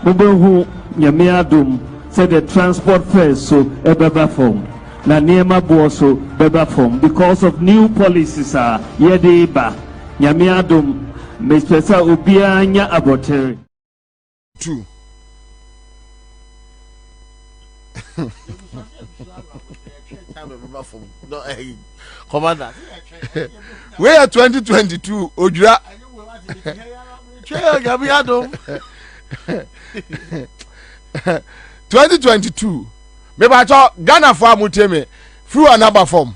Ubehu Yamiadum said the transport fares so ebeba form. Na niema boso beba form because of new policies are yedeba. Yamiadum Mespesa Ubianya Abotere. 2. Commander. We are 2022. Ojura. 2022. Maybe I thought Ghana for Muteme through another form.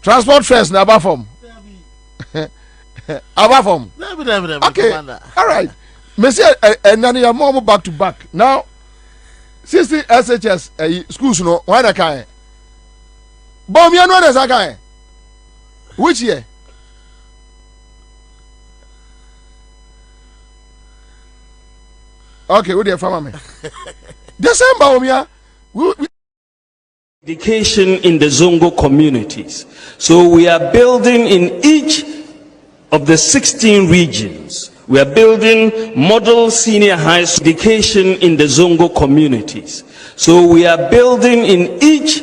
Transport fares number form. Our form. Okay. All right. Monsieur, and then you're more back to back. Now, 60 SHS schools, no, why not? Bobie, no, there's a guy. Which year? Okay, what do you farmer? December, Omia. Education in the Zongo communities. So we are building in each of the 16 regions. We are building model senior high school education in the Zongo communities. So we are building in each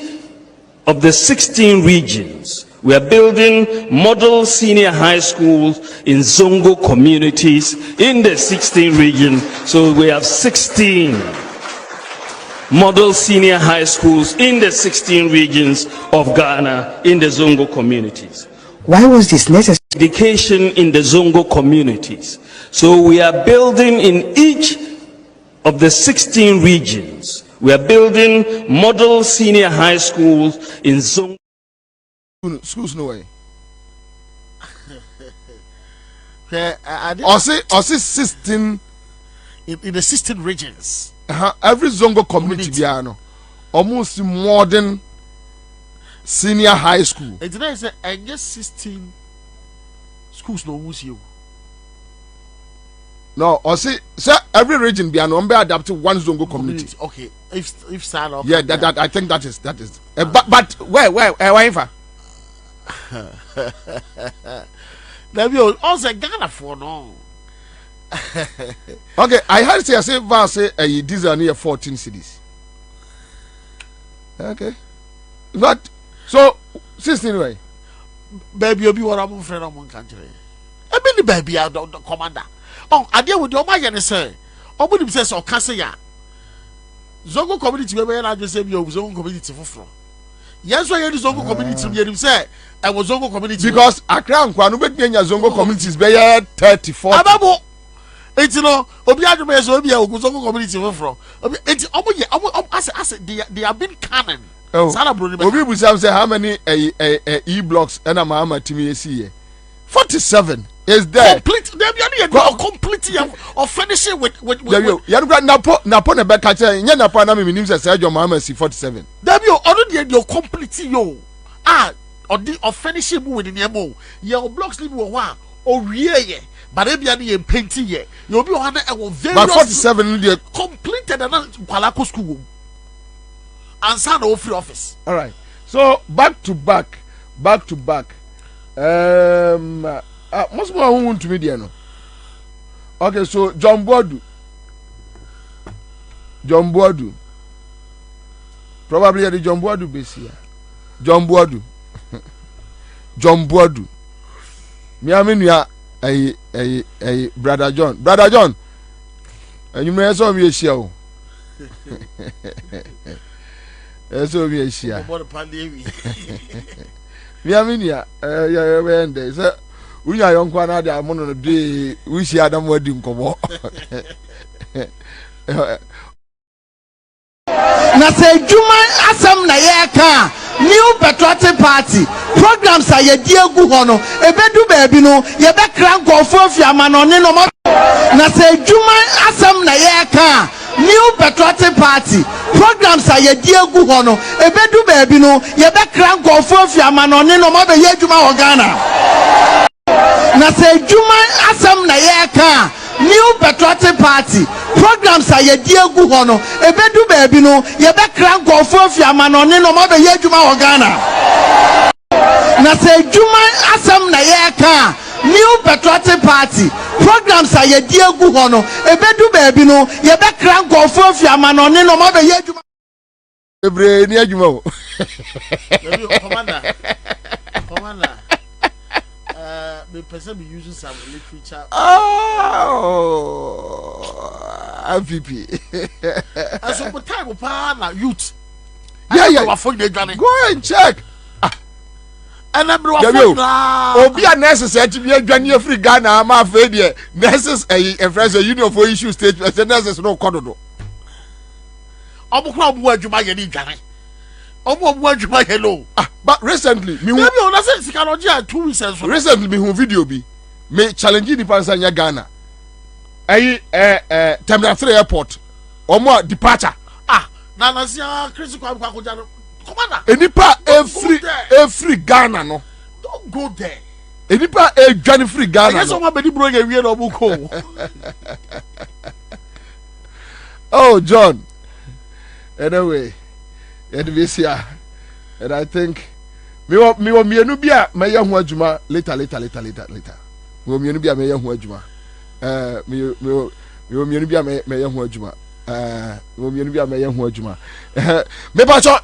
of the 16 regions. We are building model senior high schools in Zongo communities in the 16 regions. So we have 16 model senior high schools in the 16 regions of Ghana in the Zongo communities. Why was this necessary? Education in the Zongo communities. So we are building in each of the 16 regions. We are building model senior high schools in Zongo. Schools no way. Or say 16 in the 16 regions. Every Zongo community biano almost modern senior high school. And today is I guess 16 schools no museo. No, or say every region biano be adapted one Zongo community. Okay, if sign up. Yeah, that I think that is. But where for? There be also Ghana for no. Okay, I heard say these are near 14 cities. Okay, but so 16 way. Baby, you be what I'm friend of one country. I mean the baby, the commander. Oh, I deal with your man, say. Oh, but him says, or Cassia. Zongo community, where I just say, your Zongo community for. Yes, why is Zongo community? You say, I was Zongo community. Because Accra and Kwanu bet me Zongo communities be 34. Ababo. It's no, Obiado Meso, Zongo community for. It's almost they have been canon. Oh, Bobie will say how many E blocks and a mama to me see 47 is there. Complete. They are completely or finishing with. You na put a back catcher. You na put na me means say your mama see 47. They be already your complete yo. Or finishing with the mo. Your blocks live one or yeah. But they be any painting ye. You'll be on a very. But 47 they completed another Palako school. Ansah no free office. All right. So back to back. Most more who want to be there no. Okay, so John Boadu. Probably the John Boadu base here. John Boadu. Me amenu a brother John. And you may saw me a show. So we are here. We are in here. Yeah, we are young one. I am on a day. We see Adam wedding come on. Na say Juma asem na ye ka new patriotic party programs are ye die gu ho no ebedu baabi no ye be kran kofo afiama no ne no na say Juma asem na ye ka new patriotic party programs are ye die gu ho no ebedu baabi no ye be kran kofo afiama no ne no be ye Juma ho Ghana na say Juma asem na ye ka new patriotic party programs are ye die gu ho no ebedu baabi no ye be kran kofo afiama no ne no be ye Juma ho Ghana na say Juma asem na ye ka new patriotic party programs are ye die gu ho no ebedu baabi no ye be kra nkofo afiama no ne no ma be ye adwuma ebre ni adwuma o commander the person be using some literature MPP as a time pa youth yeah go and check and I'm obi a nurses say to be adwane free Ghana ma fe de nurses a friends union for issue state nurses no kododo omukwa obu adwuma ye ni dwane obu adwuma ye no but recently me maybe on say sikanoji 2 weeks ago recently me video bi me challenge the person nya Ghana terminal 3 airport omo departure na nasia Chris Kwabena commander enipa every Ghana no don't go there enipa dwane free Ghana no someone be bro ye wie no buko oh John anyway Edvisia and I think me mienu bia me ye ho adwuma later me mienu bia me ye ho adwuma me mienu bia me ye ho adwuma me pacho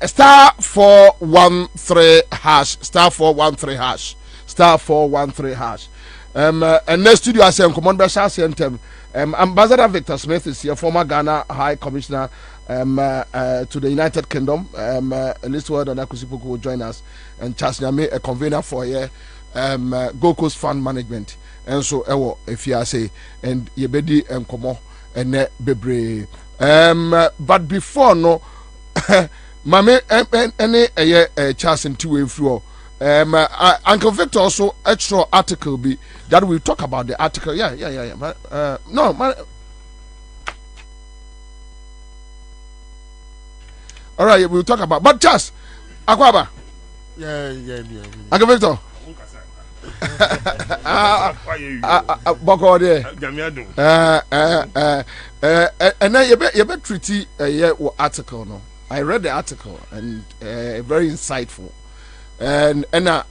star 413 hash and next studio as command be sha sentem Ambassador Victor Smith is here, former Ghana High Commissioner to the United Kingdom. Elizabeth and Akusipuku will join us, and Charles Nyame, a convener for Gold Coast Fund Management. And so, if you say, and Yebedi and Komo and Ne Bebre. But before no, Mame, any Charles and 2 through. Uncle Victor also extra article be that we talk about the article. Yeah. No, man. All right, we'll talk about. But just Akwaba. Yeah. Uncle Victor. Boko there. And then you bet treaty article. No, I read the article and very insightful. And a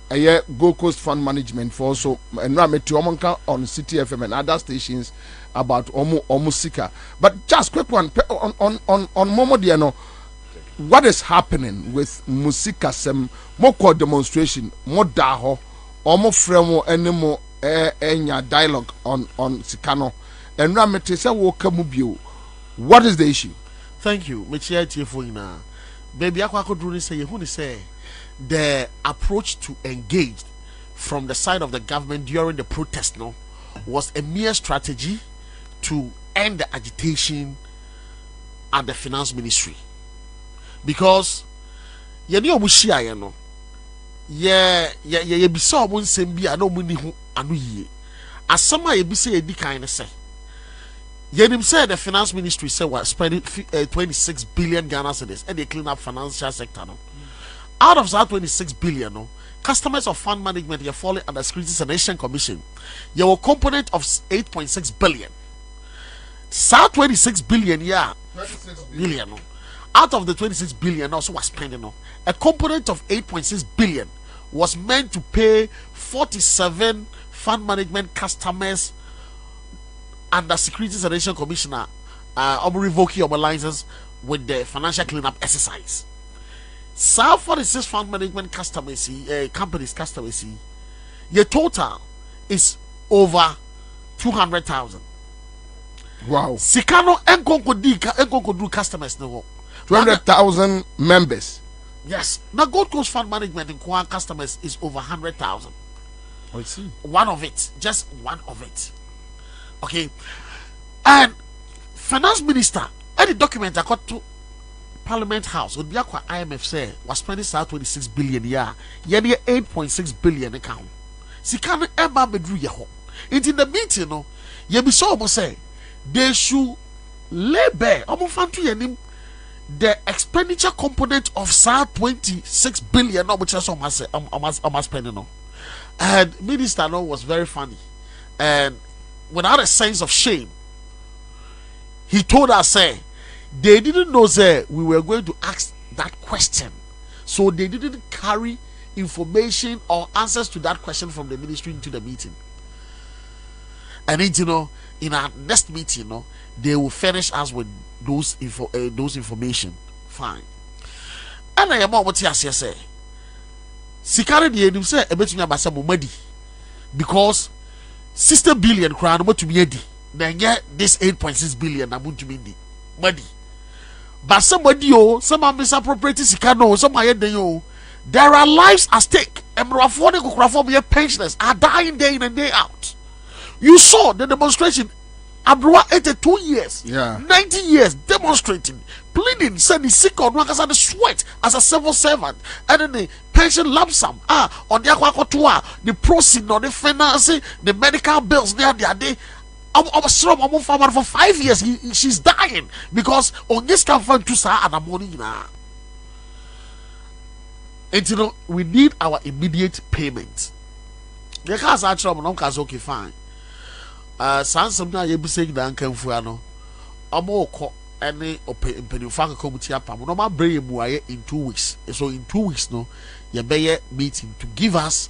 Gold Coast Fund Management for also and Rameti Omonka on City FM and other stations about Omusika. But just quick one on Momo Diano, what is happening with Musika Sem Moko demonstration, more daho, Omo Fremo animo enya dialogue on Sikano and Rameti se Wokamubio. What is the issue? Thank you. Michia Tifoina. Baby Aqua say you say the approach to engage from the side of the government during the protest was a mere strategy to end the agitation at the finance ministry, because you know bushia you know bisa omo nsem bi ana omo ni hu anu yie asama ye bisa ye di kan say yenim say the finance ministry say what spending 26 billion Ghana cedis and they clean up financial sector no. Out of that 26 billion, customers of fund management are falling under Securities and Exchange Commission. You have a component of 8.6 billion. So 26 billion, yeah. 26 billion. Out of the 26 billion also was spending. A component of 8.6 billion was meant to pay 47 fund management customers under Securities and Exchange Commissioner revoking your license with the financial cleanup exercise. So 46 fund management customers, companies customers, your total is over 200,000. Wow. Sikano enko do customers no 200,000 members. Yes. Now Gold Coast Fund Management in Kwan customers is over 100,000. I see. One of it, just one of it. Okay. And finance minister, any document I got to Parliament House would be a IMF say was spending 26 billion year 8.6 billion account. Sikano eba bedru ye ho. In the meeting no, ye be so almost say they should lay bare the expenditure component of 26 billion no which also must spending no. And minister no was very funny and without a sense of shame he told us say they didn't know say we were going to ask that question, so they didn't carry information or answers to that question from the ministry into the meeting. And it, in our next meeting, they will furnish us with those information. Fine. And I am what you say. Sikari the edu say ebetumi abasa momadi because 60 billion crown what to be edi. Then get this 8.6 billion abun to be madi. But somebody some misappropriating sikano, some there are lives at stake. And pensioners are dying day in and day out. You saw the demonstration. Abroad 82 years, 90 years demonstrating, pleading, saying he's sick on the sweat as a civil servant, and then the pension lump sum, on the proceeds, on the financing, the medical bills, there, they for 5 years, she's dying because on this can find to sa and morning now. And we need our immediate payment. The cars are trouble, no cars okay, fine. Sansam na yebisek na nkanfu ano amoko ene openifo committee apam no ma bring mu aye in 2 weeks. So in 2 weeks no ye be meeting to give us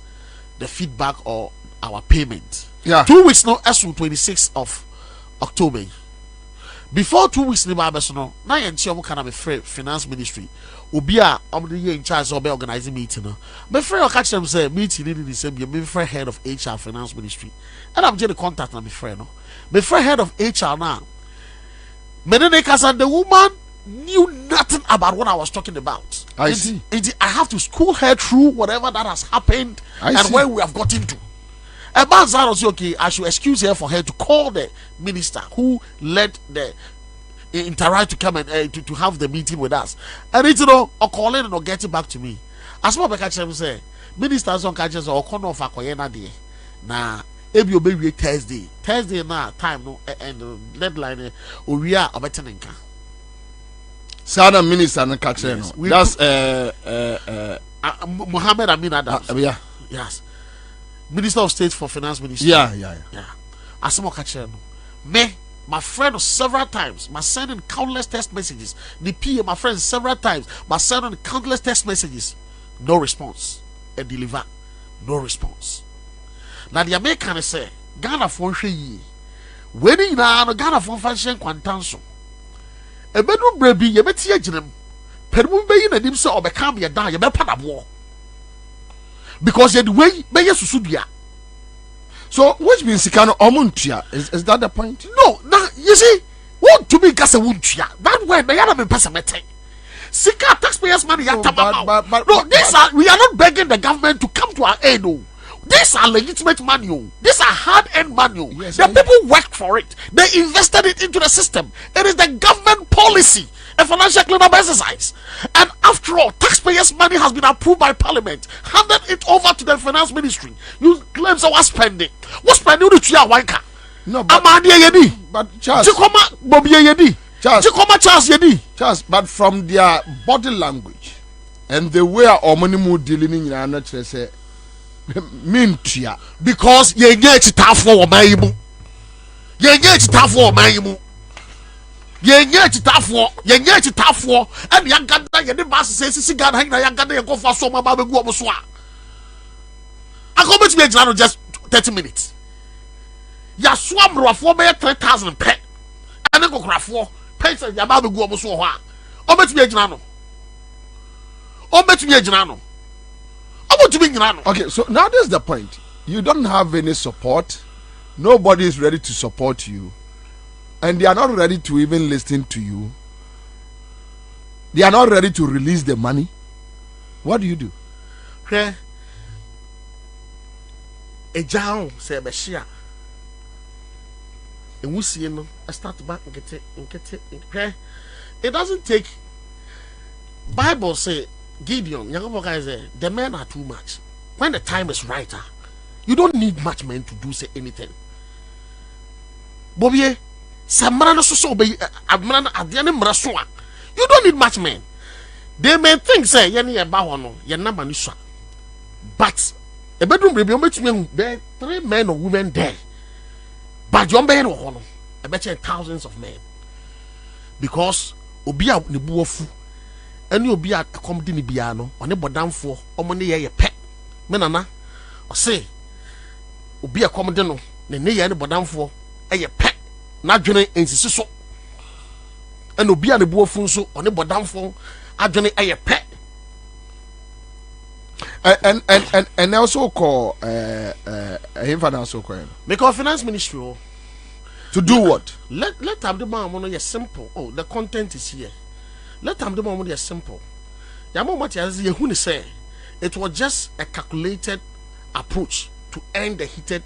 the feedback or our payment. 2 weeks no as 26th of October. Before 2 weeks ni ba beso no na ye nche omo kana me finance ministry obi a omo ye in charge of organizing meeting no me free o catch them say meeting ni the same me free head of HR finance ministry. And I'm getting contact with my friend. No? My friend head of HR now. And the woman knew nothing about what I was talking about. I see. I have to school her through whatever that has happened where we have gotten to. And Ansah said, okay, I should excuse her for her to call the minister who led the interact to come and to have the meeting with us. And it's or calling and getting back to me. As what I can say, ministers on catches or corner of Akoyena day. Nah. Ebi obe Thursday na time no and deadline we are abetenenka Sana minister na catch no that's Mohammed Amin Adams. Yeah, yes, Minister of State for Finance Ministry. Yeah. Asimo catch no me my friend several times my sending countless text messages the PA my friend several times my sending countless text messages, no response. And deliver no response. Now the American say Ghana for ye when na no Ghana for fashion kwantanso e bedroom brebi ye betie ginem permu be yin adim so obekam ye dan ye be padabo because ye the way be ye susudua. So which means sikano omuntua is that the point? No, now you see what to be kase wuntua that way be yana me pesa mete sika taxpayers money ya tamama. No, we are not begging the government to come to our aid. No. These are legitimate money. These are hard-earned money. Yes, the people worked for it. They invested it into the system. It is the government policy, a financial cleanup exercise. And after all, taxpayers' money has been approved by Parliament, handed it over to the finance ministry. You claim so what spending? What spending do you want? No, but Charles, Bobie Charles, but from their body language and the way our money mood dealing in your say. Mintia because ye get it tough for my ye get it tough for my ye get it tough for and young gun ye the boss says cigar hang young gun go for so my baby go so I go to be just 30 minutes ya swam ro for me 3,000 pe and go craft for pay ya baby go so ha o bet me ejina no okay, so now this is the point. You don't have any support. Nobody is ready to support you. And they are not ready to even listen to you. They are not ready to release the money. What do you do? Okay. A jowl say Beshia. And we see him. I start back and get it. Okay. It doesn't take. Bible say Gideon, young guys say the men are too much. When the time is right, you don't need much men to do say anything. Bobie, Samrana so be Adman Adiana Mrasua. You don't need much men. They may think say Yanni Bahono, Yanama Nisha. But a bedroom baby between there 3 men or women there. But your men or I bet you thousands of men. Because Obia Nibuofu. And you'll be at a comedy biano on a bodam for or money a pet. me nana o say obi akomde no ne ye ne bodamfo eye pe na dwene ensisi so and obi a ne buofu nso one bodamfo adwene eye pe. And also call also call because finance ministry to do what? Let them the man simple. Oh, the content is here. Let them the man simple. Yamo Matias Yehuni say it was just a calculated approach to end the heated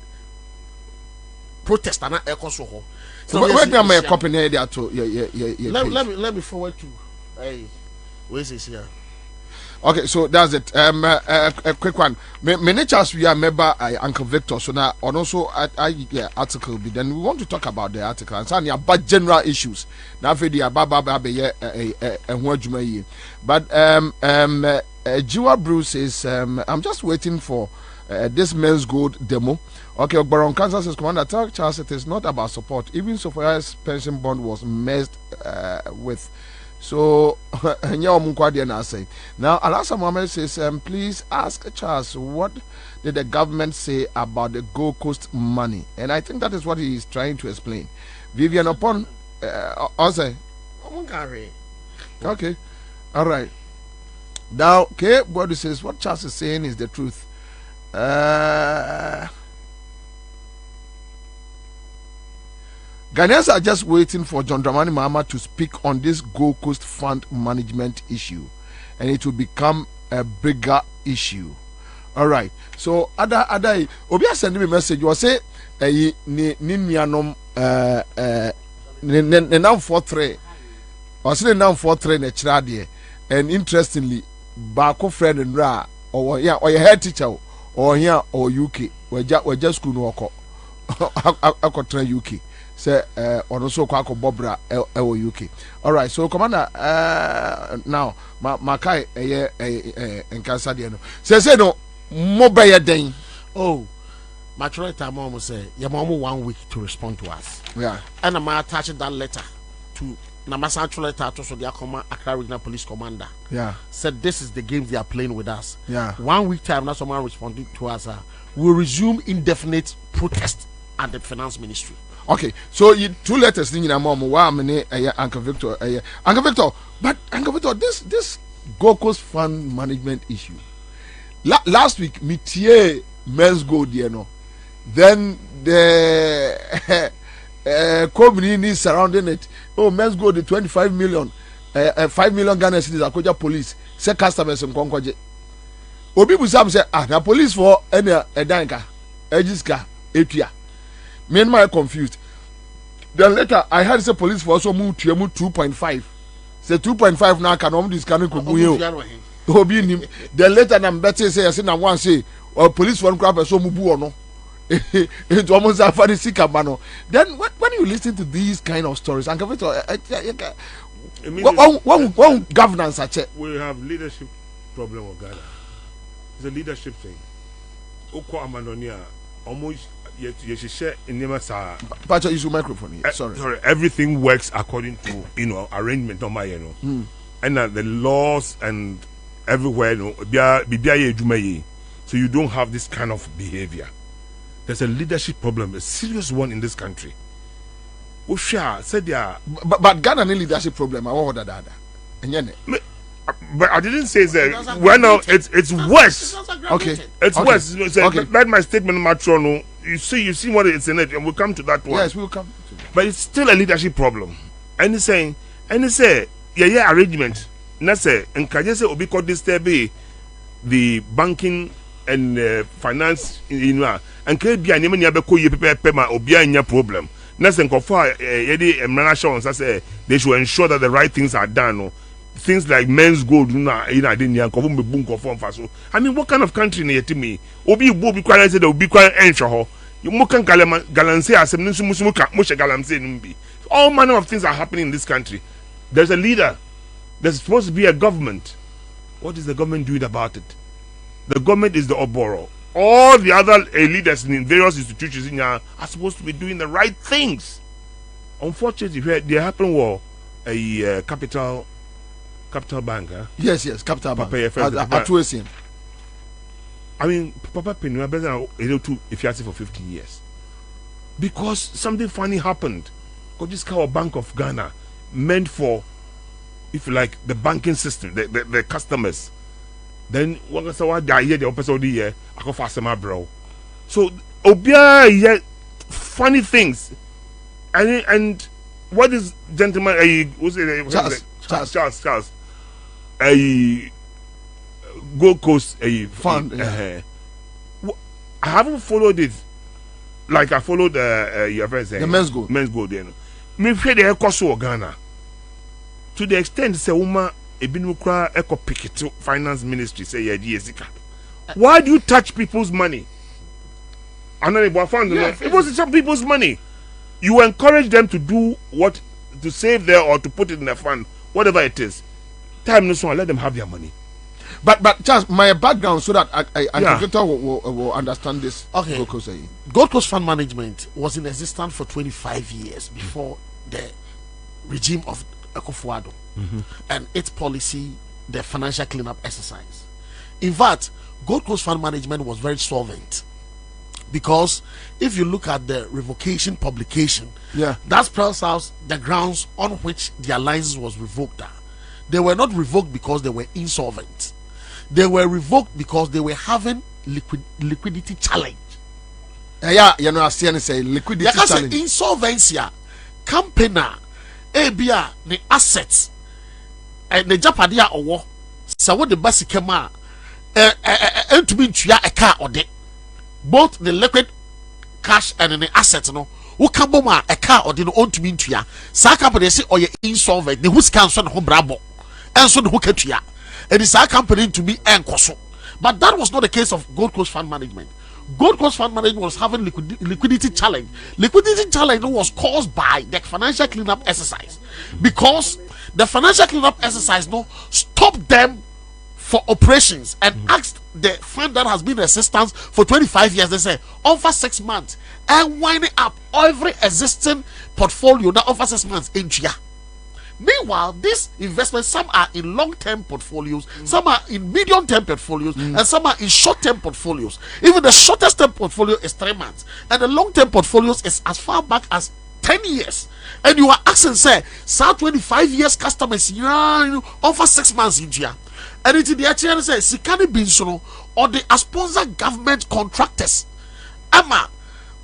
protest and ecosoho. So where am I copying there to let me forward to where is this here? Okay, so that's it. A quick one. Many chance we are member Uncle Victor. So now, and also article. Then we want to talk about the article and some about general issues. Now for the but Jiwa Bruce says I'm just waiting for this men's gold demo. Okay, Baron Kansas says Commander tell Charles it is not about support. Even so far as pension bond was messed with. So, now Alasa Mohammed says, please ask Charles, what did the government say about the Gold Coast money? And I think that is what he is trying to explain. Vivian upon Ansah. Okay, all right. Now, okay, what says what Charles is saying is the truth. Ghanaians are just waiting for John Dramani Mahama to speak on this Gold Coast Fund management issue, and it will become a bigger issue. All right. So, other Obi has sent me a message. You say, "Ninianom now 4-3." I say now 4-3 ne chirade. And interestingly, Bako friend and Ra or your head teacher or here or UK, we just school no oko. I try UK. Say also kwako bobra UK. All right, so Commander now Makai enkasa de no. Say no mobile den. Oh, my time almost say your mom 1 week to respond to us. Yeah. And I'm attaching that letter to Namasa letter to the Accra Regional Police Commander. Yeah. Said this is the game they are playing with us. Yeah. 1 week time now someone responded to us. We'll resume indefinite protest at the Finance Ministry. Okay, so you 2 letters in your mom. Wow, Uncle Victor. Uncle Victor, but Uncle Victor, this Gold Coast Fund management issue. Last week, Mitier men's gold, you know. Then the community surrounding it. Oh, men's gold, the 25 million, 5 million Ghana citizens, Akoja police, say customers in Konkoje. Obi Busam say, the police for any Edanka, Ejiska, Etia. Me and my confused. Then later I heard say police for also move to 2.5. Say 2.5 now can only this can go. Then later I'm better say I say now one say police for crap so move no. It's almost a funny sick mano. Then when you listen to these kind of stories, and one governance I check. We have leadership problem of Ghana. It's a leadership thing. Oko Amanonia almost. Yes, in Pacha, use your microphone here. Sorry, everything works according to arrangement on my and the laws and everywhere so you don't have this kind of behavior. There's a leadership problem, a serious one in this country. Said but Ghana no leadership problem. I want that. But I didn't say that. Well, no, it's worse. Okay, it's worse. Okay. Let my statement mature. You see what it's in it, and we'll come to that one. Yes, we'll come. But it's still a leadership problem. And he's saying, yeah, arrangement. And say, and can you say, Obi called this be the banking and finance, and can be an enemy abeko ye pema Obi in your problem. Nothing confer I say they should ensure that the right things are done. Things like men's gold, I mean, what kind of country near to me? Obi quiet said, Obi quiet ensure. You mukan galanse as a musumuka musha galamse numbi. All manner of things are happening in this country. There's a leader. There's supposed to be a government. What is the government doing about it? The government is the Oboro. All the other leaders in various institutions in are supposed to be doing the right things. Unfortunately, there happened war a capital bank. Yes, capital bank. I mean, Papa Penny, I better to if you ask for 15 years. Because something funny happened. Because this car Bank of Ghana meant for, if you like, the banking system, the customers. Then one say what I hear the opposite year, I go fast my bro. So Obia yeah, funny things. And what is gentleman what's it Charles a Gold Coast a fund. I haven't followed it like I followed your friend saying the men's gold. Then me feel the cost of Ghana to the extent say woman ebinukra eco picket finance ministry say yeah. Why do you touch people's money? It was some people's money. You encourage them to do what, to save there or to put it in a fund, whatever it is. Time no so let them have their money. But Charles, my background so that I will understand this. Okay. Gold Coast Fund Management was in existence for 25 years before the regime of Akufo-Addo and its policy, the financial cleanup exercise. In fact, Gold Coast Fund Management was very solvent. Because if you look at the revocation publication, that spells out the grounds on which their license was revoked. They were not revoked because they were insolvent. They were revoked because they were having liquidity challenge. You know, I say liquidity challenge. Insolvency, company, ABA, the assets, and the Japadia or so what the basic kema, and to be a car or de. Both the liquid cash and the assets, no, who can bomb a car or the own to mean to ya. Sa company say, or you're insolvent, the who's cancer home bravo, and so the hook at ya. And it's our company to be anchoso. But that was not the case of Gold Coast Fund Management. Gold Coast Fund Management was having liquidity challenge. Liquidity challenge was caused by the financial cleanup exercise. Because the financial cleanup exercise no stopped them for operations and asked the fund that has been in existence for 25 years, they say, over 6 months and winding up every existing portfolio that over 6 months in Chia. Meanwhile, these investments, some are in long-term portfolios, some are in medium-term portfolios, and some are in short-term portfolios. Even the shortest-term portfolio is 3 months, and the long-term portfolios is as far back as 10 years. And you are asking, say, 25 years customers, over 6 months in Chia. And it is the actually say Sikani Binsono or the sponsor government contractors. Emma,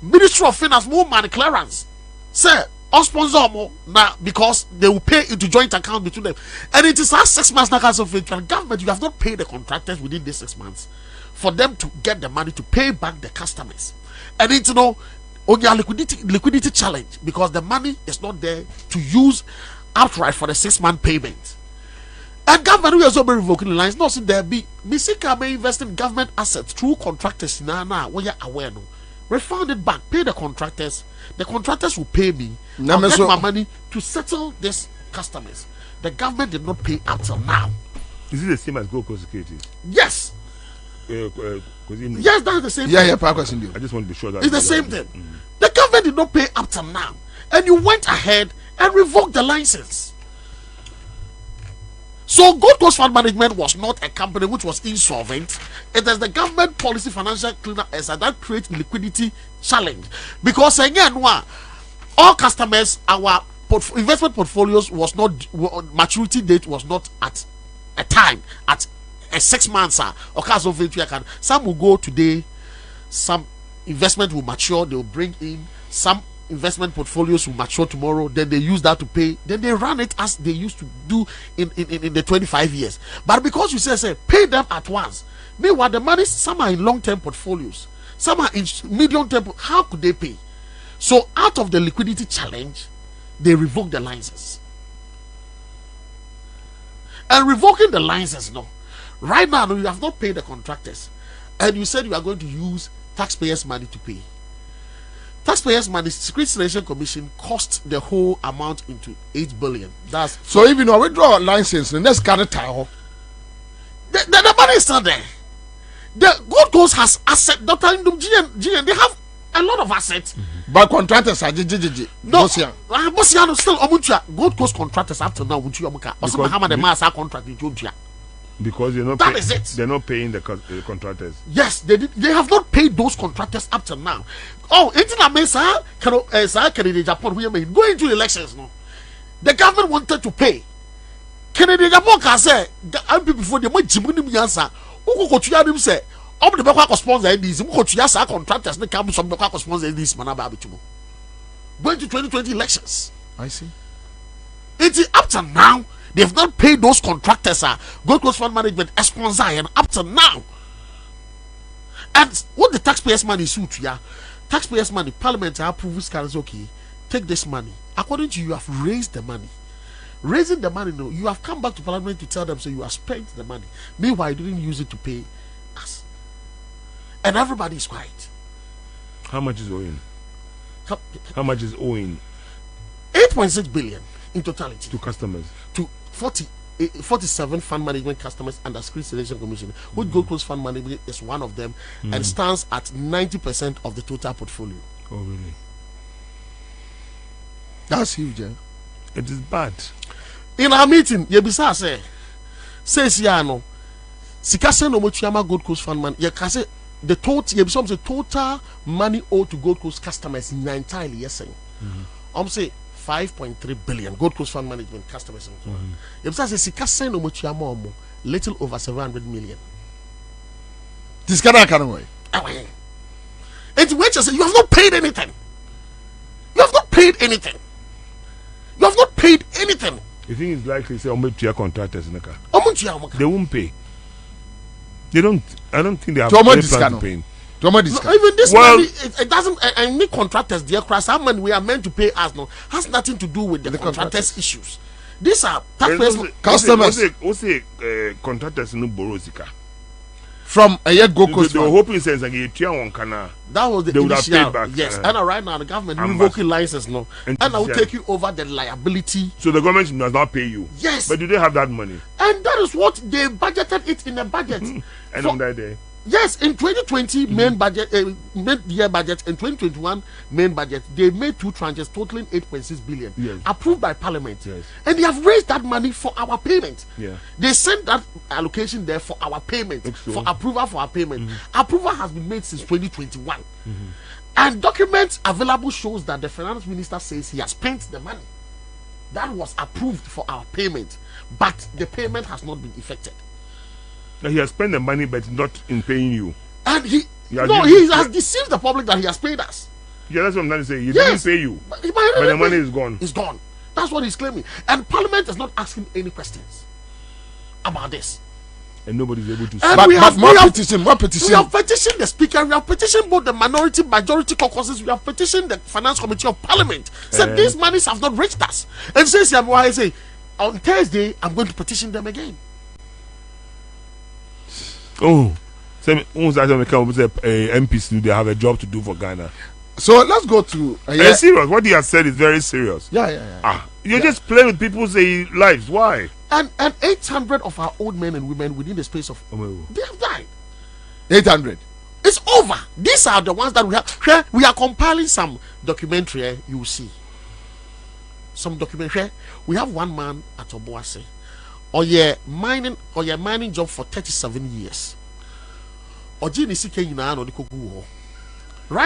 Ministry of Finance, more money clearance. Say, or sponsor more now because they will pay into joint account between them. And it is our 6 months now of it. Government, you have not paid the contractors within these 6 months for them to get the money to pay back the customers. And it's on your liquidity challenge because the money is not there to use outright for the 6 month payment. And government will also be revoking the lines. No, see there be Misika may invest in government assets through contractors. Now, when you're aware, no, refund it back, pay the contractors. The contractors will pay me. I'll get my money to settle these customers. The government did not pay up till now. Is it the same as Gold Coast Securities? Yes. Yes, that's the same. Yeah, thing. I just want to be sure that it's the same thing. The government did not pay up till now, and you went ahead and revoked the license. So Gold Coast Fund Management was not a company which was insolvent. It is the government policy financial cleanup that creates liquidity challenge. Because again, all customers, our investment portfolios was not, maturity date was not at a time, at a 6 months. Some will go today, some investment will mature, they will bring in some investment portfolios will mature tomorrow, then they use that to pay, then they run it as they used to do in the 25 years. But because you say pay them at once, meanwhile the money, some are in long-term portfolios, some are in medium-term, how could they pay? So out of the liquidity challenge, they revoke the licenses. And revoking the license, no, right now you have not paid the contractors, and you said you are going to use taxpayers' money to pay. Taxpayers' money, Securities Regulation Commission cost the whole amount into 8 billion. That's so even though we draw a license, the next car the money is still there. The Gold Coast has asset. Dr. GN, they have a lot of assets. But contractors are no, Bosiano still Gold Coast contractors up to now. Because the mass are contracting. Because they're not. That is it. They're not paying the contractors. Yes, they did. They have not paid those contractors up to now. Oh, it's not me, sir. Canada, Japan, we are going to elections. No, the government wanted to pay. Canada, Japan can say people before the money Jimmy Ansah. Who go to them say? All the back sponsor these. Who go to Yasa contractors? They come from the back sponsor these. Manababichumo. Going to 2020 elections. I see. It's up to now. They have not paid those contractors, Gold Coast Fund Management, sponsor, and up to now. And what the taxpayers' money is to ya? Taxpayers' money, Parliament approves, okay, take this money. According to you, have raised the money. Raising the money, no, you have come back to Parliament to tell them, so you have spent the money. Meanwhile, you didn't use it to pay us. And everybody is quiet. How much is owing? How much is owing? 8.6 billion in totality. To customers. To 47 fund management customers under Screen Selection Commission, which Gold Coast Fund Management is one of them, and stands at 90% of the total portfolio. Oh, really? That's huge, eh? It is bad. In our meeting, Yebisa says Yano, Sikase no Mochiyama Gold Coast Fund Man, Yakase, the total money owed to Gold Coast customers entirely, yes, saying. Say 5.3 billion Gold Coast Fund Management customers. If that's a Sikase no Mochiyama, little over 700 million. This can't way. It's which I say you have not paid anything. You have not paid anything. You have not paid anything. You think it's likely say your contractors in the car? They won't pay. They don't. I don't think they have any plan to pay. No, even this money, it doesn't. I need contractors, dear Christ. How many we are meant to pay us no has nothing to do with the contractors' issues. These are taxpayers. Customers. What's contractors no borrow zika from a yet Gold Coast. They were hoping sense like that was the they initial. Would have paid back, yes, and right now the government revoking license no, and I will take you over the liability. So the government does not pay you. Yes, but do they have that money? And that is what they budgeted it in the budget. And on that day. Yes, in 2020 main budget, mid-year budget, and 2021 main budget, they made two tranches totaling 8.6 billion, approved by Parliament, and they have raised that money for our payment. They sent that allocation there for our payment, for approval for our payment. Approval has been made since 2021, and documents available shows that the finance minister says he has spent the money that was approved for our payment, but the payment has not been effected. He has spent the money, but not in paying you. And he has deceived the public that he has paid us. Yeah, that's what I'm trying to say. He didn't pay you, but the money is gone. It's gone. That's what he's claiming. And Parliament is not asking any questions about this. And nobody's able to. And we have petition. We have petitioned the Speaker. We have petitioned both the majority caucuses. We have petitioned the Finance Committee of Parliament. Said these monies have not reached us. And says why I say on Thursday I'm going to petition them again. Oh, so MPs they have a job to do for Ghana. So let's go to. Serious. What he has said is very serious. Yeah. You just play with people's lives. Why? And 800 of our old men and women within the space of they have died. 800. It's over. These are the ones that we have. We are compiling some documentary. You will see some documentary. We have one man at Obuasi. Mining job for 37 years. Right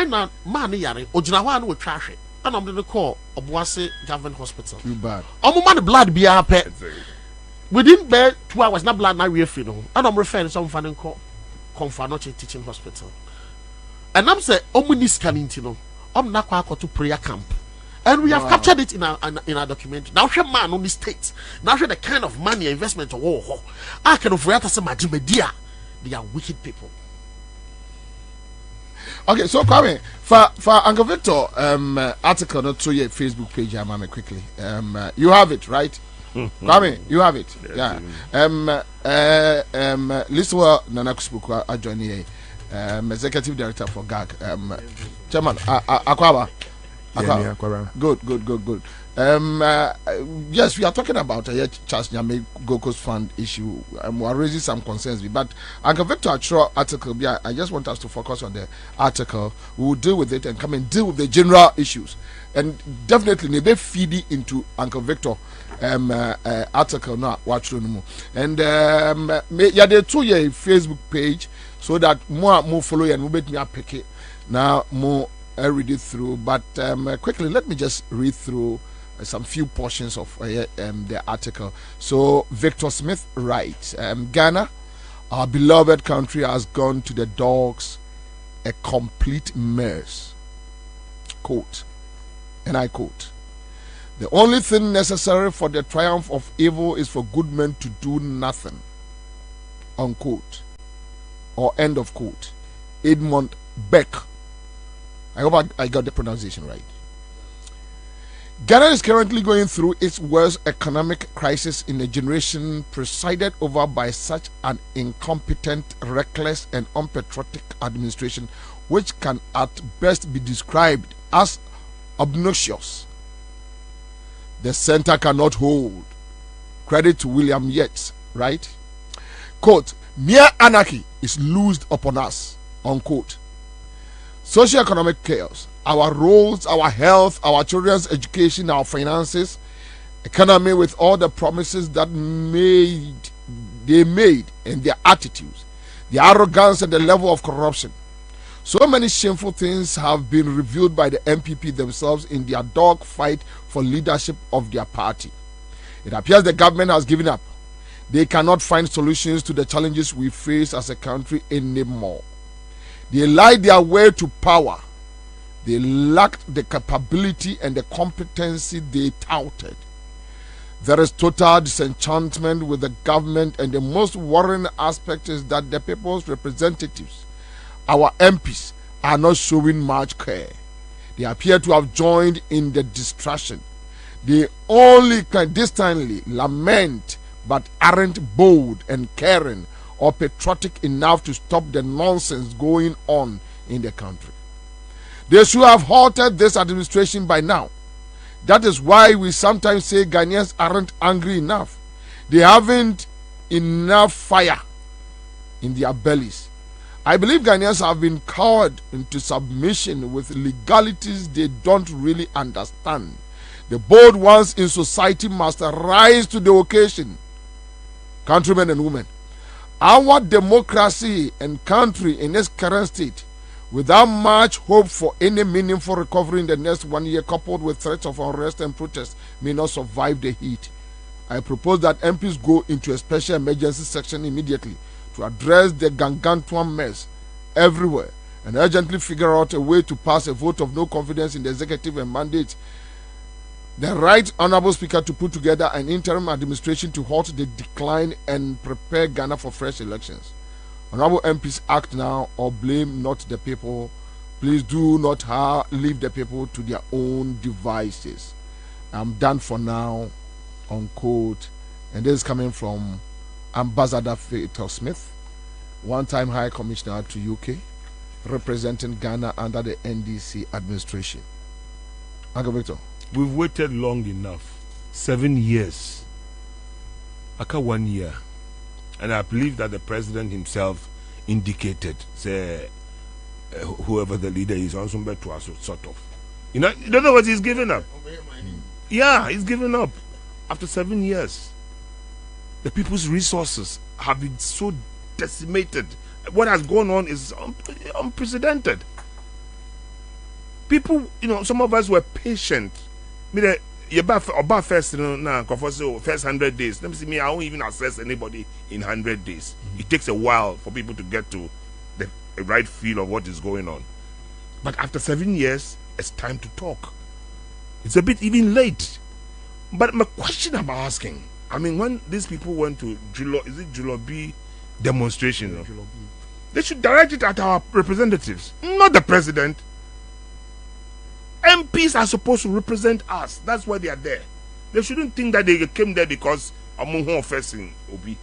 now, man yare ojinawa no twa and I'm going to call Obuasi Government Hospital. Too bad. Man blood be a pet. Within 2 hours, not blood now real free. And I'm referring to some funding call Confanoche Teaching Hospital. And I'm saying Omunis Canintino. I'm not going to prayer camp. And we have captured it in our documentary. Now, man on the state. Now, the kind of money investment. I can offer us some media. They are wicked people. Okay, so Kwame, for Uncle Victor, article not to your Facebook page, mama quickly. You have it, right? Kwame, you have it. Yes, Yeah. Liswa Nanakusbuku Ajoni, executive director for GAG. Chairman, Akwaba. Good. Yes, we are talking about a Charles Nyame Goko's Fund issue. We are raising some concerns, but Uncle Victor Achro article. I just want us to focus on the article. We will deal with it and come and deal with the general issues, and definitely maybe feed it into Uncle Victor article now. Watch no and yeah, they to your Facebook page so that more follow and move me up pick it now more. I read it through, but quickly let me just read through some few portions of the article. So Victor Smith writes, Ghana, our beloved country, has gone to the dogs a complete mess. Quote, and I quote, the only thing necessary for the triumph of evil is for good men to do nothing. Unquote. Or end of quote. Edmund Beck. I hope I got the pronunciation right. Ghana is currently going through its worst economic crisis in a generation, presided over by such an incompetent, reckless, and unpatriotic administration, which can at best be described as obnoxious. The center cannot hold. Credit to William Yates, right? Quote, mere anarchy is loosed upon us, unquote. Socio-economic chaos, our roads, our health, our children's education, our finances, economy with all the promises that they made and their attitudes, the arrogance and the level of corruption. So many shameful things have been revealed by the MPP themselves in their dog fight for leadership of their party. It appears the government has given up. They cannot find solutions to the challenges we face as a country anymore. They lied their way to power. They lacked the capability and the competency they touted. There is total disenchantment with the government, and the most worrying aspect is that the people's representatives, our MPs, are not showing much care. They appear to have joined in the distraction. They only clandestinely lament but aren't bold and caring or patriotic enough to stop the nonsense going on in the country. They should have halted this administration by now. That is why we sometimes say Ghanaians aren't angry enough. They haven't enough fire in their bellies. I believe Ghanaians have been cowed into submission with legalities they don't really understand. The bold ones in society must rise to the occasion. Countrymen and women, our democracy and country in its current state, without much hope for any meaningful recovery in the next 1 year, coupled with threats of unrest and protest, may not survive the heat. I propose that MPs go into a special emergency section immediately to address the gargantuan mess everywhere and urgently figure out a way to pass a vote of no confidence in the executive and mandate the right honorable speaker to put together an interim administration to halt the decline and prepare Ghana for fresh elections. Honorable MPs, act now or blame not the people. Please do not leave the people to their own devices. I'm done for now, unquote. And this is coming from Ambassador Victor Smith, one-time High Commissioner to UK, representing Ghana under the NDC administration. Uncle Victor. We've waited long enough. 7 years. Aka 1 year. And I believe that the president himself indicated, say, whoever the leader is, on some to us, sort of. In other words, he's given up. Yeah, he's given up. After 7 years, the people's resources have been so decimated. What has gone on is unprecedented. People, some of us were patient. About first, first 100 days. Let me see, I won't even assess anybody in 100 days. It takes a while for people to get to the right feel of what is going on. But after 7 years, it's time to talk. It's a bit even late. But my question I'm asking, when these people went to Julobi demonstration, they should direct it at our representatives, not the president. MPs are supposed to represent us. That's why they are there. They shouldn't think that they came there because among whom facing Obi.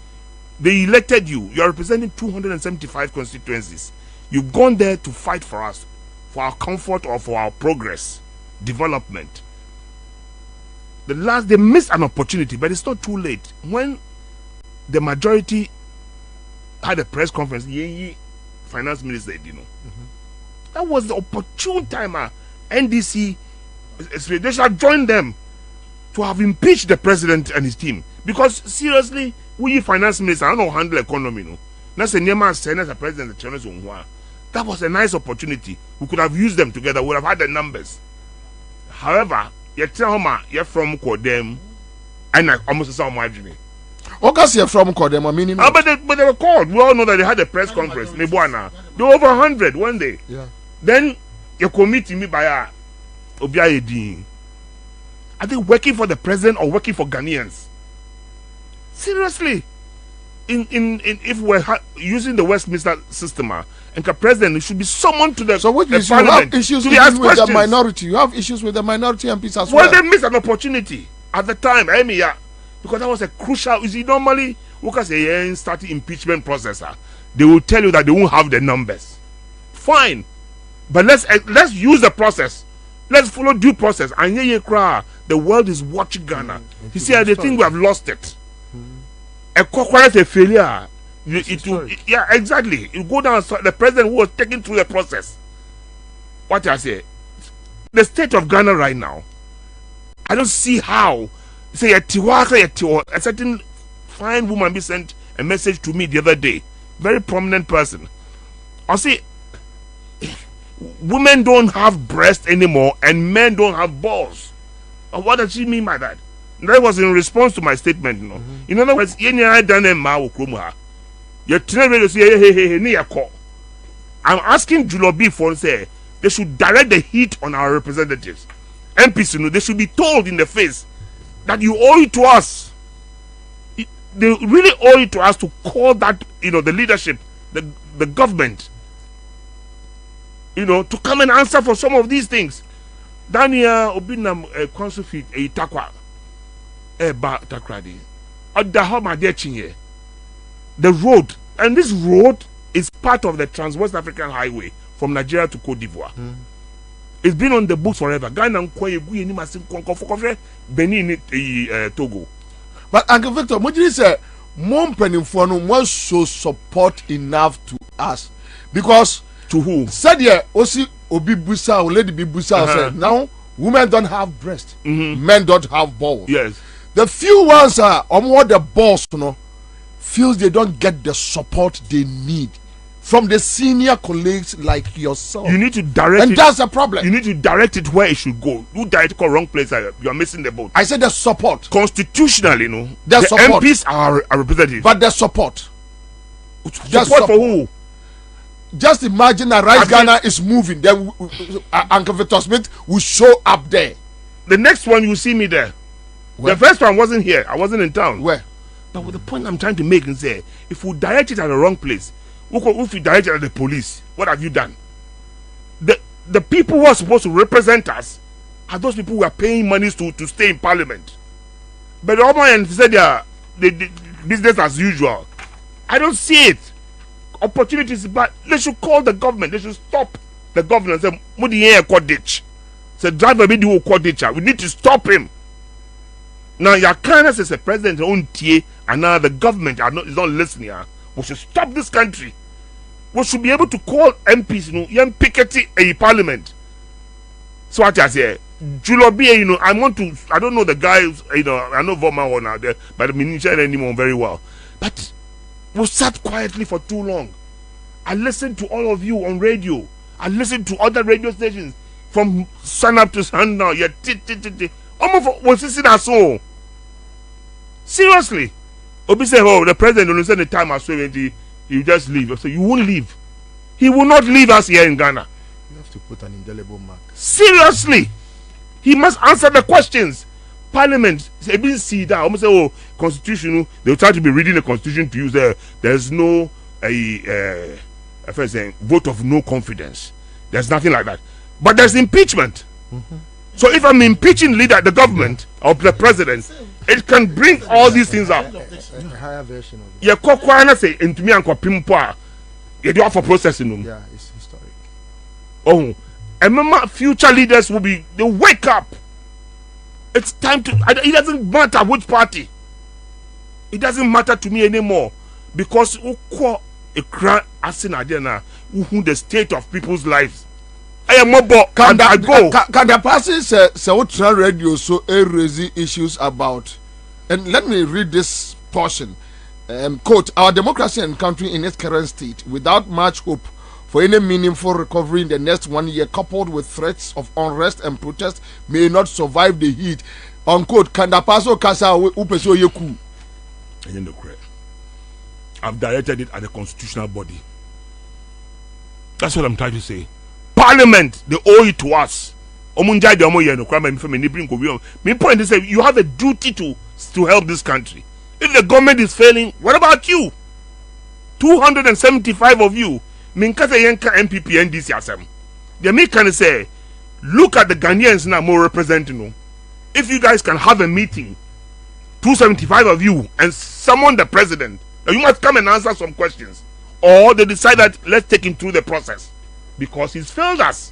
They elected you. You are representing 275 constituencies. You've gone there to fight for us, for our comfort or for our progress. development. They missed an opportunity, but it's not too late. When the majority had a press conference, finance minister said, that was the opportune time. NDC, they should join them to have impeached the president and his team. Because seriously, we finance minister, I don't know handle economy. No, that's a Nema Senate, the president, the Chinese. That was a nice opportunity. We could have used them together. We would have had the numbers. However, you're from Kodem, and I almost saw my dream. Because you're from Kodem, I mean, but they were called. We all know that they had a press conference. They were over 100 one day. Yeah. Then you committing me by Obiayedi. Are they working for the president or working for Ghanaians? Seriously, if we're using the Westminster system, and the president should be summoned to the so which means you have issues with the minority. You have issues with the minority MPs as well. Well, they missed an opportunity at the time, because that was a crucial. You see, normally, because they started impeachment process, they will tell you that they won't have the numbers. Fine, but let's use the process. Let's follow due process. And the world is watching Ghana. You see, they think we have lost it. A failure. Yeah, exactly. You go down. The president who was taken through the process. What I say, the state of Ghana right now, I don't see how. Say a certain fine woman be sent a message to me the other day. Very prominent person. I say, women don't have breasts anymore and men don't have balls. What does she mean by that? That was in response to my statement, In other words, I'm asking Julobi for say they should direct the heat on our representatives. MPs, they should be told in the face that you owe it to us. They really owe it to us to call that, the leadership, the government, to come and answer for some of these things. Dania Obinam Consulfit Takwa Eba Takradi. The road, and this road is part of the Trans-West African Highway from Nigeria to Cote d'Ivoire. It's been on the books forever. Ghana Benin Togo. But Uncle Victor, what did you say? Mom Pennyfono was so support enough to us. Because to who? Said Osi Obi Busa or Lady Bibusa said now women don't have breasts, men don't have balls. Yes. The few ones are on what the boss feels they don't get the support they need from the senior colleagues like yourself. You need to direct and it. That's the problem. You need to direct it where it should go. You direct it to the wrong place, you are missing the boat. I said the support. Constitutionally, the support. MPs are representatives. But the support. Support for who? Just imagine that Ghana is moving. Then Uncle Victor Smith will show up there. The next one, you see me there. Where? The first one wasn't here. I wasn't in town. Where? But with the point I'm trying to make is say, if we direct it at the wrong place, if we direct it at the police, what have you done? The people who are supposed to represent us are those people who are paying monies to stay in parliament. But the other said the business as usual. I don't see it. Opportunities, but they should call the government. They should stop the government and say, "Mudi here ditch." Say, driver be do ditch. We need to stop him. Now, your kindness as a president own TA, and now the government is not listening. We should stop this country. We should be able to call MPs, young Piketty a parliament. So what I say, Julobi, I don't know the guys, I know Voma now there, but I mean anymore very well. But we sat quietly for too long. I listened to all of you on radio. I listened to other radio stations from sun up to sundown. Yeah, almost was sitting at so. Seriously, Obi say, "Oh, the president don't send the time as well. You just leave." So you won't leave. He will not leave us here in Ghana. You have to put an indelible mark. Seriously, he must answer the questions. Parliament, see that. Almost say, "Oh, constitution." They will try to be reading the constitution to use there. There's no vote of no confidence. There's nothing like that. But there's impeachment. So if I'm impeaching the government or the president, it can bring all these things up. A higher version of it. Yeah, Kokwana say into me and Kopimpa. You do for processing them. Yeah, it's historic. Oh, And remember, future leaders will be, they wake up. It's time to, it doesn't matter which party. It doesn't matter to me anymore. Because the state of people's lives. I am more can the person say what radio so raising issues about, and let me read this portion. Quote, our democracy and country in its current state without much hope for any meaningful recovery in the next 1 year, coupled with threats of unrest and protest, may not survive the heat. Unquote. Can the person kasa upeso yeku? I've directed it at the constitutional body. That's what I'm trying to say. Parliament, they owe it to us. My point is that you have a duty to help this country. If the government is failing, what about you? 275 of you. Minkata Yenka MPP NDC asem. The me can say, look at the Ghanaians now more representing them. If you guys can have a meeting, 275 of you, and summon the president, you must come and answer some questions. Or they decide that let's take him through the process. Because he's failed us.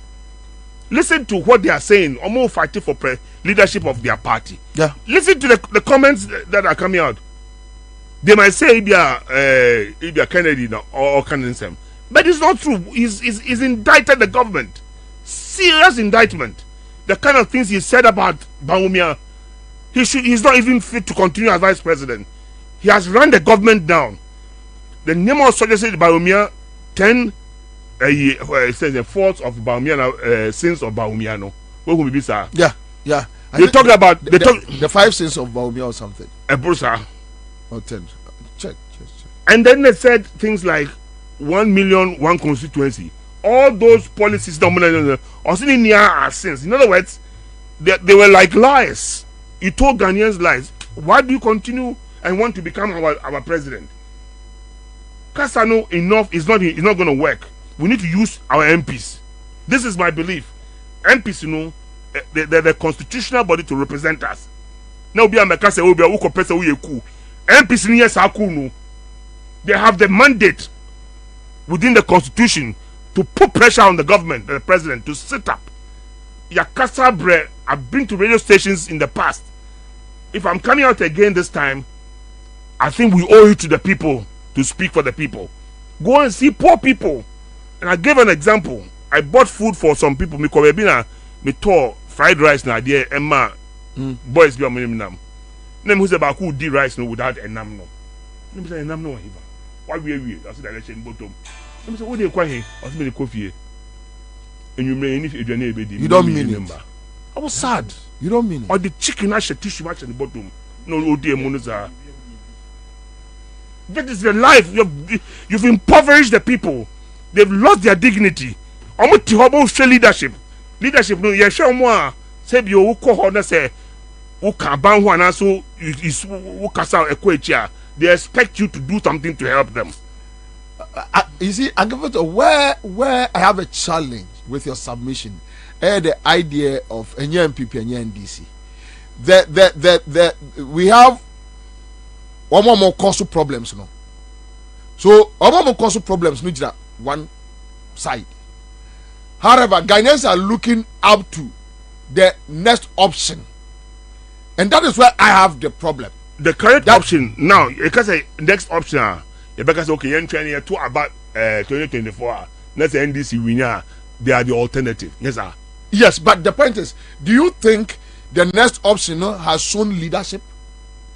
Listen to what they are saying, almost fighting for leadership of their party. Yeah. Listen to the comments that are coming out. They might say Ibia Kennedy or Kennedy, but it's not true. He's indicted the government. Serious indictment. The kind of things he said about Bawumia, he's not even fit to continue as vice president. He has run the government down. The name of suggested Bawumia 10 it says the faults of Bawumia, sins of Bawumia. No, what will be sir? Yeah. They talk about the 5 sins of Bawumia or something. Brusa. Or 10. Check. And then they said things like 1 million, one constituency. All those policies also near are sins. In other words, they were like lies. You told Ghanaians lies. Why do you continue and want to become our president? Kasano enough is not going to work. We need to use our MPs. This is my belief. MPs, they're the constitutional body to represent us. Now be a MPs they have the mandate within the constitution to put pressure on the government, the president, to sit up. Yakasa Bre, I've been to radio stations in the past. If I'm coming out again this time, I think we owe it to the people to speak for the people. Go and see poor people. And I gave an example. I bought food for some people. Me Kwabena, me tore fried rice na there. Emma, boys be among them. Them who say about who did rice no without enam no. Them say enam no hiva. Why we? I said that in bottom. Them say what they call here? I said me the coffee. And you may if you don't mean it. I was sad. You don't mean it. Or the chicken ash tissue match in the bottom. No, oh dear, monoza. That is the life. You've impoverished the people. They've lost their dignity. Almost to show leadership. Leadership, no, you show more. Say, you will call her, say, who can ban one, also, who can sound a quetia. They expect you to do something to help them. You see, I give it where I have a challenge with your submission. The idea of a MPP and NDC. We have one more cause problems, no. So, one more cause problems, no, one side. However, Ghanaians are looking up to the next option, and that is where I have the problem. The correct option now, because the next option, because okay, you're trying to about 2024. Let's say NDC winner, they are the alternative. Yes, sir. Yes, but the point is, do you think the next option has shown leadership?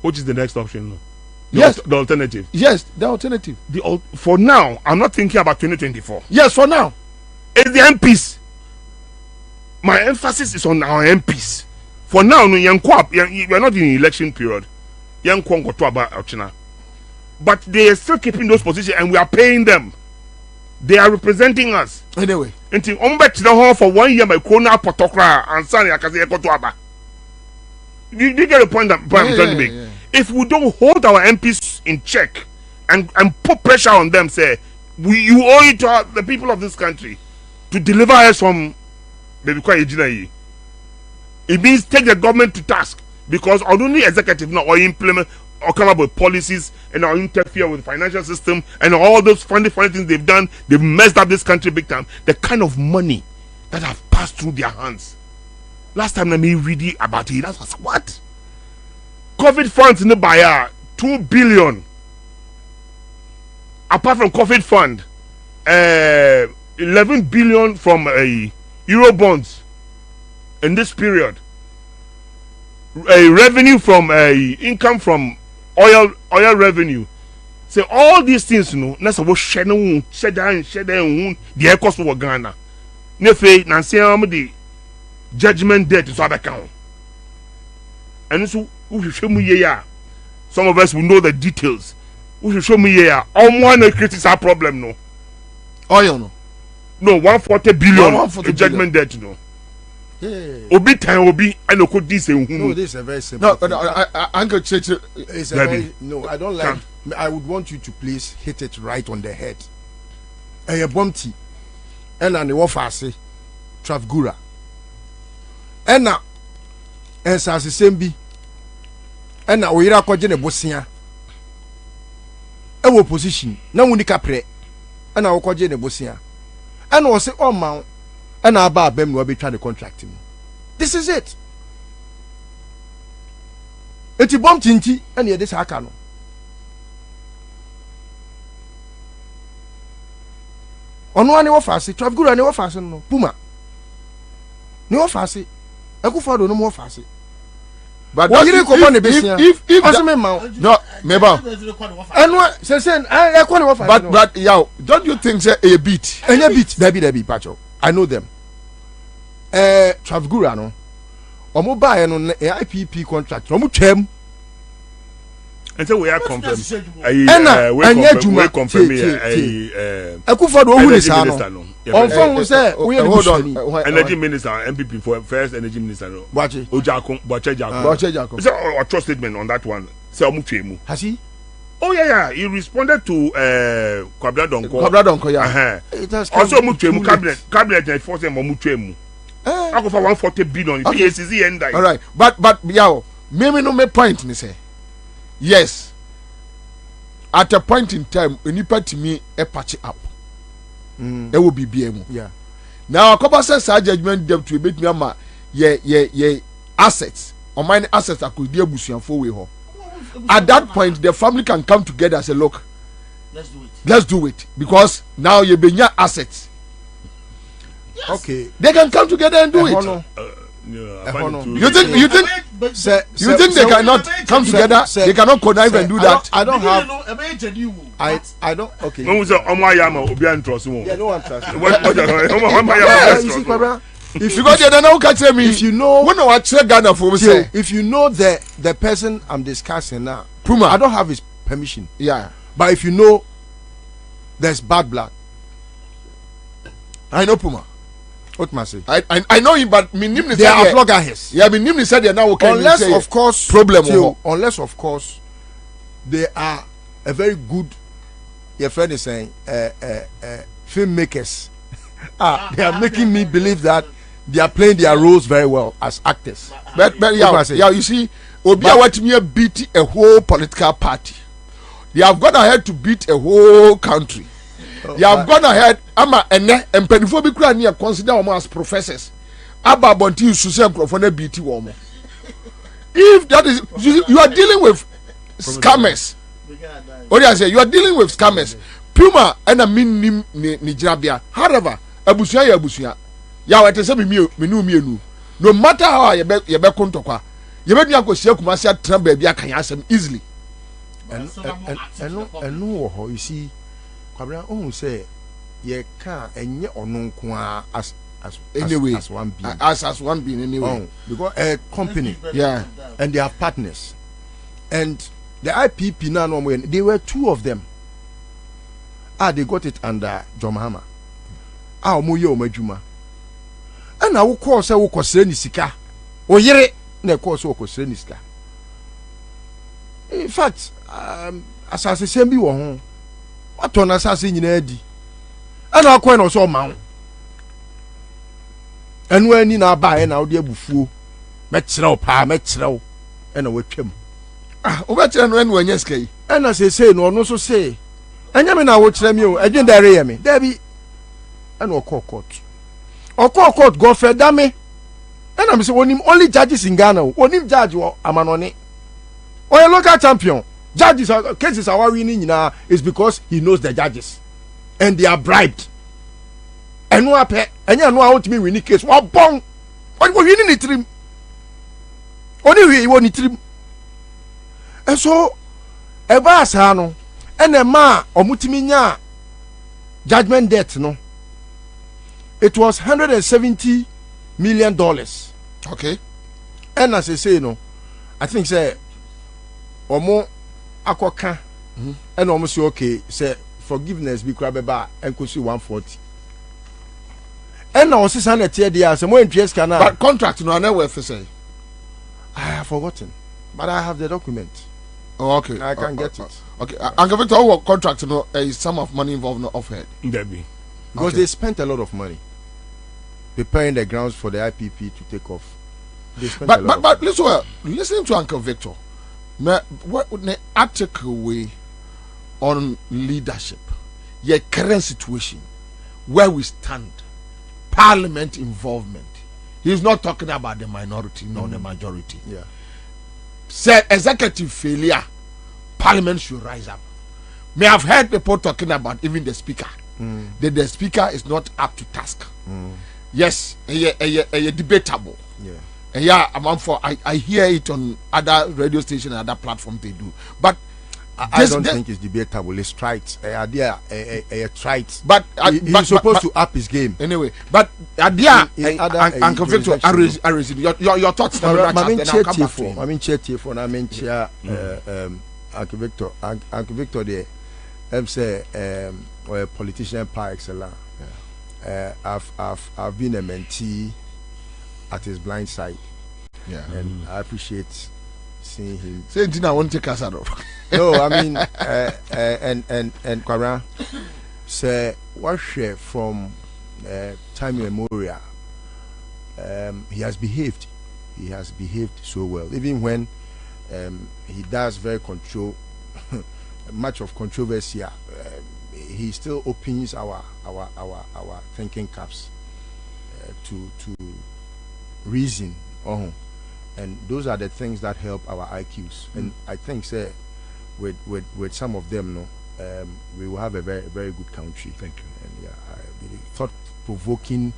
Which is the next option? No? Yes, the alternative. Yes, the alternative. For now, I'm not thinking about 2024. Yes, for now. It's the MPs. My emphasis is on our MPs. For now, we are not in election period. But they are still keeping those positions and we are paying them. They are representing us. Anyway. Until for 1 year, my corona potokra and Sunny Akazi. You get the point that I'm trying to make. Yeah. If we don't hold our MPs in check and put pressure on them, say, you owe it to the people of this country to deliver us from it means take the government to task, because only executive now or implement or come up with policies and or interfere with the financial system and all those funny things they've done. They've messed up this country big time. The kind of money that have passed through their hands. Last time I me read about it, that was what? COVID funds in the buyer 2 billion. Apart from COVID fund, 11 billion from Euro bonds in this period. Revenue from income from oil revenue. So all these things, you know, that's what share down the air cost for Ghana. Nefe Nancy the judgment debt is other count. And so who show me here? Some of us will know the details. Who should show me here? One critics our problem no. Oil no. No 140 billion 140 judgment debt no. Yeah. Obi time obi I know could this No, this is a very simple. No, Uncle Church. It's a very, no, I don't like. I would want you to please hit it right on the head. A bumpty, and an office, Travgura, and now, and Sasembi, and now we are calling a Bosnia. Our position, no unica pre, and our calling a Bosnia, and was it all mount, and our bar bem will be trying to contract him. This is it. It's a bomb tinty, and yet this Hakano. On one of us, Travgura and of us, no Puma. No of us, I go for no more fussy. But what you go on the business? If no, maybe. And what says I call you but yo, don't you think say a beat? And a beat, Debbie, Pacho. I know them. Travgura, no. Or mobile on a IPP contract, no chem. And so we are confirmed. We confirm I could for who is on phone was there. We hold on. Energy Minister, MPP for first Energy Minister. Watch it. Ojako, Boche. Is there a trust statement on that one? Say Omuchemu. Has he? Oh yeah. He responded to Kwabena Donko, yeah. Also Omuchemu cabinet enforced him Omuchemu. I go for 140 billion. PSC end. All right, but yo, maybe no me point me say. Yes, at a point in time, when you put me a patch up, there will be BMO. Yeah. Now, a couple says our judgment debt to make me a assets or mine assets that could deal with you for we ho. At that point, the family can come together and say, look, let's do it because now you be your assets. Yes. Okay, they can come together and do it. You think they cannot come together? They cannot connive and do that. I don't have. I don't. Okay. No one trust me. Yeah, no one trusts me. If you got the now catch me, if you know when I check Ghana for me, if you know the person I'm discussing now, Puma, I don't have his permission. Yeah, but if you know there's bad blood, I know Puma. What must I say? I know him, but me name they are floggers. Yeah, me name said they now okay. Unless of course problem. Unless of course they are a very good. Your friend is saying filmmakers. They are making me believe that they are playing their roles very well as actors. But yeah, you see, Obia what me beat a whole political party. They have gone ahead to beat a whole country. They have gone ahead. Ama and penifo be kura near consider them as professors. Aba bonti susem crofone BT womo. If that is you are dealing with scammers. What do I say? You are dealing with scammers. Puma and a min Nijabia. However, abusia ya abusia. Ya wete se me no matter how you be kontokwa. You be nyanko sie kumasi atran ba bia kan asem easily. And no, you see, Kwabena, oh say ye can enye ono nko as anyway as one being as one being anyway because a company and they have partners and the IPP now no they were two of them they got it under John Mahama omo ye omadwuma and wo call say wo kosere ni sika wo yere na call say wo kosere ni sika. In fact asase sembi wo ho wato na asase nyina adi ana akwa na so ma enu ani na aba na wo de abufuo mekyerɛw paa mekyerɛw ɛna watwam obekyerɛ no enu anya sika yi ɛna sesei no ɔno so sei anya me na wo kyerɛ me o adwen da reyɛ me da bi ɛna ɔkɔ court Oko court Godfrey Dame. And I'm saying only judges in Ghana. Only judge or Amanoni. Or a local champion. Judges cases are winning now is because he knows the judges. And they are bribed. And no appear and you know how to me winning case. What bong? What was winning it trim? Only he won it trim. And so Eba Asano and a ma or Mutiminya judgment debt no. It was $170 million. Okay. And as I say, no, I think say omo akoka and almost say okay, say forgiveness be crabba and could see 140. And now 600 there, some more interest can but contract no never worth to say. I have forgotten, but I have the document. Oh, okay. I can get it. Okay. Uncle Victor, what contract no is some of money involved no offhead. Debbie. Because Okay. they spent a lot of money preparing the grounds for the IPP to take off. They spent a lot But listen to Uncle Victor. What would the article way on leadership? Your current situation, where we stand, parliament involvement. He's not talking about the minority nor the majority. Yeah. Said executive failure, parliament should rise up. May have heard people talking about even the speaker. That the speaker is not up to task. Yes, a debatable. Yeah. Yeah, I hear it on other radio stations and other platforms they do. But I don't think it's debatable. It's trite. Idea a trite. But he's supposed to up his game. Anyway, but idea In other, Uncle Victor, your thoughts. I mean, Uncle Victor, Uncle Victor, there, I'm say or a politician par excellence. I've been a mentee at his blind side. Yeah, and I appreciate seeing him. Say I won't take us out of. No, I mean, and Kwabena say what share from time immemorial. He has behaved. He has behaved so well, even when he does very control much of controversy. He still opens our thinking caps to reason. And those are the things that help our IQs. And I think, say, with some of them, no, we will have a very, very good country. Thank you. And yeah, thought-provoking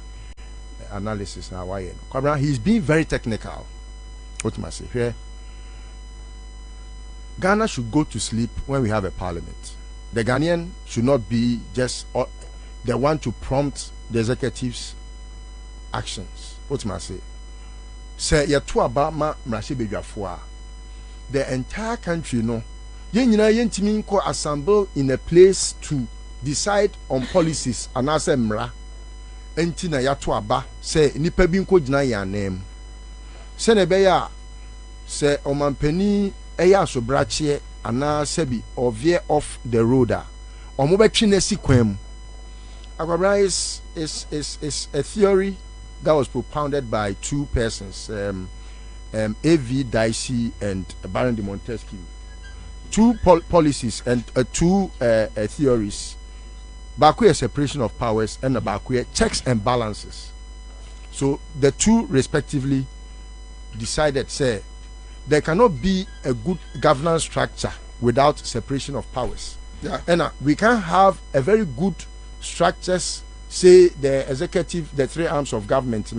analysis now. Kwabena, he's being very technical. What must I say here? Ghana should go to sleep when we have a parliament. The Ghanaian should not be just the one to prompt the executive's actions. What must I say? Say you to about the entire country, no. Yentimi ko assemble in a place to decide on policies and as mra. Enti na ya to aba say nipa bi nko gina ya name. Se ne be ya say omampani eya sobrache ana sebi or veer off the road omo betwe na sikwam. Kwabena is a theory that was propounded by two persons, A.V. Dicey and Baron de Montesquieu. Two policies and two theories. Bakuya separation of powers and Bakuya checks and balances. So the two respectively decided, say, there cannot be a good governance structure without separation of powers. Yeah. And we can have a very good structures, say the executive, the three arms of government,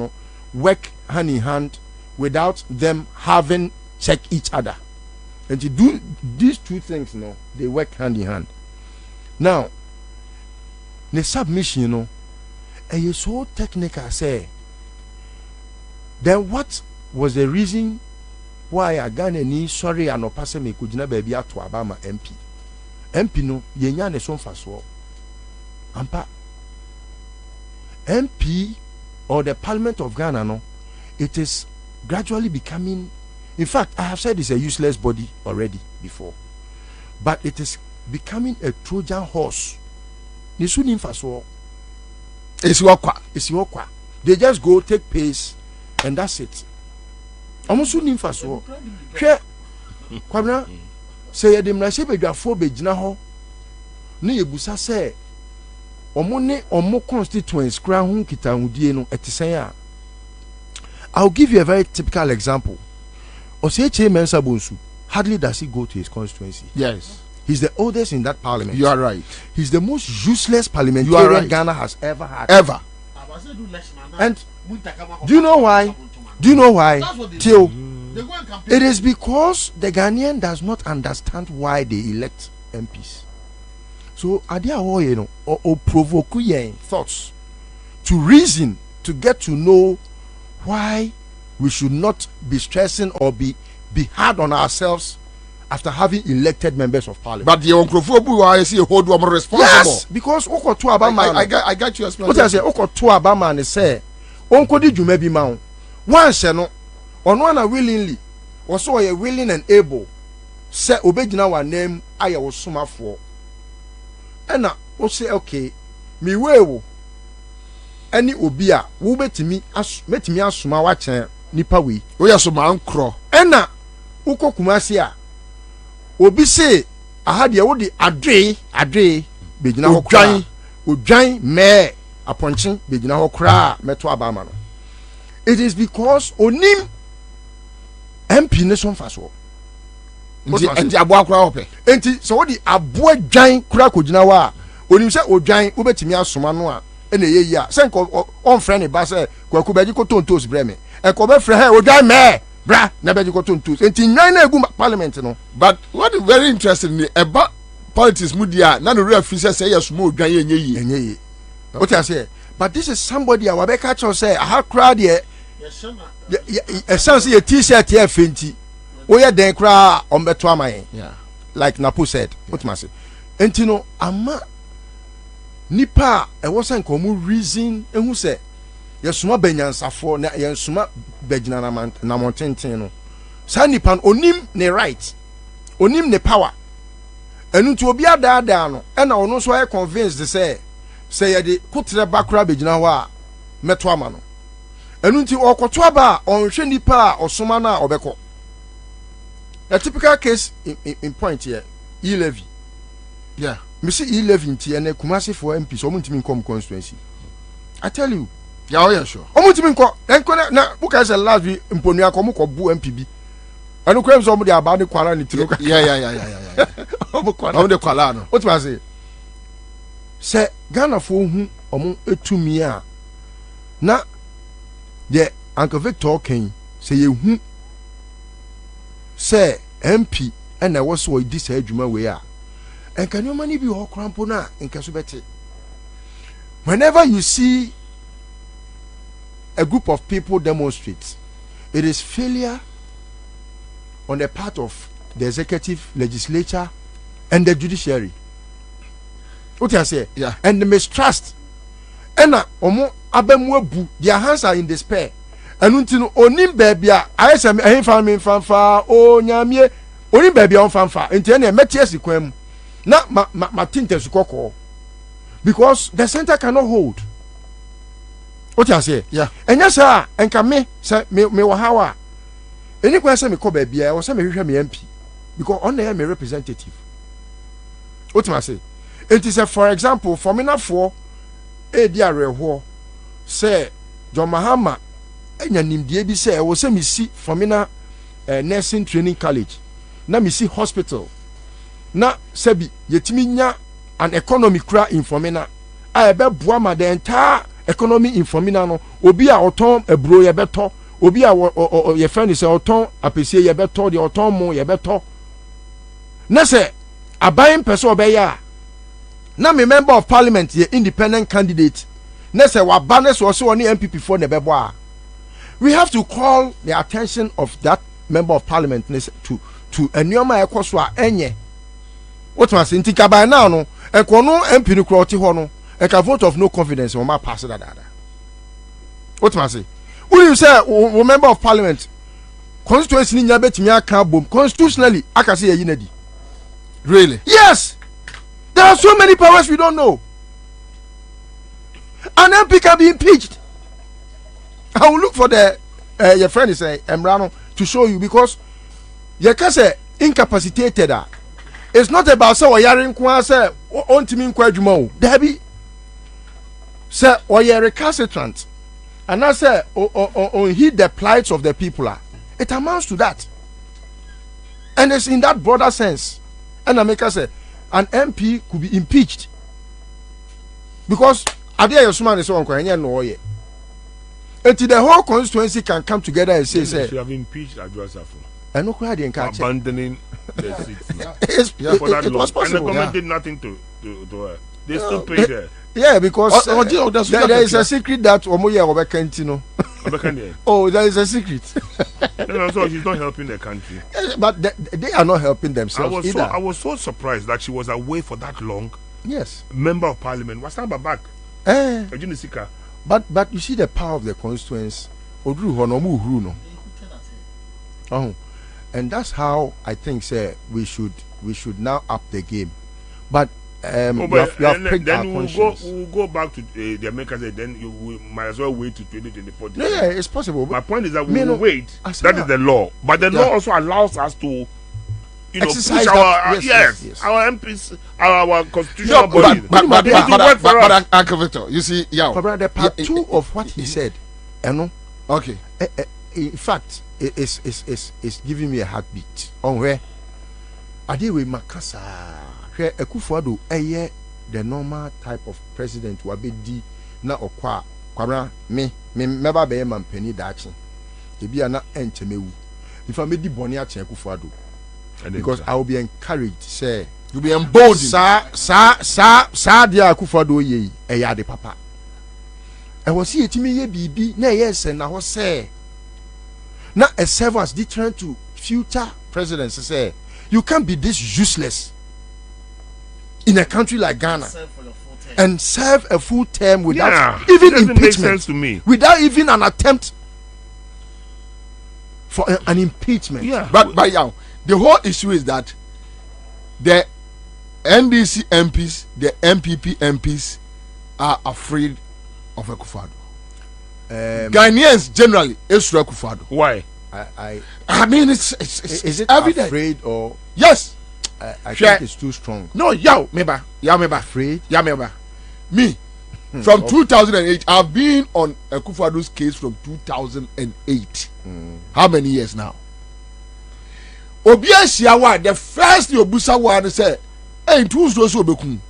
work hand in hand without them having check each other. And to do these two things, they work hand in hand. Now, the submission, and you so technical, say, then what was the reason why a Ghanaian sorry and no person me could never be at to Obama MP? MP no, yenya ne son faso. Ampa. MP or the Parliament of Ghana, no, it is gradually becoming. In fact, I have said it's a useless body already before, but it is becoming a Trojan horse. It's Isiwakwa. They just go take pace, and that's it. Almost soon in Faso. Kwabena say the Mrashe Bedwafo Bejina ho. No yebusa say omo constituents kra ho kitahudie no etisen a. I'll give you a very typical example. Oseche Mensah Bonsu, hardly does he go to his constituency. Yes. He's the oldest in that parliament. You are right. He's the most useless parliamentarian right. Ghana has ever had. Ever. And do you know why? Do you know why? Till it is because the Ghanaian does not understand why they elect MPs. So adia you know or provoke thoughts to reason to get to know why we should not be stressing or be hard on ourselves after having elected members of parliament. But the Onkrofobu I see hold them responsible. Yes, because Oko to Abama. I got you explanation. What I say Oko to Abama and say Onko di dwuma bi ma wo. Once no ono na willingly was so willing and able say obegyina wa name aye wo somafo. Ena wo say okay me wewo ani obi a wo betimi asoma wa chen nipa we. Wo yasoma nkro. Ena uko kumasi a obi say aha de wo de adwe begina ho kran odwan me aponchen begina ho kra meto abama no. It is because onim MP nation faso enti aboa kra hope enti so wo de aboa dwan kra kogina wa onim se odwan wo betimi asoma no a ene yeyi a se nko on friend ne ba se kwaku beji ko tontos breme e ko be frɛ he odwan me bra na beji ko tontos enti nwan na egu parliament no. But what is very interesting ni eba politics mu dia na no refi say yes mo odwan yenye what I say, but this is somebody a wabeka cho say aha kra de essence your t-shirt here fenti we ya den kra ombeto amayen. Yeah, like Napo said. What must say enti no ama nipa e wo say nkomu reason ehu say yesuma banyansafo na yensuma bagina na montenten no sa nipa onim ne right onim ne power enu nti obi adaada no e na ono so ay convinced say ye de kutre bakra begina ho a meto ama no enu nti okoto aba onhwe nipa a osoma na obeko. A typical case in point here E-levy. yeah, me see E-levy nti ene Kumasi for MP so muntimi nkom constituency. I tell you. yeah, oh yeah, sure. Omuntimi enko na buka say last week mponu akomo ko bu MPB anu kwem so mo de aba ne kwara ni tiro. Yeah. Omo kwara. Omo de kwala no. What was it? Say Ghana for hu omo etumi a na the Uncle Victor Ken say ye hu say MP and I was so this adwuma we a and can you money be ho krampo na nkaso beti. Whenever you see a group of people demonstrate, it is failure on the part of the executive, legislature, and the judiciary. What I say? Yeah. And the mistrust. And omo abemwebu, their hands are in despair. And until onim baby, I say me fanfa o nyamie onim baby on fanfa. Until any metiesi kwem. Na ma tinte sukoko. Because the center cannot hold. What I say? Yeah. And yes, sir, and can me say me wahawa. Any question me call baby, I was say me MP because on there me representative. What I say? It is a for example for me na for dia reho say John Mahama enya nimdie bi say wo say me see for me na nursing training college na me see hospital na sabi yetimi nya an economy kra informina a ebe boa ma the entire economy informina no obi a oton ebro ye beto obi a ye friend say oton apesie ye beto de oton mo ye beto na say aban person obeya na me member of parliament ye independent candidate na say wa ba na so oni MPP for ne bebo a we have to call the attention of that member of parliament to enyoma ekoso a enye what was in by now no e kono MP no kro ti ho no e ka vote of no confidence o ma pass that dada what was say when you say we member of parliament constituency ni nya betimi aka bom constitutionally aka say yi na di Really? yes there are so many powers we don't know. An MP can be impeached. I will look for the your friend is Emrano to show you because you can say incapacitated. It's not about so yarin kwa say on timi kwa adwuma o. Dabi Say, or you're recalcitrant. And I say, or heed the plights of the people. It amounts to that. And it's in that broader sense. And I make us say, an MP could be impeached. Because Adia Yosman is on Kwanya no ye. Until the whole constituency can come together and say, she have impeached Adjusafo. And no crowd in catch. Abandoning the seats. For that it was possible. And the government did nothing to her. They still paid her. Yeah, because there is a secret that Omoye Obekentino. Oh, there is a secret. No, so she's not helping the country. But they are not helping themselves either. I was so surprised that she was away for that long. Yes. Member of Parliament. Was not back. But you see the power of the constituents. Oh, and that's how I think, sir, we should now up the game. But you have pricked our conscience. We'll go back to the Americans. Then we might as well wait to 2024. Yeah, it's possible. My point is that we will wait. That is the law. But the law also allows us to, exercise push our yes. our MPs, our constitutional body. But Uncle Victor, you see, the part two of what he said, okay. In fact, it's giving me a heartbeat. On where Adewe Makasa, where Akufo-Addo the normal type of president wabedi na okwa kwabra me meba be man pani dachi ebi na enchemewu if I made the boni achen Akufo-Addo because I will be encouraged say you be emboldened sa dia Akufo-Addo ye eya de papa e was see etimi ye bibi na yes na ho say na a serve as deterrent to future presidents say you can't be this useless in a country like Ghana and serve a full term without even impeachment. Make sense to me. Without even an attempt for an impeachment. Yeah. But the whole issue is that the NDC MPs, the MPP MPs are afraid of Akufo-Addo. Ghanaians generally is Akufo-Addo. Why? I mean, it's is it evident. Afraid or yes? I think it's too strong. No, meba. Afraid? Meba. Me, from 2008, I've been on Akufo-Addo's case from 2008. How many years now? Obia Siawa, the first Yobusa one said, "Hey, two so bekum."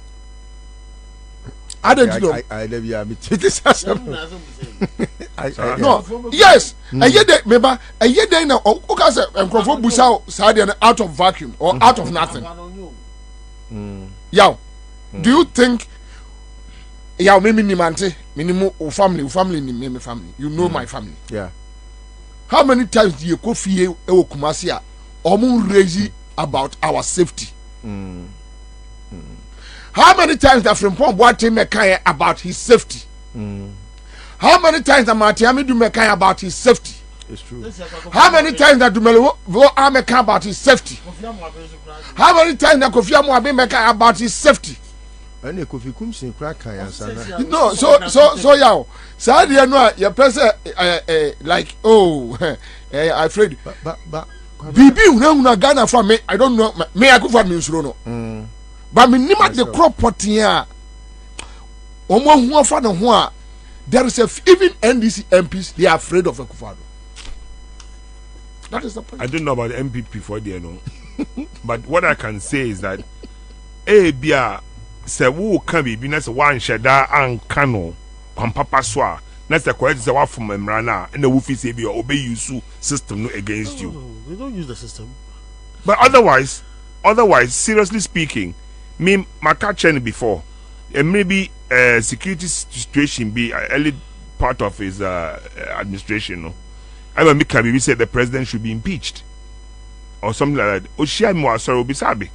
I don't know. I never no, yes. A year day, remember, a year day now, Okasa and Crawford Busa Sadian out of vacuum or out of nothing. Do you think minimum family, you know my family. Yeah. How many times do you go fear Kumasia or raise about our safety? How many times that from Pomboate Mekaya about his safety? How many times that Matiami do Mekaya about his safety? It's true. How many times that Dumelo Ameka about his safety? How many times that Kofi Amuabe Mekaya about his safety? And Kofi Kumsin crack no, so yeah. Sadia no, your person like I afraid. But Bibi una Ghana from me. I don't know. Me I go for me no. But me nima the crop potia. Omo who for the who there is even NDC MPs they are afraid of Akufo-Addo. That is the point. I don't know about the MPP for there no. But what I can say is that bia se wo kan bi na se wan sheda an kano on papa so a na se correct se wa from emra na na wo fi se bi obey use system no against you. They don't use the system. But otherwise seriously speaking, me catching before and maybe security situation be early part of his administration no. I remember Kabibi said the president should be impeached or something like that. Oshia mo asoro bisabi.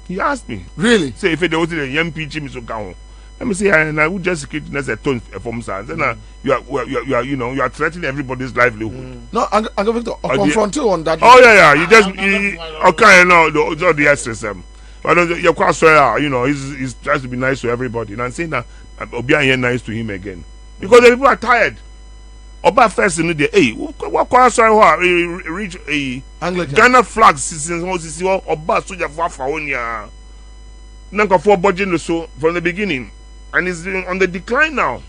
He asked me. Really? Say if they was the impeach him so go. Let me say and I would just security as a tone from sans. And you are threatening everybody's livelihood. No, Uncle Victor, confront you on that. Oh yeah. You just okay no the SSM. But you're quite sorry, he's tries to be nice to everybody. And I'm saying that Obian nice to him again. Because the people are tired. Oba first in the day, hey, what sorry reach a Ghana flag since Oba soldier for Faonia. Nanka for budget so from the beginning. and is on the decline now.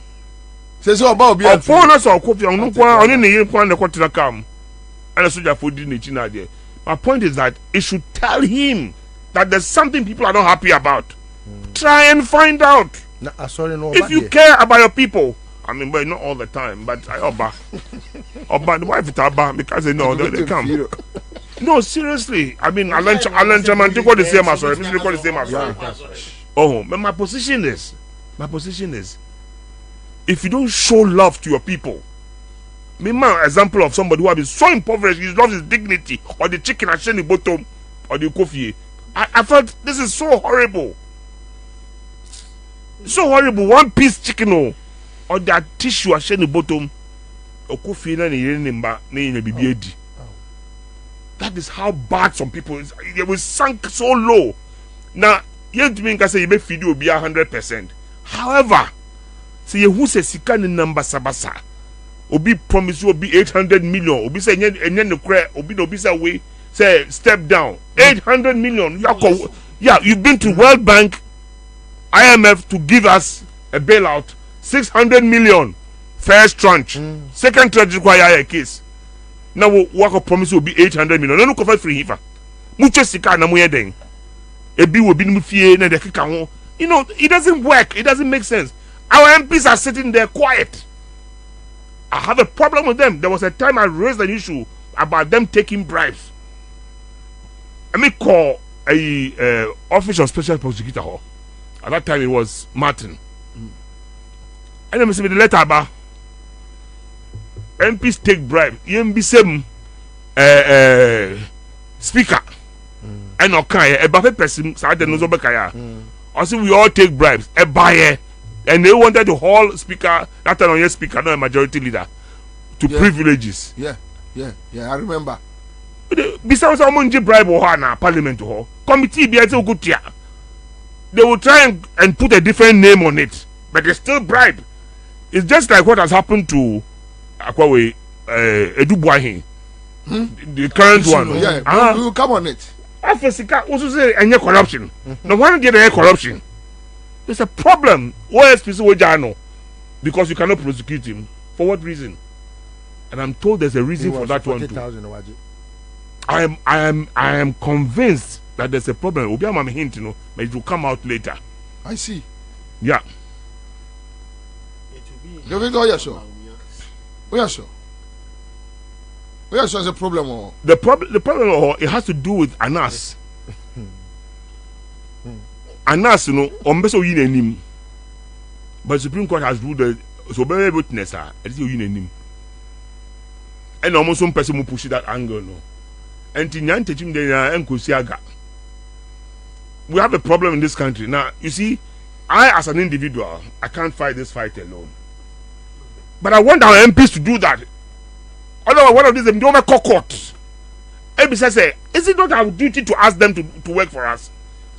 Say so about Bobie. Phone us or coffee on the year point the quarter come. And a soldier for dinner there. My point is that it should tell him that there's something people are not happy about. Try and find out. If you care about your people. I mean, but not all the time, but Oba, the wife is Oba because they know they come. No, seriously. I mean, Alan Chaman took the same as well. The same as well. Oh, but my position is, if you don't show love to your people, me my example of somebody who has been so impoverished, he lost his dignity, or the chicken at the bottom, or the coffee. I felt this is so horrible. So horrible. One piece chicken, or that tissue at the bottom, or coffee and a that is how bad some people is. They will sunk so low. Now, you can say you may feed you be 100%. However, say you who says sikani number sabasa, obi promise you be 800 million. Obi say and the cry. Obi say way say step down 800 million. Yeah, you've been to World Bank, IMF to give us a bailout 600 million. First tranche, second tranche require a case. Now what promise will be 800 million. No cover free hifa. Mucho sika na muye den. Ebi will be mufie na de kika ho. You know, it doesn't work. It doesn't make sense. Our MPs are sitting there quiet. I have a problem with them. There was a time I raised an issue about them taking bribes. I mean, call a office of special prosecutor. At that time it was Martin. And then I said the letter about MPs take bribe. EMB speaker. And okay, a buffet person started no zobekaya. Also, we all take bribes. A buyer, and they wanted to haul speaker. That time on your speaker, not a majority leader, to privileges. Yeah, I remember. Besides, someone bribe or na parliament or committee be able to go. They will try and put a different name on it, but they still bribe. It's just like what has happened to Akwawe Edubuahin, the current one. Yeah, we will come on it. Africa also say any corruption. No one get any corruption. There's a problem. Where is Jano? Because you cannot prosecute him. For what reason? And I'm told there's a reason for that one too. I am convinced that there's a problem. Obiama hint, but it will come out later. I see. Yeah. Yes, sir. There's a problem. The problem it has to do with Anas. Anas, ombeso yin enim. But Supreme Court has ruled that so very witness it yin enim. And almost some person will push that angle no. And tinyan teaching the enkosiaga. We have a problem in this country. Now, you see, I as an individual, I can't fight this fight alone. But I want our MPs to do that. Otherwise, one of these, they don't make court. MPs say, is it not our duty to ask them to work for us?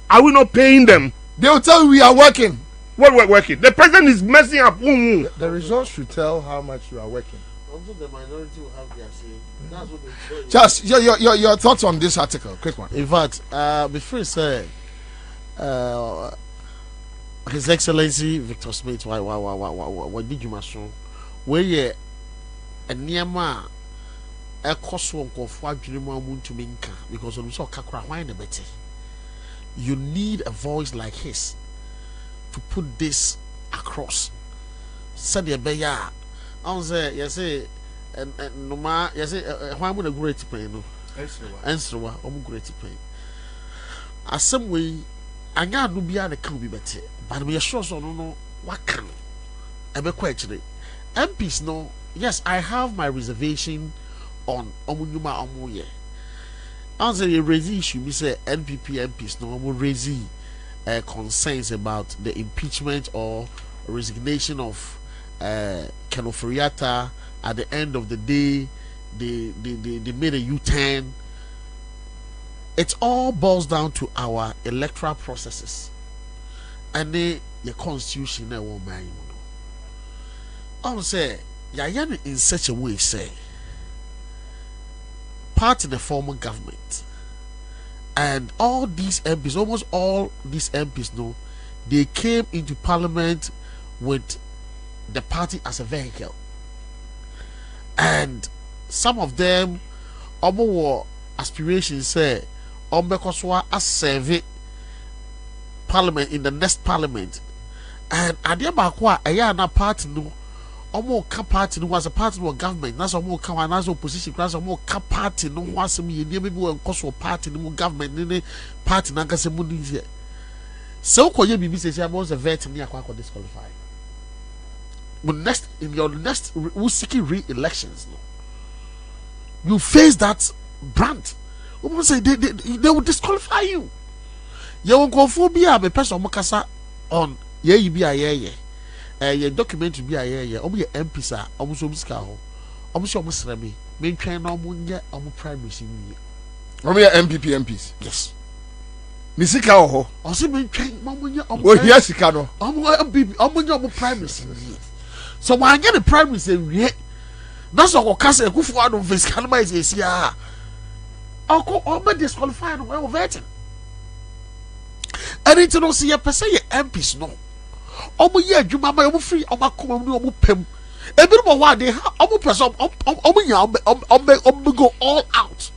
Are we not paying them? They will tell you we are working. What we're working? The president is messing up. The results should tell how much you are working. Also, the minority will have their say. That's what they Just your thoughts on this article. Quick one. In fact, before you say, His Excellency Victor Smith, what did you mention? Where ye a nearma a cost of what you want to make because I'm so kakra wine a better. You need a voice like his to put this across. Said the beya. I say, yes, and no ma, yes, why would a great pain? No, answer what great pain. As some way, I got no be the can be better, but we are sure so no what can I be quite MPs no, yes, I have my reservation on Omunuma Omuye. Answer the raise issue, we say NPP MPs no will raise concerns about the impeachment or resignation of Kenoforiata. At the end of the day, they made a U-turn. It all boils down to our electoral processes and the constitution that will man. I say, Yayan in such a way say, part of the former government and all these MPs, almost all these MPs know they came into parliament with the party as a vehicle, and some of them were aspirations say as serve parliament in the next parliament, and adia bakwa na party no ka party no was a party no government na so ka na so opposition class ka party no wasem ye maybe we nkoso party no government ne party na ka se mu ni so koye bibi say about the vet me akwa disqualify. But next in your next seeking re-elections, no, you face that brand. Say they will disqualify you. You won't go for be a person mokasa on ye be a ye your document be a ye omu ye MP sa omu so biska ho omu so omu sremi me twen na omu nye omu primacy ni omu ye MPs. Yes. Ni sika ho o se me twen omu nye omu o hia sika no omu MP omu nye omu primacy ni. So when I get the primacy we that's what kasa ekufu ado fiscal ma is here. Omo disqualify no we voting. And it no see your person your MPs no. Omo ye adwuma ma omo free omo akoma no omo pem. Ebi no wa dey omo person omo nya omo go all out.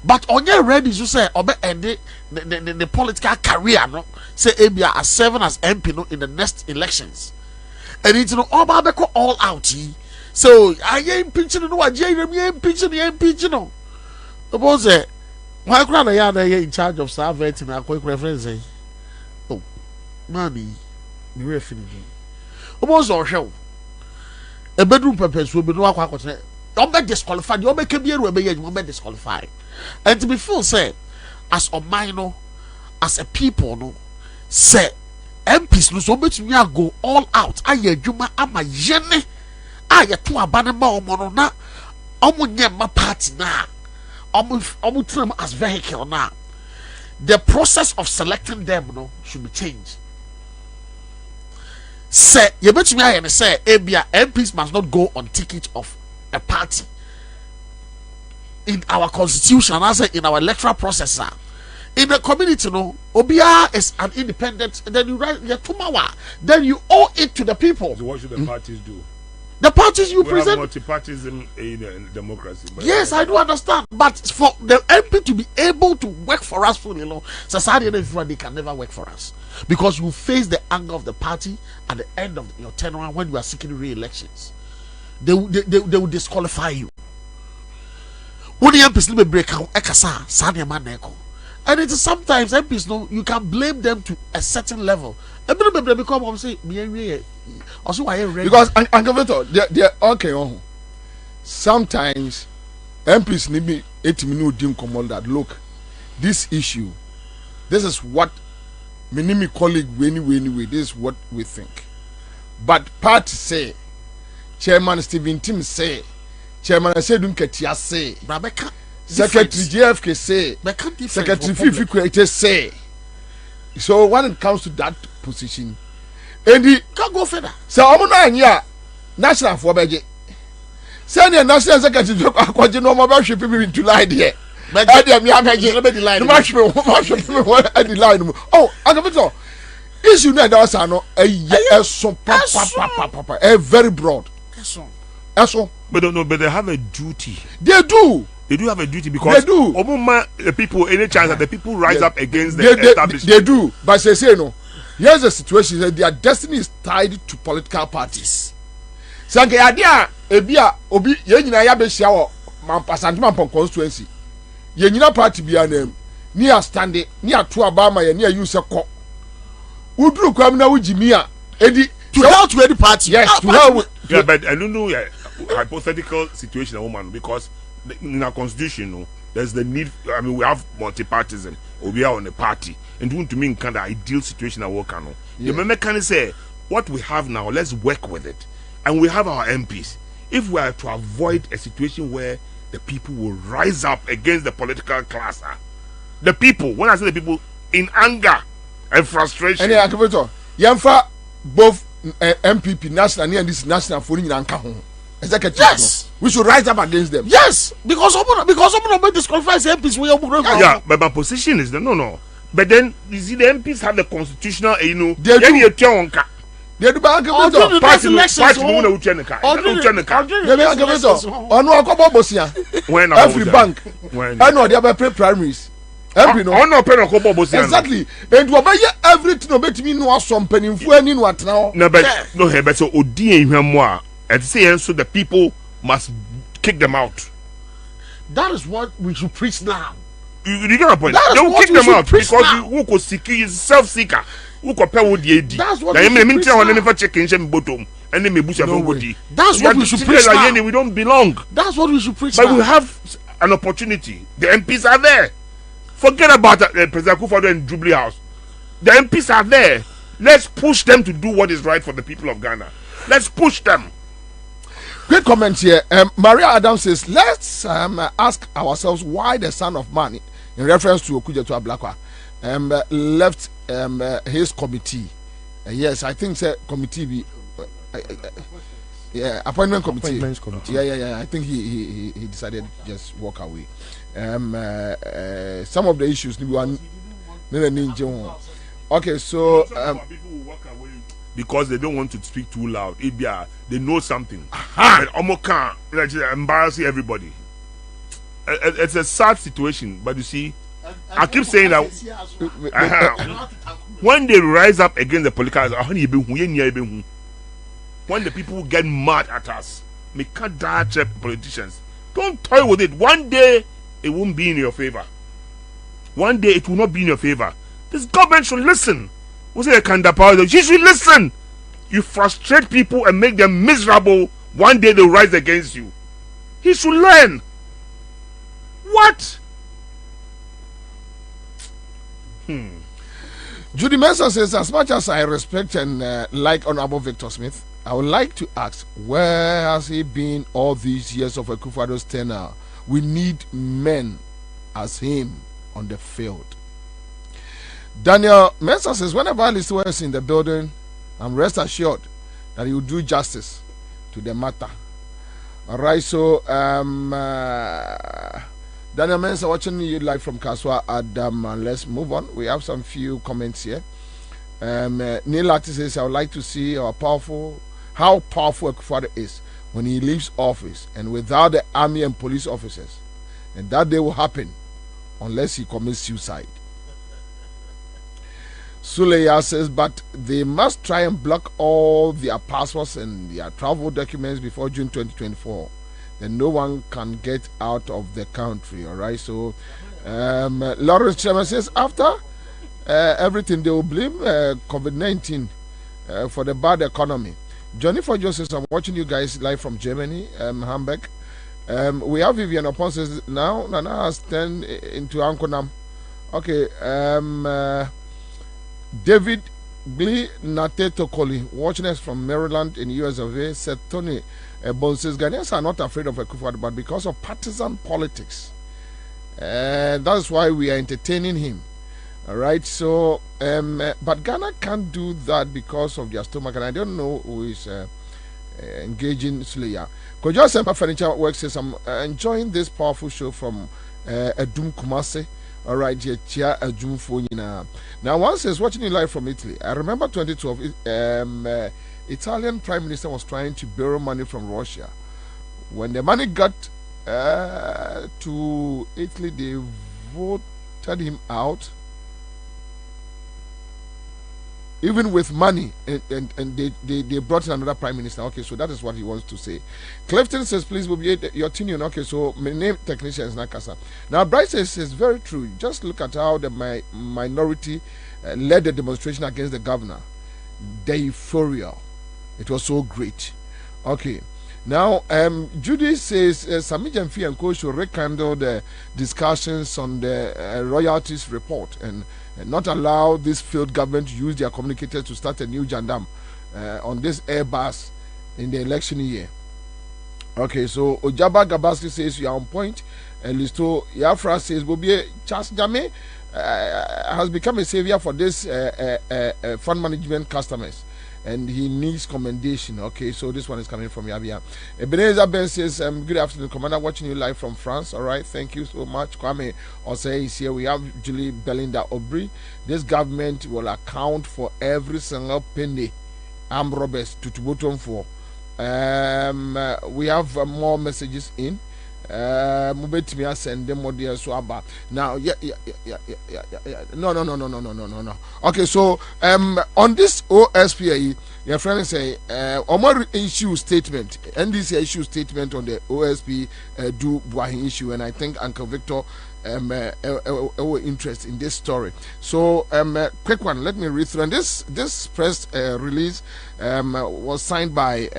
But on your ready to say omo end the political career no say ebia as serving as MP no in the next elections. And it's no all out. So I ain't pinching no, I ain't pinching no. The boss said, why can't I in charge of Savet and a quick reference? Oh, money, you were finishing. The boss or show a bedroom purpose will be no aqua. Don't be disqualified, you'll make a beer where you will be disqualified. And to be full said, as a minor, as a people, no, say. MPs no so betumi go all out aye adwuma ama yene aye to abane ma omo no na omo nyema party na omo tram as vehicle na. The process of selecting them no should be changed. Say you betumi aye ne say ebia MPs must not go on ticket of a party in our constitution, as in our electoral process. In the community, no, Obia is an independent. Then you write your tumawa. Then you owe it to the people. So what should the parties do? The parties you we present. Have multi-partyism in democracy. Yes, I do understand. But for the MP to be able to work for us fully, you know, society and everyone, they can never work for us because you face the anger of the party at the end of your tenure when you are seeking re-elections. They will disqualify you. When the MPs will break out, ekasa sanya maneko. And it is sometimes MPs no, you can blame them to a certain level. Because they're okay. Sometimes MPs need me 8 minutes command that look, this issue, this is what my colleague anyway, this is what we think. But party say, Chairman Stephen Tim say, Chairman Asedum Ketia say, Secretary JFK say, Secretary Fifi Kwete say. So when it comes to that position, and the can't go further. So I'm not national for budget. Send your national secretary to continue no more people in July there. But I am young again. Oh, I don't know. Issue that was a very broad. But they have a duty. They do. They do have a duty because they do. The people, any chance that the people rise up against the establishment. They do. But they say no. Here's the situation: that their destiny is tied to political parties. Sanke adia ebia obi yenyina ya be hia wo mampasantuma pon constituency. Yenyina party bia nam. Ni a stande, ni ato abama ye, ni a use ko. Udru kwam na wujimia edi to help to any party. Yes, to help. Yeah, but I don't know hypothetical situation a woman because in our constitution, no, there's the need. I mean, we have multi-partism. We are on a party, and want to mean kind of ideal situation at work. No, the mechanic say what we have now. Let's work with it, and we have our MPs. If we are to avoid a situation where the people will rise up against the political class, the people. When I say the people, in anger and frustration. And Yamfa both MPP national and this national for in yes, we should rise up against them. Yes, because someone disqualifies MPs. Yeah, but my position is that no. But then you see the MPs have the constitutional, They do. They do back Ọdún party the next party election. mu na uche nika. When every bank. I know they have primaries. MP no. No pen ko bobo si. Exactly. And we buy everything obetimi no asom panimfu ani no atena. No but no he but so odi ehwam a and say so the people must kick them out. That is what we should preach now. You get my point. That is They will what kick we them out should preach because now. you go seek is self-seeker. Who compare with the AD. That's what we we should should preach now. preach Never check in shem bottom and then me bush No body. That's what we should preach now. We don't belong. That's what we should preach But now. we have an opportunity. The MPs are there. Forget about President Akufo-Addo and Jubilee House. The MPs are there. Let's push them to do what is right for the people of Ghana. Let's push them. Great comment here. Maria Adams says, let's ask ourselves why the Son of Man, in reference to Okujeto Ablakwa, left his committee. Yes, I think committee be appointment committee. Appointments committee. Yeah. I think he decided to just walk away. Some of the issues okay, so people will walk away because they don't want to speak too loud. They know something. And almost can't embarrassing everybody. It's a sad situation, but you see, I keep saying that when they rise up against the political, when the people get mad at us, we can't dare check politicians. Don't toy with it. One day it won't be in your favor. One day it will not be in your favor. This government should listen. Who say you should listen. You frustrate people and make them miserable. One day they'll rise against you. He should learn. What? Judy Mensah says, as much as I respect and like Honorable Victor Smith, I would like to ask, where has he been all these years of Akufo-Addo's tenure? We need men as him on the field. Daniel Mensah says, whenever Alistair is in the building, I'm rest assured that he will do justice to the matter. All right, so Daniel Mensah watching you live from Kaswa Adam, and let's move on. We have some few comments here. Neil Lati says, I would like to see how powerful Akufo-Addo is when he leaves office and without the army and police officers. And that day will happen unless he commits suicide. Suleya says, but they must try and block all their passports and their travel documents before June 2024. Then no one can get out of the country. All right. So, Lawrence Chairman says, after everything, they will blame COVID-19 for the bad economy. Johnny for Joseph, I'm watching you guys live from Germany, Hamburg. We have Vivian Upon says, now Nana has turned into Ankonam. Okay. David Glee Nateto Koli, watching us from Maryland in US of A, said Tony Bon says Ghanaians are not afraid of Akufo-Addo, but because of partisan politics. That's why we are entertaining him. All right, so but Ghana can't do that because of their stomach, and I don't know who is engaging Slayer. Kojo Semper Furniture Works says, I'm enjoying this powerful show from Edum Kumase. All right, Chia Edum Fonina. Now, one says, watching you live from Italy. I remember 2012, Italian Prime Minister was trying to borrow money from Russia. When the money got to Italy, they voted him out. Even with money, and they brought in another prime minister. Okay, so that is what he wants to say. Clifton says, please, Bobie, your opinion. Okay, so my name technician is Nakasa. Now, Bryce says, it's very true. Just look at how the minority led the demonstration against the governor. The euphoria. It was so great. Okay. Now, Judy says, Sami Jamfi and Co should rekindle the discussions on the royalties report and not allow this failed government to use their communicators to start a new jandam on this Airbus in the election year. Okay, so Ojaba Gabaski says you are on point. Listo Yafra says Bobie Charles Jame has become a savior for this fund management customers. and he needs commendation. Okay, so this one is coming from Yabia. Ebenezer Ben says, good afternoon, Commander, watching you live from France. All right, thank you so much. Kwame Osei is here. We have Julie Belinda Aubry. This government will account for every single penny armed robbers to bottom for. We have more messages in. Mubetimi send them more dear so about now. No. Okay, so on this OSPA, your friend say Omar issue statement, NDC issue statement on the OSP do Buahi issue, and I think Uncle Victor interest in this story. So quick one, let me read through. And this press release was signed by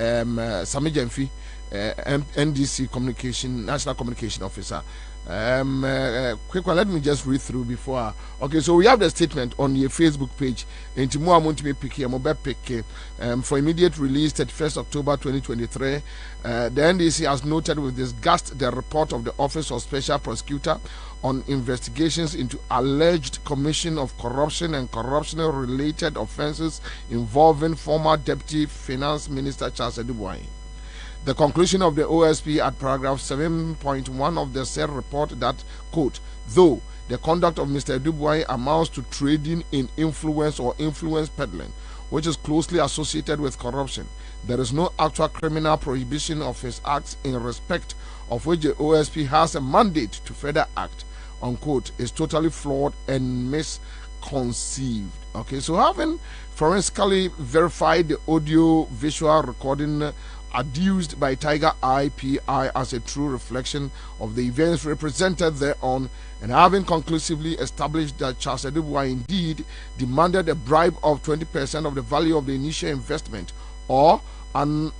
Sami Jemfi, NDC National Communication Officer. Quick one, let me just read through before. Okay, so we have the statement on your Facebook page. For immediate release, 31st October 2023. The NDC has noted with disgust the report of the Office of Special Prosecutor on investigations into alleged commission of corruption and corruption-related offences involving former Deputy Finance Minister Charles Edubwai. The conclusion of the OSP at paragraph 7.1 of the said report that, quote, though the conduct of Mr. Edubwai amounts to trading in influence or influence peddling, which is closely associated with corruption, there is no actual criminal prohibition of his acts in respect of which the OSP has a mandate to further act, unquote, is totally flawed and misconceived. Okay, so having forensically verified the audio-visual recording adduced by Tiger IPI as a true reflection of the events represented thereon, and having conclusively established that Charles Edubwai indeed demanded a bribe of 20% of the value of the initial investment, or an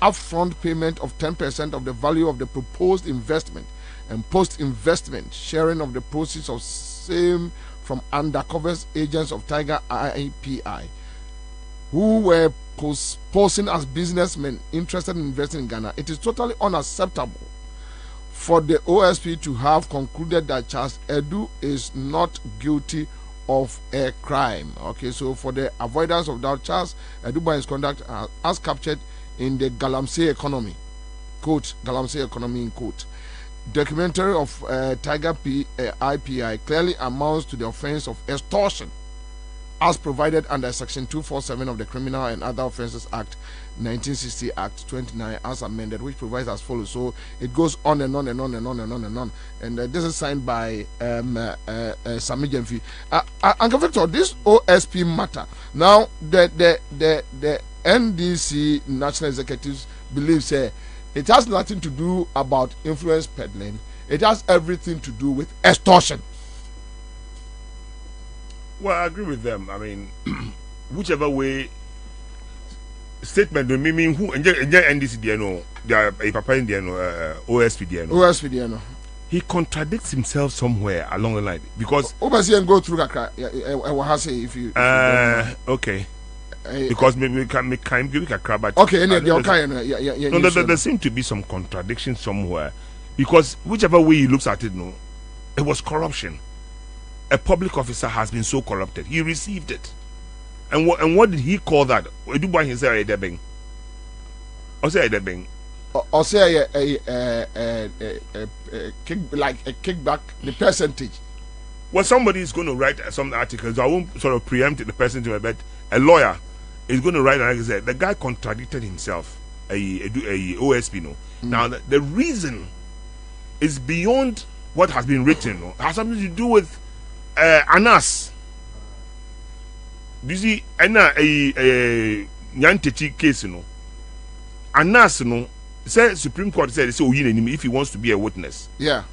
upfront payment of 10% of the value of the proposed investment, and post-investment sharing of the proceeds of same from undercover agents of Tiger IPI, who were posing as businessmen interested in investing in Ghana. It is totally unacceptable for the OSP to have concluded that Charles Edu is not guilty of a crime. Okay, so for the avoidance of doubt, Charles Edubwai's conduct as captured in the Galamsey economy, quote, Galamsey economy in quote, documentary of Tiger IPI clearly amounts to the offense of extortion, as provided under Section 247 of the Criminal and Other Offences Act 1960 Act 29 as amended, which provides as follows. So it goes on and on and on and on and on and on. And this is signed by Sami Jemfi. Uncle Victor, this OSP matter. Now the NDC National Executives believe it has nothing to do about influence peddling. It has everything to do with extortion. Well, I agree with them. I mean, whichever way statement don't mean who and NDC DNO, they are a papa in DNO, OSP DNO. He contradicts himself somewhere along the line because oversee and go through if you okay. Because maybe we can make a crab. Okay, there seems to be some contradiction somewhere because whichever way he looks at it, it was corruption. A public officer has been so corrupted. He received it. And what did he call that? Edubwai he said Edebeng. Or say Edebeng. Or say a kickback, the percentage. Well, somebody is going to write some articles. I won't sort of preempt the person to but a lawyer is going to write an article. The guy contradicted himself. A OSP. Now the reason is beyond what has been written. It has something to do with Anas. Do you see a Nyantechi case, Anas, say Supreme Court said if he wants to be a witness. Yeah.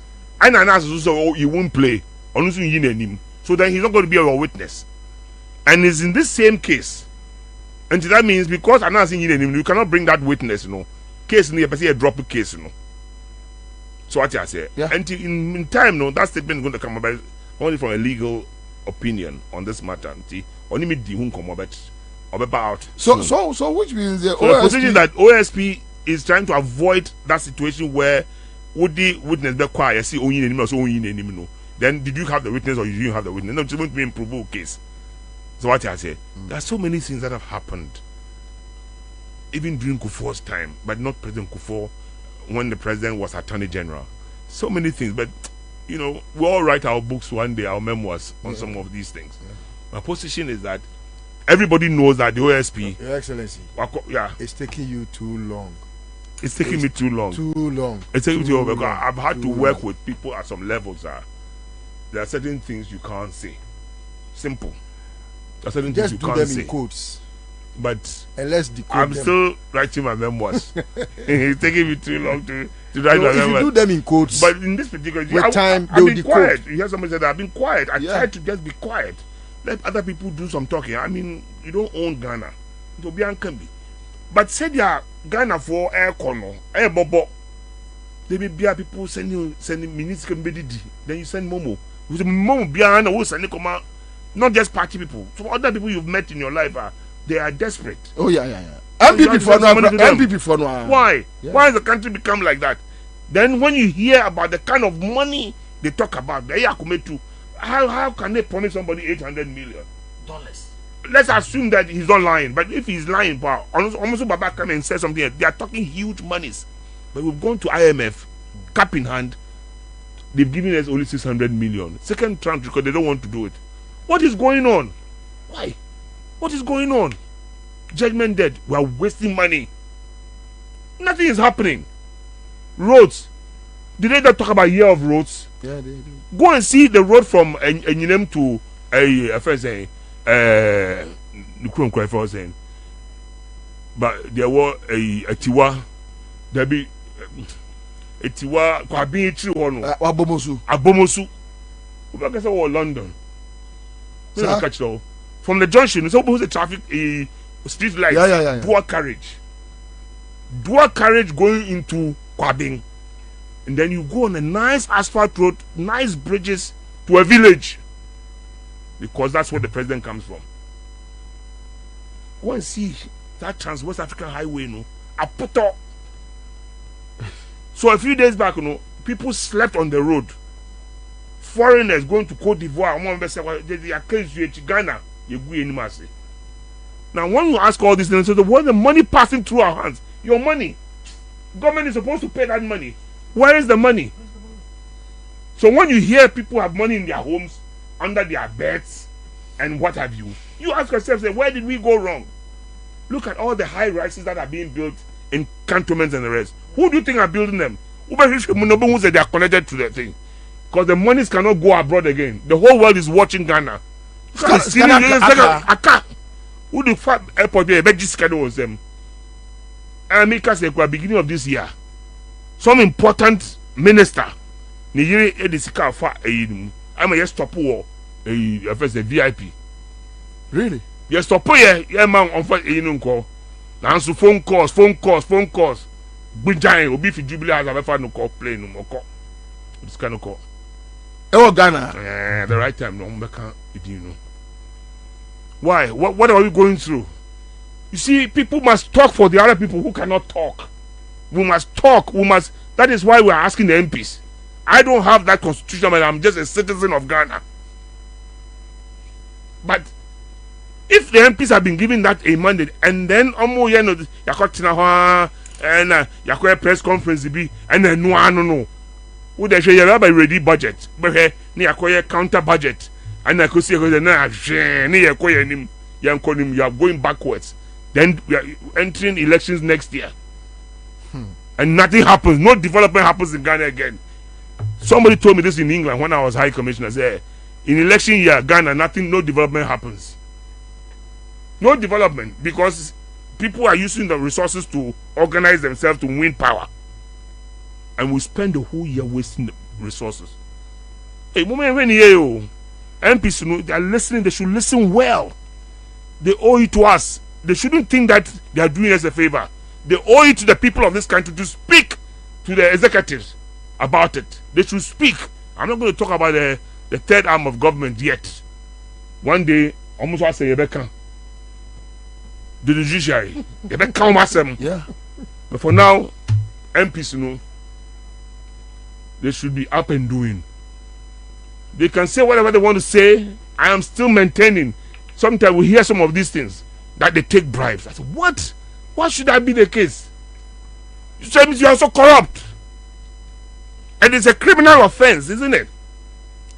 And Anas also he won't play. So then he's not going to be a witness. And it's in this same case. And that means because Anas you cannot bring that witness, Case a drop case, So what I say. Yeah. And in time, that statement is going to come about only from a legal opinion on this matter. Only me the come about. So which means the position that OSP is trying to avoid that situation where would the witness be quiet? See, only in so only in then did you have the witness or you have the witness? No, it's going to be a provoke case. So what I say, there are so many things that have happened even during Kufuor's time, but not President Kufuor, when the president was Attorney General. So many things, but you know, we all write our books one day, our memoirs on some of these things. My position is that everybody knows that the OSP, Your Excellency, it's taking you too long. It's taking me too long. Too long. It's taking me too long because long. I've had to Too work long. with people at some levels. There are certain things you can't say. Simple. There are certain Just things do you them can't say. in quotes. But And let's decode I'm them. still writing my memoirs. It's taking me too long to write my If you memoirs. do them in quotes, But in this particular, with time, I've they'll been decode. quiet. You hear somebody say that I've been quiet. I Yeah. try to just be quiet. Let other people do some talking. I mean, you don't own Ghana. To be uncanny. But say they are Ghana for air corner, air bobo. They be people sending minutes can be did. Then you send Momo. With Momo behind who send come, not just party people. So other people you've met in your life they are desperate. Oh yeah. You have MPP to for send no. somebody to them. MPP for no. Why? Yeah. Why has the country become like that? Then when you hear about the kind of money they talk about, how can they promise somebody $800 million? Let's assume that he's not lying. But if he's lying, almost Baba come and say something. They are talking huge monies. But we've gone to IMF, cap in hand. They've given us only 600 million. Second tranche because they don't want to do it. What is going on? Why? What is going on? Judgment dead. We are wasting money. Nothing is happening. Roads. Did they not talk about year of roads? Yeah, they do. Go and see the road from Enyinem to a friend saying, saying. But there were a Tiwa, there be a Tiwa, Kwabena Chihuano, Abomosu. Like I said, London. From the junction, it's almost a traffic, street lights, Yeah. dual carriage. Dual carriage going into Kwabena. And then you go on a nice asphalt road, nice bridges to a village. Because that's where the president comes from. Go and see that Trans-West African Highway, Apoto. So a few days back, people slept on the road. Foreigners going to Cote d'Ivoire, they are crazy, Ghana. Now, when you ask all these things, so where's the money passing through our hands? Your money. Government is supposed to pay that money. Where is the money? So when you hear people have money in their homes, under their beds, and what have you, you ask yourself, say, where did we go wrong? Look at all the high rises that are being built in cantonments and the rest. Who do you think are building them? Who say they are connected to the thing? Because the monies cannot go abroad again. The whole world is watching Ghana. Who the fuck airport there? But this kind of them. And make us like beginning of this year. Some important minister, Nigeria Edisika fa I'm a yes stop war first the VIP. Really? Yes stop here, yeah man on first call. Now so phone calls. Good giant obi fi jubilee has ever no call play no more call. This kind of call. Ghana. The right time no mbeka you. Why? What are we going through? You see, people must talk for the other people who cannot talk. We must talk. That is why we are asking the MPs. I don't have that constitution, but I'm just a citizen of Ghana. But if the MPs have been given that a mandate, and then a press conference and then no. Would they say you have a ready budget? But here, counter budget. And I could see you are going backwards. Then we are entering elections next year. And nothing happens. No development happens in Ghana again. Somebody told me this in England when I was High Commissioner. Said, in election year, Ghana, no development happens. No development because people are using the resources to organize themselves to win power. And we spend the whole year wasting the resources. Hey, moment when MPs, they are listening, they should listen well. They owe it to us. They shouldn't think that they are doing us a favor. They owe it to the people of this country to speak to the executives about it. They should speak. I'm not going to talk about the third arm of government yet. One day, almost I say Rebecca. The judiciary. Yeah. But for now, MPs, they should be up and doing. They can say whatever they want to say. I am still maintaining. Sometimes we hear some of these things that they take bribes. I said, what Why should that be the case? So you are so corrupt. And it's a criminal offense, isn't it?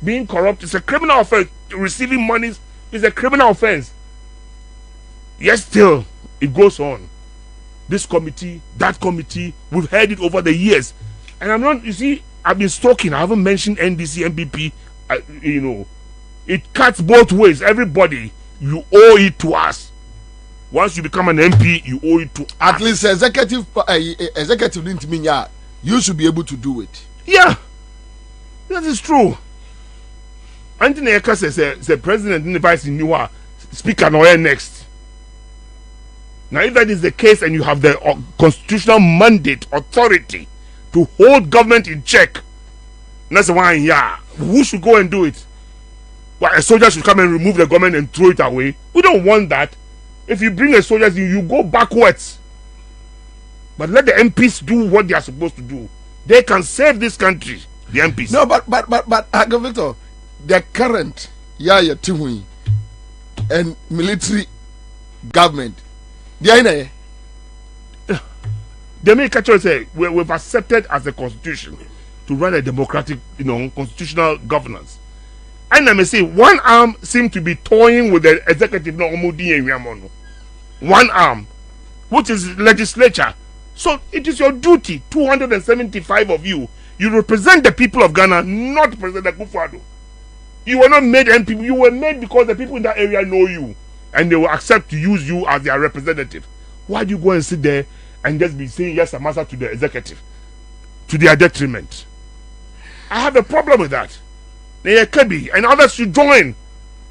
Being corrupt is a criminal offense. Receiving monies is a criminal offense. Yet still, it goes on. This committee, that committee, we've heard it over the years. And I'm not, you see, I've been stalking. I haven't mentioned NDC, MPP. It cuts both ways. Everybody, you owe it to us. Once you become an MP, you owe it to at us. least executive didn't mean you should be able to do it. Yeah, that is true. Anthony Eka says the president and the vice knew speaker no next. Now, if that is the case and you have the constitutional mandate, authority to hold government in check, that's the one, yeah, who should go and do it? Well, a soldier should come and remove the government and throw it away. We don't want that. If you bring a soldier, you go backwards. But let the MPs do what they are supposed to do. They can save this country, the MPs. No, but Victor, the current Yaya Tihui and military government, they make a choice. We've accepted as a constitution to run a democratic, constitutional governance. And I may say one arm seems to be toying with the executive, one arm, which is legislature. So it is your duty, 275 of you. You represent the people of Ghana, not President Akufo-Addo. You were not made MP. You were made because the people in that area know you, and they will accept to use you as their representative. Why do you go and sit there and just be saying yes, Ansah to the executive, to their detriment? I have a problem with that. They can be, and others should join.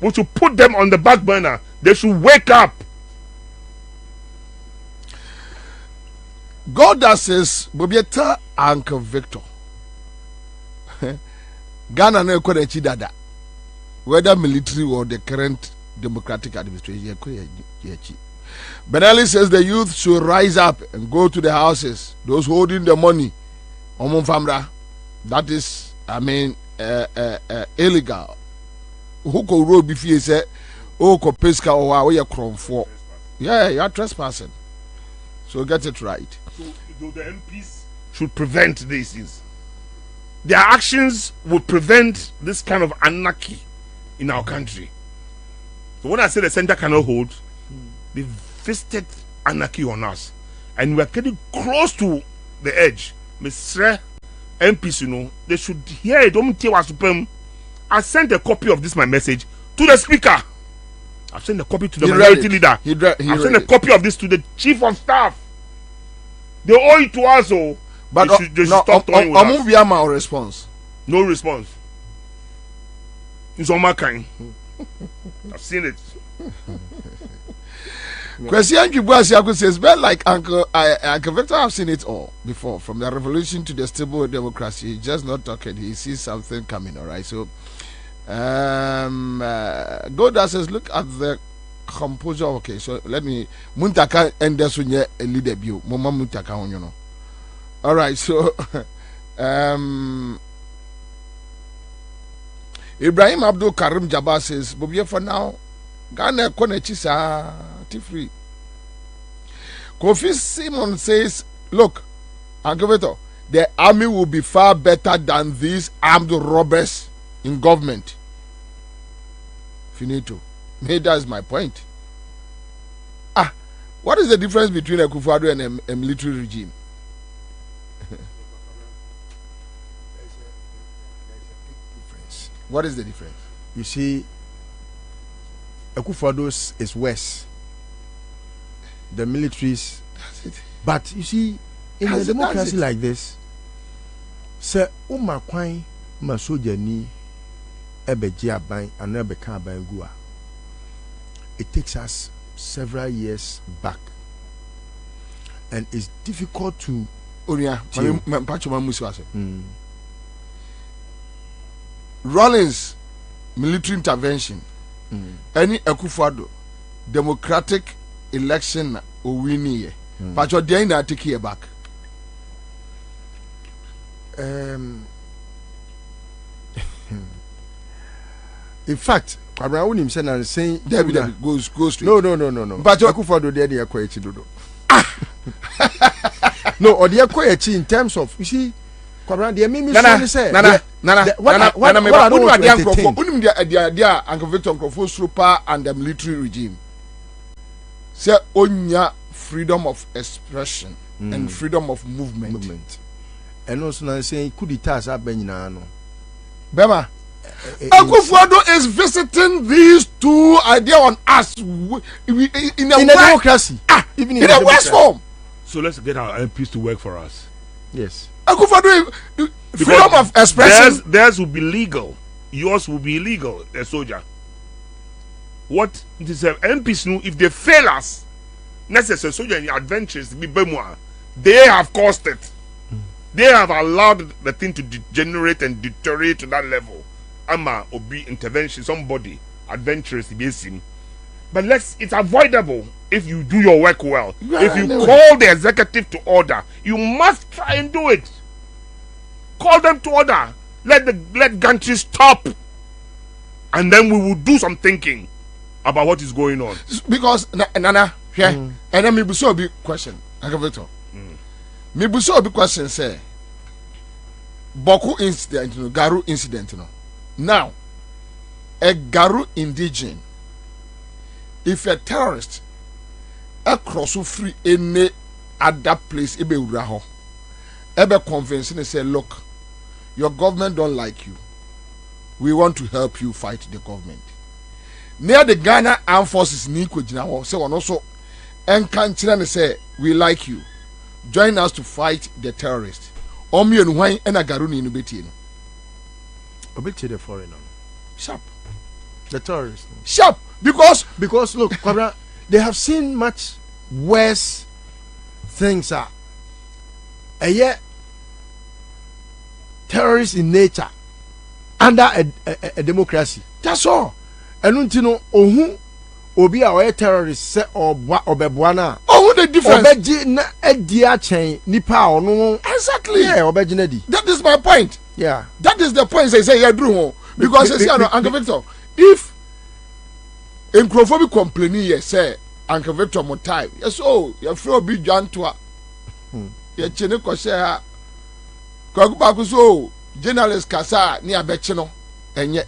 We should put them on the back burner. They should wake up. God that says, Bobieta Uncle Victor. Ghana no ekwe dada. Whether military or the current democratic administration. Benelli says the youth should rise up and go to the houses. Those holding the money. That is, illegal. Who could road before you say, oh, Kopeska or you're crom for? Yeah, you're trespassing. So get it right. So the MPs should prevent these things. Their actions would prevent this kind of anarchy in our country. So when I say the center cannot hold, they visited anarchy on us. And we're getting close to the edge. Mr. MPs, they should hear it. I sent a copy of this, my message, to the speaker. I've sent a copy to the minority leader. I've sent a copy of this to the chief of staff. They owe it to us, but they should stop toying with us. My response. No response. It's on my kind. I've seen it. Question Kibuasi says, well, like Uncle Victor, I've seen it all before. From the revolution to the stable democracy, he's just not talking. He sees something coming, all right? So, Goda says, look at the composure. Okay, so let me Muntaka and this one a leader view. Mama Muntaka, all right, so Ibrahim Abdul Karim Jabbar says, Bobie for now, Ghana Konechisa free. Kofi Simon says, look, Uncle, the army will be far better than these armed robbers in government. Finito. Maybe that's my point. What is the difference between a Akufo-Addo and a military regime? What is the difference? You see, Akufo-Addo is worse. The militaries. That's it. But you see, in a democracy like this, say, Uma Kwai, Masoja ni, Ebe Jiabai, and Ebe Kabai Gua. It takes us several years back. And it's difficult to. Rawlings military intervention, any Akufo-Addo democratic election or winning, but you're there na take it back. In fact, Kwabena saying David goes to no. But Akufo-Addo there they are quite dodo. No, or the equity in terms of, you see, Kwabena, the Mimi say, idea Uncle Victor Super and the military regime. Say, onya freedom of expression and freedom of movement. And also, now saying, could it has happened no? Bema, Akufo-Addo is visiting these two ideas on us in a democracy. Even in a West form. So let's get our MPs to work for us. Yes. Akufo-Addo, freedom of expression. Theirs will be legal. Yours will be illegal, a soldier. What these MPs know, if they fail us, necessary soldier in adventures, they have caused it. They have allowed the thing to degenerate and deteriorate to that level. Ama obi intervention, somebody adventurous him. But it's avoidable if you do your work well. If you call the executive to order, you must try and do it. Call them to order. Let gantry stop, and then we will do some thinking about what is going on. Because Nana, and then me buso big question. Agavator. Me buso big question say. Boku incident, Garu incident, Now, a Garu indigene, if a terrorist across free any other place, ebe uraho, ebe convince and say, look, your government don't like you. We want to help you fight the government. Near the Ghana Armed Forces, Niko Jinawo, say one also, and can say, we like you. Join us to fight the terrorists. Omi and wine and a Garuni in Ubeti. Obeti the foreigner. Sharp. The terrorists. Sharp. Because look, Kwabena, they have seen much worse things. A terrorists in nature under a democracy. That's all. And you know, obi a terrorist say obebwana. Oh, the difference. Obeji na edia chen nipa ono. Exactly. Yeah, obeji na di. That is my point. Yeah. That is the point they say yeah, Drew. Because say Uncle Victor, if Nkrofo complaining here say Uncle Victor mo time. Yes, oh, you feel be jantua. You chene ko say ha. Ko ba ku so journalist kasa ni abechi no enye.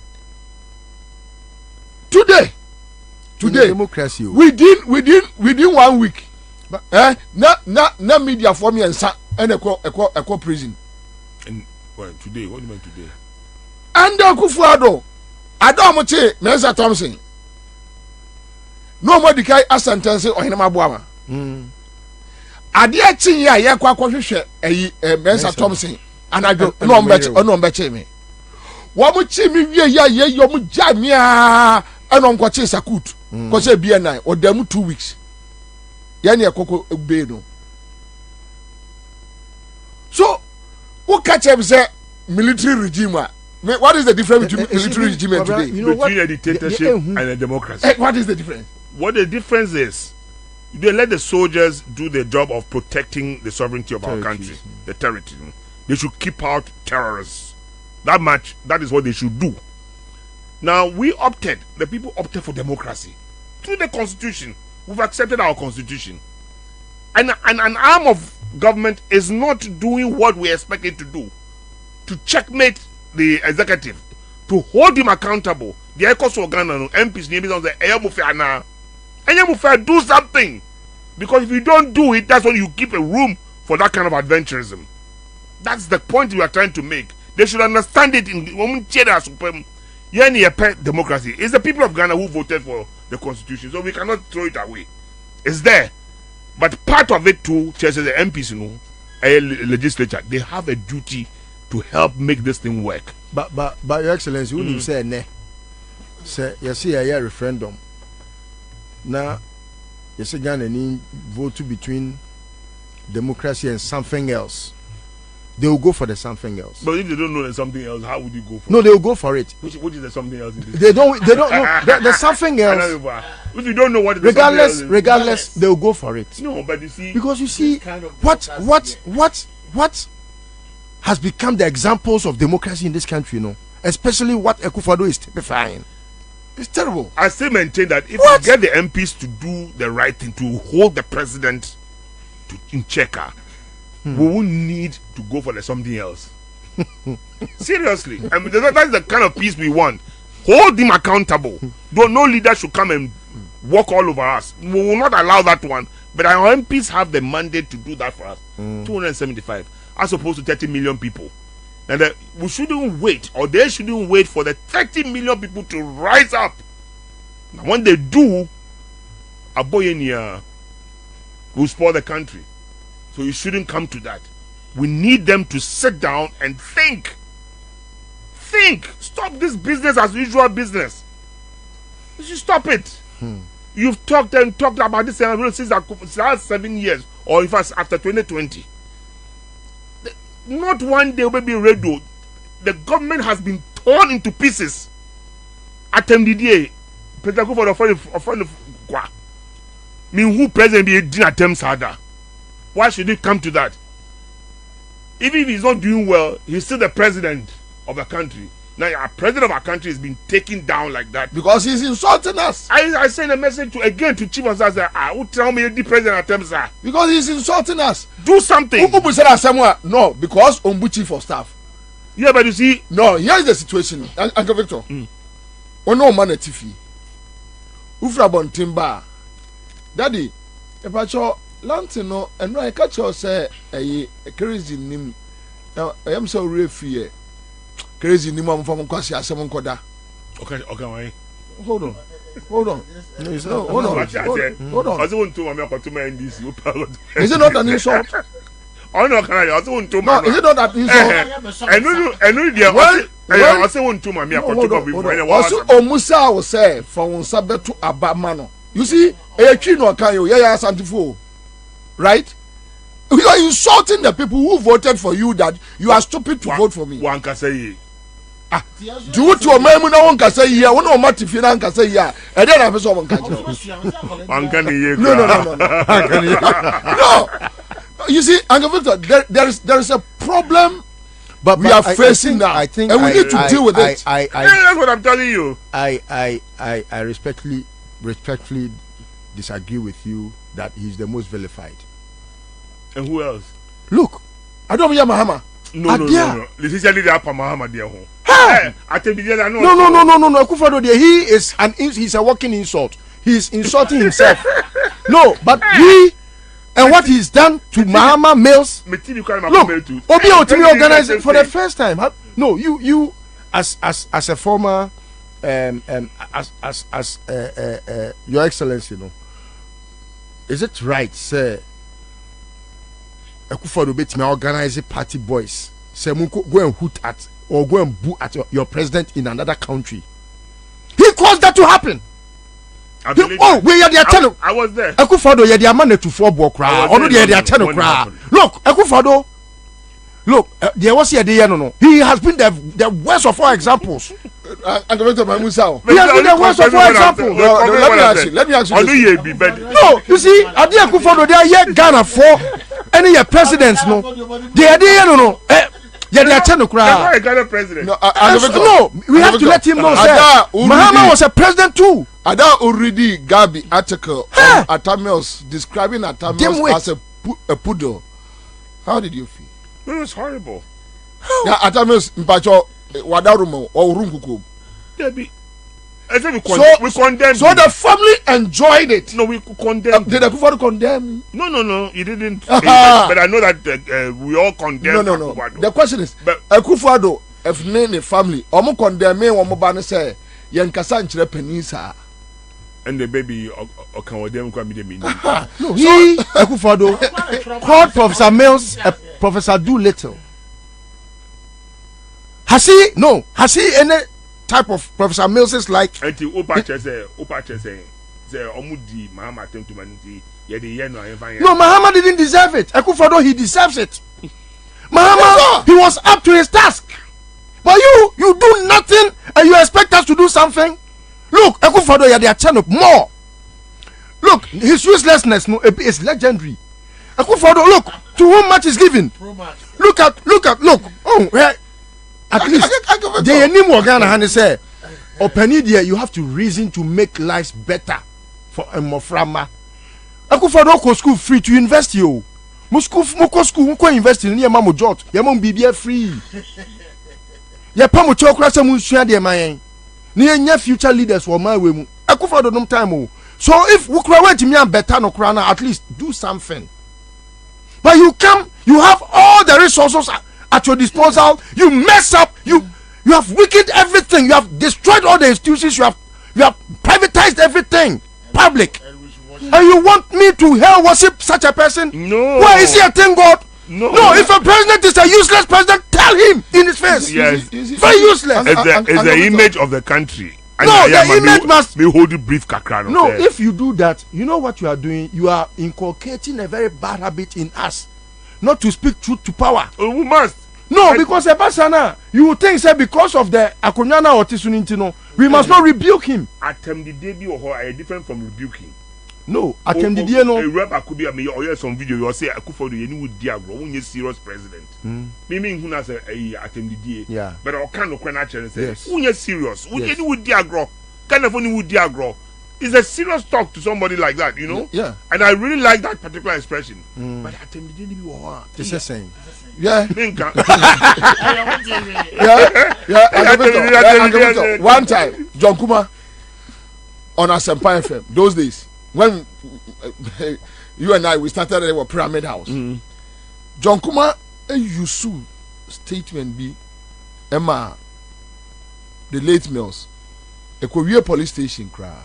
Today, democracy. Within 1 week, na media for me and echo prison. And today, what do you mean today? And Akufo-Addo, Adomoche, Mensa Thompson. No more decay as sentence or Hinama Buama. Adia Chinya, Yakwa Mensa Thompson, and I don't know better me. Wamuchi mi ye yomu jamia anon kwache sakut kwache BNI or them 2 weeks yani akoko be no. So who catch him say military regime? What is the difference between military regime and today? You know between a dictatorship and a democracy. What is the difference? What the difference is, they let the soldiers do the job of protecting the sovereignty of our country, the territory. They should keep out terrorists. That is what they should do. Now the people opted for democracy through the constitution. We've accepted our constitution, and an arm of government is not doing what we expect it to do, to checkmate the executive, to hold him accountable. The ECOS organ MPs do something, because if you don't do it, that's when you keep a room for that kind of adventurism. That's the point we are trying to make. They should understand it in democracy. It's the people of Ghana who voted for the constitution, so we cannot throw it away. It's there. But part of it too, the MPs, a legislature, they have a duty to help make this thing work. But Your Excellency, when you say ne, say you see a referendum. Now you see Ghana need vote between democracy and something else. They will go for the something else. But if they don't know there's something else, how would you go for it? No, they will go for it. Which is the something else in this? They don't know. There's something else. If you don't know what is regardless, they will go for it. No, but you see, because you see what has become the examples of democracy in this country, especially what Akufo-Addo is typifying. It's terrible. I still maintain that if you get the MPs to do the right thing, to hold the president in check, we won't need to go for something else. Seriously, I mean, that's the kind of peace we want. Hold him accountable. No leader should come and walk all over us. We will not allow that one. But our MPs have the mandate to do that for us. 275 as opposed to 30 million people. And we shouldn't wait, or they shouldn't wait for the 30 million people to rise up. Now, when they do, Aboyenia will spoil the country. So you shouldn't come to that. We need them to sit down and think. Stop this business as usual business. You should stop it. You've talked about this since the last 7 years, or in fact after 2020. Not one day will be radio. The government has been torn into pieces. At MDDA, President Kufuor who president be doing attempts harder? Why should it come to that? Even if he's not doing well, he's still the president of the country. Now, our president of our country is being taken down like that because he's insulting us. I send a message to Chief of Staff. Who tell me the president attempts are because he's insulting us. Do something. Who said somewhere? No, because Chief of Staff. Yeah, but you see, no. Here's the situation, Uncle Victor. No man at TV. Ufra Bontimba, Daddy. If I show Lantino and I catch you say a crazy name. Now I am so real fear. Crazy ni mom from Kwasi asem nkoda. Okay, why? Hold on. Hold on. I don't want to mama kwatuma NDC. Is it not an insult? Oh no, can I also want to no, is it not an insult? I know the well, I also want to mama kwatuma before. Also Omusa will say for unsabe to abamano. You see, a chino kan you ya santifo. Right? You are insulting the people who voted for you that you are stupid to vote for me. One can say do what your man no can say here. One no if you can say here. And then I have someone catch you. No. You see, Uncle Victor, there is a problem but we are facing now. I think and we need to deal with it. That's what I'm telling you. I respectfully disagree with you that he's the most vilified. And who else? Look, I don't hear Mahama. No. This is the upper Mahama dear home. No. Akufo-Addo, he's a walking insult. He's insulting himself. No, but he and what he's done to Mahama males. Look, Obi Otimi organized it for the first time. No, you as a former Your Excellency, is it right, sir? Akufo-Addo betimi organize party boys. Say go and hoot at or go and boo at your president in another country. He caused that to happen. We are the I was there. Akufo-Addo, you are the man to 4 block crowd. Or no, you are the crowd. Look, Akufo-Addo. Look, there was here no. He has been the worst of all examples. He has been the worst of all examples. Let me ask you. No, you see, Adi Akufo-Addo, they are here Ghana for any presidents no. They are there no. Yeah, they are telling crowd. Ghana president. No, we have to let him know. Mahama was a president too. Ada already Gabi article on Atamils describing Atamils as a poodle. How did you feel? It was horrible. Yeah, Atamils mpacho wadarumo or runguko. We condemned. So the family enjoyed it. No, we condemned. Did Akufo-Addo condemn? No, he didn't. But I know that we all condemn. No. The question is, Akufo-Addo, if name a family, omo condemn me, omo ban say, yen kasa nchire penisa. And the baby, can them come be the meaning. No, he Akufo-Addo called Professor Mills, Professor Doolittle. Has he any type of Professor Mills is like? Until Opache say, Omudi Mahama attempt to manage. No, Mahama didn't deserve it. Akufo-Addo, he deserves it. Mahama, he was up to his task. But you do nothing and you expect us to do something. Look, Akufo-Addo, they are turning up more. Look, his uselessness is legendary. Akufo-Addo, look, to whom much is given. Look. Oh, right. At least they need more Ghana and they say, Openidia, you have to reason to make lives better for Moframa. Akufo-Addo go school free to invest you. Muko school, muko invest in yema mo jot. Yema mbibia free. Ye pa mo chokra se mu sua de man. Ni enya future leaders for my way mu. Akufo do nom time o. So if wukra went me and better no kra na, at least do something. But you come, you have all the resources at your disposal. You mess up. You have weakened everything. You have destroyed all the institutions. You have privatized everything. Public. And you want me to hell worship such a person? No. Why is he a thing God? No. If a president is a useless president, tell him in his face. Yes. Very useless. It's the image of the country. No, the image must be hold it brief kakra. No, if you do that, you know what you are doing? You are inculcating a very bad habit in us. Not to speak truth to power. Oh, we must. No, because Ebasana, you would think say because of the Akonyana or Tisunintino, we must not rebuke him. Atem the day or are different from rebuking. No, Atem the day no. A rep could be a me or some video you say Akufo do you would diagro when you serious president. Meaning who has a Atem the day. Yeah. But I can't no actually say yes. When you serious, when you would diagro, kind of only would diagro. It's a serious talk to somebody like that, you know? Yeah. And I really like that particular expression. But Atem the day It's the same. Yeah. One time, John Kuma on Asempa FM, those days, when you and I, we started at our Pyramid House. John Kuma, a Yusu statement be, Emma, the late Mills, a Korea police station cry.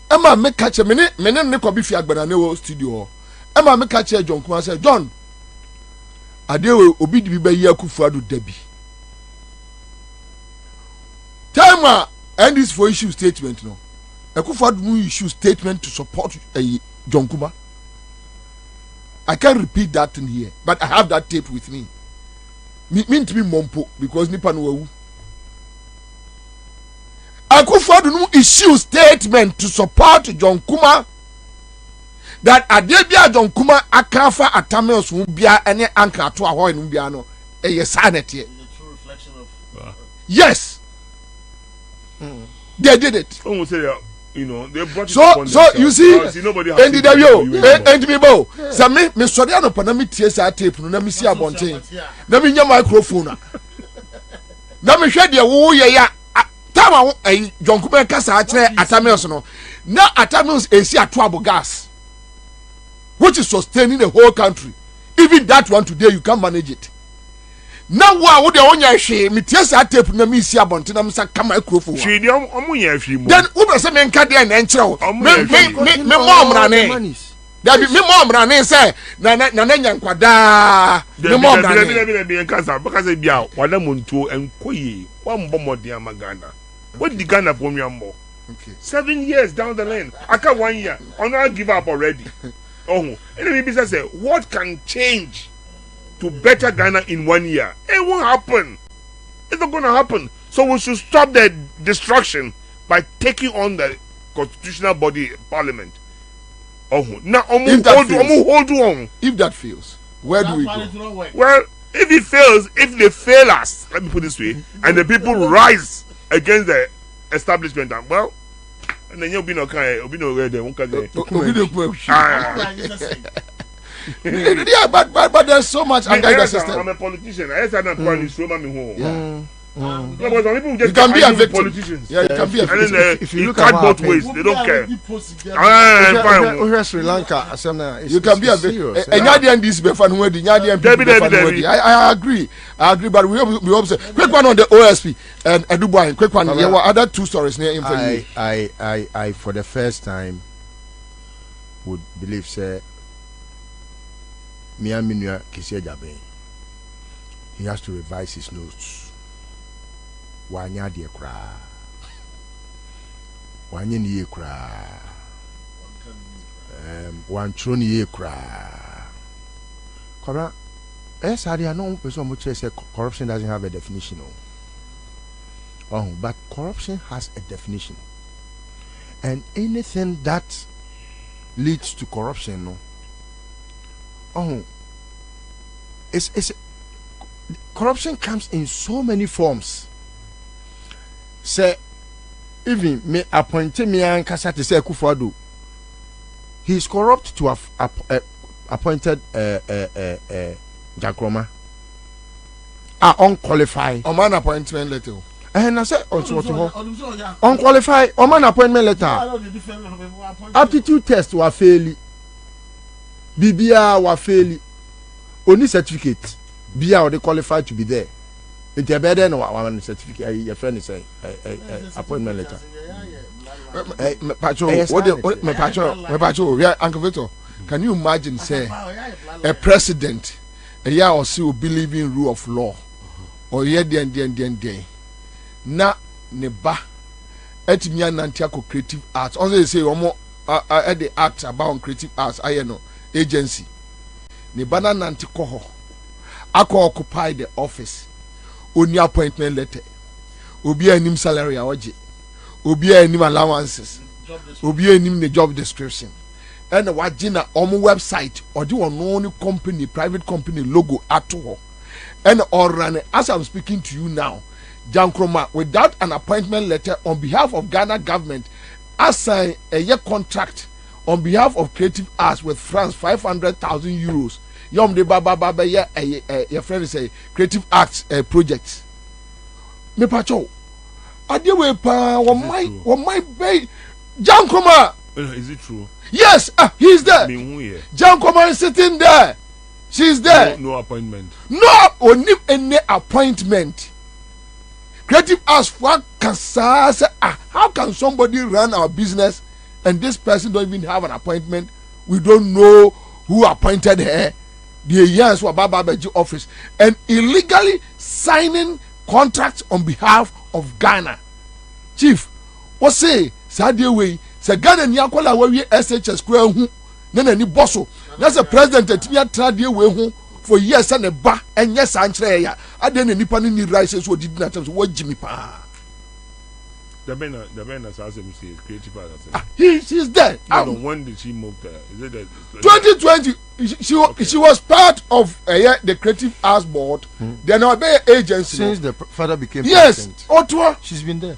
Emma, make catch a minute, Niko Bifi Agbanane studio. Emma me catch John Kuma say John adewe obi di be ya Kufuado Debi time and this for issue statement no Kufuado mu issue statement to support John Kuma. I can't repeat that in here, but I have that tape with me. Mean to be mompo because nipa no wawu. Kufuado mu issue statement to support John Kuma. That Adebia John Kuma akafa atamels who bia any anchor to a hoy no bia no a sanity. The true reflection of yes. They did it. Almost say you know they brought so you see nobody and the yo and me bo say me sorry no pa na me tie sa tape no na me si abonten na me nya microphone na me hwe de wo ye ya tama John Kuma kasa a kire atamels no na atamels esi atoabo gas which is sustaining the whole country. Even that one today you can't manage it. Now what the onya she me tiesa tape na me si abonte na me sa ka microphone. She dey omunya afri mo. Then who say me nka dey na enkyere wo. Me mom rane. There be me mom rane say na nya nkwada. Me mom rane. Be nkasa because bia wada montuo enkoye wan bomode amagana. What the Ghana for me ambo? Okay. 7 years down the lane. Aka 1 year. I not give up already. Oh, and then business say, what can change to better Ghana in 1 year? It won't happen. It's not going to happen. So we should stop the destruction by taking on the constitutional body, parliament. Oh, now hold on. If that fails, where do we go? Well, if it fails, if they fail us, let me put it this way, and the people rise against the establishment, well. And then you'll be no kind, you'll be no red. Yeah, but there's so much anger in the system. I'm a politician. I said I'm going to show me home. No, but some people you just can be a victim. Politicians. Yeah, you can be a victim. And then if you look cut at both ways, they don't care. Sri Lanka, you can be a victim. And Yadian this before I agree, but we observe. Quick one on the OSP and Dubai. Quick one. There were other two stories near him for you. I for the first time would believe say Miaminua Kisia Jabe. He has to revise his notes. Wanya de kra wanya ni kra wan tro ni kra kora I know person much say corruption doesn't have a definition but corruption has a definition, and anything that leads to corruption it's corruption comes in so many forms. Say even me appointed me and Kasa to say Kufuado. He's corrupt to have appointed Jankroma. Unqualified. Man appointment letter. And I said, unqualified. Man appointment letter. Aptitude test were failing. BBA were failing. Only certificate. BA or they qualified to be there. It's a better than one certificate. Your friend is a appointment letter. Uncle Victor, can you imagine, say, a president, a year or so believing rule of law, or year den, na neba, etimiya nantiako creative arts. Also, they say, at the act about creative arts, I know, agency. Neba na nantikoho, ako occupy the office, only appointment letter, obi a nim salary awaji. Obi a nim allowances, obi a nim the job description, and the wajina website or do one company, private company logo at all, and or run as I'm speaking to you now, Jankroma, without an appointment letter on behalf of Ghana government, assign a year contract on behalf of Creative Arts with France 500,000 euros. Yom de baba your friend is a Creative Arts project. Me pacho. Adewe pa my bay Jankroma. Is it true? Yes, he's there. Jankroma is sitting there. She's there. No appointment. No, only any appointment. Creative Arts what can say, how can somebody run our business and this person don't even have an appointment? We don't know who appointed her. The years were Babaji office and illegally signing contracts on behalf of Ghana. Chief, what say? Sadia way, say Ghana Niakola we SHS square hu, nene ni bosso. That's a president at Tia Tradia way hu for years and a ba and yes Andrea. I didn't any panini ni rises who did not what Jimmy Pa. The man has asked him to say creative arts. She's there. No, when did she move there? Is it 2020? She was part of the Creative Arts Board. Then our agency since the father became president. Ottawa. She's been there.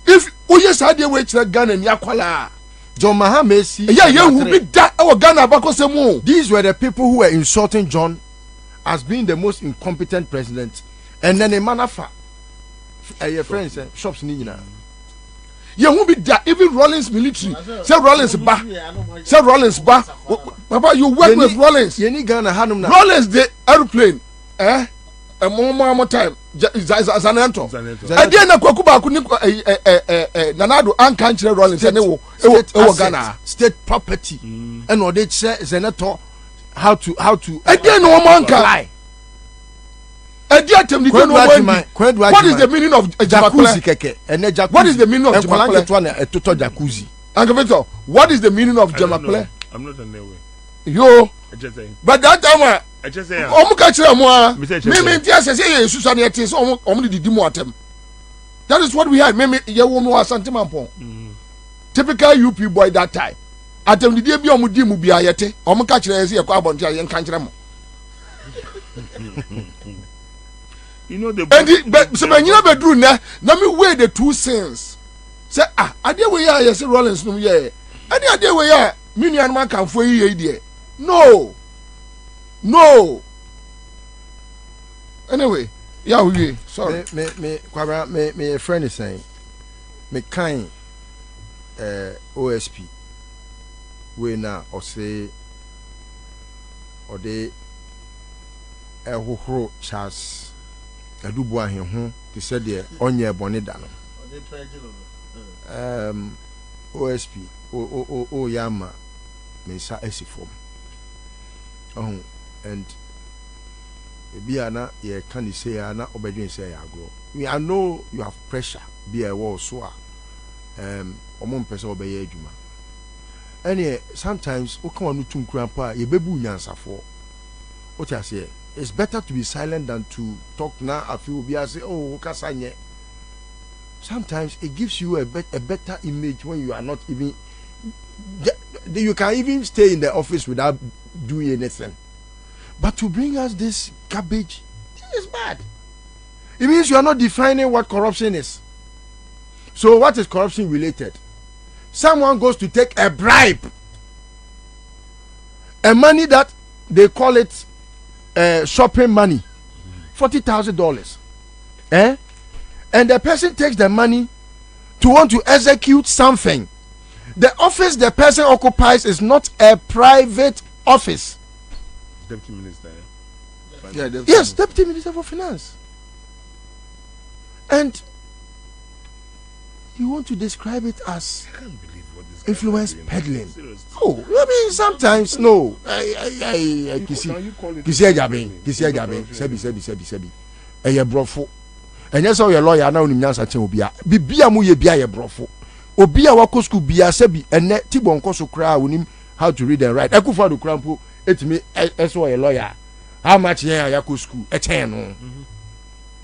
If yes, I did wait Ghana and Yakwala. John Mahamesi. Yeah, will be that our Ghana Bakosemu. These were the people who were insulting John as being the most incompetent president. And then a manafa. Your friends shops nina. You won't be that even Rollins military. Say Rollins ba. Say Rollins ba. Papa, you work with Rollins. Rollins the airplane. A more time. Zanento. Again, na kwakuba kuni nanado ankanchire Rollins ene wo Ghana state property. And what they say Zenato how to again no man can. What is the meaning of jacuzzi? What is the meaning of jacuzzi? Uncle Victor, what is the meaning of jacuzzi? I'm not on their way. Yo, but that time, I just say, that is what we had. Typical UP boy that time. Atem the DB omudimu biayete, omuka chire ezi ekwa abonti ayen kanchire mo. You know the and so when you bedroom na me weigh the two sins. Say ade we ya yes Rollins no ye. Ade we ya me nuan man kan fo yi die. No. Anyway, yeah we sorry. Me Kwabena me friend is saying me kind OSP we na or say or they who Charles Adubu ahe they said the onye bone da no OSP o yama me sa esifom and ebiana ye can say na obedwen say agro I know you have pressure be a war so omon pese obeye adwuma any sometimes o kan wanu tum krampa ye bebu nyansafo o tia say it's better to be silent than to talk now. I feel be say, oh, kasanye. Sometimes it gives you a better image when you are not even. You can even stay in the office without doing anything. But to bring us this garbage, this is bad. It means you are not defining what corruption is. So, what is corruption related? someone goes to take a bribe, a money that they call it shopping money, $40,000, and the person takes the money to want to execute something. The office the person occupies is not a private office. Deputy Minister. Yes, Deputy Minister for Finance. And you want to describe it as influence peddling. Oh, I mean, sometimes no. Kisi sebi. Eye brofo. Enye so your lawyer na onim nyansa chen obia. Bibia mu ye bia ye brofo. Obia wako school bia sebi ene tibonko so kra onim how to read and write. Ekufa do krampo etimi eso your lawyer. How much yen ayako school? Echen no.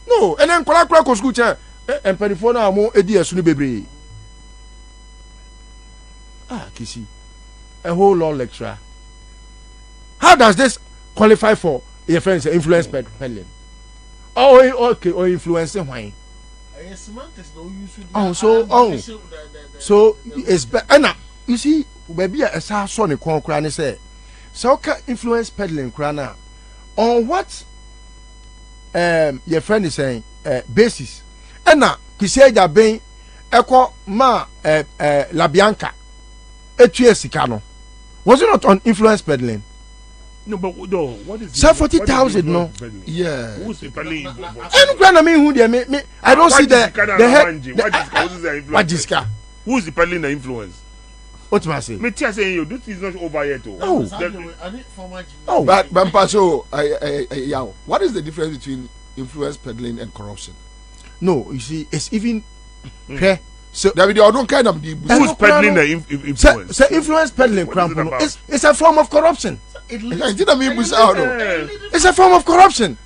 No, and then kola ko school chen and penifo na mo edi esu ni bebre. Kisi, a whole law lecturer. How does this qualify for your friends influence peddling? Oh, okay, or influencing why? So it's better. You see, baby, a son in Kwan say, so can influence peddling crana on what your friend is saying basis. And now, Kisi Jabin, Echo Ma La Bianca. Was it not on influence peddling? No, but no, what is 40,000? No, yeah. Who's the peddling? I don't see the head. What is who's the peddling the influence? What am I saying? Me tell saying you this is not over yet. But Pacho, what is the difference between influence peddling and corruption? No, you see, it's even okay. So David, I don't kind of who's peddling the influence? So influence peddling, it's a form of corruption. It's a form of corruption.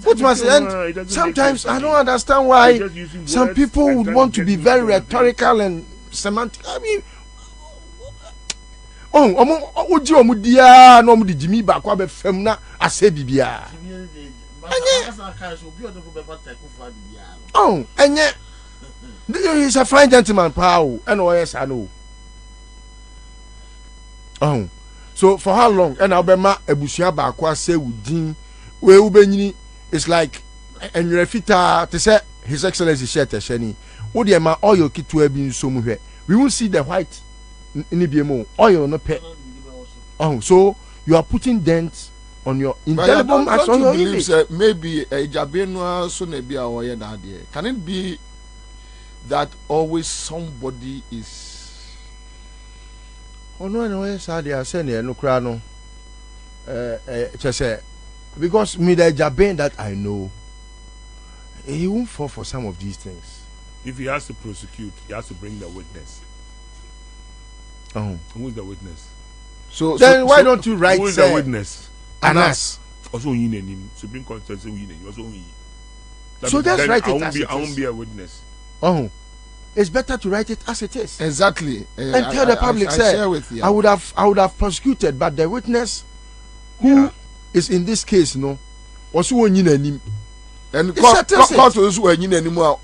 What must end? Sometimes I don't understand why some people would want to be very rhetorical and semantic. I mean, Jimmy Bakwabe Femna, I say Bibia. Oh, and yet. He's a fine gentleman, Pau. NOS, I know. Oh, so for how long? And Albema Ebusia Bakwa say Udin, where Ubeni is like, and you're to say His Excellency Sheta Sheni. Would you ma oil kit to be somewhere? We won't see the white in the BMO oil no pet. Oh, so you are putting dents on your indelible marks on your image. Maybe a Jabeno Sunebia or Yadie. Can it be that always somebody is? Oh no, yes, I are saying no crano. Just say because me the Jaben that I know, he won't fall for some of these things. If he has to prosecute, he has to bring the witness. Oh, who is the witness? So then why don't you write? Who is the witness? Anas. Also, you name Supreme Court says you name. Also, so that's right. I won't be a witness. Oh, it's better to write it as it is. Exactly. And tell the public, I would have prosecuted, but the witness who is in this case, was who name. And court those who are anymore.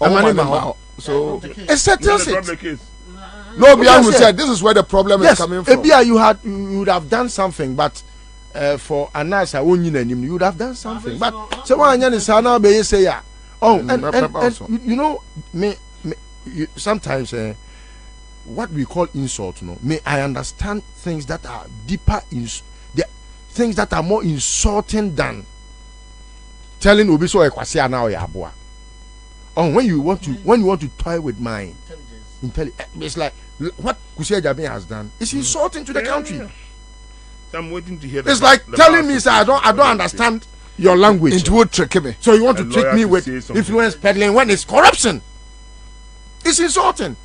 So it settles it. No, Biamu said this is where the problem is coming from. You would have done something, but for Ansah, you would have done something. But so why now be say yeah. Oh, and you know me. Sometimes what we call insult, I understand things that are deeper things that are more insulting than telling Obi so ekwasi now ya aboa. Oh, when you want to toy with my intelligence, it's like what Kusi Jabe has done. It's insulting to the country. So I'm waiting to hear. It's like telling me, sir, I don't understand your language. It would trick me. So you want to trick me with influence peddling when it's corruption? It's insulting.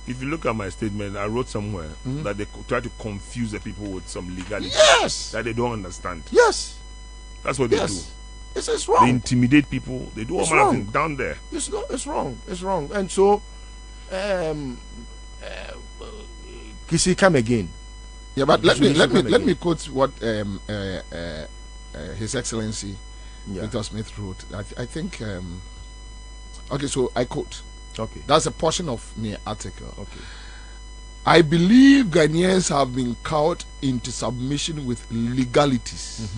If you look at my statement, I wrote somewhere that they try to confuse the people with some legality. Yes. That they don't understand. Yes. That's what they do. It's wrong. They intimidate people. They do all kinds of things down there. It's wrong. It's wrong. And so, Kisi, come again. Yeah, but let me quote what His Excellency Victor Smith wrote. I think. Okay, so I quote. Okay. That's a portion of my article. Okay. I believe Ghanaians have been cowed into submission with legalities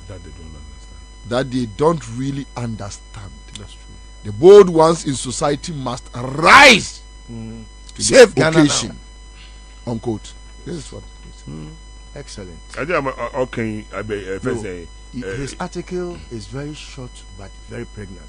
that they don't understand. That they don't really understand. That's true. The bold ones in society must rise to Save the Ghana occasion. now. Unquote. This is what. Excellent. I think I'm okay. I be first say His article is very short but very pregnant.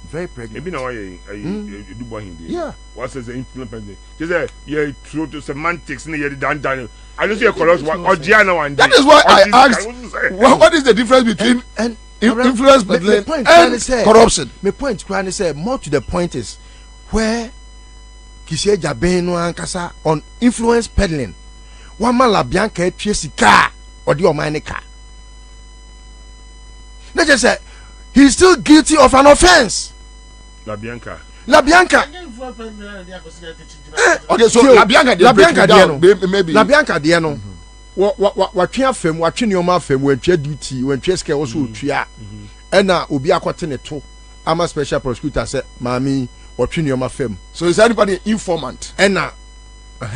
Very pregnant. maybe now I do boy hindi. Yeah. What says the influence? Just say yeah, through to semantics. You done. I don't see a colors. Or Gianna one. That is why I asked. What is the difference between And influence peddling and corruption? My point, Kwani said, more to the point is where Kishie Jabeno Ankasa on influence peddling. One man la Bianca Chesi car or the Omani car. They just said he's still guilty of an offense. La Bianca. Okay, so La Bianca maybe La Bianca Diano. What tria fem, what chinoma fem, when tria duty, when treske also tria. And now Ubi Aquatine too. I'm a special prosecutor said, Mammy, what chinoma fem. So is anybody informant? And now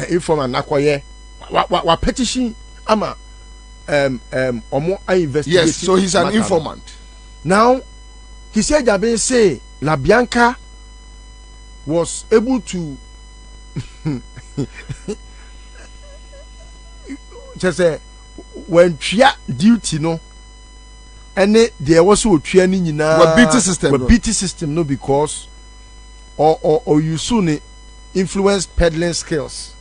informant Nakwaye. What petition ama or more I investigate. Yes, so he's an informant. Now he said Jabe say La Bianca was able to just say when tria duty no and there was so tria ni nyina BT system no because or you soon influence peddling skills.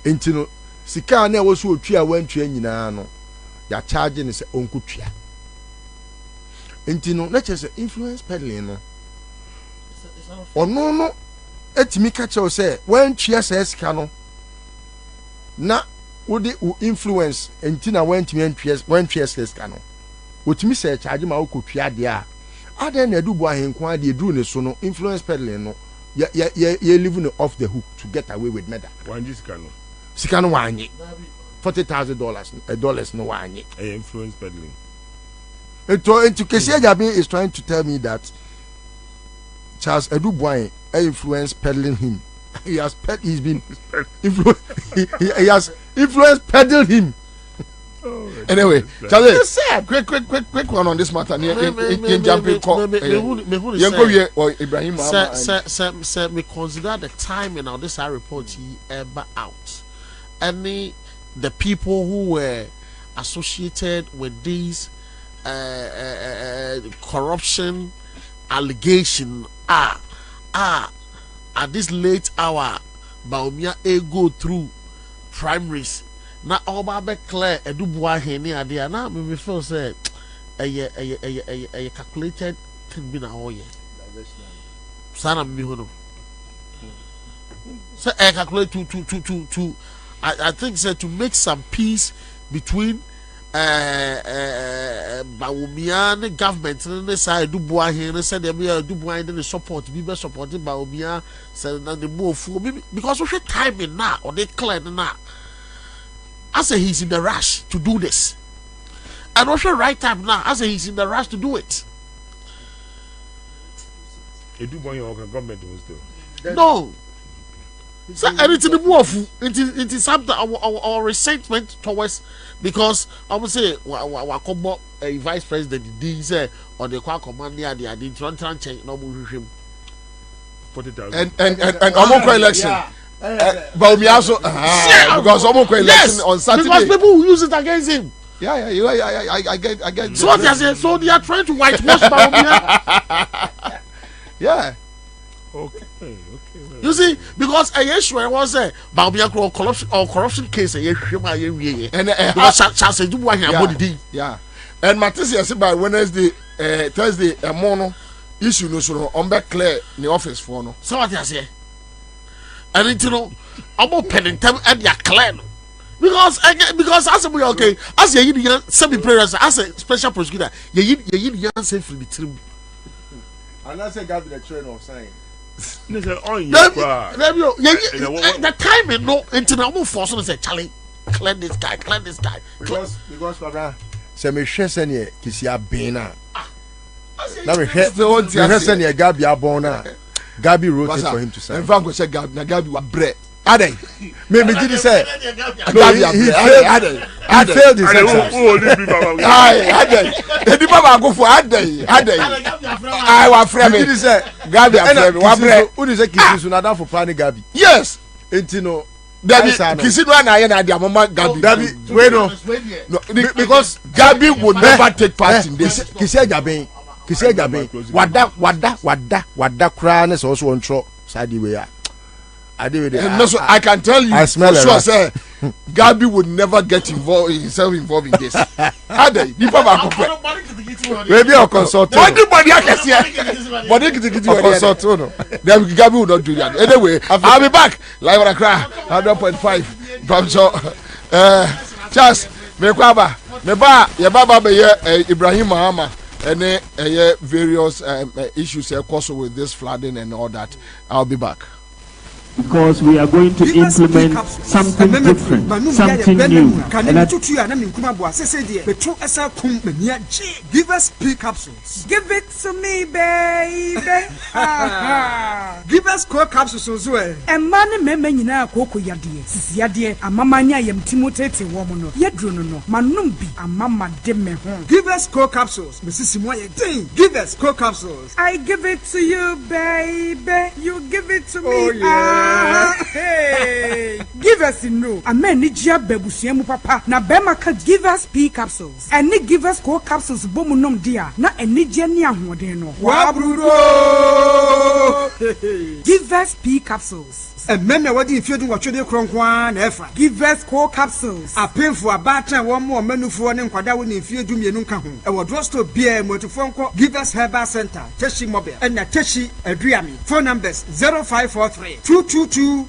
Intino sika na was so tria when tria nyina no ya charging is onku tria. Intino let's just influence peddling no or no etimi catch you say when tria says cano na would influence entina when tria says cano what me say charge ma oku tria dia ada na du bo ahenkwa de dru ne so no influence peddling no you living off the hook to get away with murder. One this cano sikano wanye $40,000 no wanye influence peddling. Into Kesia Jabi is trying to tell me that Charles Eduboy influence peddling him. He has been he has influenced peddle him. Anyway, Charlie, quick one on this matter. Ibrahim sir, me consider the timing of this report ever out. Any the people who were associated with these corruption allegation at this late hour Baumia go through primaries na oba be clear edubua heni ade na me feel say a calculated thing be na oye sana me hono so I calculate to I think say to make some peace between Baumia the government and the side Dubois here said they be Dubois and the support be supported by Baumia said that the move for because of the timing now or they clear now. I say he's in the rush to do this. And also right time now, I say he's in the rush to do it. You do want your government was still. No. So anything move it is something our resentment towards because I would say wakobo a vice president did say on the kwa command near the did tran change no him 40,000 and Omoko election. But we also because Omoko election on Saturday because people will use it against him. Yeah, I get. So what they say? So they are trying to whitewash Baumia. Yeah. Okay. You see, because a yes, I was a Baumia corruption case, a yes, and Charles do one here. Yeah. And Matisse said by Wednesday, Thursday, a mono issue no so on back clear in the office for no. So what I say? And you know, I'm opening them and you're clear. Because as we okay, as you semi prayers, as a special prosecutor, you say free the team. And I say God be the train of sign. The timing no internal force on say Charlie, clear this guy. Because Father, say me share send Kisia Bena. Na me share send ye Gabia Bona. Gabi wrote it for him to sign. In fact, we said Gabi was bread. Ade. Me did he say? No, he failed his exams. Ade. The people go for Ade. I was friend. Did he say? Gabi friend. What bread? Who is a Kisisu na for planning Gabi? Yes. Entino. Kisisu na na dia mama Gabi. Gabi, wait no. Because Gabi would never take part in this. Kisiya Gabi. Wada kra ne so on tro side way. I can tell you I smell for sure, sir. Gabi would never get involved in this. Ade, the papa maybe a consultant. Everybody I can see. Body consultant. Then Gabi will not do that. Anyway, I'll be back. Live on a cry. 100.5 from so. Charles, me kwaba, me ba, ya baba be Ibrahim Mahama. And various issues also with this flooding and all that. I'll be back. Because we are going to implement something different, something new. Give us P capsules. Give it to me, baby. Give us core capsules as well. And man, me koko yadie. Sisi yadie. Amamanya yem timotete womono. Yedrono manumbi. Amama deme hon. Give us core capsules. Mrs. Moye ding. Give us core capsules. I give it to you, baby. You give it to me. Oh yeah. Hey, give us no. Amen. Nijia bebusiemu papa. Na bema ka give us P capsules. And ni give us core capsules bomunom dia. Na enijia ni ahwodeno. Wabrudo. Give us P capsules. And men are what if you do what you do cronkwan efa. Give us core capsules. A pain for a batter one more menu for an inquadawin if you do me nunca. And what draws to beer motophone. Give us Herbal Center. Teshi Mobile. And na Teshi Adriami. Phone numbers 0543 222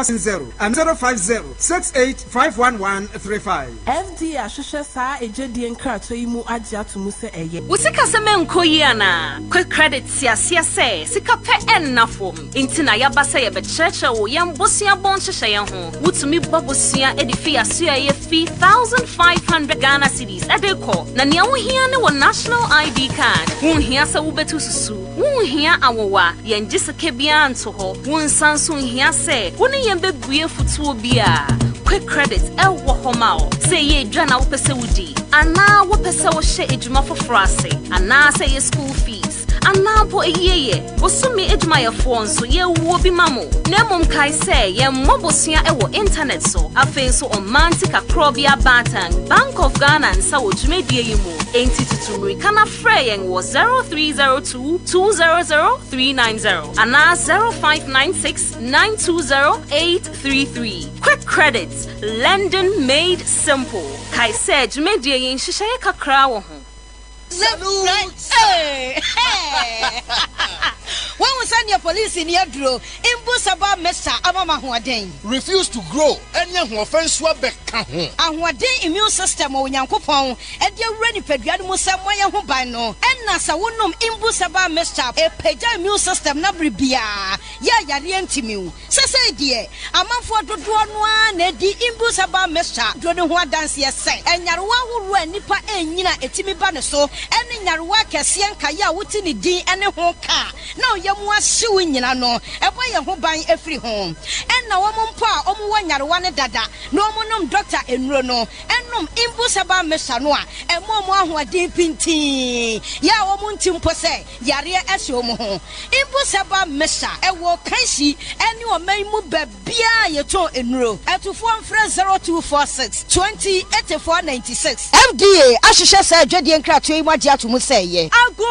0 and 050-68-51135. FD Ashusha sa ejedi enkrato imu aja tumuse eye. Usika seme nkoyiana. Quick credit siasia se sika pe ennafo. Intina yabasa ye be church wo yam bosia bon hyehyɛ ho. Wutumi bobosia edifi aso ye fee 1,500 Ghana cedis edeko. Na nia wo hia ne wo national ID card. Wo hia sa wo betu susu. Wo hia awowa ye ngiseke bia nto ho. Wo nsanso hia se wo ne Buye futuo bia quick credit wo homa o say ye dwana wo pese wudi ana wo pese wo hye ejuma foforo ase ana say ye school fees ana bo eyeye wo sumi ejuma ye fo nso ye wo bi mamo na mom kai say ye mobosua wo internet so afen so omantika krobia batan Bank of Ghana Ansah wo dwumadie yimu enti tutumri kana freyen wo 0302 200390 ana 0596 920 833. Quick credits, lending made simple. Kai said, "Jumedie yin shishaye kakra wo ho." Hey! When we send your police in your draw, Imbusaba Mesa Amama Huaden. Refuse to grow, and young offense were back. And what day immune system or Yankopon, and you're ready for Gadmusa Moya Hubano, and Nasa Wunum Imbusaba Mesa, a Peja immune system Nabribia. Ya Timu. Say, dear, a month for the one, Eddie Imbusaba Mesa, Drodon dance yes, and Yarwa who ran Nipa and Nina Etimi Banaso, and in Yarwa Cassian Kaya Wutini D and a whole car. Now Yamwa suing no, a boy who buying every home. And now Mompa, Omuan Yarwana Dada, no monum doctor in Rono, and num Imbusaba Mesanoa, and Momo who are deep in tea. Ya Omuntim Pose, Yaria Esomo, Imbusaba Mesa, a walk Kaisi, and you are may move Bia Yato in row, at to form 0246 20 8496. FDA, Ashisha said, Jedian Cratu, what Yatu say, ye. Ago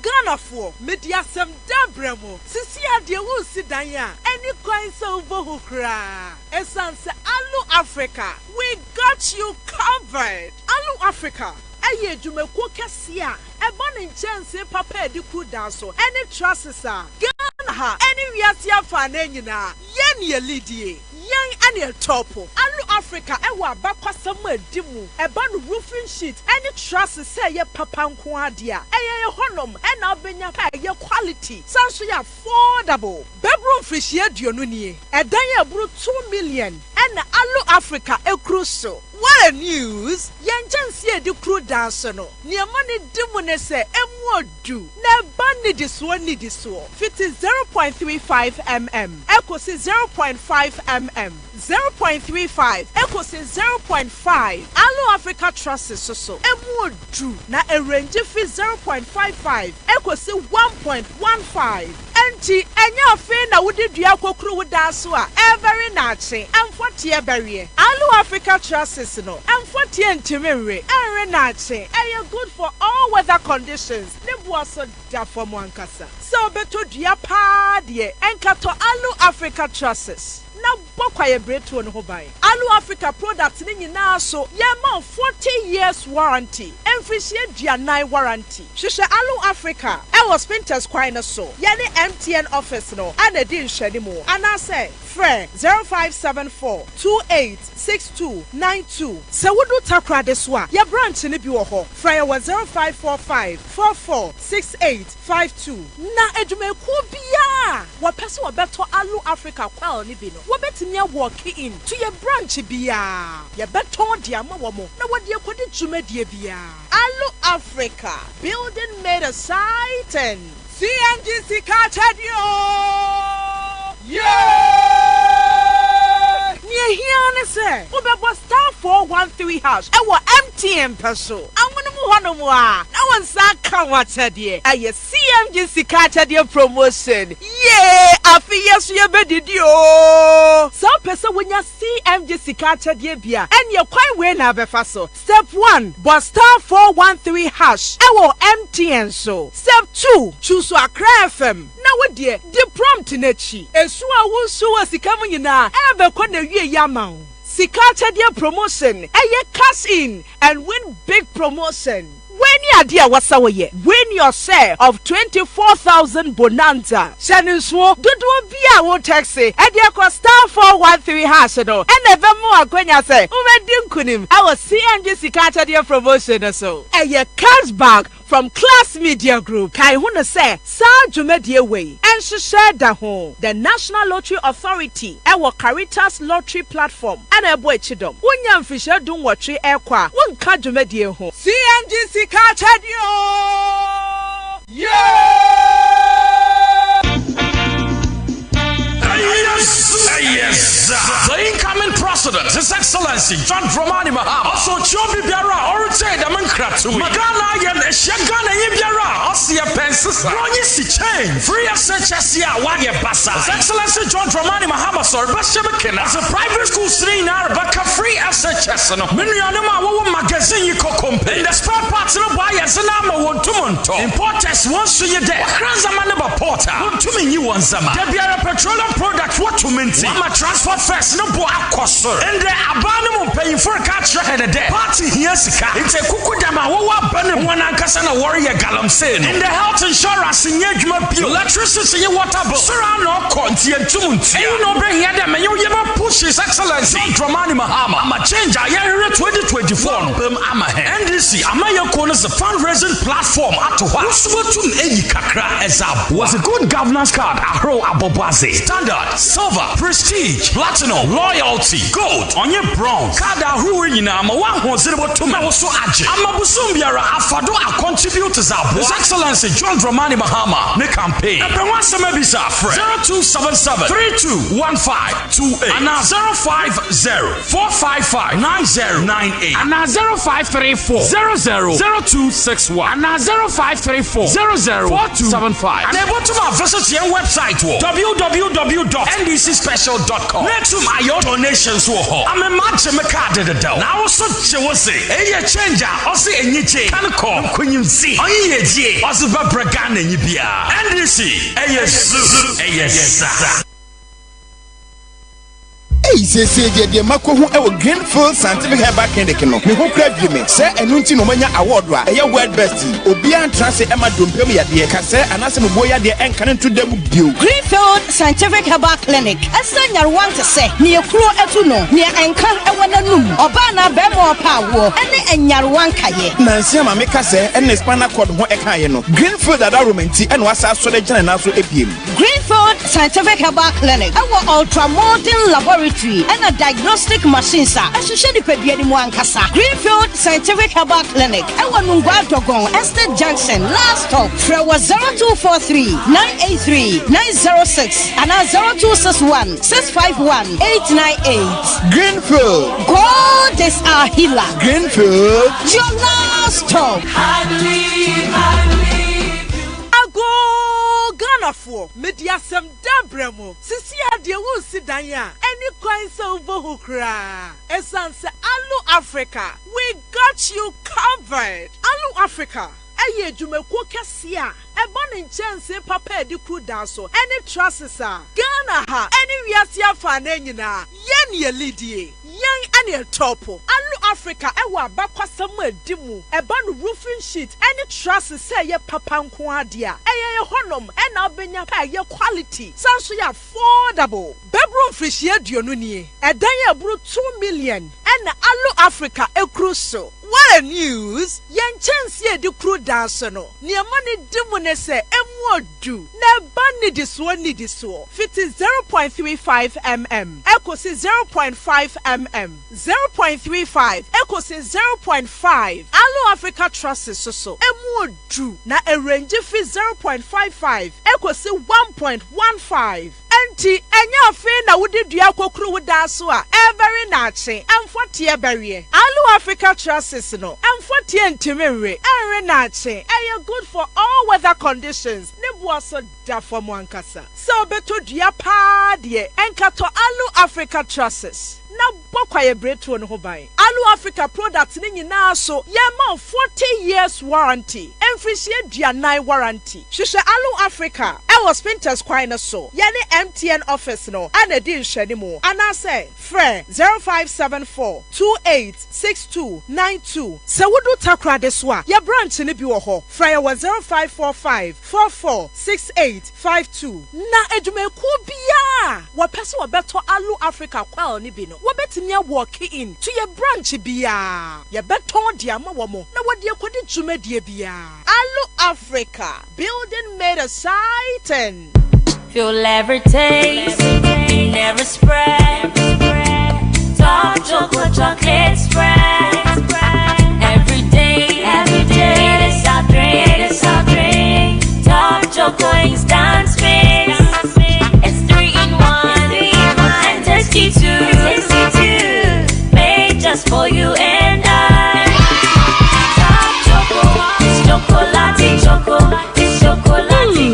Ghana for media some dabremo. Sisia de wo sidanya. Any coins over hukra. Essence Alu Africa. We got you covered. Alu Africa. Aye jumeko kasia. Ebon in chance papa di kudanso. Any trusses are. Ghana ha. Any wiasia fanenina. Yen ye lidie. Young and your topo. Alu Africa, ewa bakwa somewhere dimu. Ebon roofing sheet. Any trusses say ye papa nkwadia. Eye honum and abenya pa ye quality. Sounds affordable. Bedroom fish ye dionuni. Edanya bru 2 million. And Alu Africa e crucial. What a news! Yan chance ye di crew dance no. Ni money dimu ne se emwo du. Ne ban need this 0.35 mm. Echo 0.5 mm. 0.35 Echo 0.5 Alo Africa Trust so emu du na range fi 0.55 Echo 1.15 enti enya fe na wodi dua kokuru woda so a very nache amfotie berie Alo Africa Trust no amfotie ntimere enre nache eye good for all weather conditions ne buaso da for ankasa so beto dua pa de enkato Alo Africa Trust na bokwa ye bretu no ho bai Alo Africa products ni nyina so ye ma 40 years warranty emfishie duanai warranty hwehwe Alo Africa e was Spinters kwan no so ye ne MTN office no ana di nhwani mu ana say frɛ 0574286292 se wudu takra de so a ye branch ni bi wo ho frɛ ye 0545446852 na edumeku bia wo pese wo beto Alo Africa kwal ni bi no wo betimi walk in to your branch bia ye beton dia ma wo mo na wo de kodi dwumadie bia Alo Africa building made a site and CNGC Kachadio Near here and say, Ubebo star 413 house. I will MTN peso. I'm going to move on. No one said, come what's a dear. I CMGC Kachadio promotion. Yeah, I feel yes, you better do. So, person when you CMGC Kachadio beer and you're quite well now, Befaso. Step 1, but star 413 hash. I will MTN so. Step 2, choose a FM. Now, what dear, the prompt in it. Esua wusu sikamu nyina ebe kwa na wie yama sika chadia promotion eye cash in and win big promotion when you idea wasa woye win your share of 24,000 bonanza shaninso dodo bia wo taxi e dia ko star 413 hash no e na be mu akwanya say umedi nkunim our CNG sika chadia promotion so eye cashback from Class Media Group. Kai huna say sa dwumadie we and share da ho the National Lottery Authority ewo Caritas Lottery Platform and ebo echidom wonya mfisha dun wotwe ekwa wonka dwumadie ho CNGC ka chadio Yes, the incoming president, His Excellency John Dramani Mahama. Also, Chobi Biara, Orite, the Mankratu. Magana, and Shagana Biara, Ossia Pensis, Ronnie Chain, free of such as Sia, Wadia Bassa. His Excellency John Dramani Mahama, Sir Bashabakin, as a private school stream, Arbaka, free of such as Minianama magazine, you could the spare parts of buyers and Nama want to monto. Importers once to your day. Kranzamanaba Porter, want to mean you want some. There be a petroleum product, what to minty. I'm a transport first, no boy, cost, and the abandonment paying for a catch and a day. Party here, it's a Kukudama, Bunny, one Ankasana warrior Galamsin. In the health insurance, in Yajma, electricity, water, Surround no Conti and Tumunti. You know, bring here them, and you never push His Excellency Dramani Mahama. I'm a change, I hear 2024. NDC, Amaya Corners, the fundraising platform at Waswatun Eyi Kakra Ezab was a good governance card. Ahro Abobazi, Standard, Silver, Prestige, Platinum, Loyalty, Gold, on your bronze. Kada Ruinina, Mawan was able to Mawaso Aji. Amabusumbiara, Afado, our contributors are His Excellency John Dramani Mahama, the campaign. And Penwasa Mebisa, 0277 321528 and now 050 455 9098 and now 0534 000261 and now 0534 004275 and able to visit your website www.ndcspecial.com. Next to my donations I'm a match a card the dough. Now so you say a changer or say a niche can call when you see on ye or the Babragan and Yibia NDC yes. Say the Mako who Greenfield Scientific Herbal Clinic no. Me who crave me. Say enunti no manya award wa. Eya world best. Obian transe Emma Dompem ya de. Ka say anase moya de enkan to dem bio. Greenfield Scientific Herbal Clinic. Asa nyarwan te say ne ekuro etu no. Ne enkan ewana num. Oba na be mo pa wo. Ene enyarwan kaye. Nansi ama me ka say ene spinal cord ho ekaye no. Greenfield adoromenti ene wasa so de gina na so ebiem. Greenfield Scientific Herbal Clinic. Our ultra modern laboratory laboratory and a diagnostic machines. Associate the Pediani Muankasa. Greenfield Scientific Herbal Clinic. Ewanungwa Dogon Estate Junction. Last stop. Frewa 0243 983 906 and 0261 651 898. Greenfield. God is our healer. Greenfield. Your last stop. I believe Ago Ghana for media sem dabremo. Sisi ade wo sidanya. Any coins over hukra. Ansah Alu Africa. We got you covered. Alu Africa. Eye dwumako kɛse a ɛbɔ ne nkyɛnse papa edi kru danso ɛne trusses a Ghana ha ɛne wiase afa na nyina yɛn ye lidie yɛn ɛne topo Alu Africa ɛwɔ abakwasɛm edi mu ɛbɔ no roofing sheet ɛne trusses sɛ yɛ papa nko ade a ɛyɛ honom ɛna obenya pa yɛ quality sanso yɛ affordable bedroom frishie aduonu nie ɛdan yɛ buru 2 million ɛna Alu Africa ekru so. What a news! Yen chance ye di kru dance no. Niamani dimu ne se emuodu. Ne bani diswo ni diswo. Fiti 0.35 mm. Eko si 0.5 mm. 0.35. Eko si 0.5. Alu Africa Trust so. Emuodu. Na range fi 0.55. Eko si 1.15. Enti enya fe na wudi dua kokru wudaso a very nache. Emfotie berie. Alu Africa Trust no amfotie ntimere enre nache eye good for all weather conditions ne boaso da for mo ankasa so beto dua pa de enkato Alu Africa Trusses na bokwaye breto no ho ban Alu Africa products ni nyina so ye ma 40 years warranty emfrishie duanan warranty hwehwe Alu Africa e was Spinters kwan no so ye ne MTN office no ana di nhwani mu ana say frɛ 0574 286292 se wudu takra de so a ye branch ni bi wo ho frɛ 0545 446852 na edumeku bia wo pese wo beto Alu Africa kwal ni bi no wo betimi walk in to your branch bia ye beton dia ma wo mo na wo de akodi dwumadie bia Alu Africa building made a sighting. Feel every taste, never spread. Top chocolate spread. Every day, it is our drink. Top chocolate instant mix. It's 3 in 1, and tasty too. Made just for you and I. Top chocolate, it's chocolate.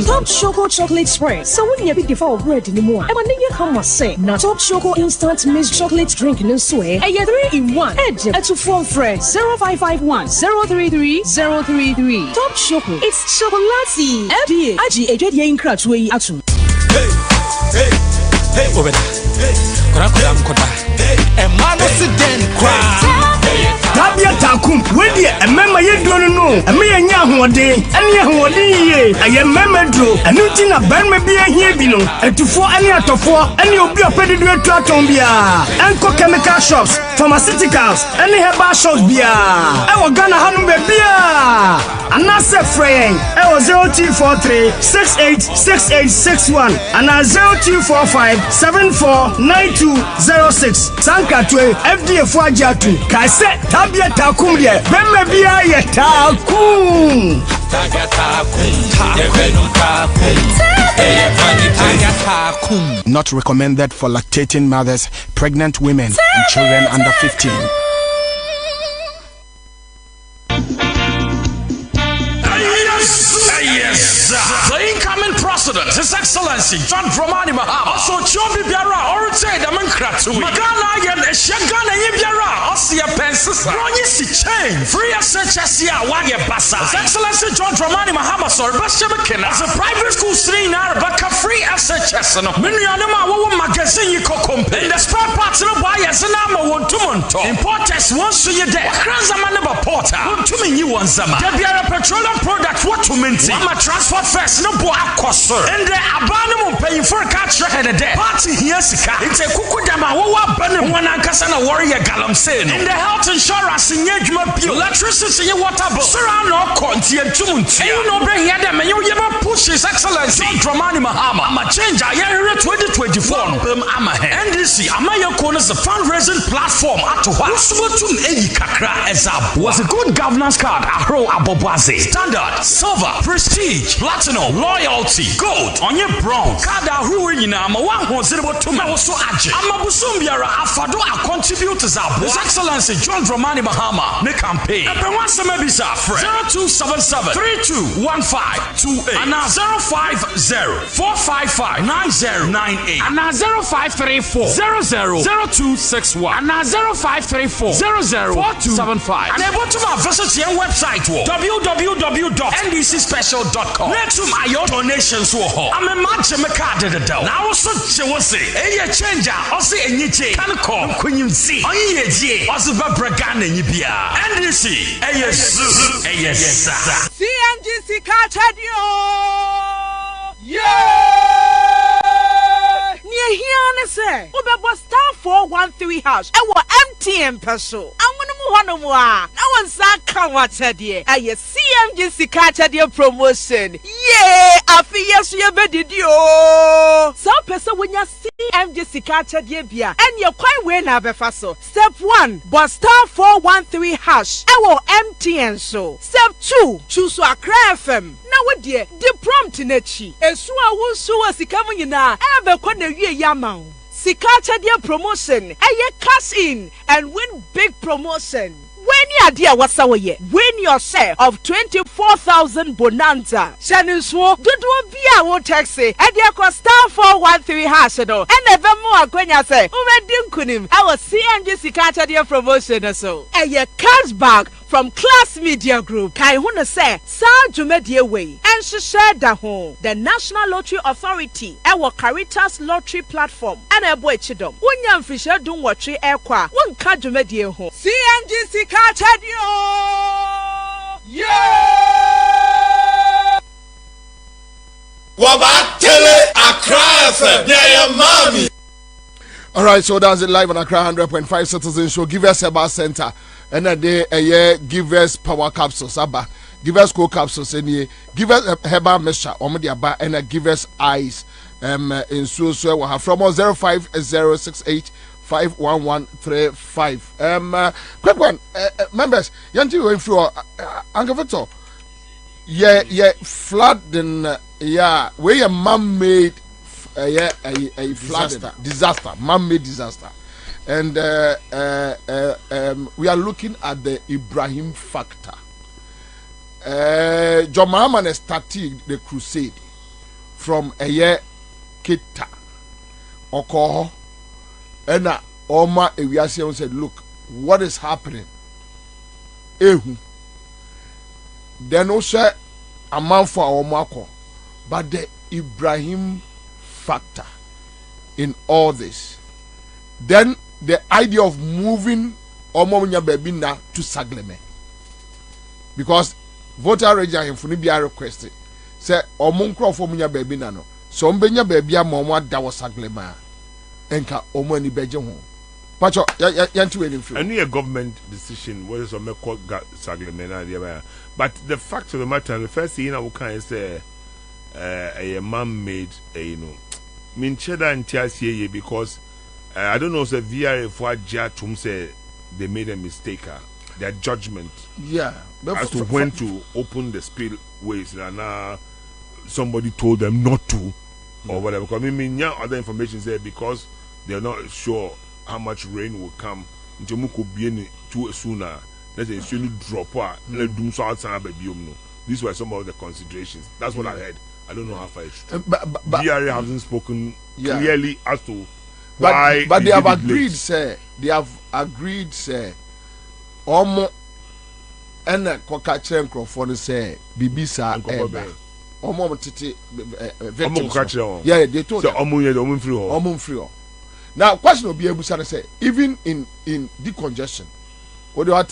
Top Choco chocolate spread. So when you be devour bread anymore, I'm gonna you come say now Top Choco instant mixed chocolate drink in swear. A 3 in 1. Edge at 2 phone friend 0551 033 033. Top Choco. It's chocolatey. FDA. Aji a jet yen crutch way action. Hey, over there. Hey, a man was a den cry. Tabia takum, wedi a member ye don't know. A me and Yahode, and Yahode, I am memedro, and nothing a band may be a here below, and to 4 any out of 4, and you'll be a pedigree tratombia, and chemical shops, pharmaceuticals, and herbal shops beer. I was gonna have beer, and not say fraying. I was 0243 686861, and 0245 749206. Sankatwe, FDA for Jatu, Kaise, Tabia Takum, Bemabia Yatakum. Not recommended for lactating mothers, pregnant women, and children under 15. Yes, the incoming president, His Excellency John Dramani Mahama. Also, Chobi Biara, or say the Mankratu. Magana and Shagana Yibiara, Ossia Pensis, Ronnie Chain, free as such as ya, Wagya Bassa. His Excellency John Dramani Mahama, sir, Bashabakin, as a private school stream, Arabaka, free as such as no. Minianama, magazine, you could in the spare parts of buyers and I'm one to Monto. Importers once to your day. Kranzamanaba Porter, one to me, you want Zama. There be a petroleum product, what to minty. I'm a transport first, no boy, cost, sir. And the abandon paying for a catch and a day. Party here, Sika. It's a Kukudama, Waban, one Ankasana warrior Galam saying. And the health insurance in Yajma Pure, electricity, water, Surround no Conti and Tumunti. You know, bring here them and you never push His Excellency. Excellency Dramani Mahama ama change ayere 2024 ama NDC ama yakona the fundraising platform atowa usubotum eyi kakra ezab was a good governance card ahro aboboase standard silver prestige platinum loyalty gold onye bronze card ahro nyina ama wan ho zerebotum also age ama busum biara afado a contribute zab His Excellency John Dramani Mahama ne campaign ebe wan sama bisa friend 0277 321528 and 050-455-9098 and 0534-000261 and 0534-004275 and able to visit your website www.ndcspecial.com. Next to my donations I'm a match me card the dough. Now also say a changer or say a niche can call when you see on ye je or the Bragan and Yibia NDC yes CMGC catch you. Near here, say, Ubebo star 413 hash. I will MTN peso. I'm going to move on. No one's that come what said ye. I CMGC catch your promotion. Yeah, I feel yes, you did you. Some person when you CMGC catch your beer and you're quite well now, Befaso. Step 1, but star 413 hash. I will MTN so. Step 2, choose Accra FM. Now what dear, the prompt in it. And so I will so as the coming in now. Ever corner ye yamau. Sikacha dear promotion. And ye cash in and win big promotion. When you dear what's our year? Win your share of 24,000 bonanza. Shannon Swo, do be our taxi. And dear cost star 413 hash and never more when you say, Kunim, our CMG Sikacha dear promotion so. And ye cash bag from Class Media Group. Kai Huna say, Sa Jumedia Way. And she shared the home. The National Lottery Authority. Our Caritas Lottery Platform. And a boy chidom. Unyam Fisher don't watch it airqua. One card Jumedia home. CMGC catch you. Yeah! Waba Tele Accra FM. Yeah, mommy. All right, so that's it live on Accra 100.5 Citizen Show. Give us a bar center. And a day a year, give us power capsules, abba. Give us cold capsules, and ye give us a herbal mixture, bar, and give us eyes. In so we have from 05068 51135. Quick one, members, Yanti went through Uncle Victor. Yeah, flooding, yeah, where a man made a flood disaster, man-made disaster. And we are looking at the Ibrahim factor. John Mahama started the crusade from a year Kita Okoho. And Oma Ewiase said, look, what is happening? Ehu. Then also a man for our Mako. But the Ibrahim factor in all this. Then the idea of moving Omomunya Bebina to Sagleme. Because voter registration for Nibia requested. Say Omunkro for Munya Bebina no. So Mbenya Bebia Momwa da was Saglema. Enka Omoni Bejon. Pacho yantu waiting for. Any a government decision was on Meko Saglemena. But the fact of the matter, the first thing I can say a man made Min cheddar and TSA because I don't know if VR for Jatum say they made a mistake. Their judgment, as to when to open the spillways, and somebody told them not to, or whatever. Because I mean, other information there because they're not sure how much rain will come. Njomuko bien too sooner. Let's say you drop let doom so outside baby. These were some of the considerations. That's what I heard. I don't know how far it's true. But BRA hasn't spoken clearly as to why. But they have agreed, sir. They have agreed, sir. Omo ena koka chere nkrofo no say bibisa eba. Omo tete victims. Yeah, they told them. Omo free. Now, question will be able to say, even in decongestion, what do you want?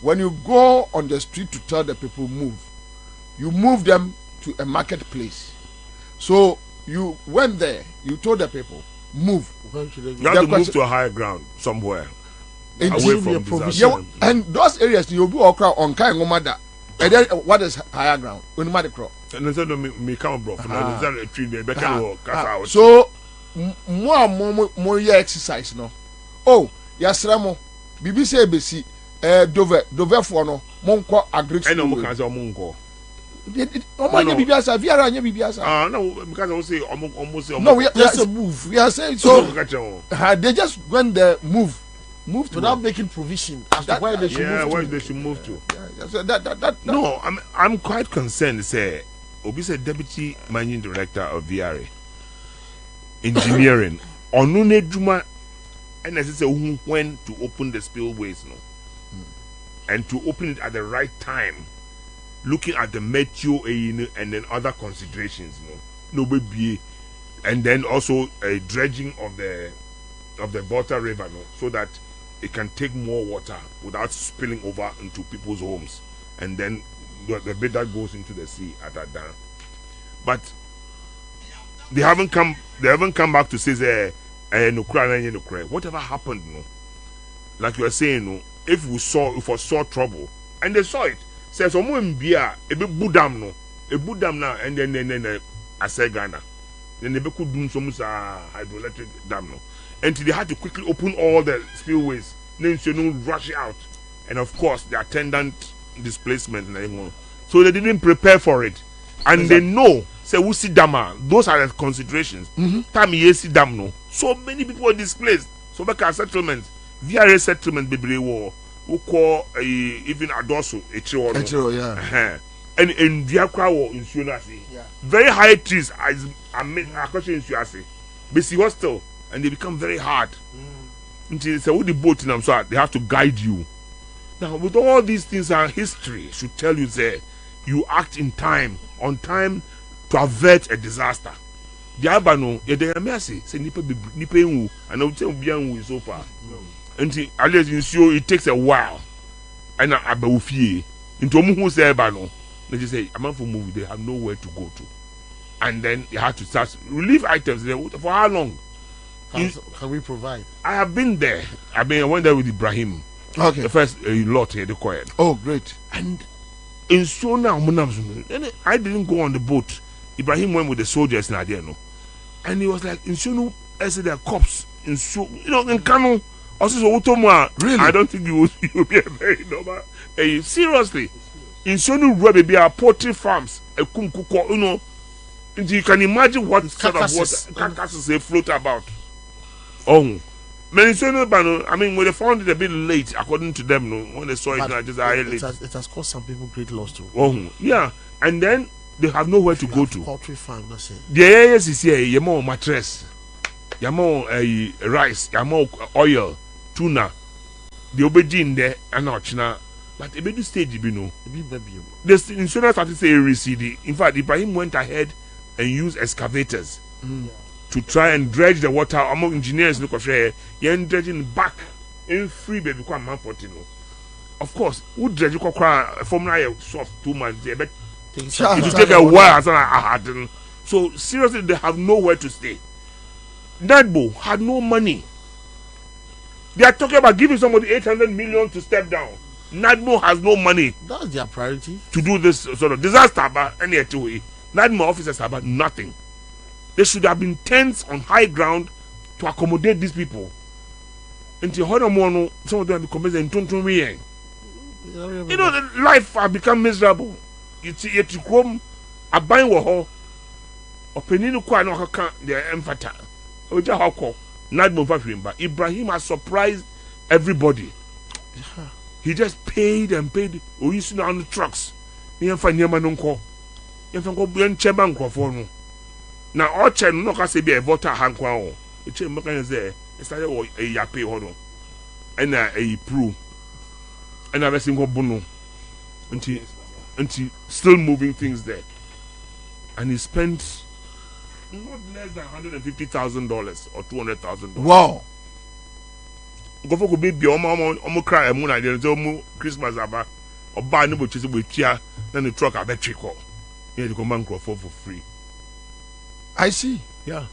When you go on the street to tell the people move, you move them to a marketplace. So you went there, you told the people move. You have to move to a higher ground somewhere. Away from disaster. And those areas you'll be on kind of And then what is higher ground? When you crop. And then me come bro. A tree there. So more exercise no. Oh, yasramo. Bibi say besi. Dove for no. Monko agri. I know because monko. Omo bibi asa. Viara anye bibi asa. No, because I say almost say. No, that's a move. We are saying so. They just when they move without making provision as to where they should move to. Where they should move to. No, I'm quite concerned. Say, Obi said deputy managing director of VRA engineering. Onune Juma, and I say when to open the spillways, no, and to open it at the right time, looking at the meteo and then other considerations, no baby, and then also a dredging of the Volta River, no, so that it can take more water without spilling over into people's homes, and then the bit that goes into the sea at that dam. But they haven't come back to say no cry. Whatever happened, no, like you are saying, no, if we saw trouble, and they saw it, says someone be a budam now, and then I say Ghana, then they could do some hydroelectric dam, no. And they had to quickly open all the spillways, then rush out, and of course the attendant displacement and everything. So they didn't prepare for it, and they know. Say we see dama. Those are the considerations. Time see dam no. So many people are displaced. So back our settlement, VRA settlement, baby war. We call even Adoso Echiro, yeah. And in Diakra war in Sunasi, very high trees. I made a question in Sunasi, but see hostile. And they become very hard. Until they say, with the boat in them, so they have to guide you. Now, with all these things, our history should tell you that you act in time, on time, to avert a disaster. The Abano, they are mercy. Say, nipe ngu, and I will tell you so far. Until at least you see, it takes a while. And I be into who say Abano, they just say, a man for movie, they have nowhere to go to. And then you have to start relief items. For how long? Can we provide? I have been there. I went there with Ibrahim. Okay. The first lot here, the choir. Oh, great. And in Shona, I didn't go on the boat. Ibrahim went with the soldiers in there, no. And he was like, in Shona, I said there are cops in Shona, in Kano. Also, really? I don't think you will be a very normal. Seriously, in Shona, there are poultry farms, and you can imagine what sort of water carcasses they float about. Oh, I mean, when they found it a bit late, according to them, no, when they saw it, it has caused some people great loss too. Oh, yeah, and then they have nowhere to go to. Poultry farm, that's it. The areas is here, you more mattress, you more rice, you more oil, tuna. The aubergine there, and not now, but a bit stage, you know. The insurance started to say recede. In fact, Ibrahim went ahead and used excavators. To try and dredge the water among engineers look of here, you're dredging back in free baby come man 14. Of course, would dredge you cry formula soft 2 months, but it will take a while. So seriously, they have nowhere to stay. Nadbo had no money. They are talking about giving somebody 800 million to step down. Nadbo has no money. That's their priority. To do this sort of disaster, but any way. Nadbo officers have nothing. There should have been tents on high ground to accommodate these people. Until some of them become you know, life has become miserable. It's to come a buying war or peninu kwa no haka the emphata. Oja hako not move. Ibrahim has surprised everybody. He just paid and paid. We used to on the trucks. You find Yamanunko. You find go beyond Chebanko for no. Now, all chen no can say be a voter hankwa. The chen mekan say it started a yape hono, and a pro, and a single bono, until still moving things there, and he spent not less than $150,000 or $200,000. Wow. Go for could be omo cry moon idea so Christmas aba or buy no chase with chia then the truck battery call. Here to come for free. I see. Yeah.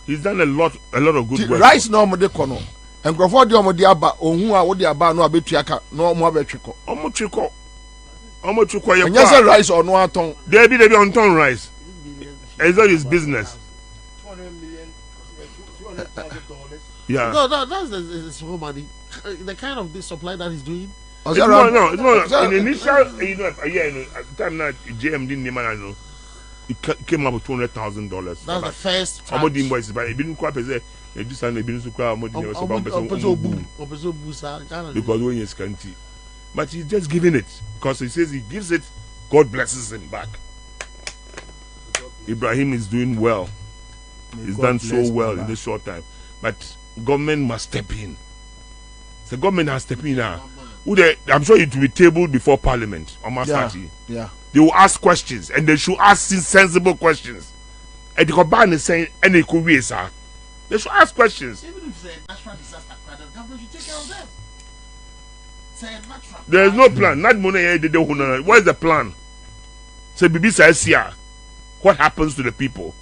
He's done a lot of good work. Rice no mo de kono. Enkrofo de omo de aba ohun a wo de aba no abetuaka no mo abetweko. Omo triko. How much you quiet? And yes, rice or no aton. They be on ton rice. Is that his business? Yeah. No, that's his whole money. The kind of the supply that he's doing. It's more. In initial, at the time now, JM didn't name it. It came up with $200,000. That's the first. How much invoices? But it didn't quite say. It just and it didn't quite much. Because when it's country, but he's just giving it because he says he gives it, God blesses him back. Ibrahim is doing well. He's done so well in this short time, but government must step in. The government has stepped in now. I'm sure it will be tabled before Parliament on my party. Yeah. They will ask questions and they should ask sensible questions. And the Kwabena is saying, any could be, sir. They should ask questions. Even if it's a natural disaster, the government should take care of them. There is no plan. Not money. What is the plan? So Bibi says here, what happens to the people?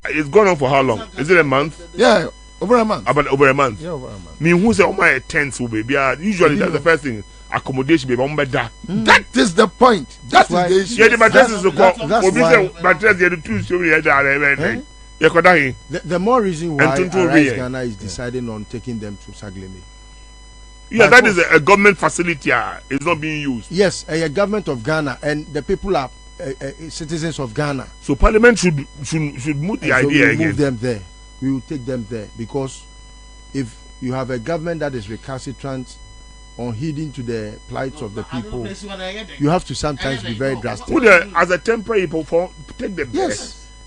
It's gone on for how long? Is it a month? Yeah, over a month. About over a month. Yeah, over a month. Me who say oh my tents will be usually that's the first thing. Accommodation be that is the point. That is the issue. Yeah, the mattress is so called. The more reason why Arise Ghana is deciding on taking them to Sagleme. Yeah, that is a government facility. It's not being used. Yes, a government of Ghana, and the people are citizens of Ghana. So Parliament should move the idea again. Move them there. We will take them there because if you have a government that is recalcitrant on heeding to the plights of the people, you have to sometimes be very drastic. As a temporary perform, take them there.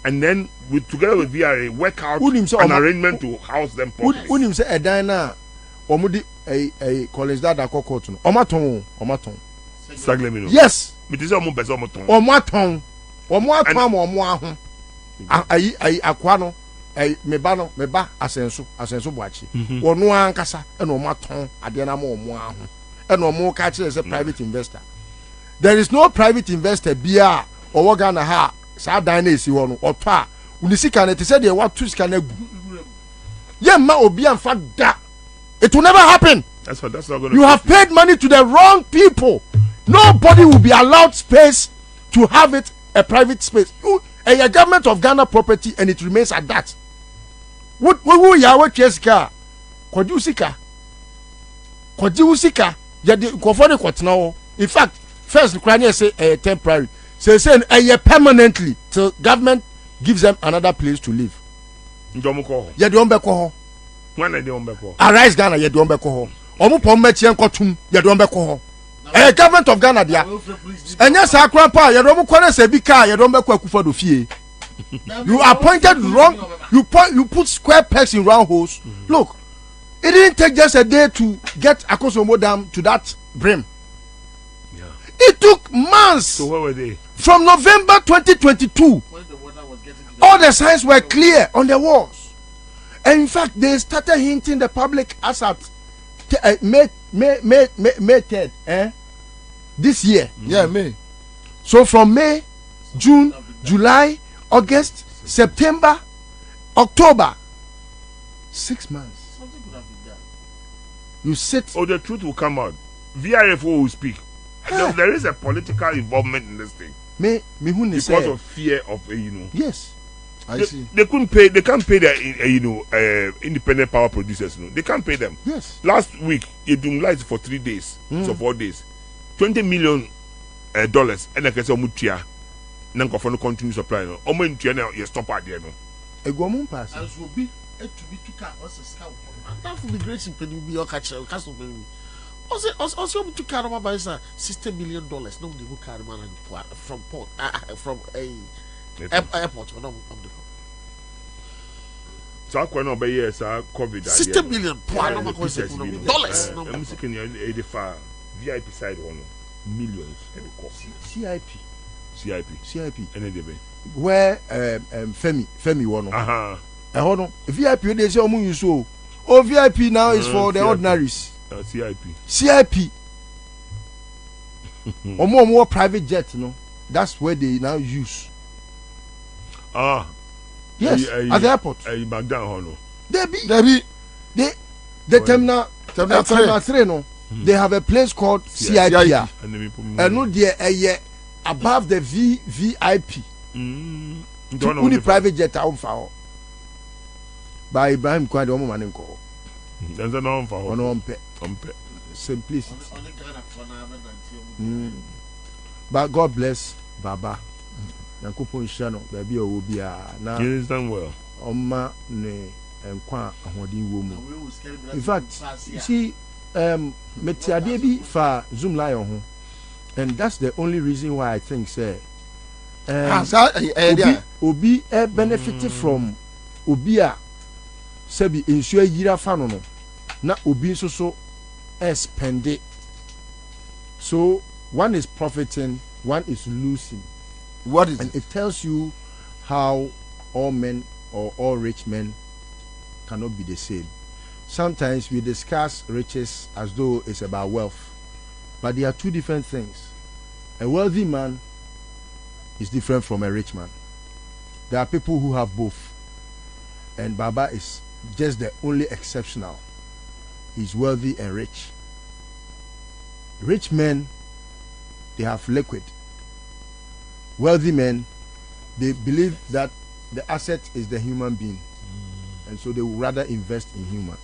And then together with VRA work out an arrangement to house them properly. Unim say Edina omudi a college that akoko to omaton Sagleme. Yes. It is omo bezo omaton. Omaton omo ahun ayi akwa no meba asenso buachi wonu ankasa e no maton ade na mo ahun e no mo ka kire say private investor. There is no private investor bia owo Ghana ha sa dan na esi ho no oto a unisika na te say de what to sika na gu ye ma obi amfa da. It will never happen. That's not going to. You have paid money to the wrong people. Nobody will be allowed space to have it a private space. A government of Ghana property and it remains at that. What Yahweh Cheska? Kodusika. Jadi kofone kwatna. In fact, first Ukraine say temporary. Say permanently till government gives them another place to live. Yedi ombeko. When are they ombeko? Arise Ghana yedi ombeko ho. Omu pommechi enkotum yedi ombeko ho. Government of Ghana dia. Enya sakra pa yedi omu kwere se bi ka yedi ombeko akufo do fie. You appointed wrong. You put square pegs in round holes. Look, it didn't take just a day to get Akosomo Dam to that brim. Yeah. It took months. So where were they? From November 2022, all the signs were clear on the walls. And in fact, they started hinting the public as at May 3rd, this year. Yeah, May. So from May, June, July, August, September, October, 6 months. You sit. Oh, the truth will come out. VRF will speak. There is a political involvement in this thing. Because of fear of Yes, I see. They couldn't pay. They can't pay their independent power producers. They can't pay them. Yes. Last week, it lights for 3 days, so 4 days, $20 million, and I can say mutia. Nanko for no continue supply. No, omo ntia na you stop at there no. Egwomum pass. As will be to be to car what's a scout. That will be great in Penny be your catcher, castle Penny. Also to car by $60 million. No, they will carry man from port from a airport or no. So I can't obey yes, COVID. $60 million dollars. I'm seeking 85 VIP side one millions. CIP. Where Femi one. Hold on. VIP they say omu use so. Oh, VIP now is for the CIP. ordinaries. CIP. Omu private jet, no. That's where they now use. Yes, at the airport. Back down, no. They terminal 3, no. They have a place called CIP. And no there above the VIP. Only private jet out for. By Ibrahim Kwade omo manen ko. There's a norm for on simplicity. But God bless Baba. Yankopon Shano, baby will be now. He is done well. Oma ne enkwa ahodin wo mu. In fact, you see, metiadebi fa Zoom lion ho. And that's the only reason why I think say Obi benefited from Obia Sebi insure yira fa no na Obi so spend it. So one is profiting, one is losing. What is and it? It tells you how all men or all rich men cannot be the same. Sometimes we discuss riches as though it's about wealth, but there are two different things. A wealthy man is different from a rich man. There are people who have both, and Baba is just the only exceptional. He's wealthy and rich. Rich men, they have liquid. Wealthy men, they believe that the asset is the human being, and so they would rather invest in human.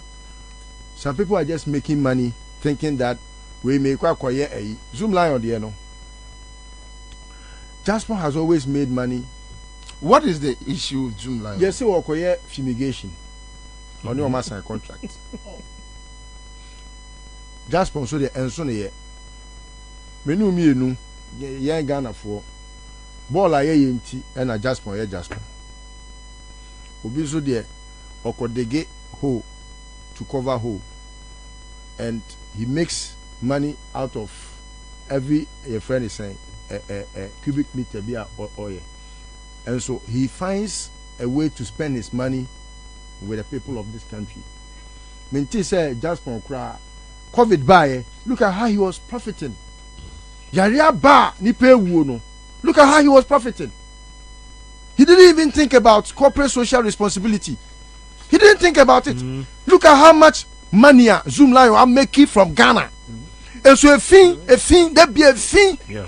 Some people are just making money thinking that we may acquire a Zoom line on the end. Jasper has always made money. What is the issue with Zoom line? Yes, we acquire fumigation on your master contract. Jasper so the enso ye menu mienu ye Ghana for ball aye nti and a Jasper ye Jasper obi so de okodege hole to cover hole, and he makes money out of every your friend is saying a cubic meter be oil, and so he finds a way to spend his money with the people of this country. Minti say Jasper cry COVID buy, look at how he was profiting. Yaria ba ni pay no. Look at how he was profiting. He didn't even think about corporate social responsibility. He didn't think about it. Look at how much money Zoom Lion are making from Ghana. And so a thing, there be a thing. Yeah.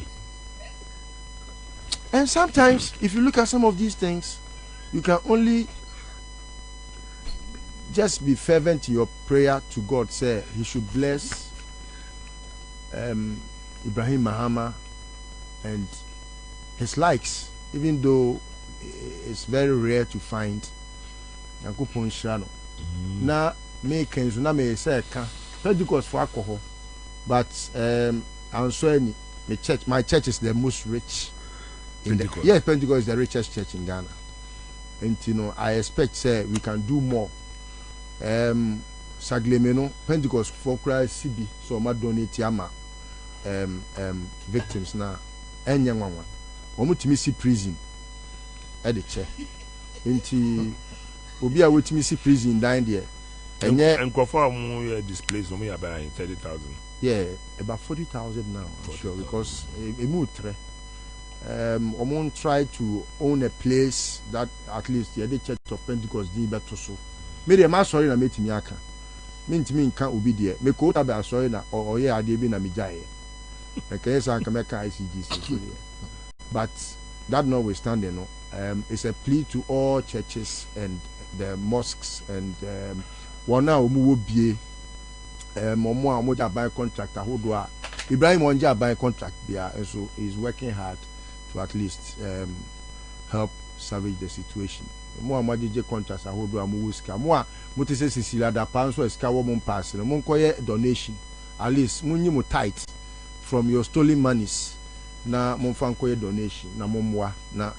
And sometimes, if you look at some of these things, you can only just be fervent in your prayer to God. Say He should bless Ibrahim Mahama and his likes, even though it's very rare to find. Yankopon Shano. Na me kenzu na me say ka Pentecost for alcohol, but Ansah any church. My church is the most rich. Pentecost. Yes, Pentecost is the richest church in Ghana. And you know, I expect say we can do more. Saglemeno Pentecost for Christ CB, so ma donate yama victims na enya nwanwa. Omo timi si prison at the chair. Nti obi a wetimi si prison down there. And Kofa mu displaced omo about 30,000. Yeah, about 40,000 now, I'm sure, because a mutre. Omo try to own a place that at least the Church of Pentecost did better so. Me dey ma sorry na metimi aka. Me ntimi nka obi dey. Me ko ta be sorry na oye ade bi na me jaye. Okay, so can make ICGC. But that notwithstanding, no, it's a plea to all churches and the mosques and one now we be buy contract Ibrahim Wanja buy contract there, and so he's working hard to at least help salvage the situation. More major contracts I hold more mutise sisila da panso eska wo mon pass no mon koye donation at least munyi mo tithe from your stolen monies na mon fan koye donation na momwa na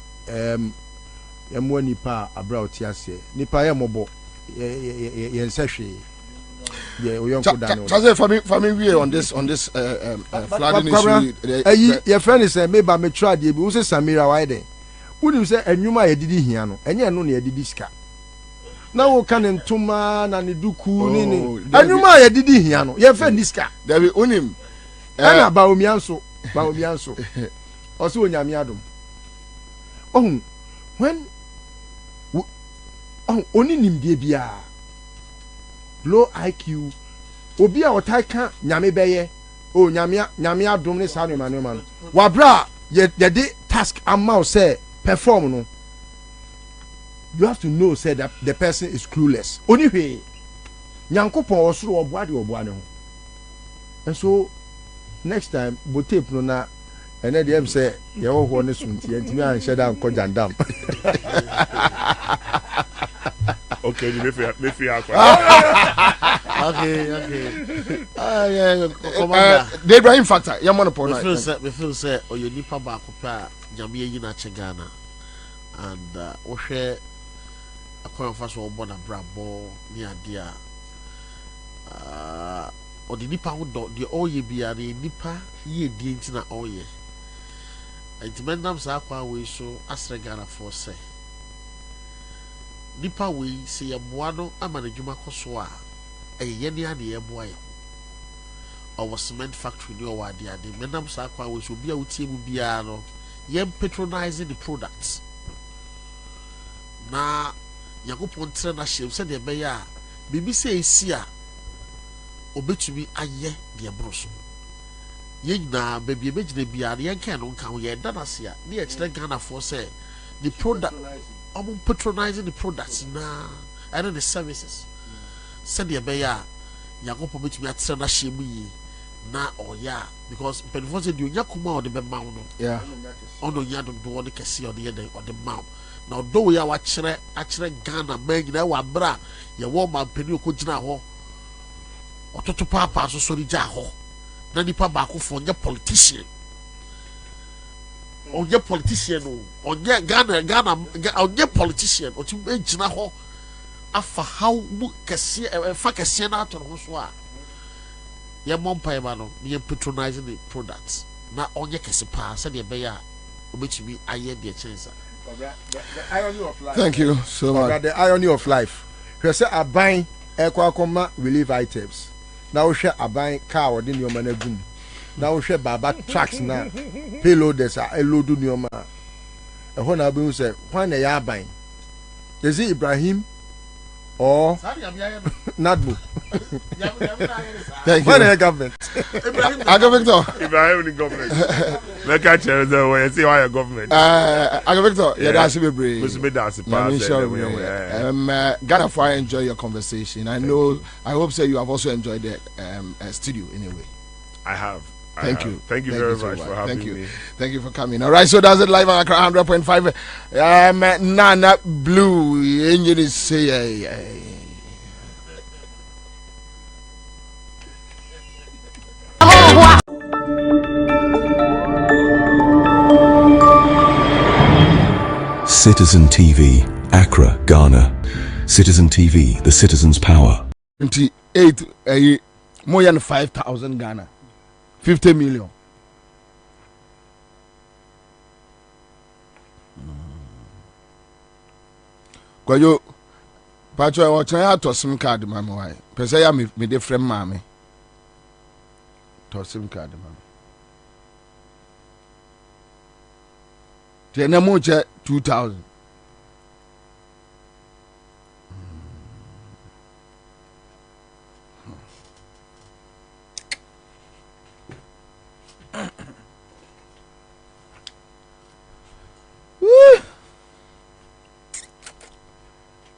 emwa nipa abra otiase nipa ye mobo ye nsehwe ye oyonko dan so for me we on this flooding issue your friend is me ba me try dey bi say Samira why dey wouldn't say enwuma ye didi hia no enye no na ye didi sika na wo kan ntoma na ne duku ni enwuma ye didi hia no ye fa ni sika there be onim ana ba omianso oso onyame adom when oni nimdie bia low IQ obi a otai ka nyame beye o nyame adom ne sa no man wabra ye de task amount say perform no you have to know say that the person is clueless oni hwe nyankopon osoro oboade ne ho and so next time bo tape no na ene dem say ye ho ne sunti entimi an sheda anko jandam okay me fi akwa okay commander the Ibrahim factor ya monopol we feel say oyo nipa ba akwa nyame yi na che Ghana and wo hwe akwa fa so obo na brabo ni ade a odi nipa ho do de oye bia na nipa ye die ntina oye intimendam sa akwa we so asre Ghana for say nipa we se ye boa no ama na dwuma koso a eye ne ade ye boa ye our cement factory ni owa ade mendam sa akwa we so bia utie mu bia no ye patronizing the products na yakopon tre na shem se de be ya bibi se esi a obetumi aye de broso ye nyina baby ebegire bia na ye kan no kan ye da na se a na ye kire Ghana for say the product patronizing the products and the services said the be ya yakopon betumi atre na shem yi na oya because penfo say the yakoma o de be mawo no yeah ono nya do de kese o de ye o de mawo na do ya wa kire Ghana man nyina wa bra ye wo ma peni okogina ho ototo papa so so rija ho na nipa ba ko fo nya politician onye politician no onye Ghana onye politician o ti gina ho afa how mu kese fa kese na ato ho so a ye mompa ba no ye patronizing the products na onye kese pa se de be ya obetumi aye de chance. The irony of life. Thank you so much. The irony of life. You say a buying equal relief items. Now we share a buying car or din your man gum. Now we share baba trucks now. Payloaders are a load in your man. A honor being say, when they are buying. Is it Ibrahim or Nadbu? Thank you. When government. I go Victor. Ibrahim the government. Make a chair the way see why your government. I go Victor. Yeah, that's be brave. Must be that's pass. Ghana for I enjoy your conversation. I hope so you have also enjoyed the studio in a way. I have. Thank you. Thank you very much for having me. Thank you for coming. All right, so that's it live on Accra 100.5. Nana Blue. Engine say Citizen TV, Accra, Ghana. Citizen TV, the citizen's power. 28 more than 5,000 Ghana. 50 million. Kwayo Pacho I want to sim card mama why. Pese ya me de friend mama. To sim card mama. Tena mocha 2,000.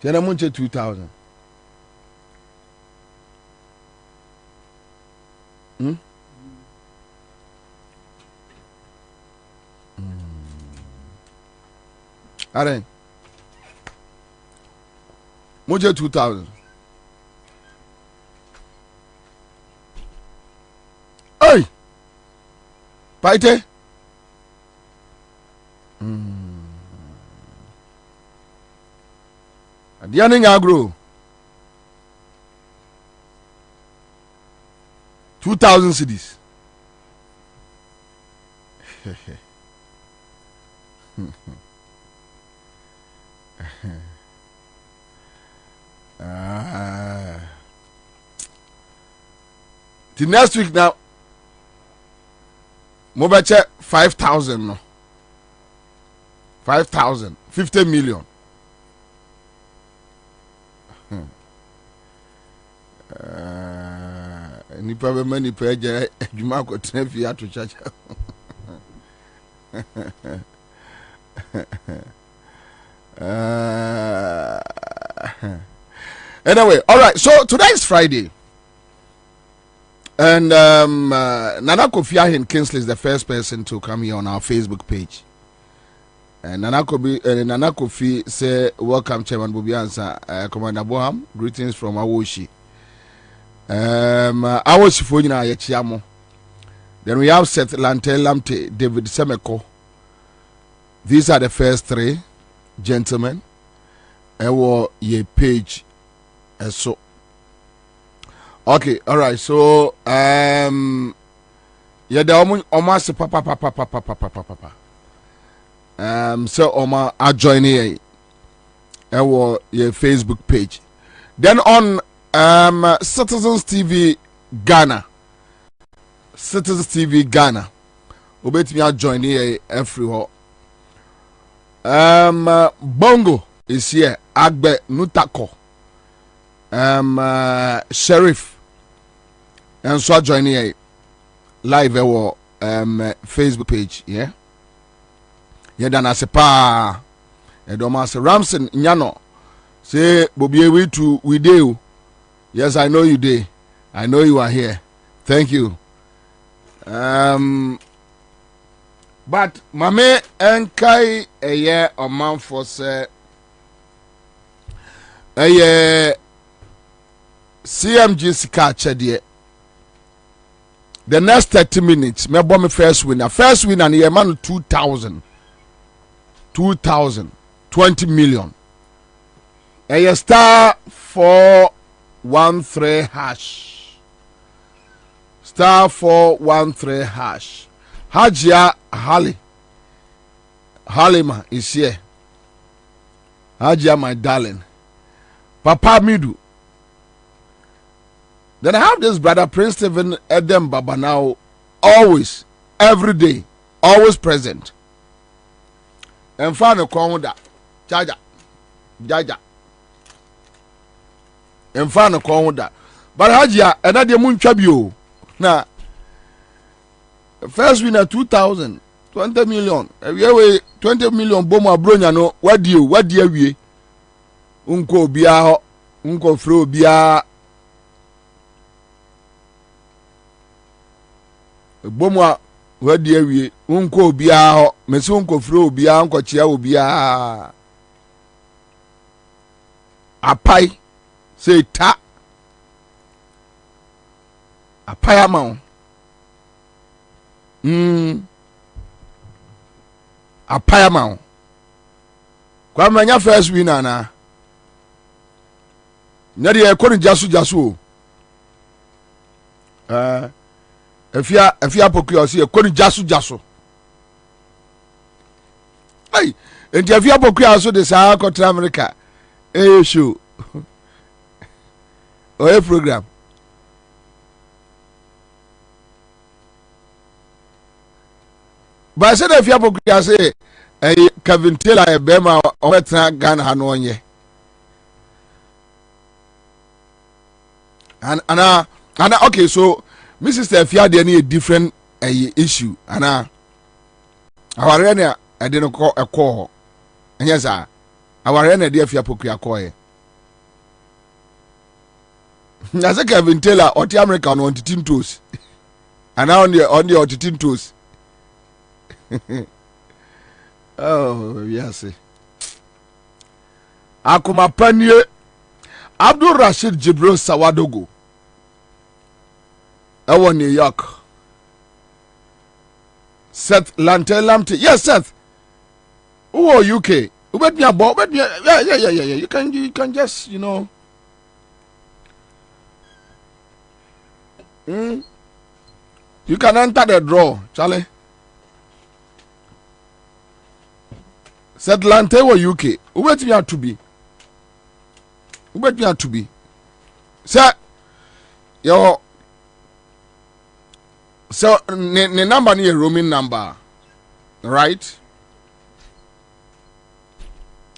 Tena mocha 2,000. Are moja 2,000. Hey, paite. Adiani ngagro. 2,000 cedis. The next week now, mobile check 5,000 no. 5,000, 50 million. nipa be mani pa eje adwuma ko tena fi ato chacha. Anyway, all right. So today is Friday, and Nana Kofi Ahin Kingsley is the first person to come here on our Facebook page. And Nana Kofi say, "Welcome, Chairman Bobie Ansah, Commander Boham. Greetings from Awoshi. Awoshi Fujina Yechiamo. Then we have Seth Lante Lamte, David Semeko. These are the first three gentlemen. Ewo ye page." So okay, all right. So yeah, the almost papa. So Oma are joining our Facebook page. Then on Citizens TV Ghana. Citizens TV Ghana. Obet me are joining everywhere. Bongo is here. Agbe Nutako. Sheriff and so joining a live Facebook page, yeah. Dan asepa Edomas Ramson Nyano say Bobie we do. Yes, I know you did. I know you are here. Thank you. But mame enkai a year or month for say a year CMG Sika Chedie. The next 30 minutes, me bomb first winner. First winner and man 2,000. 20 million. A star 413 hash. Star 413 hash. Hajia Halima is here. Hajia, my darling. Papa Midu. Then I have this brother Prince Stephen Edem Baba now, always, every day, always present. And finally, Kwabena, Jaja. And finally, Kwabena. But Hajia, another moon chabio. Now, first winner 2,000, 20 million. Away 20 million Boma Bronya no. What do you we? Unko Bia, Unko Fro Bia. Bomwa wadi awie unko obia ho mesi unko fro obia unko chia obia apai say ta apai ama apai ama kwa manya first winner na nyadi e koni jasu Efia pokuya si ekoni jasu. Hey, enti efia pokuya so de sa kontra America. Show. Program. Ba se de efia pokuya se Kevin Taylor e bema o metra Ghana ha no onye. Ana okay, so Mrs. Efia de any different issue ana aware na I didn't call a call. And yes, aware na de Efia pokuya call. Na say Kevin Taylor oti America on 13 toes. And now on the 13 toes. Oh, yes. Akuma Panye Abdul Rashid Jibril Sawadogo. I want New York. Seth Lamte. Yes, Seth. Who are UK? Let me about. Yeah. You can just, You can enter the draw, Charlie. Seth Lante or UK. Who let me out to be? Sir, your. So, the number near roaming number, right?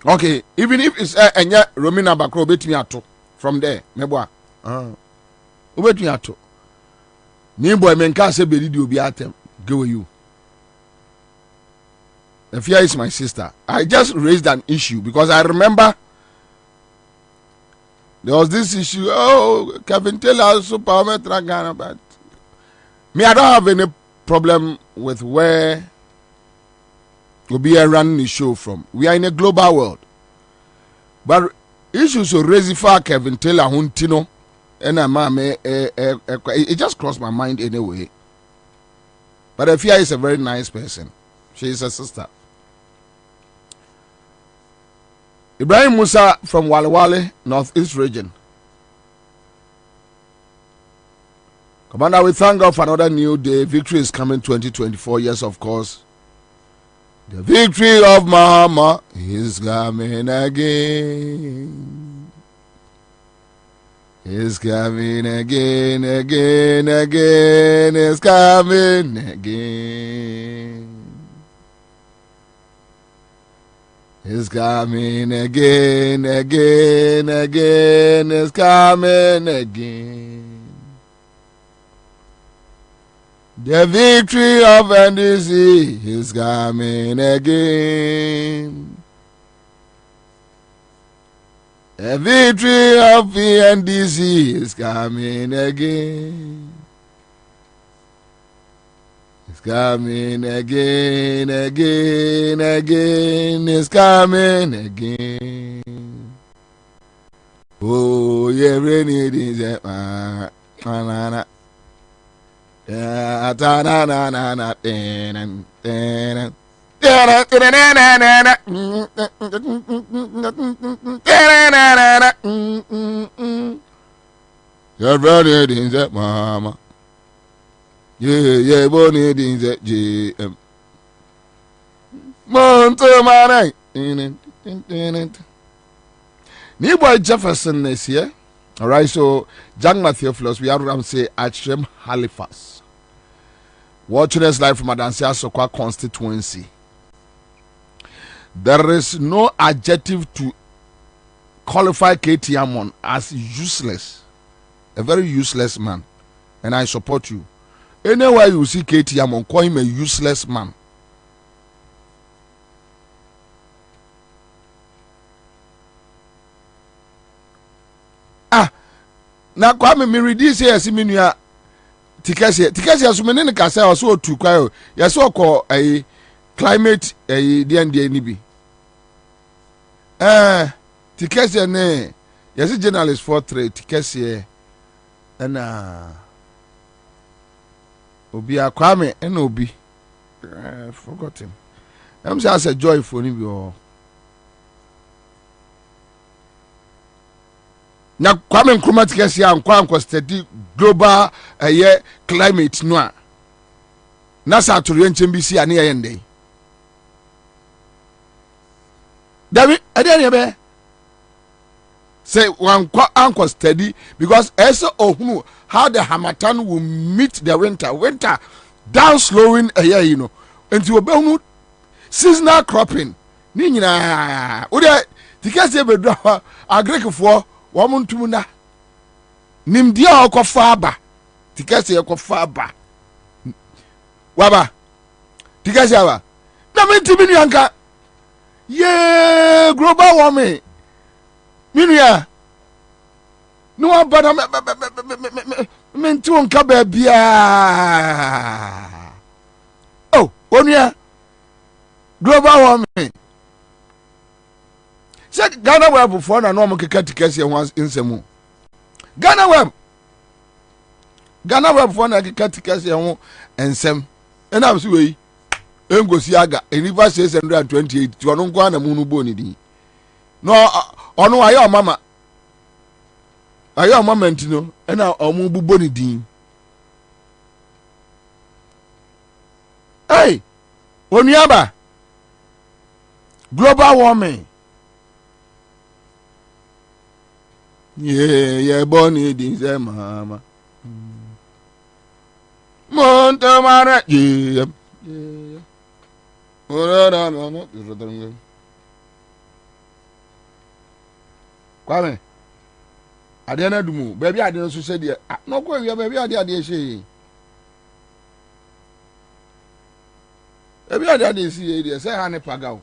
Okay, even if it's a roaming number, bet me out from there. Meboa. Bet me out. Ni boy menka say be di obi atem. Go with you. Efia is my sister. I just raised an issue because I remember there was this issue. Oh, Kevin Taylor super metra Ghana, but me, I don't have any problem with where Bobie running the show from. We are in a global world, but issues so raised for Kevin Taylor Huntino and a mama. It just crossed my mind anyway. But Efia is a very nice person. She is a sister. Ibrahim Musa from Wale Northeast region. Commander, we thank God for another new day. Victory is coming 2024. Yes, of course. The victory of Mama is coming again. It's coming again, again, again. It's coming again. It's coming again, again, again. It's coming again. The victory of NDC is coming again. The victory of NDC is coming again. It's coming again, again, again. It's coming again. Oh, yeah, rainy days. You're running in that mama. Yeah, born in that GM. Montemare. Nearby Jefferson is here. All right, so Jack Matthew Floss, we have to say Atrim Halifax. Watching us live from Ansah Sokwa constituency. There is no adjective to qualify KT Amon as useless. A very useless man. And I support you. Anywhere you see KT Amon, call him a useless man. Na kwa me read say as me tikasi asumene ne kasa o so tu kwa ya so ko climate die ni bi tikasi ne ya se journalist for trade tikasi na obi akwame na obi forgot him am say as a joy for ni bi o na Kwame Nkrumah tikasi ya nkwa study global climate no a na sa atoro nche mbisi ane ye ndey David ade be say nkwa study because eso ohunu how the harmattan will meet the winter down slowing you know enti obehunu seasonal cropping ni nyina wo de tikasi be do agrikfo womuntum na nimdia okofa aba tikase okofa aba waba tikase aba na mentimi nyanka ye global warming minia no abana menti onka ba bia oh onia global warming say Ghana web for na no mo keka tikase ho insemu Ghana web for na keka tikase ho ensem ena am so we engosi aga eniva 628 ti ono nkwa na mu no bo ni din no ono ayo mama ntino ena omu bubo ni din hey oniaba global warming yeah born in the mama Montemare yeah Kwame ade na dumu baby ade so se de no kwa wi baby ade she Ebi ade ade si area say ha ne pagaw.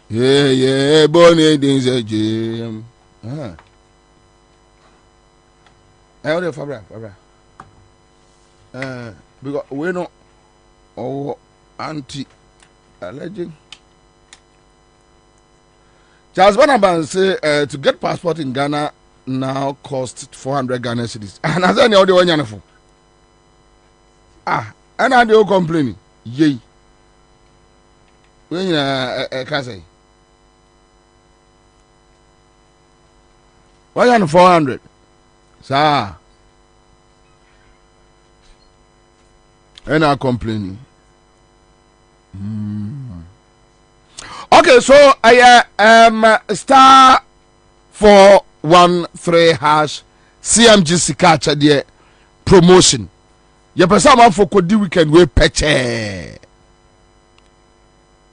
Yeah, bonny things a jam. I order Fabra. Because we know anti alleged. Charles Barnabas say to get passport in Ghana now cost 400 Ghana cedis. And as any other one yanfo. And I do complaining. Yay. When can say. Why on 400? Sir. And I complaining. Okay, so I star 413 hash CMG Sikacha there promotion. Your person man for Kodi weekend we peche.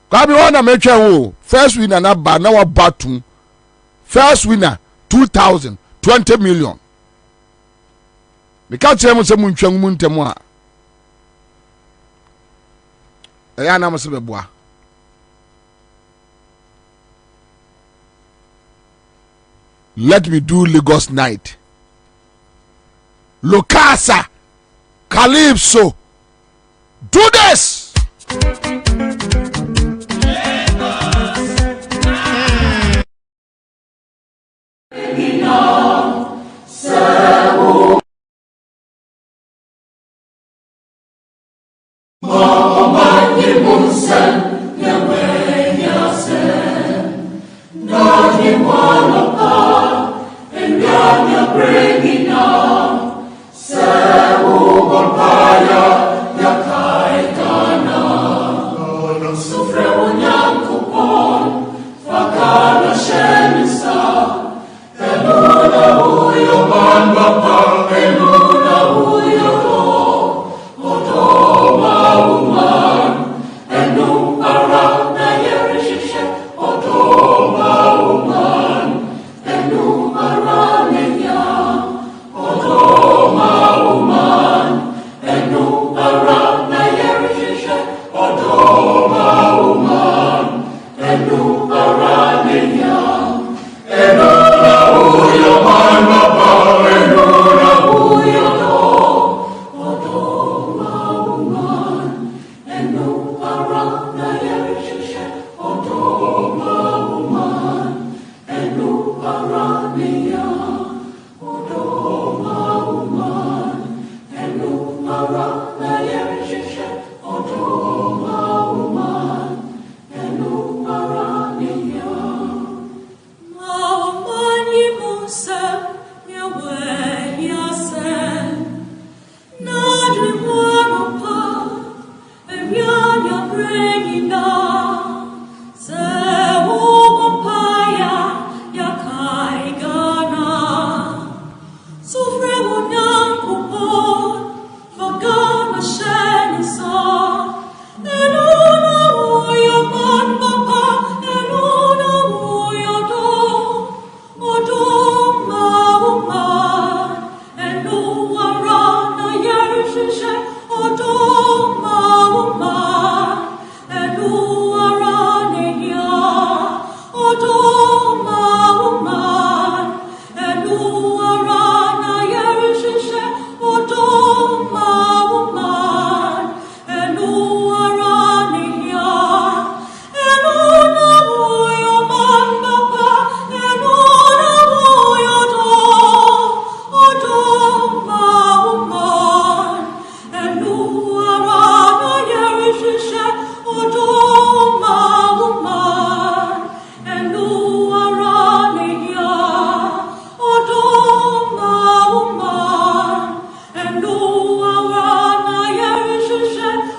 Kwabi wana meche wo first winner na ba na wa batu. First winner 2,000 20 million. Me ka che mo se mu ntwan mu ntemu a. Eya na mo se beboa. Let me do Lagos night. Lokasa, Calypso, do this.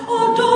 Odo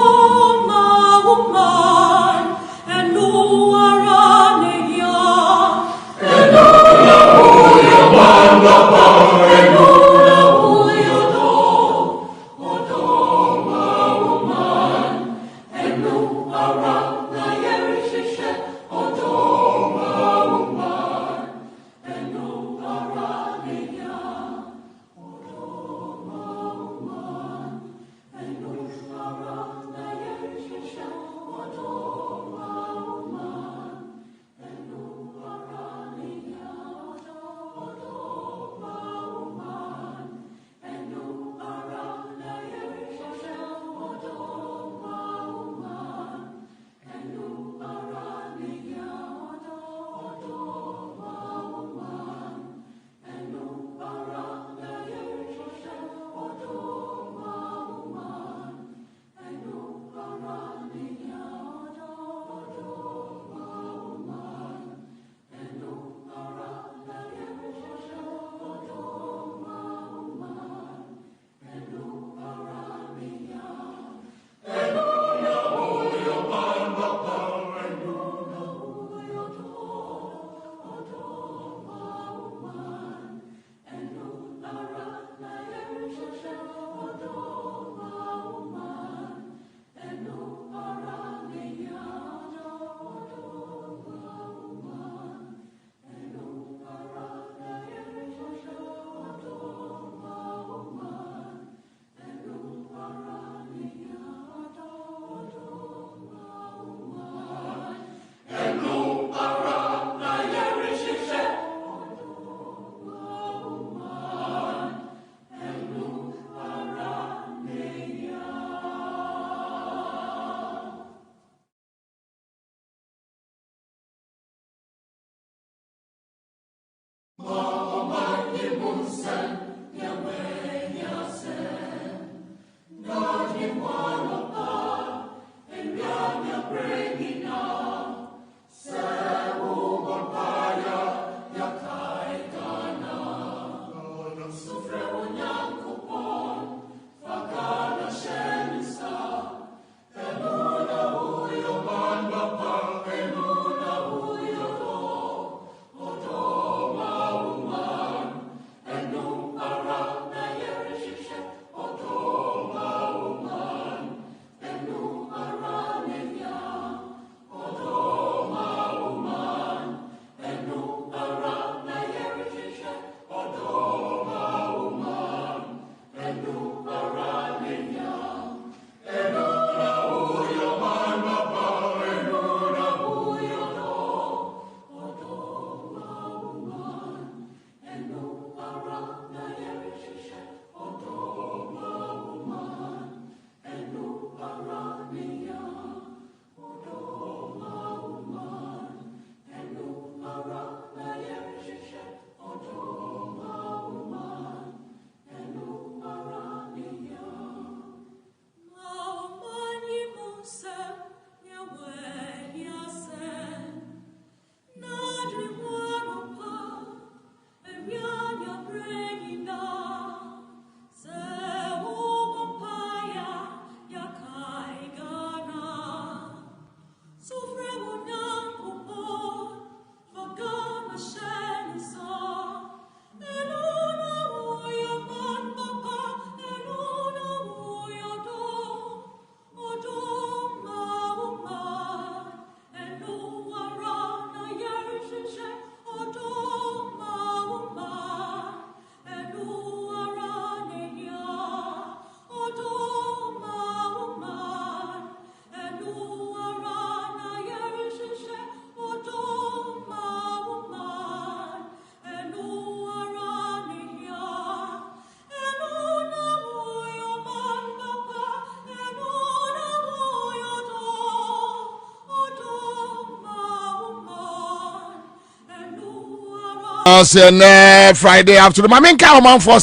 Friday afternoon. I mean, Carol for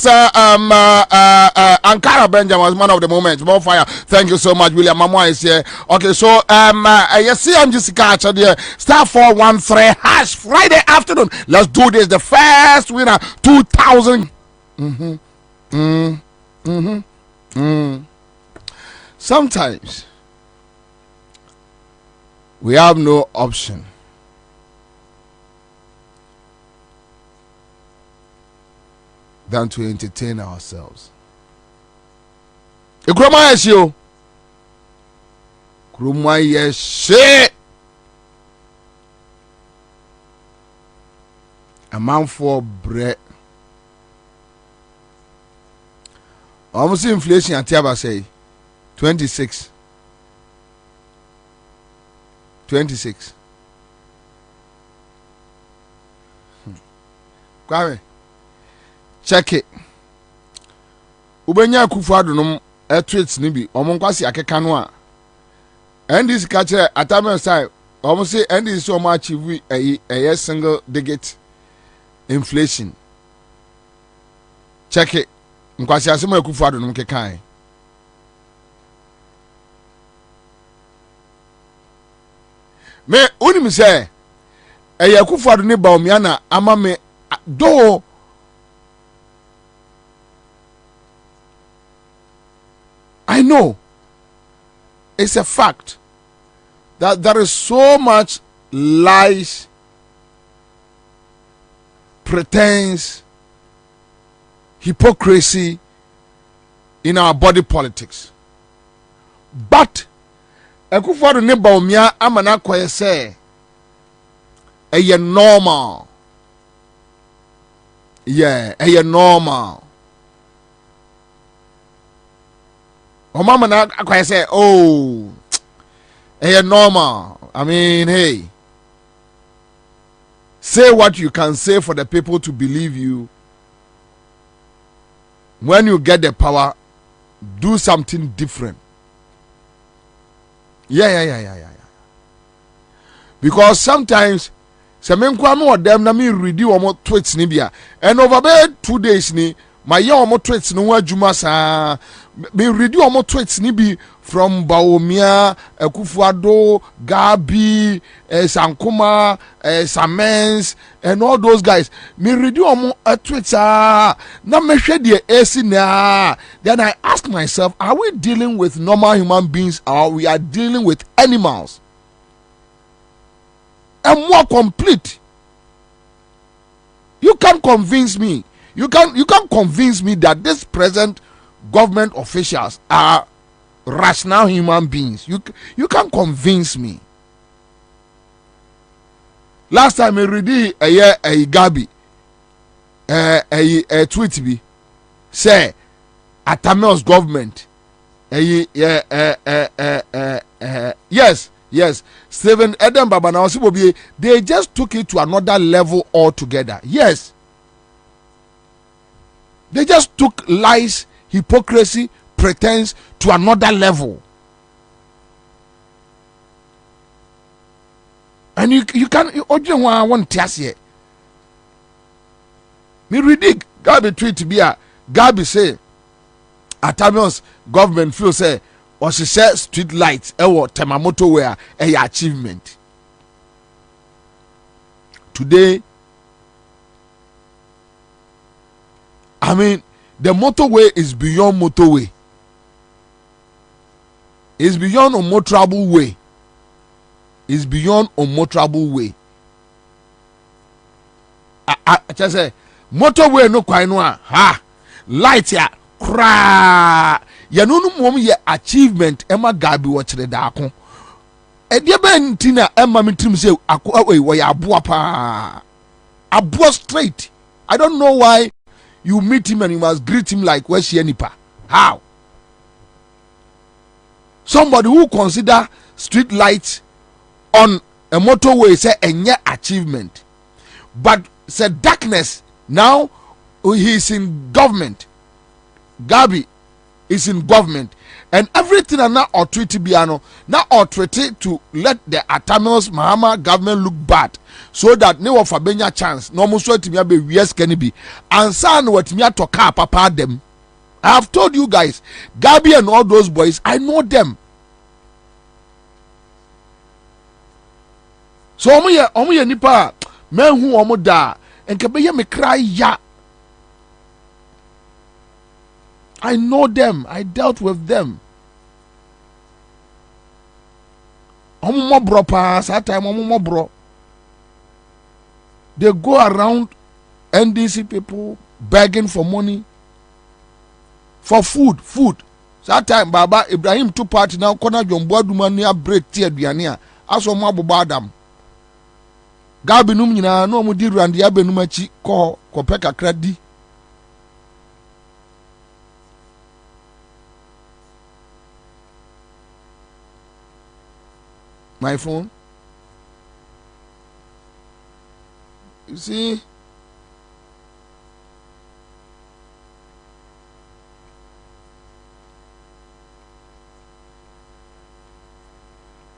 Ankara Benjamin was man of the moment. More fire. Thank you so much, William. Mama is here. Okay, so you see, I'm just catching there. Star 413 hash Friday afternoon. Let's do this. The first winner 2000. Sometimes we have no option than to entertain ourselves. Ekroma yesio. Kroma yeshe. A man for bread. Almost inflation at Tiaba say 26. Kwame. Check it. Ubenya Kufuadu no tweets ni bi omonkwasi akeka no a NDC ka kire atame style almost say NDC so much achieve a single digit inflation. Check it. Nkwasi asema Kufuadu no kekan. Me unim say Kufuadu ni baomia na ama me do I know it's a fact that there is so much lies, pretense, hypocrisy in our body politics. But Akufo-Addo ne baomia amana kwaye say eye normal. Yeah, eye normal. Mama na I say, oh, hey, normal. I mean, hey, say what you can say for the people to believe you. When you get the power, do something different. Yeah. Because sometimes, Se men kwa me odem na me ready omo tweets ni bia. And over be 2 days ni my ye omo tweets no adwuma sa me ready omo tweets ni bi from Baomia, Kufuado, Gabi, Sankuma, Samens, and all those guys. Me ready omo tweets na me hwe de AC na. Then I ask myself, are we dealing with normal human beings or we are dealing with animals? And more complete. You can't convince me. You can't convince me that this present government officials are rational human beings. You can't convince me. Last time I read a Gabi a tweet be say Atamel's government yes, Stephen Eden Baba now Bobie, they just took it to another level altogether. Yes. They just took lies, hypocrisy, pretense to another level. And you can't want to say. Me read Gabi tweet be a Gabi say Atamel's government feel say or she said street lights or Temamoto were a achievement. Today, I mean, the motorway is beyond motorway. It's beyond a motorable way. It's beyond a motorable way. I just say motorway no quite no ha light ya cra. Ya no mom ye achievement Emma Gabi watchere da akon e de ben tina Emma mitrim say akwa we ya aboa pa aboa straight. I don't know why you meet him and you must greet him like where she nipa. How? Somebody who consider street lights on a motorway say enye achievement, but say darkness now he is in government. Gabi is in government and everything and now or treaty biano now or treaty to let the Atamils Mahama government look bad so that no of a benya chance no more so to me be yes can be Ansah what me to car papa them. I have told you guys Gabi and all those boys I know them. So omo ye nipa men hu omo da enke be ye me cry ya. I know them. I dealt with them. Omo bro pass that time omo bro. They go around NDC people begging for money for food. That time Baba Ibrahim 2 party now corner Jombo Dumania break tea aduane a aso mo aboba adam. Gabi num nyina no mo di rand ya benum achi ko pe kakra di. My phone. You see?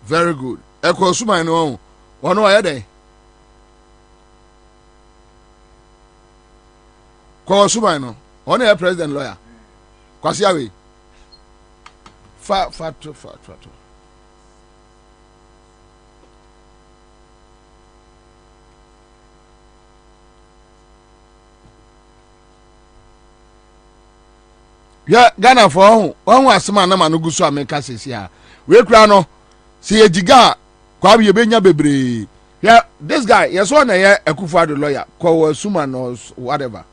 Very good. Eko suma no. Wano ayede. Kwa suma no. Ono ya president lawyer. Kwasi awe. Fa. Yeah, Ghana for one asema na manugu so America sesia. We kura no se ejiga kwa be benya bebre. Yeah, this guy, yes one na Akufo-Addo lawyer, kwa Suma no whatever.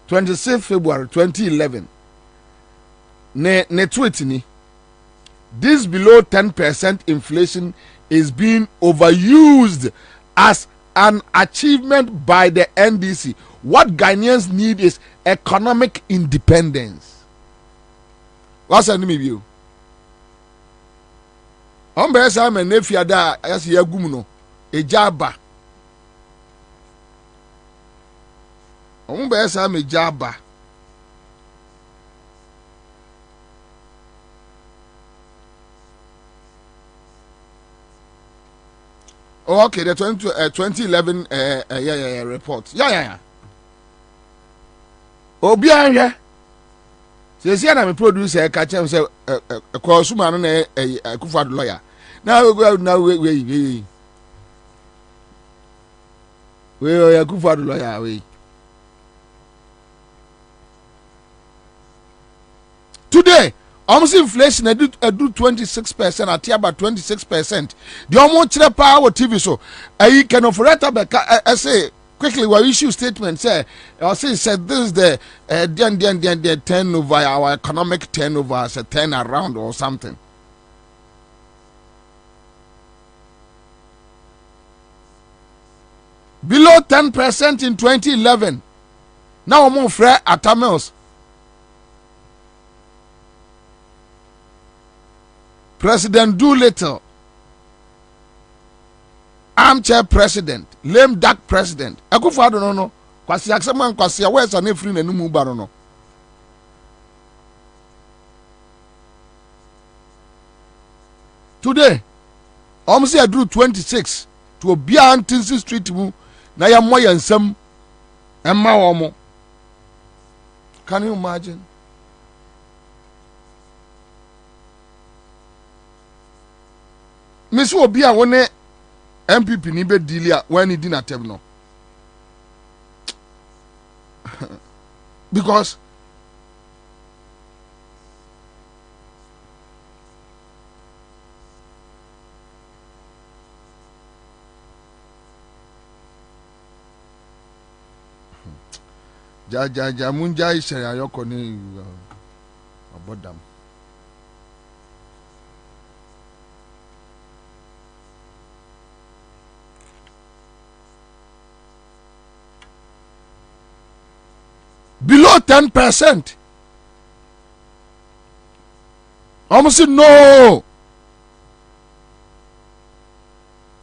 26 February 2011. Ne tweet ni. This below 10% inflation is being overused as an achievement by the NDC. What Ghanaians need is economic independence. What's the name of you? Ombesa me nefia da ayase yagum no ejaba. Ombesa me jaba. Oh, okay, the 2011 report. Yeah. Obiara hwɛ. Sɛ na me producer ka kyɛm sɛ kɔsuma no na Akufo-Addo lawyer. Now we Akufo-Addo lawyer we. Today, almost inflation do 26%, at about 26%. The almost chire power TV so I can operate I say quickly we issue statement say or say said this is the the turnover, our economic turnover as a turn around or something. Below 10% in 2011. Now more free atamels. President Doolittle, armchair president, lame duck president. Akufo-Addo no. Kwasi aksema kwasi where's an free na numu ba no. Today, almost I drew 26 to a beyond Tinsi Street mu na ya moya nsam emma omo. Can you imagine? Miss Obi a wone MPP ni be deal a when he din atem no. Because ja munja ishe ayoko ni abodam. Below 10%. Almost no.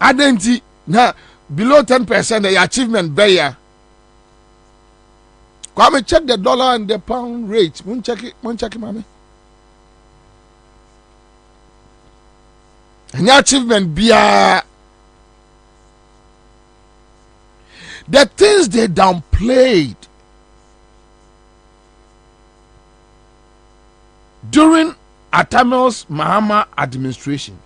Identity now below 10% the achievement bear. Come and check the dollar and the pound rate. Mun check it, mommy. And the achievement bear. The things they downplayed during Atamel's Mahama administration.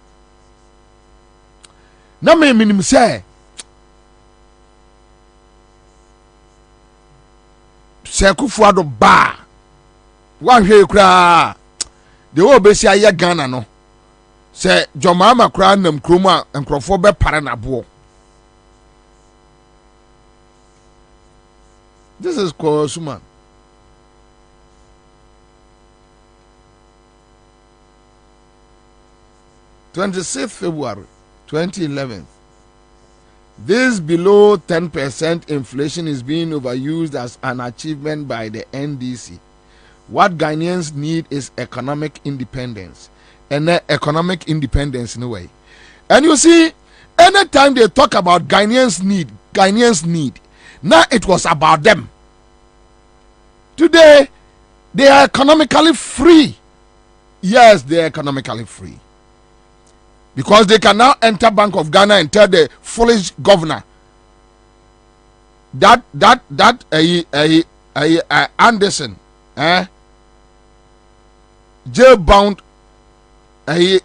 Na me minim say Akufo-Addo ba wan hwe kra de wo besi aye Ghana no se John Mahama kra nam krom a enkrofo be pare na bo. This is Kosuman. February 2011. This below 10% inflation is being overused as an achievement by the NDC. What Ghanaians need is economic independence. And economic independence in a way. And you see, anytime they talk about Ghanaians need, now it was about them. Today, they are economically free. Yes, they are economically free. Because they can now enter Bank of Ghana and tell the foolish governor that Anderson, jail-bound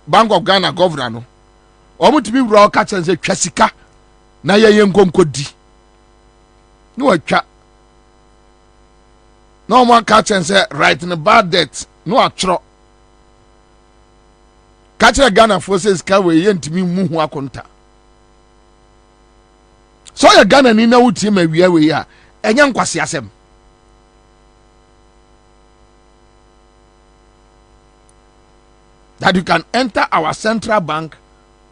Bank of Ghana governor no. Omo to be raw catch and say twasika na ye nkodi. No atwa. No one catch and say right in a bad debt. No atro. Catch a Ghana forces kawe yentimi mu ho akonta. So ya Ghana ni na wuti ma wiya we ya enya nkwase asem. That you can enter our central bank,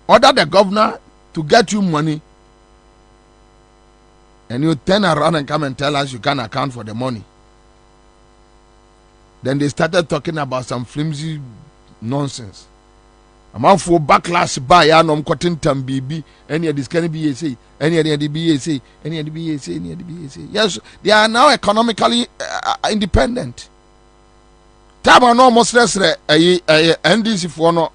order the governor to get you money, and you turn around and come and tell us you can't account for the money. Then they started talking about some flimsy nonsense. I'm out for backlash by Anom Cotton Tambibi, any of this can be say, any of the BAC, any of the BAC, any of the BAC. Yes, they are now economically independent. Taba no almost less NDC for no,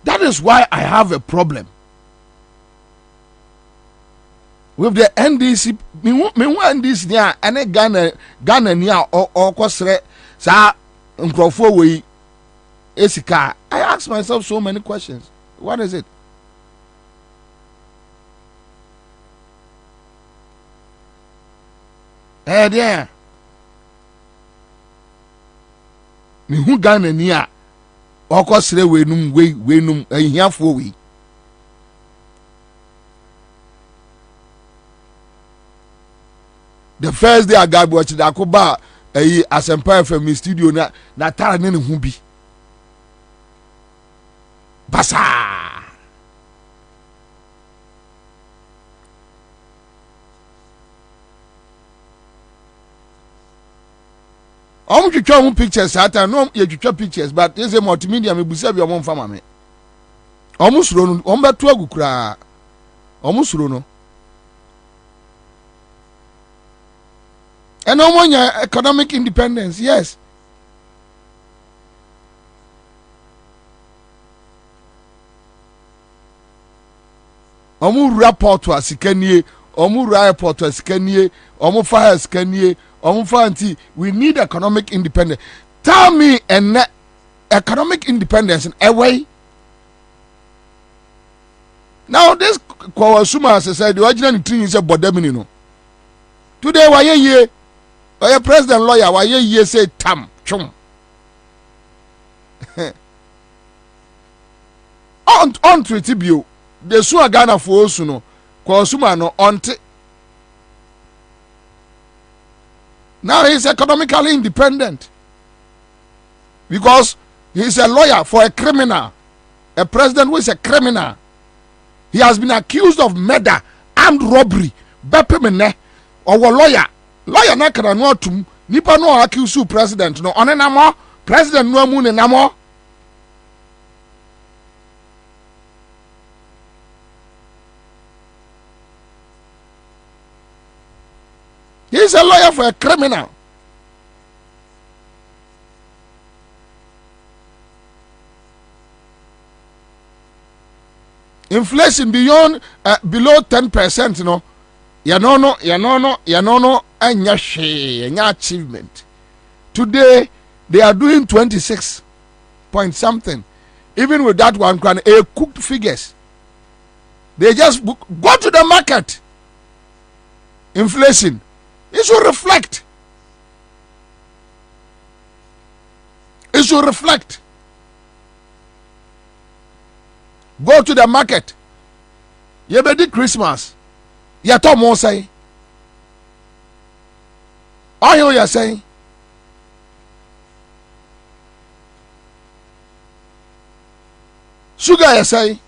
That is why I have a problem with the NDC. Me NDC nia ene Ghana nia okosre sa nkrofo we esika. I ask myself so many questions. What is it? There. Me hu Ghana nia okosre we num ahiafo we. The first day I got watch the Akoba Asempa FM studio na tara ne hu bi. Basa. Twitwa mu pictures ata no ye twitwa pictures but this is multimedia me busa bi omon fama me. Suro no beto agukura. Suro no. And economic independence, yes. Rapport to asikanie, rapport to asikanie, fire asikanie, fanti. We need economic independence. Tell me economic independence in a way. Now this Kwabena said the original thing is a bodemino. Today why ye? Oye president lawyer why ye say tam chum. On treaty bio the so Ghana for us no Kwabena no onte. Now he's economically independent because he's a lawyer for a criminal, a president who is a criminal. He has been accused of murder, armed robbery, bepemene, or lawyer na kana no atum nipa no accuse president no one namo president no amu ne namo. He is a lawyer for a criminal. Inflation beyond below 10%, no. Yanono, anya achievement. Today they are doing 26 point something. Even with that one, cooked figures. They just go to the market. Inflation. It should reflect. It should reflect. Go to the market. You be Christmas. You talk more say. Oil you say. Sugar you say.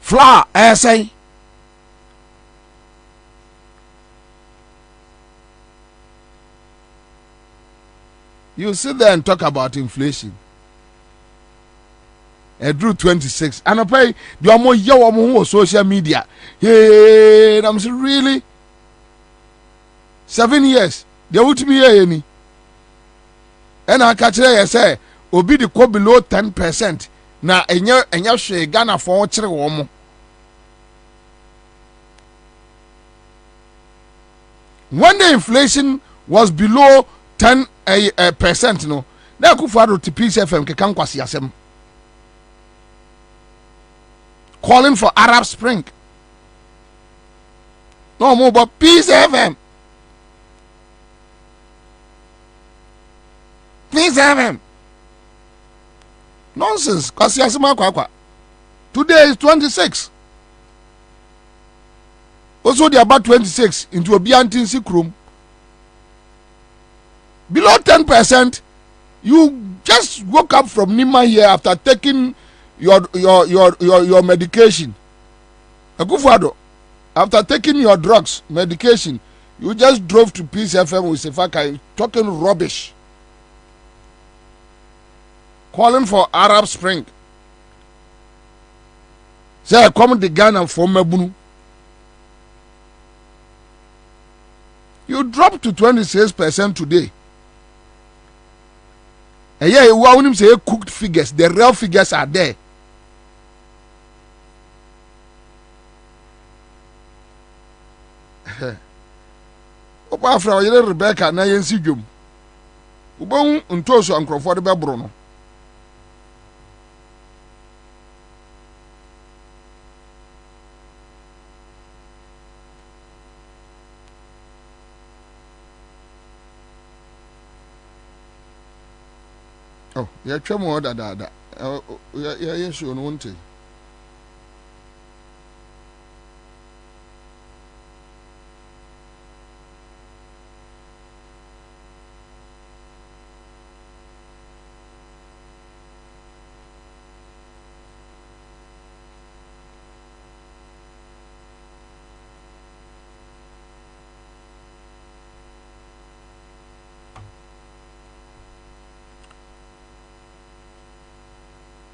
Flour you say. You sit there and talk about inflation. Drew 26 and I pay the more young social media. Hey, I'm saying really 7 years. They would be here any. And I catch you say, obi the co below 10%. Now, and you say Ghana for children. When the inflation was below 10%, no, now go for to Peace FM can kwasi asem. Calling for Arab Spring. No more but Peace FM. Peace FM. Nonsense. Today is 26. Also they are about 26 into a Biantin sick room. Below 10%, you just woke up from Nima here after taking your medication. After taking your drugs, medication, you just drove to Peace FM with Sefaka talking rubbish. Calling for Arab Spring. Say, come to Ghana for Mebunu. You dropped to 26% today. And yeah, you want him say cooked figures. The real figures are there. Opa fra yere Rebecca na yensi dwom. Ubon ntoso ankrofo de bebro no. Oh, ya twemo da. Ya yesu no wonte.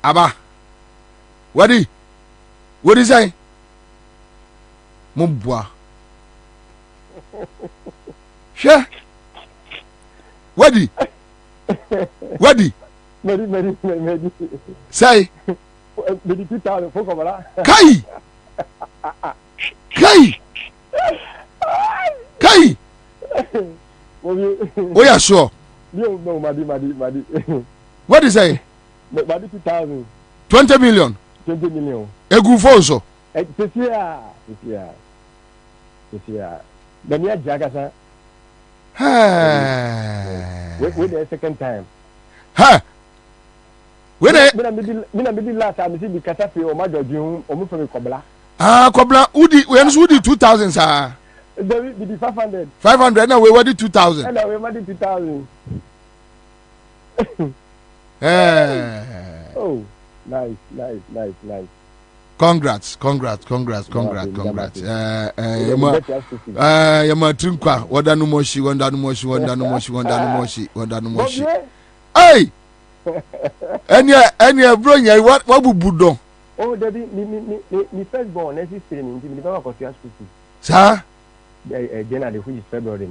Aba. What is I? Mubwa. Sure. Wadi. Medi. Say. Medi 2000 for Kwabena. Kai. Oh yeah, sure. No, Madi. What is I? Madi 2000. 20 million. 20 million. Egu fonso. This year. The near Jagasa. Wait the second time. When I last time, I see the Casafi or Major or Mufami Kwabena. Kwabena, Udi 2000, sir. The 500. 500, now we were 2000. And we were 2000. Oh, nice. Congrats. Yamatrinkwa, Wadanu Moshi. Hey! And you're bringing what would Oh, Debbie, me first born, as is training, the Baba for your school. Sir? January, which is February,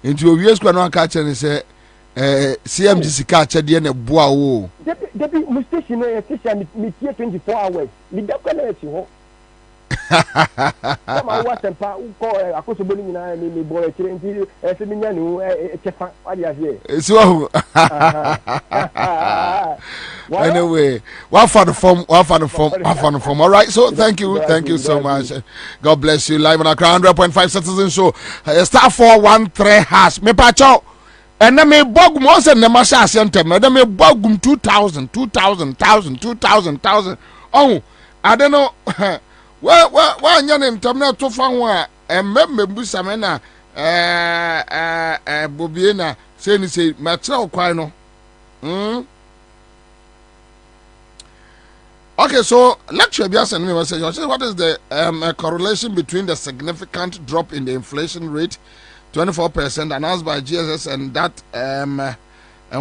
into a year's going catch and say, CMG catch at the end of Bois. Debbie, station a station me 24 hours. Me don't let you home. Come on, what a part who call a possible in I may boy a train to a seminary, a check. What do you hear? So, anyway, what for the form. All right, so thank you so much. God bless you. Live on our 100.5 Citizen Show. Star 413 hash. Me pacho. And then me bog most and the Masha Center. Then me bog 2,000. Oh, I don't know. Well, young in Tamna to find and member Busamena, Bobiena, say, Matro Quino. Okay, so lecture just and me was saying, what is the correlation between the significant drop in the inflation rate, 24% announced by GSS, and that and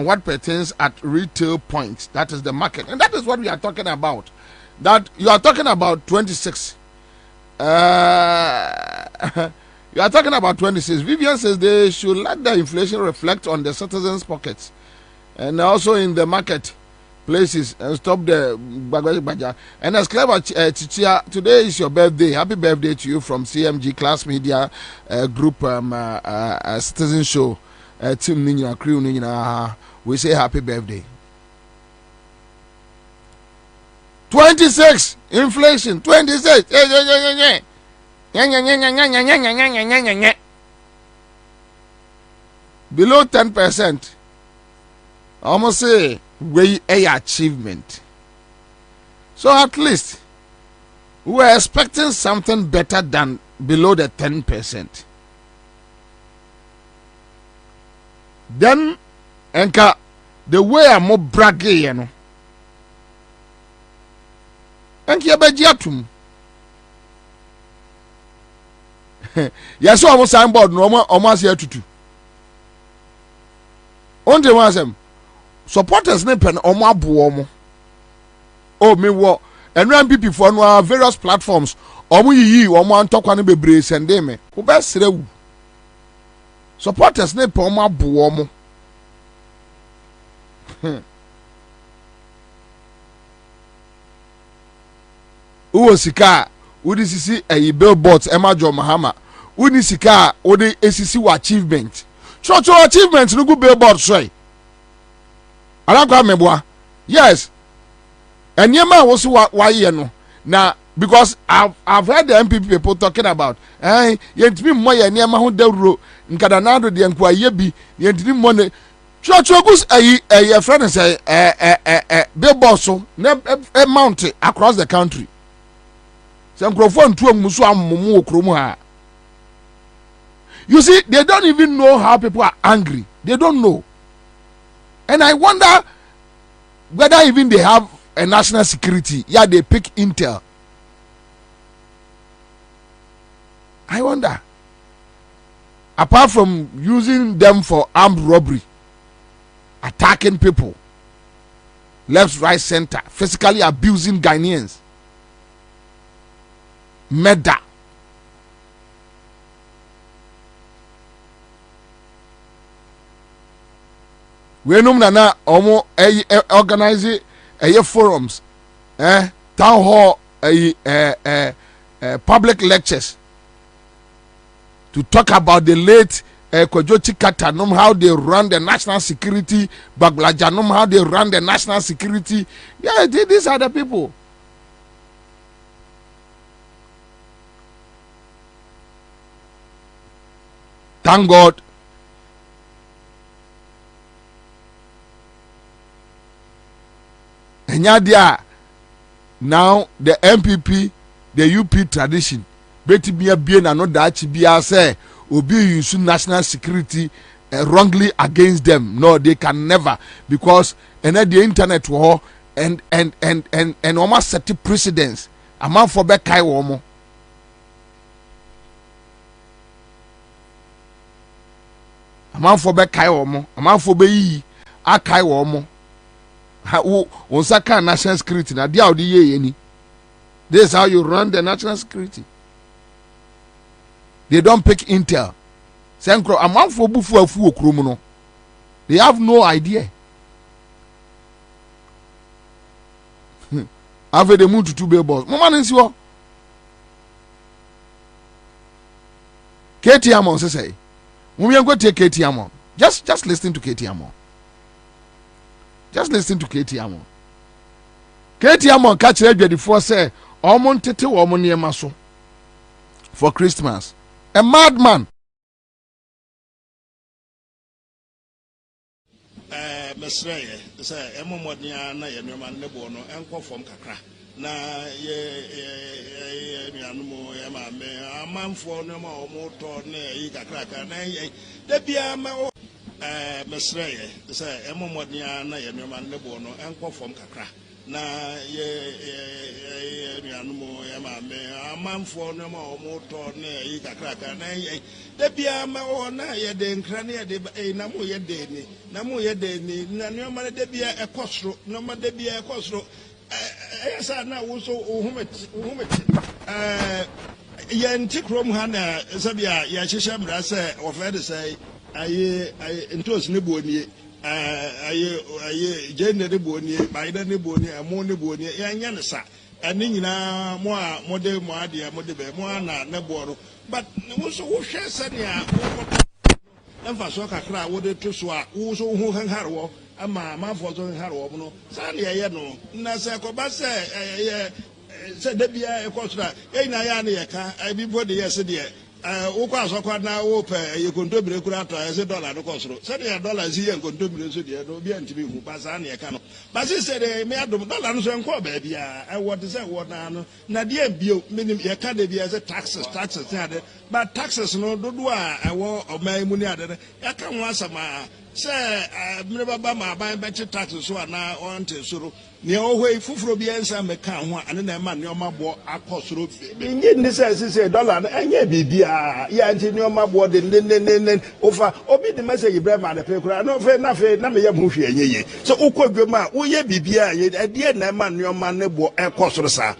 what pertains at retail points, that is the market, and that is what we are talking about. That you are talking about 26. You are talking about 26. Vivian says they should let the inflation reflect on the citizens' pockets and also in the market places and stop the bagage. And as clever Chichia, today is your birthday. Happy birthday to you from CMG Class Media Group Citizen Show Team Nina Crew Nina. We say happy birthday. 26 inflation 26 below 10%. Almost say way a achievement. So at least we were expecting something better than below the 10%. Then enka the way I'm more bragging, you know. And you be jatum. Yes, so almost signboard no almost here to. On the one supporters ne pen omo abuomo. Oh me wo and ran people for no various platforms. Omo yi omo antokwa ne bebre sende me. Wo be srewu. Supporters ne pen omo abuomo. Uwo sika udi sisi billboards ema jo mahama uni sika odi esisi wa achievement church achievement no go billboard so alakwa meboa yes eniema wo so wa ye no na because I've heard the MPP people talking about yentimi mo ye eniema ho dawro nkadanado de nkwa ye bi yentimi mo ne church ogus a friend say billboard so mount across the country some microphone to musu amumu okromu ha. You see, they don't even know how people are angry. They don't know. And I wonder whether even they have a national security. Yeah, they pick intel. I wonder. Apart from using them for armed robbery, attacking people, left, right, center, physically abusing Ghanaians, murder. We know na omo organize forums, town hall, public lectures to talk about the late Kojoti Katanum, how they run the national security, Baglajanum, how they run the national security. Yeah, these are the people. Thank God. Enyadia, now the MPP, the UP tradition, beti biya na no dachi biya say obi use national security wrongly against them. No, they can never, because the internet war and almost set precedence. A man for back kai womo. A man for back kai womo. A man for be a kai womo. Onsaka national security na dia odi ye any. This is how you run the national security. They don't pick intel. Senkro amount for bufu afu okromu no. They have no idea. Have the moon to two billboards. Mama nsiwo. KT Amon say. We are going to take KT Amon. Just listen to KT Amon. Just listen to KT Amon. KT Amon catch the before say Omon tete omon niema so for Christmas. A madman. Mesreye say emomodnia na ye noma nebo no enko fom kakra na ye nuanumo ye ma me amanfo no ma omoto na yi kakra ka na ye da bia ma Mesreye say emomodnia na ye noma nebo no enko fom kakra na ye nuanumo ye ma me amanfo no ma omoto na yi kakra ka na ye da bia ma na ye de nkra na ye de na mo ye de ni na mo ye de ni na nneoma de bia ekosro nneoma de bia ekosro esa na wo so ohumeti ye ntikrom ha na sabia ya hyehye mra se ofe de say aye ntos ne buonie aye jenne de buonie baida ne buonie amo ne buonie ya nya ne sa ane nyina mo a mode mo ade mo de be mo na ne boro but wo so wo hwe se ne a emfa so kakra wo de to so a wo so hu hanharwo ama manfo so hanharwo no sa ne ye no na se ko ba se se de bia e ko so da e na ya ne ye ka bi bo de ye se de wo kwa so kwa na wo pe ye kontobire kura to ye se dollar no ko so se de dollar si ye kontobire so de no bia ntimi hu ba sa ne ye ka no ba se se de me adom dollar no so enko ba bia e wo de se wo na no na de bio minim ye ka de bia se taxes na de but taxes no dodo a e wo omai mu ni ade ya ka ho asama se me baba ma ban be taxes so na on te soro ne ohwe fufuro bi ensa me ka ho ane na ma ne omabo akosoro ngi ndi se dollar na enye bibia ya nti ne omabo de ne ofa obi de message ibrahim ade pe kura no fe na me ye mu hwe enye ye so ukwadwom a wo ye bibia ye de na ma ne oma ne bo ekosoro sa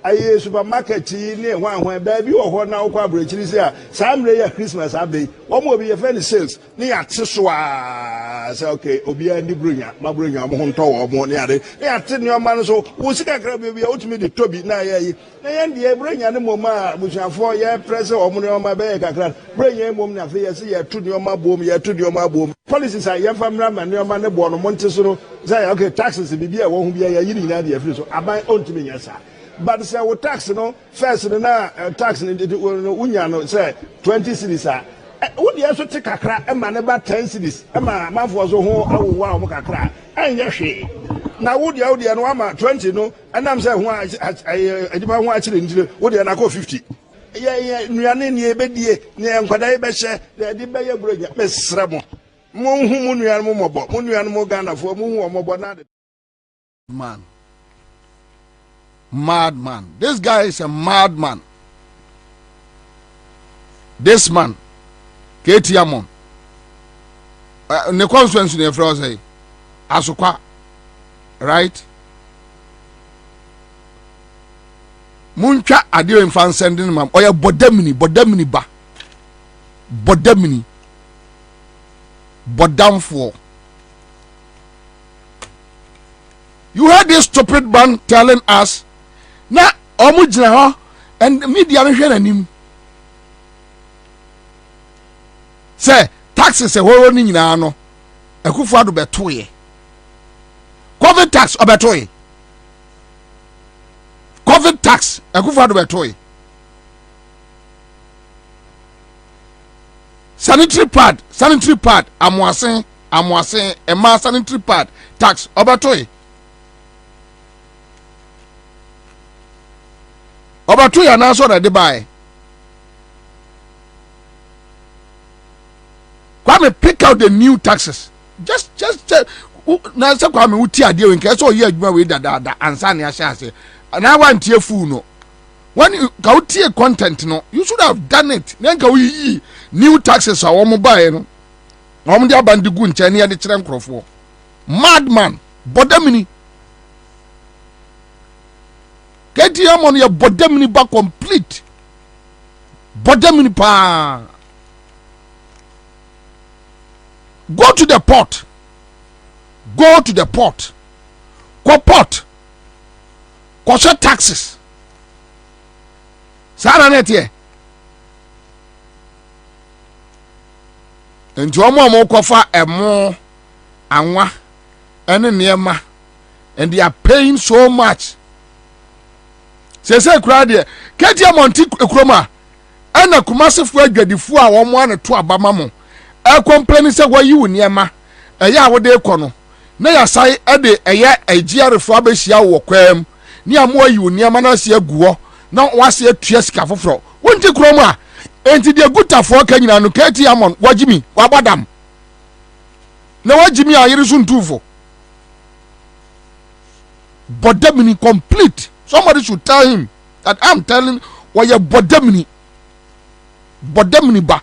aye supermarket yi ne hwan ba bi wo ho na wo kwa brechiri se a samre ya Christmas abe wo mo bi ye fan sales ne ya te so a say okay obi ani bronya ma bronya mo ho nto wo mo ne ade ne ya te ne o ma no so wo sika kra bi ya otumi de tobi na ya yi na ye ndie bronya ne mo ma busuafo ye press o mo ne o ma be ye kakra bronya mo na fe ye se ye tu ne o ma bom ye tu ne o ma bom policies are ye famra ma ne o ma ne bo no mo nte so no say okay taxes bi ya wo hu bi ya yi ni na de free so aban ontumi nya sa. But say we tax no first na tax no unya no say 20 cedis a wo dey so te kakra e ma ne ba 10 cedis e ma manfo so ho awowa o mo kakra anya hwe na wo dey no ama 20 no anam say ho adiba ho a kire ndire wo dey na ko 50 ye nuane ne e bedie ne nkwada e be hye de be ye bronya mesra mo hu mu nuane mo mobo mo nuane mo Ghana fo mo hu o mobo na de madman. This guy is a madman. This man, Katie Amon, the constituency in France, Asukwa, right? Muncha adio in fan sending mam. Oya bodemini ba, bodemini, bodamfo. You heard this stupid man telling us. Na omu gyina ho and media no hwe nanim say taxes e horo ni nyina no akufo ado betoye covid tax obetoye covid tax akufo ado betoye sanitary pad amoasen ema sanitary pad tax obetoye Obato ya na so na de buy. Kwame pick out the new taxes. Just na say Kwame uti ade we nke so ye adwuma we dada Ansah ne ahia ase. Na wan tie fu no. When ka uti content no, you should have done it. Na nka we new taxes a wo mo buy no. Wo mo de abandigu nche ne ye de kire nkrofo. Madman, bodamini. Get your money, your bodemini back complete. Bodemini pa. Go to the port. Go to the port. Go port. Go share taxes. Sara net here. And you mo kofa emo anwa ene niema and they are paying so much. Say kura de ketia monti ekroma ana kumasefo adwadifo a wo mo ane to abama mo e complain say wo yi wo niema eya wo de ekono na ya sai e de eya agiarefo abehia wo kwam ni amo yi wo niema na se aguo na wase atua sika foforo wonti kroma enti de gutafo ka nyina no ketia mon wagimi wabadam na wagimi a yiri suntufo bodamini complete. Somebody should tell him that I'm telling why you bodemini ba.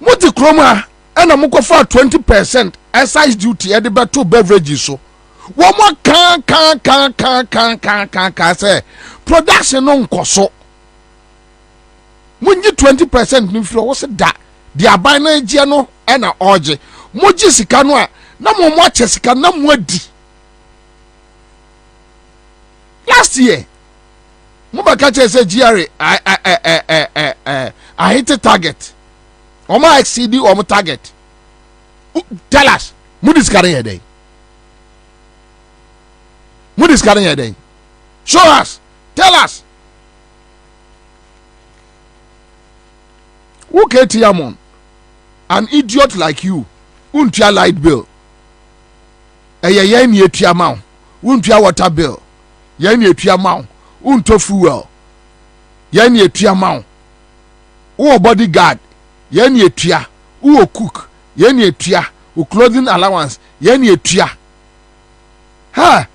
Muti kroma ena muko for 20% excise duty e de beto beverages so. One more can say production no nkoso. Munyi 20% ni flo wose da. The abana eje no na oje moji sika no a na mo ache sika na mo adi last year mo ba ka che say GRA I hit the target o ma exceed o mo target. Tell us mo discard here day show us, tell us who get Yamon. An idiot like you, untia light bill. Yen ye tia mount, untia water bill. Yen ye tia mount, unto fuel. Yen ye tia mount. O bodyguard, yen ye tia. O cook, yen ye tia. O clothing allowance, yen ye tia. Ha!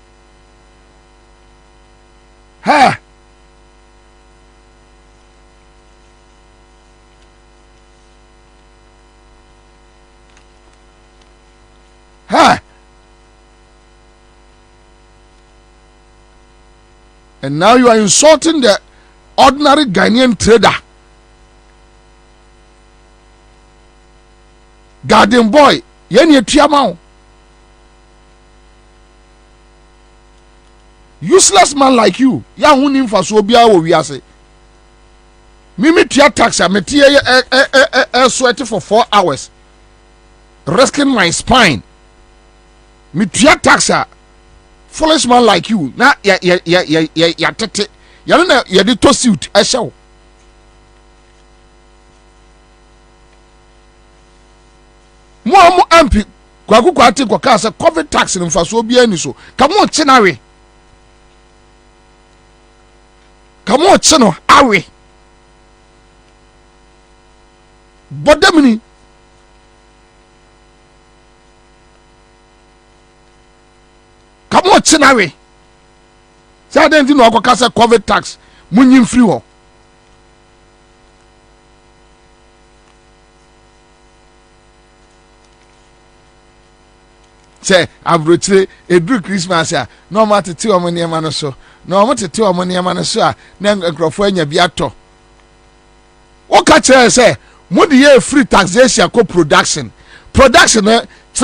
And now you are insulting the ordinary Ghanaian trader. Garden boy, yenye tiamao. Useless man like you, ya hunim faso biya wo wiase. Mimi tia taxa, me tia sweaty for 4 hours, risking my spine. Me tia taxa, foolish man like you. Na ya tete, ya na ya di to suit show. Mo ampi kwa ati kwa kasa COVID tax ni mfaso biya ni so. Kamo chinawe. Kamo chino awe. Bodemini. Kamo chinawe. Sa den ti no kwa kasa COVID tax munyim free ho. Say abrochire edru Christmas ya no matete o mo niam no so no mo tete o mo niam no so a na nkrofo anya bi ato o ka kire say mo de ye free taxation ko production try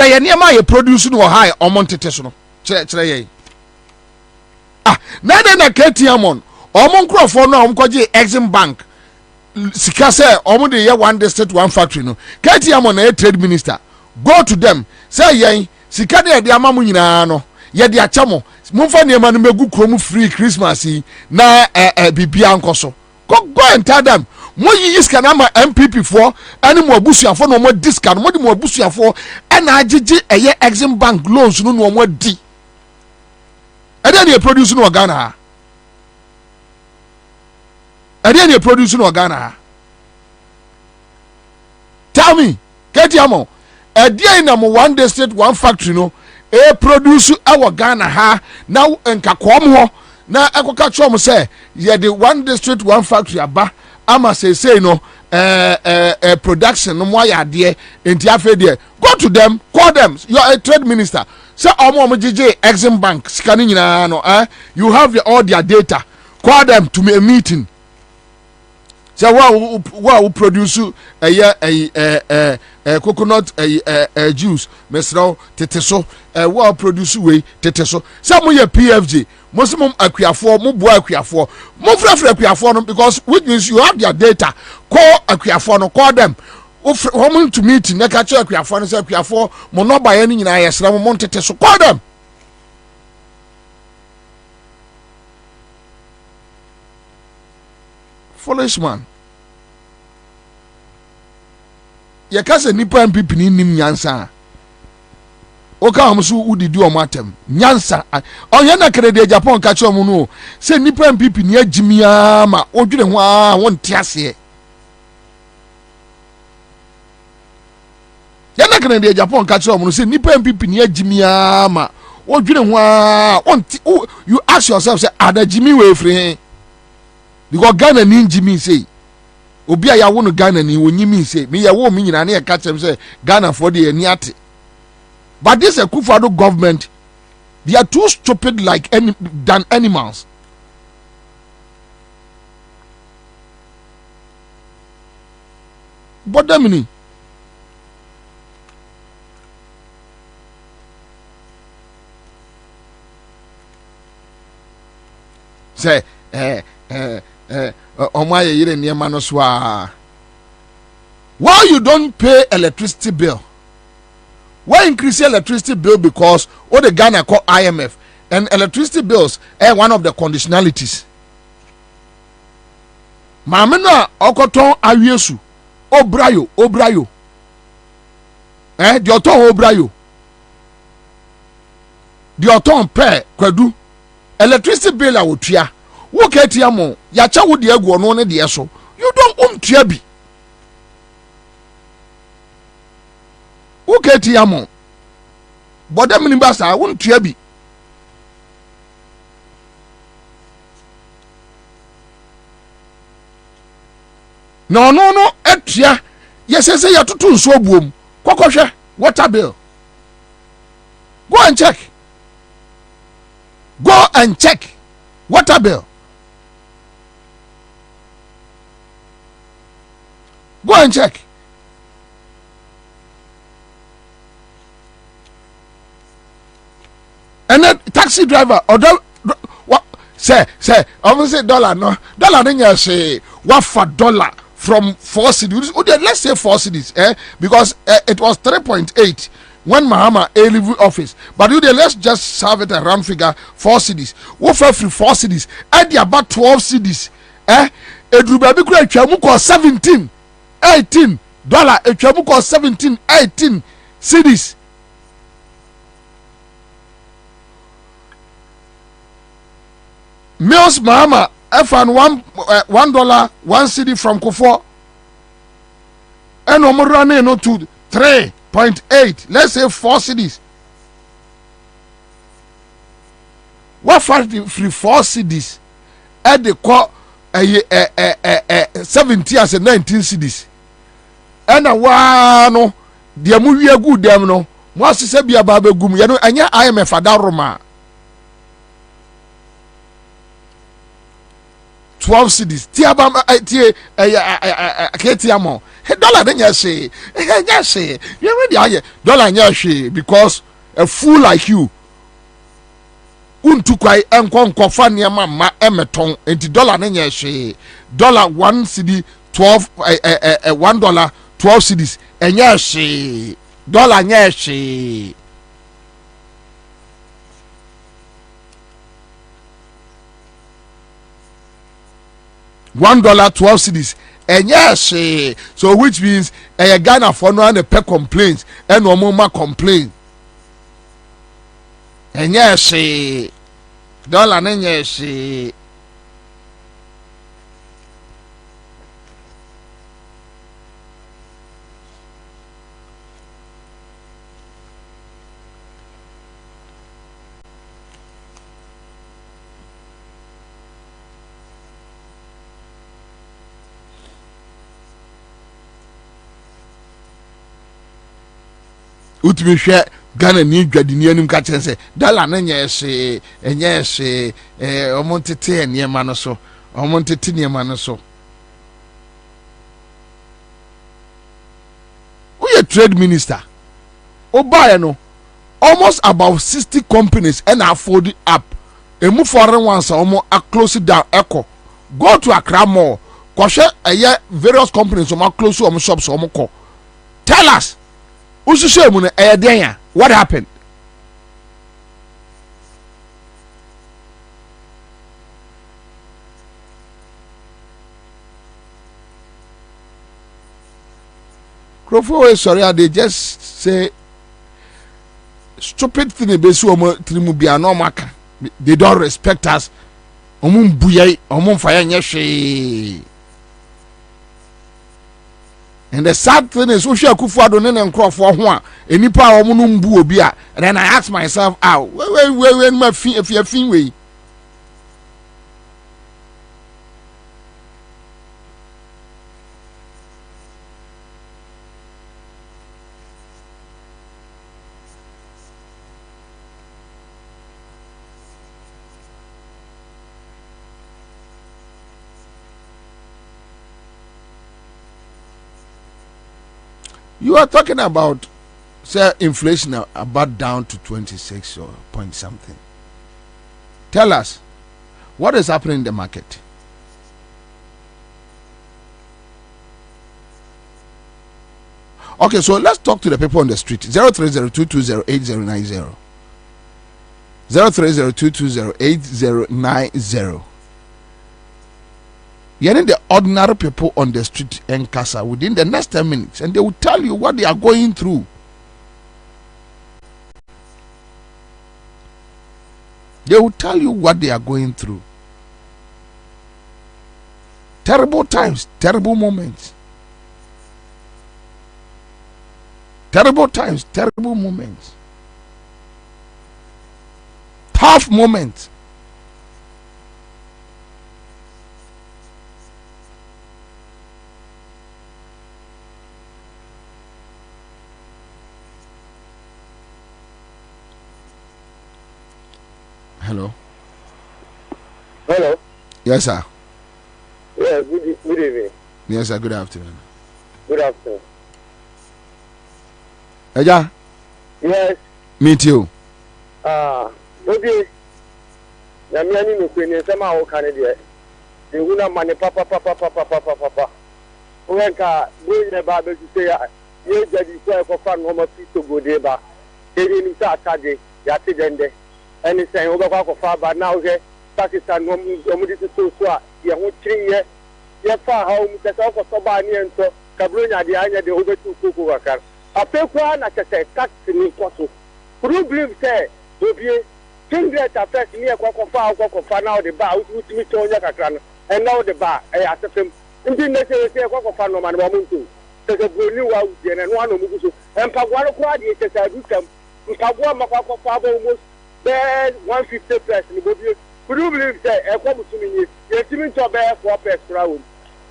ye niam ye produce no high o mo tete so no kire ye na ketiamon o mo nkrofo no o mo koje Exim Bank sika say o mo de ye one district one factory no ketiamon na trade minister go to them say ye sika de de amamu nyina no ye de achamo mumfa niema no megu krom free Christmas na bibia nkoso go and tell them mo yi sika na ma MPP for ani mo abusuafo no mo discount mo de mo abusuafo na agege eye Exim Bank loans no mo di ade na produce no Ghana ha ade na produce no Ghana ha tell me ketiamo ade na mo one district one factory no produce our Ghana ha now nkakom ho na ekoka chom say ye the one district one factory aba ama say no production no mo ya de enti afede go to them, call them. You are a trade minister. Say omo JJ Exim Bank scanning nyina no you have all their data, call them to a meeting. Say wa produce coconut juice mesro teteso wa produce we teteso say mo ye PFG mo se mo akuafo mo bo akuafo mo frafra akuafo no because which means you have their data, call akuafo no, call them home to meeting na ka che akuafo no say akuafo mo no ba ye ni nyina yesra mo teteso, call them. Foolish man. Ye kase nipa MPP ni nim nyansa. Oka amso udidi o matem. Nyansa. Onye na krede Japan ka che omo no. Se nipa MPP ni agimia ma odwire ho a won tiase. Ye na krede Japan ka che omo no se nipa MPP ni agimia ma odwire ho a won you ask yourself say adagimi we free. Because Ghana ni Jimmy say obi a ya wo no Ghana ni wonyimi say me ya wo mi nyina na ye ka chem say Ghana for the ni ate. But this Akufo-Addo government, they are too stupid like than animals. But demini say Omaye yire niema no so a why you don't pay electricity bill? Why increase electricity bill? Because what the Ghana call IMF and electricity bills are one of the conditionalities. Mamena okoton awiesu obrayo di oton obrayo di oton pe kwadu electricity bill a wotua wo ketia mo ya cha wo de agu ono ne de so you don't tua bi wo ketia mo bodam ni basa wo tua bi no etua yesese ya tutu nso obuom kokohwe water bill go and check water bill Go and check. And then taxi driver or what say obviously dollar no dollar then say what for dollar from 4 cities. Let's say 4 cities, because it was 3.8 when Mahama leave office. But let's just serve it a round figure 4 cities. What for free 4 cities? At the about 12 cities, Edrubabi could chamuko 17, 18 dollar. A chamuko 17, 18 cities. Mills Mahama found $1 1 city from Kufo, and running no to 3.8. Let's say 4 cities. What for the free 4 cities? At the call 17 as 19 cities. And a one the movie a good them no. What is a be about gum? You know, and I am a fadaroma. 12 cities. Tiabam Ketiamo. $1 then you say. Yes, say. You already $1 because a fool like you. Untukwai enko fa niam ma emeton enti dollar then you say. $1 cedi 12 $1 12 cities. Enye she. Dollar nye she. $1 12 cities, and yes, so which means a Ghana for no and a pay complaints and no more complain. And yes, dollar and yes, utimi hwe Ghana ni dwadini anim ka chen se dollar na nya hye enye hye omontete enema no so omontete enema no so we trade minister obaye no almost about 60 companies and afford up emu foreign ones omo a close down echo go to Accra Mall kwhwe various companies omo close omo shops omo ko tell us what happened? Crawford, sorry, they just say stupid thing. They don't respect us. And the sad thing is, we shall Kufuado and Crawford one, any power of Munumbu, and then I ask myself, where my feet if you're fin way. You are talking about, say, inflation about down to 26 or point something. Tell us, what is happening in the market? Okay, so let's talk to the people on the street. 030-220-8090. 030-220-8090. You need the ordinary people on the street and casa within the next 10 minutes, and they will tell you what they are going through. They will tell you what they are going through. Terrible times, terrible moments. Terrible times, terrible moments. Tough moments. Hello. Hello. Yes, sir. Yeah, good evening. Yes, sir. Good afternoon. Good afternoon. Eja. Yes. Meet you. Bobie. Na mi ani no kweni sema wo kan de. De huna mane papa. Wenka boye ba be say ye jadi so e ko fa no ma fito gode ba. Eri ni sa atade ya te dende. Eni sen wo be kwa ko fa ba na wo he Pakistan no mu di so a ye ho kiri ye fa ha o mu se ko so ba ni ento kabro nya de anya de wo be tu ko wakar. Afekwa na kese tax ni koso. Problem say Bobie Kindred affect me kwa now the bar ultimately tonya kakra and now the bar asefem ndi na say kwa no man ba muntu se broni wa uje na no anu muguso empagwa no kwa de kesa du kam empagwa makwa ba almost 150 plus ni Bobie problem say kwa musumi ni yetimi to be 4 extra wo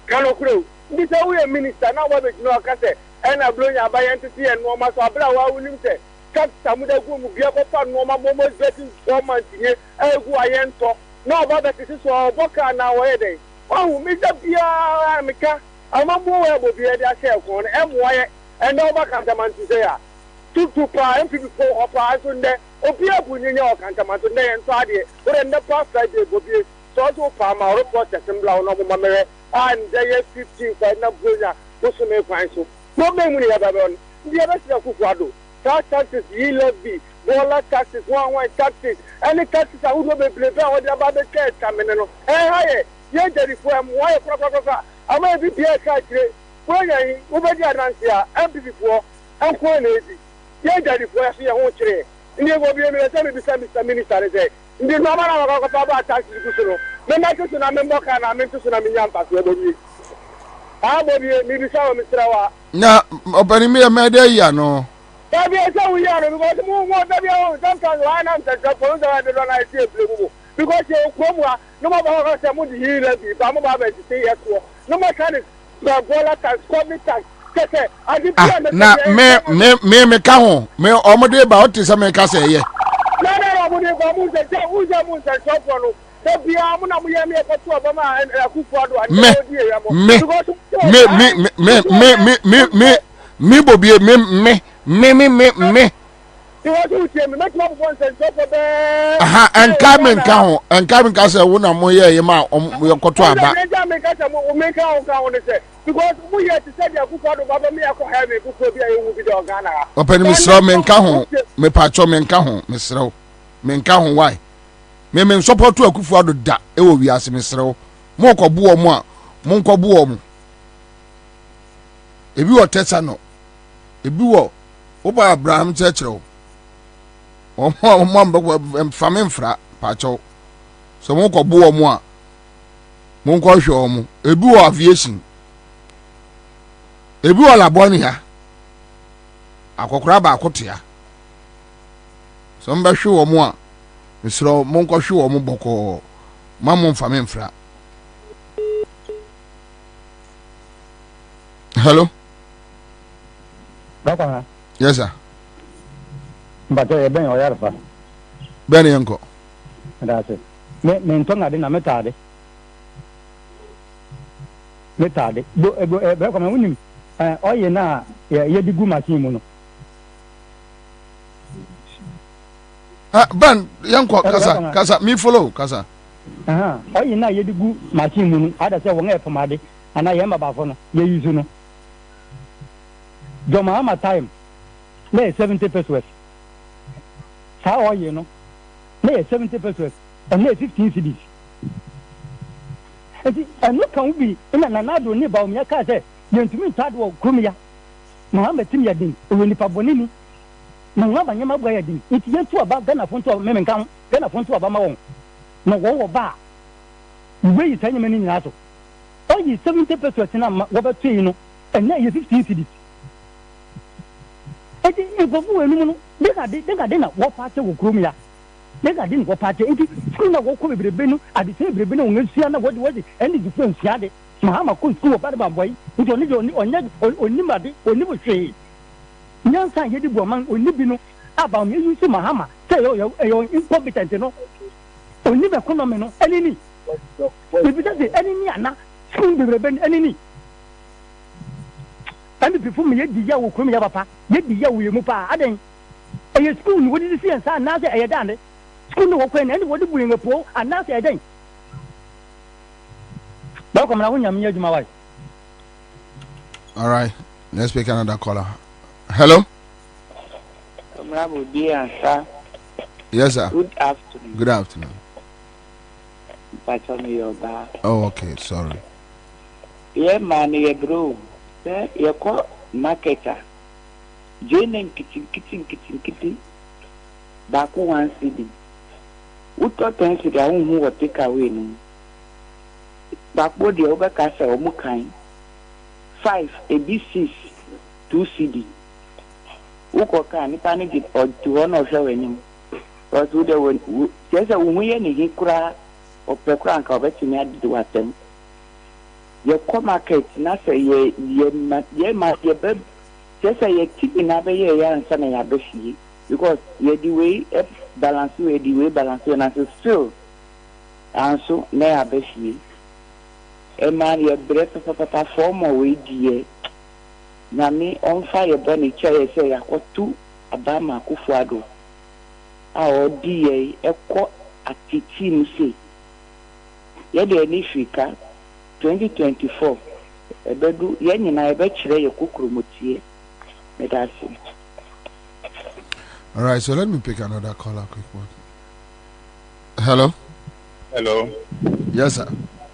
kano kuro ndi say we minister na wa be no ka say na blonya ba yentiti en no ma so abra wa wunim say Samuda Gumu Biapo, no more getting 4 months here, Egu Ayento, no about that is so Boca now a day. Oh, Mr. Pia Amica, I'm a boy will be a share on MY and no Cantaman to say, to pry and people or price on there, or Pia Bunyo Cantaman to day and Friday, but in the past Friday will be so farm our reporters and Blau no Mamere, and they are 15 for Nabuja, what's the main fine so. No memory about the other Kuado. Taxes, levy, dollar taxes, one taxes, any taxes I would be played out about the cash coming in. Hey, yeah, there is one wire. I may be here, country. When I over the Ansah, MP4, and Quality. Yeah, there is where I won't trade. And you will be able to tell me Mr. Minister. In the normal about taxes, the Michael Sunamaka and I'm into Sunamian Pass. I will be maybe some Mr. Now, opening me a media, no. Because sometimes one answer because you come no matter how much you love you, but I'm about to say yes. No matter the tax, public tax. Now, me count me almost about to some make us say, yeah. Me Bobie me. Aha, and Carmen count, and Carmen Castle won a more year, ma, your cotua. Because we had to say that me, I could have a open Miss Roman Cajon, me patcho men cajon, Miss Row, men cajon, why? Me men support to a kufuado da, it will be as Miss Row, Moko buo, Monko buom. If you are Tessano, if you are Oba Abraham Churchill, or more famine fra, Pacho, so Monko buo, Monko show, a buo aviation. Ebi wala boni ha akokora ba akotia so mba hwe wo mo a misro monko hwe wo mo boko mamon fame mfra. Hello Dokona. Yes sir. Mbato e ben oyarfa. Ben yanko. That's it. Me ntonga de na metade. Do be ko me unim. Oye na ye digu machine mu no. Ban yanko kasa me follow kasa. Oye na ye digu machine mu no ada se won e pomade ana ye mba bafo no ye use no. Joma ama time na 70 pesos. Sa oye no na 70 pesos and na 15 cedis. And look can be na nanado ni ba o me ka say yentumi ntade wo krumia Muhammad tim yadin we nipa bonini na ngaba nyama gwa yadin iti yentu aba Ghana fonto meme kan Ghana fonto aba ma won na wo ba we yi tanye meni nyina so o yi 70 pesos na wo ba tui no and na yi 15 cedis eti ifofu we nu no de na wo paate wo krumia de wo paate enti skru na wo ko bebrebe no ade se bebrebe na won asua na wodi eni difference ade Mahama kun school ba ba boy nti oni made oni bo hwe nyansa ye di bo man oni bi no aba me use Mahama say yo incompetent no oni be economy no enini we be say enini ana school be reben enini and before me yet the year will come papa yet the year we move I then a school what did you see and say now say I done school no when anybody bring a poor and now say I then welcome now when you're my wife. All right, let's pick another caller. Hello. Ansah. Yes, sir. Good afternoon. Good afternoon. Oh, okay. Sorry. Yeah, man, you bro. You call marketer. Joining kitchen. Back one city. Who thought to answer their own who will take away? Back body over castle or Mukain. 5 AB6 2 CD. Who can panic it or to one or so any? But who there were just a woman in Hikura or Pecrank of it in the water. Your co-market, not say ye might be a bed, just say ye keep in a year and son and a because ye the way balance you, the way balance you, and still. And so, nay, a beshi. A man, your breath of a form or way, dear. Nami on fire bunny chair say I got 2 Abama Kufuado. Our DA a court at Titin say. Yet the Nifika 2024. A bedu yen and I bet you kukrumutie. Medasi. All right, so let me pick another caller quick one. Hello. Hello. Yes, sir.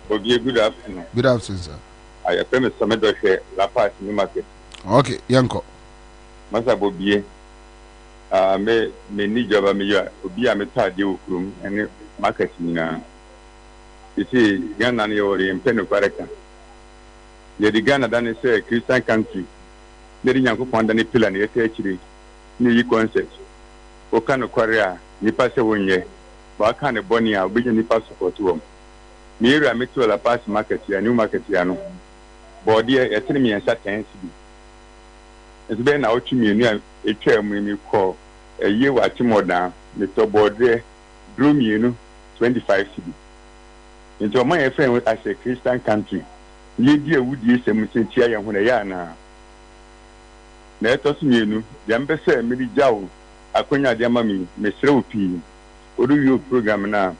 Bobie, good afternoon. Good afternoon, sir. I am famous Samedo La Paz New Market. Okay, Yanko. Masa Bobie, me need job a me Bobie a meta deal room and market na. You see, Ghana ni in Penukwareka. Ye the Ghana done say Christian country. Neri nyanko panda ni pila ni ete chiri ni yi concept. Okano kwaria nipa se wonye. Ba kan e boni a obi nipa support wo. Me area me to La Paz market ya new market ya no. Body e tini mi ensa 10 cedi. It's been out to me, a chair, me call a year watching more down, Mr. Bordre, drew me, 25 cedi. Into my friend as a Christian country, ye dear would use a Musentia when a yana. Let us me, the ambassador, Midi Jow, Akonya Diamami, Mr. P. What do you program now?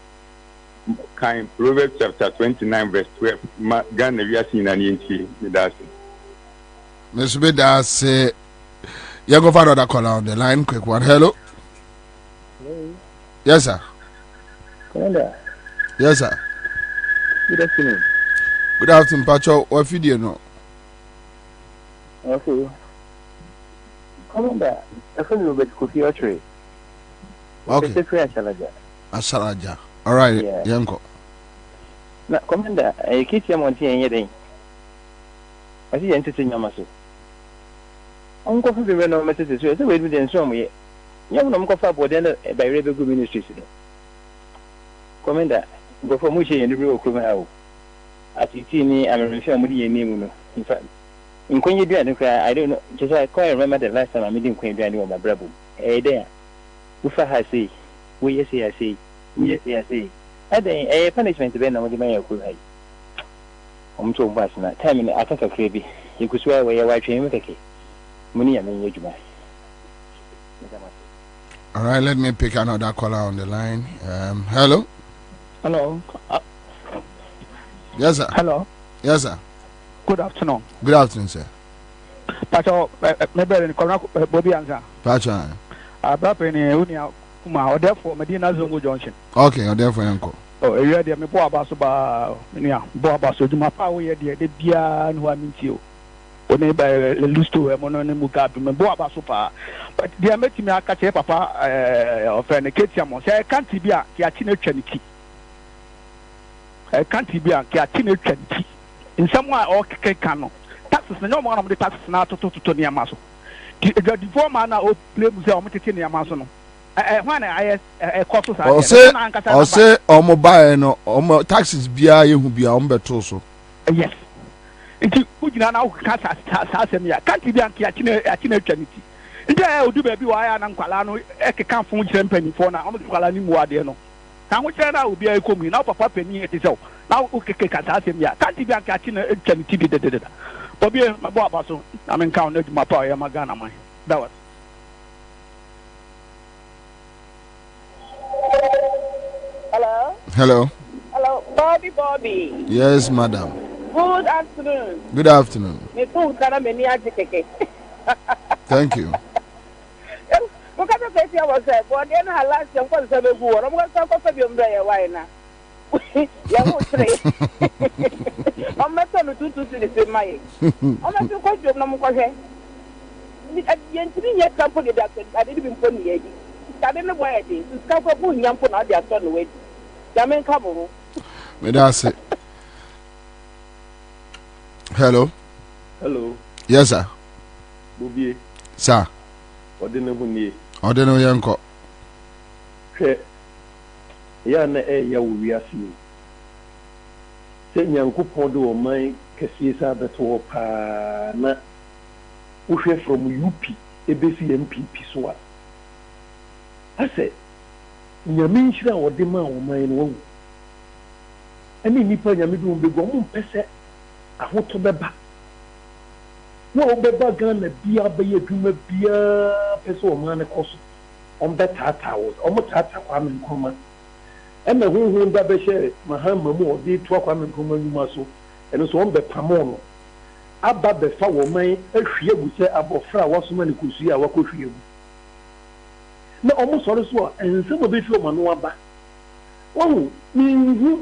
Kind Proverbs chapter 29, verse 12, Ghana, we are seeing an inch, that's it. Mr. Beda say, you go for another call on the line. Quick one. Hello. Hello. Yes, sir. Kwabena. Yes, sir. Good afternoon. Good afternoon, Pacho. What video no? Okay. Kwabena, I found you with Kofi Ochre. Okay. Asalaja. All right, yeah. Yanko. Na Kwabena, I keep your money in your day. I see entertain your muscle. Uncle Fibby ran on messages, so we didn't show me. Young Uncle Fab by Rebel Ministries. Commander, go for Mushi and the real criminal. At Tini, I'm a family name. In fact, in Queen you do cry, I don't know. Just I quite remember the last time I meeting Queen Danny on my brother. Hey, there. Ufa has say, we yes, I say, yes, I say. I think a punishment to be no mayor could I. I'm so bad now. Time in the attack of Crabby. You could swear where your wife came with a key. Money and then you. All right, let me pick another caller on the line. Hello. Hello. Yes, sir. Hello. Yes, sir. Good afternoon. Good afternoon, sir. Pacho, maybe in Bobie Ansah. Pacho. Brapin, Unia, or therefore Medina Zongo Junction. Okay, or therefore, Uncle. Oh, you had me Boabasoba, Boabaso, my power, the Bian who I mean you. When by lose to a monomuka, Boabasopa. But they are making me a catch papa of an Katiamo. Say, I can't be a Kiatino Trinity. I can't be a Kiatino Trinity. In some way, all cano. Taxes, no one of the taxes now to Tony Amaso. The divorce now play museum to Tony Amaso. When I say, mobile no, taxes be a you be a umbertoso. Yes. Into Ujana can't be a Kiatino Trinity. Into I do baby why and Kalano, Eke can't phone champagne for now, Kalani Muadeno. Now, which I will be a coming now, Papa Penny at his own. Now, okay, can't be a Kiatino Trinity. Bobie, my boy, so I'm in count my power, I'm a gunner, man. That was. Hello? Hello. Hello, Bobie. Yes, madam. Good afternoon. Good afternoon. Thank you. Because the face I was there, but then I last young was a good one. I'm going to talk about your why now. I'm not going to see the same way. I'm not going to no more. I didn't yet company that I didn't even put me. I didn't know why I did. It's come from young for not their son away. Yamen Cabo. That's it. Hello. Hello. Yes, sir. Bobie. Sir. Odene yanko. Ya na ya wiase. Se Nyankopon do man kese sa beto pa na uhwe from UP ebesi MPP so a. Ase nyame nhira wode ma wo man no wo. Ani nipa nyame do mbego mo mpese ahoto beba. Wo beba Ghana bia be adwuma bia pese o man ne koso. On be tata wo. O mo tata kwa me nkoma. E me hu da be hye mahama mu o di to kwa me nkoma nyuma so. Eno so on be pamo no. Aba be fa wo man ahwie bu se abofra wo so ma ne kusu a wakohwie bu. Na o mo sore so a ensem be fi o ma no aba. Wo ni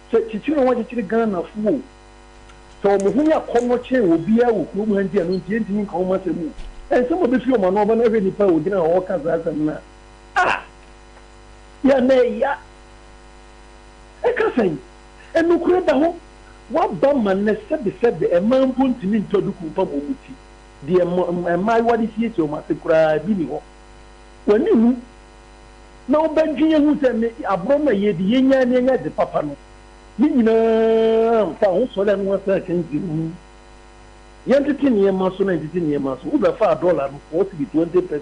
se chichiro wa chichiri Ghana fu. So mo hu ya komo che obi a wo kuro mu handi anu ntie ntimi nka wo ma semu. Ensem obi fi o ma no aba na hwe nipa o gina wo ka za asem na. Ya na ya. E ka sen. Enu kure da ho. Wa ba man na sebe e man po ntimi ntoduku pa mo muti. De e mai wa di sie o ma se kura bi ni ho. Wani hu. Na obadwin hu se me abro na ye di yenya na yenya de papa no. Ni nyina fa ho so le no sa kanzi mu. Yantiti ne ma so na yantiti ne ma so. U be fa dollar no 40-20%.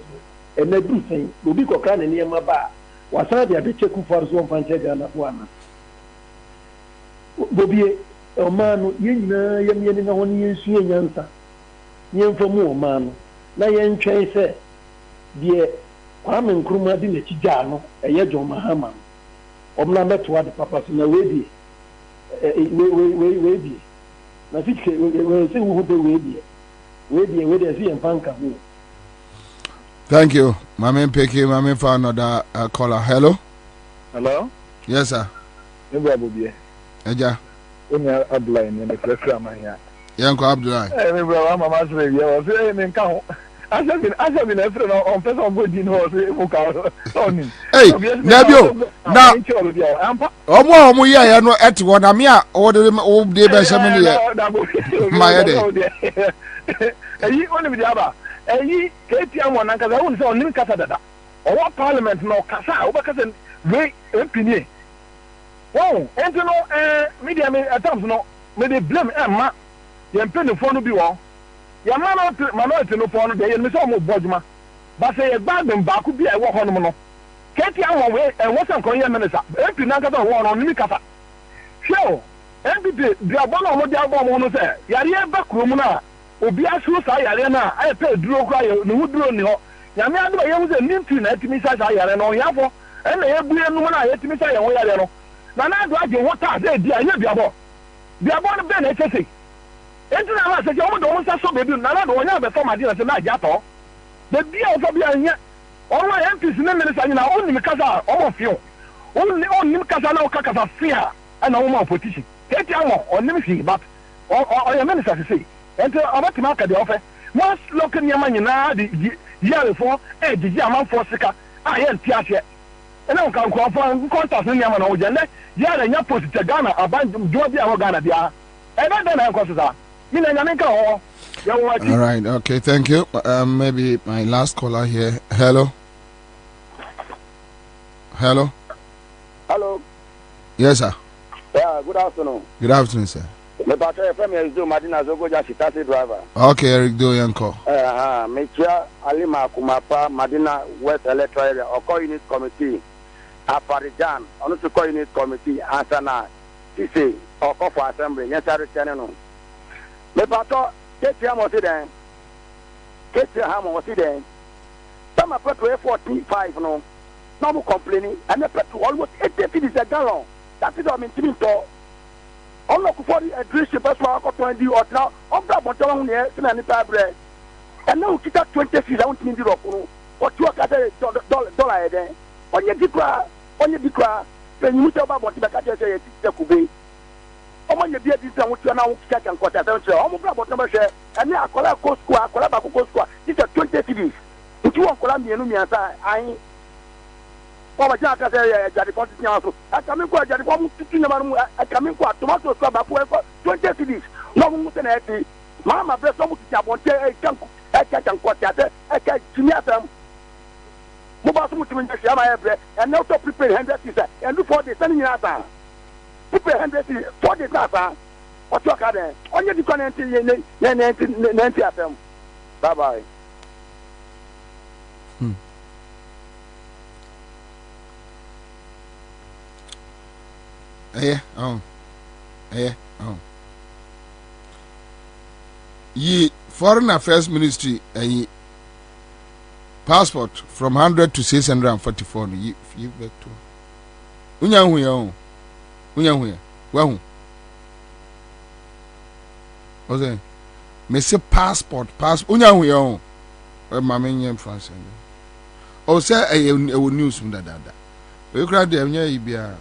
E na du sen. Obi kokra na ne ma ba. Wasa de abe check for so fanche Ghana bwana. Bobie o manu ye nyina ye na ho ne yensu enyansa. Yemfa mu o manu. Na ye ntwen se de Kwame Nkrumah di ne chija no eye John Mahama. Omna metwa de papa so na we di. Na fitke we se wo be we di si empanka ho. Thank you. Mame Peke, Mame for another caller. Hello? Hello? Yes, sir. Never Bobie. Eja. Onya Abdullah in the press amaya. Yanko Abdullah. Never I'm a master ya was in count. I have been a friend on person of good in horse. Hey, Nebio. Now, Omo ya no at one amia or the day by some my head. You only with the other. Eyi KTM one anka za won se onim kasa dada owo parliament no kasa o be kasa we empini wow enti no media me attempts no me dey blame ma ye mpeni fo no bi wo ya minority no fo no dey me so mo bojuma ba se ye gbadun ba ku bi e wo honom no KTM one we e wo san kon ye minister empini na kasa wo no onim kasa hwe MPP bi abon no mo di abon mo no se yare e ba kuro mu na obi asu sa yare na aye pe duro kra ye no duro ni ho nyame adu ye hu se nimti na etimi sa yare no yafo e na ye bue nu na ye etimi sa ye ho yare no na na adu age ho ta se di anye biabo no be na etese enti na ma se je o do mo sa so be bi na na do onya be so ma di na se na aja to be bia o so bia anya o wa MPs ne minister ni na o ni kasa o mo fio o ni kasa na o kasa fia na o ma opposition eti amo o ni fi but o ye minister se enti abati maka de ofe mo look nyama nyina de yare fo de ama fo sika ye nti ahye ena nka nko fo contact nyama na wo je ne yare nya post te Ghana aban do bi a Ghana bia e be de na nko so sa mi na nyame nka ho ya wo All right, okay, thank you. Maybe my last caller here. Hello. Hello. Yes, sir. Yeah, good afternoon. Good afternoon, sir. Me battle from Eric Do Madina Zogoja taxi driver. Okay, Eric Do Yanko. Me chia Alima Kumapa Madina West Electoral Area or unit committee. Aparijan, on to unit committee Ansah na TC or for assembly. Yes, I return no. Me pato KTM was there. KTM was there. Some are petrol 45 no. No more complaining. And the petrol almost 80 cedis a gallon. That is what I'm in to. I'm not for a drink best for our 20 or now. I'm not going to here, and bread. And now we got 20 cedis. I want to do it. What you are $1 a day. On your decra, then you tell about what you can say it could be. Ọmọ yẹ bi edi sẹ wọn tiẹ náà wọn kíkà kẹ nkọtẹ àtẹwọn kyerẹ ọmọ bíra bọtọ bẹhwẹ ẹni akọlá kó sukuu akọlá baako kó sukuu this is 20 cedis nti wọn nkọlá mmienu mmiɛnsa ayin wọn bɛ gyina akasɛ ɛ ɛgyadepɔ titi yɛn so ɛkami nkɔ ɛgyadepɔ mu tutu nyɛma no mu ɛkami nkɔ tomato sukuu baako ɛkɔ 20 cedis na ɔmo mu sɛ na ɛti maama bɛrɛ sɛ ɔmo titi abɔnten ɛkɛ nkɔtɛ àtɛ ɛkɛ kyimi asɛm mo bá so mo tìmi nyɛ hyia ma yɛ brɛ ɛnɛ wotɔ prepare 100 cedis ɛndu 4 days ɛni nyinaa saa. People 100 cedis 4 days now. What you got there? On your decon nanti at them. Bye bye. Ye Foreign Affairs Ministry passport from 100 to 644 ye back to Unyahu. Well, was it? Monsieur passport, Unya, we own. Well, my main France. Oh, say I will news from that. We cried them, yeah, be a.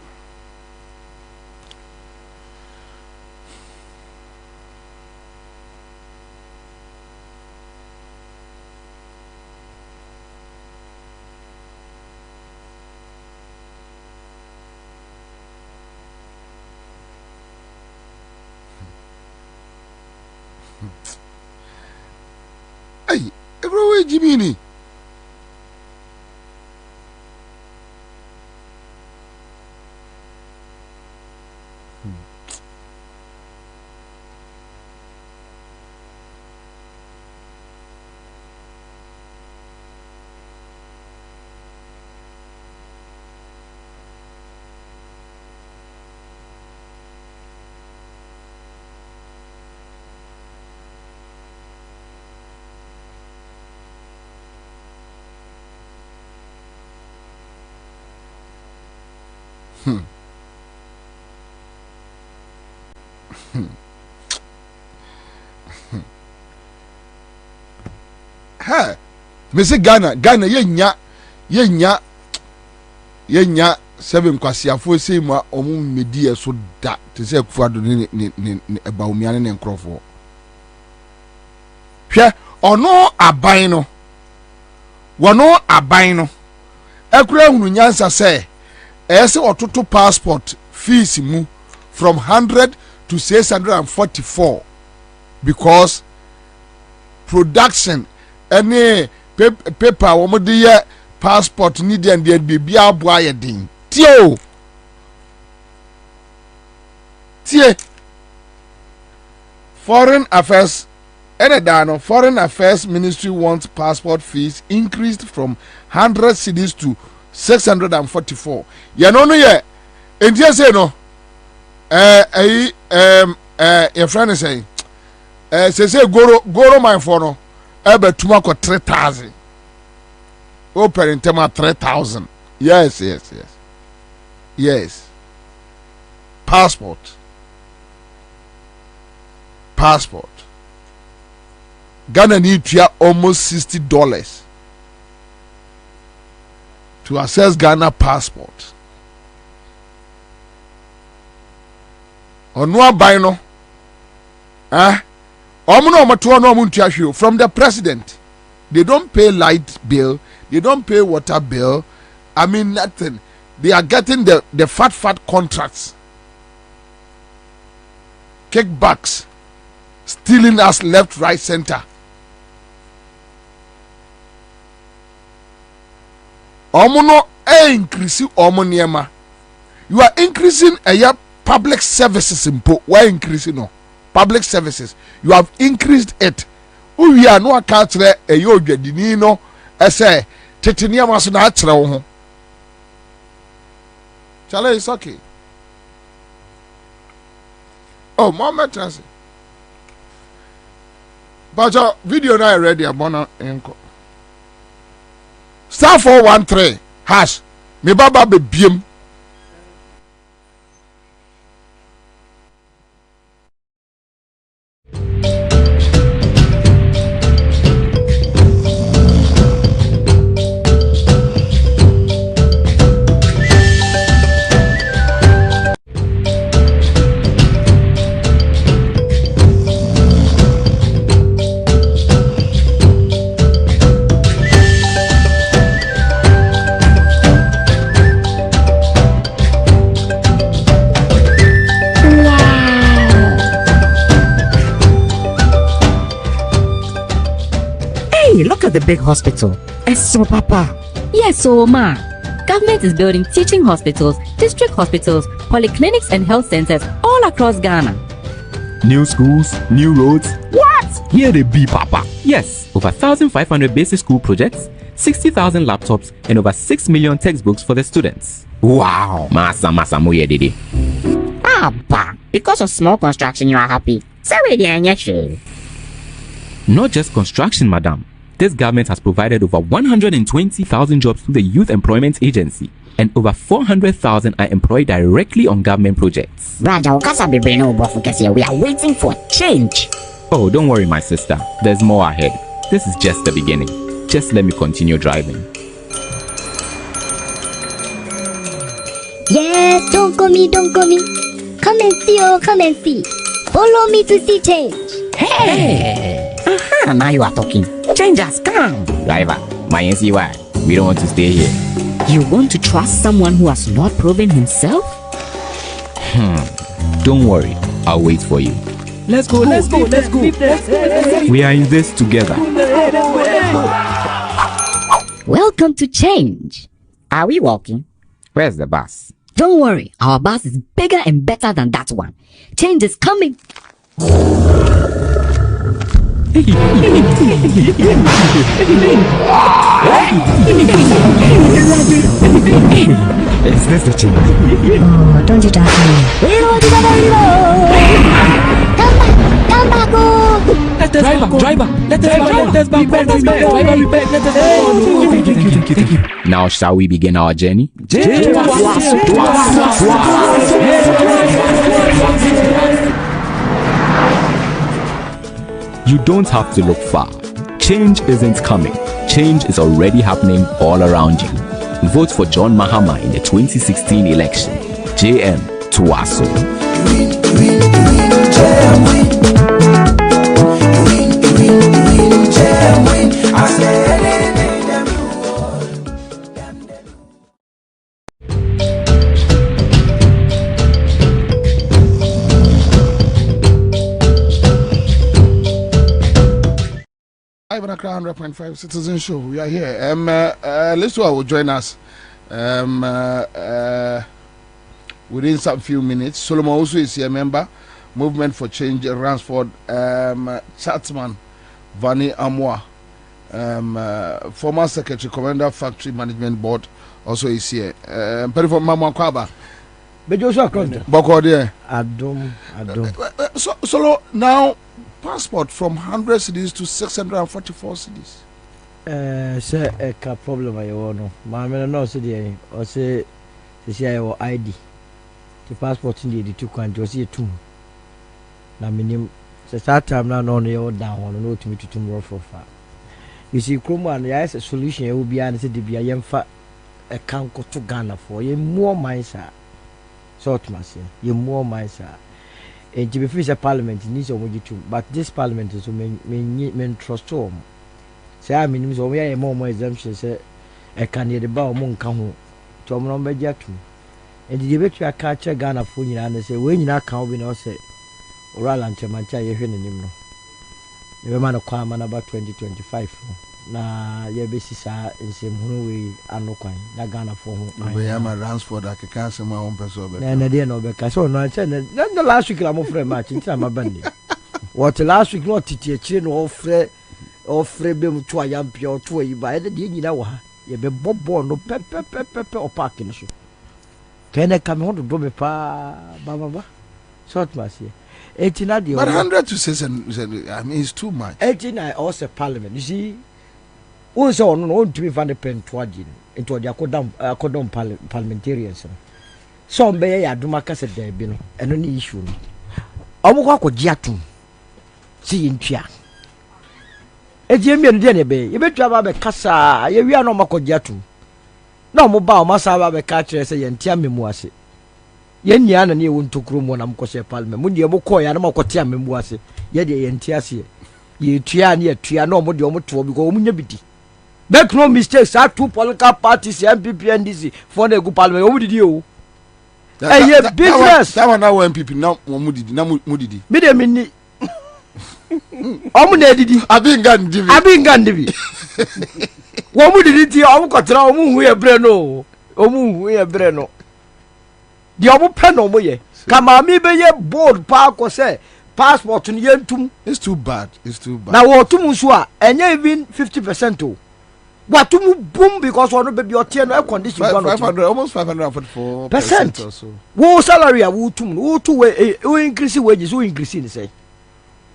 Hey, everywhere Jimmy. Ha, Mr. Ghana, yenya 7 kwasiafo sei ma omu medie so da te se kuado ne ebaumia ne nkrofo. Hwe ono aban no. Wono aban no. Ekura hunu nyansa se ese ototo passport fees mu from 100 to 644 because production any paper wo de ye passport need and there be aboa ye din tie Foreign Affairs Foreign Affairs Ministry wants passport fees increased from 100 cedis to 644. You know no ye enti say no your friend is saying say goro mine for no ebe tuma ko 3,000 open in tema 3,000. Yes passport Ghana need to almost $60 to access Ghana passport. Onwa buy no from the president. They don't pay light bill, they don't pay water bill. I mean nothing. They are getting the fat contracts, kickbacks, stealing us left, right, center. Omono increase omoniema. You are increasing public services impo. Why increasing no? Public services. You have increased it. We are no account there a yo no say titania mas na atre wo ho. Chale is okay. Oh, Mama Transi. But your video now ready. I'm gonna star 413 hash. Me baba be biem. Look at the big hospital. So, Papa. Yes, so, Ma. Government is building teaching hospitals, district hospitals, polyclinics, and health centers all across Ghana. New schools, new roads. What? Here they be, Papa. Yes, over 1,500 basic school projects, 60,000 laptops, and over 6 million textbooks for the students. Wow. Masa moye dede. Papa, because of small construction, you are happy. Not just construction, madam. This government has provided over 120,000 jobs through the Youth Employment Agency, and over 400,000 are employed directly on government projects. We are waiting for change. Oh, don't worry, my sister. There's more ahead. This is just the beginning. Just let me continue driving. Yes, don't go me. Come and see, oh, come and see. Follow me to see change. Hey! Now you are talking. Change has come. Driver, my NCY, we don't want to stay here. You want to trust someone who has not proven himself? Don't worry, I'll wait for you. Let's go. We are in this together. Welcome to change. Are we walking? Where's the bus? Don't worry, our bus is bigger and better than that one. Change is coming. Is this the change? Oh, don't you touch me. Come back, oh. Let us back. Now shall we begin our journey? You don't have to look far. Change isn't coming. Change is already happening all around you. Vote for John Mahama in the 2016 election. JM Tuwaso. Kwabena 100.5 Citizen Show. We are here. Lesua will join us within some few minutes. Solomon also is here, member. Movement for Change, Ransford, Chatman, Vani Amwa, former Secretary, Commander, Factory Management Board, also is here. Perry for Mama Kwaba. Boko there. Adum. So now, passport from 100 cities to 644 cities. Say a problem I want. Mamma no city or say your ID. The passport in the two countries here too. Na minim that time now no you down on no to me to tomorrow for far. You see Chroma there is a solution it will be and say the be a a can go to Ghana for you more minds are sort mass you more minds are. And to be free, parliament needs to but this parliament is main trust to say I mean, so we are more exemption say a candidate about monk come to a number jet. And the debate you catch a Ghana for you and say, when you not come, we know say, or Alan Chamancha, you're hearing him. The man of Kwabena about 2025. Na your basis are in same way and no coin, that Ghana for whom I am a Ransford, I can't say my own person. And I didn't know because so no, I said, then the last week I'm afraid match in time. What the last week not teaching or free bim to a young pure to a by the you know, you be bob no pepper or parking. Can I come home to do me pa baba? Short mass here. But 100 to 6, I mean, it's too much. 89 also parliament. You see, also on to be found a pen into the Acodom parliamentarians. Some bay Adumaka said there be no and any issue. Omoko Jiatum. See in Chia. A Jimmy and Jenny Bay, you better have a cassa, you are no Mako Jiatum. No mobile must have a catcher say and Tiami Moase. Yen yan and you won't took room when I'm Cossia Palme. Mundi Mokoy and Moko Tiami Moase. Yet and Tiasi. Ye Tian yet Tiano Modiomo to go Munyabiti. Make no mistakes, are two political parties, MPP and DC for the good Palme. What did you? Hey, business. That one now MPP now Mudidi. Midamini. Omunedidi. Abin Gandivi. What would it be? I'm got to we are Breno. We are Breno. The old pen over ye. Come on, me be ye board park or say passport in yentum. It's too bad. It's too bad. Now, what to Muswa and you even 50% too. What to boom because one baby or 10 air condition 500 almost 544% or so. Wo salary who to increase wages who increase in say.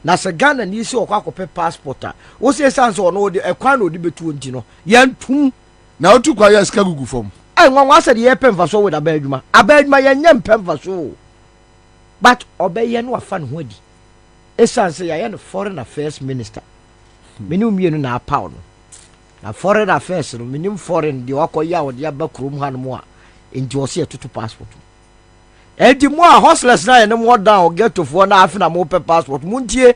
Na se Ghana ni se okwa kope passport a wo se sense ono de ekwan no de betu nti no yentum na otu kwa ya ska gugu form nwa se de ye pemfa so with abadwuma yenye pemfa so but obeye no afa no hodi esanse ya no foreign affairs minister menu mienu na apaw no na foreign affairs no menu foreign de wakoya wo de abakrum ha no mo a enti wo se etutu passport edi mo a hostless na ene mo down get to for na afina mo pe passport muntie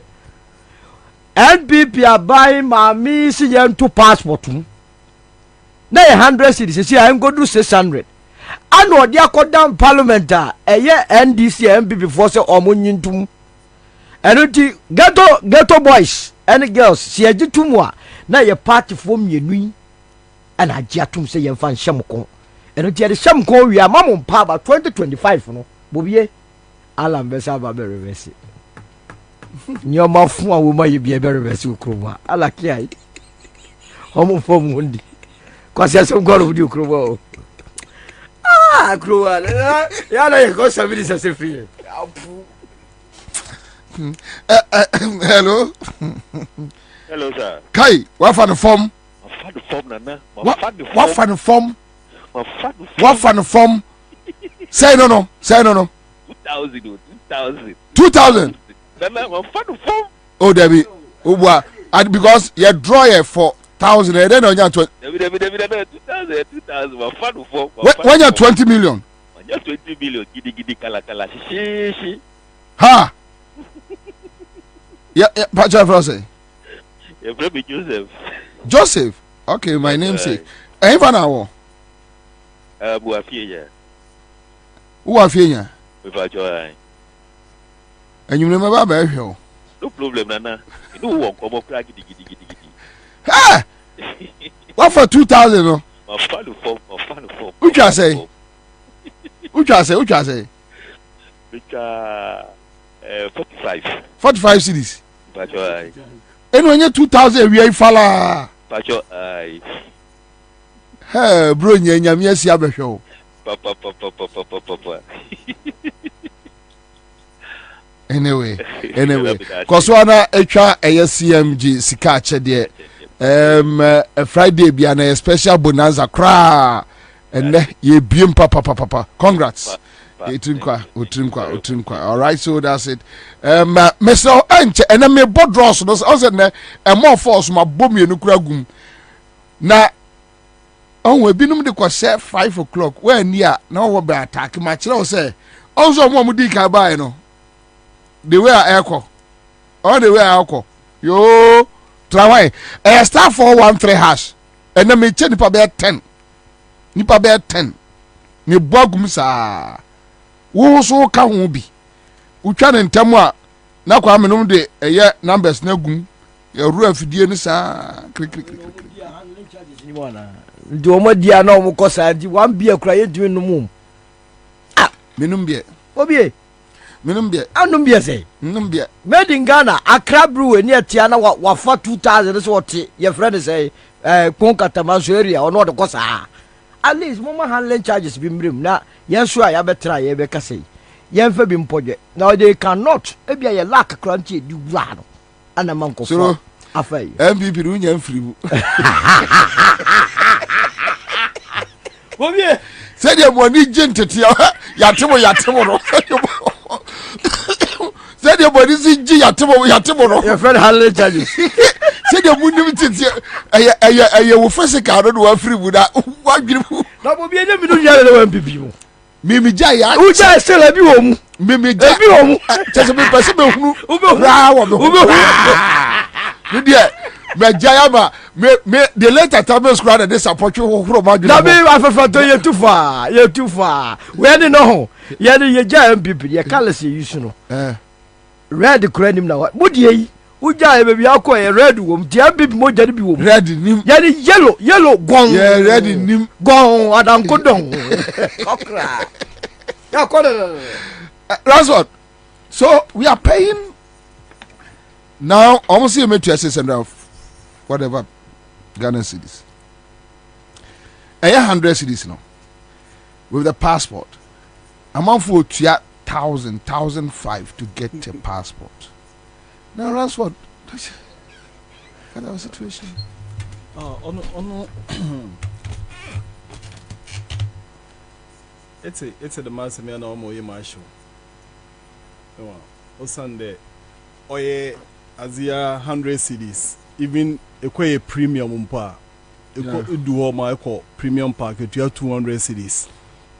NPP abai mami si yentu passport mu na 100 cedis si I go do 600 ano dia ko down parliament a eye NDC NPP for say omunyintum eno ti ghetto boys and girls si agitum a na ye party for mienu ana agiatum say ye fan hyemko eno ti de hyemko wi amamon pa ba 2025 no Bobie Alan Besa ba be reverse nyoma fun awo ma ye bi be reverse okroma ala kiai homo fom hundi kwase so goro di okroma krowa ya na ye go sabiri se free hello sir kai wa fa no form nana wa fa no form Say no. 2000. Oh, Debbie. Because you draw it for 1,000 and then on your 20. 2000. When you're 20 million. When you're 20 million, gidi kala. Ha. Yeah. Pacha Frose. Your friend Joseph. Joseph. Okay, my namesake. Even now. Buafia. Who are feeling? Without your eye. And you remember about him? No problem, Nana. You know what? Come up, gidi. Ha! What for 2,000? No? My fan form. Which I say? 45. 45 cities. Without your eye. And when you're 2,000, we are fala. Without your eye. Hey, bro, you're see a show. Papa. Anyway, Koswana echa CMG sika chede Friday bia na special bonanza kra and ye biem papa. Congrats. Utrinkwa. All right, so that's it. Meso enche and me bodros no so na e more force ma bom ye no kura gum. Na we binum de kwase 5 o'clock when near na wo be attack ma kire say also mo di ka buy no the way I echo all the way I echo yo try star 413 hash and na me che nipa be 10 ni bogum sa wo so ka ho bi utwa ne ntam a na kwa menum de eye numbers na gum ya ru afidie ni sa krik ndi omo dia na omo kosa ndi wan bia kura ye dwi no mum menum bia Bobie menum bia anum bia say menum bia made in Ghana Accra brew ni atia na wa fa 2000 so wote your friend say Konkatamaso area or no de kosa at least mama handling charges bi mrem na yenso a ya betra ye be kase yɛmfa bi mpɔgye now they cannot ebia yɛ lack krantie di wura no ana manko so afai MVP no nya mfiri mu Bobie said you money gentete yatemo no said you money zi yatemo no your friend handle charges said you money tete eye wo physical no wa free mu da wa dwiri mu na Bobie dem no nya le MPP mu mimi ja ya u ja sele bi wo mu mimi ja bi wo mu chese me pese me hunu ra wo me hunu dia me jaya ma me the later time school na this support you horo ma na be afefa to ye too far we ni no ho ye ni ye ja MPP ye kales ye use no red cranim na what die yi u ja e be akọ ye red wo m tie MPP mo ja bi wo m red nim ye ni yellow gong ye red nim gong adanko don okra ya ko that's what so we are paying now almost you made to $600 whatever Ghana cedis. 100 cedis now. With the passport. Amount for 1,005 to get a passport. Now that's what kind of situation. It's a the mass me na omo ye ma show. O Sunday. Oye Azia 100 cedis. Even a premium umpa, do my premium package, you have 200 cedis.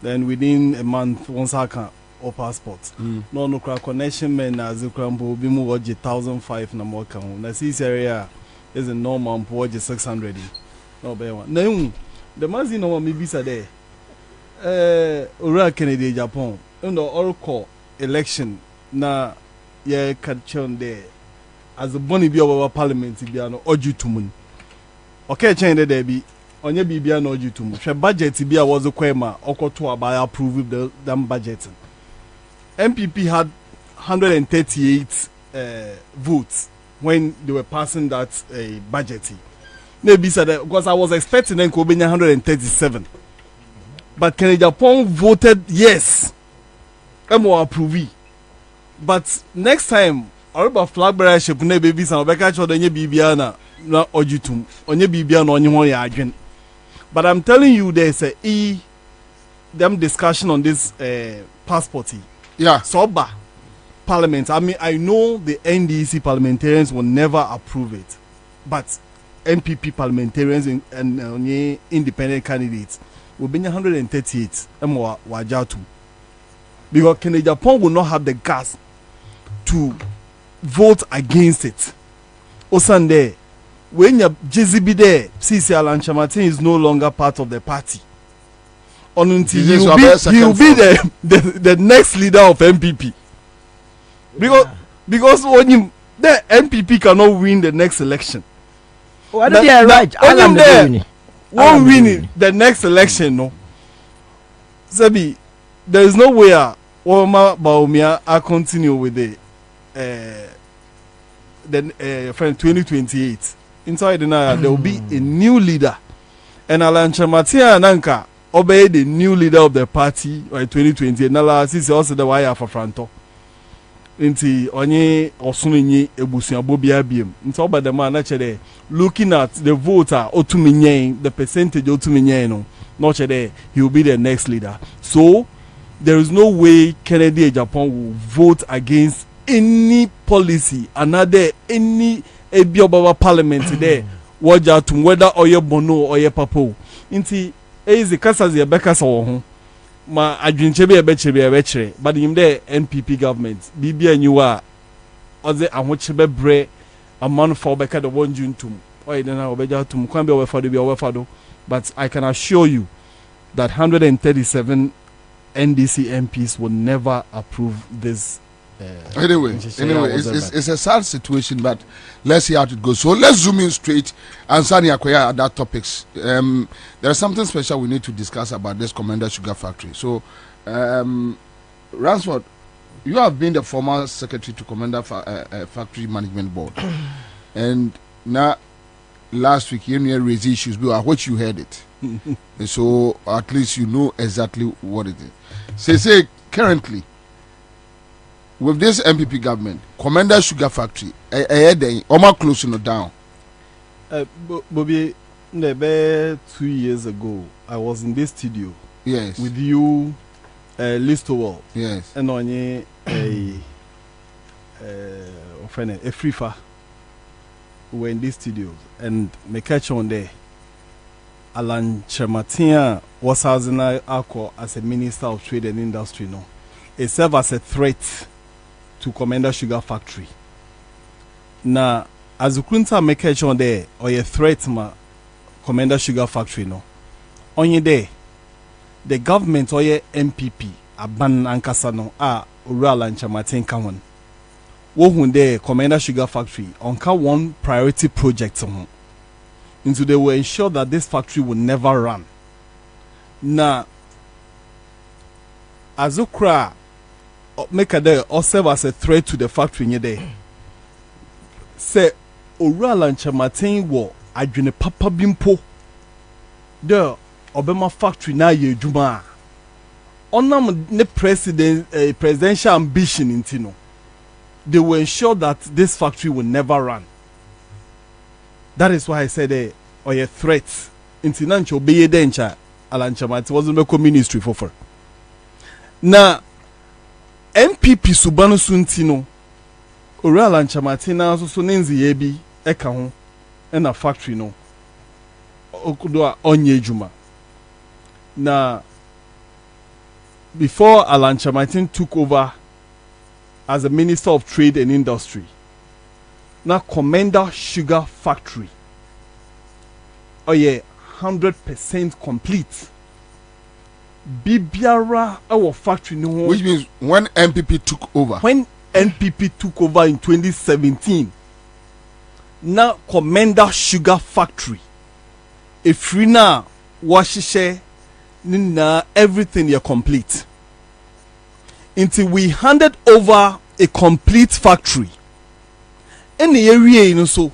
Then within a month, once I can or passport. No crack connection men as a crampo be more 1,005 na more count. Na this area is a normal for 600. No better one. No, the man's in our maybe there. Ura Kennedy Japan. Under Oracle election na ye catch there. As a bonny be our parliament be an oju tumun. Okay, change there be onye be an oju tumun. She budget be a was a kwema oko to about approve the damn budget. MPP had 138 votes when they were passing that budget. Maybe said that because I was expecting them Kwabena 137. But Kennedy Japan voted yes. Emo approve. But next time Oruba flag bearership na babies and obeka cho onye bibia na ojutum onye bibia na onye ho ya adwen. But I'm telling you there's a them discussion on this passport. Yeah. Soba parliament. I mean I know the NDC parliamentarians will never approve it. But MPP parliamentarians and independent candidates will be 138 emo wajatu. Because Kennedy Japan will not have the gas to vote against it. Osande, when your JZB there, CC Alan Chamatin is no longer part of the party. Until he will be the next leader of MPP. Because when you, the MPP cannot win the next election. Oh, I don't hear right. Alan there won't win the next election, no. Sebi, there is no way Oma Baumia I continue with the friend 2028 inside the there will be a new leader and Alan Chamatia Nanka obey the new leader of the party by 2028 Nala sisi also the wire for Franto inti onye osunyi ebusuan Bobie abiem nti oba the man actually looking at the voter otuminyen the percentage otuminyen no not there he will be the next leader. So there is no way Kennedy Japan will vote against any policy another any Ebiobaba parliament there wajatum whether oye bono or ye papo inti is the kasas ye bekas ho ma adwinchebe e bechere but him there NPP government bibia nyiwa oze ahochebe bre amount for beka the one juntum oye na obejatum kwan be wefado but I can assure you that 137 NDC MPs will never approve this. Anyway, it's a sad situation, but let's see how it goes. So let's zoom in straight and Ansah Akwaya at that topics. There is something special we need to discuss about this Commander Sugar Factory. So, Ransford, you have been the former secretary to Commander Factory Management Board, and now last week you raised issues, but what you heard it. So at least you know exactly what it is. Say currently with this MPP government, Commander Sugar Factory, Oma closing it down. Bobie, maybe 2 years ago, I was in this studio. Yes. With you, Listowell. Yes. And on a Frifa. We were in this studio, and me catch on there. Alan Chematia was as a Minister of Trade and Industry. No, it served as a threat to Commander Sugar Factory. Now, as you couldn't make catch on there, or a threat ma Commander Sugar Factory. No, on your day, the government or your MPP aban ankasa no Alan Chematin kawan. Wohun there Commander Sugar Factory on one priority project into they will ensure that this factory will never run. Now, as a cry, make a day or serve as a threat to the factory in your day. Say, Alan Chematin wo adwene papa bimpo. The Obama factory na ye juma. Onam ne presidential ambition intino. They will ensure that this factory will never run. That is why I said, or a threat. Intinancho be dencha, Alan Chamat wasn't a ministry for. Now, MPP Subanu Suntino, Ura Alan Chamatina, so Nenzi Yebi, Ekahon, and a factory no. Okudua Onye Juma. Now, before Alan Chamatin took over as a Minister of Trade and Industry, now Commander Sugar Factory, 100% complete. Bibiara our factory no. Which means when MPP took over. When NPP took over in 2017, now Commander Sugar Factory, if we now washishe, nina everything you're complete. Until we handed over a complete factory. In the area, you know, so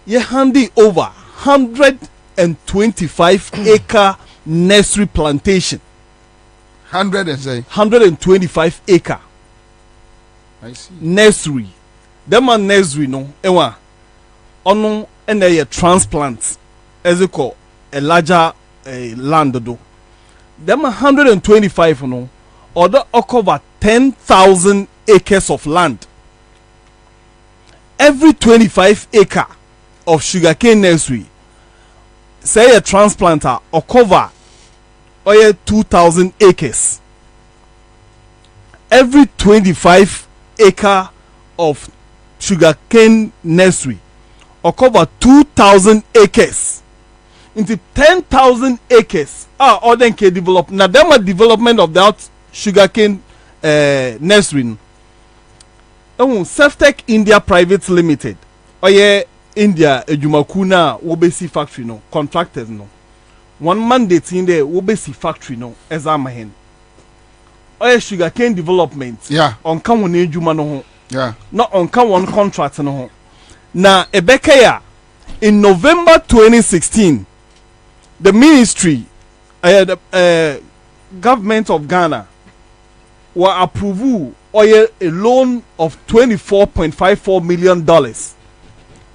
you handed over 125 acre nursery plantation. 125 acre. I see. Nursery. Them man nursery no. Ewa. Ono ene transplant. As you call a larger land do. Them 125 no. Other cover 10,000 acres of land. Every 25 acre of sugarcane nursery, say a transplanter or cover 2,000 acres. Every 25 acre of sugarcane nursery or cover 2,000 acres. Into 10,000 acres or then can develop. Now, them are development of that sugarcane nursery. Selftech India Private Limited. India Ejumakuna Wobesi factory no contractors no. One mandate in there Wobesi factory no ezamahen. Sugarcane development. Yeah. On come one ejuma no. Yeah. Not on come one contract no. Na Ebekeya in November 2016, the ministry, the government of Ghana were approved a loan of $24.54 million.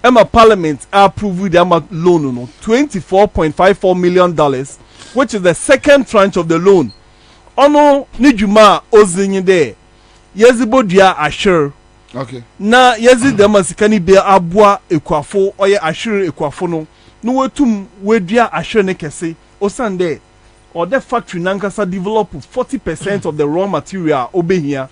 Emma Parliament approved the loan no $24.54 million, which is the second tranche of the loan. Ono nijuma ozinyi there. Yezibo dia assure. Okay. Na yezi dema sikani be abua ekwafo oye assure ekwafo no. No wetum wedia assure ne kese. Osande or the factory nankasa develop 40% of the raw material obe here.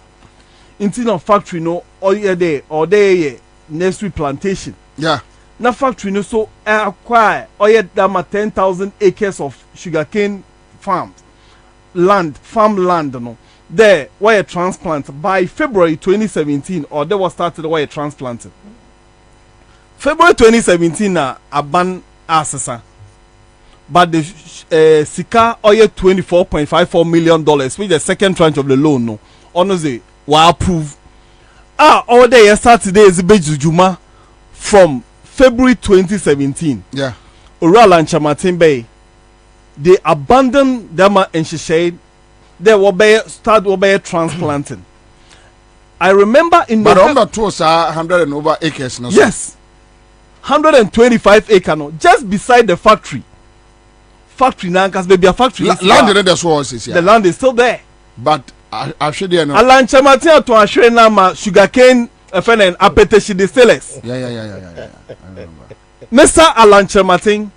Into no factory no oye there or there nursery plantation. Yeah. Na factory no so acquire oye dama 10,000 acres of sugarcane farms. Farmland no. There where a transplant by February 2017 or there was started where a transplanted. February 2017 na aban asesa. But the Sika oye $24.54 million, which is the second tranche of the loan no. Honestly, were approved. All day Saturday is Juma from February 2017. Yeah. Oral and Chamatin Bay. They abandoned them and she said they will be start transplanting. I remember in but on the tours are 100 and over acres now. Yes, 125 acres no, just beside the factory. Factory now, because maybe a factory. Land in the sources. The land is still there. But I should know. Alan Chamatin to assure nama sugarcane and appetition distillers. Yeah. I remember. Mr. Alan Chamatin,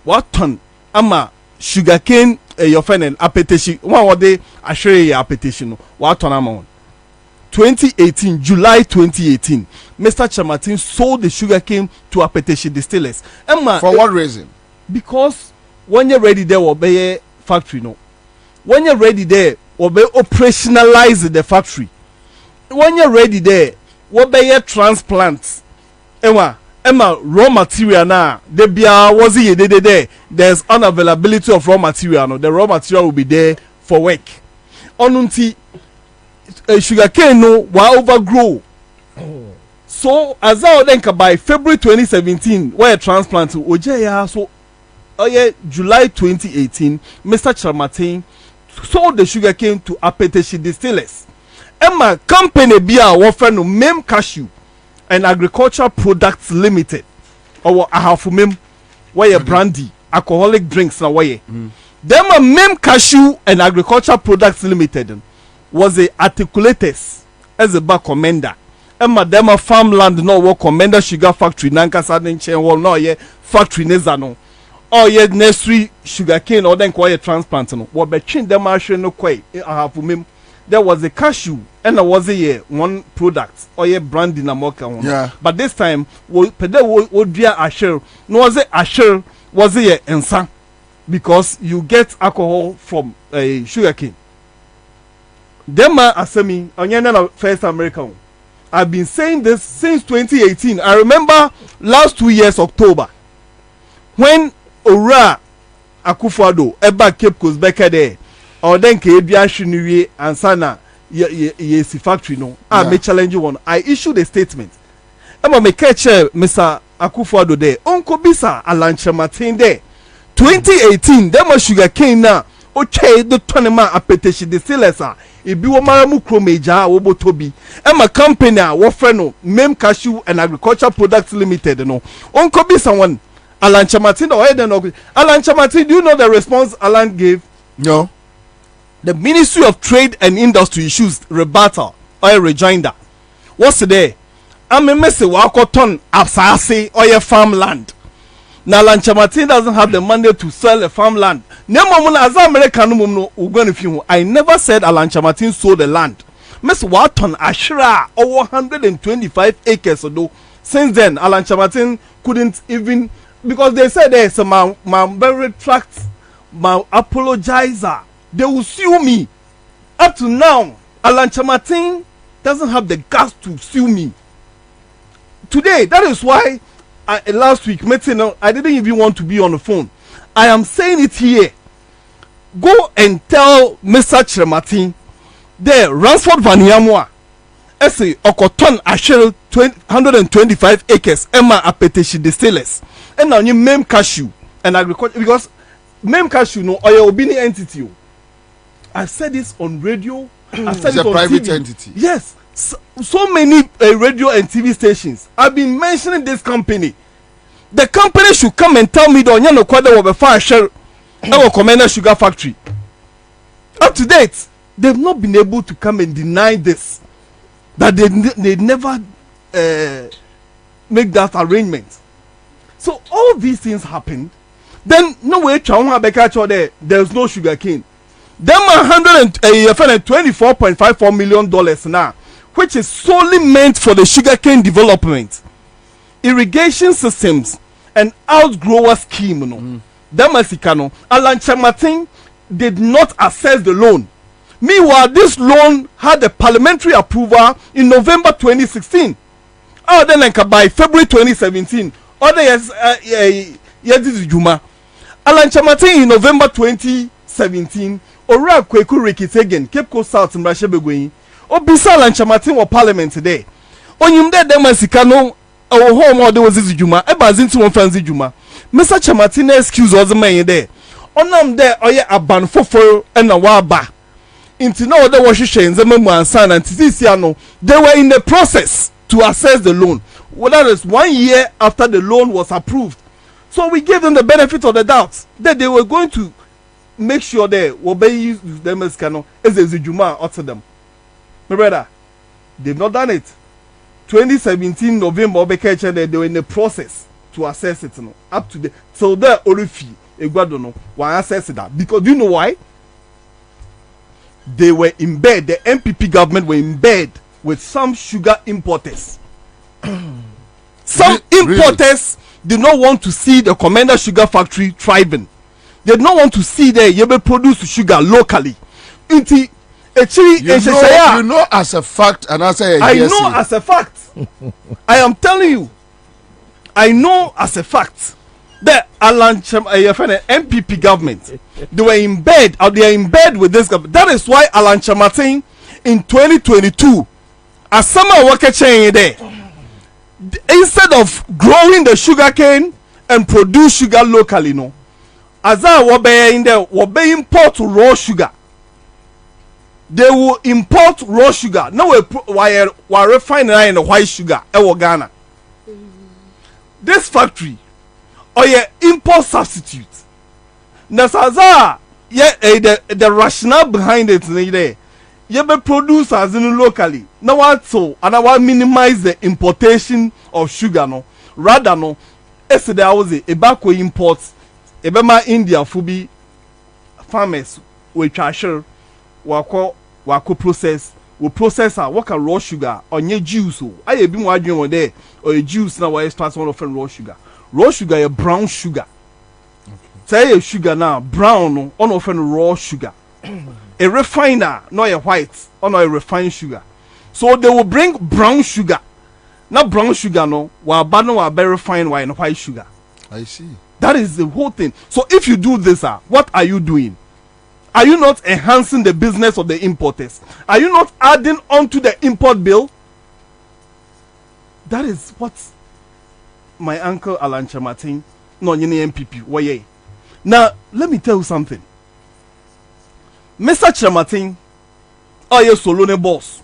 what ton ama sugarcane your friend and appetition? One day assure your appetition. What ton amount? 2018, July 2018, Mr. Chamatin sold the sugarcane to appetition distillers. Emma, for what reason? Because when you're ready, there will be a factory. No, when you're ready, there will be operationalize the factory. When you're ready, there will be a transplant. Emma, raw material now. The bia was here there. There's unavailability of raw material. No, the raw material will be there for work. Onunti. Sugarcane no will overgrow. So as I think by February 2017, where transplant Ojeya so July 2018, Mr. Chamatin sold the sugarcane to Apeteshi distillers. Emma company bia offer no Mem Cashew and Agricultural Products Limited or Ahafumem where brandy alcoholic drinks na where. Them a Mem Cashew and Agricultural Products Limited was a articulators as a back commander. Emma them a farmland no work commander sugar factory nanka sadin chen wall no ye factory nezano. Or ye nursery sugarcane or then quite transplant no. What between them are no quay ahafumem. There was a cashew and there was a one product or ye brandy na moka one. Yeah. But this time would be asher. No was it asher was it Ansah because you get alcohol from a sugarcane. Them asemi onyana first American. I've been saying this since 2018. I remember last 2 years October when Ora Akufo-Addo eba Cape Coast Beka there or then Kebian Shiniwe and Sana yesi factory no me challenge one. I issued a statement. Emma me catch Mr. Akufo-Addo there. Unko bisa Alan Chamatin there. 2018 them sugarcane na okay the tonema appetition distillers ebi wo maramu kromeja wo botobi ema company wo freno Mem Cashew and Agricultural Products Limited no onko be someone Alan Chamatin or Eden Alan Chamatin, do you know the response Alan gave? No. The Ministry of Trade and Industry issues rebuttal or a rejoinder. What's there? I'm a message wakoton absase or your farmland. Now Alan Chamatin doesn't have the money to sell a farmland. I never said Alan Chamatin sold the land. Miss Wharton Ashra over 125 acres ago. Since then, Alan Chamatin couldn't even because they said there's a my very tract, my apologizer. They will sue me. Up to now, Alan Chamatin doesn't have the guts to sue me. Today, that is why last week, I didn't even want to be on the phone. I am saying it here. Go and tell Mr. Chamatin there, Ransford Vaniamwa, Essay Okoton Ashel 125 acres, Emma Apeteshi distillers, and now you Mem Cashew and agriculture because Mem Cashew no oil obini entity. I've said this on radio. I've said it's it a on private TV. Entity. Yes, so many radio and TV stations. I've been mentioning this company. The company should come and tell me the Onyano Kwada will be fire share our Commander Sugar Factory. Up to date, they've not been able to come and deny this. That they never make that arrangement. So all these things happened. Then no way there's no sugar cane. Them $124.54 million now, which is solely meant for the sugarcane development, irrigation systems, and outgrower scheme. Them Alan Chamatin did not assess the loan. Meanwhile, this loan had a parliamentary approval in November 2016. Then by February 2017, Juma. Alan Chamatin in November 2017, Ora Kweku Rekitegen, Cape Coast South in Rashebegwin, Obisa Alan Chamatin or Parliament today. Onyumde Demasikano, our home or there was this Juma, Ebazinti one fancy Juma. Mr. Chamatin excuse was the man there. Onam there, a ban for and a waba. Into now the Washington Zemu Ansah and Tisiano, they were in the process to assess the loan. Well, that is 1 year after the loan was approved. So we gave them the benefit of the doubt that they were going to make sure they obey them as canon as a Juma out to them. My brother, they've not done it. 2017 November, they were in the process to assess it. Up to the so there Orifi, Eguadono, why assess that? Because do you know why? They were in bed, the MPP government were in bed with some sugar importers. Some importers did not want to see the Commander Sugar Factory thriving. They did not want to see the Yebe produce sugar locally. You know as a fact, and I know as a fact. I am telling you, I know as a fact that MPP government, they were in bed, or they are in bed with this government. That is why Alan Chamatin in 2022, as summer worker chain there, instead of growing the sugar cane and produce sugar locally, no, as I in there, we import raw sugar. They will import raw sugar. Now we refine the white sugar. Ghana. This factory, or import substitute. Now, the rationale behind it there. You be producers in locally. Now what so? And I want minimize the importation of sugar no. Rather no. Yesterday I was a back way imports. Ebema India fubi farmers we trasher wako process. We process work a raw sugar on your juice. I have been wondering one day or a juice now why extract one of raw sugar. Raw sugar a brown sugar. Say a sugar now brown no on often raw sugar. A refiner, not a white, or not a refined sugar. So they will bring brown sugar. Not brown sugar, no, while bano are very refined wine white sugar. I see. That is the whole thing. So if you do this, what are you doing? Are you not enhancing the business of the importers? Are you not adding on to the import bill? That is what my uncle Alan Chamatin, no, MPP, now, let me tell you something. Mr. Chamatin, your Solone boss,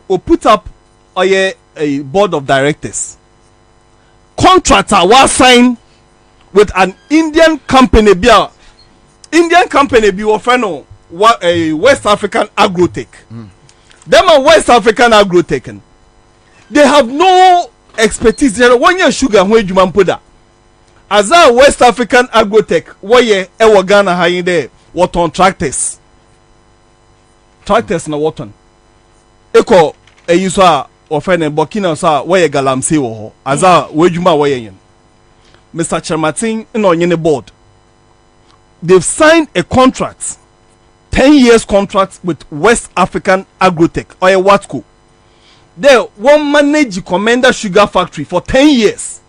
will put up a board of directors. Contractor was signed with an Indian company. Indian company be offering a West African agrotech. Them are West African agrotech. They have no expertise. There 1 year sugar when you man put that. As a West African agrotech, what ye ewa Ghana high there. What on tractors na what on eko eyiswa ofene Burkina sa where galamsey wo ho aza wejuma where yen Mr. Chamatin in on the board. They've signed a contract 10 years contract with West African Agrotech or a Watco. They won't manage Commander Sugar Factory for 10 years.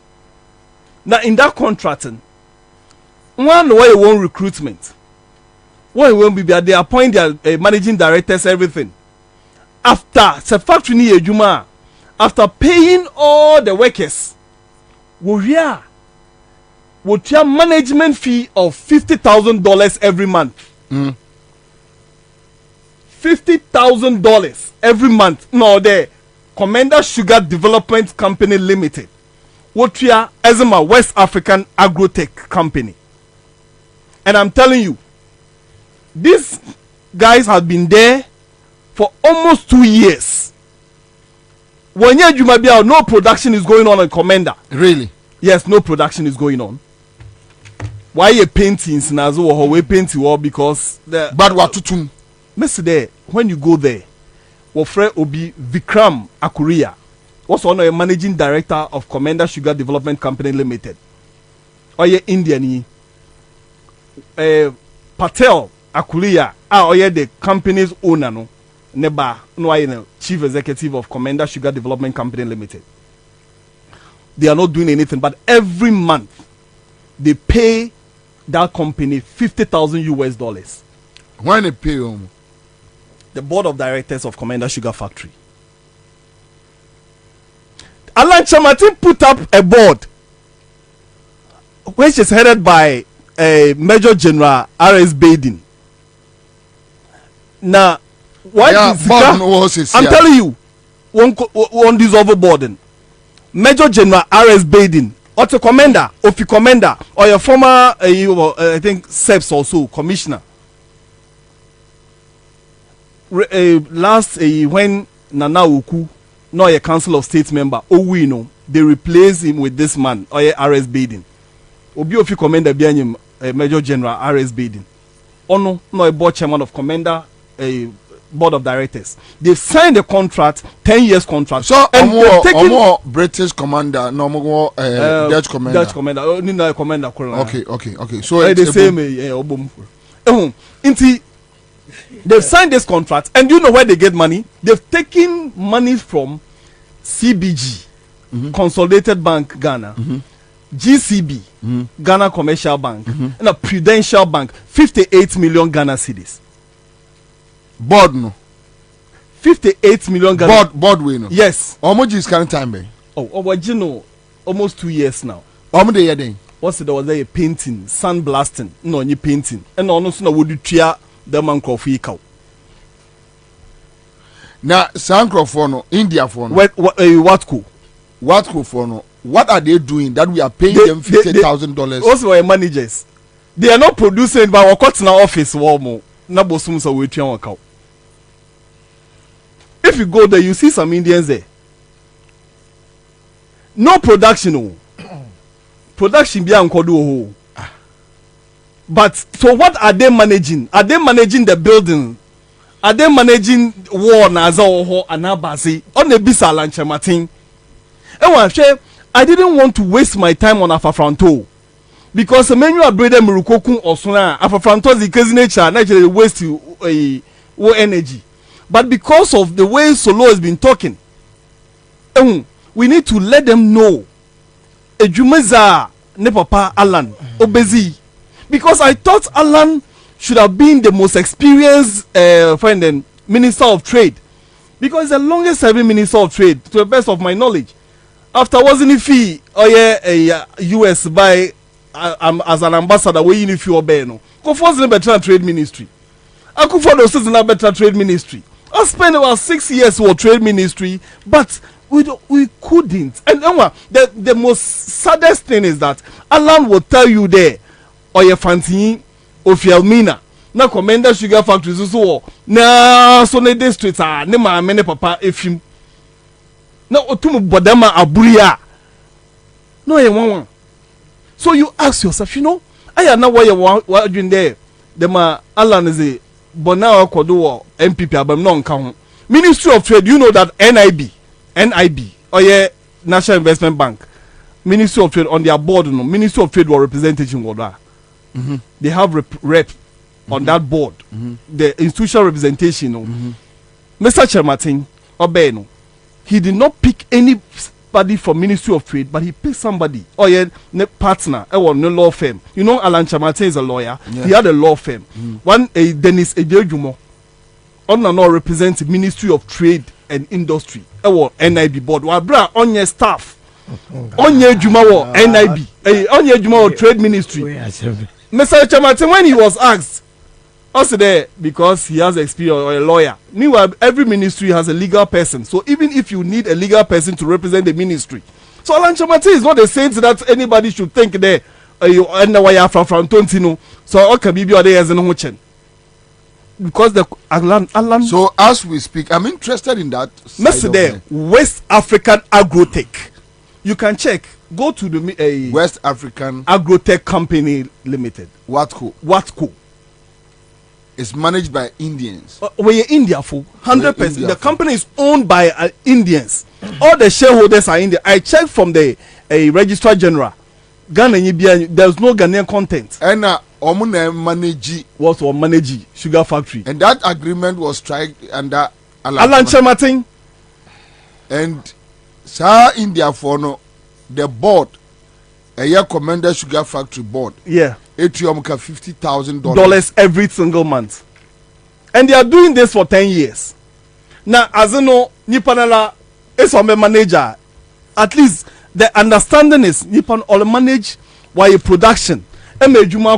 Now in that contracting one way won't recruitment. Why won't be there? They appoint their managing directors, everything. After the factory near Juma, after paying all the workers, would have management fee of $50,000 every month. $50,000 every month. No, the Commander Sugar Development Company Limited. What we are as a West African Agrotech Company. And I'm telling you, these guys have been there for almost 2 years. 1 year Jumabia, no production is going on Commander. Really? Yes, no production is going on. Why you painting Sinazo or we paint you all because the bad watutum. Mister there, when you go there, Wofre Obi Vikram Akuria was on a managing director of Commander Sugar Development Company Limited. Oye Indian Patel Akulia the company's owner no neba no chief executive of Commander Sugar Development Company Limited. They are not doing anything, but every month they pay that company $50,000. When they pay them? The board of directors of Commander Sugar Factory. Alan Chamatin put up a board which is headed by Major General R.S. Baden. Now, why is I'm telling you, one dissolve burden. Major General R.S. Baden, or the commander, or your former, I think, SEPS also, commissioner. Last, when Nana Oku, no a Council of State member, they replaced him with this man, or R.S. Baden. Obi Ofi commander behind Major General R.S. Baden. No a board chairman of commander, a board of directors. They've signed a contract, 10 years contract. So, and more British commander, no more Dutch commander. Dutch commander, only no commander. Okay. So it's the same. They've signed this contract, and you know where they get money? They've taken money from CBG, Consolidated Bank Ghana, GCB, Ghana Commercial Bank, and a Prudential Bank, 58 million Ghana cedis. Board no. 58 million Ghana. Board we no. Yes. How much is current time be? Almost 2 years now. How much they then? What's it? There was a painting, sandblasting, no any painting, and also no would you try the man coffee cow. Now, Sankro for no, India for no. What for no? What are they doing that we are paying them $50,000? Also, our managers, they are not producing, but we're cutting our office warm. If you go there, you see some Indians there. No production, production be unkodo. But so what are they managing? Are they managing the building? Are they managing war naza oho anabasi on the bisa lanche martin? I didn't want to waste my time on Afafranto because the menu of bread and murukoku or sona Afafranto is the nature naturally waste energy. But because of the way Solo has been talking, we need to let them know Ejumeza ne papa Alan Obezi. Because I thought Alan should have been the most experienced friend and Minister of Trade. Because he's the longest serving Minister of Trade, to the best of my knowledge. After wasn't if he US by as an ambassador, where you if you obey no. Go for the better trade ministry. I could follow the better trade ministry. I spent about 6 years with trade ministry, but we couldn't. And the most saddest thing is that Alan will tell you there, or your fancy of Yelmina. Na Commander Sugar Factories so na so ne district ne ma me ne papa efim. Na otum bodama aburia. No ye wan. So you ask yourself, I am not why you doing there. The ma Alan is a bona kodo MPP abam no nka ho. Ministry of Trade, you know that NIB or ye National Investment Bank. Ministry of Trade on their board, no. Ministry of Trade were representation order. They have rep on that board. The institutional representation. Mr. Chairman Obeno, he did not pick anybody from Ministry of Trade, but he picked somebody. Oh yeah, partner. No law firm. Alan Chamate is a lawyer. Yeah. He had a law firm. One Dennis Ejejumo. No represents Ministry of Trade and Industry. NIB board. Wabra on your staff. On your Jumawo NIB. On your Jumawo Trade Ministry. Mr. Chamate, when he was asked, also there because he has experience or a lawyer. Meanwhile, every ministry has a legal person. So even if you need a legal person to represent the ministry, so Alan Chamate is not the same that anybody should think there. You end why from Tontino. So okay, maybe there is no change. Because the Alan. So as we speak, I'm interested in that. Mr. There, West African Agrotech. You can check. Go to the West African Agrotech Company Limited. Watco. It's managed by Indians. We're India for 100%. The company is owned by Indians. All the shareholders are Indian. I checked from the Registrar General. Ghana, there's no Ghanaian content. And manage sugar factory. And that agreement was struck under Alan Chamating. And Sir India for no the board, a year Commander Sugar Factory board. Yeah. Atrium $50,000 every single month. And they are doing this for 10 years. Now, as you know, Nipanala is a manager. At least the understanding is Nipan all manage while production. And you know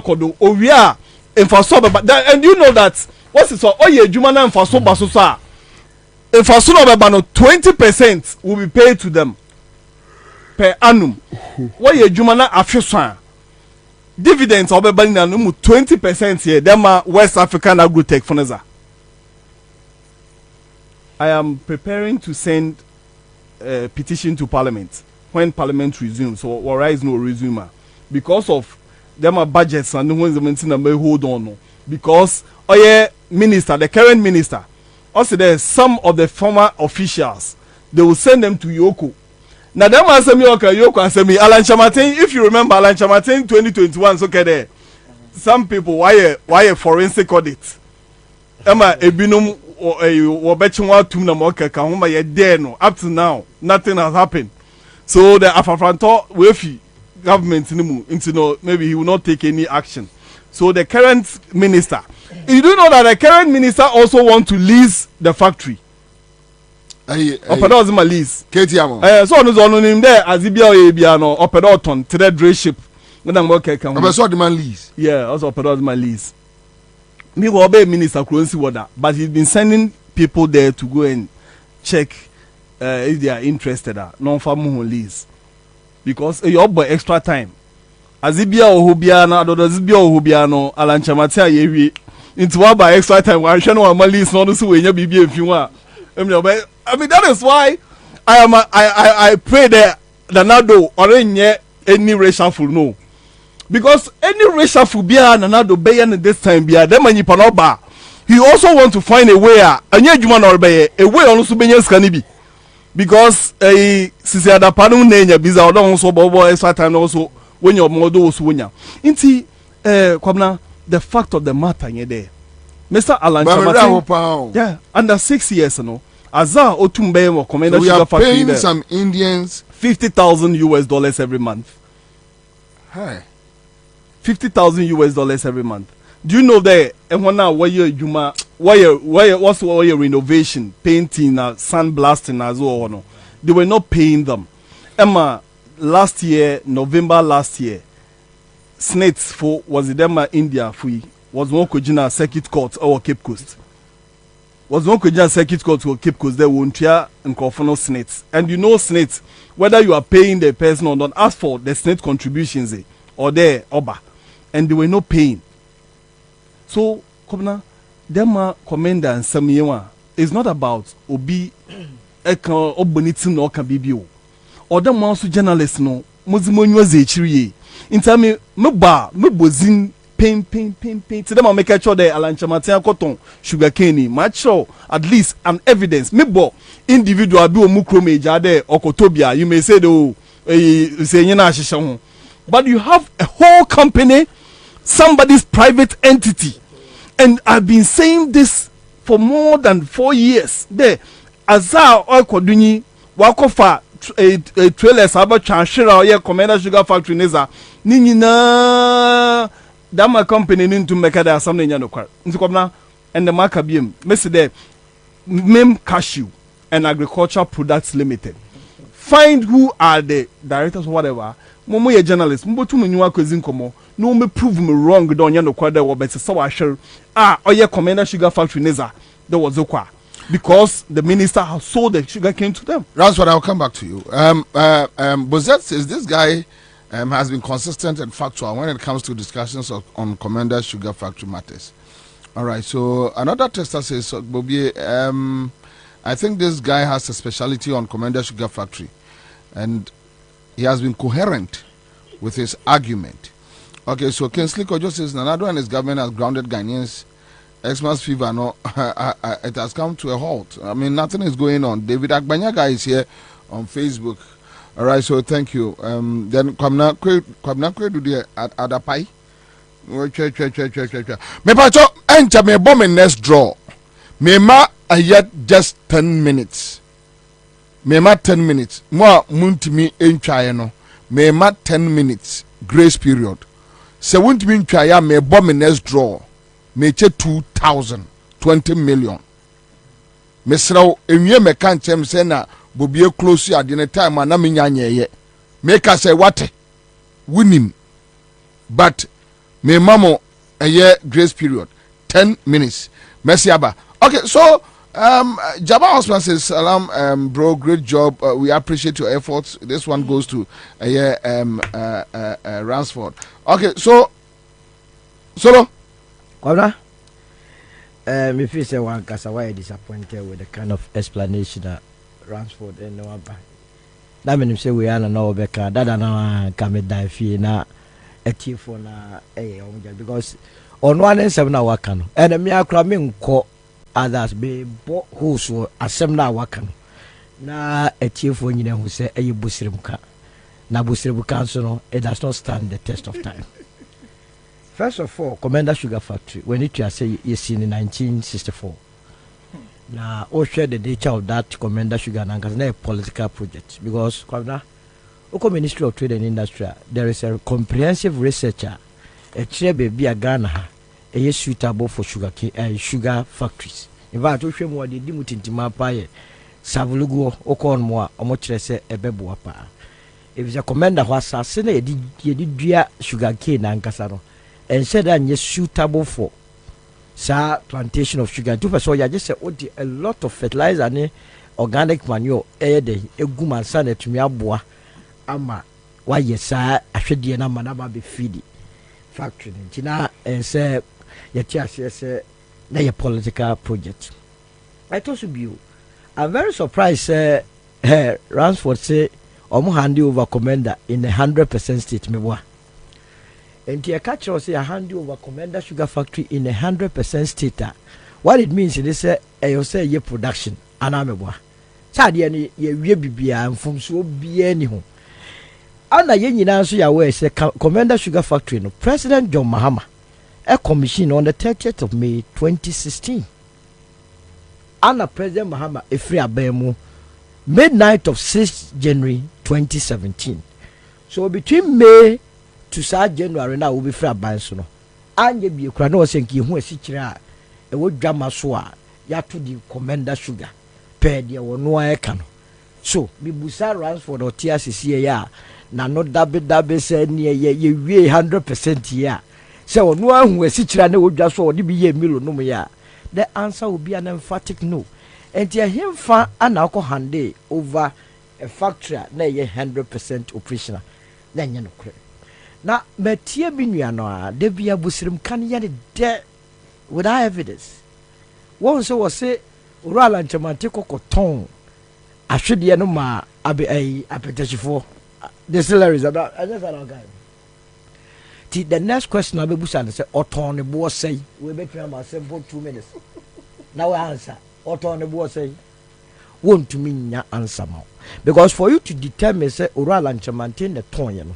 that What's it so? Oh yeah, Jumana and Faso Basosa. If Faso no 20% will be paid to them per annum. What yeah, Jumana after dividends or be 20% here. Them are West African Agrotech Foneza. I am preparing to send a petition to Parliament when Parliament resumes. So, or is no resume because of them are budgets and the ones that may hold on. Because minister, the current minister, also there some of the former officials, they will send them to Yoko. Now them answer me Yoko answer me Alan Chamatin. If you remember Alan Chamatin 2021, okay there. Some people why a forensic audit. Emma ebinum or betting what to Namoka Kahuma ye there no. Up to now, nothing has happened. So the Afafranto Wefi government into no maybe he will not take any action. So the current minister, you do know that the current minister also want to lease the factory. Opedo my lease. So on him there as he be no Opedo to the dray ship. When I'm working, Opedo demand lease. Yeah, also Opedo my lease. Me will obey minister Kurunsi Wada, but he's been sending people there to go and check if they are interested. Non farm lease because you boy extra time. Azibia ohubia na dodozibia ohubia no alanchamatia yewi into what by extra time I shall know my lease no so we nya bibia mfiwa. I mean that is why I pray that Nanado or any racial full no. Because any racial phobia Nanado Bayan this time be a demon panoba. He also want to find a way a Juman or bay a way on Subanians canibi. Because a Sisiada Panu Nanya Biza don't so bobo extra time also when your model was winner. Inti Kwabena, the fact of the matter there. Mr. Alan Chamatin, yeah, under 6 years no. Ansah Otumbe or Commander Sugar Factory. We are paying some Indians $50,000 every month. Hey. $50,000 every month. Do you know that? And when now what's your renovation, painting, sandblasting as well? No, they were not paying them. Emma, last year, November last year, Snates for was it Emma India free was one Kojina Circuit Court or Cape Coast. Was one Kojina Circuit Court or Cape Coast. There won't hear and confound Snates. And you know Snates, whether you are paying the person or not, ask for the Snate contributions or there Oba. And they were not paying. So, Kwabena, them commander and Samiyewa is not about Obi Eka Obonitin no Kabibio. Or them also journalists no Muzimonyo Zechiri. In time me bozin pain. To them make sure that Alan Chamatin cotton sugar cane, macho at least an evidence. Me bo individual bi omukrome jade okotobia. You may say though say nyina shisha. But you have a whole company, somebody's private entity. And I've been saying this for more than 4 years. There, Ansah Okoduni, Wakofa, a trailer, Saba Chanshira, or Commander Sugar Factory, Neza, Nina, that my company need to make it something in the and the Maccabeum, Mr. There, Mem Cashew and Agricultural Products Limited. Find who are the directors or whatever. Momo ye journalist mbo tu menwa kwezi nkomo no me prove me wrong don ya no kwada wo bet so wa share oye Commander Sugar Factory Neza there was okwa because the minister has sold the sugar cane to them. That's what I'll come back to you. Bozet says this guy has been consistent and factual when it comes to discussions on Commander Sugar Factory matters. All right, so another tester says Bobie, I think this guy has a specialty on Commander Sugar Factory and he has been coherent with his argument. Okay, so Kinsley Kojo says Nanado and his government has grounded Ghanaians. Xmas fever, no, it has come to a halt. I mean, nothing is going on. David Agbanyaga is here on Facebook. All right, so thank you. Then Kwabena do the Adapai. Me pacho encha me bomb in next draw. Me ma yet just 10 minutes. Mema 10 minutes. Moi muntimi entwaye no. Mema 10 minutes grace period. Se wuntimi entwaye me bomb next draw. Me che 2,000 20 million. Me sraw enwie me kan chem se na Bobie close at the time na me nyanyeye. Me ka say what? Winning. But me mamo a year grace period 10 minutes. Merci Abba. Okay, so Jabba Osman says, Salam, bro, great job. We appreciate your efforts. This one goes to Ransford. Okay, so Solo. Kwabena, if you say one case, why disappointed with the kind of explanation that Ransford and no Abba. That means say we are no Becca, that na come die fee na a chief for na because on 1 and 7 hour can and a mere cramming call others be who's a 7 hour can na a chief when you know who say a busrimka na busribuka so it does not stand the test of time. First of all, Commander Sugar Factory, when it was say yes in 1964. Now, all share the nature of that Commander Sugar and a political project because Oko Ministry of Trade and Industry, there is a comprehensive researcher, a chair baby a Ghana, a suitable for sugar factories. In fact, we show more the Dimutin Timapaye, Savulugo, Okon Moa, Omotrese, Ebebuapa. If it's a commander who has a did sugar cane and Casano. And said that yes suitable for plantation of sugar. 2% you just say a lot of fertilizer and organic manure a guman sana to me aboa ama why yes I should be na manaba be feed factory tina and say say na your political project. I told you I'm very surprised Ransford say omo hand over commander in 100% state me boa. And the catcher say a hand over Commander Sugar Factory in 100% state. What it means is you say your production and ameba. Sadi any ye bibia and from so be any home. Anna yen answer your way say Commander Sugar Factory no President John Mahama a commission on the 30th of May 2016. Anna President Mahama a free abemu midnight of 6th January 2017. So between May to start January now will be free bands no anye bi kura no senki hu asikire a e wo dwama so a ya to di Commander Sugar pe de wo no eka no so bi busa Ransford otia sisi ya na no dabe se ne ye wie 100% ya se wo no ahu asikire na wo dwa so de bi ye milo no ya the answer will be an emphatic no and ye him fa ana ko hande over a factory na ye 100% operational na nye no kure. Na metie binua no a de bia busrim kan ye de without evidence. Won so say Urala Nchemante kokoton ahwede no ma apetachifo distilleries about I just don't guy. The next question abebusa na say oton ne bo say we between am simple 2 minutes. Now answer oton ne bo say won't to mean nya answer ma because for you to determine say Urala Nchemante ne ton ye no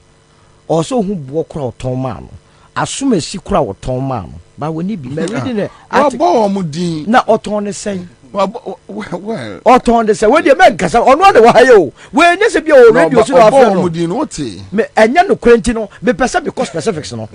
also who walk out ton man assume si kura wo ton man but we need be reading it na oton ne say well oton ne say we dey make kasa ono de wa yo we nya se bi o radio so afro no me enya no kwenti no me pesa because specifics no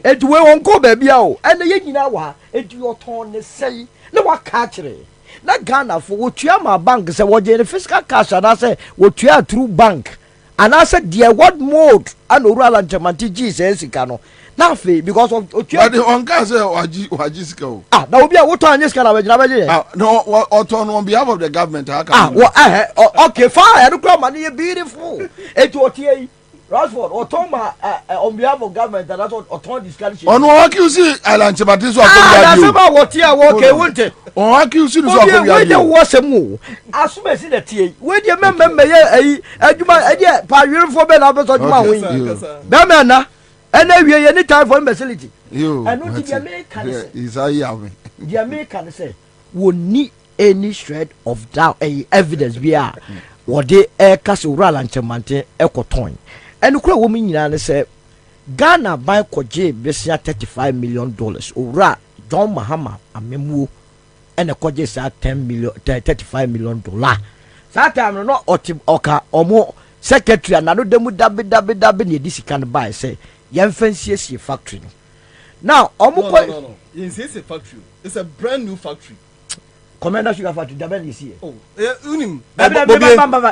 enti we won ko ba bia o ene ye nyina wa enti oton ne say na wa ka kire na Ghana for wo tua ma bank say wo je fiscal cash na say wo tua through bank. And I said, dear, what mode? And Urala Nchemante Jesus Ikano. Now, because of but the uncle say Wajisko. Ah, that will be a water and yes, no, on behalf of the government. Okay, fine. I don't come money beautiful. It was here. Ransford, Otoma on behalf of government, and that's what Otoma discussion. On what you see, Alan Chebati so that's about what here okay, won't it? On what you see, so was a move. As soon as the tea, where do you remember a pioneer for Ben Abbas on my wing? Bamana, and then we are any time for facility. You, and what the American is the American say, would need any shred of doubt, evidence we are. What they air castle Urala Nchemante ecotoin. And the woman in say Ghana buy Koje Bessia $35 million. Ora John Mahama a memu and a Koje sa $35 million. That time not oka or more secretary and another demu dabe this can buy say yan fancy factory. Now no. It's a factory. It's a brand new factory. Commander Sugar Factory, Daben is here. Oh, unim.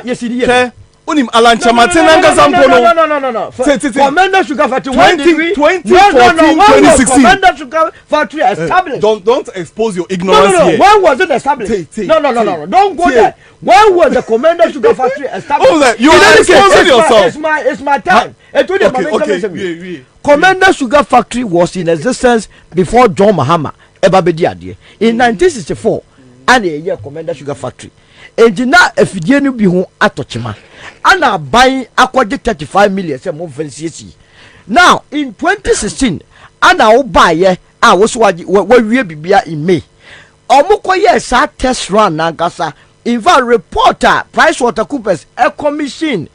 Yes, it is. Unim Alancha Matenanga Zampono. No. Kwabena Sugar Factory 2016. Kwabena Sugar Factory established. Don't expose your ignorance here. When was it established? No. Don't go there. When was the Kwabena Sugar Factory established? You are exposing yourself. It's my time. Okay. Kwabena Sugar Factory was in existence before John Mahama Ebabedi Adie in 1964. And a year Kwabena Sugar Factory. Engineer efidie no bi ho atochema. Ana buying aquatic 35 million say mo fancy. Now in 2016 ana wo buy a wo so wa wie bibia in May. Omukoye sa test run na gasa. In fact reporter PricewaterhouseCoopers a commission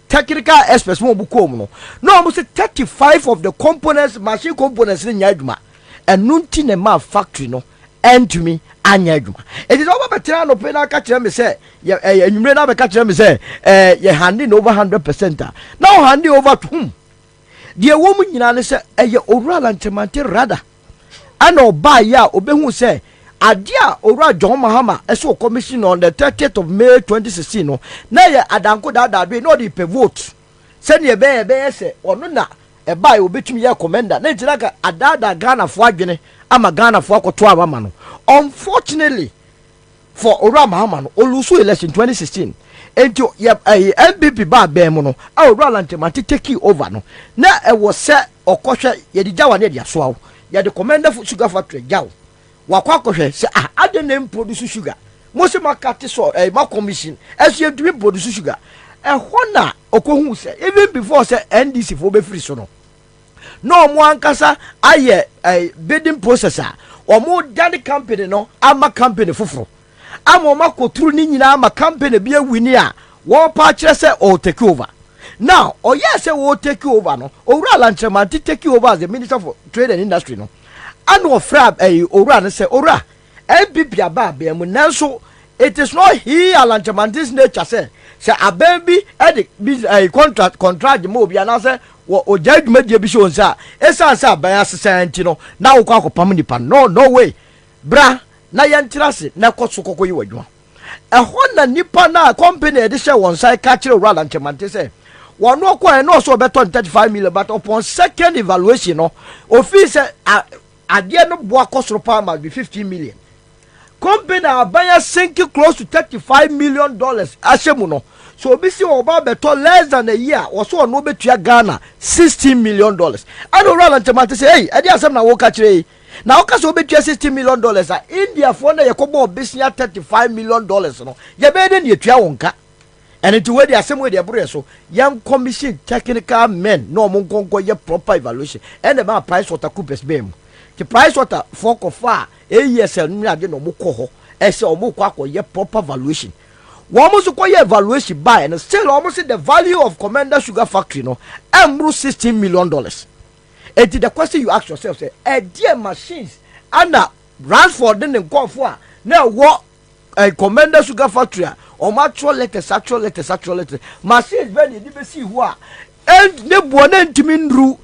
technical experts mo buko mu no. No almost 35 of the components machine components ni nyaduma. Enunti ne ma factory no end to me anya adwuma. It is over better no pay na ka kire me say enwumre na be ka kire me say ye handing over 100%. Now handing over to whom? The woman nyina ne say ye owura lantemante rada. Ana oba ya obehu say adia owura John Mahama eso commission on the 30th of May 2016 no. Na ye adanko da be no dey pe vote. Say ne be say ono na e buy obetumi ye commander. Na ntina ka adada Ghana fo adwene ama Ghana fo akoto abama no. Unfortunately for Owura Mahama no olusu election 2016 ento MPP ba bem no Owura Lantemante take over no na e was say okohwe ye dijawa na dia so ye the commander for sugar factory jaw wakwa kohwe say ade na produce sugar mo se makate so ma commission as you do produce sugar hona okohu say even before say NDC for be free so no mo ankasa aye bidding processor omo dani company no ama company foforo ama o makoturu ni nyina ama company bia wini a wo pa kire se o take over now o yes wo take over no Owura Lantemante take over as the Minister for Trade and Industry no and o frab Owura no say Owura MPP aba be mu nanso it is not he Lantemante's nature say ababi contract mo obi ana say o jadwuma die bi so nsa esansa aban asesa no na wo kwa akopam nipa no way bra na yentirase na kosokoko yi wadwuma na nipa na company e de hye won sai ka kire Owura Lantemante say wono okwa no so beton 35 million but upon second evaluation no ofi say ade no bo akosoro pa must be 15 million company abaya sink close to 35 million dollars ashemu no so obi si oba beto less than a year also no betua Ghana 16 million dollars and Owura Lantemante say hey ade asem na wo ka kire na wo ka so betua 16 million dollars a India for na yekobo obesia 35 million dollars no ye be de ne etua wonka and it we the asem we the bro so young commission technical men no mo nkonko ye proper evaluation and the PricewaterhouseCoopers bem the Pricewater for kofa AESL no ade no mo koho ese o mo kwa ye proper valuation. One must acquire evaluation by and still almost the value of Kwabena Sugar Factory no $16 million. And the question you ask yourself say, dear machines and runs for them call for now what a Kwabena Sugar Factory or actual letters machines very you see who are and the one to mean ru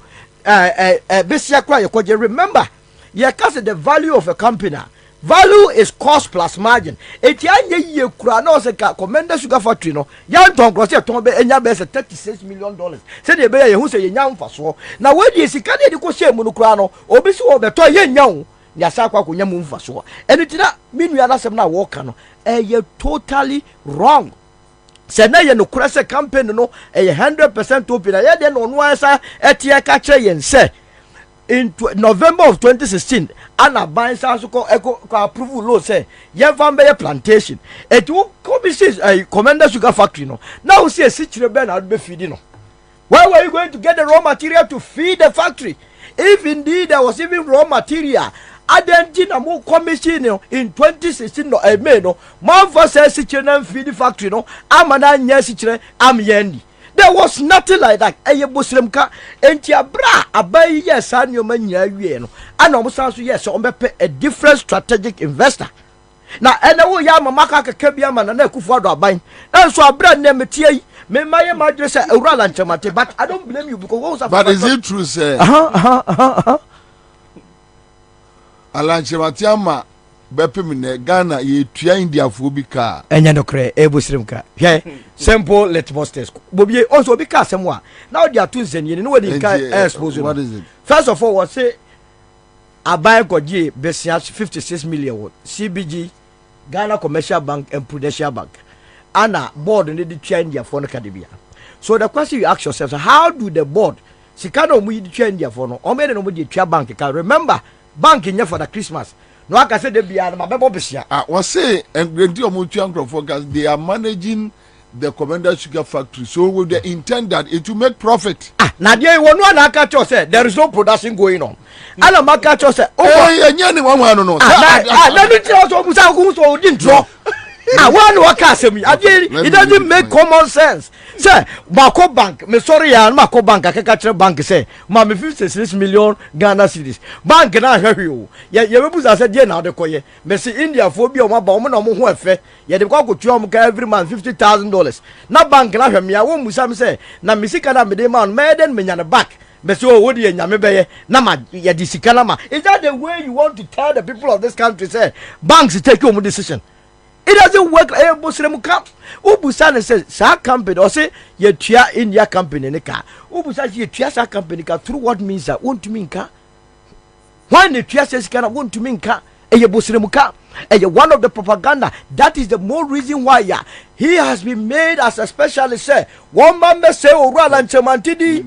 basically remember you can the value of a company. Value is cost plus margin. Eti anye ye kura na se ka Kwabena Sugar Factory no. Yan ton cross ye ton be enya be $36 million. Se de be ye hu se ye nya mfaso. Na we di sika de ko se mu no kura no. Obi si wo be to ye nya wo. Ya sa kwa ko nya mu mfaso. Eni ti na minu ya na sem na wo ka no. Ye totally wrong. Se na ye no kura se campaign no 100% open. Ye de no no asa etie ka kire ye nse. In November of 2016, Anna Ansah approval law say, Yevambe plantation. It will commission a Kwabena Sugar Factory. No, now see a situation I'll be feeding. Where were you going to get the raw material to feed the factory? If indeed there was even raw material, Adentina more commission in 2016 no May no, man for says situation feed the factory no, Amana Nyesitre, am Yendi. There was nothing like that. Eye Muslimka entia bra abai yes anyo manya wie no. Ana omusan so yes on be a different strategic investor. Na ene wo ya mama ka keka bia ma na Akufo Addo aban. Na so abra na metie yi me maye madre say Owura Lantemante but I don't blame you because but is it true say Lantemante ama bepemine Ghana ye tua India fobi ka enya no kre ebusrim ka hwe simple litmus test Bobie also be ka semwa now they are two zenye no we ka expose. What is it? First of all, what say abai koji besia 56 million CBG Ghana Commercial Bank and Prudential Bank ana board need to tua India for no kadibia. So the question you ask yourself, how do the board sikano mu tua India for no o me no mu di tua bank ka remember bank nya for the Christmas. No, I can say they be my baby. Was say and Grady Omutuan focus, they are managing the Kwabena sugar factory. So with the intent that it will make profit. Nadia, one catch said there is no production going on. And a market said, oh, and you know, let me tell you who didn't draw. I want to work me. It doesn't make common sense. Say, Marco Bank, me sorry, and Marco Bank, I can catch a bank say, Mammy 56 million Ghana cedis. Bank and I hear you. Yet you have said, yeah, now the coye. Messi India phobia, my bomb, no more fair. Yet the cock would every month $50,000. Now bank and I hear me, I won't say, now Missy can have me demand, maiden, me on back. Monsieur Woody and Yamebe, Nama, Yadisikalama. Is that the way you want to tell the people of this country? Say, banks take your decision. It doesn't work like a Muslim camp. Ubusan says, Sa company, or say, ye tia India company in the car. Ubusan, ye tia sa company car through what means that won't mean car. When the tia says, can I want to mean car? A Muslim car. And one of the propaganda. That is the more reason why he has been made as a specialist. Say, one man may say, Oral and Chamantidi.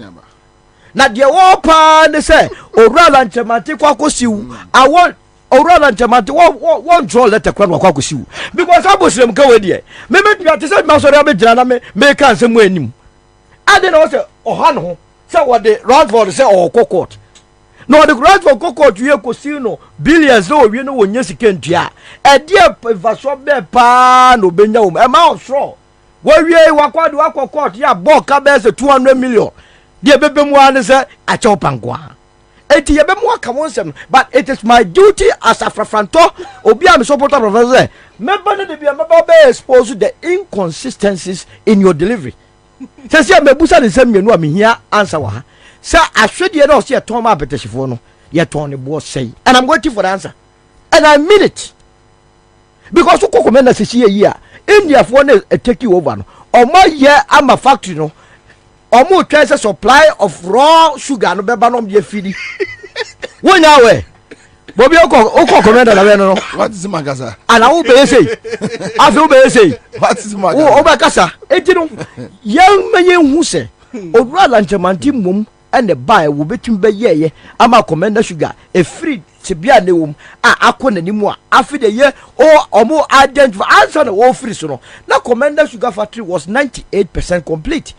Now, the open, they say, Oral and Chamanti, Kwakosi. I want. Oral and Chamati won't draw letter kwaku because I was them go there. Maybe you have to say Masorabe Jana make some way. I didn't also Ohano say what the Radford say or court. No, the Radford court you could no billions no you know when you can tia. A dear Vasobe pan no benya a mouth straw. Where we wako court ya bought cabez 200 million. Dear baby one is a chopangua. But it is my duty as a frafranto obi am supporter professor member de be exposed to the inconsistencies in your delivery. Say me busa de sem menu am here answer wa say ahwede na o say ton ma beteshifo no ye ton ne bo say and I'm waiting for the answer and I mean it because who comment na say here India for na take you over no o ma ye am a factory no omo try say supply of raw sugar no beba no ye feed when awe Bobie oko commander na we no what is magasa and I will be say I feel be say what is magasa o ba kasa enti no yan menye hu se owura lanchamanti mum and the buy will betim be ye ama commander sugar a free tibia ne wom akọ nanimu afi de ye omo identify answer no free so no na commander sugar factory was 98% complete.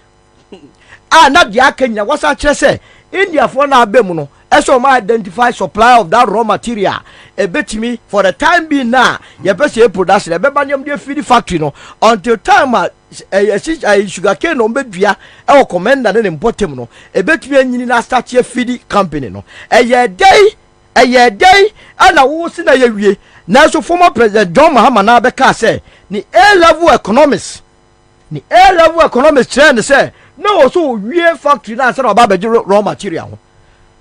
Not the Kenya was actually say India for now bemuno. So my identify supply of that raw material. A bit to me for the time being now. You best production. A bebanium de feed factory no until time sugar cane on bedria. Our commander then import him no. A bit me in a start a feed company no. A year day, and I was in a year. Now so former President John Mahama Beka say ni A-level economists. Ni A-level economists trend say. No, so we factory now said about raw material.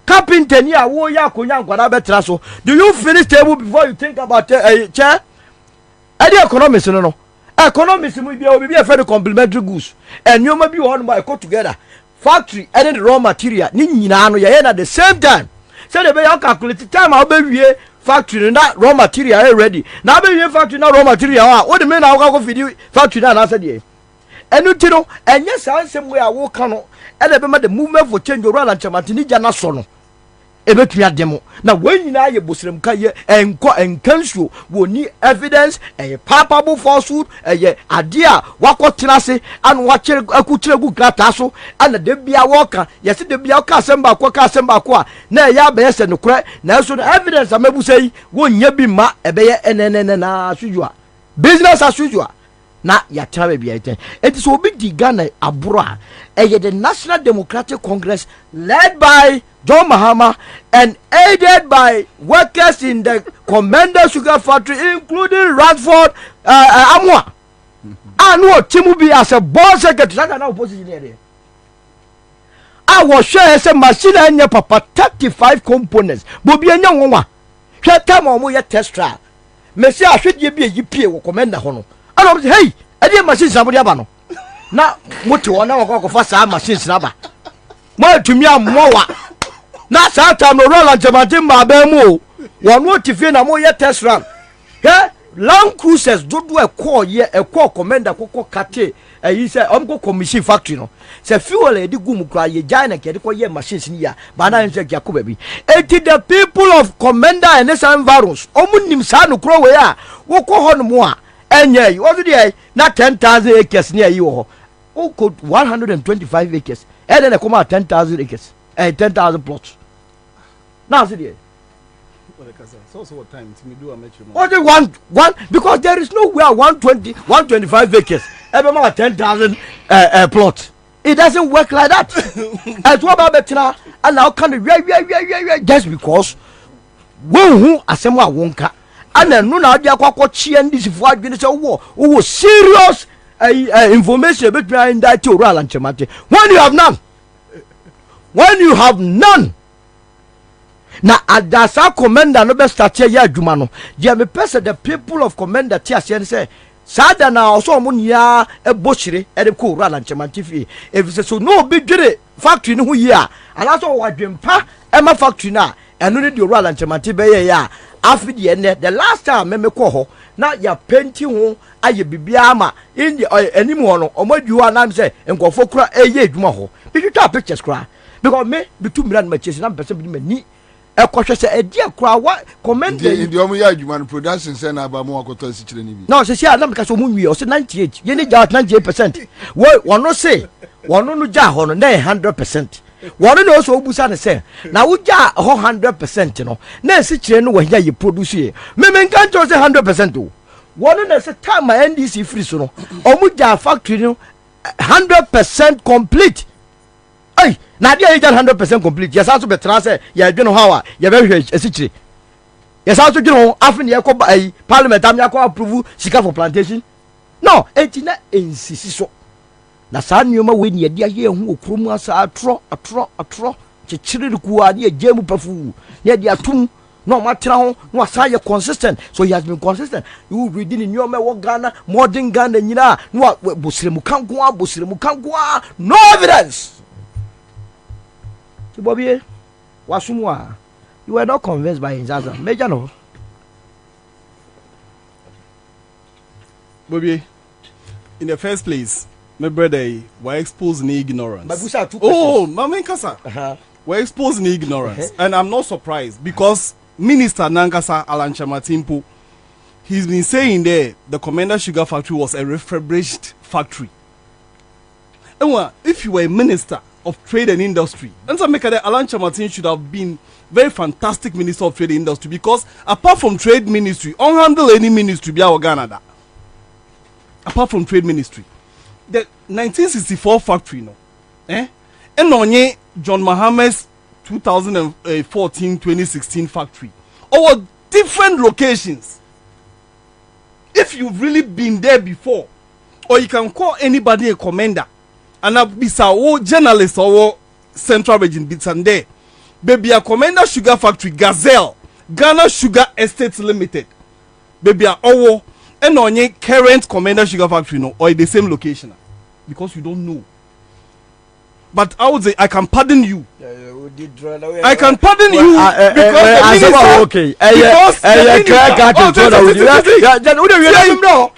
Carpenter near wo ya kunya kwada betra so. Do you finish table before you think about chair? Any economics no. Economics will be a very complementary goods. And you may be one by go together. Factory and the raw material ni nyina no ya at the same time. So they be calculate time I'll be factory na raw material ready. Now be factory na raw material. What the mean I go feed factory na answer there. And you know, and yes, I same way I walk on, and I remember the movement for change around and Chamatini Jana Sono. A bit me demo. Now, when you know your Muslim Kaya and council will need evidence, a palpable falsehood, a idea, wako tinase, and watch a kuchegu gratasso, and the debia walker, yes, the biaka semba qua, na ya best and the crack, now so the evidence I may say, won't ye be ma, a bear and as usual. Business as usual. Na ya travel be it is obi di Ghana abroad the National Democratic Congress led by John Mahama and aided by workers in the Commander Sugar Factory including Radford Amwa and what Timubi as a board secretary that opposition area. I was sure as a machine and papa 35 components Bobie nya wonwa hwe time omo ye test trial Messi ahwedie bi yipie wo commander ho no. Ana say hey, e dey machine sabodi aba no. Na moto ona wo fa sa machine snaba. Mo atumi amowa. Na sa time no roll antemate ma ba mu o. Wonu tifie na mo ye test run. He Land Cruisers dodo e call commander kokko kate he say omko commission factory no. Say fuel e di gum kra ye China ke de ko ye machines ni ya. Ba na nse ke akoba bi. Eti the people of commander and this environs. Omunim sa no kro we a wo ko ho no mo a enye wo de na 10,000 acres ni ayi wo. Wo ko 125 acres. E de na come 10,000 acres. 10,000 plots. Now see there. So what time to me do I met you? Only one because there is nowhere 125 acres. Every man 10,000 plot. It doesn't work like that. As what about better and now can just because one who assemble wonka and then no now they are quite and this for war who serious information between that to Royal and Chamate. When you have none. Na adasa commander no be start here adwuma no je me pese the people of commander tia say sada na also mo nia ebochire e de ko rala nchemantifi e so no be dwere factory no hu yi a ala so wadwempa e ma factory na eno ne de rala nchemanti be ye ya afidi ene the last time me ko ho na ya penti ho aye bibia ma in anim ho no omadwu anam say enkofo kura eye adwuma ho bi twa pictures kura because me be two million matches na person bi mani ekwohwe se edia kura wa comment ndi omu ya adwuma no production say na aba mo akoto asichire ni bi no se sia na meka so mu wi o se 98 ye ni ja 98% wono se wono no ja ho no na 100% wono no so obusa ne se na wo ja ho 100% no na asichire no wa ye produce ye me nkan to se 100% o wono na se time NDC free so no omu ja factory no 100% complete. Hey, na dia 100% complete. Yes, also be transfer. Ya dwene ho a ya be hwe asichire. Yes, also dwene ho afin ye ko parliament am ya ko approve sika for plantation. No, enti na ensisi so. Na sa nyoma we ne dia ye hu okromu asa atro chichire ku a ne agemu pafu. Ne dia tum no matira ho no asa ye consistent. So he has been consistent. You reading in nyoma wo Ghana, modern Ghana nyina no bosiremu kankoa no evidence. Bobie, Wasumwa, you were not convinced by Ansah. Major no. Bobie, in the first place, my brother, we're exposing ignorance. Mama Nkasa, we're exposing ignorance. And I'm not surprised because Minister Nankasa Alancha Matimpo, he's been saying there the Commander Sugar Factory was a refurbished factory. And if you were a minister of trade and industry, Ansah Mekade Alancha Martin should have been very fantastic minister of trade and industry because apart from trade ministry, on handle any ministry be our Ghana. Apart from trade ministry, the 1964 factory no, and onye John Mahama's 2014-2016 factory, or different locations. If you've really been there before, or you can call anybody a commander. And a bisa o journalist or central region bits and there. Baby a Commander Sugar Factory Gazelle, Ghana Sugar Estates Limited. Baby a owo and onye current Commander Sugar Factory no or the same location because you don't know. But I would say I can pardon you. I can pardon you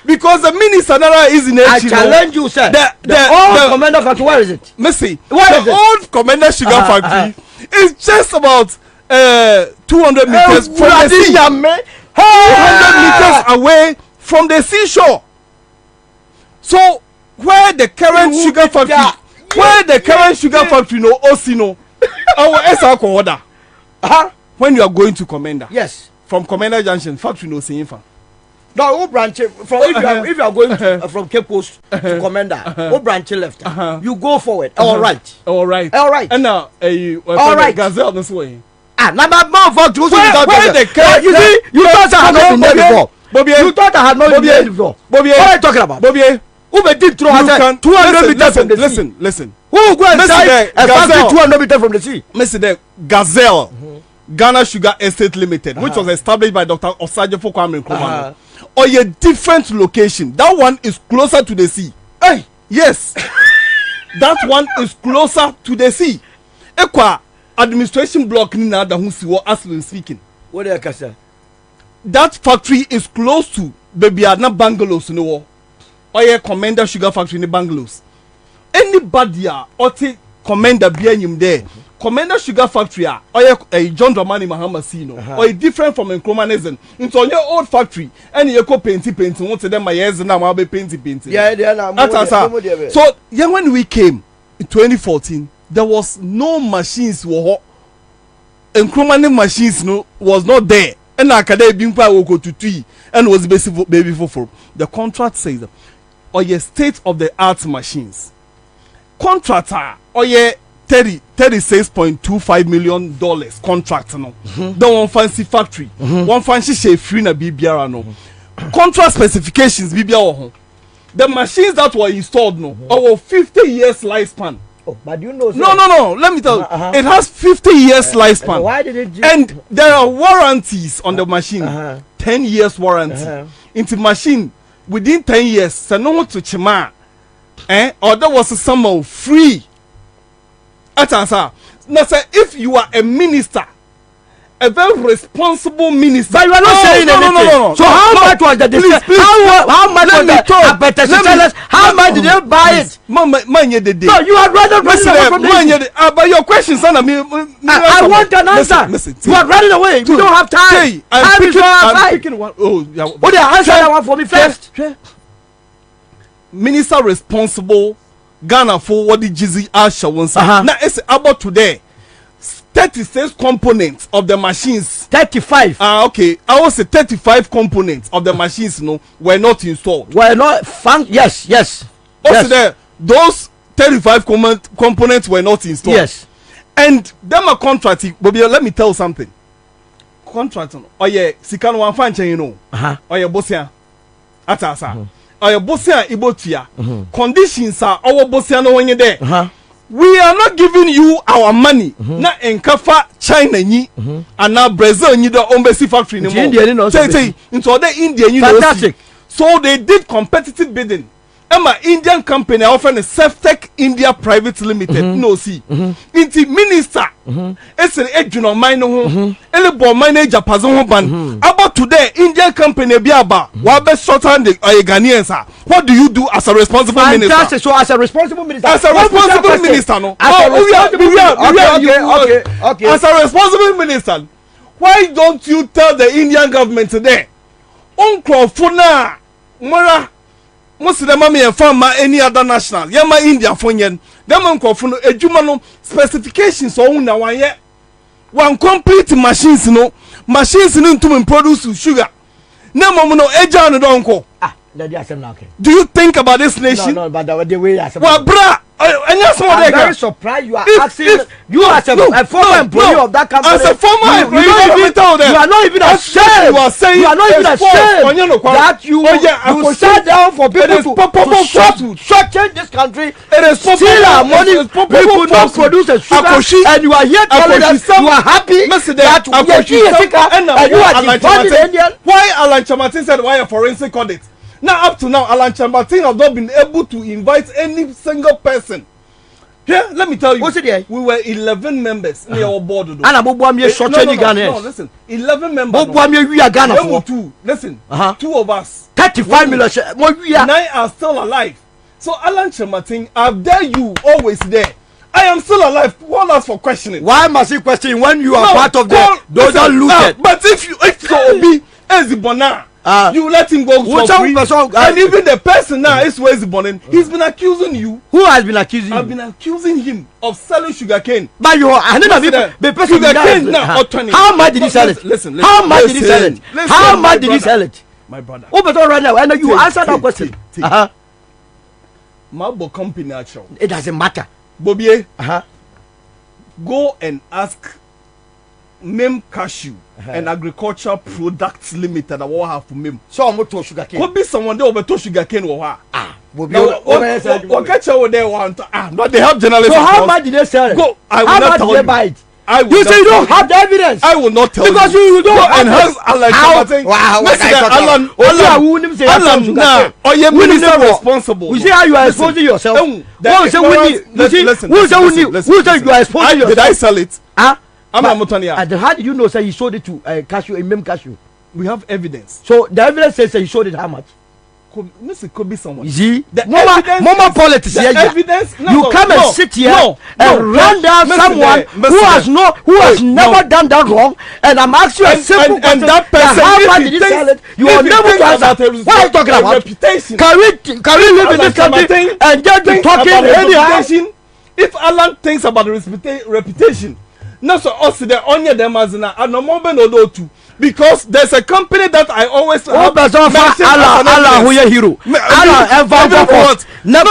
because the minister is in I challenge you, sir. The old Commander Factory, where is it? Missy, the old Commander Sugar Factory is just about 200 meters from the sea. 200 meters away from the seashore. So where the current sugar factory no Osino our SR order. When you are going to Commander, yes, from Commander Junction factory no seeing fan. No, who branch from if you are going to, from Cape Coast to Commander, who branch left? You go forward. All right. And now all right. Gazelle this way. Number more factory. You thought I had not been there before. Bobie, you thought I had not been there before. Bobie, what are you talking about? Bobie, who made it through 200 meters from the sea? Listen. Who go inside a factory 200 meters from the sea? Mr. Gazelle Ghana Sugar Estate Limited, which was established by Dr. Osajefo Kwame Nkrumah, or a different location. That one is closer to the sea. Hey, yes, that one is closer to the sea. Ekwa administration block ni na da hunsi as we speaking. What they kasa? That factory is close to baby na bungalows no wo. Or Commander Sugar Factory in bungalows. Anybody or take Commander behind him there. Commander Sugar Factory or a John Dramani Mahama Sino or a different from Nkrumahnism. Into on your old factory and you go painting. What's them my years and now I'll be painting. Yeah, that's so yeah, when we came in 2014, there was no machines were Nkrumahnism machines was not there. And academic being will go to 3 and was baby for the contract says or your state of the art machines. Contractor or your $36.25 million contract no. Don't one fancy factory. One fancy shape free na BBR no. Contract specifications BBR. The machines that were installed no over 50 years lifespan. Oh, but you know. No. Let me tell you, it has 50 years lifespan. Why did it? And there are warranties on the machine. 10 years warranty. Into machine within 10 years. So no one to chima. Or there was a sum free. Ansah. Now, sir, if you are a minister, a very responsible minister, but you are not saying anything. No. So how much was the difference? How much was the how much did they buy it? No, you are rather running away from this. But your question, son, I want an answer. Listen, you are running away. We don't have time. I'm picking one. Oh, yeah. What the answer that one for me first? Minister responsible Ghana for what the Jizzy Asha wants. Now it's about today. 36 components of the machines. 35. Okay. I was say 35 components of the machines were not installed. Were not yes. Also there, those 35 components were not installed. Yes. And them are contracting. Bobie, let me tell you something. Contracting. Oh yeah, Sikano one fan Oh yeah, Bosia. Atasa. Oh yeah, Bosia Ibotia. Conditions are our Bosia no when you're there. We are not giving you our money. Na enkafa China ni and now Brazil ni the embassy factory ni mo. Say into other Indian you know. Fantastic. So they did competitive bidding. Emma Indian company offering a Seftech India Private Limited no see. Inti minister it's an agent of mine no manager pazon ban about today Indian company biaba wabe shorten the Ghanaians. What do you do as a responsible minister? So as a responsible minister, as a responsible minister no. Okay. As a responsible minister, why don't you tell the Indian government today? Uncle Funa Mara most of them are from any other national. Yama India fonyen. Them uncle Funa ejuma specifications so una one complete machines to produce sugar. No no eja no donko. Do you think about this nation? No, but the way I well, bra, I'm very surprised you are asking you as a former employee of that company. As a former employee, you are not even ashamed. You are saying you are not even ashamed that you sat down for people to change this country. It is steal our money. People don't produce a sugar, and you are here telling us you are happy that you are defending Indian. Why Alan Chamatin said why a forensic audit? Now up to now, Alan Chamatin have not been able to invite any single person. Yeah, let me tell you. What's it there? We were 11 members in our board. And no, listen, 11 members. Listen, 2 of us. 35 million. 9 are still alive. So Alan Chamatin, I dare you always there. I am still alive. One ask for questioning. Why must you question when you are part of those that looted? But if so be Ezibona. You let him go for free. And even the person now is where he's born. He's been accusing you. Who has been accusing you? I've been accusing him of selling sugarcane. But you are the person sugarcane now. How much did he sell it? Listen. How much did he sell it? How much did he sell it? My brother. Oh, but right now, I know you answer that question. Mabo company actual. It doesn't matter. Bobie. Go and ask Mem Cashew and Agricultural Products Limited. I will have for Mem. So I'm to sugar cane. Could be someone there over to sugar cane or Bobie. What catch over there want? But they have journalists. So how much did they sell it? Go. How much did they buy it? You say you don't have the evidence. I will not tell you. Because you don't have enhance Alan Chematin. Wow, Alan, or your minister responsible. You see how you are exposing yourself. Who say you are exposing yourself? Did I sell it? How did you know? Say you sold it to Cashew, Imem Cashew. We have evidence. So the evidence says you sold it how much? Could be someone. You see, mama politics here. You come and sit here and run down someone who has never done that wrong. And I'm asking you a simple question. That person, how much did he sell it? You are never to answer. What are you talking about? Can we live in this country and just be talking anyhow? If Alan thinks about the reputation, not so us the only them as na no moment or two. Because there's a company that I always have mentioned Allah who is hero. Allah ever never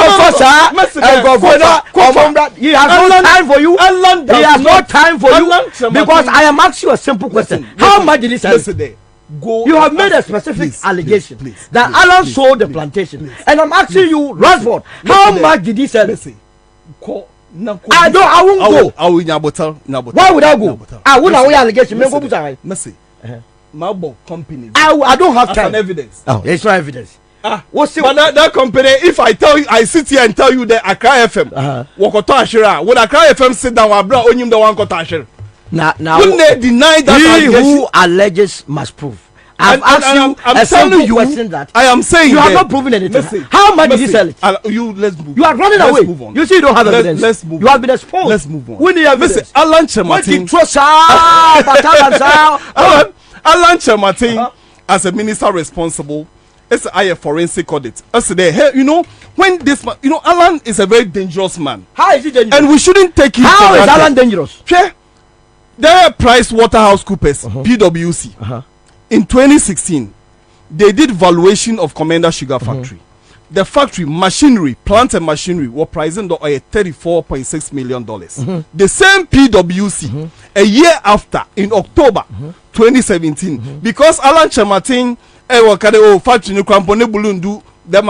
he has no time for you. He has no time for you because I am asking you a simple question. How much did he sell? You have made a specific allegation that Alan sold the plantation, and I'm asking you, Rashford, how much did he sell? I won't go. I will Nyabotel. Why would I go? I wouldn't have allegation. Mercy. Marble company. I don't have time. An evidence. Oh, there's no evidence. What's but that company? If I tell you, I sit here and tell you that Accra FM, Wokoto Ashira, when Accra FM sit down, I brought on you the one Koto Ashira. Now, you deny that. He who alleges must prove. I've asked you a simple question that I am saying you have not proven anything. How much did he sell it? Let's move. You are running away. Move on. You see, you don't have evidence. Let's move. You have been exposed. Let's move on. We need evidence. Alan Chematin. Alan Chematin, as a minister responsible, it's a forensic audit. You know, when this man, you know, Alan is a very dangerous man. How is he dangerous? And we shouldn't take him. How is Alan dangerous? There, PricewaterhouseCoopers, PwC. In 2016, they did valuation of Commander Sugar Factory. The factory machinery, plant and machinery, were priced at $34.6 million. The same PwC, a year after, in October 2017, because Alan Chematin, factory company bulundu. It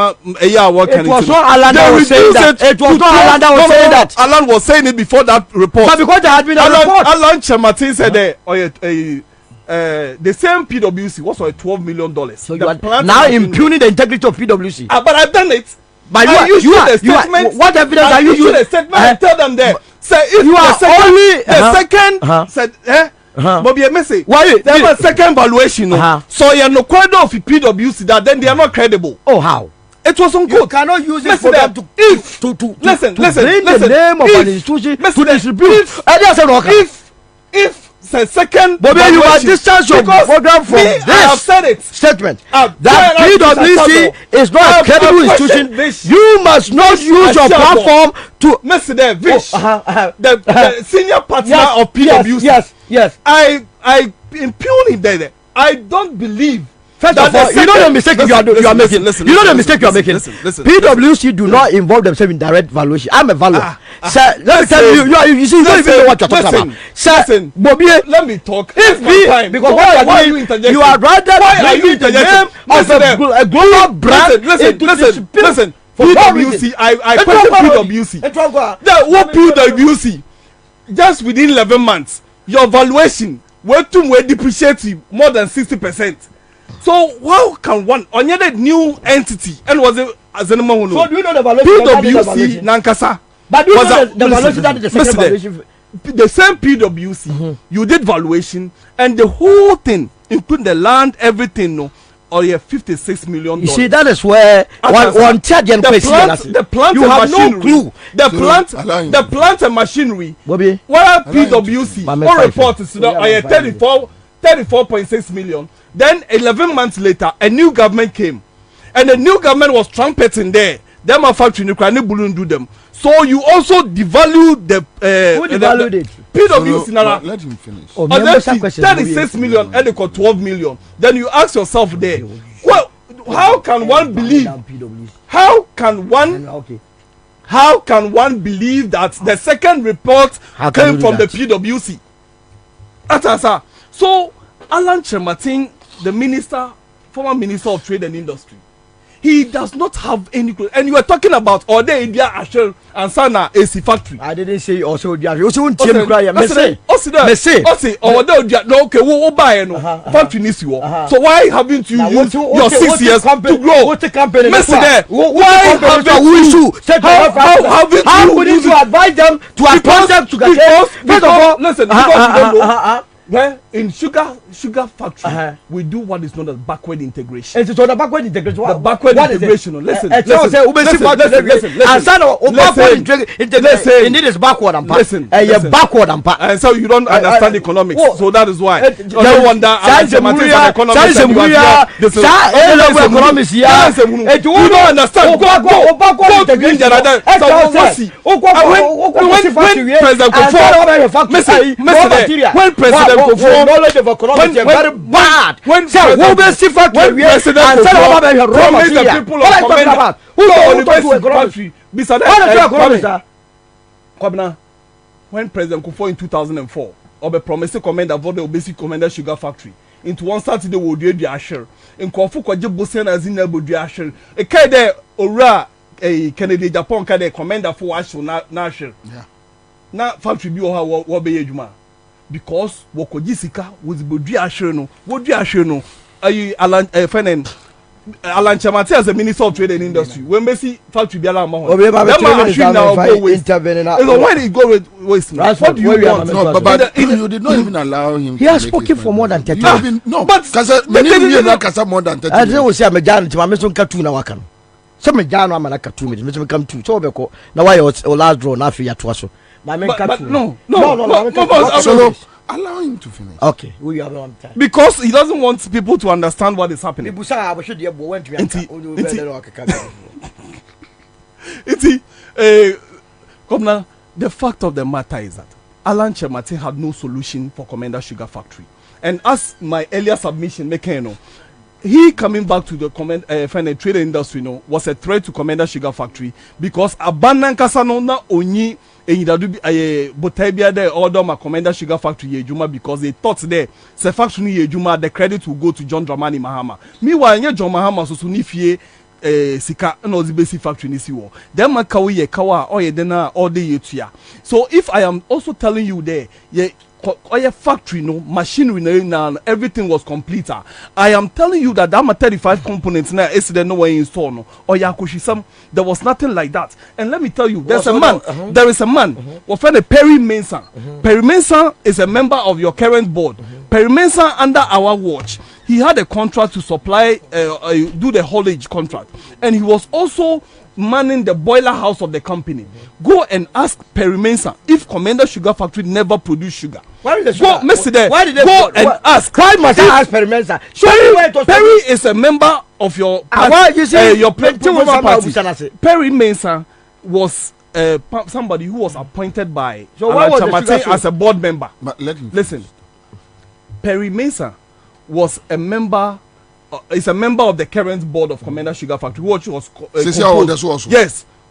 was not Alan that was saying that. It was not Alan that was saying that. Alan was saying it before that report. But because there had been a report. Alan Chematin said the same PwC was for $12 million. So you are now impugning the integrity of PwC. But I've done it. But you are what evidence are you using? A statement and tell them there. Say if you are only the second said Bobie message. Why there was second valuation? So you no quite of PwC that then they are not credible. Oh how? It was on good. You cannot use it for them to listen. The name of an institution to distribute. If second, Bobie, you are distance your program from this. I have said it. Statement that PwC is not a credible institution. You must not use your platform to. Mr. Vish, the senior partner of PwC. Yes. I impugn him there. I don't believe. First of all, you know the mistake you are making. You know the mistake you are making. PwC do not involve themselves in direct valuation. I'm a valuer. Sir, let me tell you. You see, you don't even know what you're talking about. Sir, Bobie, let me talk. Because why are you interjecting? You are rather bringing the name of a global brand. Listen. PwC, I question PwC. What PwC? Just within 11 months, your valuation will depreciate more than 60%. So how can one on the new entity and was it as an amount? So do you know the valuation? PwC Nankasa. But do you know the valuation that is the second valuation? The same PwC, you did valuation and the whole thing, including the land, everything, no, or $56 million. You see, that is where one charge and the plant you and have machinery, no clue. The plant and machinery. Bobie, while PwC all reports $34.6 million. Then 11 months later, a new government came, and the new government was trumpeting there. Them are factory do them. So you also devalue the. Who devalued it? PwC. Let him finish. 36 million, and they got 12 million. Then you ask yourself there, well, how can one believe? How can one believe that the second report came from the PwC? Ansah. So Alan Chematin, the former minister of trade and industry, He does not have any clothes. And you were talking about Ode India Asher and Sana AC factory. I didn't say also also won't tell me cry. Me say no, okay, we'll buy no factory needs you. So why haven't you used your 6 years to grow? What's the company? Why haven't you? How would you advise them to approach them to get? First of all, listen, because you don't know. Well, in sugar factory, we do what is known as backward integration. And so the backward integration. The backward integration. Listen. It is backward and listen. Backward and part. And so you don't understand economics. So that is why. No wonder. Economics. You don't understand. Go President when President knowledge of economics is very bad. When President promised the people of Kwabena, when President Kufuor in 2004 Obe promised to commend avoid the basic commander sugar factory into one Saturday would do the asher in Kofu Kwaje Bosen as in the asher a kede ora a Kennedy Japan kade commander for asher na asher na factory bi o ha be ejuma because Wokojisika was Bodi Asherno, ayi Alan Chamati as a minister of trade and industry. When Messi factory be alarm when he go with waste. What do you want? No, but you did not even allow him. He has spoken for more than 30 minutes. No, but many more than 30 minutes. I don't say I'm a Jan to my Mason Katuna Wakan. Some Jan Amanaka 2 minutes, Mr. Come to Tobacco. Now I was last draw, not for Yatuaso. But no. Allow him to finish. Okay, we have one time. Because he doesn't want people to understand what is happening. Governor, the fact of the matter is that Alan Chemate had no solution for Commander Sugar Factory. And as my earlier submission, he coming back to the trade industry was a threat to Commander Sugar Factory because Abanan Kasano na onyi Botabia there order my Commander Sugar Factory Yejuma because they thought there the factory Yejuma the credit will go to John Dramani Mahama. Meanwhile, John Mahama so sunifie sika no the basic factory nisi wo. Then makawi ye kawa or ye dena all day yetua. So if I am also telling you there oil factory machinery now everything was complete. I am telling you that 35 components now is there no way install no or there was nothing like that. And let me tell you, there is a man we find Perry Mensah. Perry Mensah is a member of your current board. Perry Mensah under our watch, he had a contract to supply do the haulage contract, and he was also manning the boiler house of the company. Go and ask Perry Mensah if Commander Sugar Factory never produced sugar. Why did they go and ask. Why must I ask Perry Mensah? Perry is a member of your party. Perry Mensah was somebody who was appointed by as a board member. Listen, Perry Mensah was a member. Is a member of the current board of Commander Sugar Factory, which was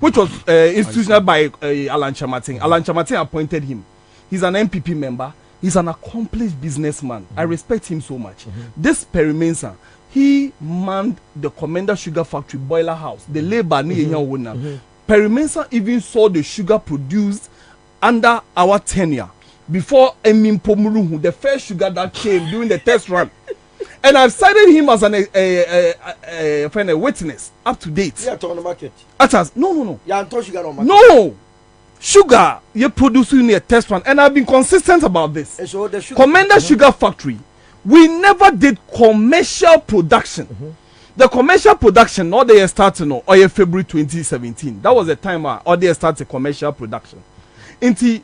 which was instituted by Alan Chamatin. Alan Chamatin appointed him. He's an MPP member. He's an accomplished businessman. I respect him so much. This Perry Mensah, he manned the Commander Sugar Factory boiler house. The labor Perry Mensah even saw the sugar produced under our tenure before Emin Pomuru, the first sugar that came during the test run. And I've cited him as a witness up to date. Yeah, on the market. No. Yeah, sugar on market. No. Sugar, you're producing a test run. And I've been consistent about this. So the sugar, Commander Sugar Factory, we never did commercial production. The commercial production, all they started or February 2017. That was the time all they started commercial production. Until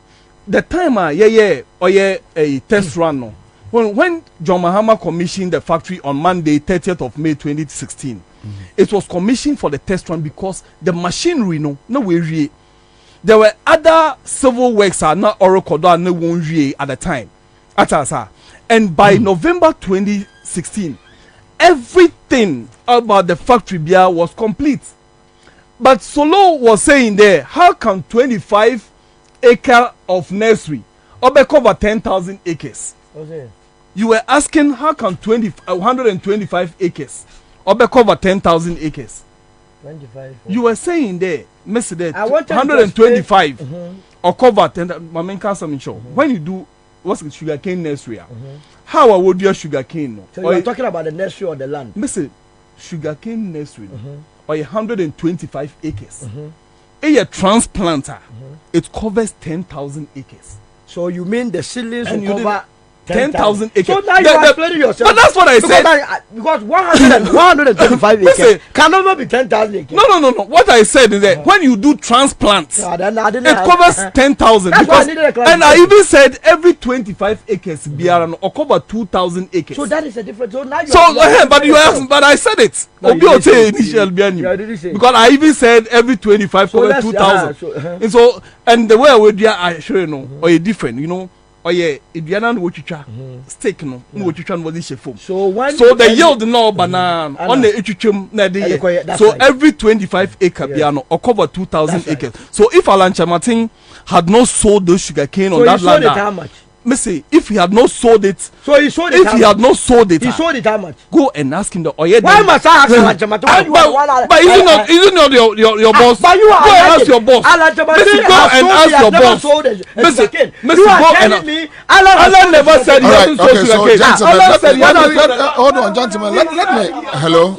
the time a test run. When John Mahama commissioned the factory on Monday, 30th of May 2016, it was commissioned for the test run because the machinery, there were other civil works not Oracle at the time. And by November 2016, everything about the factory beer was complete. But Solo was saying there, how can 25 acre of nursery cover 10,000 acres? You were asking how can 125 acres cover 10,000 acres? 25. You were saying there, Mr. That 125 or covered, and my main cancer show. When you do what's the sugarcane nursery? How would your sugarcane? No? So you're talking about the nursery or the land? Mr. Sugarcane nursery or 125 acres. A transplanter, it covers 10,000 acres. So you mean the ceilings will cover 10,000 acres? So now you are explaining yourself. But that's what I said. Because 125 acres cannot be 10,000 acres. No. What I said is that when you do transplants, it covers 10,000. And I even said every 25 acres or cover 2,000 acres. So that is a difference. So now but you asked, but I said it. Because I even said every 25 cover 2,000. And the way I would I show you know, or different, you know. Oh yeah, if you are not steak no, what you trying was foam. So the yield no banana on the ichichum na de. So every 25 acre piano or cover 2,000 acres. So if Alan Martin had not sold those sugarcane on that land, how much? Me say if he had not sold it, so he sold it. If he had not sold it, he sold it how much? Go and ask him the oye. Why must I ask Alan Martin? But isn't not your boss? But you are go and ask your boss. Alan Martin go and ask your boss. You are telling me Alan never said he hasn't sold sugarcane. Hold on, gentlemen. Let me. Hello.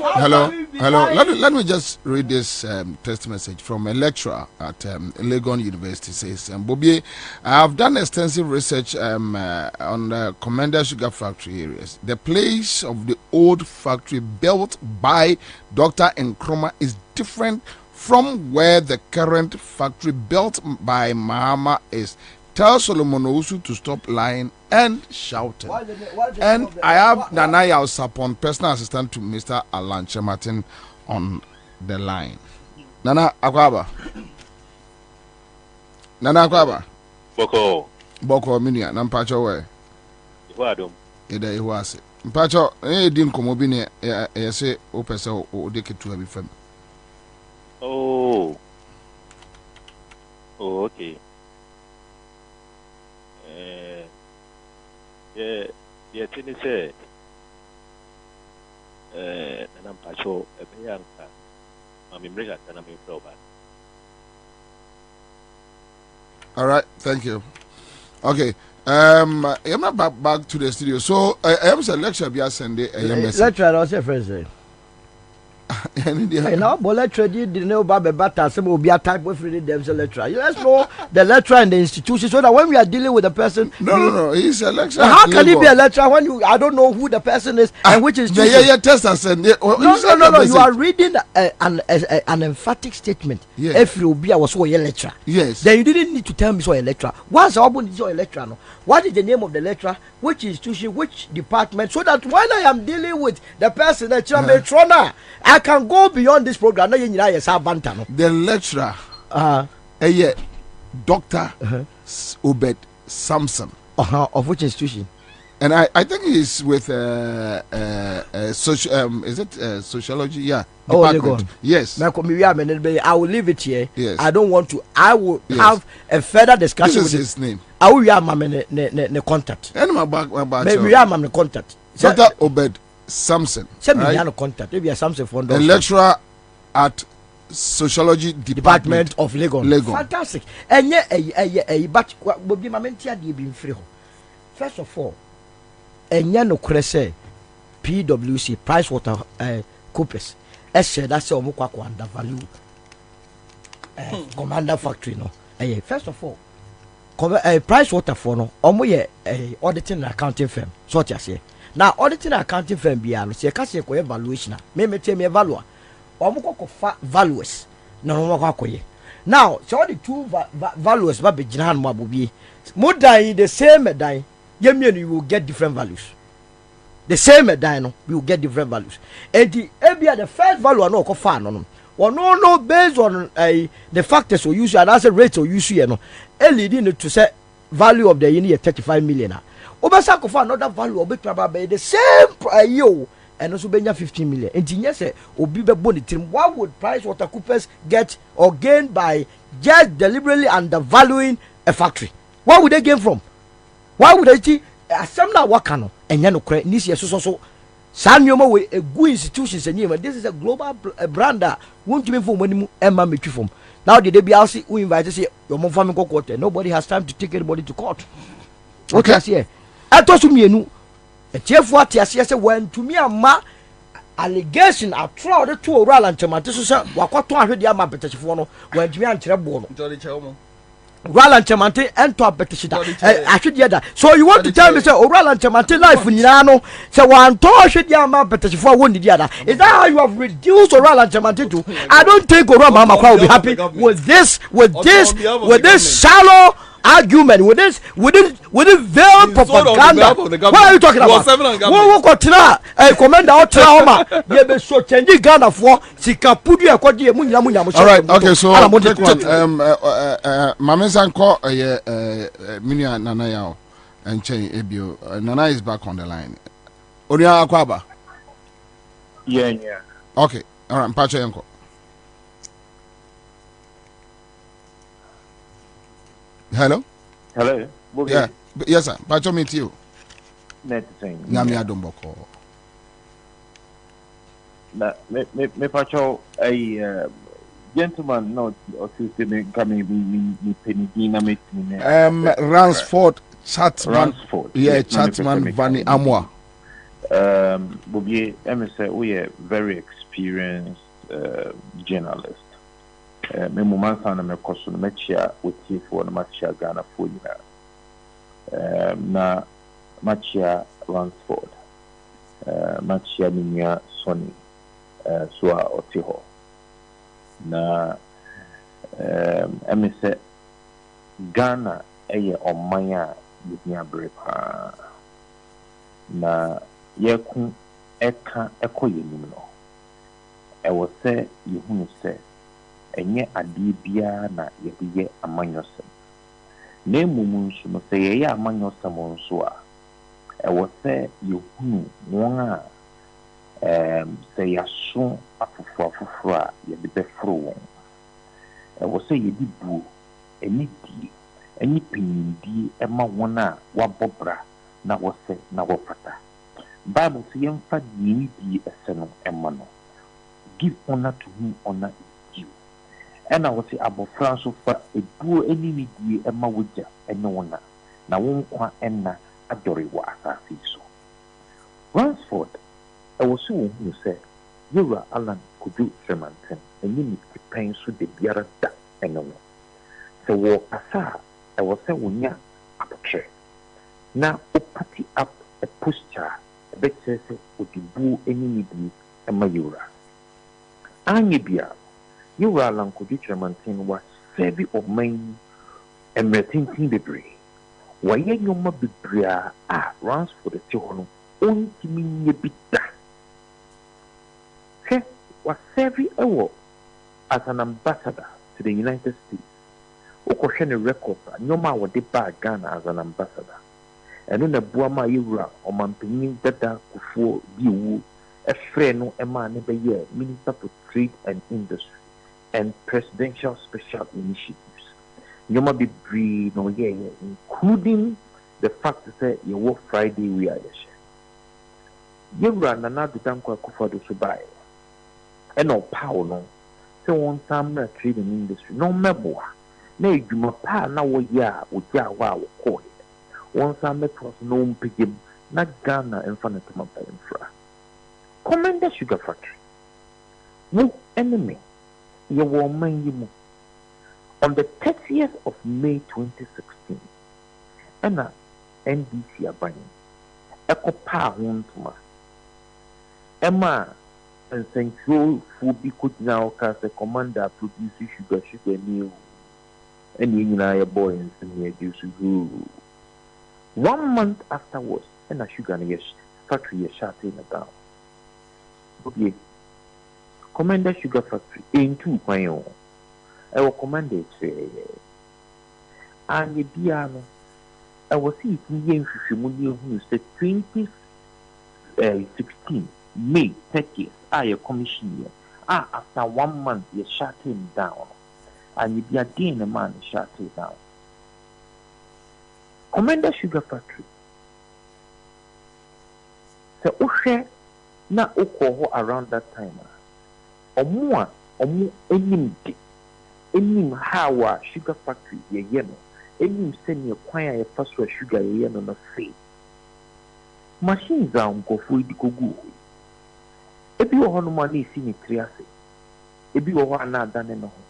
Let me just read this text message from a lecturer at Legon University. Says, Bobie, I have done extensive research on the Commander Sugar Factory areas. The place of the old factory built by Dr. Nkrumah is different from where the current factory built by Mahama is. Tell Solomon Owusu to stop lying and shouting. And I have Nana Yausapon, personal assistant to Mr. Alan Martin, on the line. Nana Akwaba. Boko Minia, Nampacho way. Ida Iwase. Mpacho, din komobine, say, Opesa or Deke to be fem. Oh, okay. Yeah, Tini said, and I'm Pacho, a young car. I'm in Brigade and I'm in Proba. All right, thank you. Okay, I'm back to the studio. So, I am a lecture via Sunday. Lecture, I was a friend. Now, but lecture did know about the battle. Some will be a type of reading them a lecturer. Let's know the lecturer and the institution so that when we are dealing with the person, no, he's a lecturer. How can he be a lecturer when I don't know who the person is and which institution? Yeah, test us and no. You are reading an emphatic statement. Yes. If you be, I was so a lecturer. Yes. Then you didn't need to tell me so a lecturer. What's the album is a lecturer? No. What is the name of the lecturer? Which institution? Which department? So that when I am dealing with the person that you are I can go beyond this program. The lecturer, Dr. Obed Samson. Of which institution? And I think he's with sociology? Yeah. Department. Yes. I will leave it here. Yes. I don't want to. I will have a further discussion with his name. I will have my contact. And my back. We have my contact. Dr. Obed Samson. Right? Contact. Maybe a Samson for a lecturer at Sociology Department of Legon. Fantastic. And but Bobie Mamentia de be free. First of all, no crese PwC Price Water Coopers. That's all Mukwa undervalue. Commander Factory no. First of all, Price Water for no. Omo auditing and accounting firm. So what you say. Now auditing and accounting firm biano se ka se ko evaluation me tell me evalua omo ko fa values na no ko akoye now so all the two values ba be gina no abobie mo dan the same dan yemie you will get different values the same dan no you will get different values and the first value no ko fa no no based on the factors we use and as a rate or use here no leading to say value of the year 35 million. Obasa ko for another value obi probably the same yo and also benya 15 million. Engineer say obi be boni team. What would Price Water Coopers get or gain by just deliberately undervaluing a factory? What would they gain from? Why would they see assembly work no enya no kre this year so Sanyoma we a good institutions and this is a global brand that won't even for money and mammy from. Now the DBLC who invited say your mom family go court. Nobody has time to take anybody to court. Okay, here. I told you a chef what yes when to me a ma allegation are tried to oral and tomato what to have the ama petition for when to me and trouble. Oral and Chamante and to a petition. I should hear that. So you want to tell me, say, Oral and Chamante life in Yano, so one tosh the ama petition for one the other. Is that how you have reduced Oral and Chamante to? I don't think Oral Mama will be happy with this shallow argument, with this veiled propaganda. What are you talking about? What got a commander or trauma? You be so changing Ghana for Sikapudi akodi munya. All right, okay, so take one. Mama Sanko Minia Nana Yao and Che Ebio. Nana is back on the line. Oria Kwaba. Yeah. Okay, all right, Pacha Yanko. Hello. Bobie. Yeah. Yes, sir. Pacha meet you. Nyami Adomboko. Na me Pacha a gentleman not assisting coming me Penigina me. Ransford Chatman. Yeah, Chatman Vani Amwa. Bobie, say we are very experienced journalist. Me moment sana me koso me chia with for na machia Ghana for you na machia Ransford machia minya Sony so a otiho na say Ghana eye omanya bitnya brepa na yeku eka ekoyenim no e wo se yehunu se enye ade bia na yediye amanyosem na emumu nso no se yeye amanyosem nso a e wo se yehunu won a se yaso afufo a yede befro won e wo se yedi bu eni pinindi ema won a wabobra na wo se na wo fata Bible say yemfa di ese no ema no give honor to whom honor is due. And I was say abofra so fa ebuo enini die ema woja ene wona na won kwa enna adore wa asase so. Ransford I was so who say you are Alan Kudu Fremanten enyi ni pen so de biara da ene no. So wo asa I was say wonya apotre. Na o party up a posture a bit say odibu enini die ema yura. Anye bia you are Lankudu Tremantin was savvy of mine and retinting the bray. Why you ma be bria runs for the children, only mean ye bit that. He was savvy as an ambassador to the United States. Okoshene record, no matter what they buy Ghana as an ambassador. And on the Buama Yura or Mampini Dada Kufu Biu, a friend a man every year, Minister for Trade and Industry. And presidential special initiatives. You might be breed no yeah, including the fact that you work Friday we are you run another tank for the Subai. And no power no. So one time na trading industry, no meboa. No you ma pa na wo ya wo ja wa wo ko. One time metros no pigim na Ghana and fanatama by infra. Commander Sugar Factory. No enemy. On the 30th of May 2016, Anna NBC Abani, Echo Pa Huntuma, Emma and St. Joe Fubi could now cast a commander produce sugar meal, and you boy and send me a 1 month afterwards, and a sugar factory shut in the down. Okay. Commander Sugar Factory in 2 kwayo. I will command it. And the piano. I was seeing who said 2016 May 30th. I commission after 1 month you shut him down. And you be again a man shut it down. Commander Sugar Factory. So Ushe na okɔ around that time ɔmo enim how a sugar factory yɛyɛ no enim sɛnea kwan a yɛfa so a sugar yɛyɛ no no sei machines a nkɔfoɔ yi de kogu ebi wɔ hɔ nom a na esi ne tiri ase ebi wɔ hɔ a na adane no ho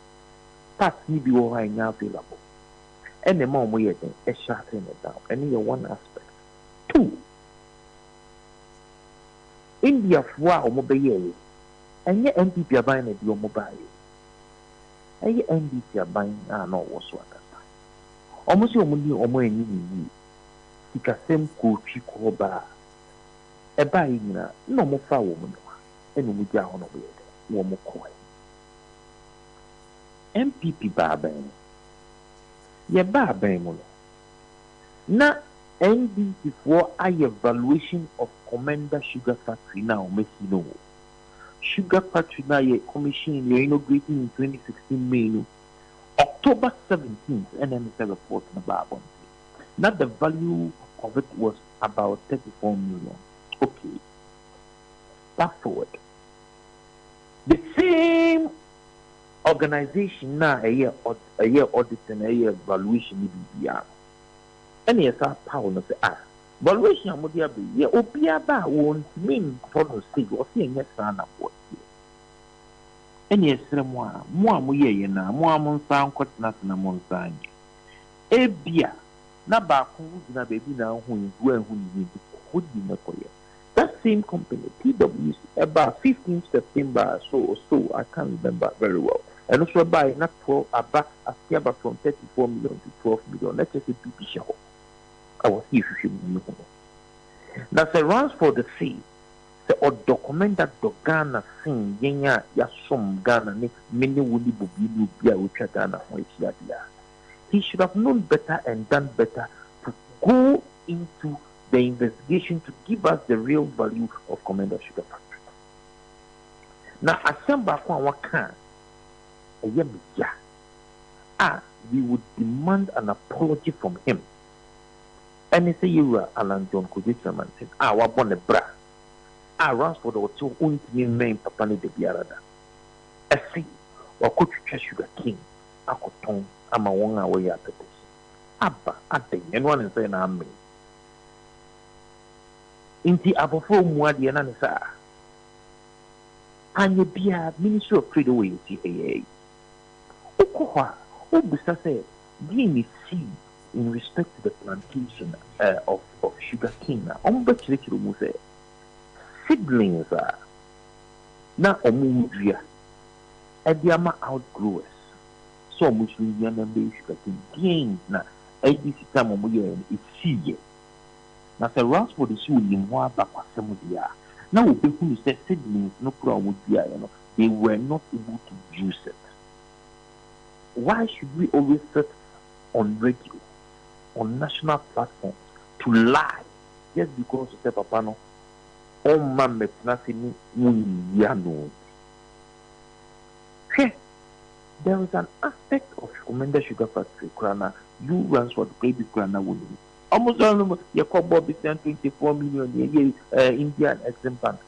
parts ni bi wɔ hɔ a ɛnyɛ available ɛna ɛma ɔmo yɛ den ɛhyɛ ase ne down ɛne yɛ one aspect. 2 Indiafoɔ a ɔmo bɛyɛ yɛ ɛnyɛ NPP aban na di ɔmo baayɛ ɛyɛ NDC aban a na ɔwɔ so akasa ɔmo sɛ ɔmo ni ɔmo ani ni sikasɛm kootwi kɔɔ baa ɛbaa yi nyinaa na ɔmo fa wɔn no ɛna ɔmo gya hɔ na ɔmo yɛ dɛ wɔn kɔɛ NPP baabɛn yɛ baabɛn mu no na NDC foɔ ayɛ valuation of Commander Sugar Factory na ɔmo si no Sugar Factory na yɛ commission yɛ inaugurated in 2016 May no October 17th and then the report na baabon na the value of it was about 34 million. Okay, fast forward. The same organization now a year audit and a year valuation BBR. And yes, our power no say valuation amodia be ye obia ba won mean for no say o say yes na what. And yes, mo a ye na mo nsa nkotena na mo nsa anye. Ebia na ba ko gina baby na hu ndu ni kodi na koye. That same company, TWC, about 15th September, so I can't remember very well. And also by not 12, about from 34 million to 12 million. Let's just say BP show. I was here if you know. Now, the runs for the fee, the or document that the Ghana thing, Yenya, Yasom Ghana, many would be a which Ghana for each. He should have known better and done better to go into the investigation to give us the real value of Commander Sugar Factory. Now, Assemble Kwaka, we would demand an apology from him. And he say you are Alan John Kujichaman said, what born a bra. Runs for the two unti name Papani de Biarada. I see, or could you Sugar King, Akotong, Amawanga way at this. Abba, I think, and one is saying, I'm inti abofo muade na ne saa anye bia Ministry of Trade way CAA okoha obusa say being see in respect to the plantation of sugar cane na omba kirekiro mu say seedlings na omudua ediama outgrowers so mushuri na be sugar cane gains na IDC time omuye isiye. Now, the rounds for the shoe in more back some dia. Now, who said seedlings no problem with the they were not able to use it. Why should we always sit on radio, on national platforms to lie just because of the papano? Oh, man, it's nothing. There is an aspect of Commander Sugar Factory, Krana. You runs for the baby Krana winning. Almost all you call Bobie 24 million Indian Exim Bank.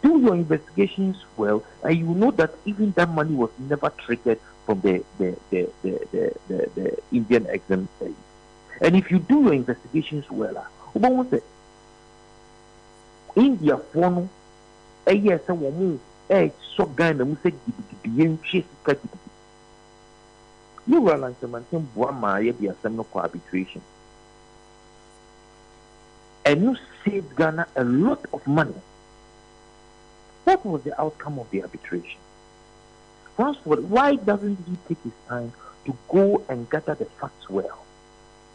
Do your investigations well, and you know that even that money was never triggered from the Indian Exim. And if you do your investigations well, India phone a yes a woman so Ghana music you were like the man Buama be a seminal arbitration. And you saved Ghana a lot of money. What was the outcome of the arbitration? Why doesn't he take his time to go and gather the facts well?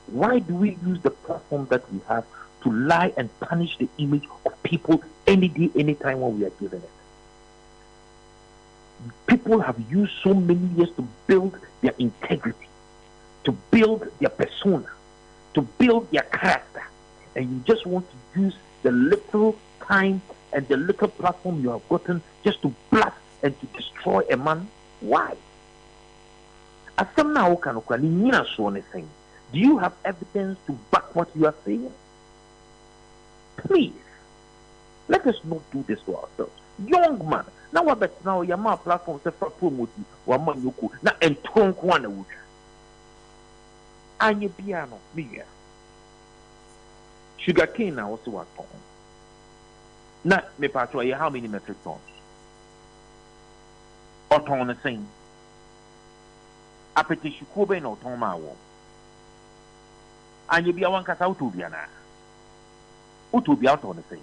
Why do we use the platform that we have to lie and punish the image of people any day, any time when we are given it? People have used so many years to build their integrity, to build their persona, to build their character. And you just want to use the little time and the little platform you have gotten just to blast and to destroy a man? Why? Do you have evidence to back what you are saying? Please. Let us not do this to ourselves. Young man, now your man platform say for promote one man yoku na entonk one a wood. Anye piano, me. Sugar cane now also what ton. Na me patro how many metric tons? Or ton the same. Apeti shukobe no ton ma wo. Anye bia wan kasa utubia na. Utubia out on the same.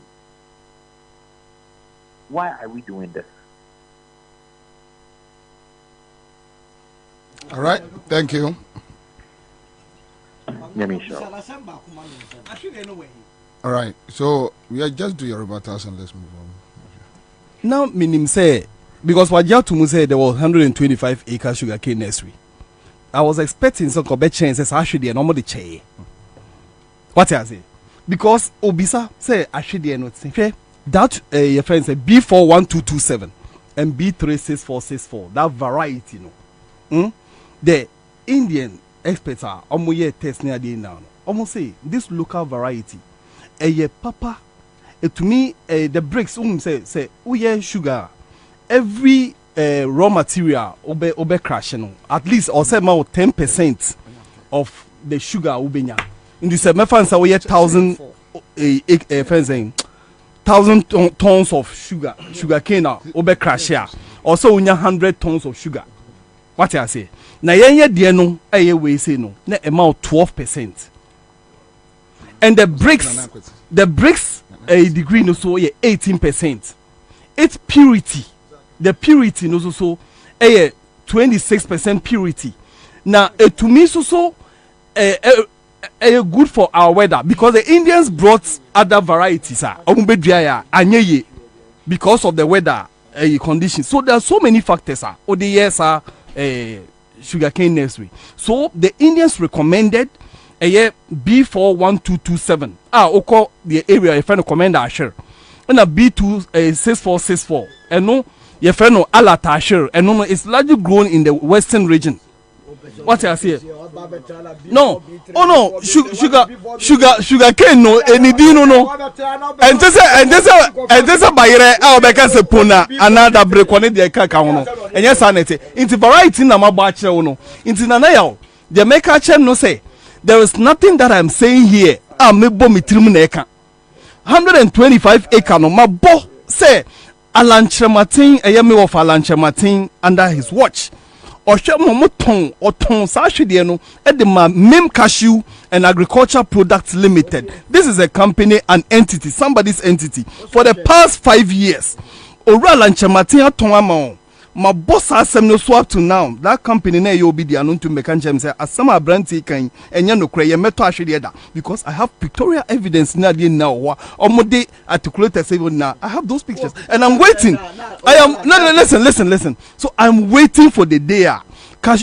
Why are we doing this? All right, thank you. All right, so we are just do your rebuttals and let's move on. Now, minim say, because what Jatumu said there was 125 acre sugarcane nursery. I was expecting some chain says actually a normal chair. What I say? Because Obisa say actually not say that your friend say B41227 and B36464. That variety, the Indian experts are almost test near the now. Almost say this local variety, papa. To me, the bricks say sugar. Every raw material obe crashing. At least or say more 10% of the sugar ubenya. In the same fans are 1,000 tons of sugar cane obe crash here. Also 100 tons of sugar. What I say? Na yenye die no we say no. Na amount 12%. And the bricks a degree no so 18%. Its purity. The purity no so 26% purity. Now to me so good for our weather because the Indians brought other varieties because of the weather conditions. So there are so many factors sugarcane nursery. So the Indians recommended B41227. Oko the area your friend recommend Asher. And a B26464. And no your friend no Alata Asher. And no it's largely grown in the western region. What I say? No, oh no, sugar cane no, any dino no. And this a bayre, I'll make us a puna, another break on it, the cacao. And yes, I say, into variety, na mabacha no, into nanayao. The maker chen no say, there is nothing that I'm saying here. I may bomb it 125 acre no, my bo say, Alan Chematin, a yami of Alan Chematin under his watch. Or ton Sashidi at the Mim Cashew and Agriculture Products Limited. This is a company, an entity, somebody's entity. For the past 5 years, Oral and Chamatia Tonamon, my boss has some no swap to now. That company na you'll be the unknown to Mekanjam say, as some are brandy can and Yano Cray, Meto Ashida, because I have pictorial evidence now or Mode articulated now. I have those pictures and I'm waiting. I am listen. So I'm waiting for the day.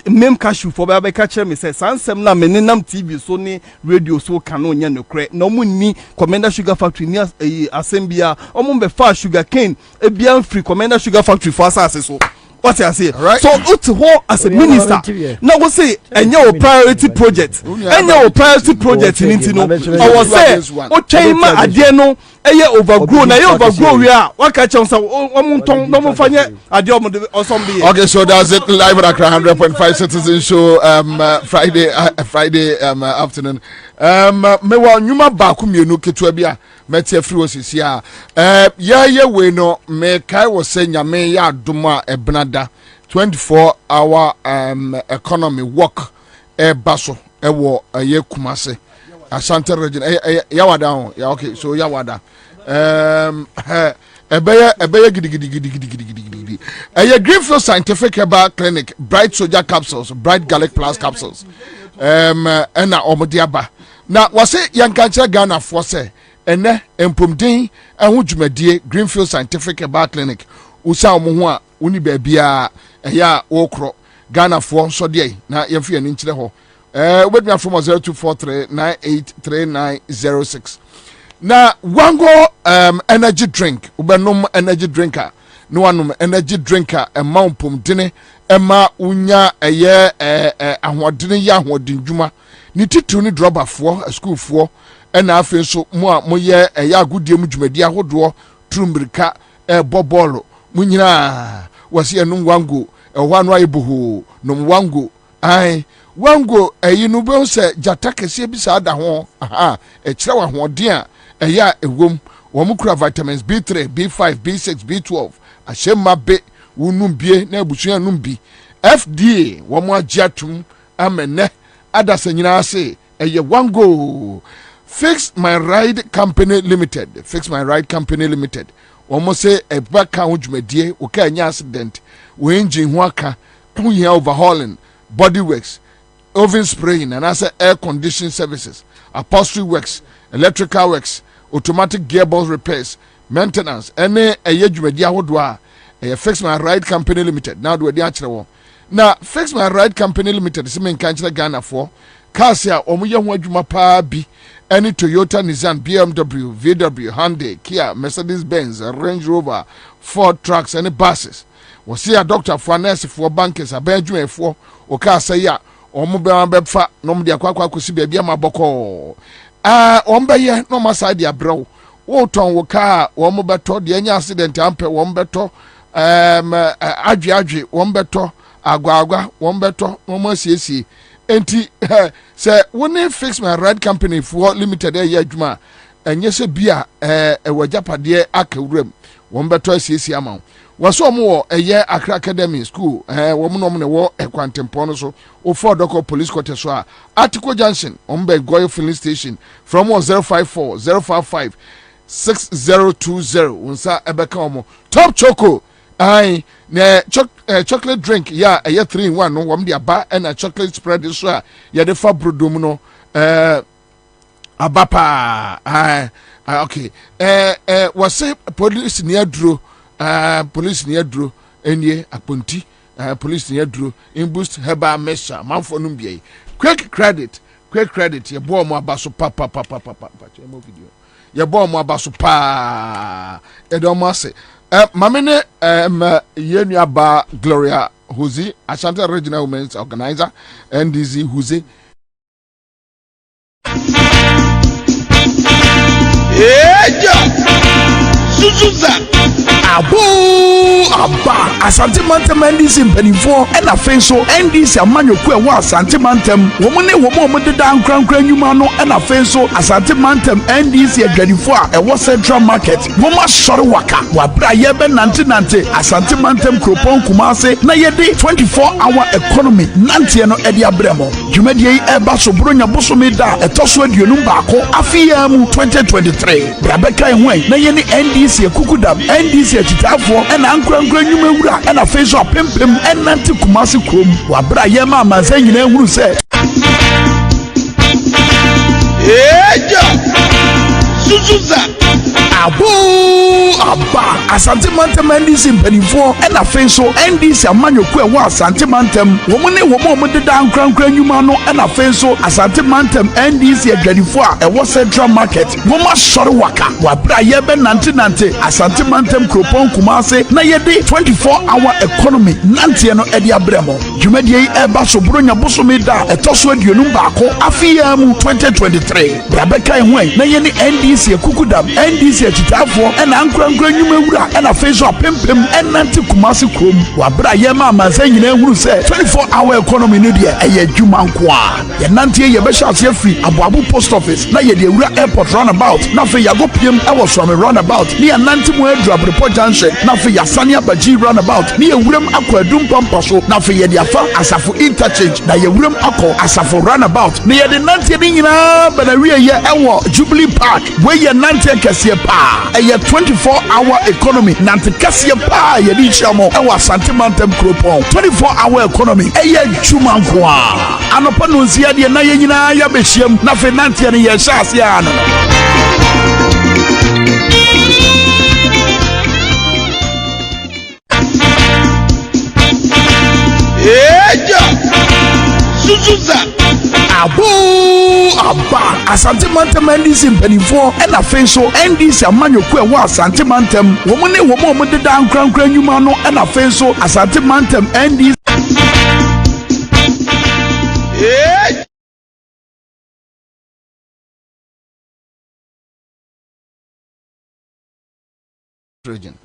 Mem cashew for Baba catcher me says Sansem na meninam TV Sony radio so canon no crack no money Commander Sugar Factory near Assembia Omumbe far sugar cane a bien free Commander Sugar Factory for us so what I say right. So as a minister now we say and your priority project and your priority project in Intino I was say o chairman adieno overgrown na overgrow we are what catch on so no mo fanye adiom or somebody. Okay, so that's it live at Accra 100.5 Citizen Show Friday afternoon. Me wa nyuma ba ku mienu ketua bia metia free osisi a ya we no me kai wo se nyame ya adoma ebnada 24-hour economy work baso wo ye kumase Ashanti region yawada ya okay so yawada ebeye gidi Greenfield Scientific Herbal Clinic Bright Soldier Capsules Bright Garlic Plus Capsules ena omodiaba na wase yankancha Ghana for say ene empomdin ehu dwumadie Greenfield Scientific Herbal Clinic usa omo ho a uni baabia ya wokro Ghana for so de na yemfi ani nkyere ho webia from 0243983906 na wango energy drink ubenom energy drinker no wanum energy drinker emampomdene ema unya eye ahodene ya ahodindwuma ni titu ni dropper for school for ena afen so mo ye eya agudie mu dwumadi ahodo trumbirika bobolo munyina wasi enum wango wanu ayibuhu num wango ai wango no be se jata kese bi sa da ho kire wa hoden a eya ewom wo mukura vitamins B3 B5 B6 B12 ashema be wunum bie na abusu anum bi FDA wo mo agiatum amene adasa nyina ase eye wango Fix My Ride Company Limited. Fix My Ride Company Limited. Almost say a back count medie, okay, any accident. We engine waka, 2 year overhauling, body works, oven spraying, and as air conditioning services, upholstery works, electrical works, automatic gearbox repairs, maintenance, any a year media would a Fix My Ride Company Limited. Now do a actual. Now, Fix My Ride Company Limited is in Kanchila Ghana for Kasia, Omuya Wajuma Pa B. Any Toyota, Nissan, BMW, VW, Hyundai, Kia, Mercedes-Benz, Range Rover, Ford trucks, any buses. We see a doctor for nurse for bankers, a Benjamin for Okasaya, or Mobile Bebfa, no media Quack Kusi Baby Maboko. Ombaye, no Masadia bro. Woton Woka, one better, the any accident, ampe, one better, Aji, one better, Agua, one better, no more CC. Enti say when Fix My Ride Company for limited year juma and yes bia wajapade akawrem won beto asiesie amount waso mo a year Accra Academy School woman no wo ekwantempo no so o for doko police court so a Article Junction on Goyo filling station from 054 055 6020 unsa ebeka omo Top Choco ai na chocolate drink ya 3-in-1 no wam dia ba and a chocolate spread so a ya de fa brodom no abapa okay wase police ni aduro enie aponti police ni aduro in boost heba mesha manfo no bia quick credit ye bo mo abaso pa chemo video ye bo mo abaso pa e do mo ase Mamene Yenu Aba Gloria Huzi, Ashanti Regional Women's Organizer, NDZ Huzi. Suzuza Abo Aba Asante Mantem NDC mpanimfo na afenso NDC amanyokwe wa Asante Mantem womune womo de dan krankran nyuma no na afenso Asante Mantem NDC adwanifo a ewo Central Market woma sore waka wabra ye be nante Asante Mantem Kropon Kumase na ye de 24-hour economy nante no e de abremo dwumadie yi eba so bronya bosome da etoso aduonum baako afia mu 2023 brabeka enwen na ye ni NDC ekukudam NDC etitafo na ankrankran nyuma wura na afenso apempem nante Kumase krom wabra ye ma amansa nyina ehuru se Suzuza Abo Aba Asante Mantem NDC mpanimfo na afenso NDC amanyokwe wa Asante Mantem womune womo de dan krankran nyuma no na afenso Asante Mantem NDC adwanifo a ewo Central Market woma sore waka wabra ye be nante Asante Mantem Kropon Kumase na ye de 24-hour economy nante no e de abremo dwumadie yi eba so bronya bosome da etoso aduonum baako afia mu 2023 brabeka enwen na ye ni NDC ekukudam NDC etitafo na ankrankran nyuma wura na afenso apempem nante Kumase krom wabra ye ma amansa nyina ehuru se 24-hour economy no de eye adwuma nko a ye nante ye be sha se free aboabo post office na ye de wura airport roundabout na fe yago piem e so me roundabout ni nante mu adru abrepo junction na fe yasane abaji roundabout ni ye wuram akwadum pampa so na fe ye de afa asafo interchange na ye wuram akọ asafo roundabout ni ye de nante ni nyina bana wie ye ewo Jubilee Park we ye nante kase pa eye 24-hour economy nante kase pa ye di chamo ewo Asante Mantem Kropon 24-hour economy eye juma nko a anopa no nsia de na ye nyina ya behiem na fe nante ne ye hyase ano Suzuza Abo Aba Asante Mantem NDC mpanimfo na afenso NDC amanyokwe wa Asante Mantem womune womo de dan krankran nyuma no na afenso Asante Mantem NDC region.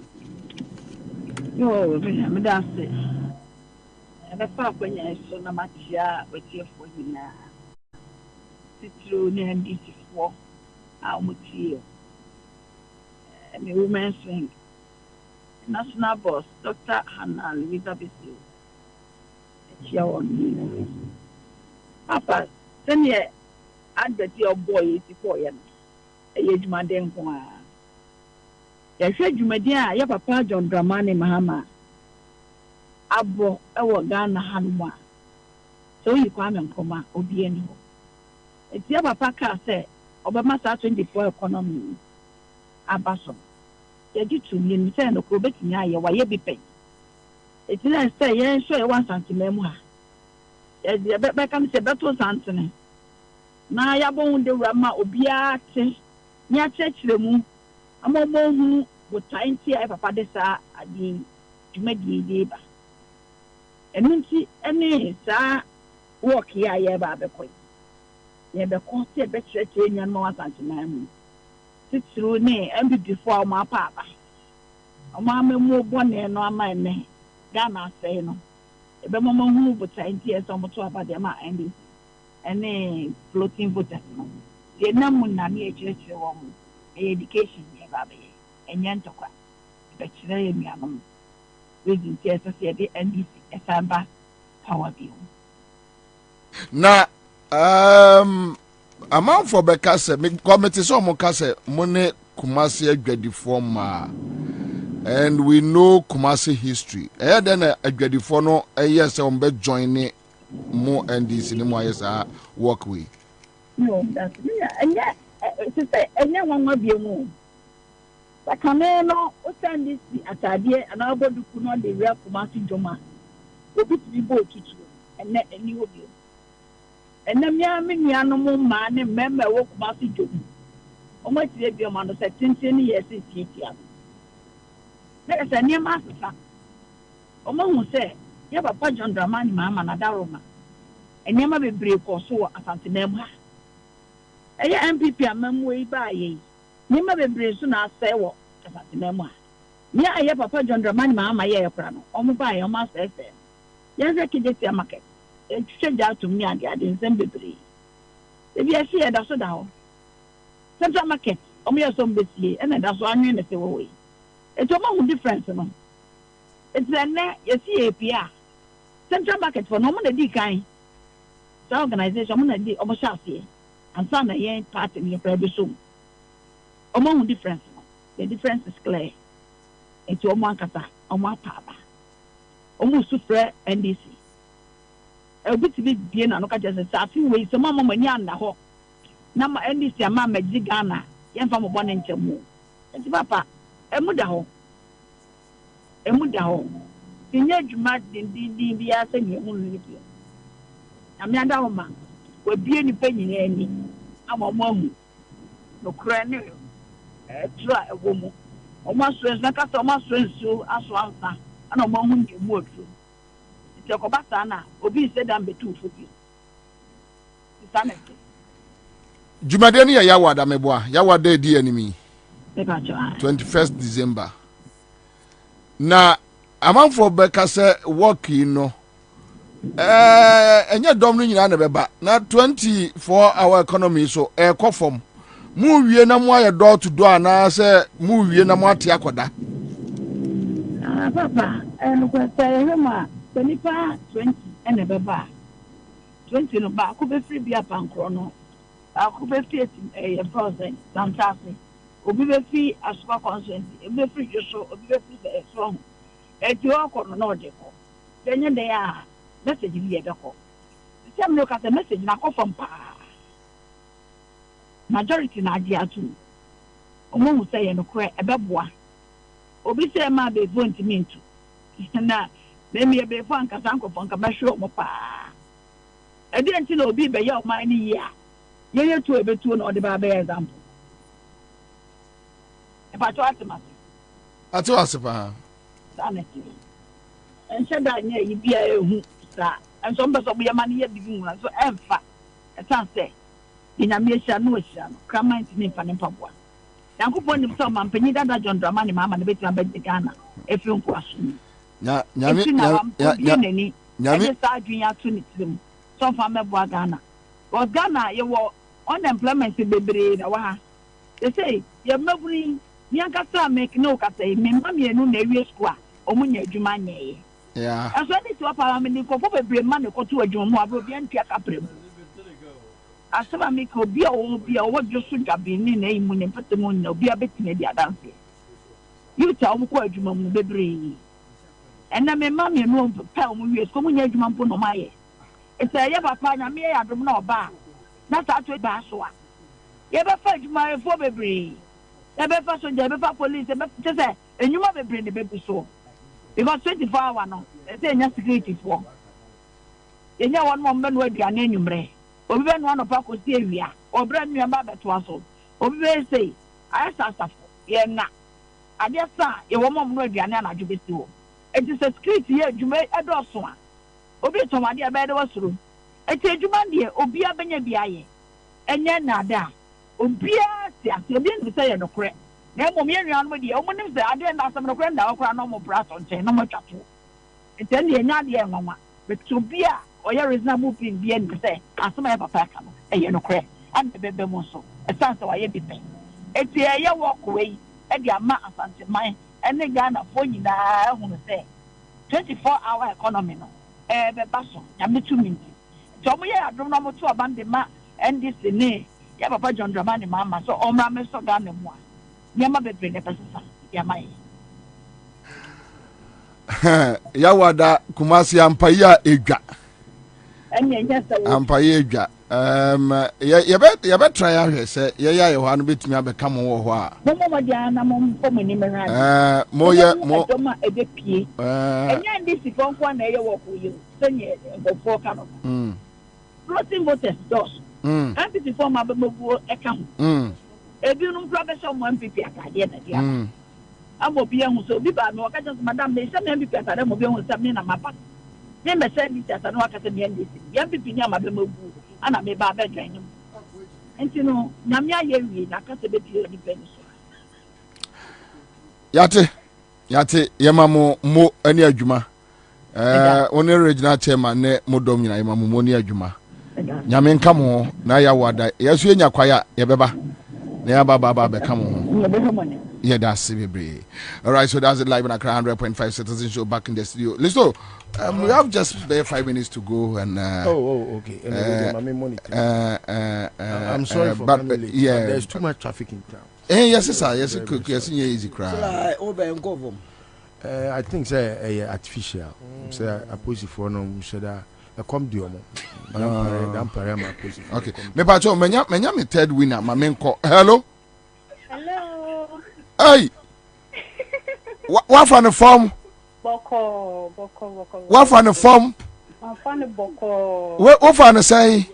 No, me that's it. And the fact when I saw na matia with you for you now. Titru ni NDC for our mutia. And the women's wing. National boss, Dr. Hannah Elizabeth. Papa, send ye add that your boy is for you. A age madam. Yɛhwɛ dwumadia a yɛ papa John Dramani Mahama abɔ ɛwɔ Ghana hanom a sɛ oyi Kwame Nkrumah obi ani hɔ eti yɛ papa kaa sɛ ɔbɛma saa 24 economy aba so yɛgye to nim sɛ no kuro betumi ayɛ wayɛ bi pɛn eti na sɛ yɛn nso yɛ 1 cm mu ha yɛ bɛka no sɛ bɛto santene na yɛabɔ ho de wura ma obiara te ne akyerɛkyerɛ mu amomo botan ti ai papa de sa adi dwumadi de ba enunti ene sa work ya ye ba be koy ye be ko se be kyerɛkyerɛ nyan ma wasantena mu titru ne ambi before ma papa ama amemu bone no ama ene Ghana say no e be mama hu botan ti e so mo to aba de ma endi ene floating voters no ye namu na ne kyerɛkyerɛ wo mu education ye babe enye ntokwa be kire ye mianom reason tie so se de NDC esamba power bill na amount for bekase me committee so mo kase mo ne Kumasi adwadifo ma and we know Kumasi history then adwadifo no yes on be join mo NDC ni mo ayesa walkway no that's me and to say enye nwanwa biemu sakane no o send this atade and aboduku no de real Kumasi joma obi ti bo tutu ene eni obi ene mia me nuano mo ma ne member wo Kumasi joma o ma ti bi o ma no se tintin ye se titia na se ne ma sa o ma hu se ya papa John Dramani Mahama na daroma ene ma bebre ko so asante na mu ha eye MPP amamu yi ba ye ni ma bebre so na asai wo asante na mu a ni aye papa John Dramani Mahama ye yakra no omo ba ye omo asai fe ye ze kideti market e twetwe ja to mi ade ade nsem bebre e bi afi e da so da ho central market omo ye so mbesie e na da so anwe ne se wo we e to mo difference no it's na ye see APA central market for no mo na di kan so organization mo na di omo sha afi Ansah na yen party ni prebe so omo hu difference no the difference is clear enti omo ankasa omo apaba omo sufre NDC obi ti bi na no ka jese safi we so mama mani anda ho na ma NDC ama magji Ghana yen fa mo bone nchemu enti papa emu da ho tinye djuma din bi ase ni hu ni bi ami anda ho ma we bie ni penyina ani ama mahu no kra ne tra ewomu o ma so na ka so ma so nsu aso Ansah ana mahu ni mu otu ti ko basa na obi se dan betu fobi sanete jumade ni ya wada meboa ya wada di animi e ba cha 21st December na amanfo bekase work no enye dom no nyina na beba na 24-hour economy so ekofom mu wie na mu aye door to door na se mu wie na mu ate akoda papa no kwa say ma nipa 20 ene beba 20 no ba ko be free bia pankro no ko be free e process fantastic obi be free asuka consent e be free so obi be free so e ti o ko no de ko denye de ya message bi ebeko sem no ka se message na ko from pa majority na agi atu omo hu say no kre ebeboa obi say ma be vote me ntu na me be fo anka sanko fo anka ba hwe mo pa e de nti na obi be ya o ma ni ya ye tu ebetu na o de ba be example e pa to atma atu asipa sanity en shada nya yi bia ehu sa en so mbeso bia ma ne ye bibi hu so emfa e san se ina me hia no hia no krament ni fa ne mpaboa Yankopon nim so man panyi dada John Dramani mama ne betu abedi Ghana efi nkwaso nyame sa adwenya to ne tirim so fa mebo Ghana was Ghana ye wo unemployment bebre na wa ha they say ye maburi ni ankasa make no kasa me mama enu na ewie school a omunya adwuma nyeye aso ni to pa me ni kofo bebre ma ne koto adwuma mu abro bia ntua kaprem asaba mi ko bia o josu gabini na imu ne petemo na bia betime dia dance you tell mo ko adwuma mu bebre ena me mama enu pa o mu wie school munya adwuma mpo no maye ese ye papa nya me ya dum na oba na sa to ba so a ye be fa adwuma e fo bebre ye be fa so je be fa police be say enyuma bebre ne be so because 24 hour no e say nya security for ye nya won mo mbenu aduane enyumre obi be no anopa ko si ewia obra nua ba beto aso obi be say ayasa ye na ade sa ye wo mo no aduane anadwo be si wo it is a security ye adwuma edoso a obi tomade e be de wasuro eti adwuma de obi abenya biaye enye na da obi asi ati obi ni say ye no kore na mo me nua no de o mo nim say ade na asem no kore na okora no mo braso nche no mo twato eti ne nya de enwanwa beto bia oya reasonable thing bi en say asema ya papa ka no eye no kore and bebe mo so esanse wa ye bipe eti eye work we e de ama asante man ene Ghana fo nyina hu say 24-hour economy no be baso ya metu minti to mo ye adom no mo to abande ma NDC ne ya papa John Dramani mama so omra me so Ghana mu a nyama bebre ne pesa ya mai ya wada Kumasi ampaya edwa ampaye edwa ye be try ahwe se ye ya ye ho anu betumi abeka mo wo ho a mo dia na mo mpo ni me mo doma ebepie enya ndisi konko na ye wo ko ye senye go ka no floating voters dos MPP form abemogu eka ho ebi nu mpra be so mo MPP akade na dia amo bi ehun so bi ba me waka just madam me se me MPP akade mo bi ehun se me na mapa me me se ni tata no waka se me ndisi ya MPP ni amabemogu ana me ba be dwan nim enti no nyame aye wi na ka se be pie ni pe ni so yate yema mo ani adwuma one regional chairman ne modom nyina yema mo ni adwuma nyame nka mo na ya wada yesu enya kwaya ye beba na ya baba be ka mo yeah, that's it. All right, so that's it live in Accra 100.5 Citizen Show back in the studio. Listen, we have just 5 minutes to go and okay. I'm sorry for but coming late. Yeah, but there's too much traffic in town. Yes, sir. Yes, yes, easy crowd. I think say artificial. Say a position for no should I come do mo. Okay. Me pacho menya me third winner, my main call. Hello. Hey, what from the form? Boko. What from the form? I'm from the Boko. What from the say?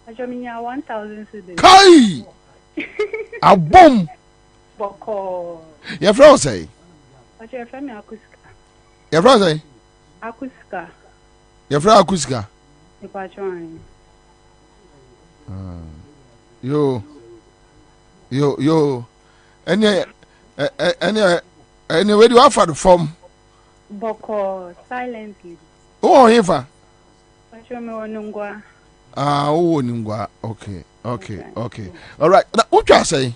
I just mean 1,000 cedis. Kai! A bomb. Boko. Your friend say? I just friend me Akuska. Your friend say? Akuska. Your friend Akuska. The patron. Yo. Anyway, do you offer the form? Boko silently. Oh, Eva. Nungwa. Nungwa. Okay. All right. Now, what you say?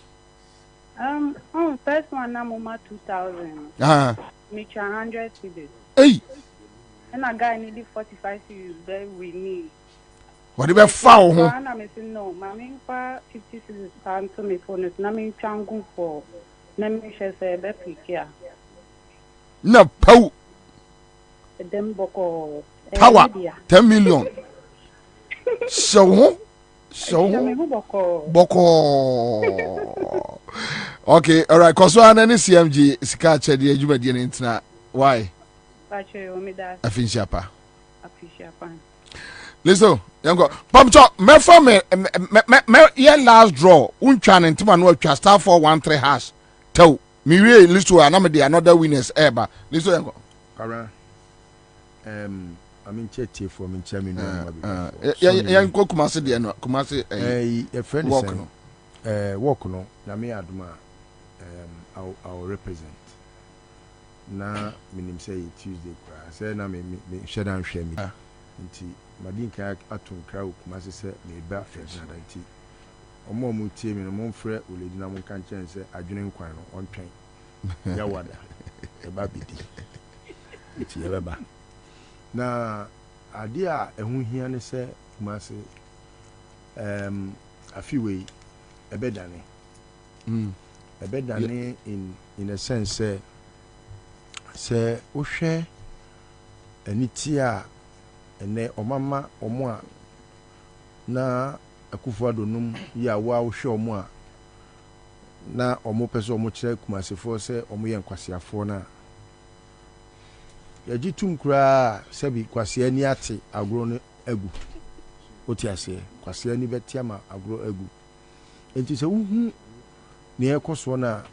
First one, I'm 2,000. Me 100 cedis. Hey. And I got nearly 45 cedis there with me. What about foul? I'm saying no. Mammy, 50 cedis time to me for it. Naming changu for. Naming she say be pick. No pow. Dem boko. Power 10 million. So boko. Okay, all right. Cause one any CMG sika che de adwuma de ntina. Why? Afinsiapa. Listen, yango. Pamcho, me for me ye last draw. Untwa ntima no atwa star 413 hash. Tell me we list to another winners ever. Listen yango. Kara. I mean chetty for me chairman. Yango Kumasi de no. Kumasi a friend walk no. Na me aduma. I'll represent. Na minim say Tuesday kra. Say na me share down share me. Nti madin ka atun kra okuma se me ba fresh na nti. Omo mu tie me no mo frɛ oledi na mo kan chen say adwene nkwan no on twen. Ya wada. E ba bidi. Nti e ba. Na ade a ehun hia ne say kuma se afiwe ebedane. Ebedane in a sense say wohwe aniti a ene omama omo a na akufuado num ya wa wohwe omo a na omo pese omo kire kumasefo se omo ye nkwasiafo na yaji tum kura sebi kwase ani ate agro no agu oti ase kwase ani betia ma agro agu enti se wuhu ne ekoso na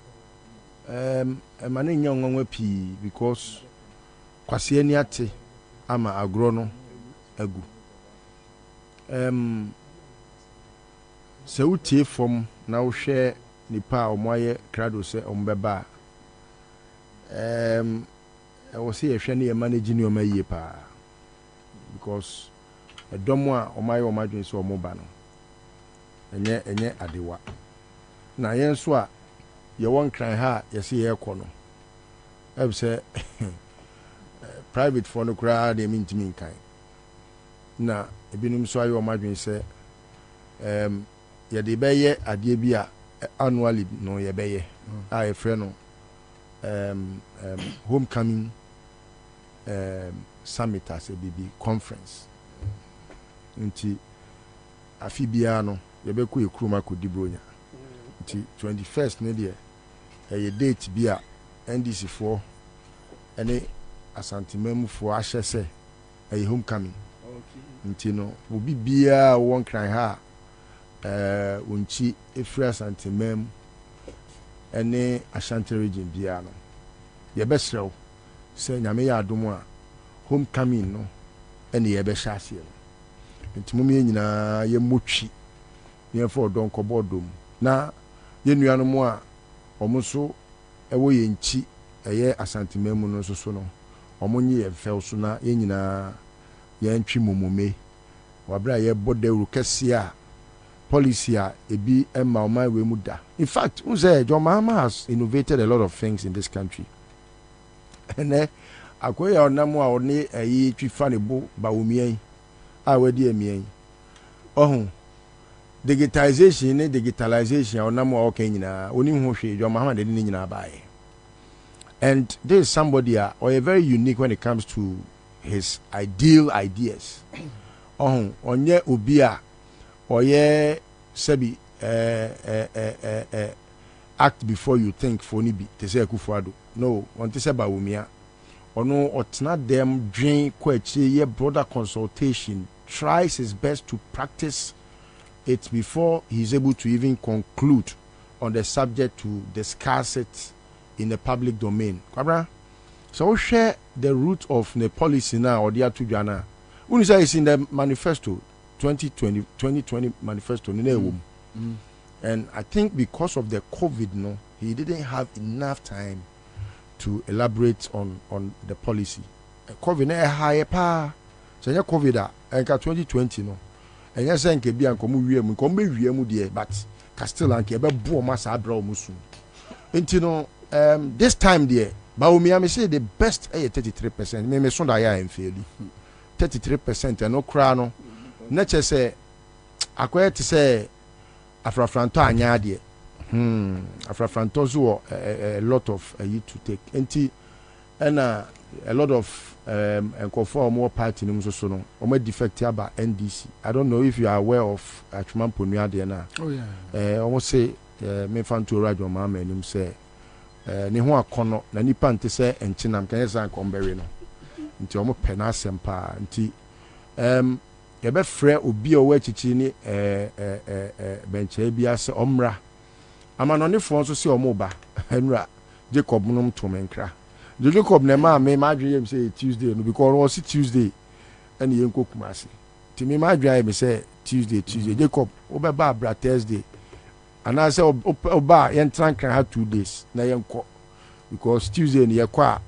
emane nya nwanwa pi because kwase ani ate ama agro no agu se utie fom na wo hwe nipa a omoaye krado se ombeba wo se ye hwe ne ye manage ni omaye pa because edomo a omaye omadwen se omoba no enye adewa na yenso a ye won kran ha ye se ye kɔ no ebse private for no kra de mintimi kan na ebinum so aye omadwen se ye de beye ade bi a annually no ye beye a ye frɛ no homecoming summit as a BB conference nti afi bia no ye be ko ekruma ko dibronya nti 21st ne de ye date bia NDC for ene asantemam for ahye se homecoming nti no obi bia won kran ha unchi efra santemam ene Ashanti region bia no ye besrew se nyame ya adom a homecoming no ene ye be hyase no nti mum ye nyina ye motwi ye for don kobodom na ye nuanom a omuso ewo ye nchi eye asantemam no so no omonye ye fel so na ye nyina ye ntwi momome wabra ye bodawru kese a policy a ebi emma o my way muda. In fact, John Mahama has innovated a lot of things in this country. And akoya onamo a oni ayi twifa ne bo ba omian a wadi amian. Digitalization onamo a okan nyina oni hu hwe John Mahama de ni nyina baaye. And there is somebody or very unique when it comes to his ideas. Onye obi a oye sebi act before you think for ni bi te say Kufuado no on te say ba wumia ono otna dem dwen kwachi ye broader consultation tries his best to practice it before he is able to even conclude on the subject to discuss it in the public domain. Kwabra, so share the root of the policy now or the atujana unisa is in the manifesto 2020 manifesto and I think because of the COVID no he didn't have enough time to elaborate on the policy. COVID na high pa so ya COVID enka 2020 no and yes enke bia nkomu wiem nkomu be wiem de but still anke be bo ma sa abra omusu enti no this time there baomi am say the best 33% me so da ya enfeli 33% and no kra no na che say akoye te say afrafranto anya de afrafranto so a lot of you to take enti and a lot of enconform more party nim so no o ma defect aba NDC. I don't know if you are aware of Atman Ponua de na almost say me fan to radio mama nim say ne ho akono na nipa nte say enchinam kan yesa nkombere no nti o mo pe na asempa nti ye be frɛ obi o wa chichi ni benche bia se omra amanonefo nso se omo ba enura Jacob nom to menkra Jacob na ma me dwe yem say Tuesday no because it was Tuesday and yen kokumase ti me ma dwe me say Tuesday Jacob obeba bra Thursday And I say oba yen tran kan have 2 days na yen ko because Tuesday ni ye kwa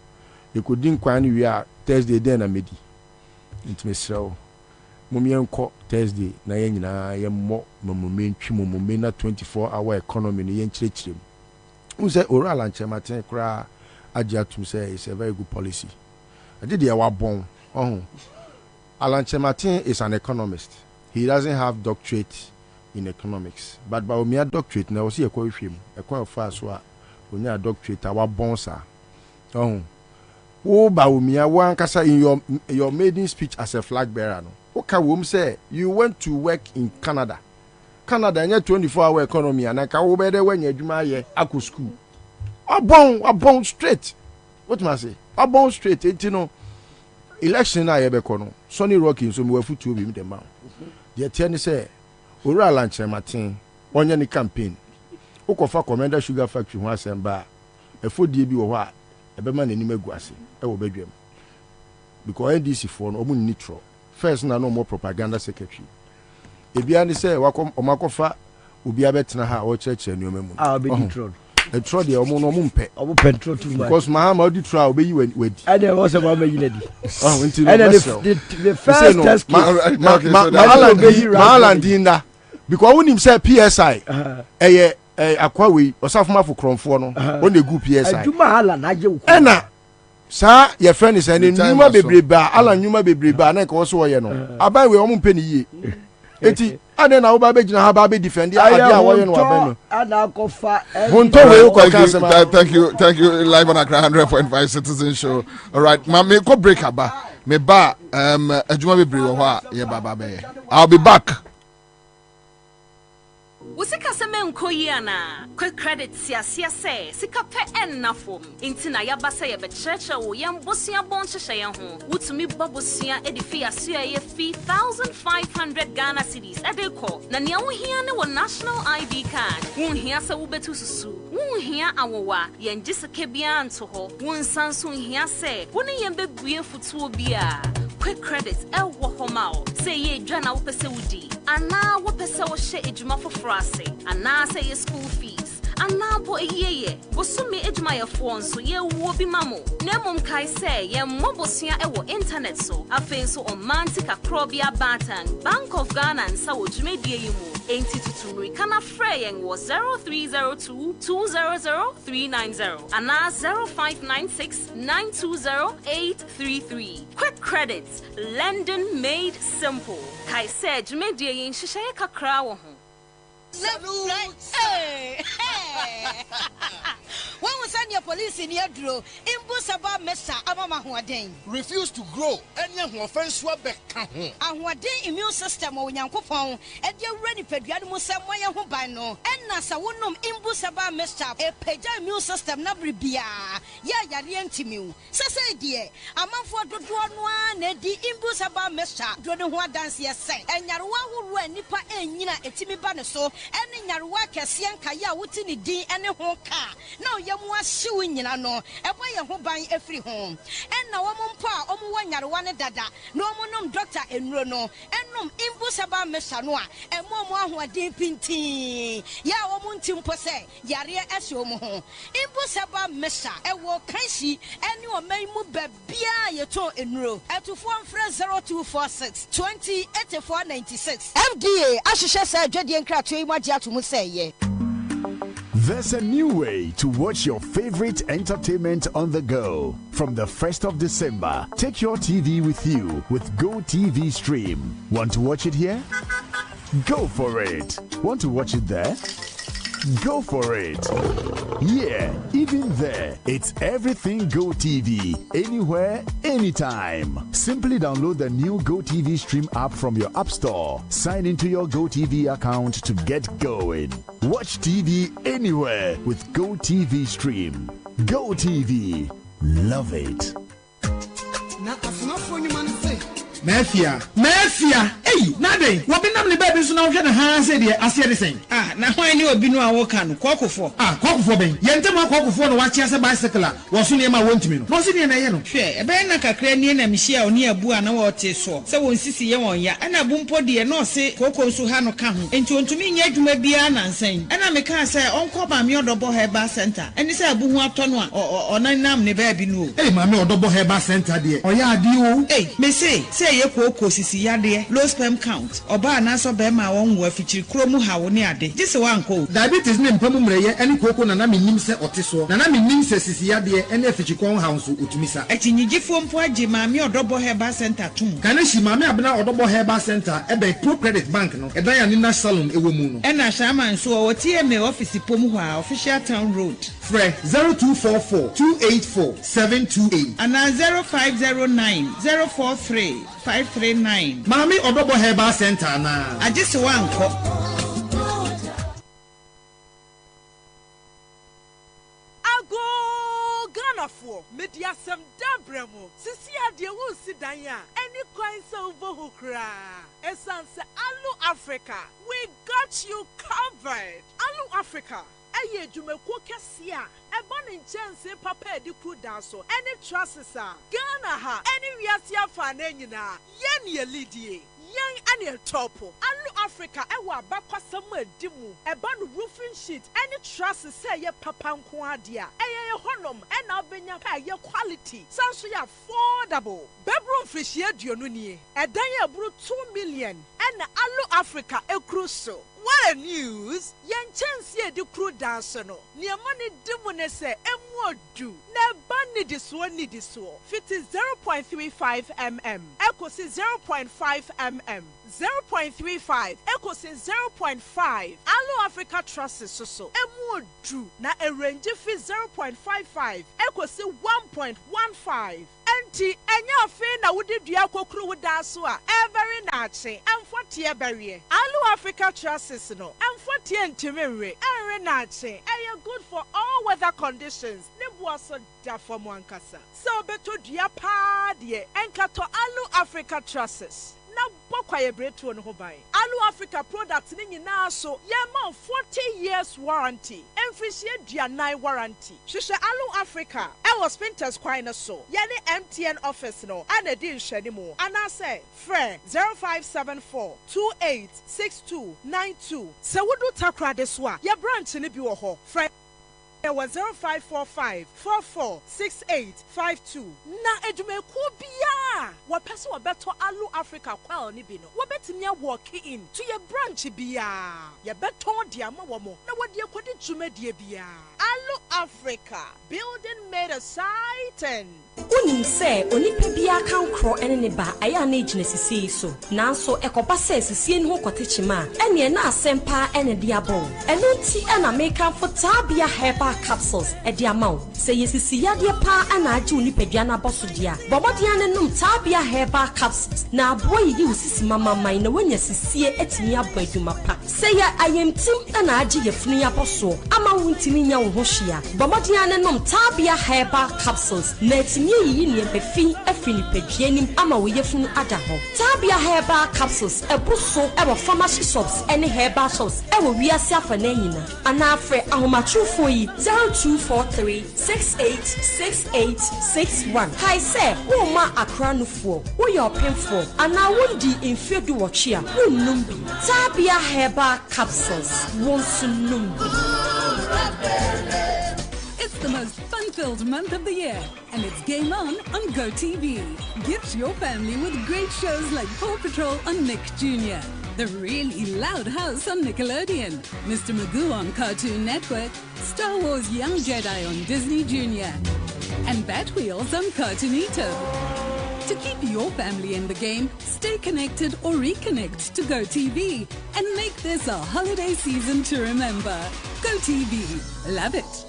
you could din kwan we are Thursday then na medi ntime srew mum yen ko Thursday na yen nyina yen mo mamume ntwi mamume na 24-hour economy ni yen kirekirem unse oral and chematin kra agiatum say it's a very good policy I did the wa bon Alan Chematin is an economist. He doesn't have doctorate in economics. But by mere doctorate, now see a quite film, a quite fast one. When you are doctorate, our bonsa. Oh, Baumia, one casa in your maiden speech as a flag bearer. What can we say? You went to work in Canada. Canada, and your 24-hour economy, and I can over there when you're my Aku school. A bone straight. What must I say? A bone straight, you know. Election na yebekono Sonny Rocking so me wafutu obi dem ma ye tie ne say ora lanche matin onye ni campaign ukofa Commander Sugar Factory ho asemba efodie bi wo ho a ebema nanim aguase e wo badwam because NDC for no omu nitro first na no more propaganda secretary ebia ne say wakom omakofa obi abetena ha o cheche nneoma mu be nitro a trod the mpe petrol too much because Mahama do try obey you wedi and there was a mama yinedi the first test Malandinda because when him say PSI akwawe osafuma for kronfo no on the group PSI aduma hala na je wo ena sa your friend is any nyuma bebreba ala nyuma bebreba na ko so ye no aban we o mpe ni yie eti ade na oba be gina ha ba be defend ade a wo ye no aban no ana ko fa honto we ko kasema thank you live on Accra 100.5 Citizen Show. All right ma me ko break aba me ba adwuma bebre wo ho a ye baba be I'll be back. Usika semen koyiana quick credit siasia say sika pe ennafom intina yabasa ye be church wo yem bosia bon hye ho wutumi babosia edifi asia ye fee 1500 Ghana cedis edeko na ne wo hia ne wo national ID card wo hia se wo betu susu wo hia awowa ye ngiseke bia nto ho wo nsanso hia se wo ne yem bebue futuo bia quick credit wo homao say ye dwana wo pese wudi ana wo pese wo hye ejuma foforo ana say your school fees ana bo eyeye bosumi ejuma ye fo nso ye wo bi mamo nemum kai say ye mobosua e wo internet so afenso on mantika krobia batan Bank of Ghana Ansah wo dwumedie yi mu enti tutumri kana freyen wo 0302 200 390 ana 0596 920 833 quick credit lending made simple kai say dwumedie yi nhyehyeye kakra wo ho. Hey! When we send your police in your draw, Imbusaba Mesa Amama Huaden. Refuse to grow, and young offense Wabek. And what day immune system or young coupon, and you're ready for the animal somewhere who by no. And Nasa wonum Imbusaba Mesa, a Peja immune system, Nabri Bia. Ya Timu. Sasa dear, a month for the one, Eddie Imbusaba Mesa, Jordan Hua dance yes, and Yarwa who were Nipa and Yina Etimi Banaso. And your work as Yankaya within D and a home car. No, you must shoeing, you know, a way of buying every home. And no woman pa, one yard one dada, no one doctor and Rono, and no Imbusaba Messanoa, and more who are deep in tea. Ya woman timpo say, Yaria as your moho. Imbusaba Messa, a walk Kanshi, and you may move bia your toe in row at 0246 20 84 96. FDA, Ashisha said, Jedian Cratry. There's a new way to watch your favorite entertainment on the go. From the 1st of December, take your TV with you with Go TV Stream. Want to watch it here? Go for it. Want to watch it there? Go for it. Yeah, even there. It's everything Go TV. Anywhere, anytime. Simply download the new Go TV Stream app from your app store. Sign into your Go TV account to get going. Watch TV anywhere with Go TV Stream. Go TV. Love it. Mafia. Hey, nothing. What be namely baby so now hand said I said the same. Now why you be no walk on Coco for? Coco for me. Yentama Coco for watch as a bicycle was near my want me. No sitting in a yellow. Share a banaka cranian and Michelle near Buana or Teso. So when Sissy Yamonia and a boom pody and no say Coco Suhano come into to me yet may be an saying. And I make her say Uncle Mammy or double hair bar center. And it's a boom tonwa or nine namely baby no. Hey, mammy or double hair bar center dear. Oh yeah, do hey, may say your Coco Sissy Yade, low sperm count, or bar naso bema one where feature chromo how near day. This one called diabetes name Pamumre and Coco Nanami Nimse Otiso, Nanami Nimse Sissy Yade and a feature con house Utumisa. A chiniji form for Jimami or double hair bar center too. Can she mammy abna or double hair bar center, a pro credit bank no, a Diana salon, a woman. And a shaman so our TMA office Pomua, official town road. Fre 0244 284 728 and 0509 043 539. Mami or double hair bar center na. I just want for media some dabramo. Sisi adia won sidanya. Any coins over hukra. Essence Alu Africa. We got you covered. Alu Africa. Eye jumeko kesia. Ebon in chance papa di kudaso. Any trusses are. Ghana ha. Any wiasia fanenina. Yen ye lidie. Young and topo. Alu Africa, ewa bakwa somewhere dimu. Eban roofing sheet. Any trusses say ye papa nkwadia. Eye honum and abenya ka ye quality. Sounds so affordable. Bedroom fish ye dionuni. Edanya bru 2 million. And Alu Africa e crucial. What a news! Yen chance ye di crew dance no. Nia money dimune se emwo do. Ne bani this one need this one. Fit is 0.35 mm. Echo is 0.5 mm. 0.35. Echo is 0.5. Alu Africa trusses so. Emwo do. Na a range fit 0.55. Echo is 1.15. Enti enya fe na wudi dua kokru wudaso a very nache amfotie barrier Alu Africa trusses no amfotie ntimere enre nache good for all weather conditions ne boaso da for mo ankasa so beto dua pa de enkato Alu Africa trusses na bokwaye bretu no ho ban Alu Africa products ni nyina so yema 40 years warranty emfishie duanai warranty hwehwe Alu Africa e was Spinters kwine so yene MTN office no ana di nhwani mu ana say frɛ 0574 286292 se wudu takra de so a ye branch ni bi wo ho frɛ it was 0545 446852. Na edumeku biya. Wapese wabeto Alu Africa kwal ni bino. Wabetimi walk in to your branch biya. Ye beton diama wamo. Na wadi kwadi jume die biya. Alu Africa, building made a sight. Unim se onipa bia kan kro ene ne ba aya na ejine sisi so. Nanso ekoba se sisi ne ho kotechima. Ene na asempa ene dia bon. Eno ti na make for tabia heba capsules ediamau say yesisi yade pa ana age onipa dua na boso dia bomodia ne num tabia heba capsules na aboy yi usisi mama mai na wanya sisie etimi abo aduma pa say ya ayemtim ana age yefunu ya boso ama wuntimi nya wo hohia bomodia ne num tabia heba capsules na etimi yi ne befi afini padwanim ama wo yefunu ada ho tabia heba capsules ebuso ebo pharmacy shops ene heba shops ewo wiase afa na nyina ana afre ahomatrufo yi 0243 686861. Hi say, Woma Akranufu, wo your penful, and now wundi in fedu wachia, numbi. Tabia heba capsules, numbi. It's the most fun-filled month of the year, and it's game on GoTV. Gift your family with great shows like Paw Patrol on Nick Jr., The Really Loud House on Nickelodeon, Mr. Magoo on Cartoon Network, Star Wars Young Jedi on Disney Junior, and Batwheels on Cartoonito. To keep your family in the game, stay connected or reconnect to GoTV and make this a holiday season to remember. GoTV. Love it.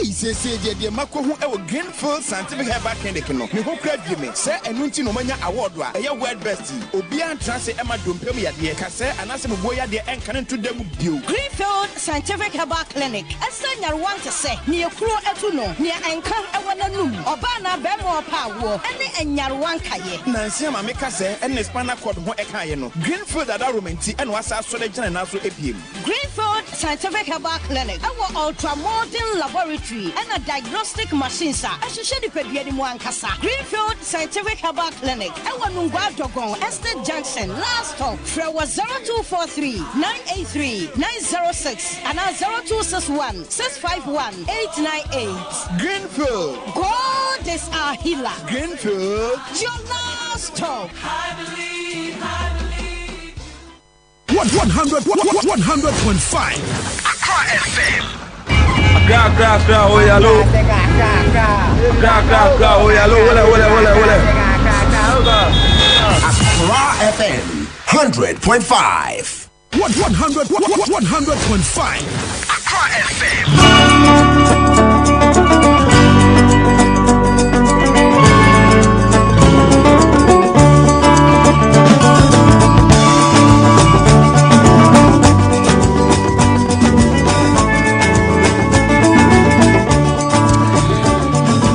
say the Mako who ever Greenfield Scientific Herbal Clinic no. Me who crave me. Say enunti no manya award wa. Eya word best. Obian transe Emma Dumpem ya de. Kase anase me boya de enkan to dem bio. Greenfield Scientific Herbal Clinic. Esa nyarwan te se. Ne ekuro etu no. Ne enkan ewo nanum. Oba na be mo pa wo. Ene enyarwan kaye. Nansi ma me kase ene spinal cord ho ekaye no. Greenfield ada romanti ene wasa so de gina na so epiem. Greenfield Scientific Herbal Clinic. Our ultra modern laboratory and a diagnostic machine, sir. I should share the pediatric one kasa. Greenfield Scientific Herbal Clinic. Our Nungwa Dogon, Estate Junction, last stop. Frewa 0243 983 906 and 0261 651 898. Greenfield. God is our healer. Greenfield. Your last stop. I believe. 100.5 Accra FM. Accra, oh yellow. Accra, oh yellow. Accra FM 100.5. 100.5 Accra FM.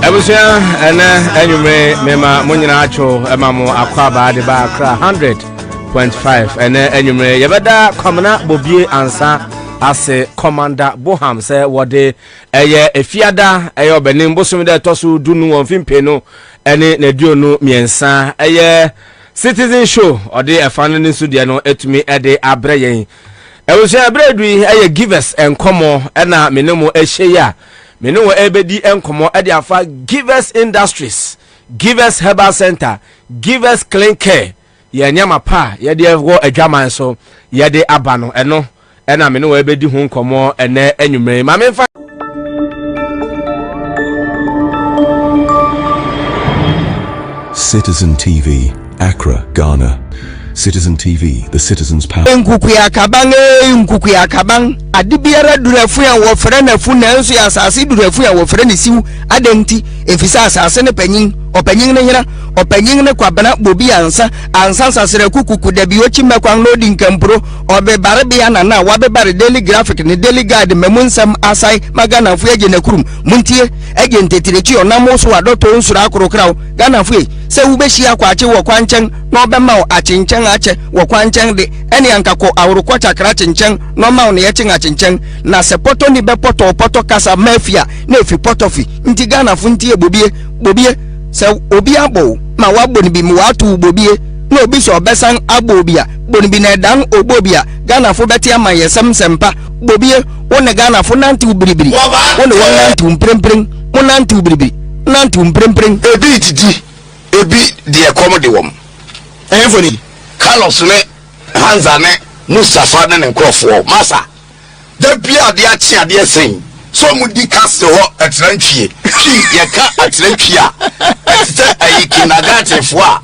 Ebusia enyume mema munyina acho emamu akwaba de ba Accra 100.5 enyume yebeda Kwabena Bobie Ansah ase Commander Boham se wode eye efiada eye obenim bosum de tosu dunu wonfimpe no ene na duonu miensa eye citizen show ode efano ni so de no etumi ede abreye ebusia abredui eye givers enkomo na menemu ehyeya menu wo ebedi enkomo ede afa Givers Industries, Givers Herbal Center, Givers Clean Care. Ye nyama pa ye de wo adwaman so ye de abano eno ena menu wo ebedi hu nkomo ene enwumre ma memfa Citizen TV, Accra, Ghana. Citizen TV, the citizens' power. Nkukuya kabang adibiara durefu ya wofre na fu na nso ya asase durefu ya wofre ne siw adenti efisa asase ne panyin opanyin ne hira opanyin ne Kwabena Bobie Ansah sasere kukuku da bi ochi mekwan loading kampro obe bare bia na wabe bare daily graphic ne daily guide memunsam asai magana fu eje na kurum muntie eje ntetireki onamo so adoto nsura akorokraw gana fu se ubehia kwache wo kwanchen no obema achenchen ache wo kwanchen de ene ankako awrukwa chakra chenchen no ma ne yechen achenchen na se poto ni be poto kasa mafia na efi potofi nti gana fu ntie Bobie se obi abo ma wabo ni bi mu watu Bobie na obi so obesan abo bia boni bi na dan obobia gana fu beti ama yesem sempa Bobie wona gana fu nanti ubiribiri wona wona nanti umprempren mo nanti ubiribiri nanti umprempren ebi titi ebi de ekomode wom enfoni Carlos ne Hansa ne Mustafa ne nkrofo masa da bia de achi ade sen so mu di kase ho atrantwie ye ka atrantwie a ete ayi kinagate fo a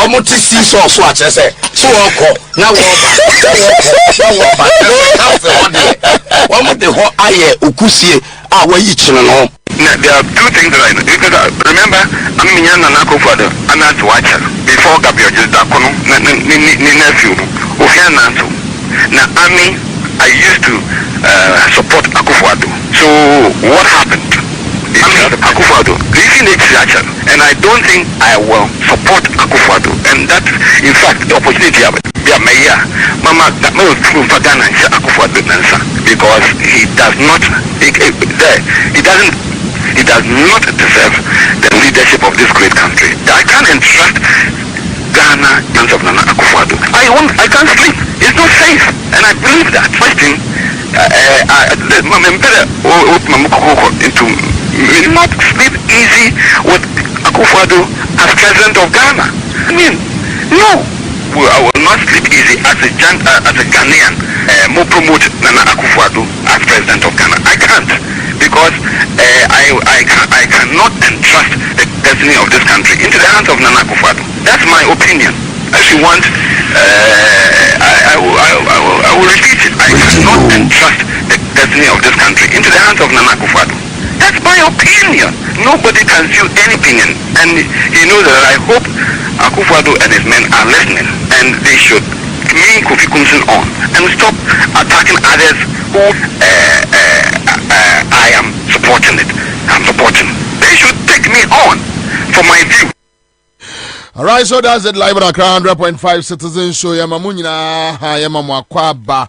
omuti si so achese so oko na wo ba kase ho de omuti ho aye okusie a wayi chino no. There are two things that I know. Because remember, I'm Minyana Nakofado, and that's watcher. Before Gabriel just Dakono, nephew, Ofiananto. Now, I used to support Akufo-Addo. So, what happened? Akufo-Addo, leaving Exarchal, and I don't think I will support Akufo-Addo. And that's, in fact, the opportunity of it. Mama, Fagana and Akufo-Addo Nansa, because he does not deserve the leadership of this great country. I can't entrust Ghana in hands of Nana Akufo-Addo. I can't sleep. It's not safe, and I believe that. First thing, not sleep easy with Akufo-Addo as president of Ghana. I mean, no. I will not sleep easy as a Ghanaian. More promote Nana Akufo-Addo as president of Ghana. I can't, because I cannot entrust the destiny of this country into the hands of Nana Akufo-Addo. That's my opinion. If you want, I will repeat it. I cannot entrust the destiny of this country into the hands of Nana Akufo-Addo. That's my opinion. Nobody can view anything, and he knows that I hope Akufo-Addo and his men are listening, and they should mean Kofi Kumsin on and stop attacking others who I am supporting it. I'm supporting. They should take me on for my view. All right, so that's it. Live at Accra 100.5 Citizen Show. Yamamunyina, Yamamu Kwaba.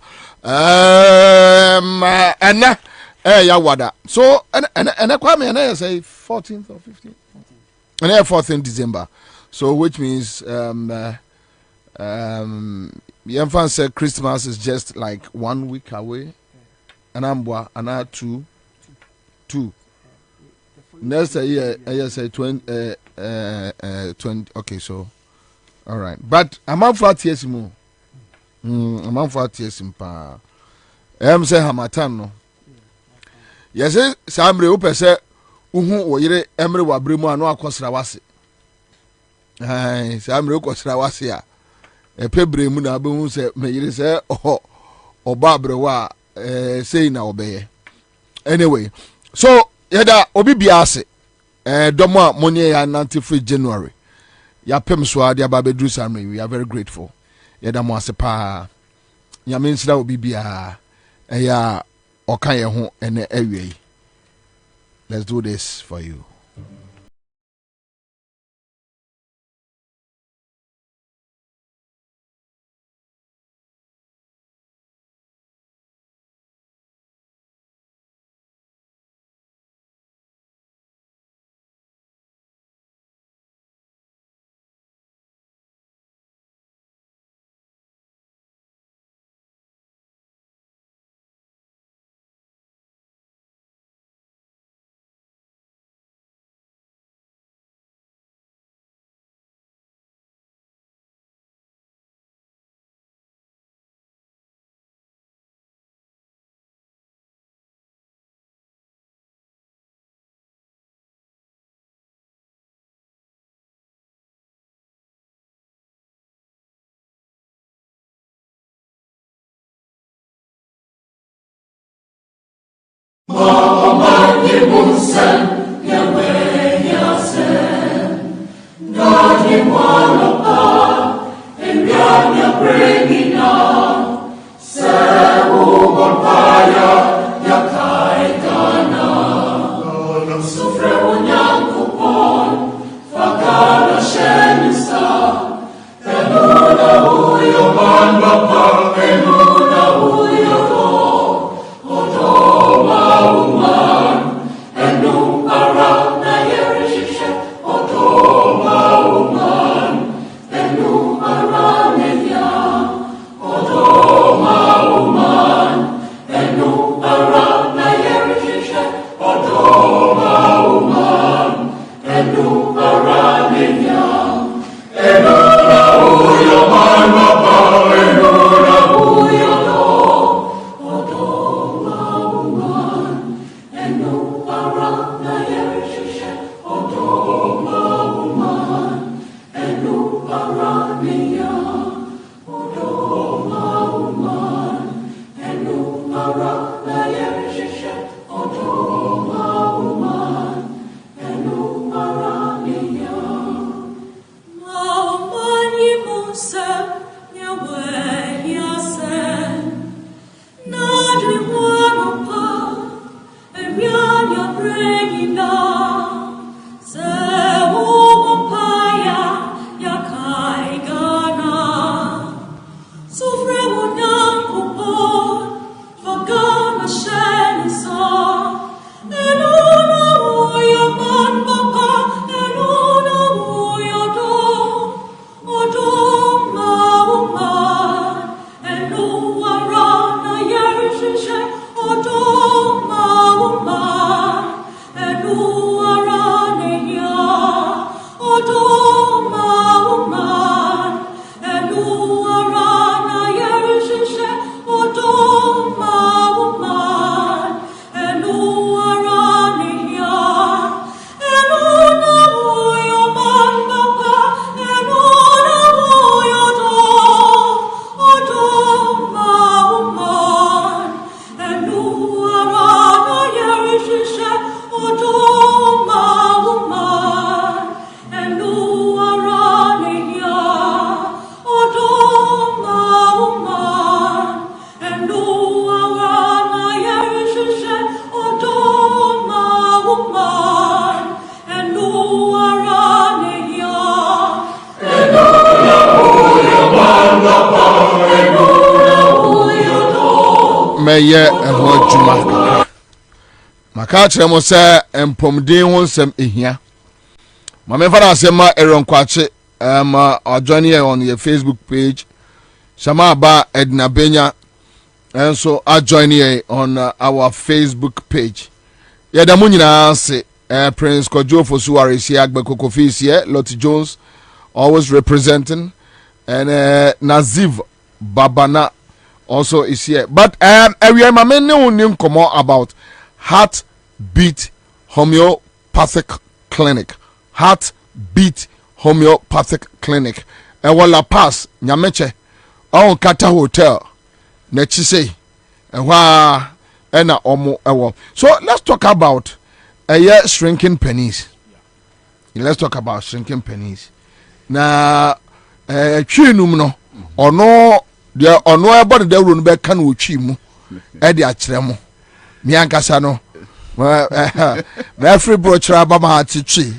Yawada. So, and Kwame, and I say 14th or 15th, and 14th December. So, which means Yamfan said Christmas is just like 1 week away, and I'm another two. Next year, I say 20. 20. Okay, so all right, but I'm out for tears more. I'm out for tears in pa. Say Hamatan no. Yes, Sambre Upe say Uhu or Yere Emre Wabrimo and Wakosrawasi. Sambre Kosrawasia. A pebre munabu say, may you say, oh, Barbara say now obey. Anyway, so Yada Obibiase. Doma money ya 93 January. Ya pem so ade ababedru samre. We are very grateful. Yada mo asepa. Ya mensira obi bia ya okan ye ho ene awie. Let's do this for you. mɛyɛ ɛho adwuma maka kyerɛ mo sɛ mpɔmden ho nsɛm ehia ma memfa na asɛm ma ɛrɔnkwache join here on your Facebook page Shama Aba Edna Benya and so I join here on our Facebook page. Yeah, the Munina say Prince Kojo Fosuari Siak Kofi is here, Lottie Jones always representing, and Naziv Babana also is here. But we are my come about Heartbeat Homeopathic Clinic. Heartbeat Homeopathic Clinic. Wala pass Nyameche on Kata Hotel. Nechise. Ena omo ewo. So let's talk about shrinking pennies. Let's talk about shrinking pennies. Na twinum no ono de ono ebo de wuro no be ka no twi mu e de akyere mo. Mi ankasa no my free brochure about my tree.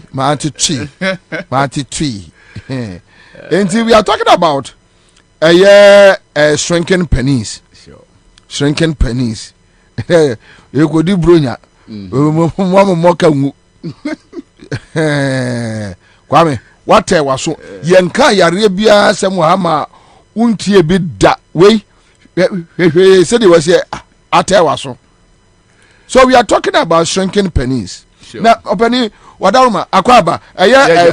Until we are talking about shrinking pennies. Sure. Shrinking pennies. You could do brunya. Kwame, what I was so Yanka Yarabia Samuhama untie bit that way. Said it was here at so. So we are talking about shrinking pennies. Sure. Now, Openi, Wadaruma, Akwaba,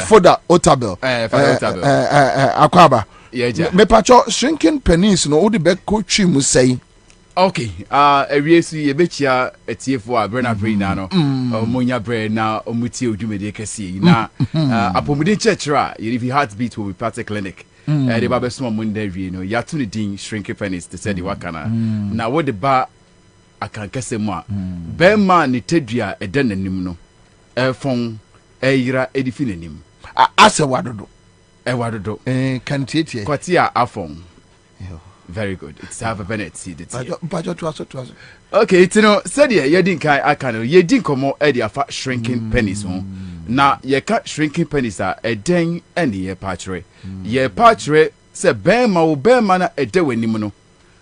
Foda Otabel, Akwaba. Yeah, me pacho shrinking pennies no odi be coach mu say. Okay, ewiesi yebechia etiefo a Brenna Brina no. Omonya bre na omutie odwumede kese na apomudi chechra yiri Heartbeat will be party clinic. The ba beso monday wi no ya to the din shrinking pennies to say the wakana. Na wo de ba aka kese mu a bema ni tedua ede nanim no efon eyira edifi nanim ase wadodo wadodo kan tietie kwatia afon very good it's have a benefit seed bajo to aso okay you know said ye din kai aka no ye din komo e de afa shrinking pennies ho na ye ka shrinking pennies a eden ene ye patchre se bema wo bema na ede wanim no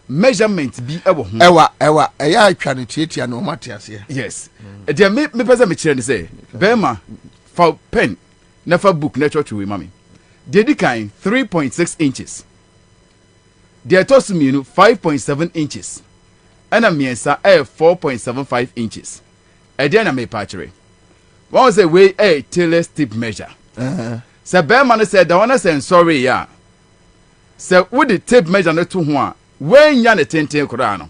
measurement bi ewo ho ewa eya atwa ne tietia no matiase yes dia me pesa me kire ne say bema for pen na for book na church we mami dia di kan 3.6 inches dia toss me no 5.7 inches ana miensa 4.75 inches e dia na me patchere one say we tailor's tape measure say bema no say da one say sorry ya say with the tape measure no to ho a when ya ne tenten kura no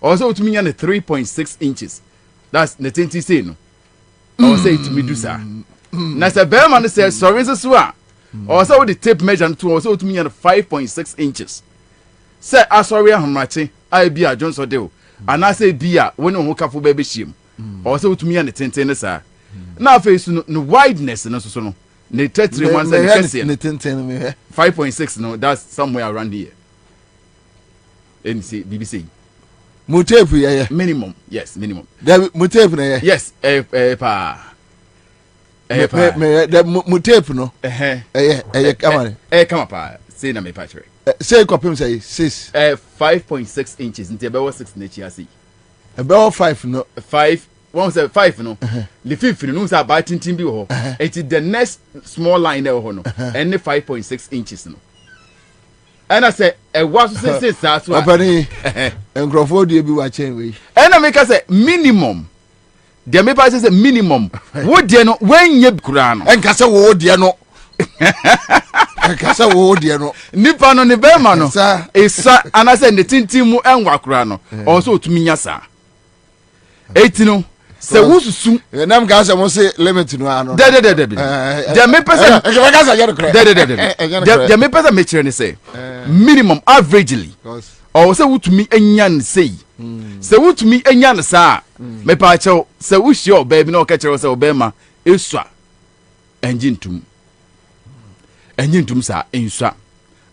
also to me ya ne 3.6 inches that's the tenten say no or say to me do sa na say be man say sorry so a also with the tape measure to also to me ya 5.6 inches say sorry ahomrache I be a Johnson deal and I say be a when no kafo be shim also to me ya ne tenten sa na face no wideness no so no ne 33 one say ne tenten 5.6 no that's somewhere around here. NC BBC Mutefu yeah minimum yes minimum Mutefu na yes pa the Mutefu no come up say na me patch say kopim say 6 5.6 inches nti be 6 na chi asi be 5 no 5 one say 5 no the 5 no say about tintin bi ho it is the next small line there ho no and 5.6 inches no and I say was say so Opani engrofo die bi wa chen we and I make say minimum the me pass say minimum wo die no when ye kura no enka say wo die no enka say wo die no nipa no ne be ma no esa and I say the tintin mu enwa kura no also otumi nya sa etino se wususu nam ga say mo say limit no ano de me person de me person me chere ne say minimum averagely or say wutumi enyan say se wutumi enyan sa me pa chew se wuhie baby na o ka chere say obema esua enjintum sa ensua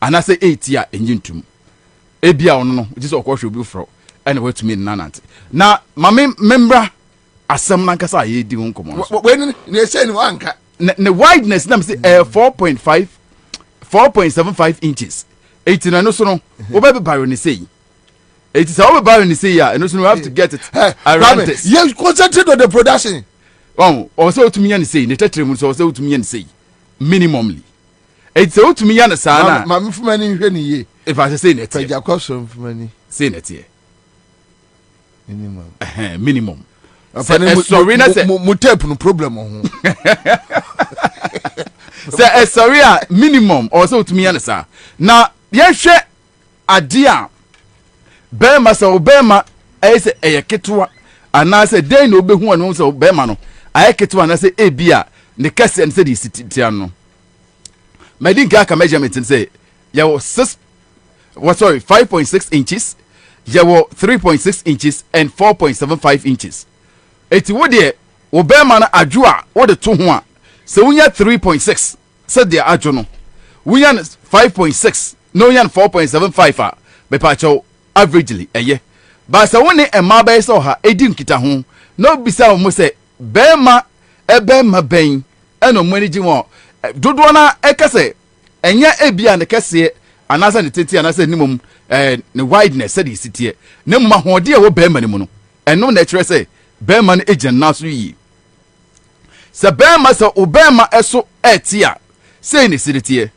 ana say 8 a enjintum ebia ono no just okwahwe obi fro ene wetumi nanante na mame membra asem na nkasa ye di nkomo when ne say ni wanka ne wideness na me say 4.75 inches 89 no so no obabe baro ne say It is our bar in the sea, and also we have to get it around this. Yes, concentrate on the production. Oh, also to me and say, the tetrums also to me and say, minimally. It's out to me and a son. Mamma for many, if I say it, your custom for many. Say it here. Minimum. Minimum. Sorry, no problem. Say, sorry, minimum also to me and a son. Now, yes, adia. Bema sa obema ese eyeketwa anase den no obehu anu so bema no ayeketwa anase ebia ne kase en se di sititia no medinka ka measurement say yawo 5.6 inches yawo 3.6 inches and 4.75 inches eti wo de obema na adwo a wo de to ho a se wunya 3.6 se de adwo no wunya 5.6 no wunya 4.75 a bepa chawo averagely but so when a maba so ha edi nkita ho no bisa o mo say bema ebema ben eno manage won dodo na ekase enya ebia ne kase anasa ne tete anasa nimum ne wideness said the city ne mu mahode e wo bema ne mu no eno na kire say bema ne agent na so yi se bema so obema eso etia say ne city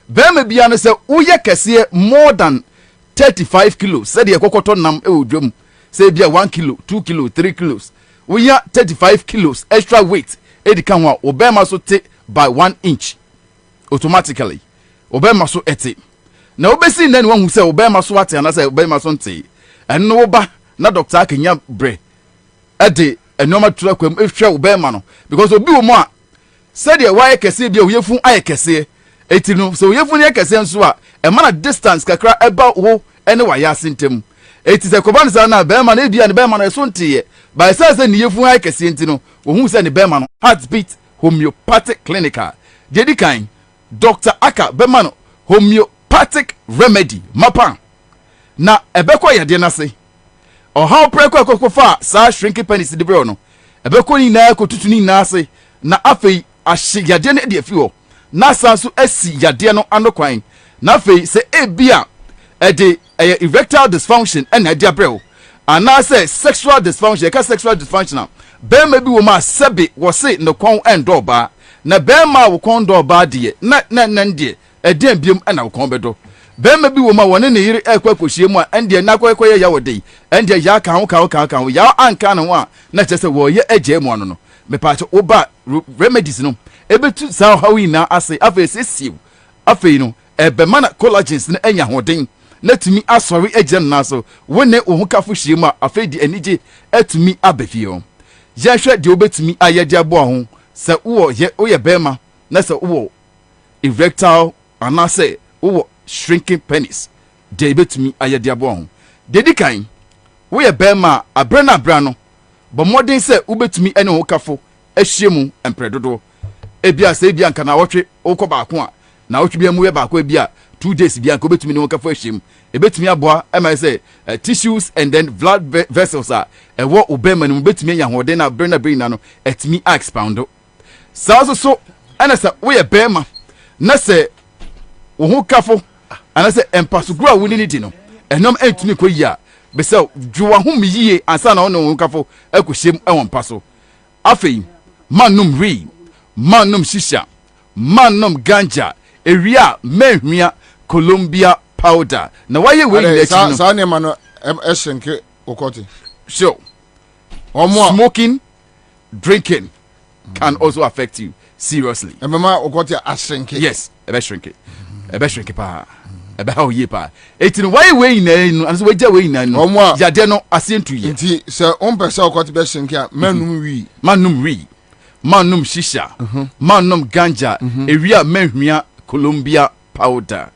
bema bia no say uye kase more than 35 kilos said the kokoto nam dwom say bia 1 kilo 2 kilo 3 kilos we are 35 kilos extra weight edi kan ho obema so te by 1 inch automatically obema so ete na obesi na wan hu say obema so ate na say obema so nte eno ba na doctor akenya bre ede enoma tura kwam ehwe obema no because obi wo mo a said the why kese bia oyefun ayekese eti no so oyefun ne kese nso a e mana distance kakra eba wo ene wa ya sentem eti se koban sa na be ma na bia ne be ma na so ntiye by say ne yefun ay kese enti no wo hu se ne be ma no heartbeat homeopathic clinical jedi kan Dr. Aka be ma no homeopathic remedy mapa na ebekọ yede na se o how preko akokofa sa shrinking penis de bro no ebekọ ni na akotutu ni na se na afei ahye yade na de afi ho na sanso asi yade no anokwan na afei se ebia ede erectile dysfunction and idea bro and now say sexual dysfunction ka sexual dysfunction be ma bi wo ma sebe wo se no kon endo ba na be ma wo kon do ba de na de ede biem na wo kon bedo be ma bi wo ma woni ne yiri ekwa kohie mu a ende na kwekwe ya wo de ende ya ka ho ya anka ne ho a na chese wo ye eje mu no me pa che oba remedies no ebetu sa hawi na ase afa sesiw afa no ebe mana collagens na enya hoden na tumi asori ejem na so wone ohun kafo hie mu a afa di anije atumi abafio ya hwe de obetumi ayede abo ho se wo ye bema na se wo erectile anase wo shrinking penis de betumi ayede abo ho dedi kan wo ye bema abrana brano bo modern se ubetumi ene ho kafo ahie mu empredodo ebia se ebia nka na wotwe okọ baako a na wotwe bia mu ye baako ebia 2 days bia nka obetumi ne ho kafo ahie mu ebetumi aboa ema say tissues and then blood vessels are ewo obema ne betumi nya hoden na brana brain no etumi expound so ana sa wo ye bema na se wo ho kafo ana se empasugura woni ni di no enom entumi ko yi a be se dwuwa ho miye ansa na wo kafo akohyem ewon paso afei manum shisha manum ganja ewia menhua Colombia powder na waye we in the sa ne ma no eshenke okoti so smoking drinking can also affect you seriously emema okoti ashenke yes ebe shrink pa ebe how ye pa etin waye in no anso waja we in no yade no asentu ye nti se ompesa okoti be shenke a manum shisha manum ganja ewia menhua Colombia powder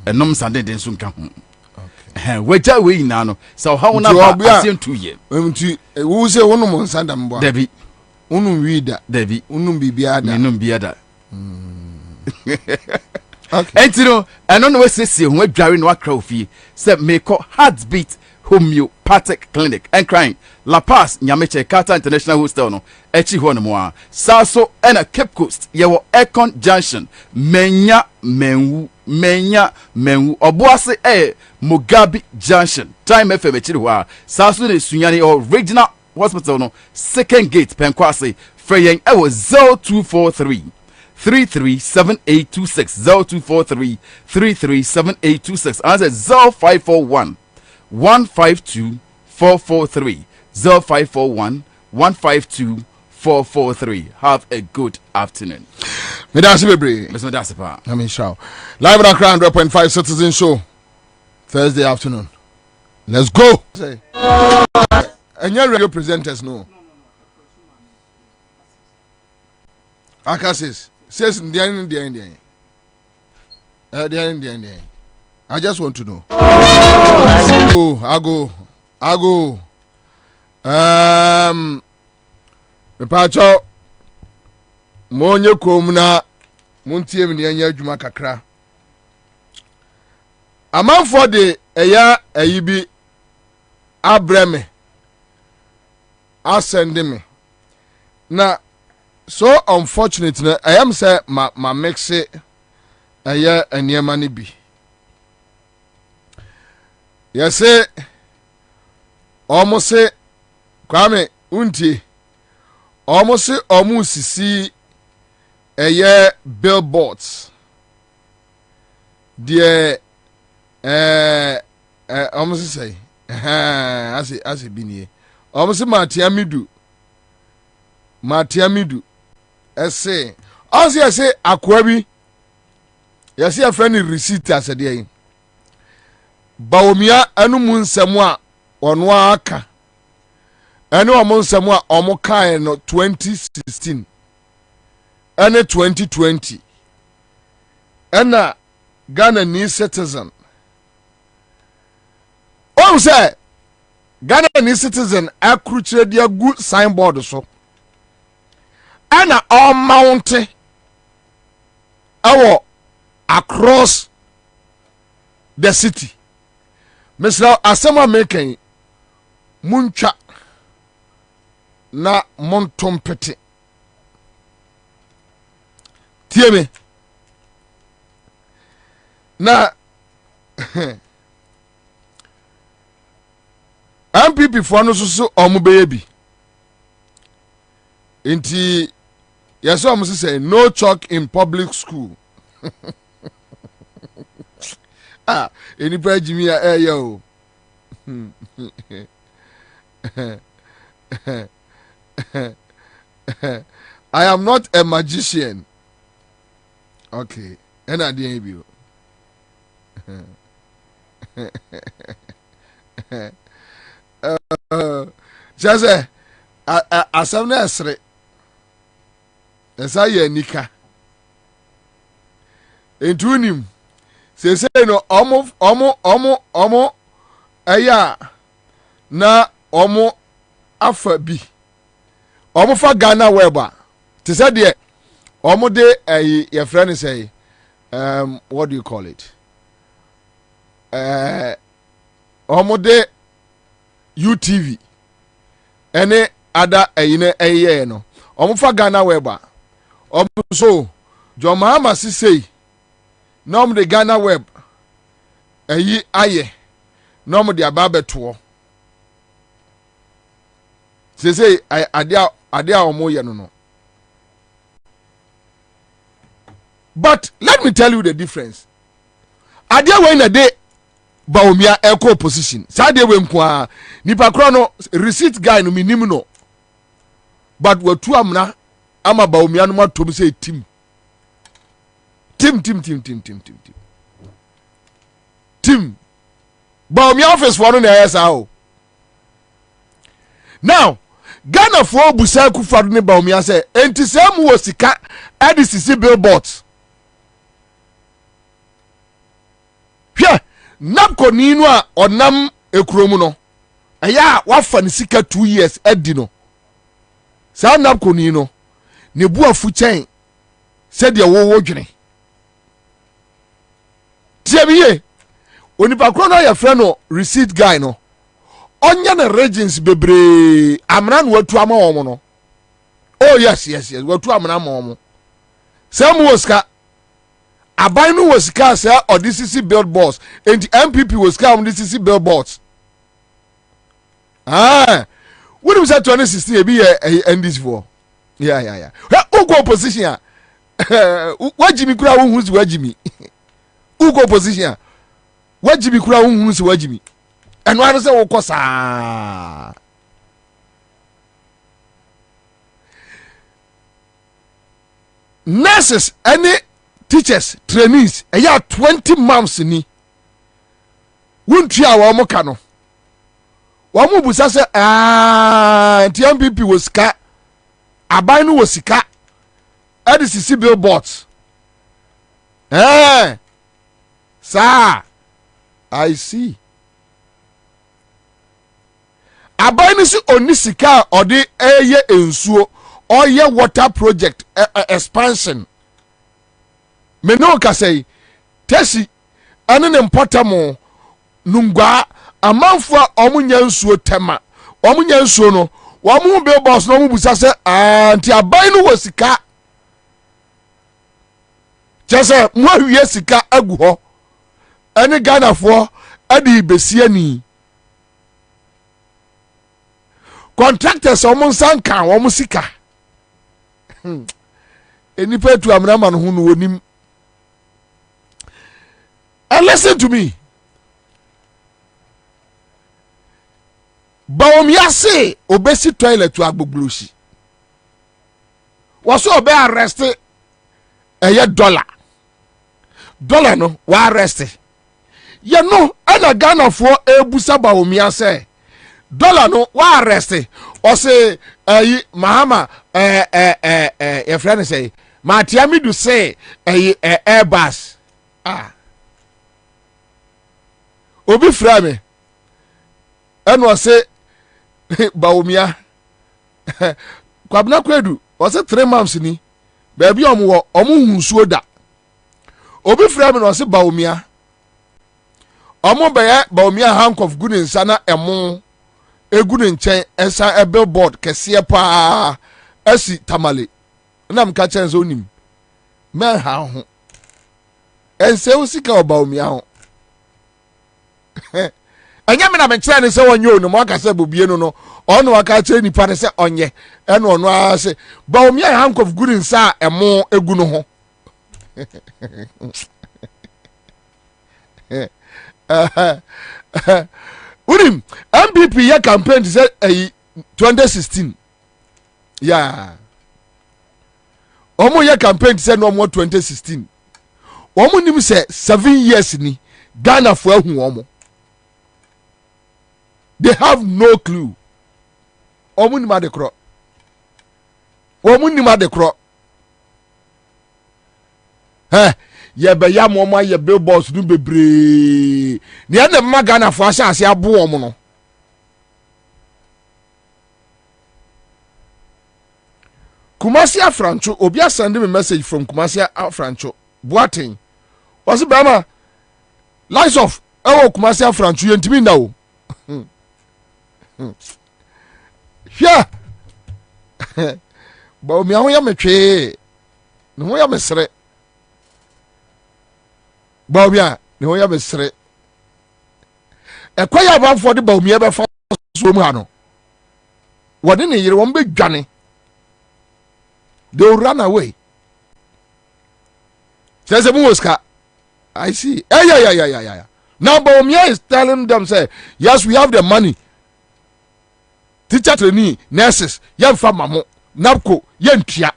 enom sande den so nka ho waja we ina no so how na ba asentu ye nti wo se wonum nsanda mbo dabi wonum wida dabi wonum bibiada menum biada okay entino eno no we sese ho adware no akra ofie se meko heartbeat homeopathic clinic and crying La Paz Nyameche Kata International Hostel no echi ho no mo a saso ena Cape Coast ye wo Econ Junction menya menwu menya menwu oboase Mugabe Junction time FM chiri ho a saso ne sunyane original hospital no second gate penkwase freyen 0243 337826 0243 337826 answer 0541 152 443 0541 152 443. Have a good afternoon. Medasi Bebre. Mr. Medasipa. I mean, shout. Live on Accra 100.5 Citizen Show. Thursday afternoon. Let's go. And your radio presenters know. Aka says in the end. I just want to know. I go. Mepacho monye komuna muntie mni anya adwuma kakra. Amanfo de eya ayibi abreme asende me. Na so unfortunate na I am say ma mix it eya eniema ni bi. Yes almost say Kwame untie almost sisi eye billboards die almost say as binie almost matiamidu ese also you say akwabi you see a friend receipt as dey baomia anu mu nsem a ono aka ene omo nsem a omo kan no 2016 ene 2020 ena Ghana ni citizen o say Ghana ni citizen akruchire dia good signboard so ena all mount across the city. Mr. Asema making muncha na montompete tieme na MPP for no so omubeye inti yeso omusi say no chalk in public school. Any Jimmy yo. I am not a magician. Okay. And I didn't you. Just as I'm necessary. As I hear Nika. Into him. Say no omo aya na omo afa bi omo fa Ghana weba te say de omo de your friend say what do you call it omo de UTV ene ada ayine no omo fa Ghana weba omo so John Mahama say nom de Ghana web aye nom de ababeto say adia omo ye no. But let me tell you the difference. Adia when a day baomia echo position sade we nko nipa kro no receipt guy no minim no, but watu amna ama baomia no matom say team but my office for no na sao now Ghana for busa kufadu ne ba omi say enti sem wo sika adisi billboards hwe napko ni no a onam ekromu no aya wafa ne sika 2 years adi no sa napko ni no ne bu afu chen se de wo dwene tiabiye onipa kro no ya friend no receipt guy no onya na regents bebre amna no watu ama omo no. Oh yes watu amna ma omo sam woska aban no was sika say or DCC billboards and the MPP was sika on DCC billboards. When we said 2016 be end this for. Yeah. Who go opposition? What Jimmy Kura who's where Jimmy? Who go opposition? What Jimmy Kura who's where Jimmy? And why say Okosa? Nurses, any teachers, trainees, a year 20 months ni. Won't you our mokano? Wamu busa se MPP was sika, Abanu was sika, ADCC billboards. Sir, I see. Abanu si onisika or the eye ensuo. Or ye water project expansion. Me no ka say tesi ane ne mpotamo nungwa amanfo omunya nsuo tema omunya nsuo no wamu be boss no mu busa se anti aban no wasika chese mo ahwie sika agu ho ane Ghana-fo adi besie ni contractors omunsan kan omusika enipa tu amrama no hunu onim. And listen to me. Baomia say obesi toilet to agboglushi. Was so be arrested $1. Dollar no wa arrested. You know, ana Ghana for ebusa Baomia say dollar no wa arrested. Or say Mahama your friend say Matiami do say Airbus. Obi frame and was say Baomia Kwabena Kwedu was 3 months ni baby omu nsuo da. Obi frame was say Baomia omu be Baomia hank of good in sana emu egu ne nchen ensa a billboard kese pa asi tamale na mka chen so nim man ha ho ense usika Baomia ho anya me na me kire ne se wonye onu mo aka se Bobie no onu aka kire ni pa ne se onye ene onu a se Baomia hank of good in sa emu egu no ho Urim MPP ya campaign say 2016. Yeah. Omo ya campaign say no more 2016. Omo nim say 7 years ni Ghana for ahu omo. They have no clue. Omo nim ade kro. Omo nim ade kro. Ye be ya mo ye billboards do bebre ni ade ma Ghana fo ase abo omo no Kumasi Afrancho obi send me message from Kumasi Afrancho Boating was it bama lights off Kumasi Afrancho yentimi na o yeah ba o mi ahun ya metwe no ho ya mesre Bobia, ne ho ya besre. Ekwaya ban for the Baomia be fa so mu ano. Wode ne yire won be dwane. They will run away. Says Muska. I see. Yeah. Now Baomia is telling them say, yes, we have the money. Teacher trainee, nurses, young farmer, Napco, young tia.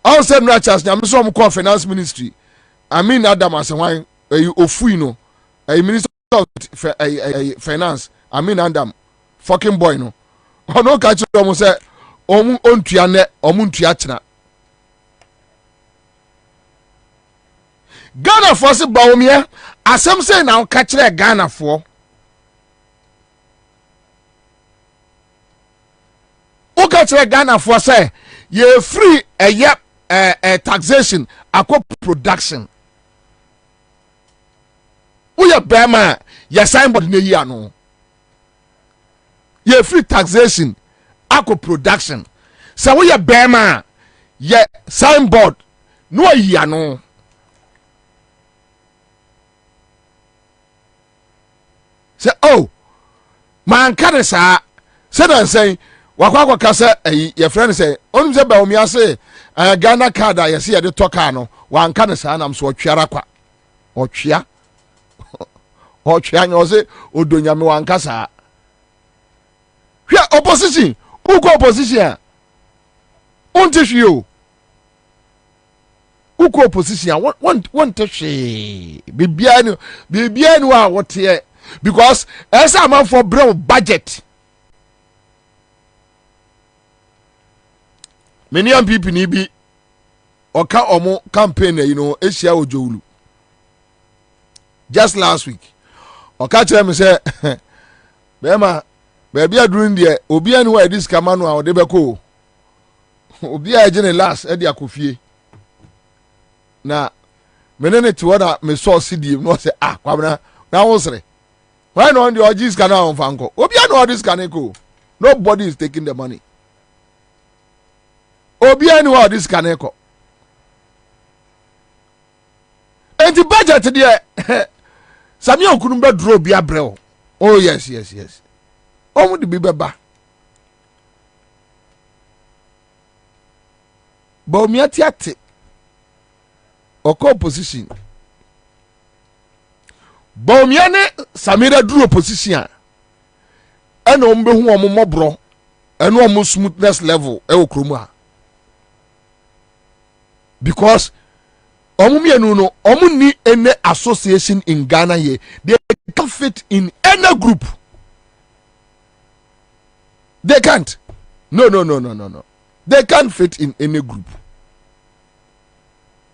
All said Ratchas, I'm so called finance ministry. I mean Adam as a wine ofuino a minister of finance. I mean Adam fucking boy no. Ono catch almost say omu ontuane omuntuachna. Ghana for se Baomia asem say now catch Ghana for. O catch Ghana for say ye free a taxation akọ production. Uya bema ya signboard ne yi ano. Ye free taxation akọ production. Sa uya bema ye signboard no ya no say oh man kan sa say dan say wakwa kasa your friend say onum say ba omi ase Ghana card ya say de toka no wan kan sa nam so otwara kwa otwea otwea nyo say odonya me wan kasa hwɛ opposition uko opposition ontehwio uko opposition want hwe bibia ni wa wote because esa man for bro budget many people ni bi oka omo campaign ehia ojowulu just last week oka kire me say bema baby adurun de obi ani wa dis kamano a ode beko obi a gene last e de akofie na menene ti wada me so cd no say Kwabena na wonsre why no the ogis kana on fanko obi ani wa dis kaneko nobody is taking the money obi ani wa dis kaneko and the budget there Sami okunu be draw bi abrel oh yes omu de bi beba ba omi atiate oko opposition ba omi ane Samira duru opposition ena ombe hu omo mobro ena omo smoothness level e okromu ha because omo mienu no omo ni any association in Ghana here they can't fit in any group. They can't. No. They can't fit in any group.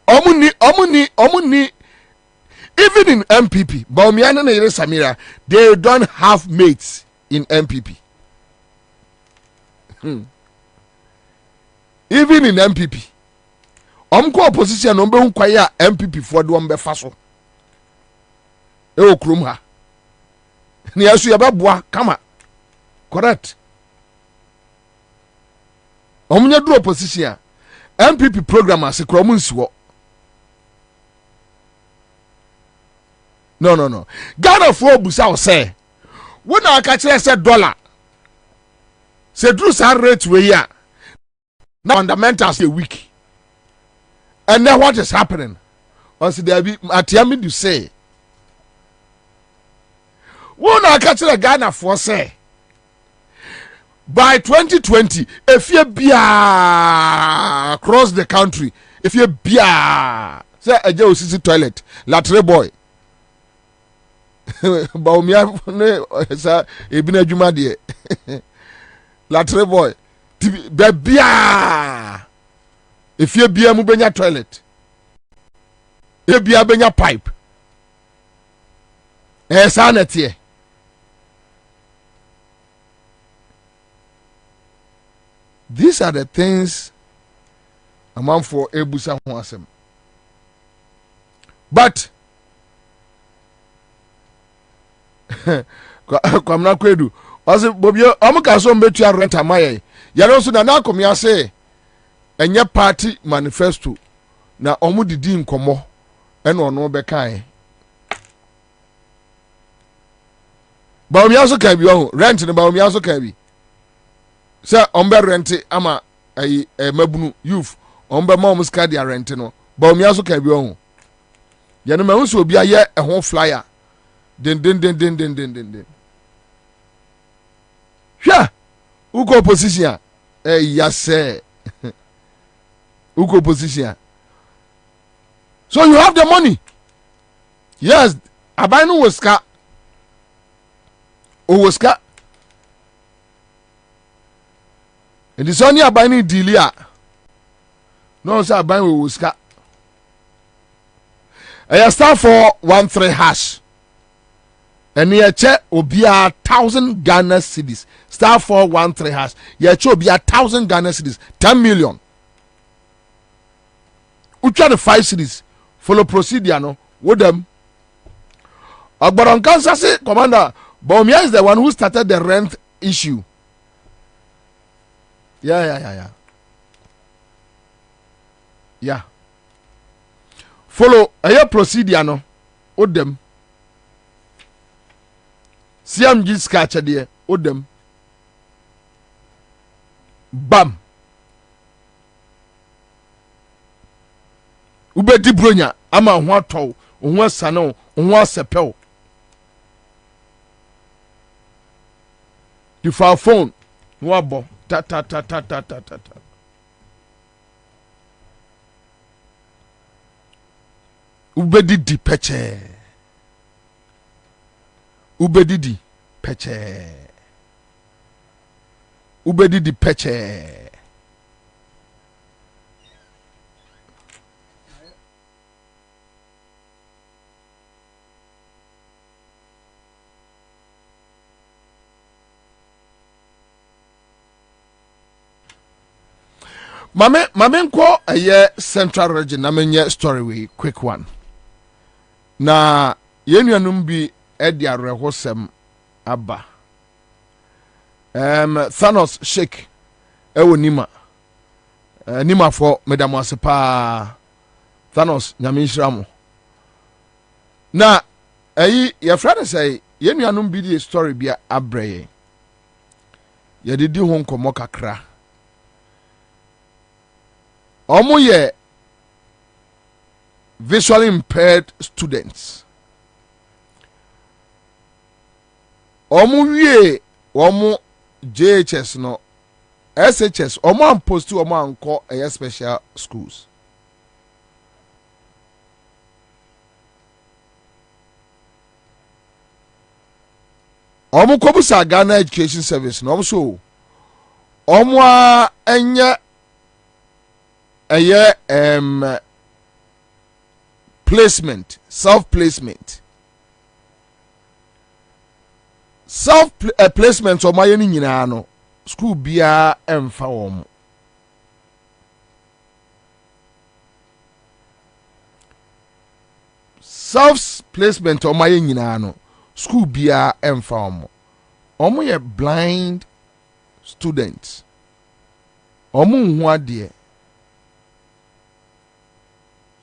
Omuni. Even in MPP, Baumiana and Samira, they don't have mates in MPP. Even in MPP. Omko opposition ombe unkwaya MPP for the ombe faso. Ewo krumha. Ni asu yababwa kama. Correct. Omunye duro opposition MPP program ase kromu nsiwo. No. Ghana for busa o say. When aka kire say dollar. Say duru sa rate we ya. Now fundamentals are weak. And then what is happening? Once there be atiami do say. When aka kire Ghana for say by 2020, if you be across the country, if you be say a Joe toilet, latre boy. Baumia sa ebina juma de latre boy. Be if you be a mubenya toilet, if you be a benya pipe. Sanity. These are the things a man for Ebusa Huasem. But Kwamna Kwedu, also Bobie, Omukaso Mbetua rent a maye. Yarosu na kom ya say enye party manifesto na omu didi nkomo eno no bekan. Ba omi aso kan bi o rent ne ba omi aso kan bi. Say ombe rent ama mabunu youth ombe ma omuska dia rent no ba omi aso kan bi o ye no ma hu so obi aye ehon flyer den hwa uko opposition yase uko opposition so you have the money yes abanu woska o woska and the sonny abani dealia no say abani woska star 413 hash and ye che obia 1,000 Ghana cedis star 413 hash ye che obia 1,000 Ghana cedis 10 million ucha the 5 cedis follow procedure no with them Agbaron Kansas say commander Baumia is the one who started the rent issue. Yeah. follow a procedure no odem CMG scratch there odem bam ubedi bronya ama ho atɔ ho asane ho asɛpɛw the phone no abo ta ubedi di peche ubedi di peche Mame nko aye central region na menye story we quick one. Na yenuanum bi edi arehosem aba. Thanos Sheikh ewo nima. Nima for medamo asepa Thanos nyame nhyiramo. Na ayi ye friend say yenuanum bi di story bia abreye. Ye didi ho nkomo kakra. Omo ye visually impaired students. Omo wie omo JHS no SHS omo ampost to omo anko a special schools. Omo kobusa Ghana Education Service no so omo a enye placement, self-placement o ma yeni nyina no school bia emfa wom self-placement o ma yeni nyina no school bia emfa wom omo ye blind students omo hu ade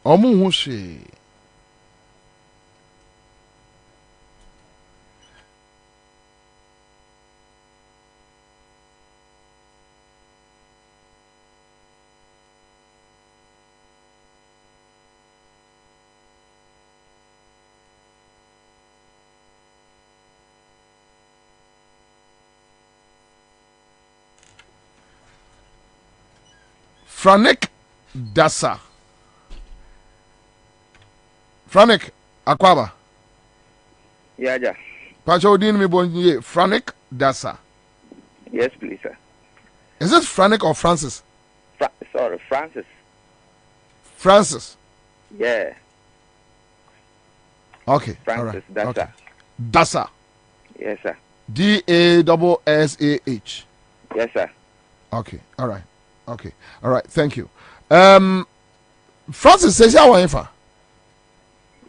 omo hu hwe Franek Dasa. Franek Akwaba. Yeah. Pacho Odin me bonye. Franek Dasa. Yes, please, sir. Is it Franek or Francis? Sorry, Francis. Francis. Yeah. Okay. Francis right. Dasa. Okay. Dasa. Yes, sir. DASSAH. Yes, sir. Okay. All right. Okay. All right. Thank you. Francis says how are you for?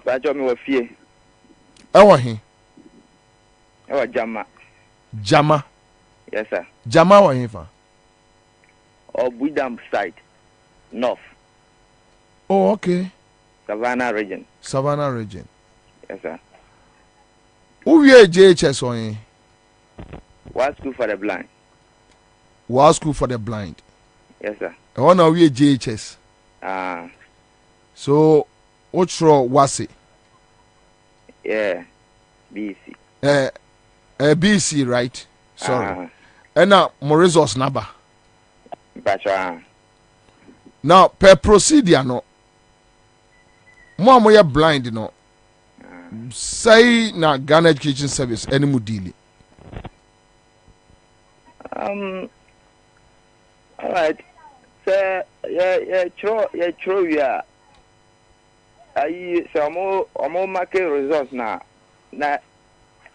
Pacho me wafie. Ewa he? Ewa Jama. Jama. Yes, sir. Jama wa he for? Obudam side. North. Oh, okay. Savannah region. Savannah region. Yes, sir. Who we JHS on he? What school for the blind? What school for the blind? Yes, sir. I want to we JHS. So, what's wrong? Wasi? Yeah. BC. BC, right? Sorry. And now, Morizos Naba. Pacho. Now, per procedure, no. Mo blind, no. Say na Ghana Education Service any mudili. All right. So true. Yeah. I so mo market results na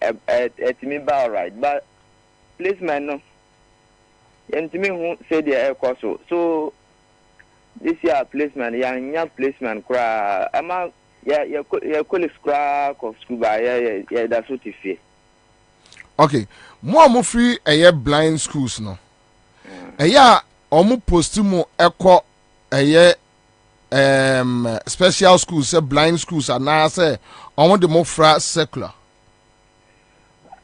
at me ba right, but placement no. Yentimi who said the course so this year placement young placement cra ama yeah colleagues cra of school by yeah that's what you feel. Okay, mo free blind schools no. Omu post mu eko special schools, say blind schools, and now say I want the more secular.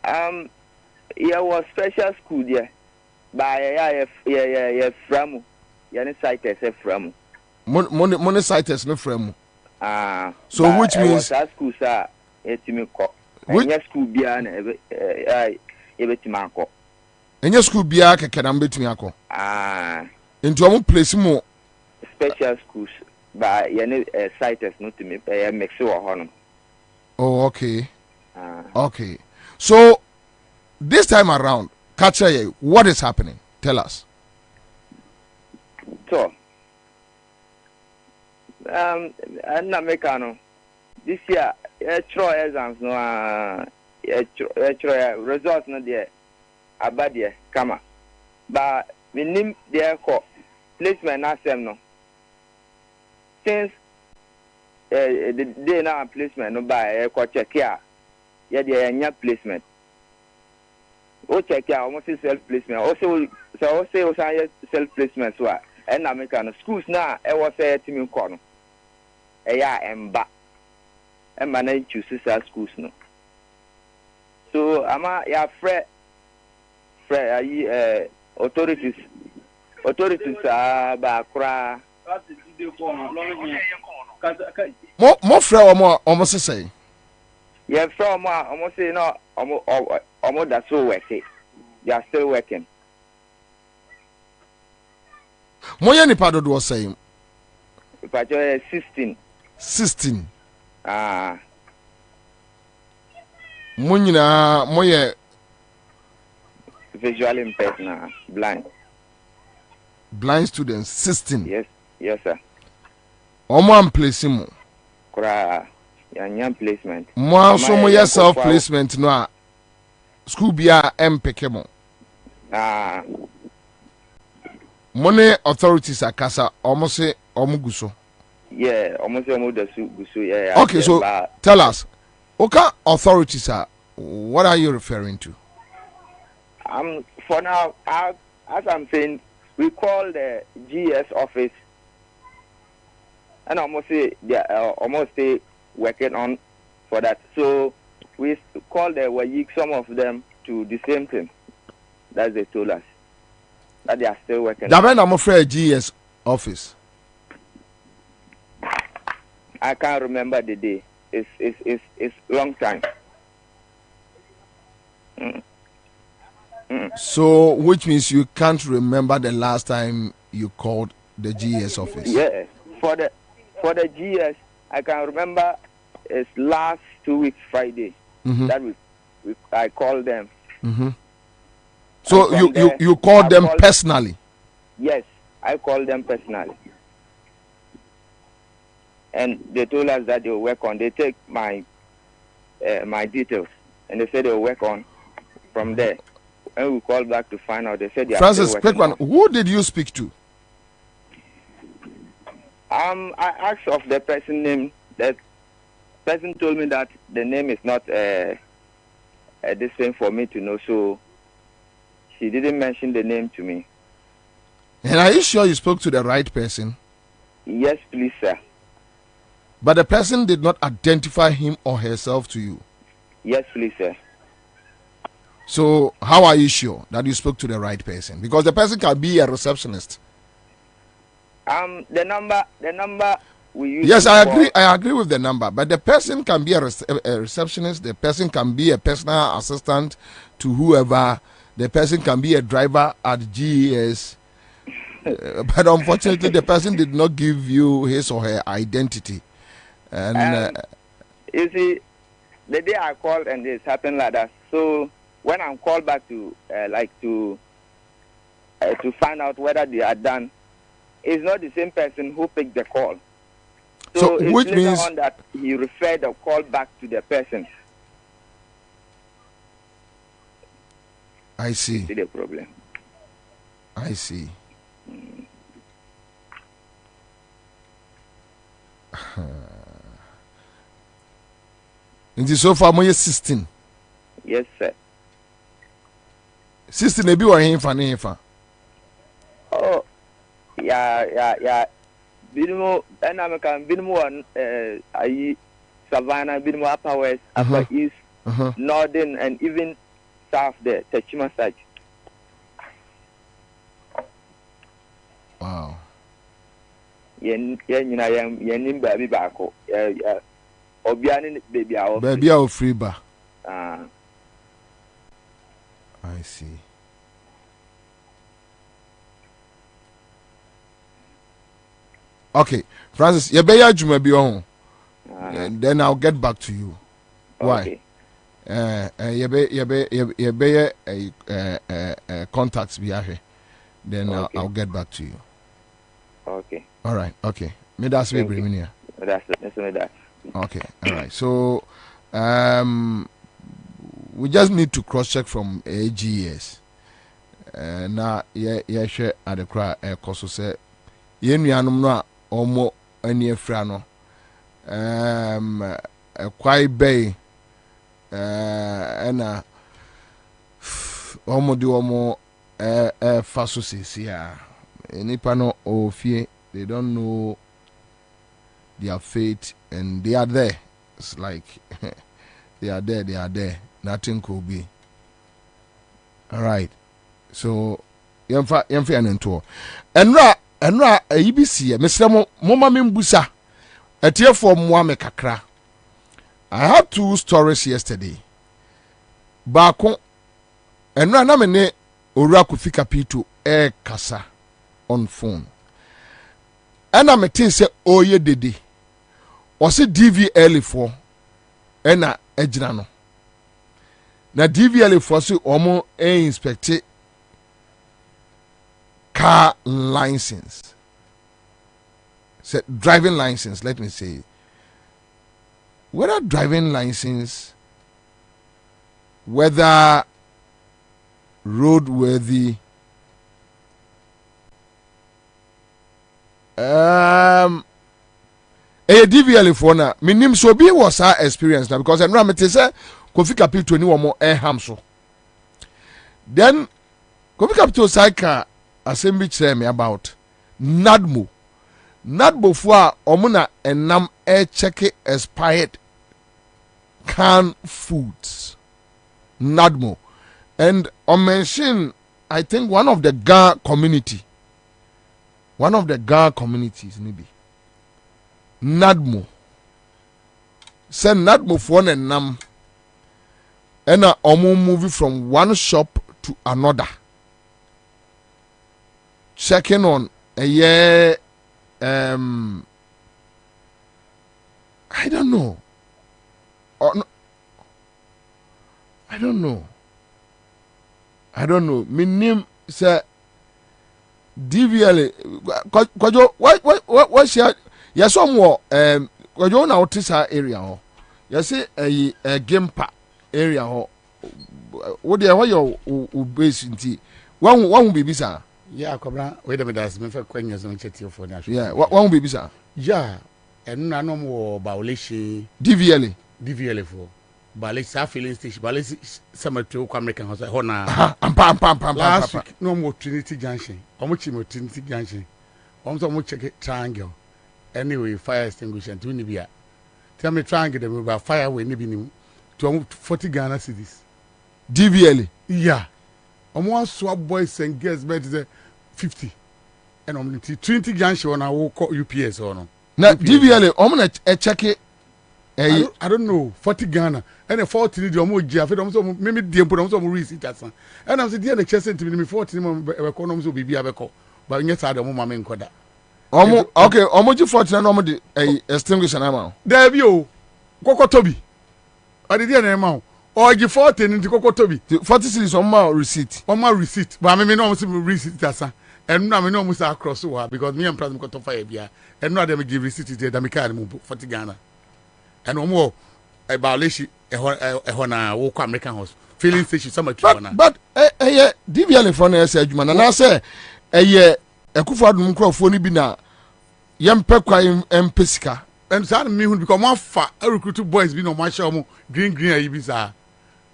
Yeah, was special school yeah, but yeah, from yeah, cited as from money cited no from. So which means that school sir, it's me call. Which school be an ebetimanko. Any school be a can betimiako. Into a place more special schools, but yeah, cited not to me, make sure honor. Oh, okay. Okay. So this time around, Catcher, what is happening? Tell us. So, I'm not making this year. Try exams no. Try results no there. Abadie kama. But we need there ko placement na sem no. Since the day now placement no by ko check here. Yeah, there nya placement. O check here almost self placement. Also self placement so and American schools now e was say team ko no. Yeah, emba. And manage to sister schools no. So ama ya free authorities ba kra more free or almost say. Yeah, from almost say no almost that's so working. They are still working. Moya ni pado do saying. But 16. 16. Munyina moye visually impaired na blind students 16. Yes sir. Omo am placement. Kura yan placement. Mo so mo ya self placement no a school bia empekemo. Money authorities akasa omo se omo guso. Yeah, almost guso yeah. Okay, so tell us. Okay, authorities are what are you referring to? For now, as I'm saying, we call the GS office, and almost say they are almost working on for that. So we call the WAYIC, some of them to the same thing that they told us that they are still working. I'm afraid GS office. I can't remember the day. It's long time. So, which means you can't remember the last time you called the GS office? Yeah, for the GS, I can remember it's last 2 weeks Friday that I called them. So you called them personally? Yes, I called them personally. And they told us that they will work on. They take my details and they said they will work on from there. And we called back to find out. They said they Francis, are quick one. Who did you speak to? I asked of the person name. That person told me that the name is not this thing for me to know. So she didn't mention the name to me. And are you sure you spoke to the right person? Yes, please, sir. But the person did not identify him or herself to you? Yes, please, sir. So how are you sure that you spoke to the right person? Because the person can be a receptionist. The number we use. Yes, I agree with the number. But the person can be a receptionist. The person can be a personal assistant to whoever. The person can be a driver at GES. But unfortunately, the person did not give you his or her identity. And you see, the day I called and this happened like that. So when I'm called back to to find out whether they are done, it's not the same person who picked the call. So it's which later means on that he referred the call back to the person. I see. See the problem. I see. Nti so far mo 16. Yes, sir. 16 ebi wa hin fa ne hin fa. Oh, yeah. Binimo and American Binimo and I Savannah, Binimo Upper West, Upper East, Northern, and even South there, Techima side. Wow. Yen baby bako. Obiani baby our baby our free bar. I see. Okay, Francis, you better you may be on. And then I'll get back to you. Why? You better contacts be here. Then I'll get back to you. Okay. All right. Okay. Me that's me bring here. That's that. Okay. All right. So, we just need to cross check from AGS. Now, yeah, share at the cry. Koso say, yenuanum no omo ani afra no. Kwai bay. Na omo di omo faso sisia. Nipa no ofie, they don't know their fate and they are there. It's like they are there. Nothing could be. All right. So yemfa anento. Enra EBC Mr. Mama Mimbusa. Etie for mo me kakra. I had 2 stories yesterday. Baako enra na me ne owura kufika pitu kasa on phone. And I'm a thing say oye dede. Or say DVL for ena ejina no. Na DVL for say omo inspect car license. Say driving license, let me say. Whether driving license, whether roadworthy, DVL for na minim so be was our experience now because I'm not say Kofi Capital ni womo hamso. Then Kofi Capital cycle assembly tell me about Nadmo for omuna enam check expired canned foods. Nadmo and on mention I think one of the Ga communities maybe Nadmo send Nadmo for nam and a movie from one shop to another checking on a year I don't know or no, I don't know my name say DVL kwajo what share yes somewhat kwajo na otisa area ho yes a game park area ho what there your base nti one baby sir yeah Kwabena wait a minute as me for kwenya so chetio for na yeah one baby sir yeah enu na no mo baoleshi DVL for Bale sa filling station Bale cemetery ko American house ho na pam last week no mo Trinity Junction omo chi mo Trinity Junction omo mo check triangle anyway fire extinguisher to ni bia tell me triangle dem about fire we ni bi ni to 40 Ghana cedis DVL yeah omo so boys and girls bet 50 and omo Trinity Junction na wo UPS or no na DVL omo na check I don't know 40 Ghana and a 40 the omo gia fe dem so me die mpo dem so mo receipt asan and am say die na chese ntimi me 40 mo be ko no so bibia be ko ba nye sa de mo ma me nkoda omo okay omo ji 40 na omo de extinguisher na ma there bi o kokotobi ade die na ma o ji 40 nti kokotobi 40 series omo receipt ba me no so receipt asan and na me no mo sa cross wa because me am price me ko to fire bia and no dem give receipt there da me card mo 40 Ghana and omo a violation na wo kwa American house filling station some na but DVL for na say adwuma na say Akufo Adom nkrofo ni bi na yempe kwa empesika and say me hu because one fa recruit boys bi no ma show mo green ayi bi sa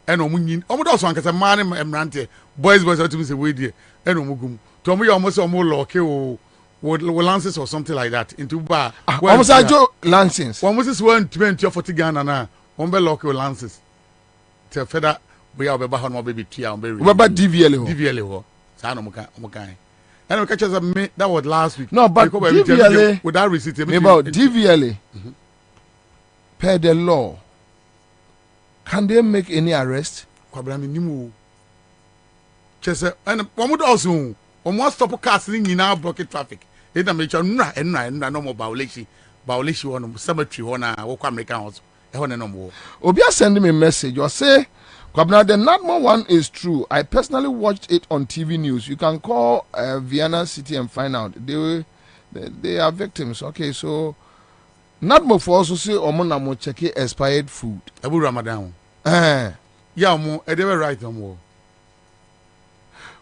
and omo nyin omo do so ankasa man emrante boys to me say we die and omo gum to omo yo omo say omo lock o with lances or something like that into bar. Almost I Joe lances. One was 120 or 40 Ghana now. One be local lances. Tell Feda we are Baba Hon baby tea and berry. What about DVLA? DVLA. Sano Mokai. And we catch us that was last week. No, but DVLA with that receipt. About DVLA per the law. Can they make any arrest? Kwabena nimu. Chese and one would also one stop cars in our blockade traffic. It make sure no more violation on cemetery on our American house. No more. Obia sending me a message or say Kwabena, the Nadmo one is true. I personally watched it on TV news. You can call Vienna City and find out. They are victims. Okay, so Nadmo for also say Omona mo check expired food. Abu Ramadan. Yeah, mo. They were right on more.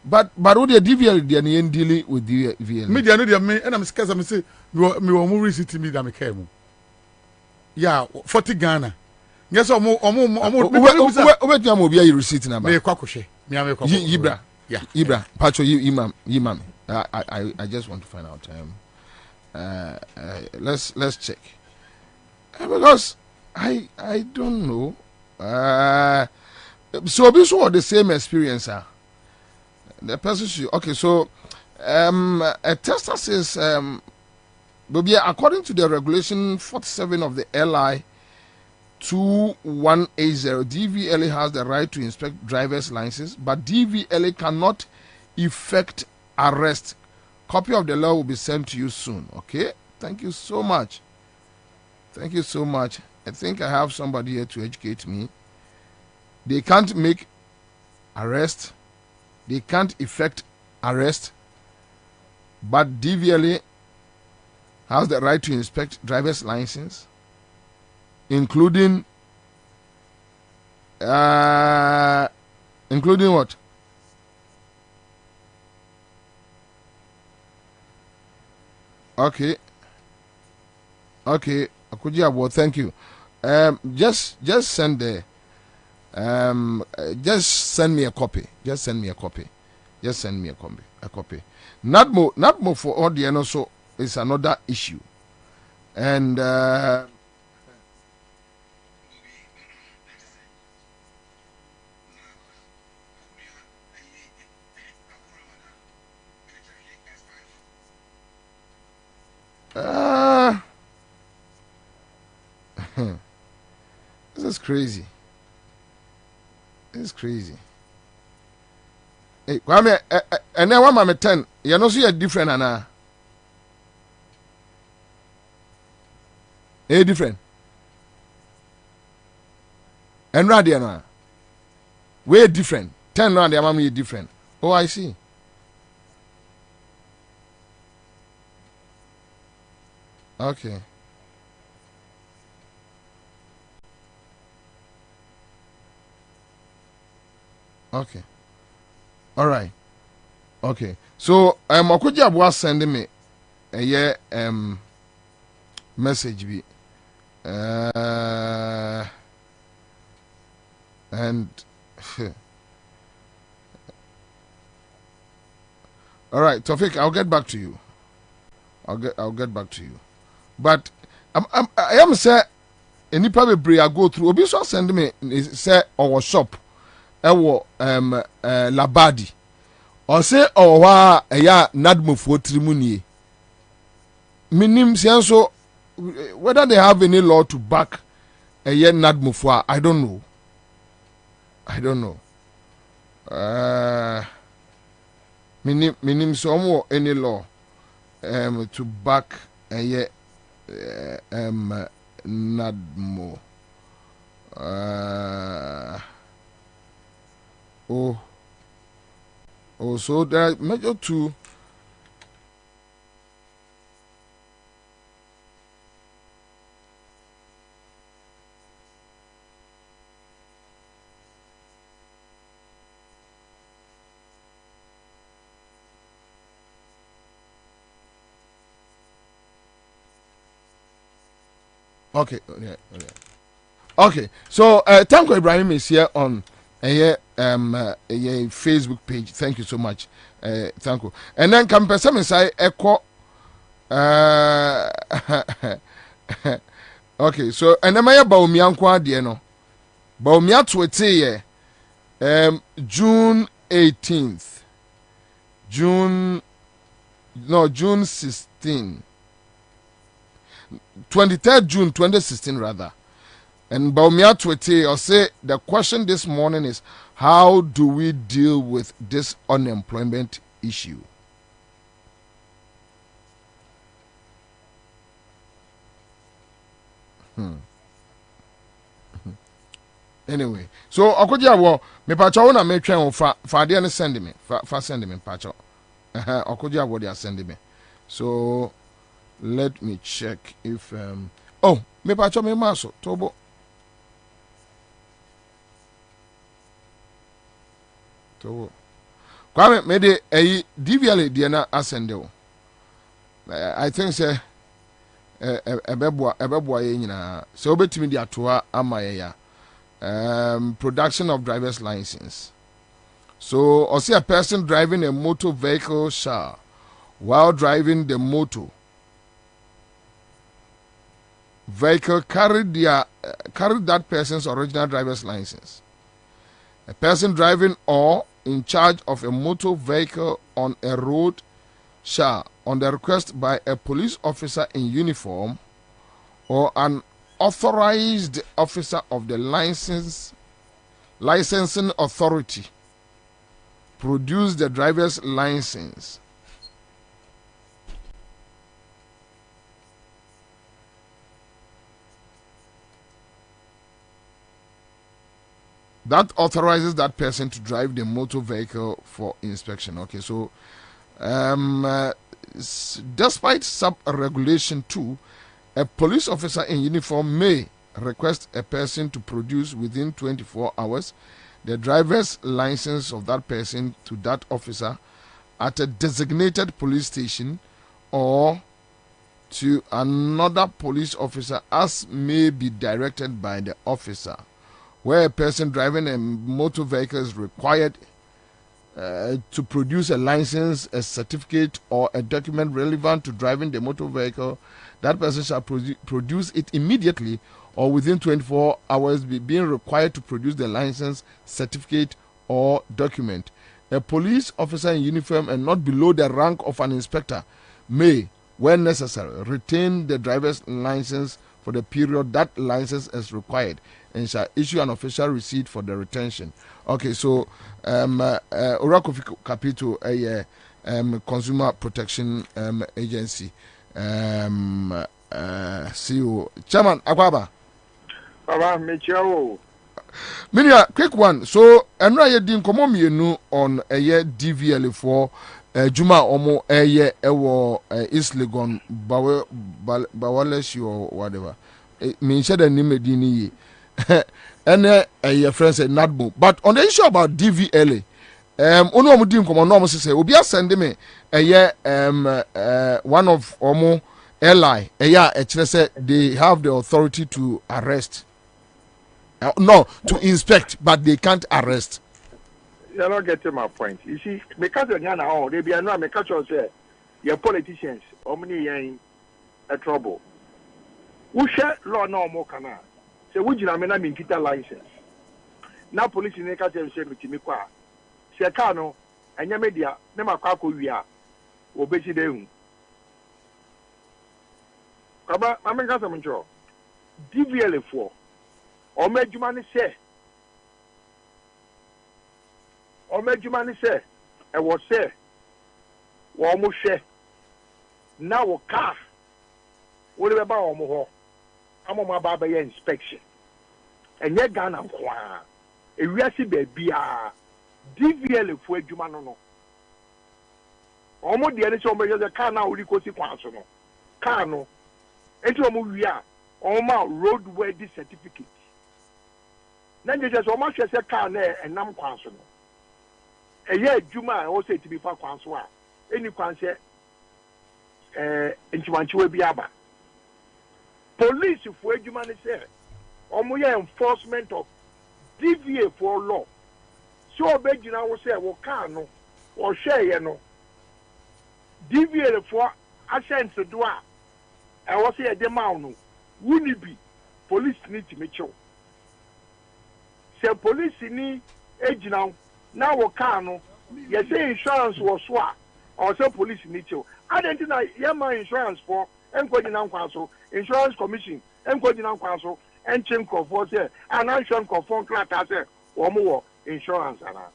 But what the DVL they are dealing with DVL. Me they know me and I'm scared. I'm say me will move receipt me that me came. Yeah, 40 Ghana. Yes, wait you am obi a receipt number. Me kwakoshe. Me am kwakoshe. Ibra. Yeah. Ibra. Pacho imam. I just want to find out let's check. Because I don't know. So this was the same experience the person should okay, so a tester says Bobie, according to the regulation 47 of the LI 2180, DVLA has the right to inspect driver's license, but DVLA cannot effect arrest. Copy of the law will be sent to you soon. Okay, thank you so much. I think I have somebody here to educate me. They can't make arrest, they can't effect arrest, but DVLA has the right to inspect driver's license, including what? Okay. Akuji, thank you. Just send the just send me a copy. A copy. Not more for all the also is another issue. And this is crazy. Hey, Kwame, and then 1 mama 10. You know, see a different Anna. Different. And Radiana. Way different. 10 round, the mammy different. Oh, I see. Okay. All right. Okay. So Akuji was sending me a message be and all right, Tofik, I'll get back to you. I'll get back to you. But I am say any probably I go through. Obi so send me say our shop. Ewo Labadi. Or say wa eya Nadmo for Trimunie. Minim so whether they have any law to back a year Nadmo for I don't know. Minim so any law to back a year Nadmo. So there are major two. Okay. So Tanko Ibrahim is here on a Facebook page. Thank you so much. Thank you. And then come person say echo Okay, so enema Baumia nkwa de no. Baumia twete ye June 18th. June 16. 23rd June 2016 rather. And Baumia twete or say the question this morning is how do we deal with this unemployment issue? Anyway, so Okodia wo me pacho na me twen fa de ne send me fa send me pacho. Okodia wo they send me. So let me check if oh me pacho me maso tobo. Kwame me de DVL de na asende wo. I think say ebeboa ye nyina. So obetimi de atoa ama ye ya. Production of driver's license. So, or see a person driving a motor vehicle shall, while driving the motor vehicle, carry that person's original driver's license. A person driving or in charge of a motor vehicle on a road shall, on the request by a police officer in uniform or an authorized officer of the licensing authority, produce the driver's license. That authorizes that person to drive the motor vehicle for inspection. Okay, so despite sub-regulation 2, a police officer in uniform may request a person to produce within 24 hours the driver's license of that person to that officer at a designated police station or to another police officer as may be directed by the officer. Where a person driving a motor vehicle is required to produce a license, a certificate, or a document relevant to driving the motor vehicle, that person shall produce it immediately or within 24 hours, being required to produce the license, certificate, or document. A police officer in uniform and not below the rank of an inspector may, when necessary, retain the driver's license for the period that license is required and shall issue an official receipt for the retention. Okay, so Orakofi Capital, a Consumer Protection Agency, CEO, Chairman Akwaba. Minia, quick one. So, Enra ye din komo mienu on a year DVL for Juma Omo a year ewo East Legon Bawaleshi or whatever. Me said the name dini and a friend said Nadbo. But on the issue about DVLA, ono mu din komo no mo say obi asende me a year one of Omo Eli a year say they have the authority to arrest. No, to inspect, but they can't arrest. You're not getting my point. You see, because you're now, they be another make sure say your politicians, how many in a trouble. Who share law no more can I? Say, would you not mean kita license? Now, police in the country say, with me, qua. Say, Kano, and your media, never quack we are, or bet you them. Kaba, I'm in Casamanjo. DVL 4. Omejumani say, I was say, Wamushe, now a car, whatever about Omoho, I'm on my barber inspection, and yet Ghana, a resi baby, DVL for Jumano. Almost the other measures a car now, we go to Quansono, Carno, and to Omuria, Oma roadworthy certificate. Then you just almost say car there and nam kwanso no. A year Juma also to be for kwanso. Any kwanse ntimanchiwe biaba. Police for Juma say omoya enforcement of DVA for law. So obejina wo say wo car no or share ye no. DVA for ascent to do a ɛwɔ sɛ yɛde ma wo no wuni bi police need to make sure sɛ police ni egyina na wo car no yɛsɛ insurance wɔ so a ɔsɛ police need to adɛnti na yɛma insurance for ɛnkɔgyina nkwa so insurance commission ɛnkɔgyina nkwa so ɛnkyɛ nkɔfoɔ sɛ ananhwɛ nkɔfoɔ nkrataa sɛ wɔn wɔ insurance anaa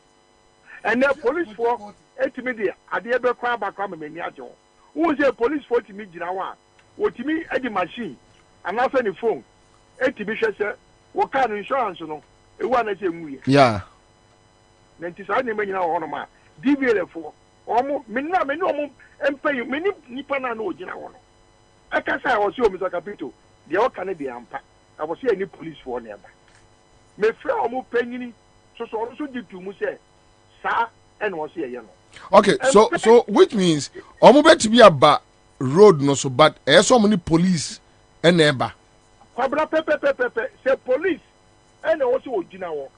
ɛnɛ police foɔ etimi de adeɛ bɛkɔ abakɔ amamani agye wɔn wɔn sɛ police foɔ timi gyina hɔ a wɔtimi ɛde machine anaasɛ ne phone etimi hwɛ sɛ wɔ car no insurance no ewu anasɛ enwuyɛ. Yeah. na nti saa nneɛma nyinaa wɔ hɔnom a dvl foɔ wɔn mene wɔn mpɛyi mene nipa naa na ogyina hɔ no ɛkasa a wɔsi omi sɛ kapito deɛ ɔka ne deɛ ampa na wɔsi yɛ ne police foɔ ne ɛba mefrɛ wɔn panyini soso ɔno nso di tu mu sɛ saa ɛna wɔsi yɛ no. Okay, so which means omo betimi aba road no so but so many police ɛna ɛba. Kwabena pepepepepe say police ɛna wɔsi ogyina hɔ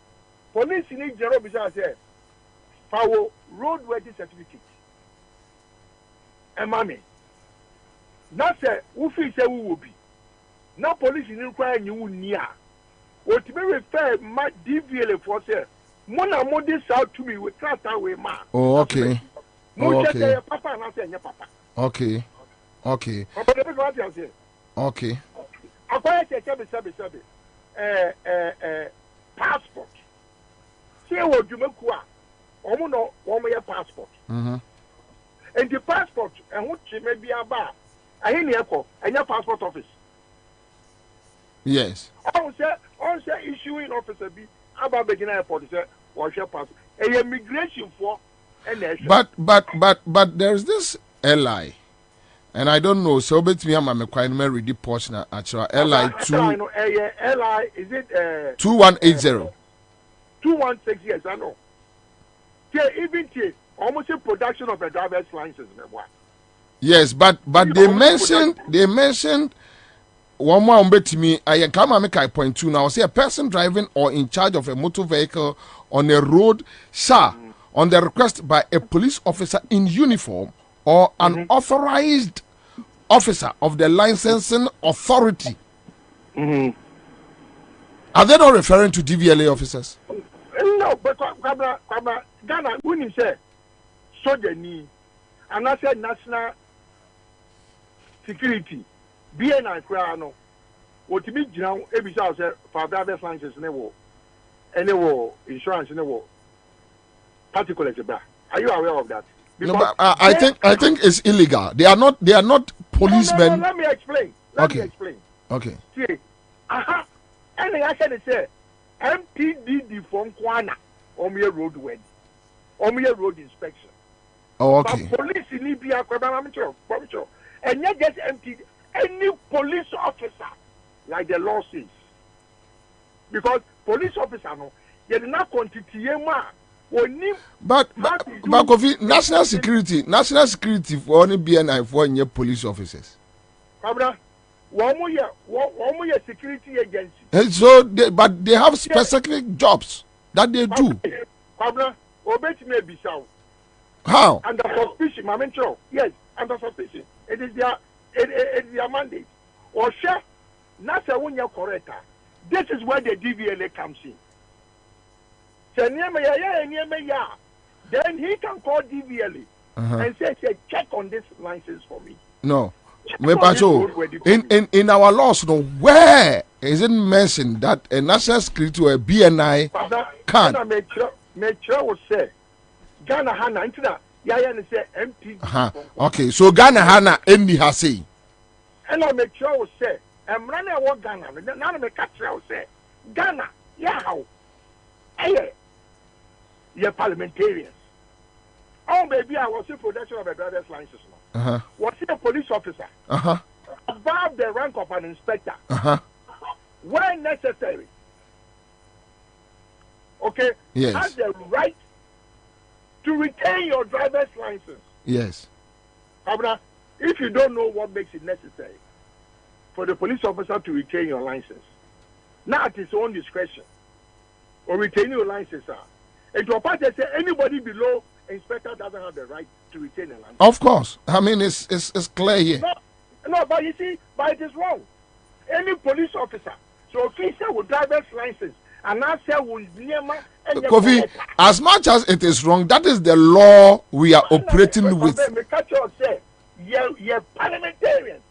police ni gyina obi sɛ fawo road worthy certificate ɛma me na sɛ wofi sɛ wo bi na police ni nkwa anyi wo ni a wotimi refer ma dvl for sɛ mo na mo de saa to me we trata we ma. Oh, okay. Mo check the papa na say nya papa. Okay. Okay. Okay. Akwai sebe passport. Say wo dwumaku a omo no wo ye passport. Mhm. And the passport ho chime bia ba ahe ne ekọ enya passport office. Yes. On say issuing officer bi aba begina airport say what your passport. A immigration for But there's this LI, and I don't know. So bet me, I'm a quite read the portion actually. LI 2. LI is it 2180. 216 yes I know. Even almost a production of a driver's license. Yes, but they mentioned one more bet me. I come make I point two now. Say a person driving or in charge of a motor vehicle on a road, sir. On the request by a police officer in uniform or an authorized officer of the licensing authority. Are they not referring to DVLA officers? No, but Ghana, when you say soldier ni, and I said national security, BNI Krano, what to be now, every house for driver's license never, any war, insurance never. Particulars about. Are you aware of that? No, but I think it's illegal. They are not policemen. No, let me explain. Let me explain. Okay. See, and I said say MPDD from Kwana Omia road wedding. Omia road inspection. Oh, okay. But police in Libya, and not just MPD, any police officer, like the law says. Because police officer no, they did not continue. But Kofi, national security for only BNI for any police officers. Kwabena, one more security agency. And so, but they have specific jobs that they do. Kwabena, obey me be so. How? Under suspicion, yes, under suspicion. It is their mandate. Or share, not a one year correct. This is where the DVLA comes in. Then he can call DVLA and say, check on this license for me. No. In our laws, no, where is it mentioned that a national security or a BNI can? Make sure will say Ghana Hana into that. Yaya say MP. Okay, so Ghana Hana Endi has say. And I make sure will say, I'm running what Ghana. None of the country will say Ghana. Yeah, how? Hey. Your parliamentarians. Oh, baby, I was in production of a driver's license. Was he a police officer? Above the rank of an inspector. When necessary. Okay? Yes. Has the right to retain your driver's license. Yes. Kwabena, if you don't know what makes it necessary for the police officer to retain your license, now at his own discretion, or retain your license, and to a party say anybody below inspector doesn't have the right to retain a license. Of course. I mean, it's clear here. No, but you see, but it is wrong. Any police officer, so officer with driver's license, and I say will Kofi, as much as it is wrong, that is the law we are operating with. You're parliamentarians.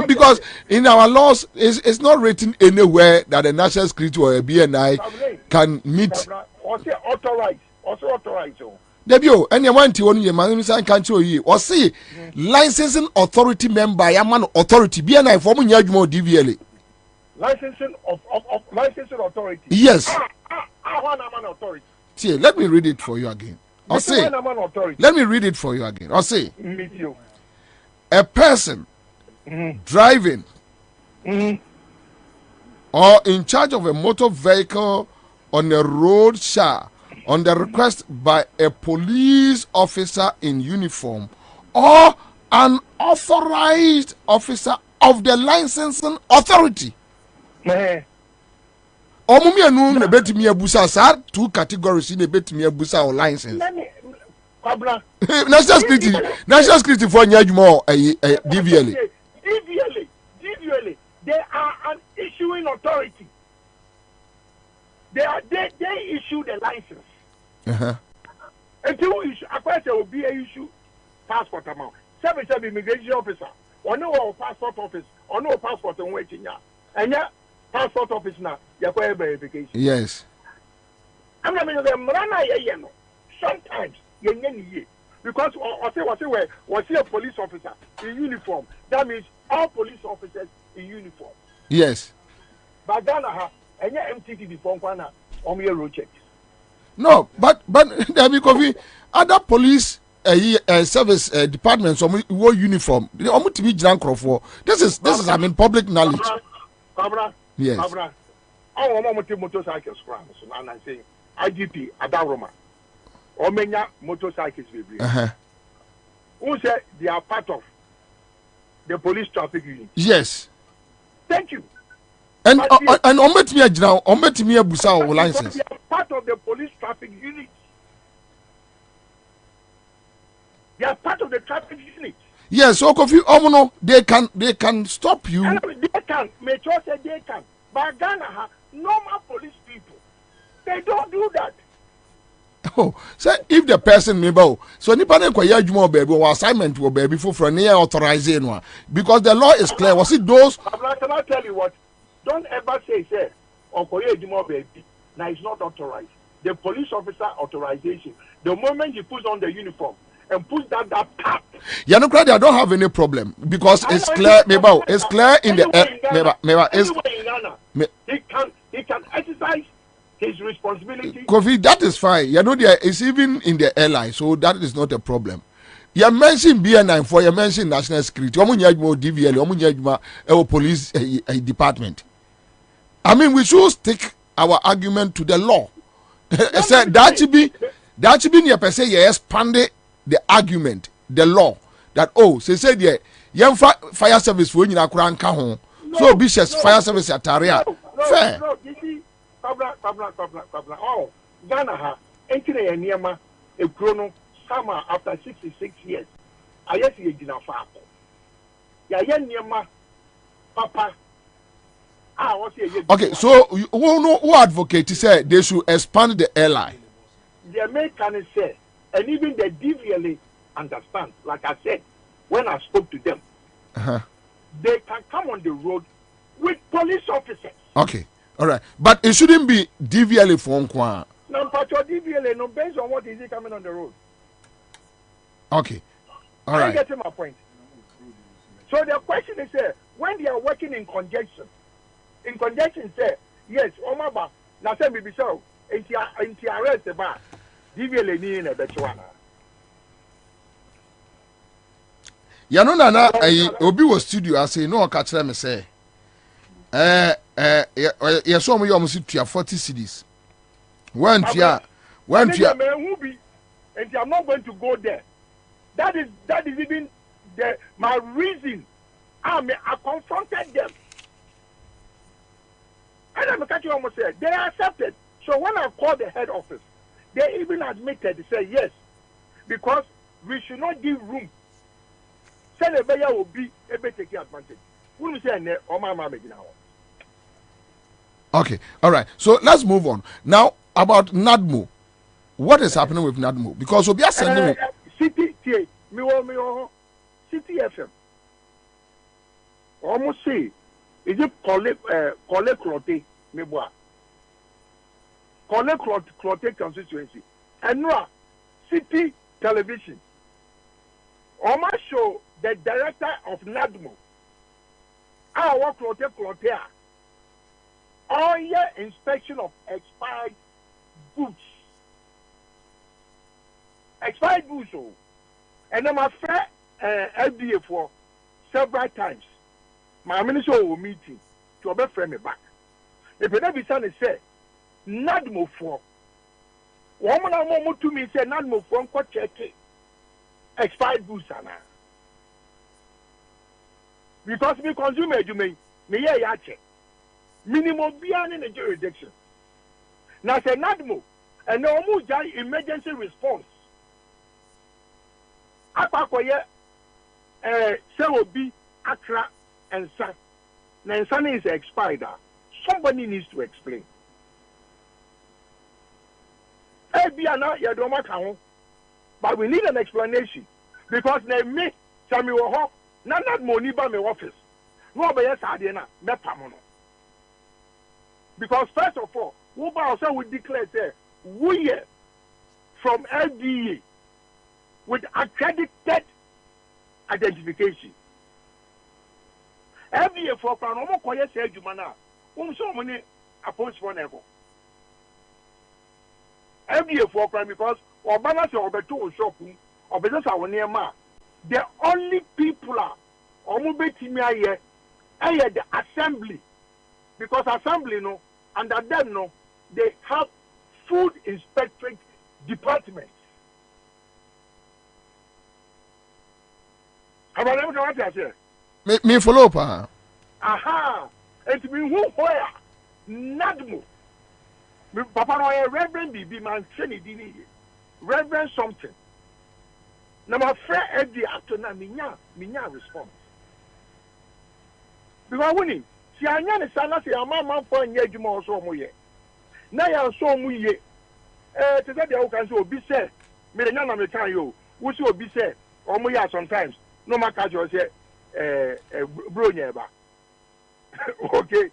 Because in our laws, it's not written anywhere that the national security or a BNI can meet. Also authorized. Debio, and you want to only man can't show you or see licensing authority member, Yaman authority, BNI for me, DVLA. Licensing authority. Yes. Authority. See, let me read it for you again. Or say, let me read it for you again. Or say, a person driving or in charge of a motor vehicle on a road shall, on the request by a police officer in uniform or an authorized officer of the licensing authority. Omumi anu na betimi abusa sa two categories in the betimi abusa or license. National security for nyajuma DVLA. DVLA, they are an issuing authority. They issue the license. Until issue, according will be a issue passport amount. 7 immigration officer, or no passport office, or no passport on waiting. And yeah, passport office now, you have verification. Yes. I mean, sometimes you because was a police officer in uniform. That means all police officers in uniform. Yes. But Ghana and your MTT before Kwana on your road checks. No, but because other police service departments or uniform, they are to be drunk for. This is I mean public knowledge. Yes. I want motorcycles so I'm saying IGP Adaroma or many motorcycles baby. Who said they are part of the police traffic unit? Yes. Thank you. And busa license. They are part of the police traffic unit. They are part of the traffic unit. Yes, so Kofi they can stop you. And they can. Metro said they can. But Ghana normal police people, they don't do that. Oh, so if the person maybe so nipa ne kwaya adwuma baby or assignment will baby for near authorizing one because the law is clear. Was it those? Can I tell you what? Don't ever say or kwaya adwuma baby. Now it's not authorized. The police officer authorization. The moment he puts on the uniform and puts that cap. Yeah, no, I don't have any problem because it's clear. It's clear in the he can exercise his responsibility. Kofi, that is fine. You know, there is even in the airline, so that is not a problem. You mentioned BNI for you mentioned national security. DVL, police department. I mean, we should stick our argument to the law. That should be near per se. You expanded the argument, the law that say fire service for you na so Bishop's fire service at Taria. Fair. No, you see, Kwabena. Oh, Ghana entering a Niama, a chrono, summer after 66 years. I yes, you did not far. Ya Niama, Papa. Okay, so who advocate said they should expand the airline? The Americans say, and even the DVLA understand. Like I said, when I spoke to them, they can come on the road with police officers. Okay, all right, but it shouldn't be DVLA for Nkwa. No, but your DVLA, no, based on what is he coming on the road. Okay, all right. I get to my point. So the question is, when they are working in conjunction, say yes, Omaba, now say maybe so, into arrest the bar, DVLA ni in a bechuana. Yano nana obi was studio I say no catch them say you saw me almost to 40 CDs. When you and I'm not going to go there. That is even my reason. I confronted them. And I'm catching almost said they accepted. So when I called the head office, they even admitted, they said yes, because we should not give room. Say the buyer will be able to take advantage. We say no, okay, all right. So let's move on now about NADMO. What is happening with NADMO? Because we are sending City City FM. Almost say, is it collect clote meboa? Collect clote constituency. And now City Television. Almost show the director of NADMO. Our clote all year inspection of expired goods. Expired goods, and I'm afraid LDA for several times. My minister will meeting to obey friend me back. If you never say, NADMO for woman more to me say NADMO for check expired goods because me consumer you may check minimum beyond in the jurisdiction. Now say NADMO and no more emergency response. Akwakoye say obi Accra and Ansah. Now Ansah is expired. Somebody needs to explain. But we need an explanation because they me Samuel Hawk not money by my office. No, but yes, I didn't. Because first of all, we also would declare that we from LDA with accredited identification. LDA for Panomo Koya said Jumana, so many opposed for never. LDA for crime because Obama or Beto shopping or business our near ma. The only people are Omubetimia here, the assembly. Because assembly no, under them no, they have food inspectorate department. Have I never what I say? Me follow up. Aha! It means who where? NADMO. Papa no Reverend Bibi man Chenny Dini. Reverend something. Now my friend Eddie after na minya response. Because winning. Si anya ne sana se amama for nya adwuma also mo ye. Na ya so mo ye. Te say dey o kan say obi say me nya na me kan yo. Wo say obi say o mo ya sometimes. No matter you say bro nya ba. Okay.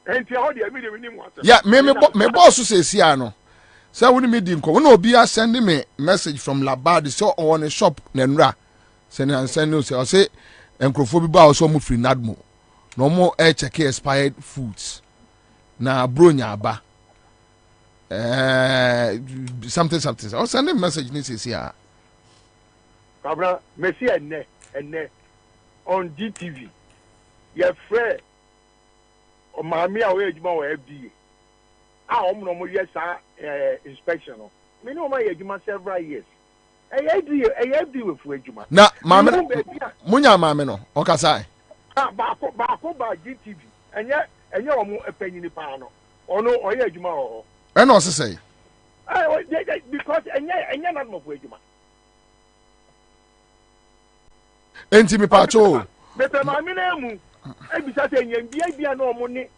Enti how dey me dey win mo. Yeah, me boss say si ano. Say we me di nko. Una obi a send me message from Labad so on a shop na nra. Send and send no say enkrofo bi ba also mo free NADMO. No more check expired foods. Na bronya ba. Something. I'll send a message ni say here. Kabra, Messi enne on DTV. Your friend o maami a we adwuma o FDA. No more yes inspection no. Me no ma adwuma several years. FDA we fu adwuma. Na maami munya maami no. Okasai. Baako ba GTV enye omo epanyini pa no ono oye adwuma o e no se say because enye na mo fu adwuma enti mi pa cho me pe ma mi na mu e bi sa se enye bia na omo ni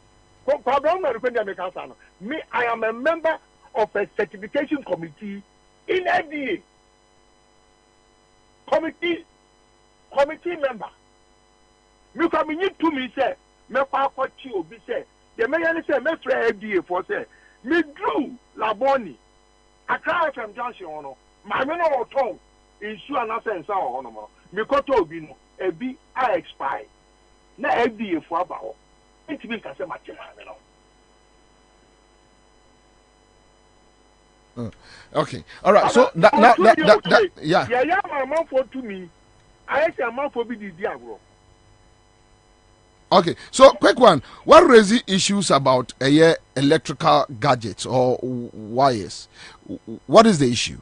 Kwabena na rekwenda me kansa no me I am a member of a certification committee in FDA committee member. Me come need to me say me kwa kwachi obi say the me yan say me fra FDA for say me drew laboni Accra FM junction no ma me no oton insu anasa nsa ho no me koto obi no ebi a expire na FDA for aba ho enti me ka say ma che ma me no. Okay, all right. So that yeah. Yeah, my mom for to me. I say my mom for be the agro. Okay, so quick one. What raises issues about electrical gadgets or wires? What is the issue?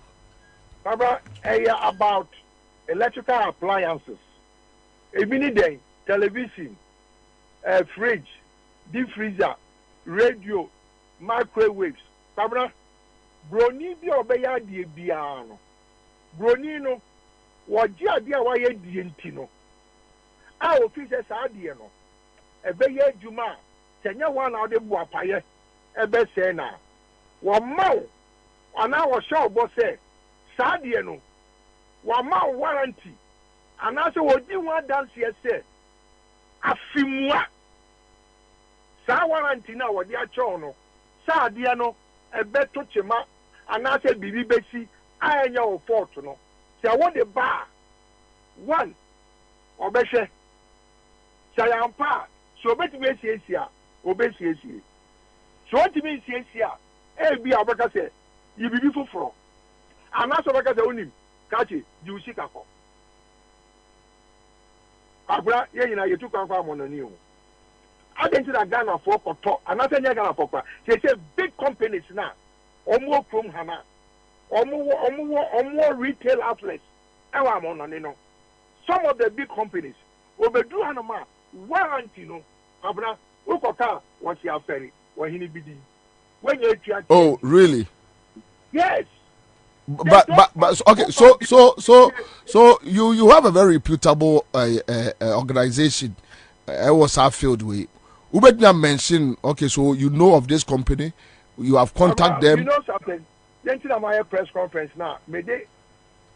Baba, about electrical appliances. Even day, television, fridge, deep freezer, radio, microwaves, Kwabena broni bi obeya adie bia no broni no woji adie a waye die nti no a ofise sa adie no ebeya adwuma senya wa na ode bu apaye ebe se na wo maw ana wo show bo se sa adie no wo maw warranty ana se woji wa dance se afimua sa warranty na wo dia cho no sa adie no ebe to chema ana se bibi besi anya o fault no se wo de ba one obehwe sayampa so beti be siesia obesiesie so oti be siesia e bi abaka se yibibi foforo ana so baka se onim kachi jusi kako abra ye nyina yetu kan kwa monani o agenti da Ghana for koto ana se nya Ghana for kwa say big companies na omo from hana omo retail outlets ewa monani no some of the big companies obedu hanoma warranty no abra ukota was your ferry when he bidi when you oh really yes but okay so you have a very reputable organization was filled with Ubedna mentioned okay so you know of this company you have contacted them you know something then to my press conference now may they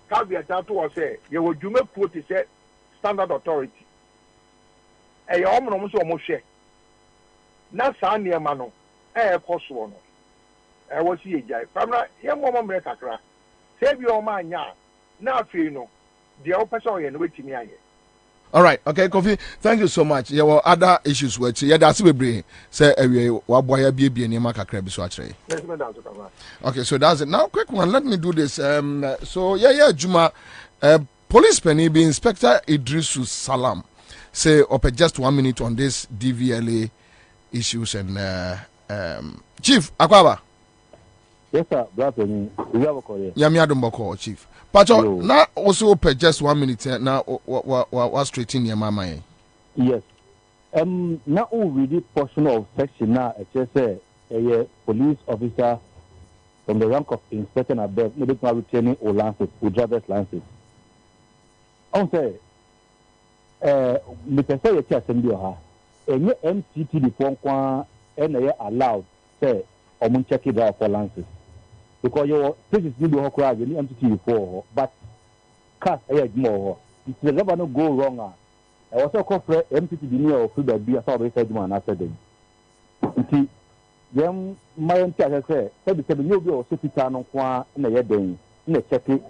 caveat that was say you will do me quote say standard authority e ya omno so mo hwe na sa niema no e koso no e wo si ejai famra ye mo mo mere kakra se bi o ma anya na afi no de o pese o ye no wetimi aye. All right, okay, Kofi, thank you so much. There were other issues with yeah, that's we bring say waboya bie niema kakra bi so akere. Okay, so that's it. Now quick one, let me do this. So Juma police penny be Inspector Idrisu Salam say up just 1 minute on this DVLA issues and Chief Akwaba. Yes sir, brother me. We have a call. Yami Adumboko Chief. Pacho, now also up just 1 minute now what straight in your mama. Yes. Now we did portion of section now it just say a police officer from the rank of inspector above maybe not retaining or license or driver's license. On say me say you check send ha any MCT before kwa na allowed say omun check it out for license because your places need to have any MCT before but cars more if the never no go wrong I also call for MCT near or free be as always said man after them nti them my entire say be you go so pita no kwa na ye den na check it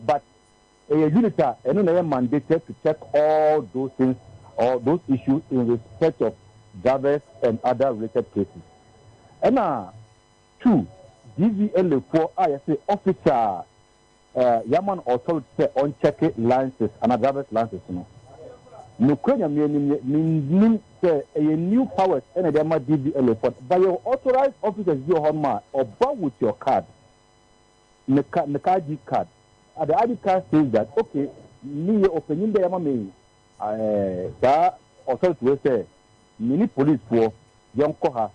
but a unita and no mandated to check all those things or those issues in respect of drivers and other related cases. And two, DVLA4 I say officer Yaman authority say on check licenses and driver's licenses. No question mean say a new powers and a DVLA4 but your authorized officers do home or bound with your card. The card. The ID card says that okay, me opinion there me that authority will say many police for young koha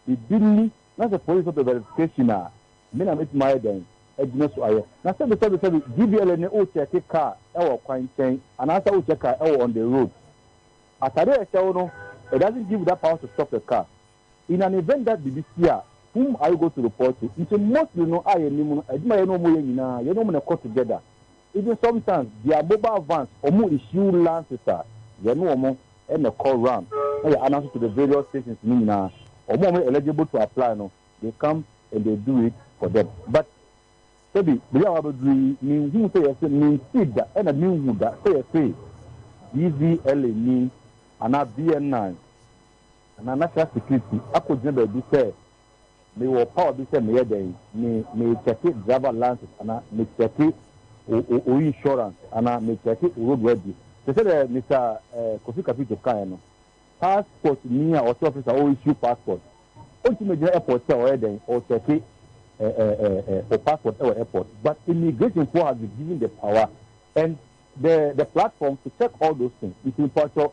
it didn't not the police of the verification me na meet my then edna so aye na say GBL ne o check car e wo kwan chen and answer o check car e wo on the road atare e chew no it doesn't give that power to stop the car in an event that the here whom I go to report to it's most you know I anymore edma no mo yina you know me call together even sometimes their mobile vans omo issue lances you know omo and the call round and they announce to the various stations na omo eligible to apply no they come and they do it for them but maybe we are about to mean who say yes mean feed that and a new that say DVLA mean and a BN9 and a national security akojina be say me will power be say me dey me check it driver license and me check it o insurance and me check it road ready they say Mr. Kofi Kapito kan passport me or officer or issue passport ultimately airport say already or check it or passport or airport but immigration for has been given the power and the platform to check all those things it's important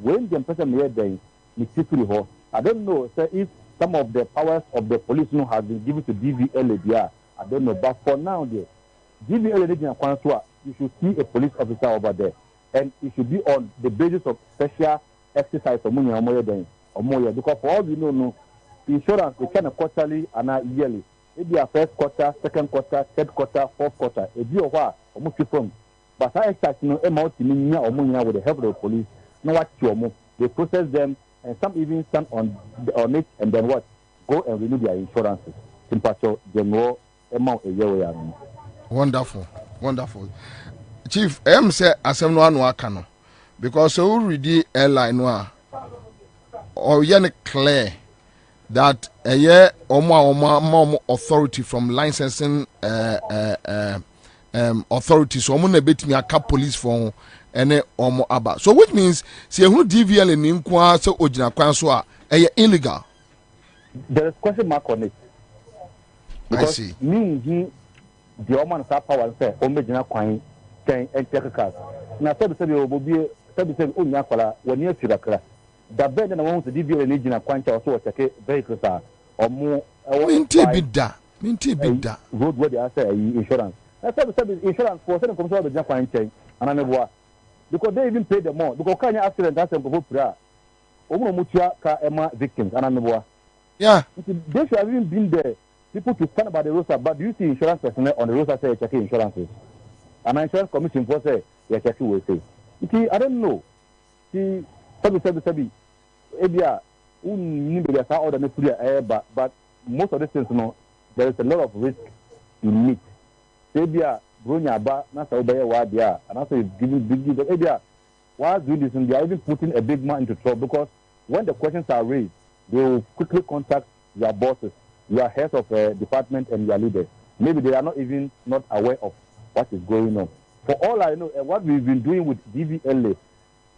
when the person here then me secretly I don't know say if some of the powers of the police have been given to DVLA there. I don't know, but for now, there, DVLA you should see a police officer over there, and it should be on the basis of special exercise or money because for all we know, the insurance they can quarterly and yearly. Maybe a first quarter, second quarter, third quarter, fourth quarter. A year or almost from. But I expect amount with the help of the police. No what you they process them, and some even stand on it, and then what? Go and renew their insurances. Simpatio general amount a year. Wonderful. Chief, say asem no anu aka no because so read the airline no or yen clear that a year or authority from licensing authorities so na betimi aka police for ene omo aba. So which means say who DVL ni nkwa so ogina kwan so a illegal. There is question mark on it. Because I see. Me the woman power say omegina kwan ten and check cars. Na said Bobie said onya kwala woni afirakra. Da bend na won to DVL ni gina kwan cha so check vehicles are omo minti bida road where they say insurance. I said insurance for certain come so be gina kwan chen ananeboa because they even pay them more because kanya accident that some go pra omo mutua ka ema victims ananeboa. Yeah, they should have even been there. People to stand by the roadside, but do you see insurance personnel on the roadside say checking insurances? And an insurance commission for say you're checking will say. See, I don't know. See, sabi. Ebia, need to order me clear but most of the things, there is a lot of risk in meet. Ebia, Brunya ba, not obey what they are, and also giving big. But Ebia, while doing this, they are even putting a big man into trouble because when the questions are raised, they will quickly contact their bosses. You are heads of a department and you are leaders. Maybe they are not aware of what is going on. For all I know, what we've been doing with DVLA,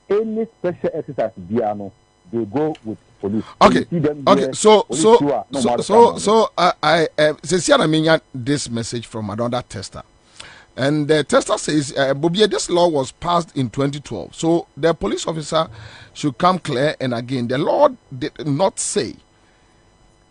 any special exercise, they go with police. Okay. So I Cecilia this message from another tester. And the tester says, Bobie, this law was passed in 2012. So the police officer should come clear. And again, the law did not say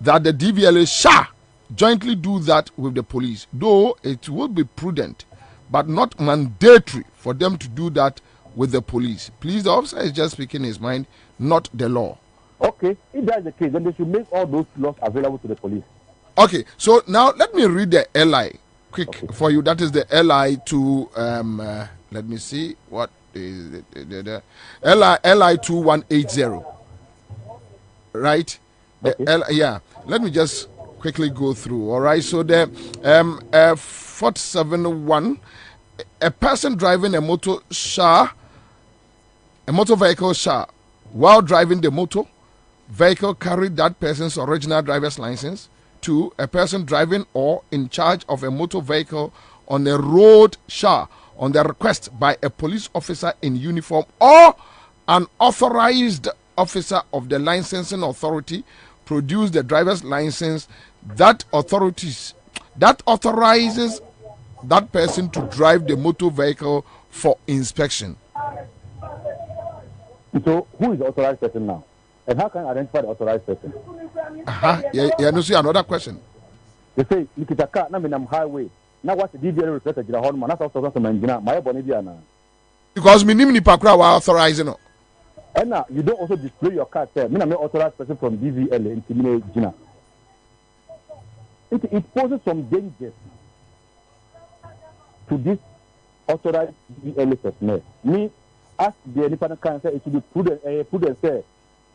that the DVLA shall jointly do that with the police, though it would be prudent, but not mandatory for them to do that with the police. Please, the officer is just speaking his mind, not the law. Okay, if that's the case, then they should make all those laws available to the police. Okay, so now let me read the LI quick for you. That is the LI to, let me see, what is the LI 2180, right? Let me just quickly go through. All right. So the 471, a person driving a motor vehicle while driving the motor vehicle carried that person's original driver's license. 2, a person driving or in charge of a motor vehicle on a road on the request by a police officer in uniform or an authorized officer of the licensing authority produce the driver's license that authorizes that person to drive the motor vehicle for inspection. So who is the authorized person now? And how can I identify the authorized person? No, see another question. They say, Nikitaka, Naminam Highway. Now what's the DVL reflected in the Horn? That's also some engineer, my Bonidiana. Because Minimini Pakra were authorizing. And now you don't also display your card there. I'm an authorized person from DVL in Timine Gina. It poses some dangers to this authorized DVL personnel. Me, ask the independent counsel, it should be prudent, say,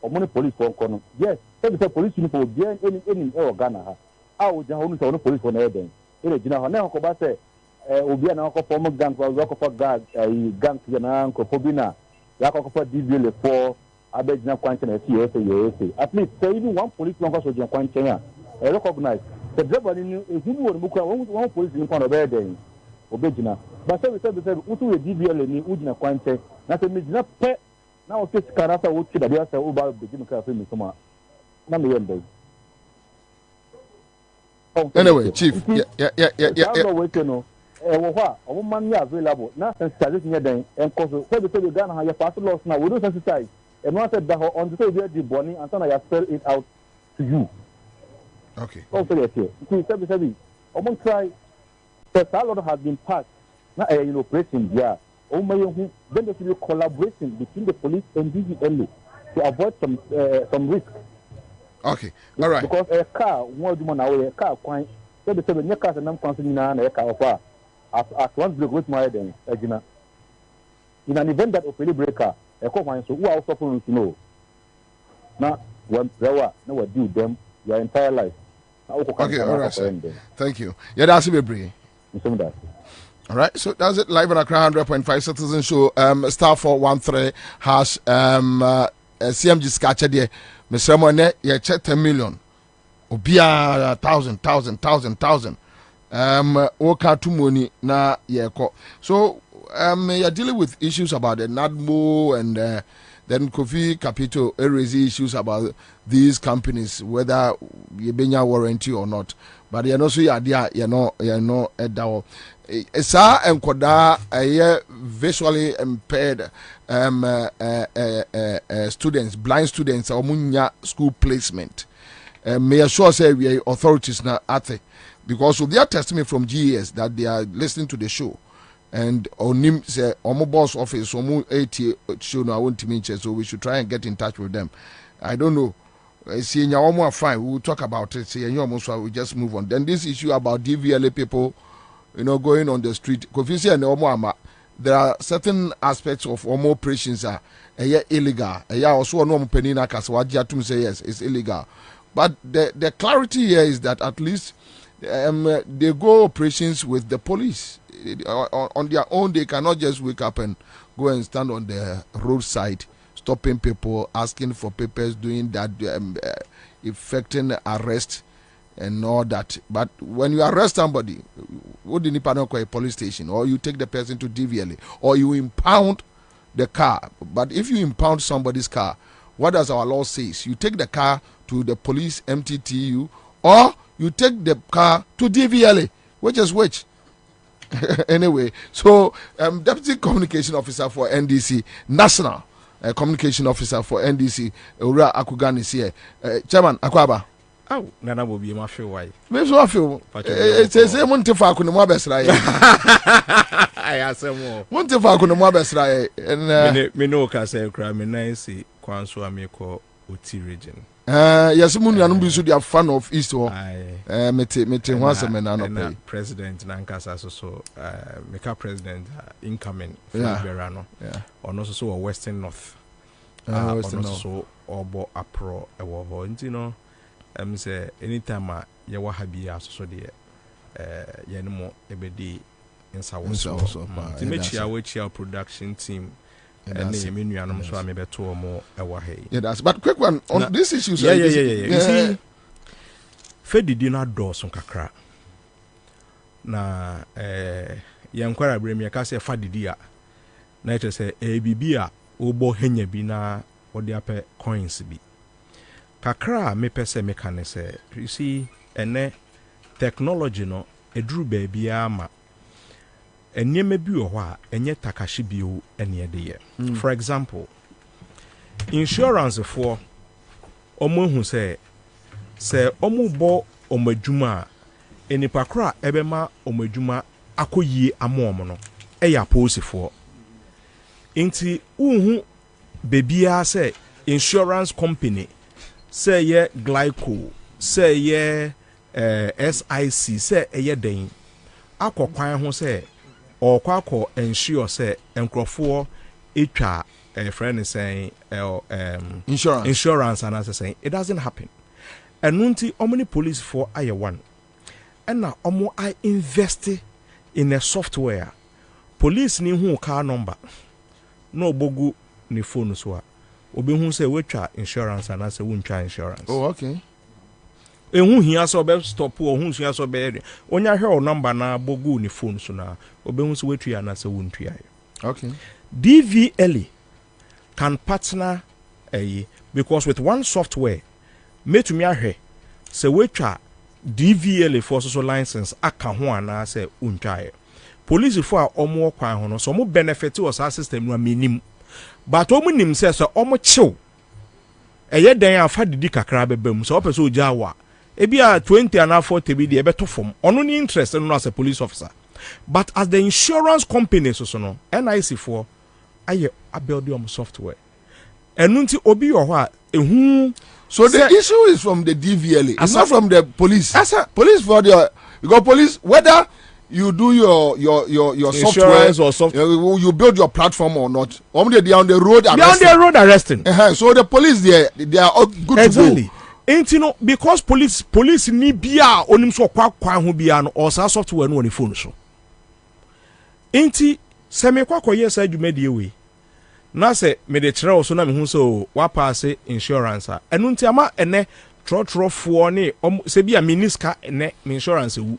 or money police for Kono. Yes, the police uniform behind any Ghana. I would have only police for Eden. In Gina, now Kobase, Obiana, former gang, Rockford gang, Kwabena. Yakofa DVL for Abedina Quantum and USA. At least even one police longer so Jan Quantum. I recognize the driver in one police in front of Eden, Obedina. But so we said, also a DVL in Ujina Quantum, not a Midna pet. Now, okay, Carasa would see that they are about the Jim Cafe in summer. Anyway, Chief, a woman available. Now, since near them, and cause the Ghana, your pastor lost now. We don't sensitize. And once said that on the day the bonnie, and then I spell it out to you. Okay. Also, yes, see, Sabi, almost try. The lot has been passed. Now, operation, yeah. Then there should be collaboration between the police and DVLA to avoid some risk. Okay, all right. Because a car, one woman away, a car, quite. So the 7 year cars and I'm constantly a car of far. At once break with my then, in an event that operator breaker, a co so who are suffering to know. Now, when there were no do them your entire life. Okay, all right, sir. Thank you. Yeah, that's a bit. All right, so that's it. Live on Accra 100.5 Citizen Show. Star 413 has CMG Scatcher there. Mr. Mone, you check 10 million. Obia 1,000. Oka to money na yeko. So you're dealing with issues about the NADMO and then Kofi Capito raise issues about these companies, whether you bring a warranty or not. But you know, so you're no at that. Esa enkoda visually impaired students, blind students, omunya school placement. May assure say we authorities now at it, because of their testimony from GES that they are listening to the show. And onim say omo boss office omo 80 show no I want to mention, so we should try and get in touch with them. I don't know. See omo fine, we will talk about it. See almost we just move on. Then this issue about DVLA people, going on the street. Confusing and omo there are certain aspects of omo operations are illegal. Also no penina kaswaji atum say yes, it's illegal. But the clarity here is that at least they go operations with the police. On their own, they cannot just wake up and go and stand on the roadside, stopping people, asking for papers, doing that, effecting arrest and all that. But when you arrest somebody, what do you need a police station, or you take the person to DVLA, or you impound the car. But if you impound somebody's car, what does our law say? You take the car to the police MTTU, or you take the car to DVLA, which is which? Anyway, so Deputy Communication Officer for NDC, National Communication Officer for NDC, Ura Akugani is here. Chairman Akwaba. Oh, Nana will be my feel why. Maybe I feel it says Montefaku no more best right. I ask more. Montefaku no more best right. And me no can say crime nice Kwanso Ameko Uti region. Yes, Moon and Bisu, they are fan of East or meeting once a man and President Nankasa, so make up president incoming from Verano, or also so a Western North, also Obo Apro, a war, say anytime you will have be so dear, Yanimo Ebedi in South, to make your production team. And so I'm able to more yeah, that's but quick one on this issue. Yeah. You see, Fedi did not do some kakra. Na yankwara bremi akase fadi dia. Na it say bibia obo henye bi na odi ape coins bi. Kakra me pese me kan say you see ene technology no eduru ba bia ma enyeme bi wo a enye takashi bio ene ede ye. For example, insurance for omo hu say omo bo omadwuma enipa kra ebema omadwuma akoyie amom no eya police for inti uhu bebia say insurance company say ye glyco say ye SIC say eye den akokwan ho say or kwako ensure say enkrofo etwa friend is saying insurance and as saying it doesn't happen. And nunti omni police for aye one and now omo I invest in a software police ni hu car number no bogu ni phone so obi hu say wetwa insurance and as wuntwa insurance. Oh, okay. Ehun hia so be stop o hu hia so be onya hwe o number na bogu ni phone so na obehun so wetua na se wontua. Okay. DVLA can partner because with one software metumi ahwe se wetwa DVLA for social license aka ho ana se untwae. Police for omo kwan ho no so mo benefit o sa system no minim. But omo nim se so omo chill. Eye den afa didi kakra bebam so opeso oja wa Ebia 20 and 40 be the better form. On any interest no as a police officer. But as the insurance company so no, NIC for aye build your software. And nunti obi or so the issue is from the DVLA. It's not from the police. Police for the because police whether you do your software or software, you build your platform or not. They are on the road arresting. They are on the road arresting. So the police they are all good exactly. to go. Ain't you know because police ni bia onim so kwa ho bia no or sa software no on the phone so. Ain't se me kwa yes adwuma die we. Na se me de kire so na me hu so wa pass insurance a. Enu nti ama ene trotro ne se bia miniska ene me insurance wu.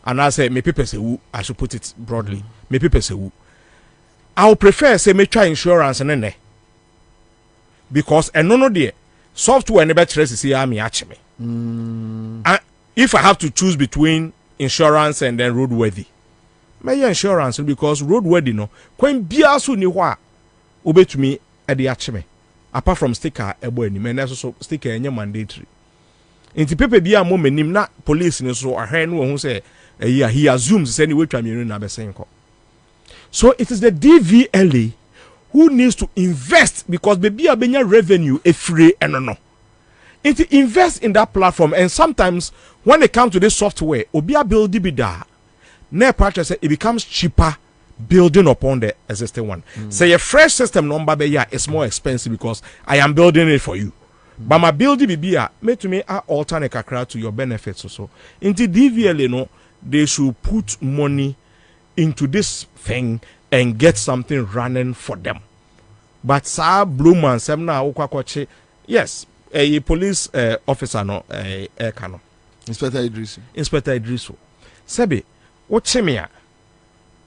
And I say me people say wu, I should put it broadly. Me people say wu. I would prefer say me try insurance and because no there software never traces see me actually. And if I have to choose between insurance and then roadworthy, my insurance because roadworthy no when biasu ni wa obe to me at the actually apart from sticker ebo ni me so sticker enye mandatory. Inti pepe bia mo menim na police ni so ahwe no hu say he assumes say ni we twa me na be senko. So it is the DVLA who needs to invest because baby abenya revenue free no. It invest in that platform and sometimes when it comes to this software, obi build bida, na practice it becomes cheaper building upon the existing one. Say a fresh system number be is more expensive because I am building it for you. But my building bibia made to me alternate kakra to your benefits also. Into DVLA no, they should put money into this thing and get something running for them. But sir blue man semna okwakoche yes a police officer no kano Inspector Idris Sebi ochemia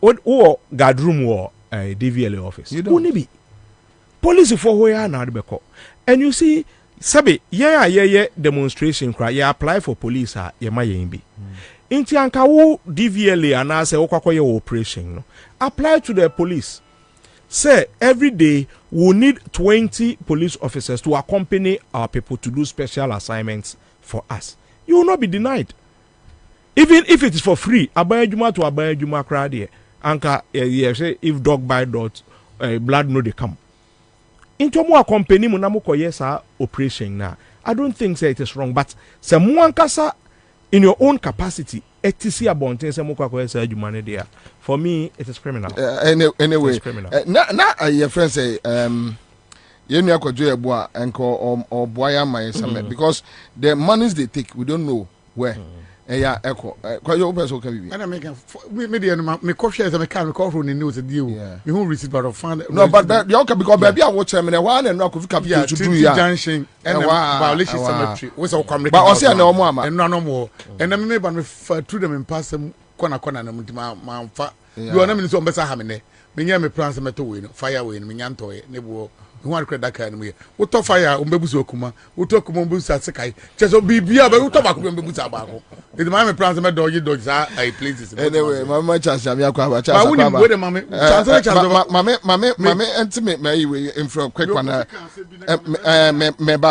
o guard room or DVLA office you don't be police for where na beko and you see Sebi yeah demonstration cry you apply for police ye ma yen bi inti anka wo DVLA and say okwakoye operation no apply to the police. Say every day we need 20 police officers to accompany our people to do special assignments for us. You will not be denied. Even if it is for free, abayajuma to abayajuma crowd here. Anka say if dog bite dot blood no they come. Into more accompany munamuko yes operation now. I don't think say it is wrong, but say muankasa in your own capacity. For me, it is criminal. Anyway, it's criminal. Your friend say, you know, because the monies they take, we don't know where. Yeah, echo. Quite your person can be. And I make me coffee as a mechanic call from the news a deal. You won't receive but of fun. No, but you can because baby, I watch them in a one and knock of capital to do junction and violation cemetery. Was all coming. But I say no more, and no more. And I may be through them in pass them corner and my fat. You are not in some better hamine. Me plans metal win, fire win, Minyanto, Nebo. You want to create that kind of way. What to fire, Umbebuzo Kuma, who took Mumbusa Sakai, just be beer, but who talk about Mumbusa. It's my plans, my doggy dogs are a places. Anyway, my chance, I'm your cover. I wouldn't wait a moment. Mamma, intimate me in front quick one.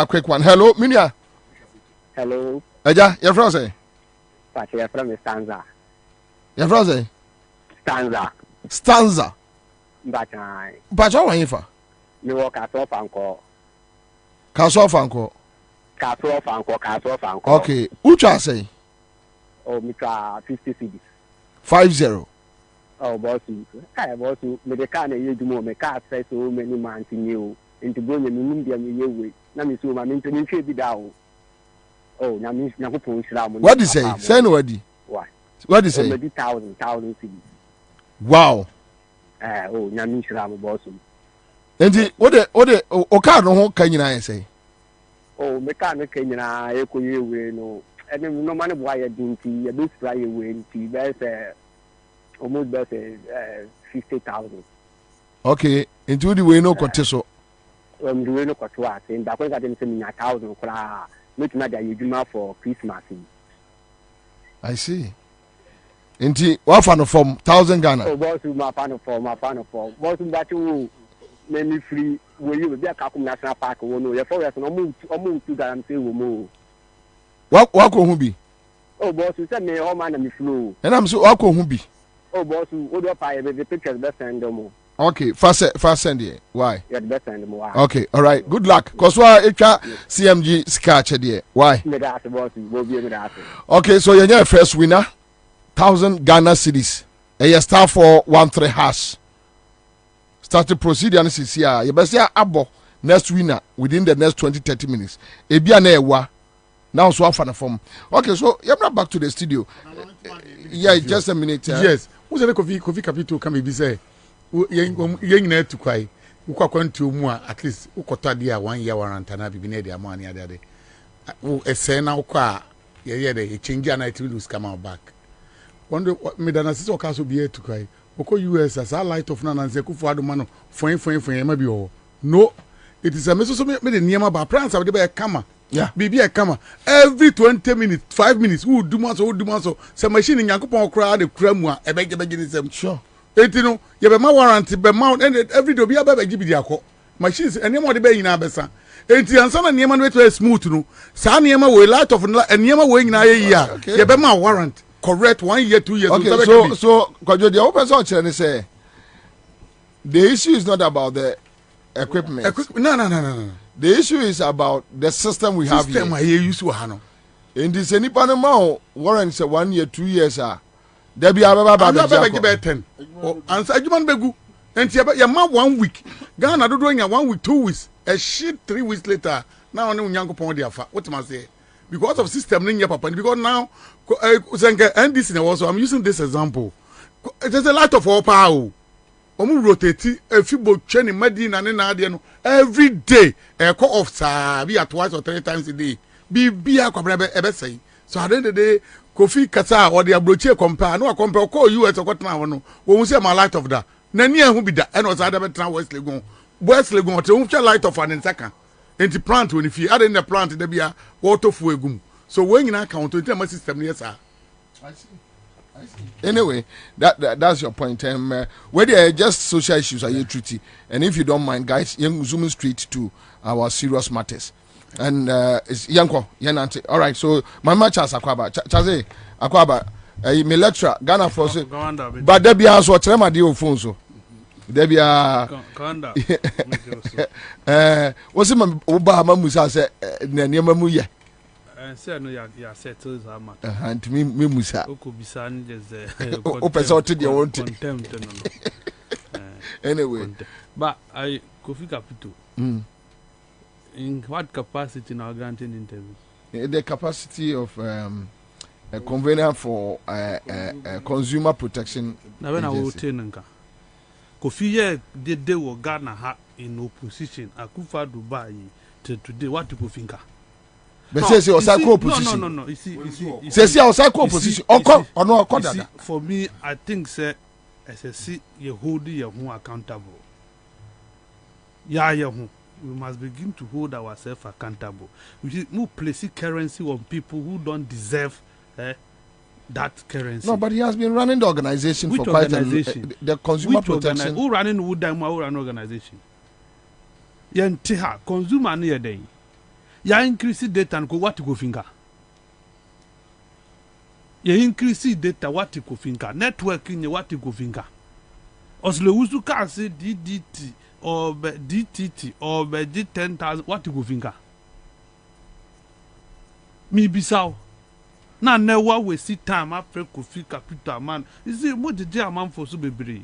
Quick one. Hello, Minia. Hello. Aja, your friend. But you're from Stanza. Your friend. Stanza. But how are you for? You walk at off uncle. Castle Fanco. Okay. Which I say? Oh, Mika 50 cities. 50. Oh, boss. I was to make a kind of you do more. Make car say so many months in you. Into going in India, you Nami so my maintenance should be down. Oh, Nami, what do you say? Say nobody. What? What do you say? 1,000 cities. Wow. Oh, Nami Shram boss. And the Okado can you say? Oh, mechanic can you know, and no money why I didn't see a bit fly away to better almost better 50,000. Okay, into the way no contest. The way no contest, and that was I didn't send me 1,000 make another you do for Christmas. I see. Inti what fan of form 1,000 Ghana. Oh, boss, my fan of form. Boss, that you many free. Will you be a Kakum National Park? Will know your forest and almost to that and say, Wako hu bi. Oh boss, you said me home and me flu. And I'm so wako hu bi. Oh boss, what do I the pictures best send them. Okay, fast send it. Why? Yeah, the best send them. Okay, all right. Good luck. Cause why CMG sketch there. Why? Okay, so you're first winner. 1,000 Ghana cedis. A star for 13 hash. Start the procedure and see here. You best say abo next winner within the next 20-30 minutes. Ebia na ewa. Now so far form. Okay, so you're not back to the studio. Yeah, just a minute. Yes. Who's the coffee capital can be say? Young net to cry. Who can to more at least who could dia 1 year warrant and be near their money other day. A say now car. Yeah, they change your night to lose come out back. Wonder what made an assistant castle be here to cry. Oko US as a light of Nan and Zeku for the man for maybe all. No, it is a message made in Yama by Prince of the Kama. Yeah, be a Kama. Every 20 minutes, 5 minutes, who do so. Some machine in Yakupon crowd, the Kremwa, a beg the sure. You know, you have a warranty, but mount and every day be a baby give you machines and no more the bay in Abessa. And the answer and Yaman way to smooth no. San Yama will light of and Yama weighing a year. You have a warrant. Correct 1 year, 2 years. Okay, so the open search say the issue is not about the equipment. No. The issue is about the system we have here. In this any Panama warrant say 1 year, 2 years there be about 10. Answer you man begu. And your man 1 week. Ghana do doing 1 week, 2 weeks. A shit 3 weeks later. Now no young upon the affair. What must say? Because of system in your papa. Because now and this also I'm using this example. There's a lot of all power. Rotate a few boat training Medina and every day a call of be at twice or 3 times a day. Be a ever say. So at the end of the day, Kofi Kata or the Abroche compare, no compare call you as a what now. When we say my light of that, Nania who be that, and was other better Wesley Gon to light of an second. And the plant when if you add in the plant, there be a water for a gum. So when you account to tell my system, yes, sir. I see. Anyway, that's your point. Where there are just social issues are you treaty, and if you don't mind, guys, young zooming straight to our serious matters. And it's Yanko, Yanante. All right, so my match has Akwaba, Chaze, Akwaba, me lecture Ghana for but there be also a tremor deal phone so. There be a what's it, Obama Musa said, Nemamuya. Say no, ya settle that matter. And me Musa. Okubisan just open out to your own contempt. Anyway, but I Kofi Capital. In what capacity now granting interview? The capacity of a convener for consumer protection. Now when I will tell Nanka. Kofi did they were Ghana in opposition. Akufa Dubai to today. What do you think? But say or cycle opposition. No. You see. Say or cycle opposition. Or no, for me, I think say SSC you hold your home accountable. Yeah, we must begin to hold ourselves accountable. We move placing currency on people who don't deserve that currency. No, but he has been running the organization for quite the consumer protection. Who running who run organization? Yantiha consumer near day. Ya increase data and go what to go finger. Ya increase data what to go finger. Networking what to go finger. Oslo usu can say DDT or DTT or D10,000 what to go finger. Me bisao. Na never we see time after Kofi Capital man. You see what the day man for so be.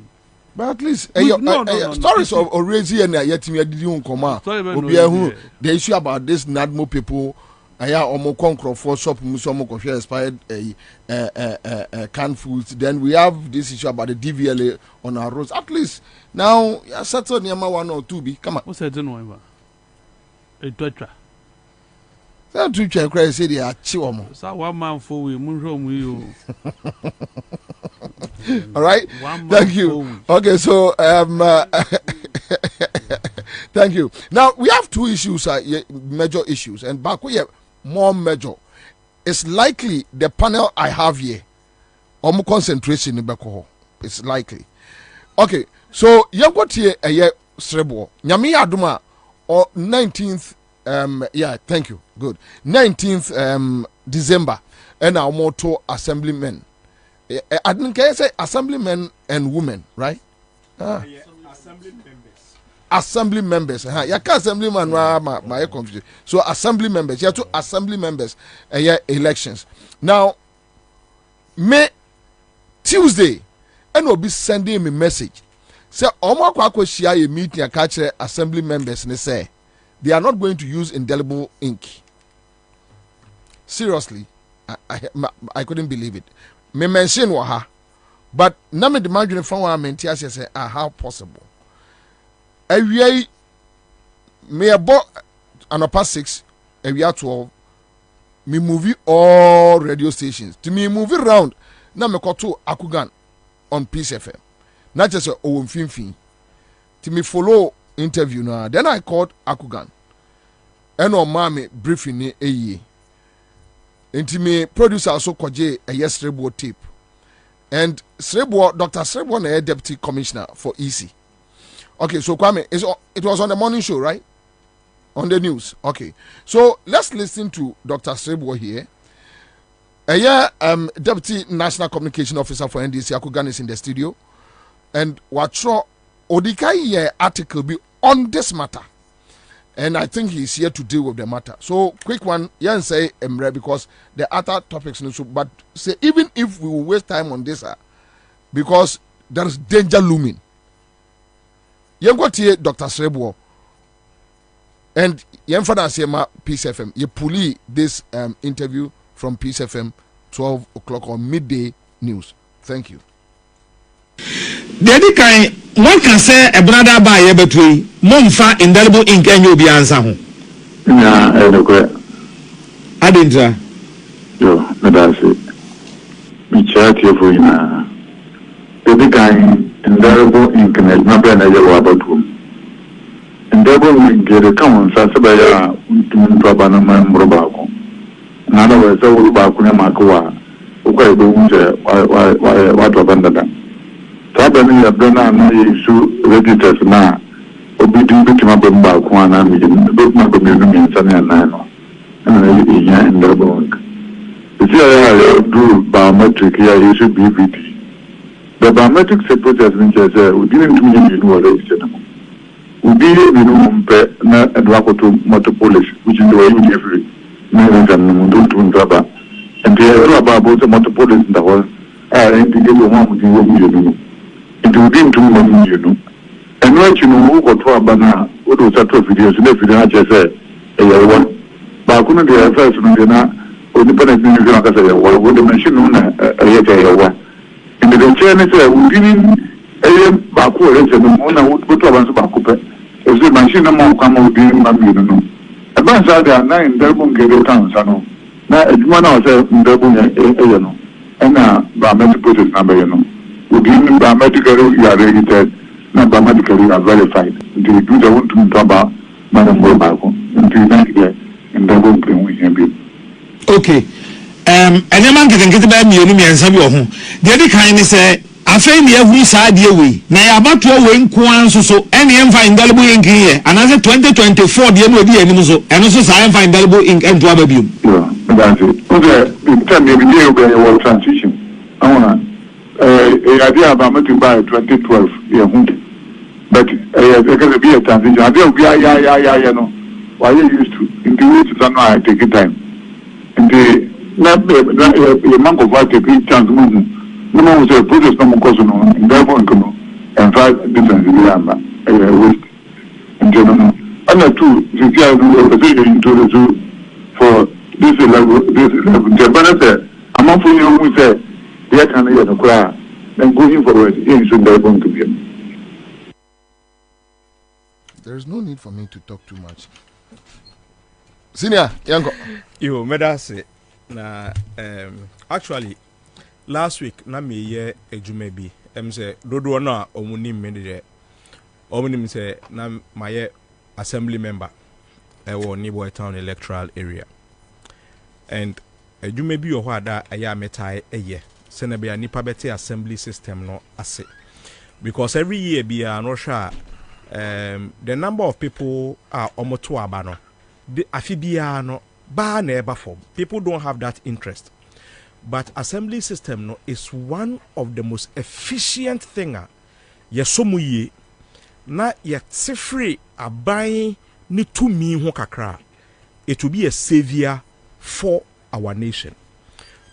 But at least stories of Orezi and Yetimi didn't come out. The issue about this Nadmo people, Omo Concro for shop Musomo Coffee expired canned foods. Then we have this issue about the DVLA on our roads. At least now, settle near 1 or 2 be. Come on. What's that? No, a Twitter. That Twitter cry say they are chiwamo. So 1 man for we, Munro. All right, thank you. Okay, so thank you. Now we have 2 issues, major issues, and back we have more major. It's likely the panel I have here, concentration in Beko. It's likely. Okay, so you got here a year Srebo. Nyami Aduma or 19th. Yeah, thank you. Good. 19th December and our motto assemblymen. I didn't say assemblymen and women, right? Assembly members. Assembly members. You can't assemblyman my confusion. So assembly members. You have two assembly members elections. Now May Tuesday and will be sending me message. Say Omo Kwako share a meeting and catch assembly members and say they are not going to use indelible ink. Seriously, I couldn't believe it. Me mention waha, but na me demand you from one menti as say how possible. Every me about an past 6, every 12. Me movie all radio stations. To me movie round. Na me koto Akugan on Peace FM. Not just a Finfin. To me follow interview now. Then I called Akugan. And on mommy briefing ni ye. Into me producer also koje a yes Srebo tape. And Srebo, Dr. Srebo na deputy commissioner for EC. Okay, so Kwame, it was on the morning show, right? On the news. Okay. So let's listen to Dr. Srebo here. Deputy National Communication Officer for NDC Akugan is in the studio. And Watro Odikai article be on this matter. And I think he's here to deal with the matter. So quick one, say Emre, because the other topics, but say even if we will waste time on this, because there is danger looming. You got here Dr. Srebo. And Yemfada Sema Peace FM. You pulley this interview from Peace FM 12 o'clock on midday news. Thank you. Dedikai, one can say a brother by between Momfa indelible ink and you'll be answering. Yeah, I didn't. Yo, that's it. We chat here for you now. Dedikai indelible ink and my brother about whom. Ndebo ngere kama sasa baya mtu abana mrobako nana weza urubako ne makuwa ukwa ebe unje watu abandada taba ni abana na yesu registers na obidu bitima bamba kwa na mi dokuma ko mi no nsane na no na iya ndebo nka isi ya do biometric ya yesu BVD the biometric process means that we didn't do anything to register them. We did minimum na adwakoto motor police, which is the way we every man and do to Draba. And the other about the motor police in the hall, and to get one with you. It will be into money, you know. And what you know, who got to Abana, what was that videos, and if you don't just say, a one. But I couldn't get a first one, or independent music, like I say, what the machine on a yet. And the chairman said, we didn't baku election, no one would go to Bakupe. If the machine among come out in Mamino. About that, there are 9 Delbon Gado towns, I know. Now, it's one of the Delbon, and now, biometric process number, you know. We give them biometrically, you are registered, not biometrically, you are verified. Until you do the one to talk about Madam Bobako, until you make it, and Delbon can we can be. Okay. And a man can get about me and some of whom. The other kind is I find every side way. Now about to win Kwan so any indelible ink here. Another 2024 the end of the animals and also I find indelible ink and to other view. Yeah, that's it. Okay, in time every day will be a transition. I want a idea about making by 2012 yeah, but there can be a transition. I don't yeah, no. Why you used to in the weeks I know I take a time. In the not a month of what take chance movement. No one was a protest no cause no and therefore and 5 different waste in general. And the two into the zoo for this level the benefit among for you who say they can hear the cry and going forward in soon they're going to be. There is no need for me to talk too much. Senior, Yanko. You made us say na actually last week na me ye edwuma bi say dodo na omunim me de omunim say na my assembly member wo Neighbor Town electoral area and edwuma bi ho ada aya metai eye se na be nipa bete assembly system no ase because every year be no sha the number of people are omoto aba no the afibia no bar never form. People don't have that interest. But assembly system no is one of the most efficient thing. Yesomu ye na yet free abai ni to me ho kakra. It will be a savior for our nation.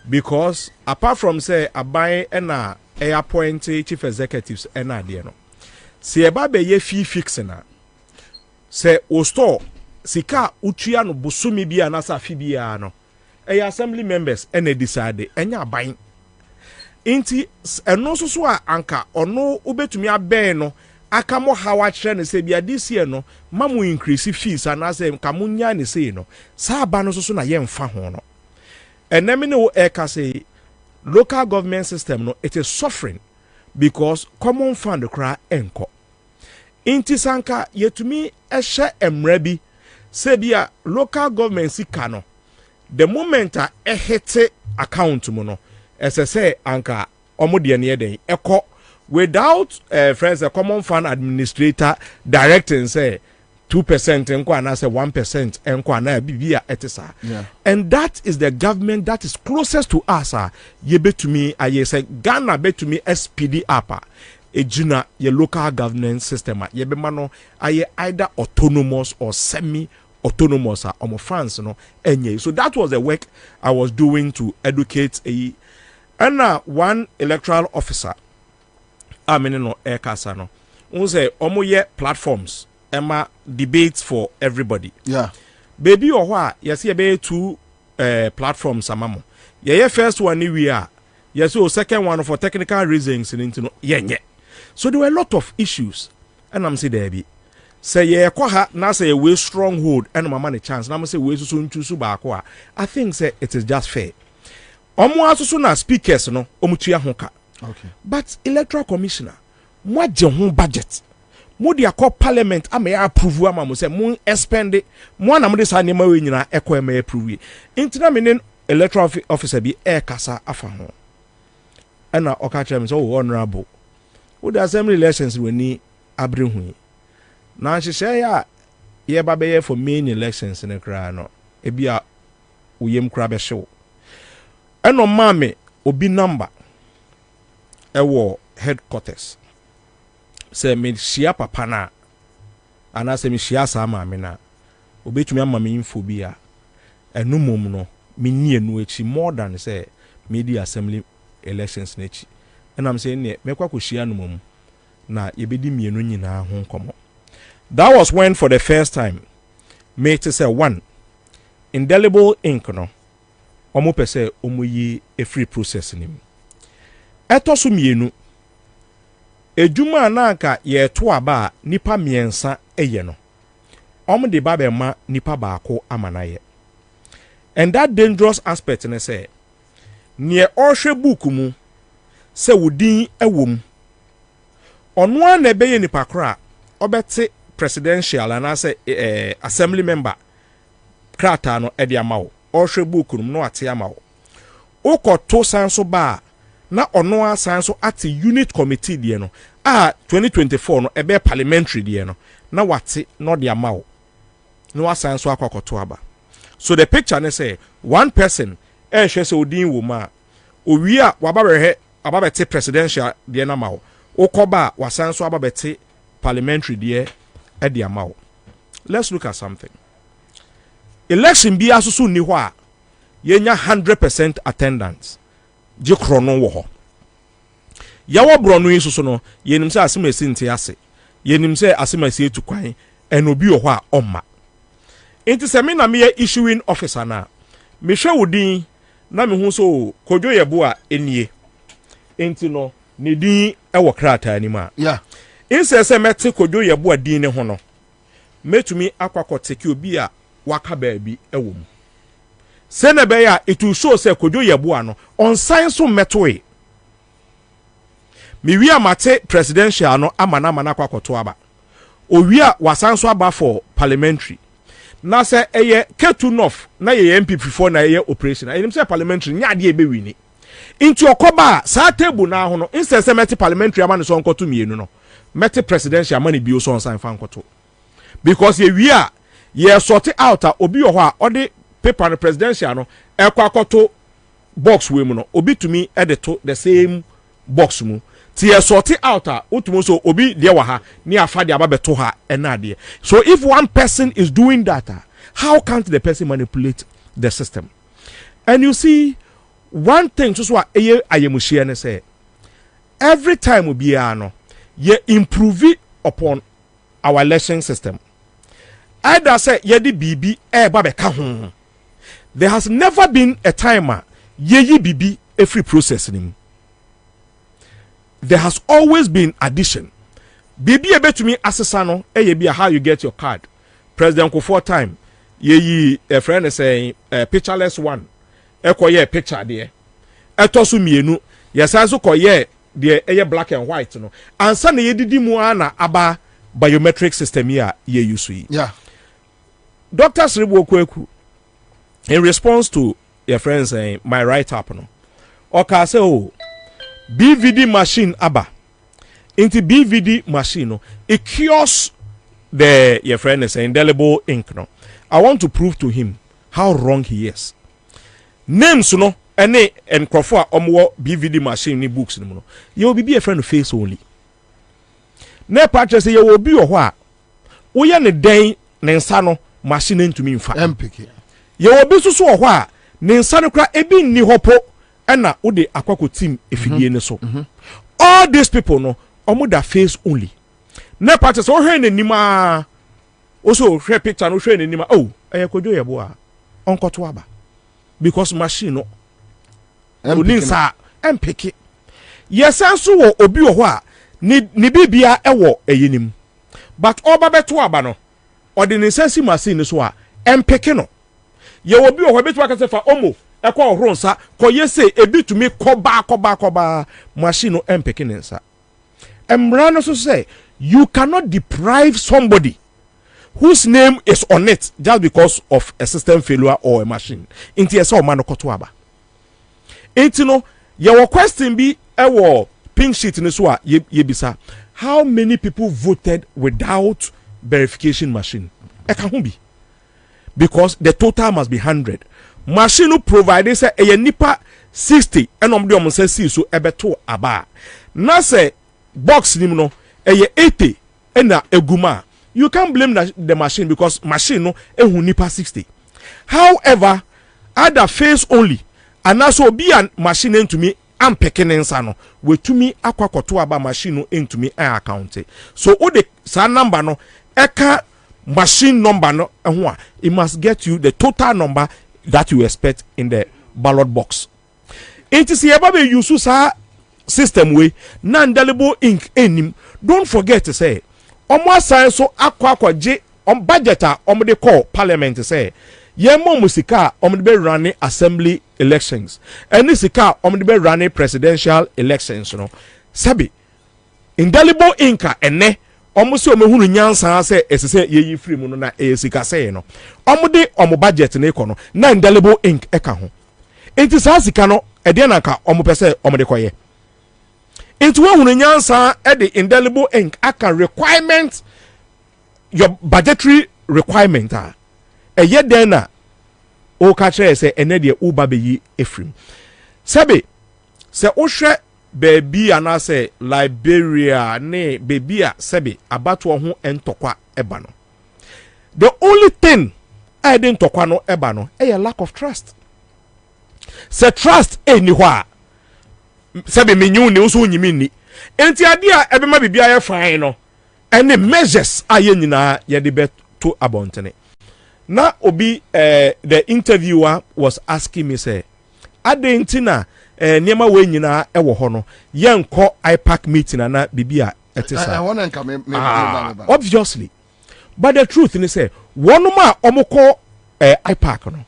Because apart from say abai ena appoint chief executives ena de no. Se eba be ye fee fixing na. Se o store sika utua no bosumi bia na sa fi bia no. Assembly members ena decide enya abai. Inti eno so a anka ono ubetumi aben no aka mo hawa kire ne se bia this year no mamu increase fees and say kamunya ne say no sa ba no so na ye mfa ho no enemi ne wo eka say local government system no it is suffering because common fund kra enko inti sanka yetumi ehye emra bi se bia local government sika no the moment a ehete account mu no say anka omode ne yeden eko without friends a common fund administrator directing say 2% enko and say 1% enko na bibia etisa. And that is the government that is closest to us. Ye betumi aye say Ghana betumi SPD apa ejina ye local government system ye be mano aye either autonomous or semi autonomous omo France no enye. So that was the work I was doing to educate one electoral officer no kasa no unse omoye platforms ema debates for everybody. Baby or what yes ye be two platforms amamo. Ye first one we are yes second one for technical reasons into no so there were a lot of issues and I'm say there be say ye kwa ha na say we stronghold and mama ne chance na say we so ntusu ba ko I think say it is just fair. Omo asusu na speakers no omutua hoka. Okay. But electoral commissioner mo je ho budget mo dia call parliament am ya approve am mo say mo expend mo na mo de sa ne ma we nyina ekọ ma approve intina me electoral officer bi kasa afa ho ana oka chere me so honorable wo the assembly elections we ni abre hu na hye ya ye ba be for main elections ne kra no e bia uyem kra be hyew eno mame obi number ewo headquarters se me shia papa na ana se me shia sa mame na obetumi ama me info bia enu mom no me nie no echi more than say media assembly elections na echi and I'm saying ne me kwa ko shia no mom na yebedi mienu nyina ho nkomo. That was when for the first time me to say one indelible ink no omo pese omo yi a free process nim etoso mienu ejuma na anka ye to aba nipa miensa eye no omo de ba be ma nipa baako amanaye. And that dangerous aspect ne say near ohwe book mu se wudin ewom ono an na beye nipa kra obete presidential and say assembly member krata no e de amawo ohwe book no ate amawo ukoto sanso ba na ono asanso at unit committee de no 2024 no ebe parliamentary de no na wate no de amawo no asanso akokoto aba. So the picture ne say one person hwe se odin wo ma owi a wababere ababete presidential de na mawo ukoba wasanso ababete parliamentary de e de amawo. Let's look at something. Election bi asusu ni ho a yenya 100% attendance je krono wo ho yawo brono yi susu no yenim se asemasi nte ase yenim se asemasi etukwan enobi wo ho a omma enti se me na me issuing officer na me hwe wodin na me hu so kodwo yebo a enie enti no ne din e wo krata ni ma inse se mete kodwo yebo a din ne ho no metumi akwakoteke obi a waka baabi ewom sene be ya it will show say kodwo yebo ano on science so metoe mi wi amate presidential no amana kwakoto aba owi a wasanso aba for parliamentary na say eye ketu north na ye MPP4 na ye operation enim say parliamentary nya de ebe wini into okoba sa table na ho no inse mete parliamentary amane so nkoto mienu no mete presidential amane bi o so on sign fa nkoto because ye wi a ye sort out obi ho a ode paper no presidential no ekwakoto box we mu no obi tumi edit the same box mu ti e sort it out utumo so obi de wa ha ni afa de ababeto ha ena de. So if one person is doing that, how can't the person manipulate the system? And you see, one thing so eye ayemuhie ne say every time we be no ye improve it upon our election system. Either say ye di bibi ba beka ho. There has never been a time ye bibi a free processing. There has always been addition. Bibi ebe to me assessano be how you get your card. President Kufuor time ye a friend is saying pictureless one. Ekoye picture there. Etosu mienu yesanso koye the black and white no. Ansah na ye didi mu ana aba biometric system here ye use. Yeah. Dr. Sribu Okweku, in response to your friend saying my write up no. Oka say oh BVD machine aba. Into BVD machine no, it cures the your friend is indelible ink no. I want to prove to him how wrong he is. Names no ene enkrofo omwo BVD machine ni books no no. You will be a friend face only. Ne patch say you will be o ho a wo ye ne den ne nsa no machine ntumi mfa. MPK. You will be so o ho a ne nsa no kra ebi ni hopo ena wo de akwako team efidie ne so. All these people no omo da face only. Ne patch say o hwe ne nima also hwe picture no hwe ne nima oh kojo ye bo a onkoto aba. Because machine no uninsa MPK. Yes anso wo obi wo ho a ni bibia ewo eyinim. But oba beto aba no ordinance machine so a MPK no. Ye obi wo ho beto aka se fa omo ekwa ohro nsa koye se ebi tumi koba machine no MPK ne nsa. Emra no so say you cannot deprive somebody whose name is on it just because of a system failure or a machine. Inti esa o mano koto aba. Inti no your question be ewo pink sheet ne so a ye bisa. How many people voted without verification machine? E ka ho bi. Because the total must be 100. Machine no provide say e nipa 60 enom de omse si so ebeto aba. Na say box nim no e 80 ena eguma. You can't blame the machine because machine no ehun nipa 60. However, other face only and also be a machine into me am pecking no we to me akwakoto aba machine no into me account. So o the sa number no eka machine number no ehun it must get you the total number that you expect in the ballot box. It is here be use sa system way non-indelible ink enim. Don't forget to say omo asan so akwaje on budget a omo de call parliament say yemo musika omo de be run assembly elections any sika omo de be run presidential elections no sabi indelible inka ene omo se omo hunu nyansa say esese yeyi free mu no na esika say no omo de omo budget na iko no na indelible ink eka ho enti sa sika no e de na ka omo pese omo de koye. It's one when answer at the indelible ink I can requirement your budgetary requirement a yet then o catch say enede uba be Ephraim sabe se ohwe baby ana say Liberia ne baby a sabe abato ho entokwa eba no the only thing I didn't tokwa no eba no a lack of trust. Se trust anywhere sabi menyu ne so nyimi ni enti ade a ebema bibia ye fine no ene measures aye nyina ye de beto abontene na obi the interviewer was asking me say adentina niema we nyina ewo ho no ye nko IPAC meeting na bibia etisa I want to come obviously but the truth ni say one ma omoko IPAC no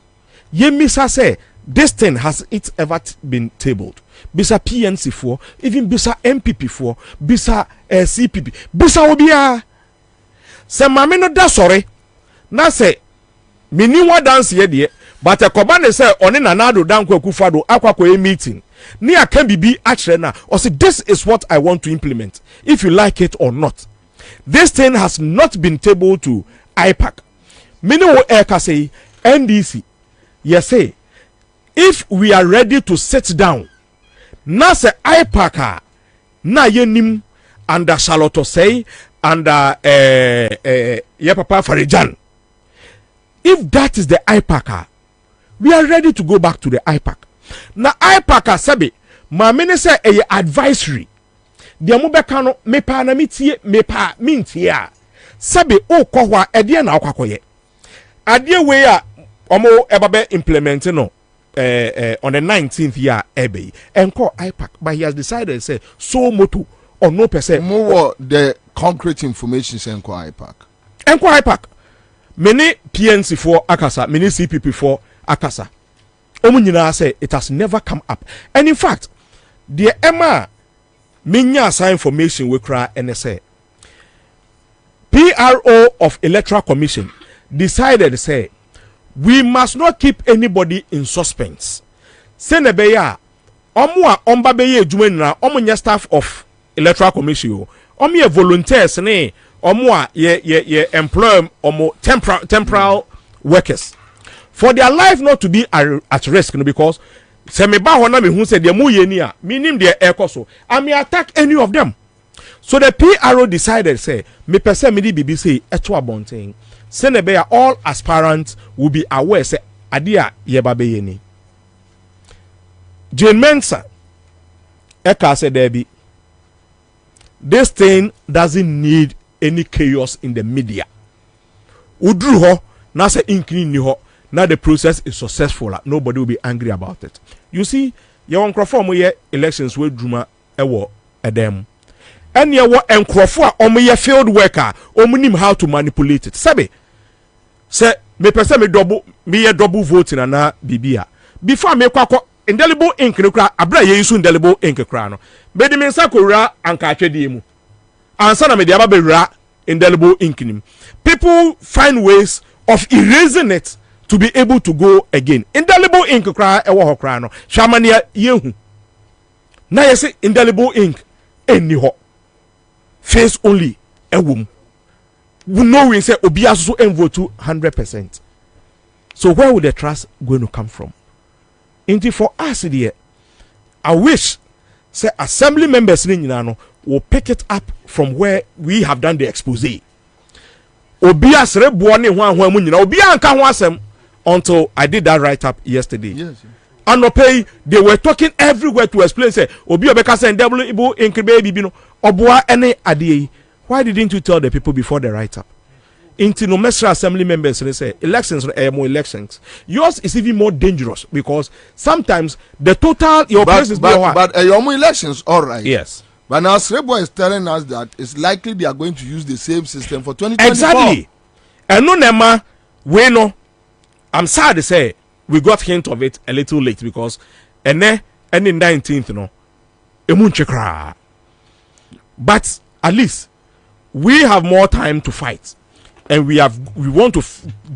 ye misa say this thing has it ever been tabled bisa PNC for even bisa MPP for bisa CPP bisa obia se mame no da sorry na se mini wa dance ye de but ekoba ne se oni nanado danko akufado akwakọ a meeting ni aka bibi akere na or say this is what I want to implement if you like it or not. This thing has not been tabled to IPAC. Many will eka say NDC Yes, say if we are ready to sit down, na se IPAC na yenim under Charlotte say under Papa Farijan. If that is the IPAC, we are ready to go back to the IPAC. Na IPAC sabi ma mene say a advisory. Dia mo beka no mepa na mitie mepa mintie a sabi o kohwa ede na akwakoye. Ade we a omo ebabe implement no on the 19th year ebe enko IPAC, but he has decided say so moto or no percent more the concrete information say enko IPAC many PNC for akasa many CPP for akasa omu nyina say it has never come up, and in fact the Emma minya asa information we kra NSA PRO of Electoral Commission decided say we must not keep anybody in suspense. Senebeya, omwa omba beye edwuma na omunya staff of Electoral Commission. Omo volunteers ne omwa ye employ omo temporal workers. For their life not to be at risk, because semeba hona me hu say de mu ye ni a minim de ekoso. I may attack any of them. So the PRO decided say me pese me di BBC eto abonten. Senebeya, all aspirants will be aware say adia yebabe yeni. Jane Mensah Eka said Debbie, this thing doesn't need any chaos in the media. Udru ho na se inkini ni ho now the process is successful. Nobody will be angry about it. You see, you want crofo elections with Druma ewo edem. And you want crofo omo field worker omo how to manipulate it. Sabe say me person me double voting na bibia before me kwakọ indelible ink no kra abra ye isu indelible ink kra no be di me nsa kowura anka atwede mu ansa na me di aba bewura indelible ink nim. People find ways of erasing it to be able to go again. Indelible ink kra ewo ho kra no hwamania yehu na ye say indelible ink eni ho face only ewum. We know we say obi aso envote 100%. So where would the trust going to come from? Indeed, for us here, I wish say assembly members will pick it up from where we have done the expose. Obi asre buone hwan mu nyina obi anka ho asem until I did that write up yesterday. Yes. And no pay, they were talking everywhere to explain say obi obeka say double ibo inkribe bibi no oboa ene ade. Why didn't you tell the people before the write-up? Into no mesra assembly members they say elections are more elections. Yours is even more dangerous because sometimes the total your place is but your more elections all right. Yes. But now Srebo is telling us that it's likely they are going to use the same system for 2024. Exactly. And no nema we know. I'm sad to say we got hint of it a little late because and in 19th no emunchekra. But at least we have more time to fight, and we want to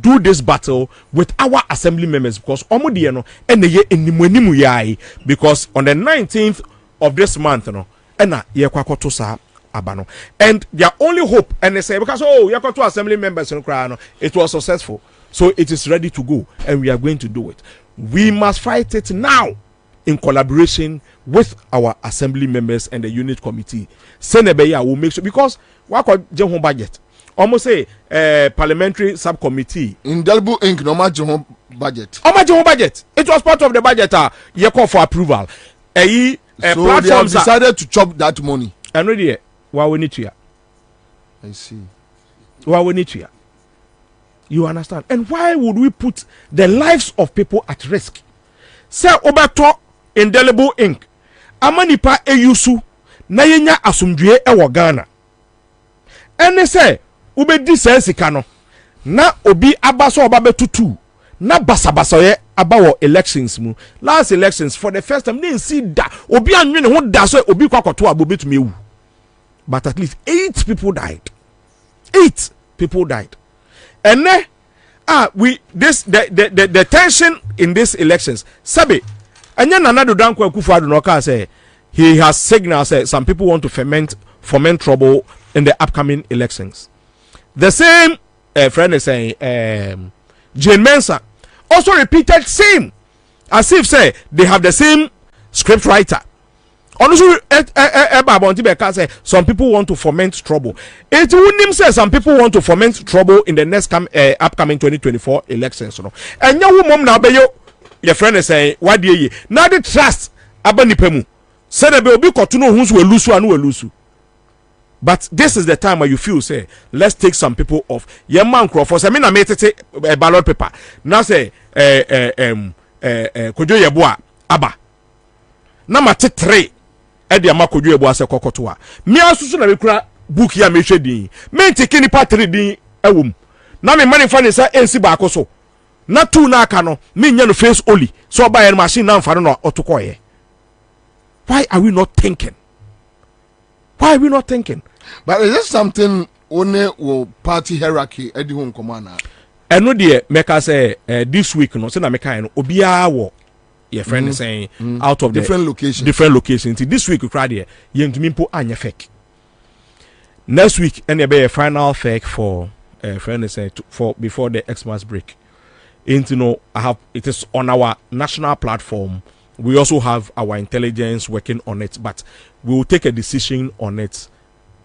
do this battle with our assembly members because omodieno eneye enimonimu yai because on the 19th of this month no ena ye kwakoto sa abano, and their only hope and they say because ye kwato assembly members no kra no it was successful, so it is ready to go and we are going to do it. We must fight it now in collaboration with our assembly members and the unit committee. Senebeya will make sure because what general budget almost say parliamentary subcommittee indelible ink no matter budget. Budget. It was part of the budget. You call for approval. So they have decided to chop that money. And ready? Why we need to? I see. Why we need to? You understand? And why would we put the lives of people at risk? Say obato indelible ink. Amanipa eyusu na yenya asumdue ewo Ghana. Ene say ubedi sense kano na obi abaso obabe tutu na basabasoye abawo elections mu. Last elections for the first time didn't see that obi anwene ho da so obi kwakoto abobe to mewu. But at least 8 people died. 8 people died. And then the tension in these elections sabe anya nanado danko akufo no ka say he has signaled say some people want to foment trouble in the upcoming elections. The same friend is saying Jane Mensah also repeated same, as if say they have the same script writer. Honestly, say some people want to foment trouble. It wouldn't say some people want to foment trouble in the next upcoming 2024 elections. And your woman now be your friend is saying, what do you now the trust abanipemu? Say the baby got to know who's will lose and will lose. But this is the time where you feel say, let's take some people off. Your man Crawford, I mean, I made it a ballot paper. Now say, Kojo Yeboah, Abba. Number 3. Edi amakoju ebo ase kokotoa me asusu na mekura book ya me hwedi me take ni part 3 din ewom na me mani fa ne sa ensi ba akoso na tu na aka no me nya no face only so ba ye machine na mfa no otokoye. Why are we not thinking? Why are we not thinking? But is this something only will party hierarchy edi ho nkomana eno de meka say this week no say na meka no obia wo your friend is saying out of different locations. This week we cried here. Yentumimpo anya fake. Next week, and be a final fake for friend is saying for before the Xmas break. And it is on our national platform. We also have our intelligence working on it, but we will take a decision on it.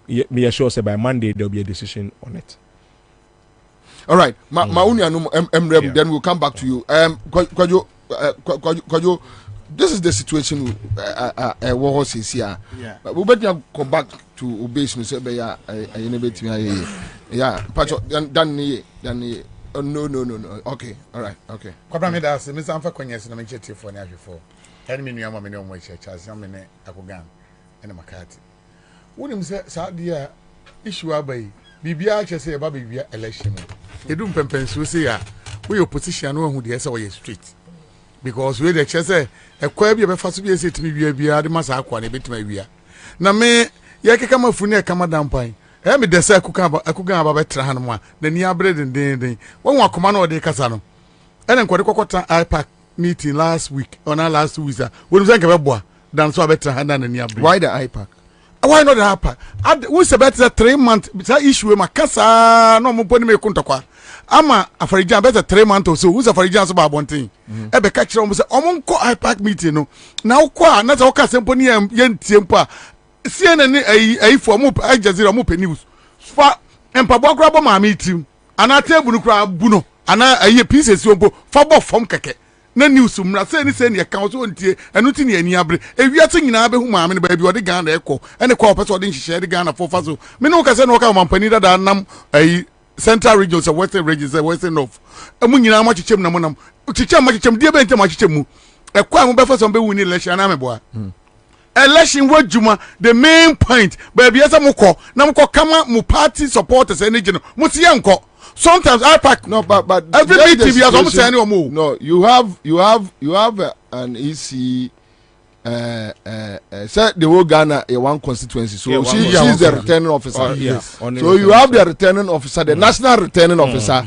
Me assure say by Monday there will be a decision on it. All right, then we'll come back to you. This is the situation war says here. But we better come back to obey me say yeah patch no. Okay, all right, okay. Kwabena da se Mr. Amfa kwanyesi na menchete for na ahwefo. Enemy nua ma me no mo church am ne akogan ene makati. Wonim se sa dia issue abai bibia che se ba bibia election. Edum pempenso se ya we opposition no hu de se we street. Because we the chese e kwa bia be faso bia se timi bia de masa akwa na betima wia na me ye keka mafuni e kama dampan e me desa akugan aba betra hanmo a na ni abre den won akoma na ode kasa no ene nkode kokota ipac meeting last week or na last week won say nke be boa dan so abetra handa na ni abre. Why the ipac? Why not the ipac? We say better 3 months issue ma kasa no mo poni me kuntokwa ama afarijan better 3 months or so who's afarijan so ba bonten e be ka kire o mo say omonko ipac meeting no na ukwa na say oka sempo ni yentie mpo a CNN ayi for mo Al Jazeera mo pe news fa empabo akra bo ma meeting ana table no kra bu no ana ayi pieces ompo fa bo fom keke na news mra say ni say ne ka so ntie enu ti ne ani abre ewiate nyina be hu ma me ba bi ode Ghana ekọ ene kwa person ode nhihye de Ghana for fa so me no ka say no ka mampani da nam ayi Central region, so Western region, so Western North. Amunyina ma chichem na monam. Chichem ma chichem die be ntem ma chichem mu. E kwa mu be fa so be win election na me boa. Election wajuma the main point. Baby asa mukọ na mukọ kama mu party supporters energy no. Mu tie nko. Sometimes I pack no but every meeting be as almost any or more. No, you have an EC said the whole Ghana a one constituency, so she's the returning officer. Yes. So you have the returning officer, the national returning officer,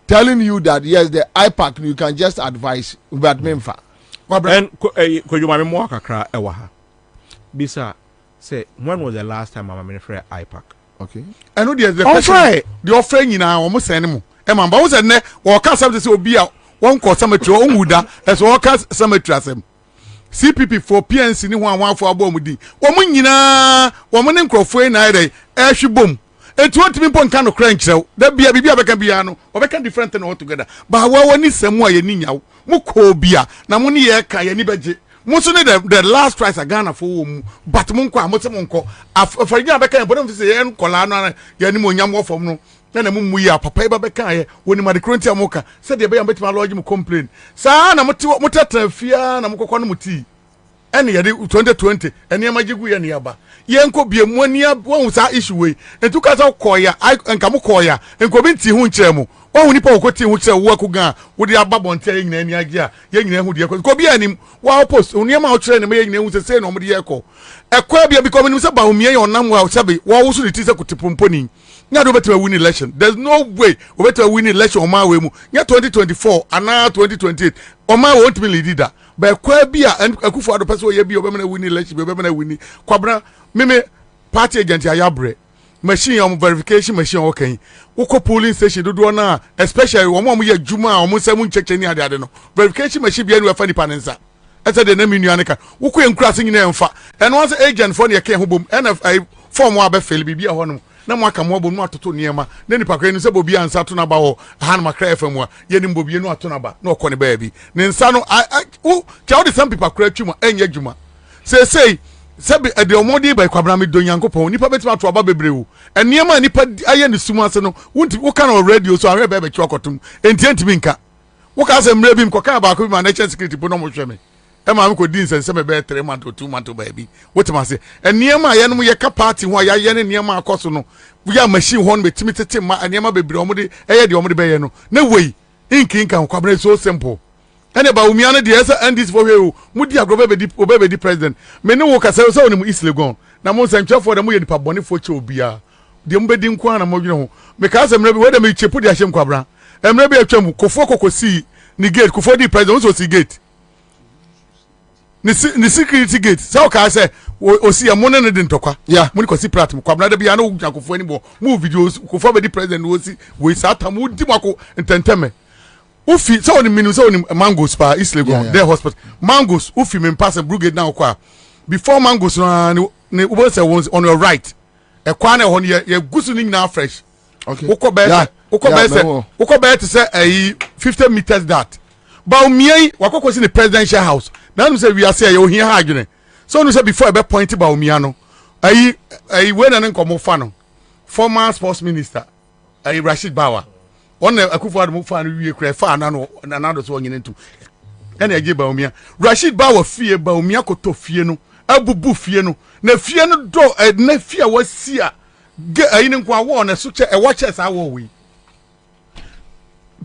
telling you that yes, the IPAC you can just advise but memfa. And could you marry more kakra ewaha? Bisa say when was the last time I'm minister IPAC? Okay. I know the question. The offering in our almost anymore. Emma, but was a ne or cast something so be out one call cemetery on Wuda as all cast cemetery as him. CPP for PNC ni one for abomudi. Woman yina, woman in Crofway na ash boom. And 20 people can crank so that be a biano or become different and altogether. But what need some more yeninya muko bia na muni eka yani beje. Musone the last price a Ghana for but munko amotemonko afariga beka en bodon say en kola no yani mo nyam wo fom no na mu ya papa e ba beka ye woni ma de kronti amoka said e be am betima lodge mu complain sa na mutata fia na mukokọ no muti ene ye 2020 ene amajigu ye ne aba ye nko bie mu ani won sa issue we entu ka sa koya enka mu koya enko bi nti hu nkire mu won nipa okoti hu kire wo akuga wo de aba bonte ye nyina ani age a ye nyina hu de ko bi anim wa post oni ma o kire ne ye nyina hu se no mo de ye ko ekwa bia bi ko mi se ba omie ye onam wa sabe wo wo so de ti se kutipomponi nya do better win election. There's no way we better win election on my way mu. Nya 2024 and now 2028. On my won't be leader. But kwa bia and akufu ado person ye bi obemna win election, obemna win. Kwabena meme party agent ayabre. machine verification machine okay woko polling station dodo na especially omo ye adwuma omo se mu ncheche ni ade no verification machine bia no afa nipa nensa ese de na menu aneka woko enkura se nyina emfa eno one agent for ne ke ho bom NFI form wa be fail bibia ho no na mo aka mo bom no atoto niema na nipa kra ni se Bobie Ansah to na ba ho han makra FM a ye ni Bobie no ato na ba na okọ ne ba bi ne nsa no tell the some people kra twuma enya adwuma say sebi ede omodi ba Kwabena me do Nyankopon nipa betima to aba bebrewu eniema nipa aye ne sumu ase no wo kan on radio so ahwe be kyokotum enti nka wo ka se mre bi mkoka ba ko bi ma nature security bo no mo hwe me e ma me ko din se me be 3 months or 2 months ba bi wotima se eniema aye no ye ka party ho ya ye ne eniema akoso no ya machine ho no betimi tete ma eniema bebre omodi eye de omodi be ye no na wei inka Kwabena so simple ene ba umiano de esa andis for we mudi agrobe be di president me ne wo kasa so ne mu islegon na mo sanchafo da mo ye nipa bone fo che obia de mo be di nko na mo dwene ho me ka se mre bi we da me chepu de ahyem Kwabena emre bi atwam kofo kokosi ni gate kofo di president so si gate ni security gate so ka se osi ya mo ne de ntokwa ya mo ni kosi prat Kwabena da bia na wo kofo ani bo mo videos kofo be di president wo si we sata mo di mako ntenteme ufi so on minu so on mangoes pa islegon there hospital mangoes ufi me pass brigade now kwa before mangoes ne ubo say on your right e kwa na ho ye gusu ni na fresh okay ukọ be say 50 meters that ba umie wakoko si the presidential house na no say we are say ye ohia ha adwene so no say before e be point ba umia no we na nkomo fa no former sports minister Rashid Bawa on akufo mu fa no wie kra fa na no na do so onyene ntu ene age ba omia Rashid Bawa fie ba omia koto fie no abubu fie no na fie no do na fie wasi a ayi ne kwa wo na so che e wo che sa wo wi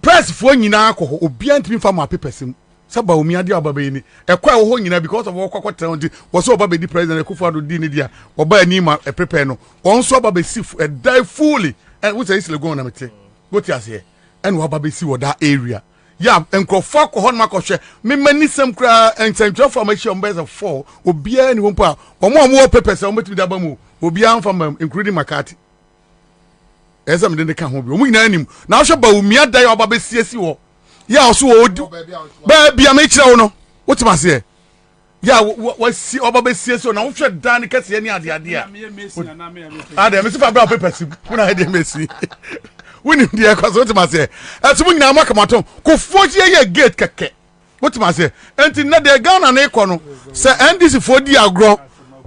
press fo nyina akọ obia ntimi fa ma pepesim sa ba omia dia baba ni e kwa wo ho nyina because of wo kwakọ tell wo so baba di president akufo ado di ni dia oba ani ma e prepare no won so baba sif e die fully and we say islegon na mete go ti ase and wa baba si wo that area ya enkrofo ko ma ko hwe me mani sem kra ensentro formation mbeza 4 obia ni wo mpa omo pepese o metimi da ba mu obia am fam including Makati eza me de ka ho bi omo nyina anim na hwe ba umia dai o baba siesi wo ya so wo ba bia me kire wo no wotima se ya wa si o baba siesi wo na wo hwe dan kase ni ade a ade me si fa bra pepese kuna ade mesi wini dia kwaso wotima se atumu nyina makamaton ko foji ye gate keke wotima se enti na de Ghana na iko no se NDC fo di agro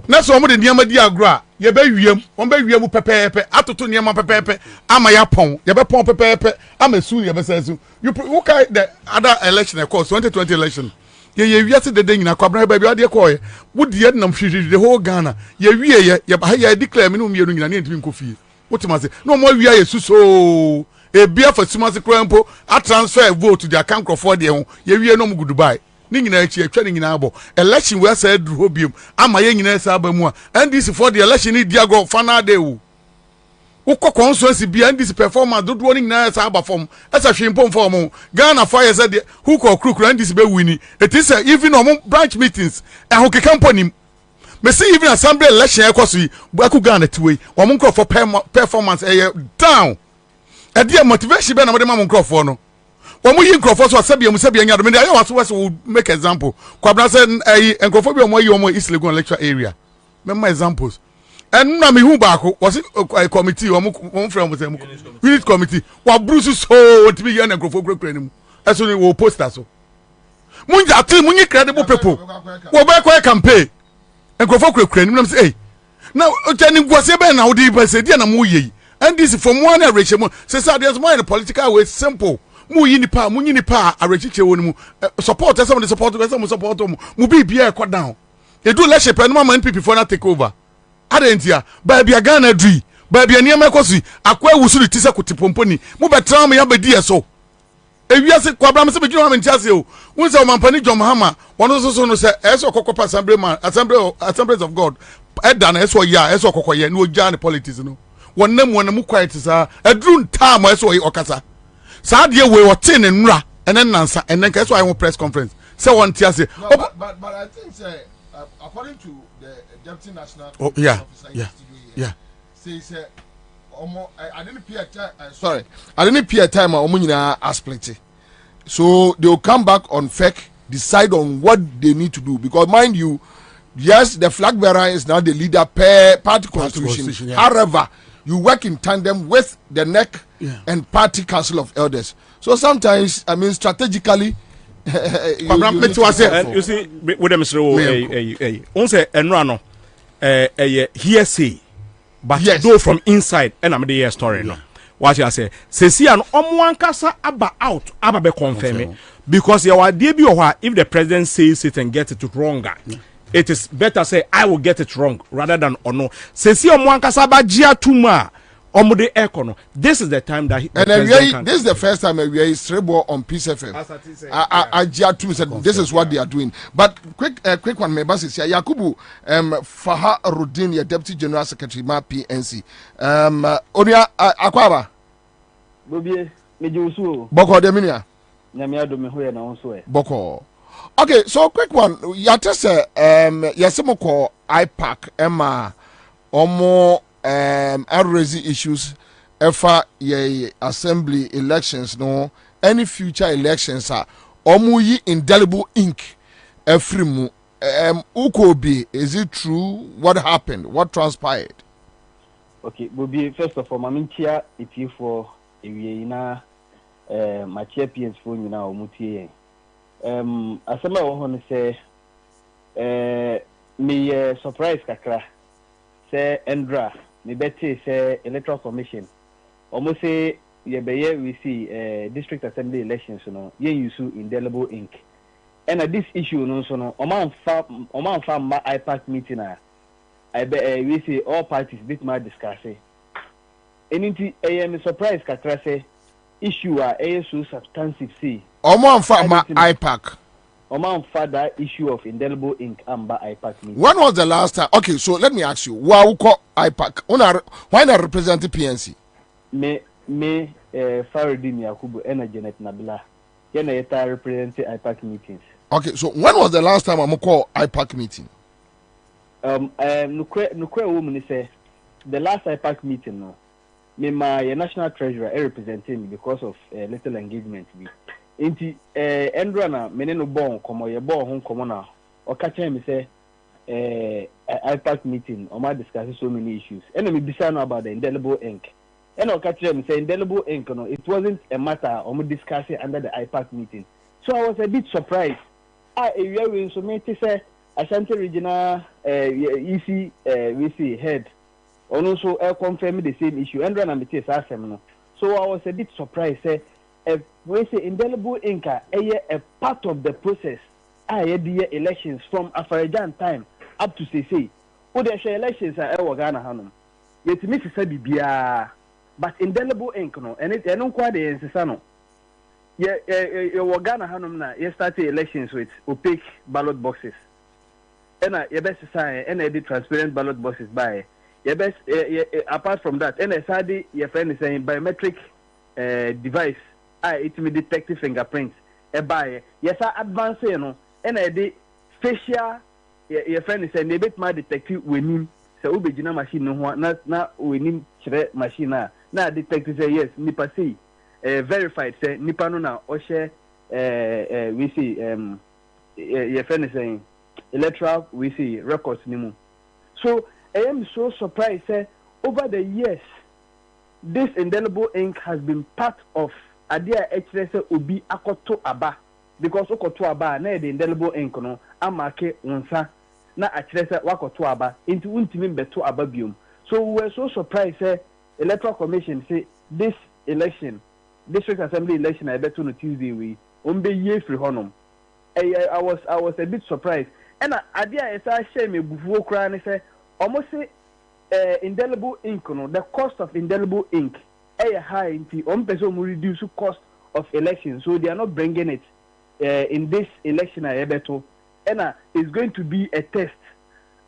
na so mo de niam di agro a ye ba wiem on ba wiem pepepe atoto niam pepepe ama ya pon ye be pon pepepe ama su ye be sensu you okay the other election of course 2020 election ye wiase de nyina Kwabena ba bi ade ko ye wodi ye nam hwihwiri the whole Ghana ye wie ye ba ye declare me no mienu nyina na ntimi nkofie wotimase no mo wia yesu so e bia fa simase krampo a transfer vote to their account for de ho ye wie no mu Dubai ni nyina achi atwa ni nyina abo election we say dru hobium ama ye nyina sa ba mu a NDC for the election ni dia go final day wo constituency bia NDC performance dodo ni nyina sa ba form esa hwempo form Ghana for ye say the who call krukru NDC be wini it is even on branch meetings e ho kekampo nim me see even assembly election ekoso buaku Ghana tiwe wo mon for performance down e dia motivation be na mo de ma mon crofo no wo mo yi crofo so asabia nya do me ayo waso will make example Kwabena say encrofo bi o mo yi o mo islegon lecture area me examples and na me hu baako was committee o mo from say unit committee wa bruce so what be yan encrofo kura ni mu eso ni wo poster so munja ati munyi credible people wo ba kwa campaign enkofo kura ni nam say na ojani gwase be na odi be say dia na mo yi and this from one arrange mo say there's more in the political way simple mu yi nipa munyi nipa arrange wo ni mu support some the support some support mu bi bia e kwa down e do leadership and man people for na take over adentia ba bia Ghana dui ba bia niam ekosi akwa ewusu ni tise kotipomponi mu betra me ya bedi eso ewiase Kwabena se bedwuma me ntiase o wonse o mampani John Mahama wono so no se eso kokopa assemblies of God eda na eso ya eso kokoye na ogya ne politics no wonam quiet sa adrun time eso okasa sa de we wote ne nura ene nansa ene ka eso ayi press conference se won ntiase but I think say according to the deputy national officer says I didn't pay a time. Sorry, I didn't pay a time. Omunina are split. So they will come back on FEC, decide on what they need to do. Because mind you, yes, the flag bearer is now the leader per party constitution. Yeah. However, you work in tandem with the NEC and party council of elders. So sometimes, I mean, strategically. You see, with them, say, no, hearsay, but though from inside, and I'm the story, no. What you say? Sesi an kasa aba out, aba be confirm because you are DB if the president says it and gets it wrong, it is better say I will get it wrong rather than or no. Sesi kasa aba jia tuma. This is the time that this is the first time we are straight on Peace FM. This is what they are doing. But quick one, my boss is here. Yakubu Faha Rudin, your Deputy General Secretary, ma PNC. Onia Akwaba. Bobie, mejusu. Boko Deminia. Nyamia do me hoye na onso e. Boko. Okay, so quick one. Yatese yasemoko IPAC Emma Omo raising issues ye assembly elections no any future elections are omuyi indelible ink efrimu ukobi. Is it true? What happened? What transpired? Okay, Bobie, first of all, maminchia iti for ina my champions for you now mutie asema wo ho ne say me surprise kakra say Endra me beti say electoral commission almost say ye beye we see district assembly elections no ye use indelible ink and this issue no so no oman fa ma IPAC meeting we see all parties bit ma discuss anything am surprise kakra say issue so substantive see oman fa ma IPAC Oman for that issue of indelible ink and by IPAC meeting. When was the last time? Okay, so let me ask you, why we call IPAC? Why not represent the PNC? Me Faridin Yakubu and Janet Nabila. Can I represent IPAC meetings? Okay, so when was the last time I call IPAC meeting? Nukwe woman say the last IPAC meeting no. Me my national treasurer representing me because of little engagement with. Inti Endra na meneno bon komo ye bon hon komo na o ka chen me say IPAC meeting o ma discuss so many issues and me bisa no about the indelible ink and o ka chen me say indelible ink no it wasn't a matter o me discuss it under the IPAC meeting so I was a bit surprised area we so me say Ashanti regional EC we see head on also confirm the same issue Endra na me say asem no so I was a bit surprised say we say indelible ink a part of the process. The elections from Afarajan time up to say. The elections are Ghana Hanum. Yet Mrs. Sabibia, but indelible ink no, and it don't quite the Ansah. Ghana Hanum na. You started elections with opaque ballot boxes. And your best sign and the transparent ballot boxes by your best. Apart from that, and I said your friend is saying biometric device. It may detect fingerprints. Yes, I advance no, and I did facial. Your friend is saying they bet my detective winning. So we begin a machine no not winning machine now detective say yes, nipa see verified say nipa no na or share we see your friend is saying electoral we see records nimu. So I am so surprised say over the years this indelible ink has been part of adia HRS obi akoto aba because okoto aba na the indelible ink no amake unsa na HRS wakoto aba into untimi beto aba biom. So we were so surprised say electoral commission say this election district assembly election I beto no Tuesday we ombe ye free honum. I was a bit surprised and adia esa share me bufuo kra ne say almost say indelible ink no the cost of indelible ink high in person will reduce the cost of election, so they are not bringing it in this election. And it's going to be a test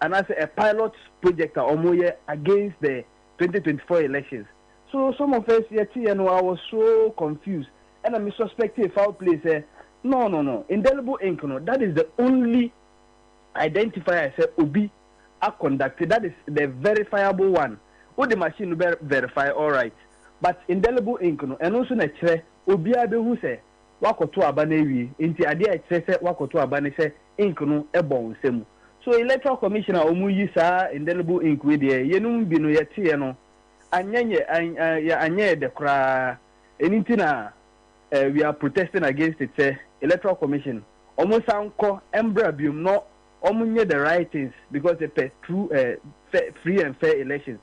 and as a pilot project against the 2024 elections. So some of us I was so confused, and I'm suspecting foul play. No, indelible ink. No, that is the only identifier. I said Obi are conducted. That is the verifiable one. the machine be verify all right but indelible ink no eno so na kire obia be hu se wakoto aba na ewie nti ade a kire se wakoto aba ne se ink no e bon nsem so electoral commissioner omu yi sa indelible ink we de yenum bi no yete no anye de kra enitina we are protesting against it say electoral commission omu sanko embra bium no omunye the right things because they pay true free and fair elections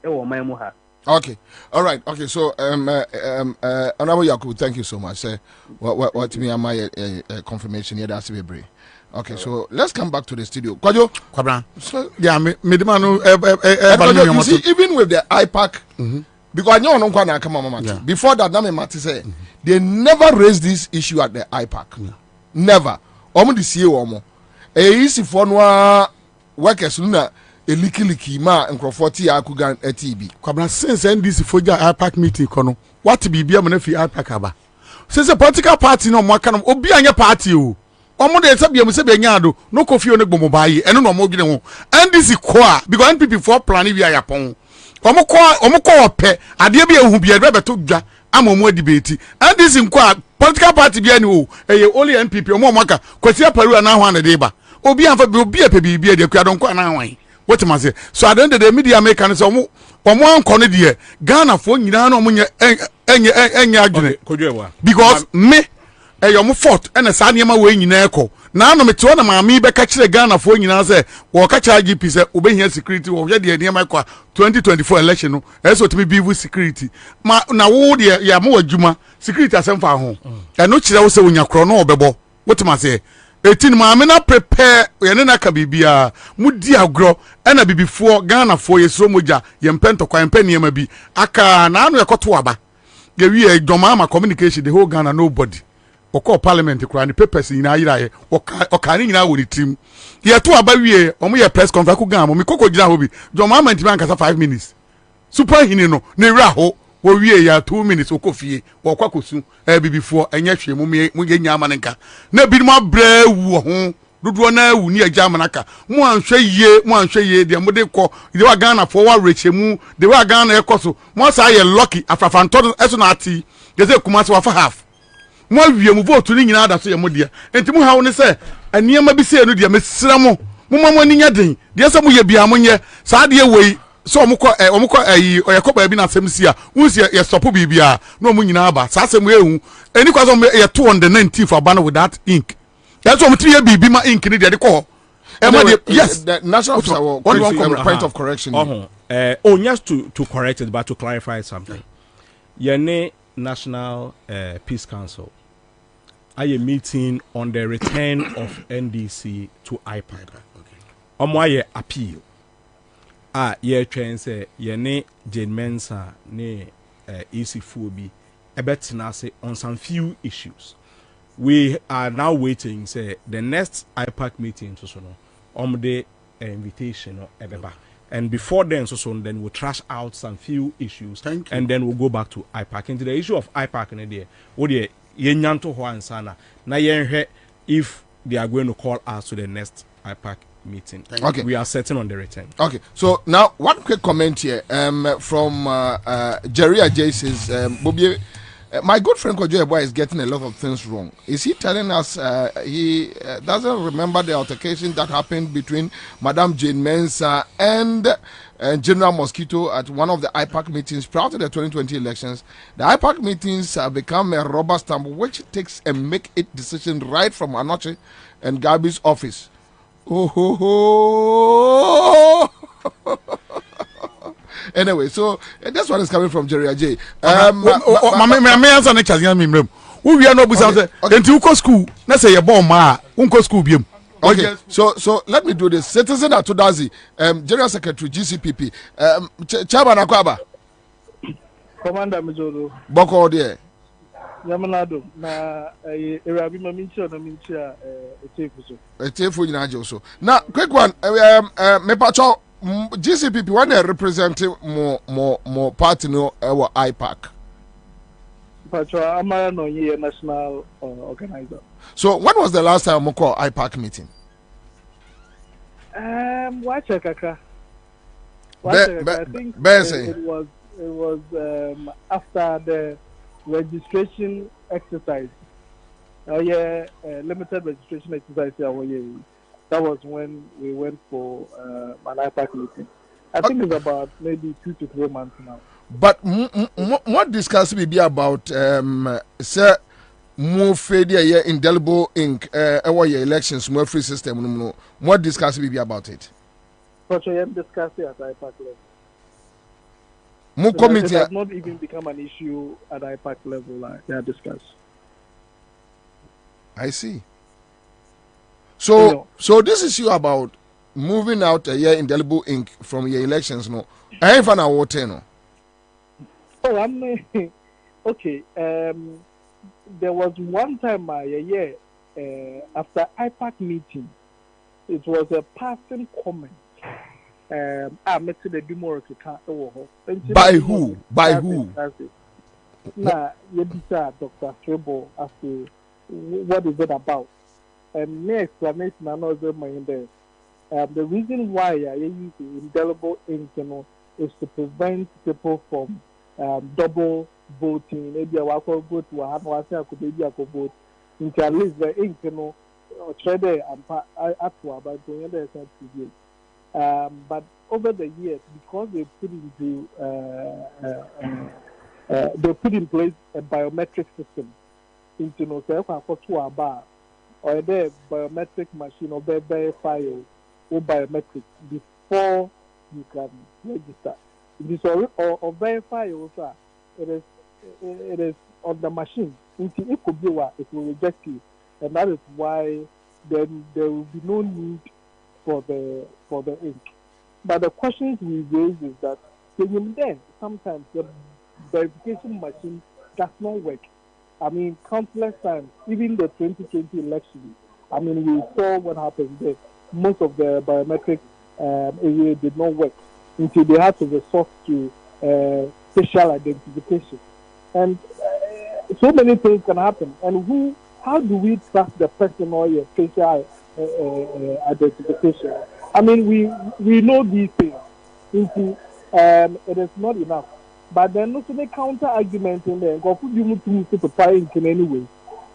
Okay, all right. Okay, so Honorable Yakubu, thank you so much. What me my confirmation here that's very. Okay, so let's come back to the studio. Kwabena. So yeah, me demanu you see, even with the IPAC, because I know no come on, before that, Name Mati said they never raised this issue at the IPAC. Never. Omo the CEO omo. Easy for no workers na eliki ma nkrofoti akugan ATB. Kwabena since NDC foja IPAC meeting kono. What be bia na fi IPAC aba. Since a political party no mo aka no obi anya party o. Omo de se bia mo se bia nya no kofi o ne gbomo baayi eno no mo gine ho. NDC ko a because NPP for plan wi ayapon. Omo ko ope ade bia ehu bia be to dwa amomo debate. NDC nko a political party bia ni o eye only NPP omo maka kwasi aparu na ho an de ba. Obi anfa bi obi apebi bia de kwa don ko na hwan. What am I say? So at the end of the media American so omo anko de Ghana fo nyina na omo enye adwene because me eyomo fort and sa niam we nyina ekọ na no mete na maami be ka kire Ghana fo nyina say wo ka kire GP say obehia security wo hwe de niam ekọ 2024 election no eso to be security ma na wo de ya mo adwuma security asemfa ho eno kire wo se wonya kro no obebo what am I say? Etin maame na prepare yene na ka bibia mudi agro na bibifo Ghana fo yesro moja yempento kwa yempe niam bi aka na anu ekoto aba ye wi domama communication the whole Ghana nobody oko parliament kura ni papers nyina yiraye oka ni nyina wo ni tim ye to aba wie omo ye press conference ku Ghana mo mi koko gina ho bi domama ntima nkasa 5 minutes super hini no ne wira ho wo wie ya 2 minutes okofie wo kwa kosu bibifo enye hwe mu ye nya amanenka na bi mo bra wu ho dodo na wu ni agya amanaka mo anhwe ye de mo de ko de wa Ghana fo wa rechemu de wa Ghana ekoso mo sa ye lucky afafanto eso na ati de se kuma se wa fa half mo wie mu vote ni nyina da so ye mo dia enti mo hawo ne se aniema bi se no dia mesira mo mo ni nya den de se mo ye bia mo nye sa de wei so omukọ oyekọba bi na asem a unsi ye stop bibia no mu nyina aba sa asem ehu eni kwa so ye to on the 19th abana with that ink that's so mutri ye bibi ma ink ni de ko yes the national officer point of correction just to correct it but to clarify something yene national peace council a meeting on the return of NDC to IPAC omo aye appeal ye twen say ye ne Jane Mensa ne EC Fobi ebetina say on some few issues. We are now waiting say the next IPAC meeting so no the invitation or ebeba. And before then then we'll trash out some few issues and then we'll go back to IPAC. Into the issue of IPAC in the what ye nyanto ho ansana na ye if they are going to call us to the next IPAC meeting. Okay, we are setting on the return. Okay, so now one quick comment here from Jerry Ajay says Bobie, my good friend Kojo Boy is getting a lot of things wrong. Is he telling us he doesn't remember the altercation that happened between Madame Jane Mensa and General Mosquito at one of the IPAC meetings prior to the 2020 elections? The IPAC meetings have become a rubber stamp which takes a make it decision right from Anoche and Gabi's office. Anyway, so that's what is coming from Jerry Ajay. My answer next year me mrem. We are no business. Enti uko school, na say ye born ma, unko school biem. Okay, so let me do this. Citizen Atudazi, General Secretary GCPP, Chairman Akwaba. Commander Mizodo. Boko there. Yamanado na Erabi Mamincha na Mincha Etefu Yinajo so. Now, quick one. Me pacho GCPP when they represent more party no IPAC. Pacho Amara no ye national organizer. So when was the last time we call IPAC meeting? Watch kaka. I think it was after the registration exercise. Limited registration exercise. That was when we went for an IPAC meeting. I think it's about maybe 2 to 3 months now. But what discuss will be about sir more failure here indelible ink our elections more free system. What discuss will be about it? But I am discussing at IPAC level. More committee it has not even become an issue at IPAC level. They are discussed. I see. So this is you about moving out a year indelible ink from your elections. No, I ain't found a water. No. Oh, I'm okay. There was one time after IPAC meeting, it was a passing comment. I met the Dumoro to count. By who? By who? Now, you decide, Dr. Trebo, as to what is it about. And my explanation, I know there. The reason why I use the indelible ink, is to prevent people from double voting. Maybe I will vote to a maybe I could vote. At least the ink, try there and but over the years, because they put in place a biometric system into or a biometric machine or verify or biometric before you can register. It is or verify also. It is on the machine. It could be it will reject you, and that is why then there will be no need for the ink. But the questions we raise is that then sometimes the verification machine does not work. I mean, countless times, even the 2020 election, I mean, we saw what happened there. Most of the biometric area did not work until they had to resort to facial identification. And so many things can happen. And how do we trust the person or your facial identification? I mean, we know these things. It is not enough. But then also the counter argument in there. Go put you to try in any way.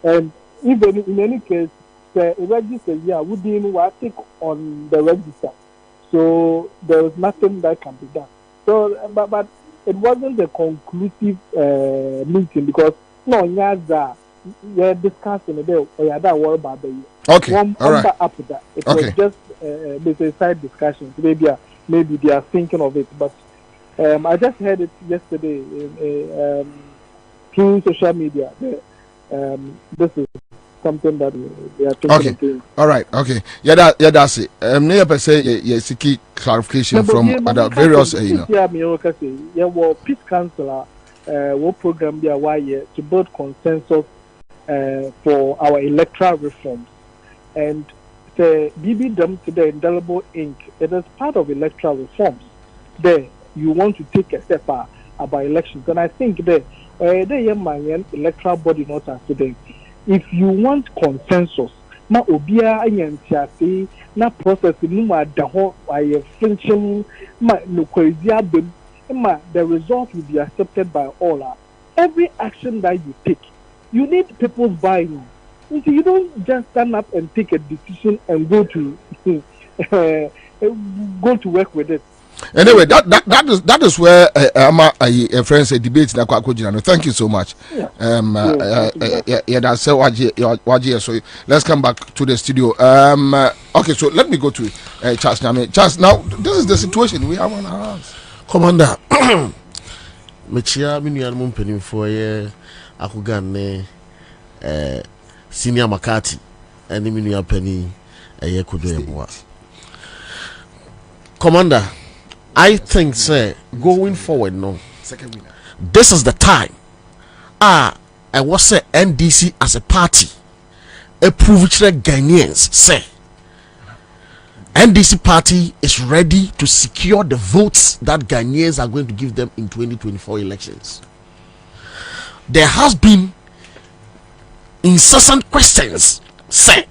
And even in any case, the register, we didn't take on the register. So there was nothing that can be done. So, but it wasn't a conclusive meeting because we're discussing it there. That worry about the okay. All right. After that, it was just a side discussion. Maybe they are thinking of it, but I just heard it yesterday through social media. This is something that they are thinking of doing. All right. Okay. Yeah, that's it. Never per se, yes, key clarification from other various, Yeah, well, peace council, what program they are to build consensus for our electoral reforms, and the BB them to the indelible ink. It is part of electoral reforms. There, you want to take a step about elections, and I think the electoral body not as today. If you want consensus, na obia anyantiase na process no ma da ho aye function ma no kwazia bem ma the result will be accepted by all. Every action that you take, you need people's buy-in. You don't just stand up and take a decision and go to work with it. Anyway, that is where a friend said debate na kwa kujina. Thank you so much. That's so let's come back to the studio. Okay, so let me go to Charles Nyame. Charles, now this is the situation we have on our hands. Commander, mechia minu yanmu mpenimfo ye akugane senior Makati and minu ya penny ye kudo yebwa. Commander, I think, sir, going forward, this is the time. I was say NDC as a party, approved Ghanaians, say NDC party is ready to secure the votes that Ghanaians are going to give them in 2024 elections. There has been incessant questions, say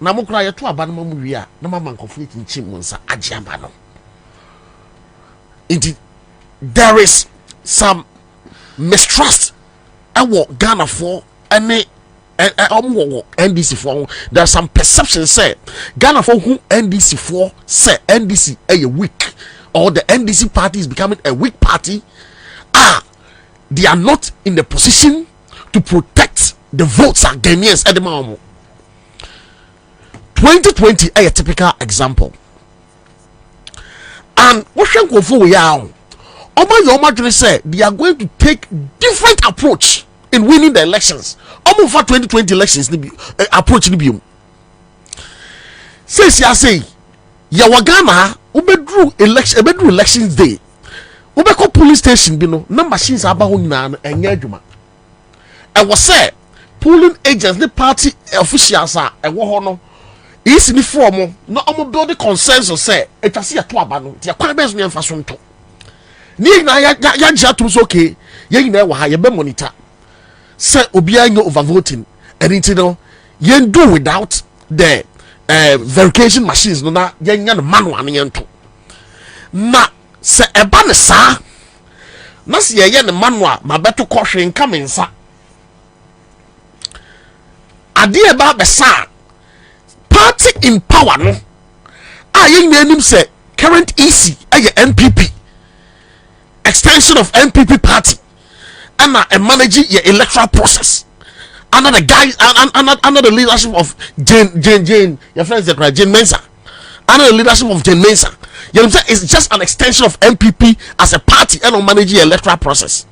namukra yetu abanama muwia na mama conflict nchi monsa ajiambano. there is some mistrust Ghana for any NDC for. There's some perception say Ghana for who NDC for say NDC a weak, or the NDC party is becoming a weak party. They are not in the position to protect the votes of Ghanaians at the moment. 2020 a typical example. And what shall go for say they are going to take different approach in winning the elections. For 2020 elections approach ni biom. Say ya Ghana ubedru elections day. Ubeko police station bi no na machines aba ho nyina no enye adwuma. E was say polling agents the party officials are e wo ho no is ni form no omo build consensus say etwase ya to aba no dia kwan bezo ne mfa so nto. Ni na ya ja to so okay ye nyina wa ha ye be monitor. Say obia nyo overvoting and you know you do without the verification machines no na yen manual ne to na se eba ne sa na se ye ne manual ma beto kohwe nka mensa ade e ba be sa party in power no yen nanim se current EC aye NPP extension of NPP party and managing your electoral process under the guys under the leadership of Jane your friends that Jane Mensah, under the leadership of Jane Mensah. You know what I'm saying? It's just an extension of MPP as a party and on managing your electoral process.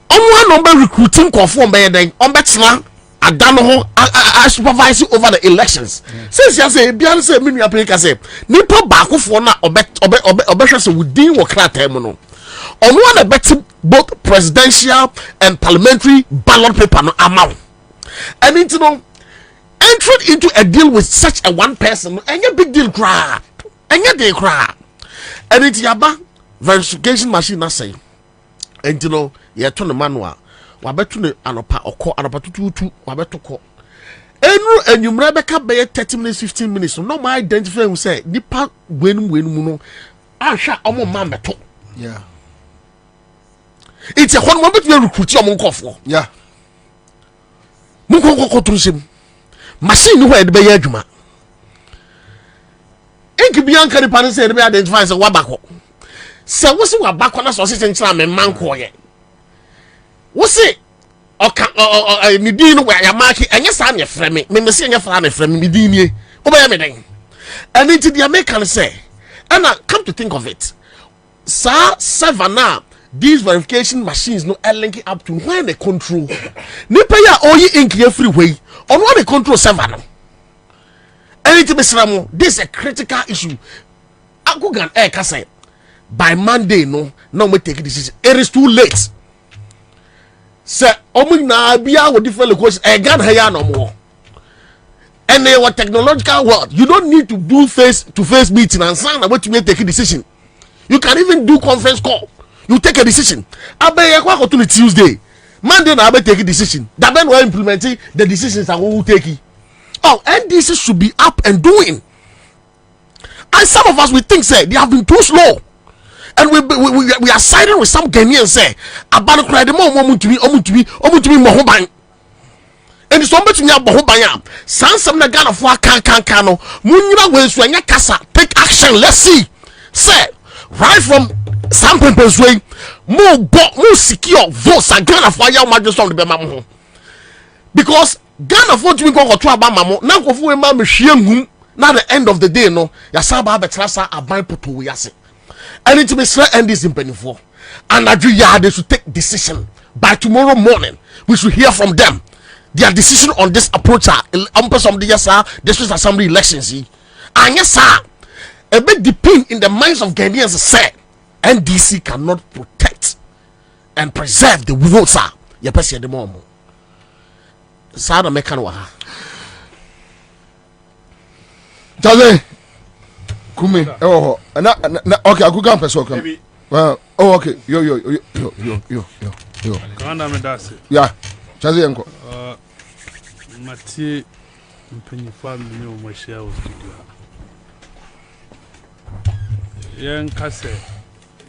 On one number recruiting conform by then on better I supervise you over the elections. Since you say Beyonce mini applica say nipa baako for na obehwese within wo kra time no. On one better both presidential and parliamentary ballot paper no amount. And you know entering into a deal with such a one person and a big deal cry. And yet they cry. And it's yaba verification machine na say. And you know you turn the manual. Wabetu ne anopa oko anopa tutu wabetu ko. Enu enyumra beka be 30 minutes 15 minutes. No my identify who say nipa wenu no ahwa omo man beto. Yeah. It's a one moment we recruit your monkofo. Yeah. Munkoko tunsim. Machine no where be adwuma. Enki bianka ni pan say be identify say wabako. Se wo se wabako na so se nchira me manko ye. Wo se oka ni din no ya mark enye sa na frɛ me se enye fra na frɛ me din nie. Wo be ya me den. And into the American say, and come to think of it. Sir Savannah these verification machines no linking up to when they control nipa ya oyi ink ye free way on what they control server no anything besramo this is a critical issue akugan ka say by Monday no now we take a decision it is too late say omu na bia with different locations gan haya no more and they were technological world you don't need to do face to face meeting and sign about to make take a decision you can even do conference call. You take a decision. Abe kwa to Tuesday. Monday na abe take a decision. That when we implementing the decisions that we will take. Oh, and this should be up and doing. And some of us we think say they have been too slow. And we are siding with some Ghanaians say about cry the more to be mohoban. And it's somebody to me mohoban. Some na Ghana for can no. Munyira we so anya kasa take action. Let's see. Say right from some people's way, more secure votes are Ghana for your majesty the Bema. Because Ghana for to go to Abamamo, now go for a mamma shame. Now the end of the day, no, Yasaba Betrasa are by Putu Yase. And it may end this in penny for. And Adria they should take decision by tomorrow morning. We should hear from them. Their decision on this approach are some the yes, district assembly elections. And yes, sir, a bit depend in the minds of Ghanaians say. NDC cannot protect and preserve the votes. You pay the more. Sada mekanwa. Jale, Kumi. Oh, okay. I go go person. Okay. Well, oh, okay. Yo. Kanda me dasi. Yeah. Jale yanko. Mati mpenyi family ni umeshia usiku. Yen kase.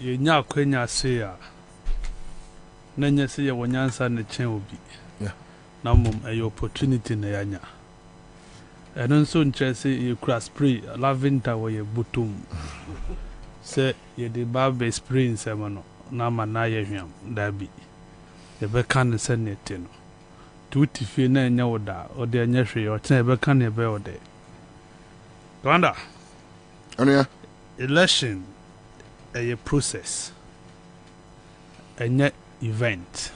ye nya kwenya se a na nya se ye wonyansa ne chen obi na mum a opportunity na yanya eno nso nche se ye kura spray lavender wo ye butum se ye de barbe spray nsem no na ma na ye hwam da bi ye be kan se ne te no tuti fie na nya woda o de nya hwe o chen be kan ne be o de Kwanda election a process a event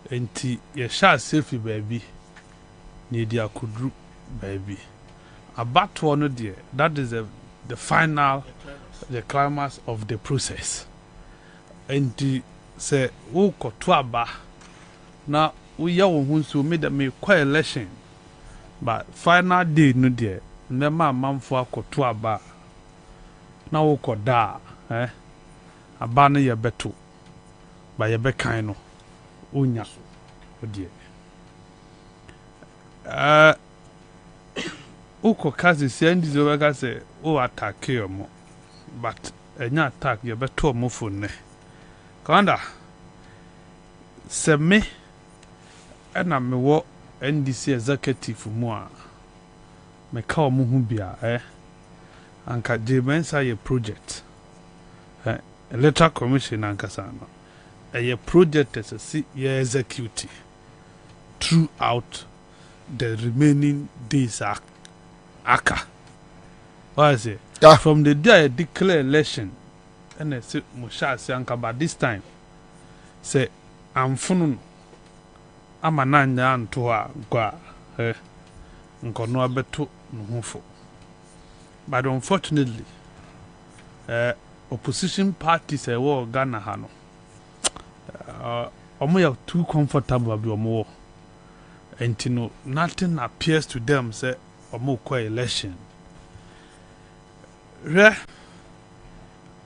enti ye sha selfie baby ni dia kudru baby abato no there that is the final the climax of the process enti say wo koto aba na wo ya wo hunso me da me kwa election but final day no there na ma manfo akoto aba na wo koda aba no ye beto ba ye bekan no onya odie uko kazi sendi zo ga se o attack yomo but enya attack ye beto mo phone Kwanda se me na me wo NDC executive mu a me ka o mo hu bia anka Ansah ye project electoral commission anka sana a project as a ye execute throughout the remaining days aka what is it from the day I declare election and I say musha se anka by this time say I'm funun amananya anto a gwa nkono abeto no hufo but unfortunately opposition parties were Ghana hano omo ya too comfortable abi omo and no nothing appears to them say omo kwa election re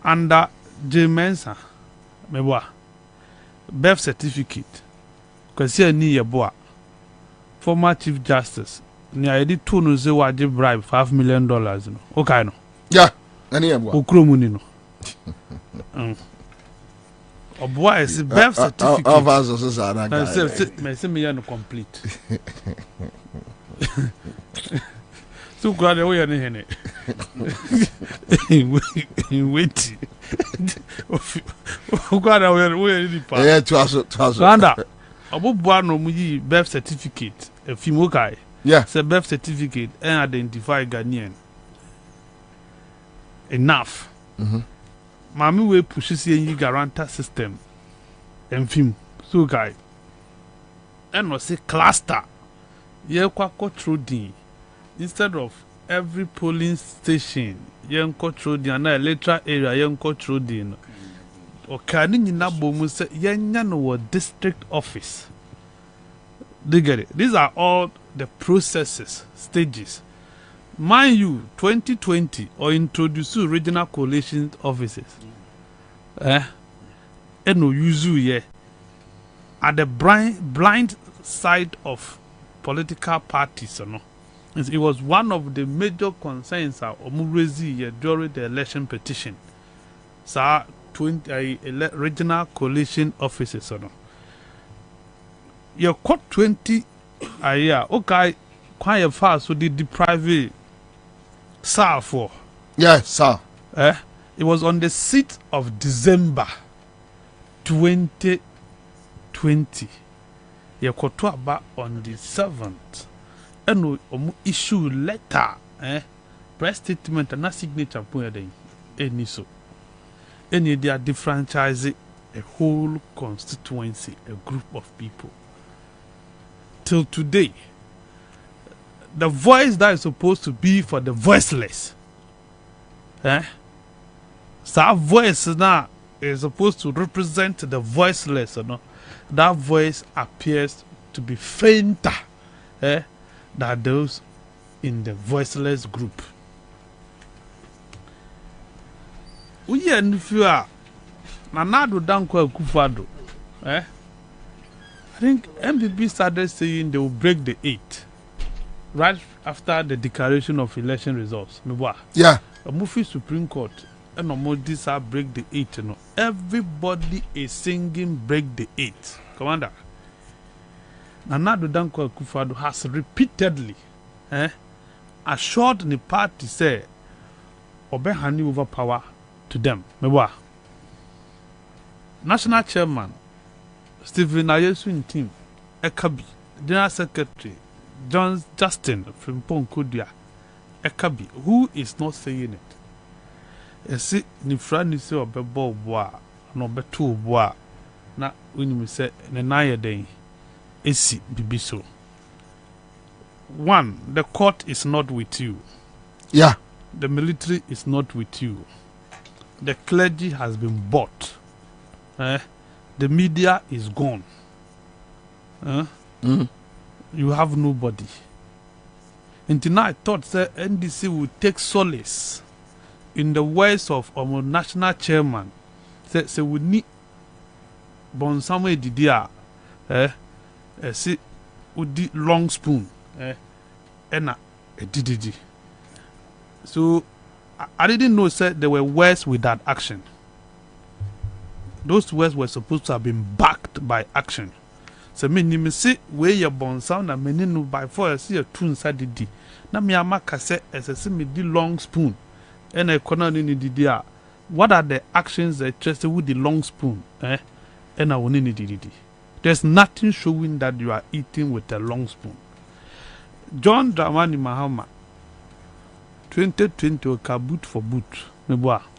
under Ansah mebwa birth certificate kwasi ani yeboa former chief justice ni ayedi to no ze waje bribe $5 million no okay no yeah ani yeboa okromu ni no oboa is birth certificate of us so sana me say me no complete so grade we ne hene wait grade we ni pa yeah to us Kwanda oboboa no mu yi birth certificate efimo kai yeah say birth certificate and identify Ghanaian enough mami we push see yi guarantor system enfim so guy and was say cluster ye kwa control din instead of every polling station ye control din na electoral area ye control din o kan nyina bomu say ye nya no district office they get it. These are all the processes stages. Mind you, 2020 or introduce regional coalition offices. No usu ye at the blind side of political parties. No, it was one of the major concerns during the election petition. So 20 regional coalition offices. No, you caught 20 a year. Okay, quite fast so they deprive SAR for. Yeah, sir. It was on the 6th of December 2020. You got to about on the 7th. And we issue letter, press statement and a signature point any so. Any they are defranchising a whole constituency, a group of people. Till today, the voice that is supposed to be for the voiceless, so our voice now is supposed to represent the voiceless, that voice appears to be fainter than those in the voiceless group. We are in fear. Nanado Danko Kufado. I think MPP started saying they will break the 8 right after the declaration of election results. Yeah. A movie Supreme Court no more this break the 8 no everybody is singing break the 8 commander Nana Danko Akufo-Addo has repeatedly assured the party say obe hand over power to them mewa national chairman Stephen Ayesu team Ekabi general secretary Justin Frimpong Kodia Ekabi who is not saying it esi ni frani se obebo boa na obeto boa na unim se ne naye den esi bibiso. One, the court is not with you. Yeah. The military is not with you. The clergy has been bought. The media is gone. You have nobody. Until now I thought that NDC would take solace in the words of our national chairman. Say we need bon somewhere didia see udi long spoon ena edididi. So I didn't know said there were words with that action. Those words were supposed to have been backed by action. So me see where your bon sound and many no by four see a tune sadidi. Na me amaka say as me di long spoon. And a corner in the what are the actions that trust with the long spoon? And I will need it. There's nothing showing that you are eating with a long spoon. John Dramani Mahama 2020 ka boot for boot.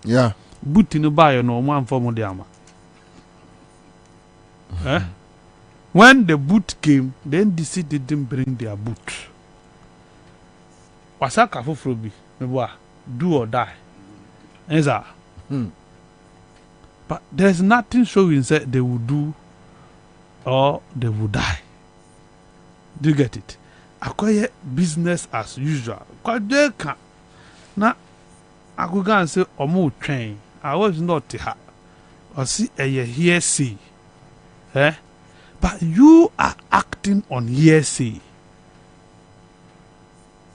Yeah. Boot in the buy no one for Modiama. When the boot came, then DC didn't bring their boot. Wasaka for Frobi, do or die. Ansah. But there's nothing showing that they will do or they will die. Do you get it? Acquire business as usual. Because now, I could go and say, Omo train. I was not to her. Or see a hearsay. But you are acting on hearsay.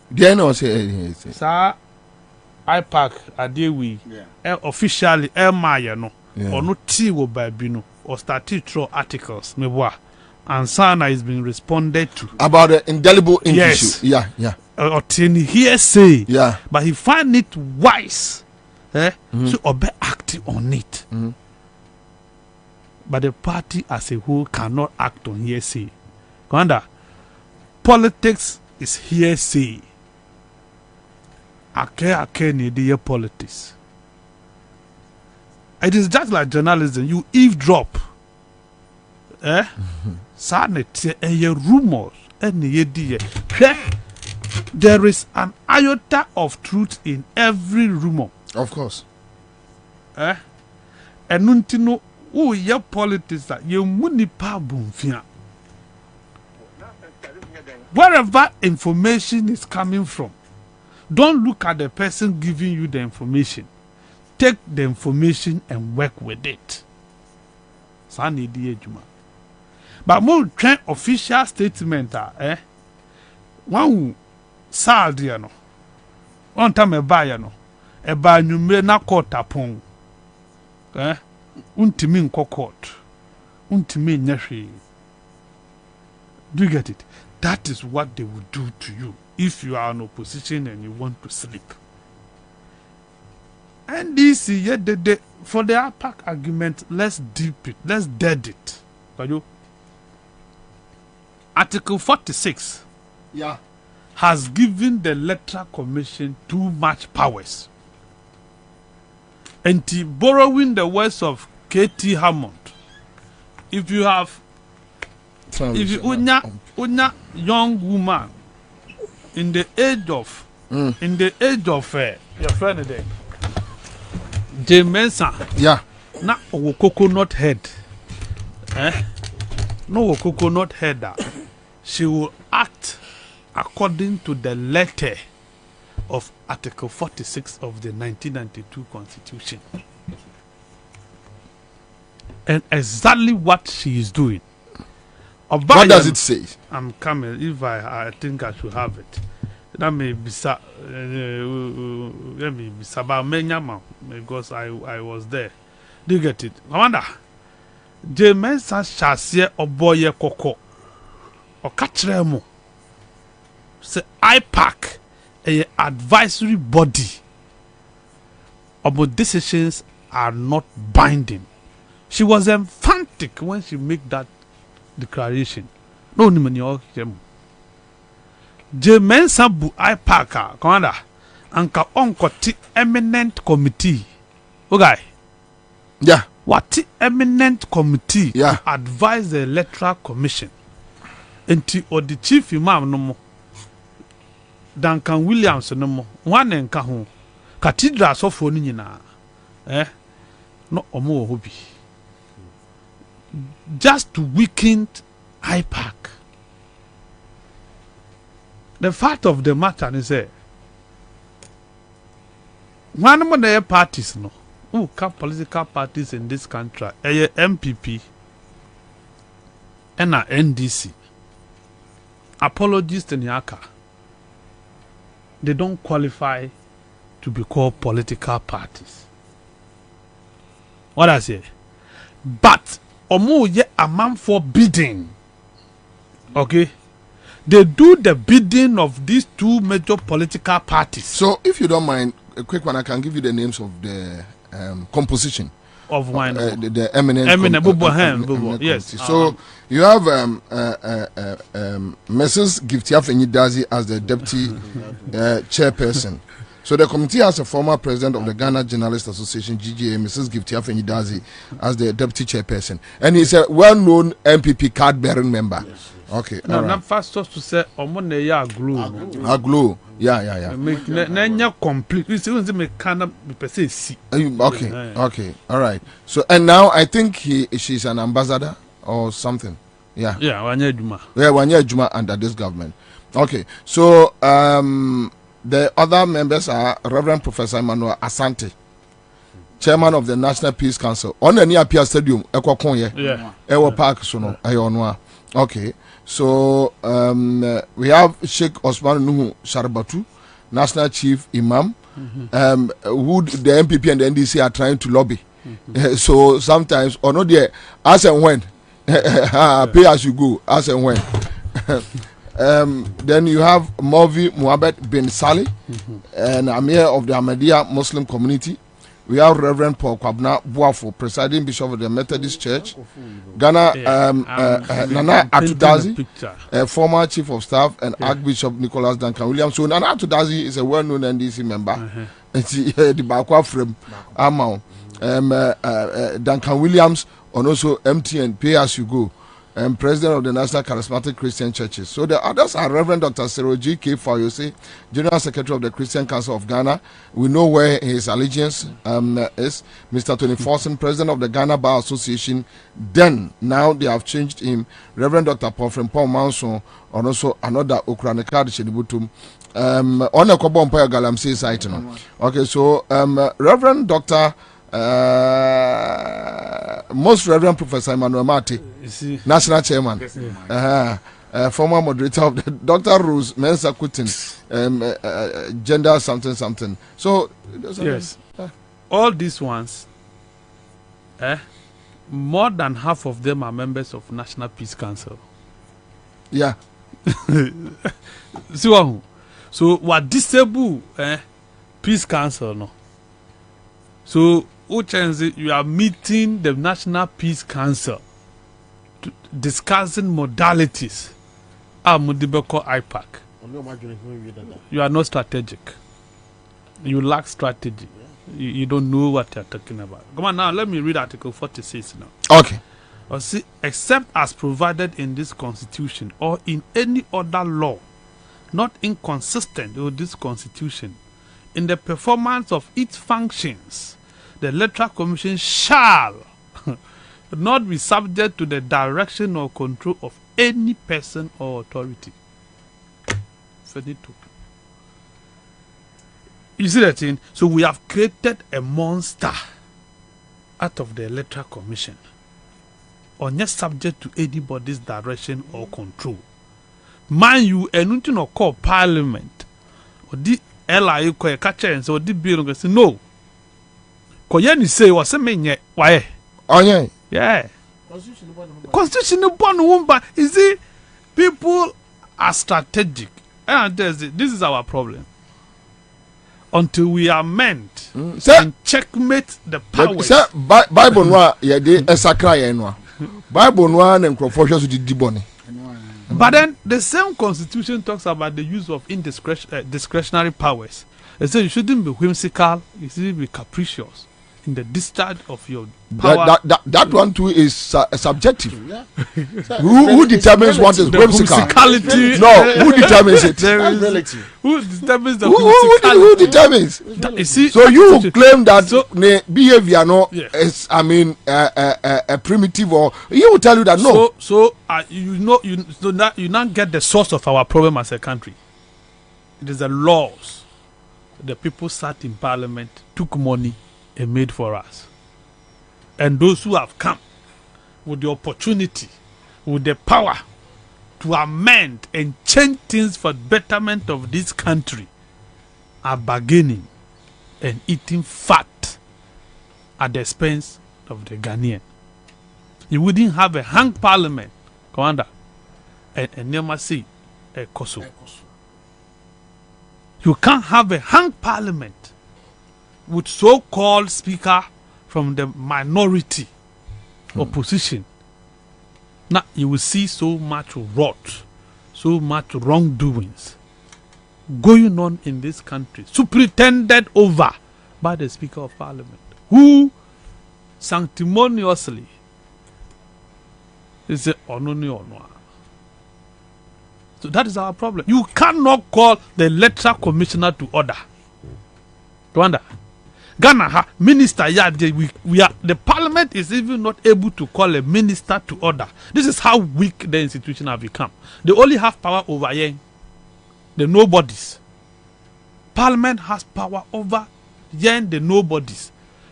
Then I say, sir, IPAC Adewi officially Maya no or no T will by Bino or started through articles. Ansah is being responded to about the indelible ink yes. issue. Yeah. Or hearsay. Yeah. But he find it wise to obey acting on it. But the party as a whole cannot act on hearsay. Commander, politics is hearsay. Ake need politics. It is just like journalism. You eavesdrop. Sanity rumors. There is an iota of truth in every rumor. Of course. Enuntino who ye politics that ye munipa bumfia. Wherever information is coming from, don't look at the person giving you the information. Take the information and work with it. But more train official statement one sad no. One time a buyer no. A buy number na court upon. Untimi nko court. Untimi nyashi. Do you get it? That is what they will do to you if you are in opposition and you want to sleep. And this for the APAC argument, let's deep it, let's dead it. Article 46 has given the Electoral Commission too much powers. And borrowing the words of K.T. Hammond, if you have unya young woman in the age of your friend there, Ansah, na o coconut head, no coconut head, she will act according to the letter of Article 46 of the 1992 Constitution. And exactly what she is doing. What does it say? I'm coming. If I think I should have it. that may be about Menyama because I was there. Do you get it? Amanda, James Shasye Oboye Koko or Katremo say IPAC a advisory body about decisions are not binding. She was emphatic when she made that declaration. No, Nimanyo him. James Sabu IPAC, Commander, Anka Onkoti eminent committee. Okay. Yeah. What eminent committee to advise the electoral commission until or the chief imam no more Duncan Williams no more one enka ho cathedral so for ni nyina no omo hobi just to weaken IPAC. The fact of the matter is one of the parties no who political parties in this country, MPP and NDC, apologists in Yaka, they don't qualify to be called political parties. What I say? But omo ye a man for bidding. Okay? They do the bidding of these two major political parties. So, if you don't mind, a quick one, I can give you the names of the composition of one the eminent yes. So you have Mrs. Giftia Fenyidazi as the deputy chairperson. So the committee has a former president of the Ghana Journalists Association, GGA, Mrs. Giftia Fenyidazi, as the deputy chairperson, and he's a well-known MPP card-bearing member. Yes. Okay. No, not first to say omone ya glue. Glue. Yeah. Nanya complete. We see me kind per se see. Okay. All right. So and now I think she's an ambassador or something. Yeah. Yeah, Wanya Juma. Yeah, Wanya Juma under this government. Okay. So the other members are Reverend Professor Emmanuel Asante, chairman of the National Peace Council. On the near Pia Stadium, Ekokonye. Yeah. Ewo Park Sono Ayonwa. Okay. So we have Sheikh Osman Nuhu Sharbatu, National Chief Imam, who the MPP and the NDC are trying to lobby. So sometimes, or not there, as and when, pay as you go, as and when. Then you have Mavi Muhammad bin Salih, and Amir of the Ahmadiyya Muslim community. We have Reverend Paul Kwabena Buafo, presiding bishop of the Methodist Church. Ghana, Nana Atudazi, former chief of staff, and Archbishop Nicholas Duncan Williams. So Nana Atudazi is a well-known NDC member. The Bakwa frame, Amount. Duncan Williams, and also MTN, pay as you go. President of the National Charismatic Christian Churches. So the others are Reverend Dr. Seroji K. Fayose, General Secretary of the Christian Council of Ghana. We know where his allegiance is. Mr. Tony Forson, President of the Ghana Bar Association. Then, now they have changed him. Reverend Dr. Paul Manson, and also another Okranekad Shedibutum. On a Kobompa Galamsey site. Okay, so Reverend Dr. Most Reverend Professor Emmanuel Mati, National Chairman, former moderator of the Dr. Rose Mensa Kutin, gender something. So, yes, all these ones, more than half of them are members of National Peace Council. Yeah. So what disable Peace Council no? So you are meeting the National Peace Council to discussing modalities. Amudibeko IPAC. You are not strategic. You lack strategy. You don't know what you are talking about. Come on now, let me read Article 46 now. Okay. See, except as provided in this Constitution or in any other law not inconsistent with this Constitution, in the performance of its functions, the Electoral Commission shall not be subject to the direction or control of any person or authority. Finito. You see that thing? So we have created a monster out of the Electoral Commission, or not subject to anybody's direction or control. Mind you, anything or call Parliament odi LI ko catch and so di bill go say no koye ni say was me nye why onye yeah constitution no born womba is it people are strategic and this is our problem until we are meant and checkmate the powers. Sir, Bible no ye dey esakra ye no. Bible no na nkrofo so di bone. But then the same constitution talks about the use of discretionary powers. It says you shouldn't be whimsical, you shouldn't be capricious in the discharge of your power. That one too is subjective. Yeah. who determines what is whimsical? Whimsicality. No, who determines it? Who determines the whimsicality? Who determines? You see, so you claim that behavior is, I mean, a primitive, or he will tell you that no. So you not get the source of our problem as a country. It is the laws. The people sat in parliament, took money, and made for us. And those who have come with the opportunity, with the power to amend and change things for betterment of this country are bargaining and eating fat at the expense of the Ghanaian. You wouldn't have a hung parliament, Commander, and never see a Kosovo. You can't have a hung parliament with so-called speaker from the minority opposition. Now you will see so much rot, so much wrongdoings going on in this country, superintended over by the Speaker of Parliament, who sanctimoniously is ononi onwa. So that is our problem. You cannot call the electoral commissioner to order. Rwanda, Ghana, minister, we are, the parliament is even not able to call a minister to order. This is how weak the institution have become. They only have power over the nobodies. Parliament has power over the nobodies.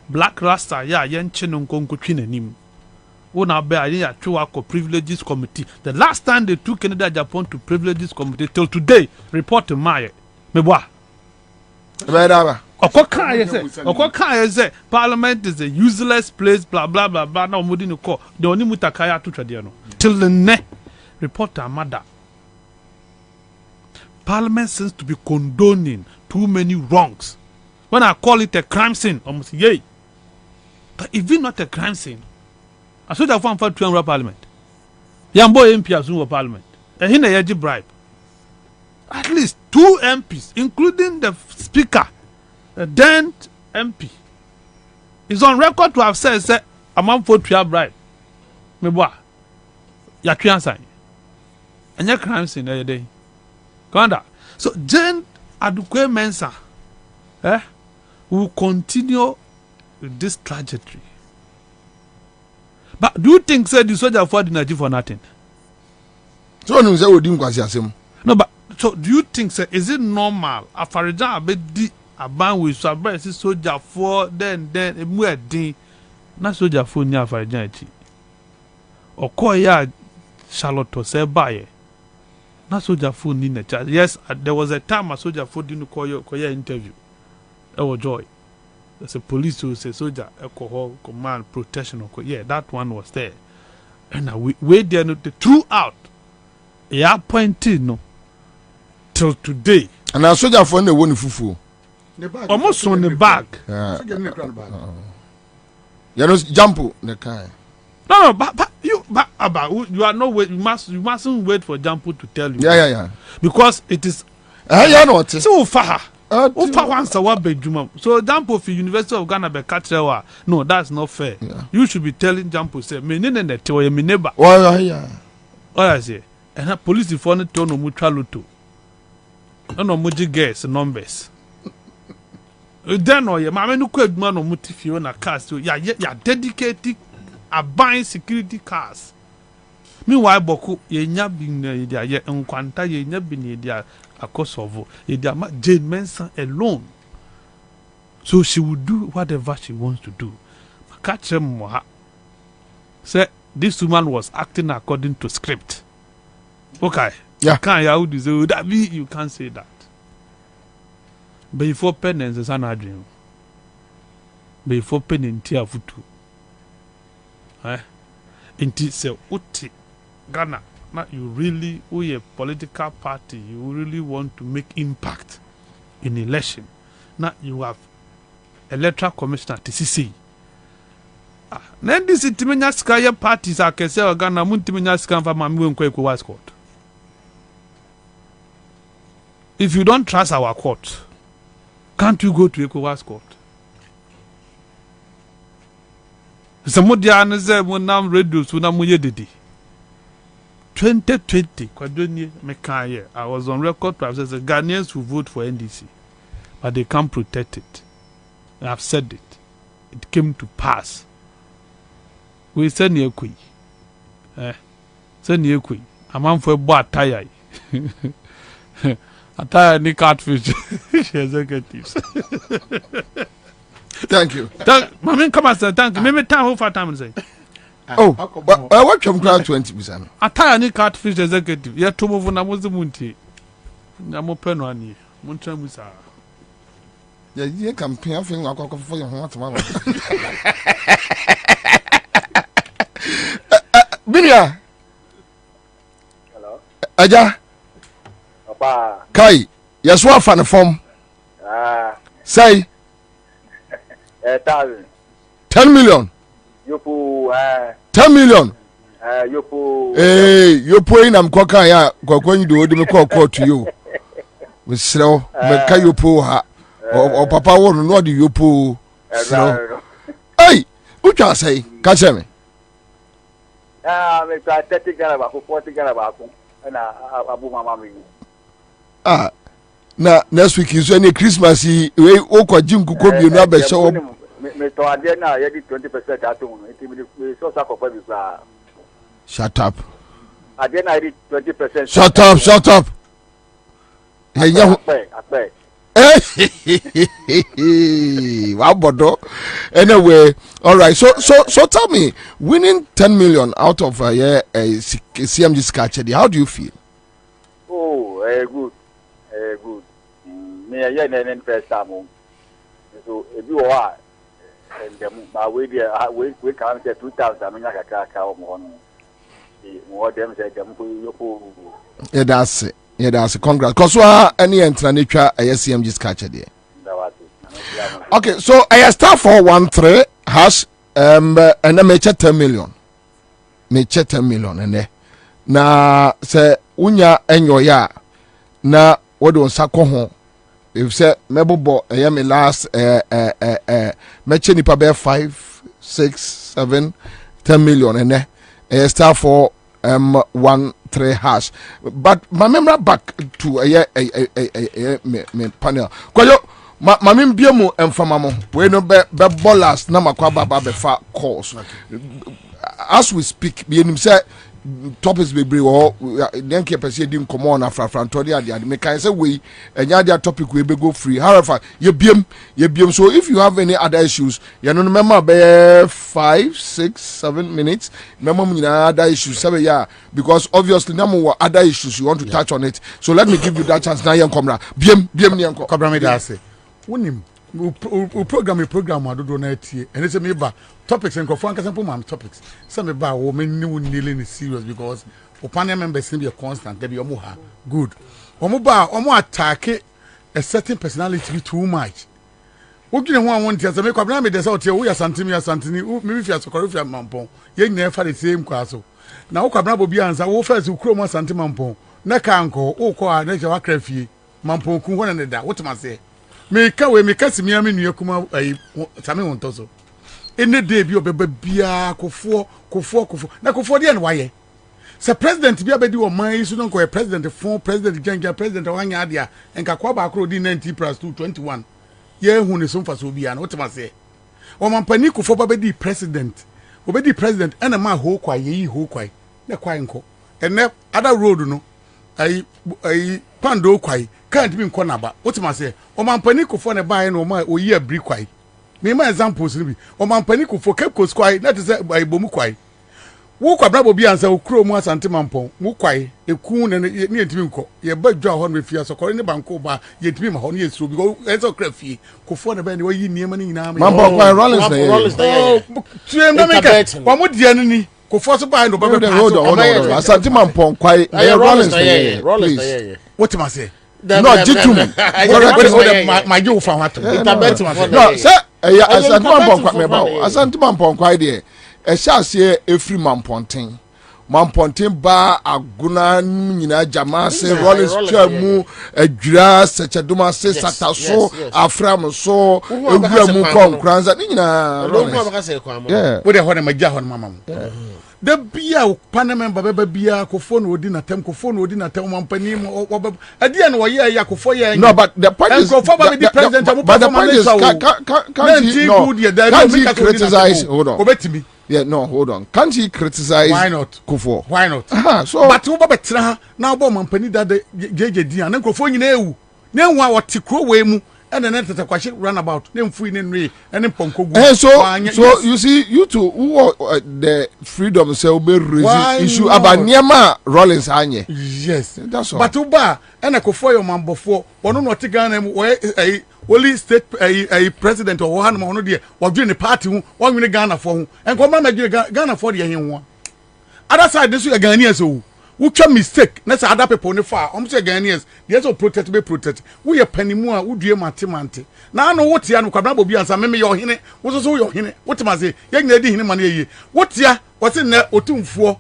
Black Rasta, yen chenonkonko chinenim. Privileges committee. The last time they took Canada Japan to privileges committee till today, report to Maya. Meboa. Parliament is a useless place, blah blah blah blah. Now Mudini call the only mutakaya to Tradiano. Till the next report to Amada. Parliament seems to be condoning too many wrongs. When I call it a crime scene, almost yay. But if it's not a crime scene, I should have found for 200 parliament. Yambo MP as parliament. And he never bribe. At least 2 MPs, including the speaker, the then MP, is on record to have said, I'm on for 2 bribe. Meboa. Ya triansa. And your crime scene every day. Commander. So Jane Adukwe Mensah will continue with this trajectory. But do you think the soldier fought in Nigeria for nothing? So no say odi nkwasi asem. No, but so do you think is it normal? Afarijan abedi aban we so abere si soldier for then emu edin na soldier for ni Afarijan echi. Okoya Charlotte say baye. Na soldier for ni na. Yes, there was a time a soldier for didn't koya interview. Ewo joy. There's a police who say soldier, alcohol, command, protection. Yeah, that one was there. And we there throughout. He appointed no till today. And a soldier for the one fufu. Almost on the back. You know, jump the car. No, but you are not wait. You mustn't wait for Jampo to tell you. Yeah. Because it is. Yeah, no. So far. So Jampo for University of Ghana be catchewa. No, that's not fair. Yeah. You should be telling Jampo say me nene te o me neighbor. Oh yeah. All I say. And police if one turn no mutual loto. No muji guess numbers. Then no ye mama no kwa aduma no mutifio na cars so ya dedicated buying security cars. Meanwhile boku ye nya bi na ye nkwanta ye nya bi na dia akosovo ye dia Jane Mensah alone. So she will do whatever she wants to do. Catch him say this woman was acting according to script. Okay. Yeah. You can't say that. before pen and the sun dream. Before pen in tea futu. Inti se uti Ghana. Now you really, we a political party, you really want to make impact in election. Now you have electoral commissioner TCC. Then this Timenya Skaya parties are Kese Ghana Muntimenya Skamfa Mami Nkwe court. If you don't trust our court, can't you go to ECOWAS court? Somebody anze munam radio suna muye didi. 2020, Kwadonye Mekaye, I was on record to have said the Ghanaians who vote for NDC, but they can't protect it. I have said it. It came to pass. We send you a send you a man for a boat tire. A tire ni catfish executives. Thank you. Mami, come and say thank you. Maybe time how far time say. Oh, but I watch him crowd 20%. A tire ni catfish executive. You to move na muzi munti. Na mo peno ani. Muntra musa. Yeah, you can pay a thing like for your heart. Binia. Hello. Aja. Papa. Kai, yes, what fan form? Say 10 million. Yopo 10 million. Yopo. Hey, yopo in am kwaka ya kwakwa nyi do me call to you. We srew me ka yopo ha. O papa won no di yopo. Hey, ucha say, catch me. Me try 30 Ghana ba 40 Ghana ba ko na abu mama mi. Na next week is any Christmas we o kwaji nkuko bi no abehye wo me to ade na ye di 20% ato no enti me so sa kopa bi sa. Shut up. Ade na di 20%. Shut up. Akpe. Wow, bodo. Anyway, all right. So tell me, winning 10 million out of CMG Sketchy, how do you feel? Oh, good. Good. Me a first time. So if you are, and we can't say 2,000. I mean, I can't more them say them for yeah, that's it. Yeah, that's a congrats. Because any international CMG Sketchy there. Okay, so I start 413 hash and then me 10 million. Me 10 million and then na say unya enyo ya na what do sako ho if say mebobo me last me che nipa be 5 6 7 10 million and then start for 13 hash, but my memory back to me panel kwayo ma me biemu emfamamo we no be ballers na makwaba ba be fa calls as we speak be nim say topics be or then ke person di nkomo na frafranto dey ade me kan say we enya dia topic we be go free. However ye biem so if you have any other issues you know remember be 5 6 7 minutes remember nyina other issues say yeah because obviously na mo other issues you want to touch on it, so let me give you that chance now. Yen komra biem ni enko kobra me da say wonim program adodo na tie ene se me ba topics en kofo anka sample mam topics se me ba wo me ni wonile ni serious because o panel members be constant dey omo ha good omo attack a certain personality too much wogine ho awon tie se me kwabena me dey say o tie wo ya santimi me bi fi asokoro fi mampon ye nyina fa the same kwaso na wo kwabena Bobie Ansah wo first ukro mo santimi mampon na kanko wo ko a na je wa krafie mampon ku ho na ne da wo tuma se me ka simi ami nua kuma ai sami won toso ene day bi obeba bia kofo na kofo de na waye se president bia bedi wo man yi so no ko president fon president ganga president wanya adia enka kwa ba akro di 90 plus 221 ye hu ne so mfa so bia na wotima se o man pani kofo ba bedi president obedi president ena ma ho kwa ye ho kwa na kwa nko ene other road no ai pando kwai can't be nko na ba wotima se o man pani kofo ne ba na o ma oyi abri kwai me ma examples ni bi o man pani kofo cape coast kwai na te se ai bomu kwai wo Kwabena Bobie Ansah okuro mu Asante Mampon wo kwai eku ne yentimi nko ye badwa ho no fie so kore ne banko ba yentimi ma ho no yesuro because enso kra fie kofo ne ba ne wayi niema ne nyina Mampon kwai Rollins na tue ndameka wa mo dia no ni kofo so ba no ba be hold on Asante Mampon kwai Rollins na what am I say no jitum my you fa wato no say Asante Mampon kwai me ba Asante Mampon kwai de ehyaase efri Mamponten ba aguna nyina jamase Rollins chamu adwira sechaduma se sataso afram so ewura mu konkranza nyina yeah we dey ho na magya ho na mama the bia parliament baba bia ko phone odi na tem ko phone odi na tem mampani mo adia na woye ya ko fo ye no but the point is the president but the point is can't he criticize hold on yeah, no, hold on. Can't he criticize? Why not? Kufo. Why not? So, but who betra now? Bo mampani that the JJD and Nkofo nyina ewu. Ne nwa woti kro we mu and then tete kwashe runabout. Ne mfu ne nwe and ponko gu. So you see, you two who the freedom say be raise issue about niema Rollins anye. Yes, that's all. But uba and Nkofo yo mambofo. Ono no tigana mu only state a president or one man there or doing the party one win Ghana for and come on Ghana for the one. Other side this is Ghanaians who can mistake. Let's other people on the far. I'm saying Ghanaians. There's no protect be protect. We are penny more who do mante. Now I know what ya no Kwabena Bobie Ansah me your hine. What's also your hine? What am I say? Young lady hine money ye. What ya? What's in there? Otumfo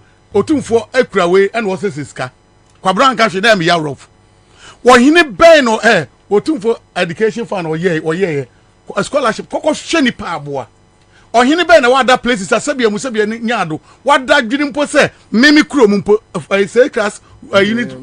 ekura we and what's this ska? Kwabena can show them ya rough. What hine ben or Otumfo education fund or ye a scholarship koko sheni pa aboa ohene be na wada places asabia musabia nyado wada dwirimpo se memi kuro mumpo say class unit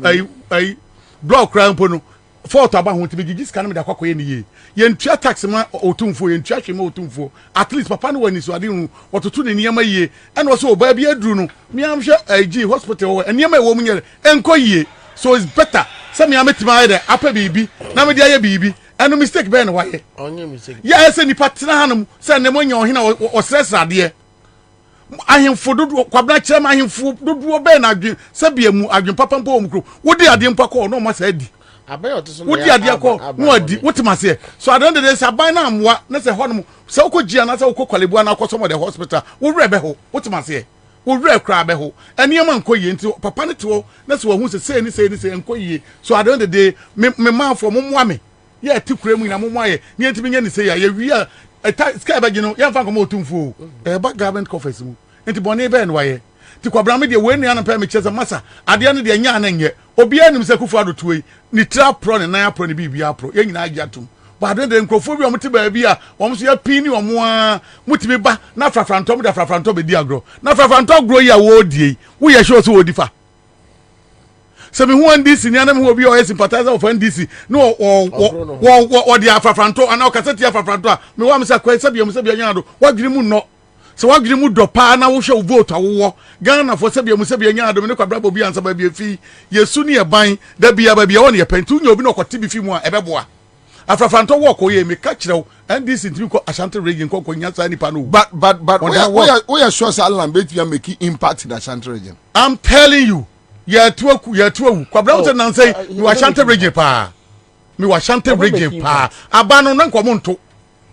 block ran po no fort aba ho tibi gigi scan me da kwakoye ni ye ntua tax ma Otumfo ye ntua hwe ma Otumfo at least papa no wani so ade hu ototo ne niam ye and wo so oba bia aduru no me am hwe ag hospital wo niam e wo munye enko ye so it's better some ya metima there apa bibi na me dia ye bibi eno mistake be na waye onye mistake ya se ni patena hanum se ne monya ohina o stress ade ahemfo dodo Kwabena kire ma ahemfo dodo be na adwen se bia mu adwen papa mpo o mukro wodi ade mpa ko no ma sa adi abai otiso wodi ade ko no adi wotima se so at the end of the day se abai na amwa na se honum se ukogia na se ukokwalebu na akoso mo the hospital wo rebe ho wotima se wo rebe kra be ho eniema nkoye nti papa ne to na se wo hu se ni nkoye so at the end of the day me man for mo moa me ye ati kura mu na mo moa ye ni enti nya ni se ya ye wi a sky ba gino ye fa ko mo Otumfo ba government office mu enti bone be na waye ti Kwabena me de we nua na pa me chese masa ade ne de nya na nye obi anim se kufu ado tuoi ni tra pro ne na pro ne bibia pro ye nyina agiatum ba de nkrofo bi o mte ba bi a o mso ya pini o mo a mutibe ba na frafranto me da frafranto be di agro na frafranto agro ya wo die wo ye show so wo difa se me hu NDC ni anam hu obi o sympathizer of NDC no o di frafranto ana o kaseti frafranto a me wa mse kwa se bia nya do wadwiri mu no se wadwiri mu do pa na wo hwe vote awo Ghana for se bia nya do me Kwabena Bobie Ansah ba bia fi yesu ne ban da bia ba bia won ye pentu nya obi no kwoti bi fi mu a ebeboa afrafanto work oye me ka kire and this in ko Ashanti region ko nya sa nipa no but we are sure Alan Betia make impact in Ashanti region. I'm telling you ya tuwa Kwabena nan say you Ashanti region pa me wa Ashanti region pa abano na nko monto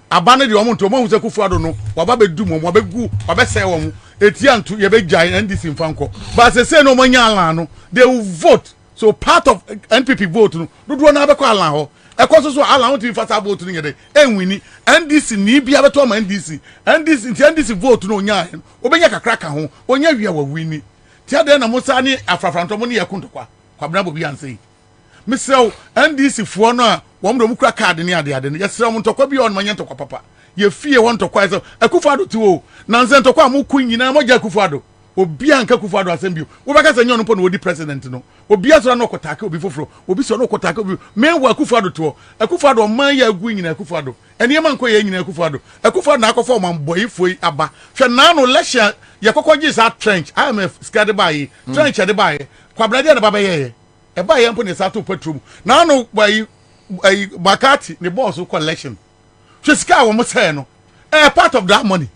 abano de omonto mo hu se Kufuado no waba bedu mo begu waba se wo mu etianto ye be gyan and this infanko but say no manya Alan no they will vote so part of NPP vote no do na be ko Alan ho ekoso so Alan want to fast vote ni ngede enwini NDC ni bia beto ma NDC vote no nya obenya kakra ka ho onya wia wa wini tia de na musa ni afrafranto mo ni yakuntokwa Kwabena Bobie Ansah misrew NDC fuo no a wo mdo mukura card ni ade no yesrew mo ntokwa bi on manya ntokwa papa ye fie won ntokwa so Kufuado tuo na nze ntokwa amuku nyina mo ja Kufuado obi anka Kufuado asembio wo baka se nyon no po no odi president no obi asora no kotake obi foforo obi so no kotake obi me wa Kufuado to Kufuado man ya agu nyina Kufuado eniema nko ye nyina Kufuado na akofo man boy foi aba hwe na no lesha ye kokogi sa trench IMF skade bayi trench de bayi Kwabena de na baba ye e bayi mpo ne sa to patrum na no bayi Makati ne boss collection hwe ska wo mo say no part of that money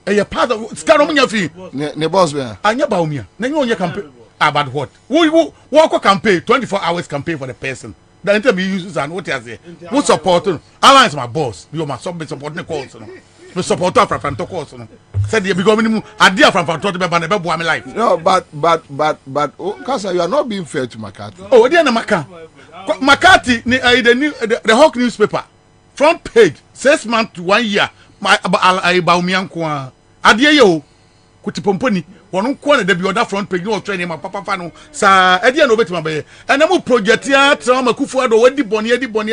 A part of Scaronia fee. Ne boss be. Anya Baumia. Then you campaign about what? We walk campaign 24 hours campaign for the person. The interview uses and what you say. Who support Alliance my boss. You must support the calls. We support from calls. Said you become a dear from Fanto my life. No, but Kasa, you are not being fair to McCarthy. Oh, dear McCarthy, the Hawk newspaper, front page, 6 months to 1 year. My Baumian Adia yo, Kutipomponi, one corner the other front page, no training my papa fano, sa Edia no better my and I'm a project here, Trama Kufuado, Eddie Bonnie,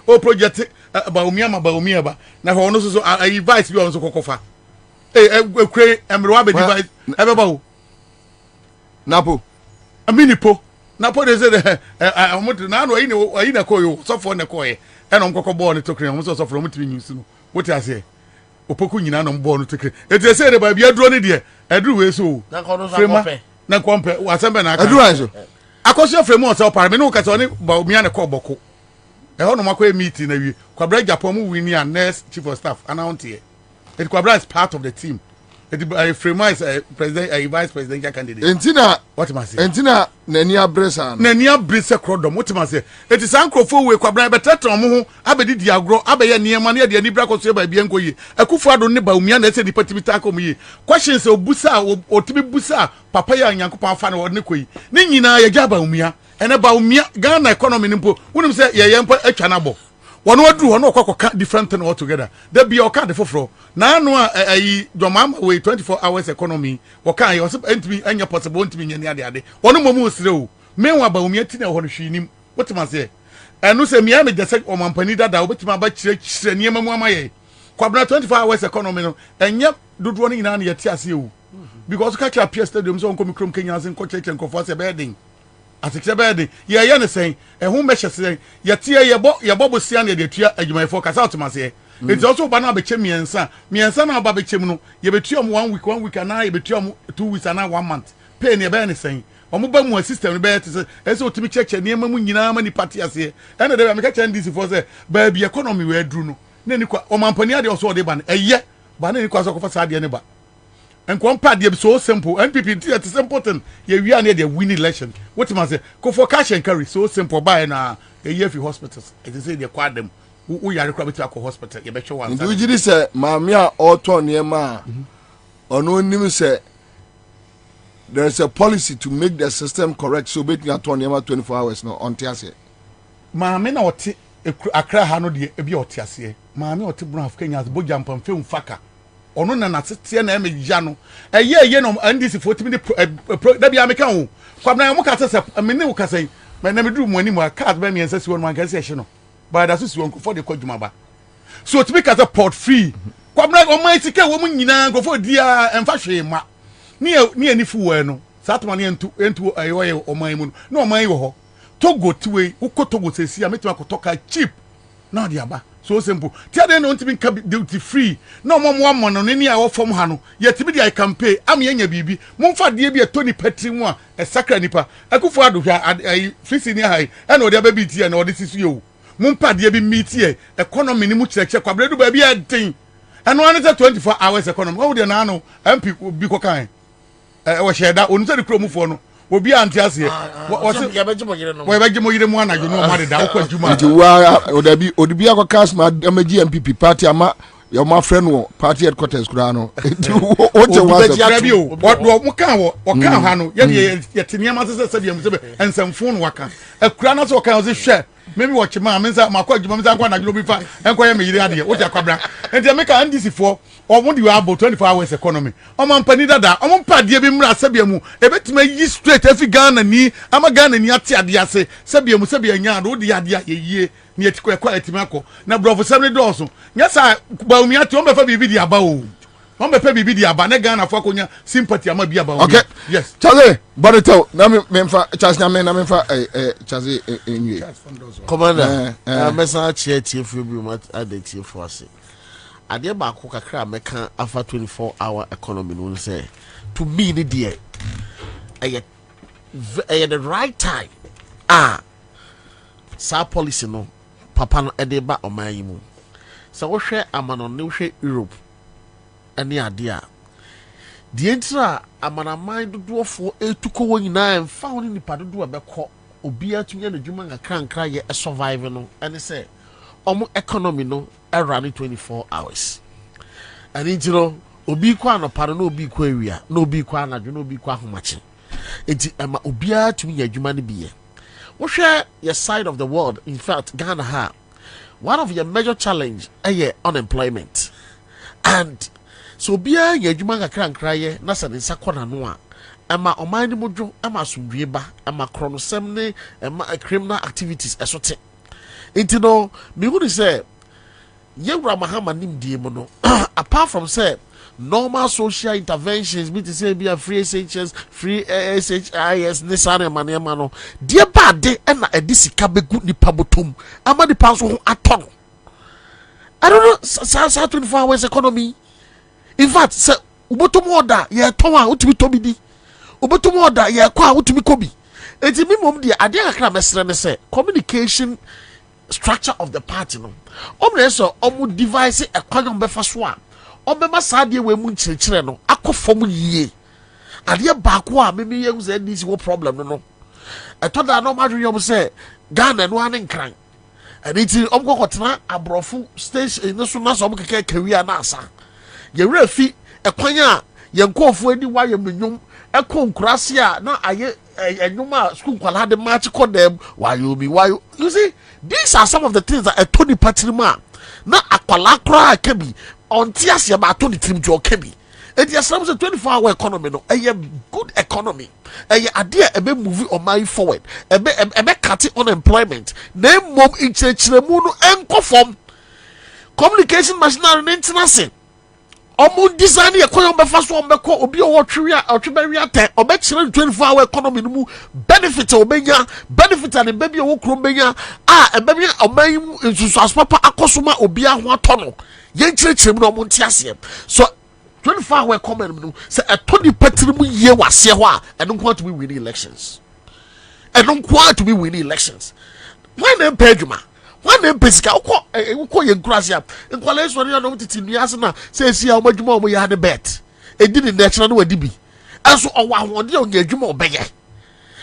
or project Baumiaba. Now, I advise you on the Kokofa. Cray and Robert device, ever Napo, a minipo. Napo is it? I want to now in a coil, so for the coy, and on Coco born to create also from between you. What I say? Opoku nyina no born to create. It is said by Bia Drone dear, I drew a so. Na compare, was a man. I do answer. I cause your frame was up, I know Catoni, Baumiana Coboko. A Honomako meeting, Quabra Japomu Winnie and Nurse Chief of Staff, announced here. It Quabra is part of the team. A frame is a president, a vice presidential candidate. Entina, what must say? Entina, Nenia Bressan, Nenia Brissa Crodom, what must say? It is Uncle Fu, Quabra, but Tatramu, Abedi Diagro, Abaya near Mania, the Nibraco by Bianco, a Kufado Nibaumian, that's a department me. Questions of Busa or Tibi Busa, Papaya and Yanko Fan or Nikui, Nina, a Jabaumia, and about Mia, Ghana economy, wouldn't say Yampa a chanabo. One word do no different thing altogether. There be your card for now. No, your mom wait 24 hours economy. Or can you also enter me and your possible to me any other day? One more slow. Meanwhile, by me, what she knew. What must say? And no say me, I made the second or Mampani that I went to my back church near Mamma. Kwabena 24 hours economy, and yet do running in any TSU. Because catch up yesterday, so come from Kenyans and coach and conforce a bedding. As it's a bed, yeah, saying, and who measures saying, Yatia, your bubble sian, the tia, and you may focus out to my say. It's also Banabe Chemi and son, me and son of Baby Chimno, you betray 1 week, and I betray 2 weeks and 1 month. Pay near Benny saying, or mobile system, better, and so to be checked near Mamma, many parties here. And I'm catching this for the baby economy where Druno. Then you call Omampania also the ban, a year, but then you cause of a neighbor. And compared them so simple, NPP it is important. We are near the winning election. What must say? Go for cash and carry so simple by now a year for hospitals. It is say they acquire them. We are required to go hospital. You bet you one. Do you say, Mamma or Tony Ma? Or no name say there is a policy to make the system correct so betting at 24 hours no on Tiasia. Mamma or a cry hano de a biotiasia. Mamma or Tibran Kenya's Bojamp and film faka. Ono na tete na me jano eye no ndisi 40 minute da bia meka ho kwabna mo ka tese me ne wo ka sen me na me du mo ani mo card ba me ensa si won man ka se hye no ba da so si won ko for de kwadwuma ba so to be ka port free kwabna o man tike wo mu nyina go for dia emfa hwe ma ni ani fu we no satoma ne entu ayo o man mu no o man wo ho togo tiwe wo ko togo sesi a metima ko toka cheap na dia ba so simple. Tell them not to be duty free. No more one no any our form hano. Yet be I can pay. I'm young baby. Monfa dear be a Tony Petri one, a sacra nipper. I could for a fishing high. I know the baby tea and all this is you. Mumpa dear be meet here. Economy much check quadrado baby a thing. And 124 hours economy. Oh, the nano, and people be cocaine. I was shared that on the chromophone. Will be antias here. What's it? Why you one? I don't know what it is. Would there be Odibia cast my MPP party? Your my friend party headquarters. Grano. What can yet and some phone worker. A cranas or can share. Maybe watch your mamma, my coach, Mamma, you be fine, and quite me idea. What your cabra and they make an easy for. Or would you about 24 hours economy? I'm panida da. I'm padia bimra sabiamu. A bit may ye straight every gun and knee. I'm a gun and yatia diase. Sabiamu sabia yan, oh the idea ye near to quiet Timaco. Now, brother, 70 dollars. Yes, I bow me at home for video about. I'm a baby video about a gun of Faconia sympathy. I'm a be about. Okay, yes. Charlie, but it out. Now, Memphis, Chasnaman, Chazi in Commander, message here, chief, you be much added to for us. Adeɛ baako kakra meka afa 24-hour economy no say to me ne deɛ ɛyɛ the right time sa policy no papa no ɛde ba ɔman yi mu sɛ wohwɛ amano ne wohwɛ Europe ɛne adeɛ the entra amanaman dodoɔ fo etuko wɔ nyinaa mfa ho nipa dodoɔ bɛkɔ obia tumia no dwuma nkra ye survive no ɛne sɛ ɔmo economy no run 24 hours and you know obi kwa no paro no obi kwa awia no obi kwa anadwo no obi kwa ahomache enti ama obia tumia adwuma no biye wo hwɛ your side of the world. In fact, Ghana ha one of your major challenge unemployment, and so obia ye adwuma nkra ye na sɛ ne nsa kɔ na no a ama ɔman ni modwo ama asomdwe ba ama kronosɛm ne ama criminal activities ɛsote enti no me hu ni sɛ yewura mahama nimdie mu no apart from say normal social interventions be to say be a free SHS free SHIS ne sane manema no die ba de na edisika begu nipa botom ama di panso ho atɔ no I don't know sa 24 hours economy. In fact say ubotom order ye ton a utumi tobi di ubotom order ye kwa utumi kobi enti mi mom de ade akra mesre ne say communication structure of the party no omre so omu device ekwanyo befa so a obema saade we mu nkyerkyere no akofom yie ade ba ko a meme ye use this wo problem no etoda no madwe yom say Ghana no ane nkran and it omkokotena abrofo station no so na so omkeke kawia na asa ye refi ekwanya ye nkofo edi wa ye menwom ekon kurase a na aye enyuma school kwala de match call them wayo you see these are some of the things that a Tony Patrima na akwala kra kebi on tias ya ba Tony trim jo kebi it is some 24-hour economy no a good economy a idea ebe move on my forward ebe cut unemployment na mom inchechiremu no enko form communication machinery na international omu design ye koyo befa so ombeko obi o tweberi ate obekire 24-hour economy no mu benefit obenya benefit and baby o kro benya ebebi oman nsusu aspapa akosoma obi aho atono ye nkyerechirem no omu ntiase so 24-hour economy no say atoni patrimu ye wase ho a eno nko to be winning elections why na peduma one name pesika uko ye nkrasia nkwale so ne no titi nuase na say sia o madwuma o ya de bet edi ni natural no wadi bi enso owo ahode o nya adwuma obeye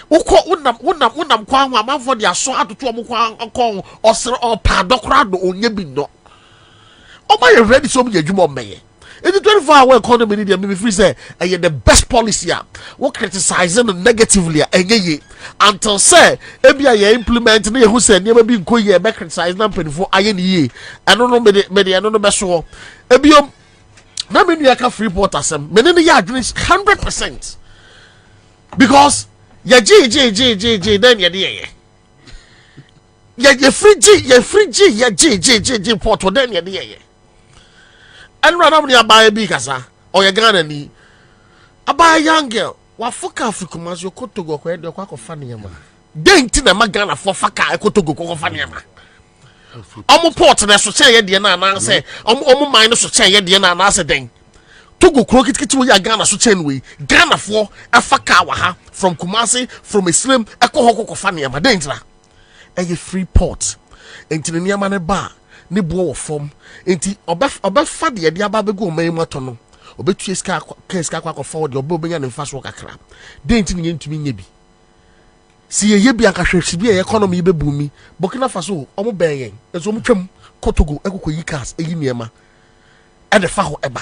uko unam kwa ho amanfo de aso atoto o kwa kon osere o pa dokora do onya bi no o ma ye ready so nya adwuma obeye edi 24-hour economy ni me free say the best policy we criticizing negatively enye until say ebia ye implement na ye hu say niam bi nko ye be criticize na penifo aye ni ye eno no me de eno no be so ebio na me nu aka free port asem me ne ye adwene 100% because ye g then ye de ye free g ye port then ye de and random near buy a big asa or your Ghana ni a young girl wa foka afrikumas yo kotogo kwa de kwa kofani yama den ti na magana for faka kotogo kwa kofani yama omo port na so chen ye de na na say omo mine so chen ye de na na say den togo kro kitikiti wo ya Ghana so chen we Ghana for afaka wa ha from Kumasi from Islam ekoho kofani yama den tra e free port enti ne yama ne ba ne bo wo fom enti obefa de de aba begu man mu ato no obetu ska kwa forward de obenya ne mfa so kakra de enti ne ntumi nya bi si ye bi akahwehwe bi economy bebumi Burkina Faso omo benyen ezo mo twam kotogo ekokoyi cars eyi niema e de fa ho eba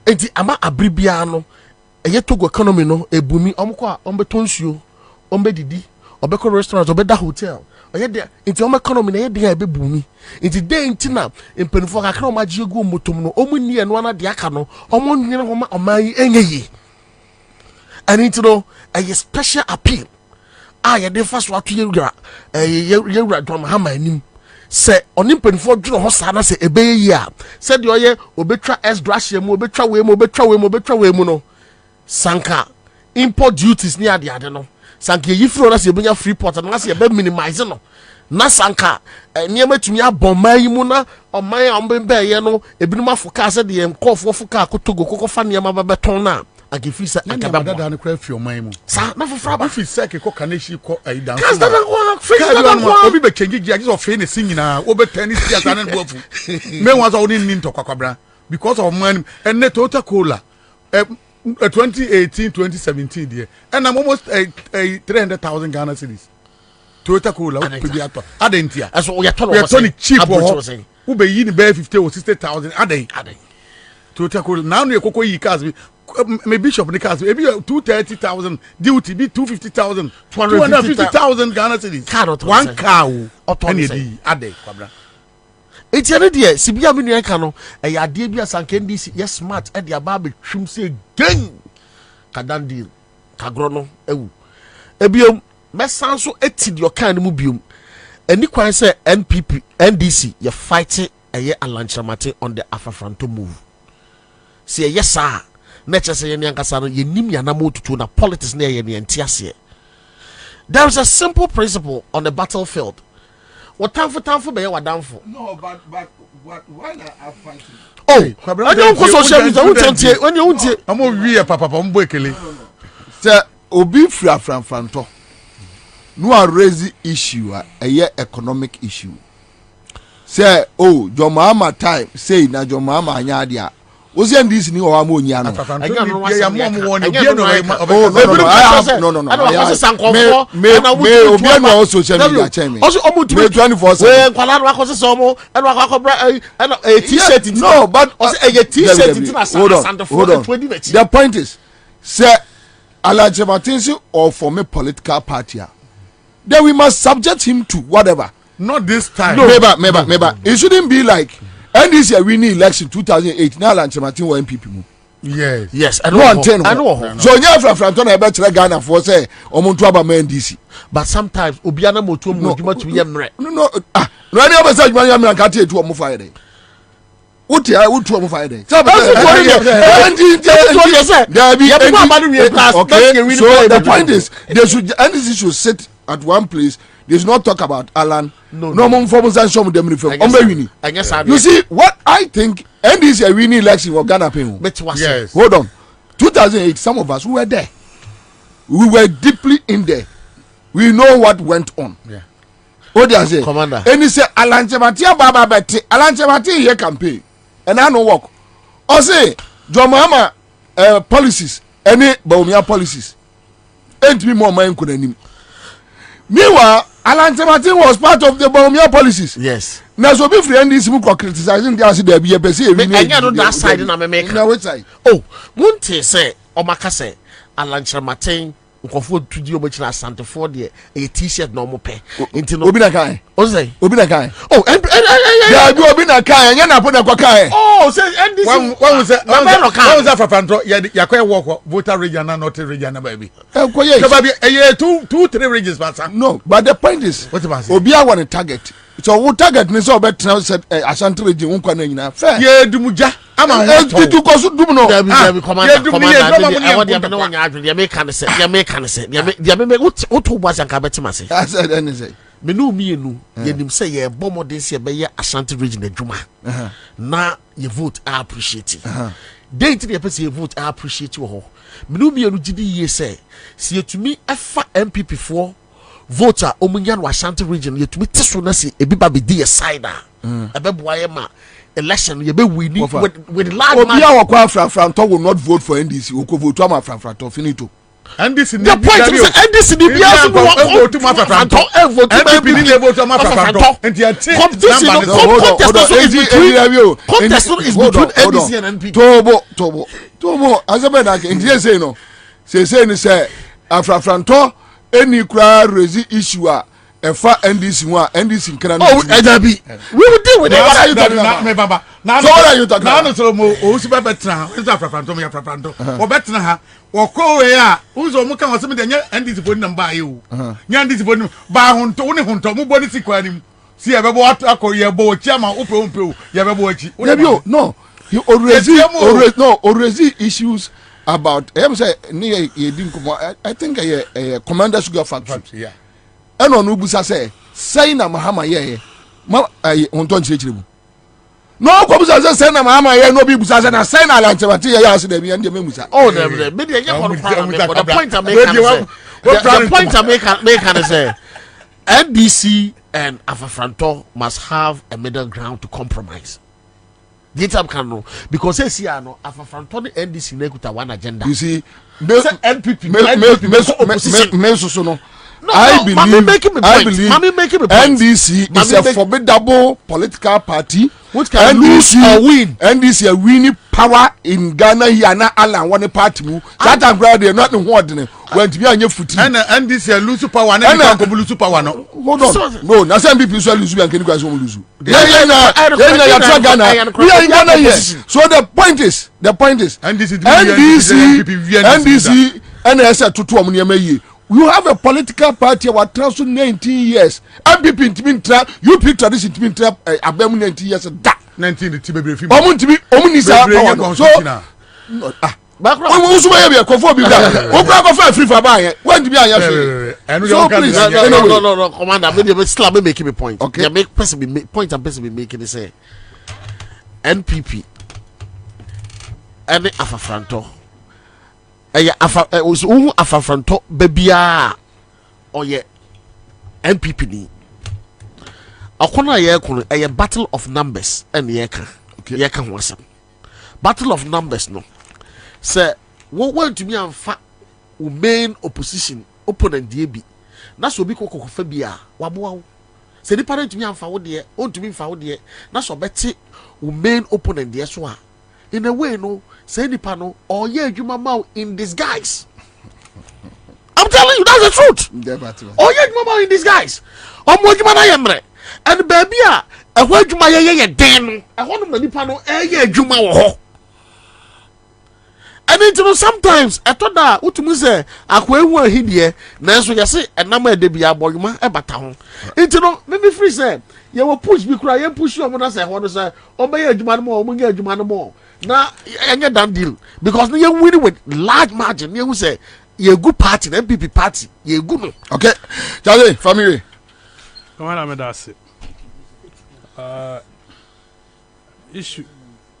enti ama abribia no eye Togo economy no ebumi omo ko a ombetonsuo ombedidi obeko restaurant obeda hotel oye de enti o economy na ye de ebe bumi enti de enti na empenfo kakra o magye gu motom no omu nie no na de aka no omo nwene ho ma oman enyeyi and enti no a special appeal ye de fa so ato yewura dom hama anim se onimpenfo dwuro ho sa na se ebe yi a se de oye obetwa S-drashia mu obetwa we mu no sanka import duties ni ade no sanka yi free na se benya free port na se be minimize no na sanka niam atumi aboma yi mu na oman ombembe ye no ebinum afoka se de nkofo foka akotogo kokofa niam babeton na agifisa akababa dada ne kra fi oman mu sa na fofra ba fi seke ko kaneshi ko aidan kas dada ko free dada ko obi be kengi gi agi so fe ne sinyina wo be tani sia sa na boafu me wa so oni nin to kwakwabra because of money and the Toyota Cola 2018 2017 there and I'm almost 300,000 Ghana cedis. Toyota Cola adentia as we are talking cheap who be yin be 50 or 60,000 aden Toyota Cola now you koko yi cars me bishop the cars maybe 230,000 duty be 250,000 250,000 Ghana cedis one car any aden Kwabena. It's a idea. Sibia minu enka no. E ade bi asanke ndisi yes smart e de aba be twum se gang. Kadandi kagro no ewu. Ebiom mesan so etid your kan mu biom. Eni kwan say NPP NDC ye fight eye alanchamate on the Afafranto move. See yes sir. Nature say ye nyankasa no ye nim yanamo tutu na politics na ye ne ntiase. There is a simple principle on the battlefield. What time for be what down for? No, but why not fighting? Oh, I don't go social media. When you want I'm over papa mbekele. Say obi franto. No a raise issue a economic issue. Say oh, your mama time say na your mama anya dia. Ozi ndisi ni wa mo nya no. Ya mom won obi no. Me obi no also social media chairman. Also omo 24/7. We kwala no akoso so mo e no akobra e t-shirt it. No, but also a t-shirt it na hold on. The point is say Alajebatinsi or form a political party. Then we must subject him to whatever. Not this time. No. Maybe. It shouldn't be like and this year winning election 2008 now launch Martin one MPP. Yes. I know. So nya from Tona be chere Ghana for say omuntu aba NDC. But sometimes obiana motu modwuma to yemre. No. No any of us adwuma yemre kan tie to omo fire dey. Wutu omo fire dey. So the point is NDC should sit at one place. They should not talk about Alan. No information show them You see what I think NDC a winning election for Ghana people. Yes. Hold on. 2008 some of us who were there. We were deeply in there. We know what went on. Yeah. What do I say? Commander. And he said Alan Chematia Baba Betty Alan Chematia here campaign. And I no work. Or say Jomama policies any Baumia policies. Ain't me more mind could him. Meanwhile, Alan Martin was part of the Baumia policies. Yes. Now, so be free and this book criticizing the answer there be a PC. I know that side in America. Now, which side? Oh, won't say, Omaka say, Alan Martin, Ukofo to the Obachina Santa for the a t-shirt normal pay. Into Obina Kai. Ose. Obina Kai. Oh, and Obina Kai, and Yana Puna Kai. Oh, say, and this one was that for Fanto? Yakwe walk, voter region, not a region, baby. A year, 2-3 regions, but no, but the point is, what about Obia want a target? So, what target me so better now said Ashanti region, Unkanina. Fair. Yeah, Dumuja. I'm a to cause Dumno. What was a cabetimasi? I said, anything. Me no me no ye nim say ye bomo den se be ye Ashanti region adwuma na ye vote I appreciate date the person ye vote I appreciate wo ho me no me no gidi ye say se yetumi efa MPP for voter omunya no Ashanti region yetumi tiso na se ebi ba be di ye side ebeboa ye ma election ye be win with large obi a wakwa Franto will not vote for NDC o ko vote am Franto finito. And this is the point is NDC the bias vote to Franto NPP ni vote to Franto and the contest is between NDC and NPP. Tobo azabena ke ndie say no say ni say Franto any cry raise issue a efa NDC one NDC nkran no edabi we will deal with it. What are you talking about? Me baba now what are you talking about? Now so mo o si betra is Franto me Franto o betra ha wo ko we a uzo mo kan o se me de NDC boni number aye o nya NDC boni ba honto woni honto mo boni sikwa nim si e bebo akoye bo chiama ope o ye bebo achi no you already issues about say ni ye din ko I think commander sugar factory yeah. Eno no busa say na mahama ye ma honto nchirechire no ko busa say na mahama ye no bi busa say na say na lanchebati ye ya so da bi ande memusa oh na me dey for the point I make say NDC and Afafranto must have a middle ground to compromise. The time can know because say see no afafranto the NDC na kuta one agenda. You see, NPP no. I believe NDC is a formidable political party which can lose or win. NDC a winning power in Ghana here na Alan one party mu. That time brother they not in what when to be on your foot. And NDC a lose power na can go lose power no. Hold on. No, na some people so lose and can go lose. We are in Ghana yes. So the point is NDC NSA to 2 million. You have a political party about 19 years. MPP intimintra, you pick tradition intimintra about 19 years. 19 the team be so so be a conform free for buy when to be so please no commander me slap me making me point. Okay, yeah, make person be point and person be making it say NPP any afafranto afafranto bebia oye NPP ni akona ye kono a battle of numbers and ye kan ho asem battle of numbers no say what want to me amfa wo main opposition opponent die bi na so bi kokofa bia waboa say the parent to me amfa wo de on to me fa wo de na so beti wo main opponent die so a in a way no say the panel or yeah you mama in disguise. I'm telling you that's the truth. Oh yeah you mama in disguise. What you man yemre and baby a word you my ye den I want the panel yeah you ma wo. And you know sometimes I thought that what you say akwa ehu ahidie na so you say enam e de bia boyuma e bata ho. You know me free say you will push me cry you push you na say ho no say obey adwuma no mo mo nya adwuma no mo. Now, any done deal because you win with large margin. You say you're a good party, the MPP party. You're good. Okay, Charlie, family. Come on, I'm that's it.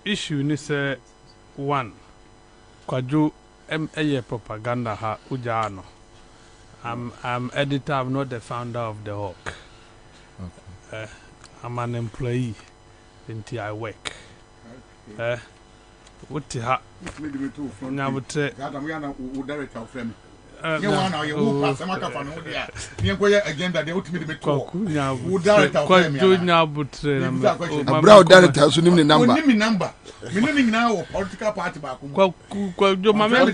Issue ni say one. Kwaju MA propaganda ha ujano. I'm editor. I'm not the founder of the Hawk. Okay. I'm an employee until I work. What the ha? Now, but director of them. You want now you will pass a microphone. You go agenda. They ultimately make talk. Who director of them? Now, but a brown director, so name the number. Name number. Meaning now political party back. Your mamma,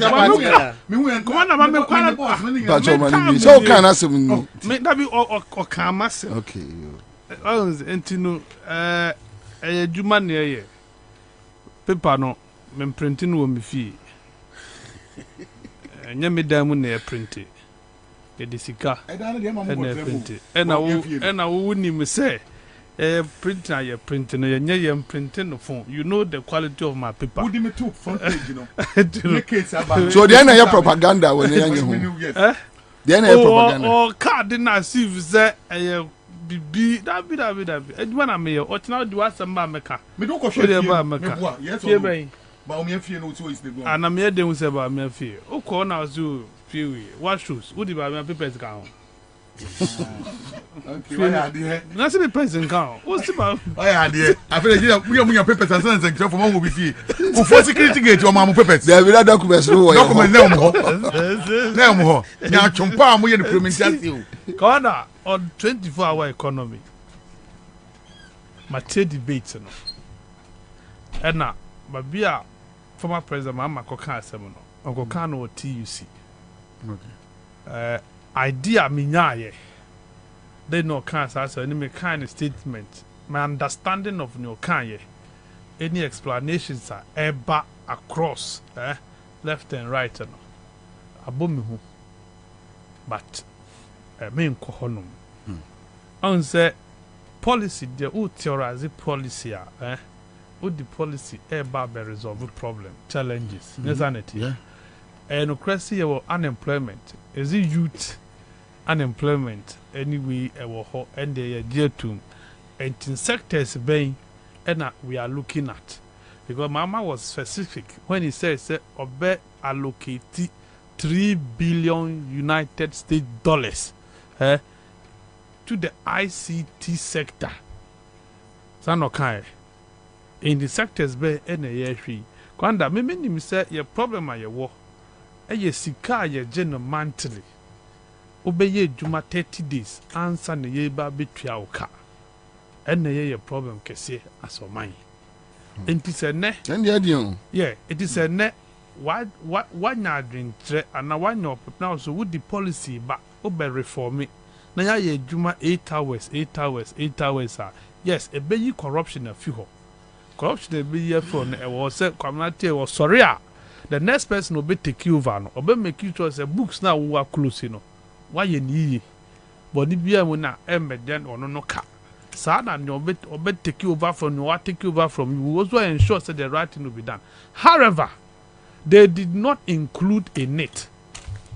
so can I say, make that be or Kamas. Okay. And you know, a Juman here. Paper no, me printing wo me fie. Nya me damu na print. E de sika. E na print. E na wo ni me say print na ye print no nya ye print no phone. You know the quality of my paper. Would me took front page no. So the na your propaganda when you home. The na your propaganda. Oh card na see say Bibi, that be. Edwana me o tina di wasamba meka. Me don't go show you. Yes, but o me fie no so is the go. Ana me dey say ba me fie. O ko na zo fie we. What shoes? Wo di ba me papers ka ho. Okay, why are there? Na se papers ka ho. O si ba. Why are there? I feel you your papers and sense for mo be fie. O for security gate o ma mo papers. There be documents no. Document na mo ho. Na mo ho. Nya chompa mo ye the promising. Corner on 24-hour economy. Mature debate no. Ena babia former president Mama Koka asem no. Uncle Kano TUC. Okay. Idea minyaye. They no can say any kind of statement. My understanding of no can any explanations are eba across left and right no. Abomi hu. But main kohonum. On say policy the who theorize policy who the policy about resolve problem challenges. Yeah. And crazy your unemployment is it youth unemployment anyway and they dear to and in sectors being and we are looking at because Mama was specific when he says obe allocate 3 billion United States dollars to the ICT sector. Sanokai. in the sectors be ene ye hwi kwanda me nim say your problem a ye wo ye sika ye gene monthly obeye djuma 30 days Ansah ne ye ba betua oka ene ye problem kese asoman enti se ne yeah it is a ne what nya adwentre ana wanya opna so with the policy ba obe reform na ya ye djuma 8 hours yes e be yi corruption a fi ho corruption e be yi from e was say community was sorry the next person will be take you over no obe make you sure say books na wo close no why ye ni but ni bia mu na emeden ono no ka sa na no obe take you over from you what take you over from you also ensure that the right thing will be done. However, they did not include in it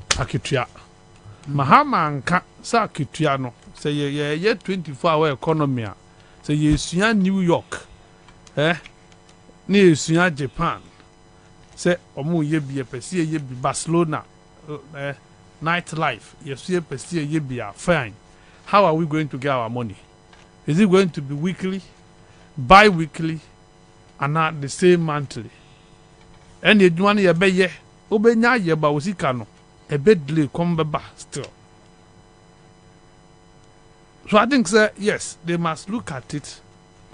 akitua mahama nka sa akitua no say ye 24-hour economy say ye sua New York ni esua Japan say omo ye bi pese ye bi Barcelona nightlife yes ye pese ye bi fine. How are we going to get our money? Is it going to be weekly, bi-weekly, and not the same monthly? And the one ye be ye obenya ye ba osika no e be delay come back still. So I think say yes, they must look at it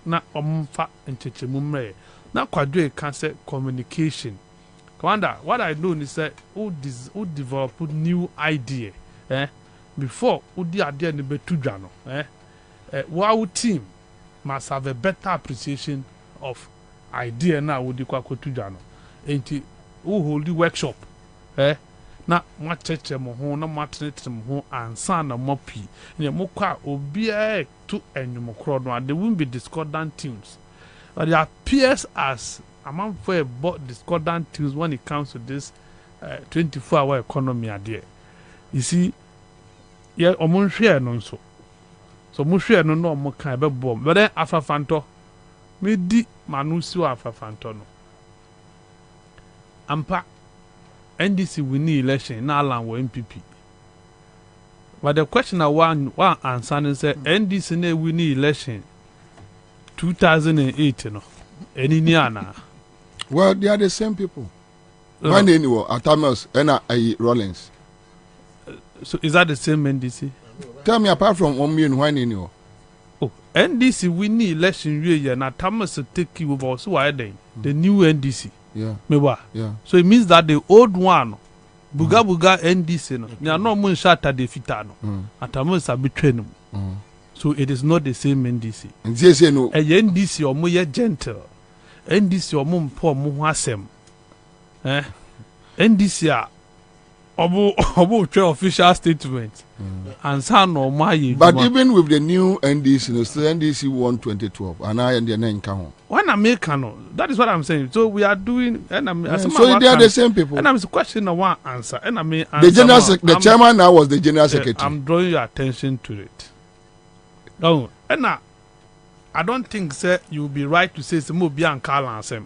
na omfa enchechemumre na kwadwe can say communication. Commander, what I know is that who develop new idea before who the idea ni betu dwa no our team must have a better appreciation of idea na who di kwa kotu dwa no enti who hold the workshop na mo cheche mo ho na mo atenete mo ho Ansah na mo pi ne mo kwa obi to enwumokro no there won't be discordant tunes but there appears as among for discordant tunes when it comes to this 24-hour economy there. You see, yeah, omun share no so mo share no no mo kan be bom but then afafanto me di manusi wa afafanto no ampa NDC winning election na alan wo MPP but the question na one Ansah is say NDC na winning election 2008 no any ni ana. Well, they are the same people. When they knew Atamos and Rollins. So is that the same NDC? Tell me apart from 1 million, when they knew. Oh, NDC winning election year and Atamos take you over. So why then the new NDC? Yeah. Yeah. So it means that the old one, Buga NDC, no, they are not mun shata de fitano. Atamos are betraying. So it is not the same NDC. And they say no. A NDC or more gentle. NDC or mum poor muhasem. NDC obo official statement. Ansah no my. But even with the new NDC, no, still NDC won 2012, and I and the name count. When American, that is what I'm saying. So we are doing, and so they are the same people. And I'm questioning one answer, and I mean the chairman now was the general secretary. I'm drawing your attention to it. No, and I don't think say you will be right to say some be and Alan Sem.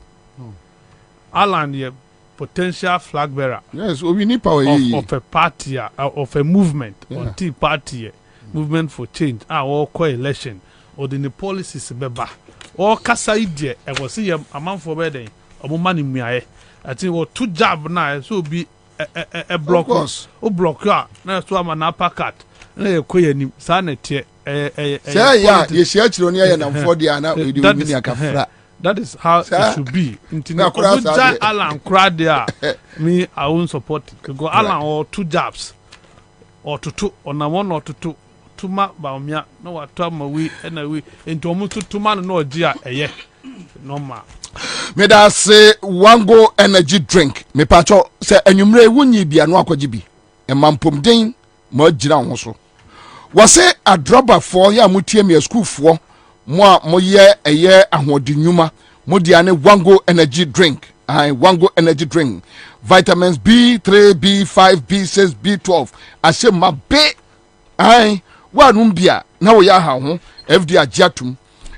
Alan the potential flag bearer. Yes, we need power of a party of a movement on Tea Party movement for change. Or coalition or the policies beba or kasa idea. I was see a man for wedding. A woman in me. I think or 2 job now so be a block. Oh block ya. Now so I'm an uppercut. Na ye koye ni sanete say yeah ye share chironia na mfodi ana we do mini akafra. That is how it should be. Intina Obuja Alan Kradia me I won't support it. Go Alan or 2 jobs or to 2 on a 1 or to 2 tuma baumia no what time we and we into omutu tuma no gia eye normal. Me da say Wango energy drink me pacho say enwumre wunyi bia no akwaji bi e mampom den mo agira ho so wo say adroba for ya mutie me school for mo ye eye ahodinwuma mo dia ne Wango energy drink. Wango energy drink, vitamins B3, B5, B6, B12 ashe ma be wa numbia na wo ya ha ho FD agiatum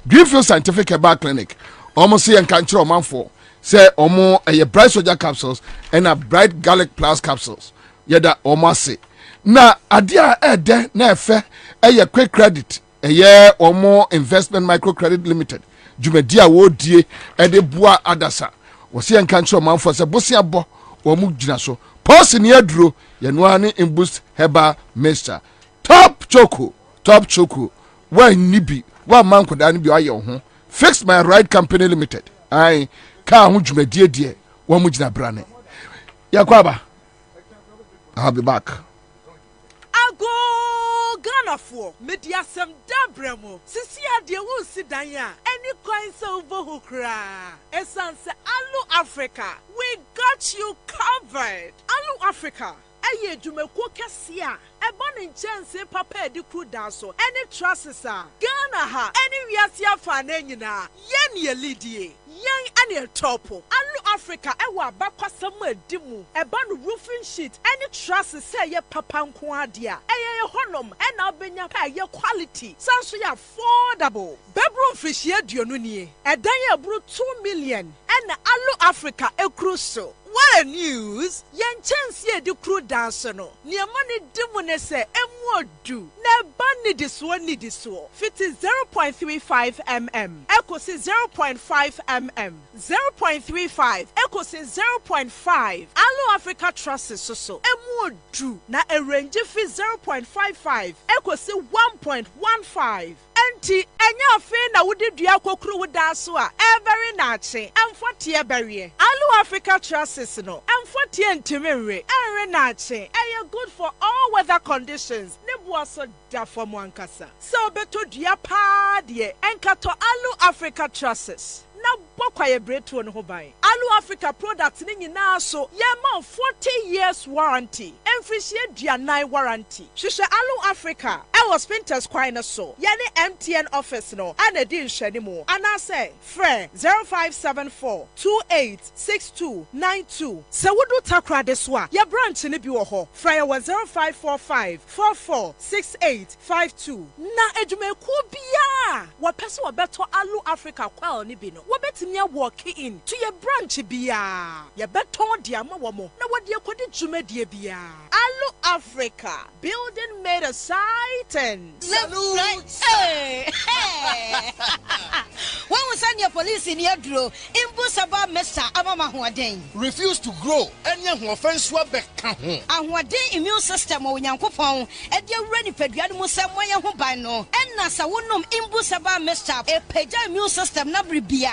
Greenfield Scientific Herbal Clinic almost say enkan kire omanfo say omo bright soja capsules and a bright garlic plus capsules yeda omo say na adia ede na efe quick credit omo investment microcredit limited dwumadi a wodie de boa adasa wɔse yɛnka nkyerɛ ɔmanfoɔ sɛ bosia bɔ wɔn mu gyina so pɔsi ne aduro yɛnoa ne imbus heba mixture top choco wɔanni bi wɔamma nkɔdaa no bi ayɛ wo ho fix my ride company limited ai kaa ho dwumadie deɛ wɔn mu gyina brane yakwaba I'll be back. Ghana for media sem dabremo sisi ade wo si dan ya any coin so over hukra esanse Alu Africa we got you covered. Alu Africa aye dwumako kese a eba ne nkyɛnse papa edi kru da so any trusses a Ghana ha any wiase afa na nyina yen ye lidie yen ane topo Alu Africa ewa abakwasam edimu eba no roofing sheet any trusses say ye papa nko ade a eye honom ena obenya ka ye quality sanso ya affordable bedroom fish ye aduonu nie edan ye buru 2 million ena Alu Africa ekru so. What a news! Yen chance ye di crew dance no. Ni amani dimu ne se emwodu. Ne bani diswo ni diswo. Fit is 0.35 mm. Echo si 0.5 mm. 0.35. Echo si 0.5. Alu Africa Trust so emwodu. Na a range fi 0.55. Echo si 1.15. Enti enya fe na wudi dua kokru wuda so a very nache. Amfotie berie. Alu Africa Trust no amfotie ntimere enre nache. Eye good for all weather conditions. Ne boaso da for mo ankasa. So beto dua pa de enkato Alu Africa Trust. Na bokwaye breto no ho ban. Alu Africa products ni nyina so ye ma 40 years warranty. Emfrishie duanai warranty. Hwehwe Alu Africa e was Spinters Kwine so. Ye ne MTN office no ana di nhwani mu. Ana say frɛ 0574 286292. Se wudu takra de so a ye branch ni bi wo ho. Frɛ ye 0545 446852. Na edwumeku bia wo pese wo beto Alu Africa kwal ni bi no. Wobetimi walk in to your branch bia. Ye beton dia ma wo mo. Na wode akodi dwumadie bia. Alu Africa, building made a sighting. Salute. Hey. When we send your police in your dro, imbusaba mesa amama hoden. Refuse to grow. Any offense wa beka ho. Ahoden immune system o nyankopon. E de wura ni padua no musem moye ho ban no. Enna sa wonom imbusaba mesa e pagya immune system na bribia.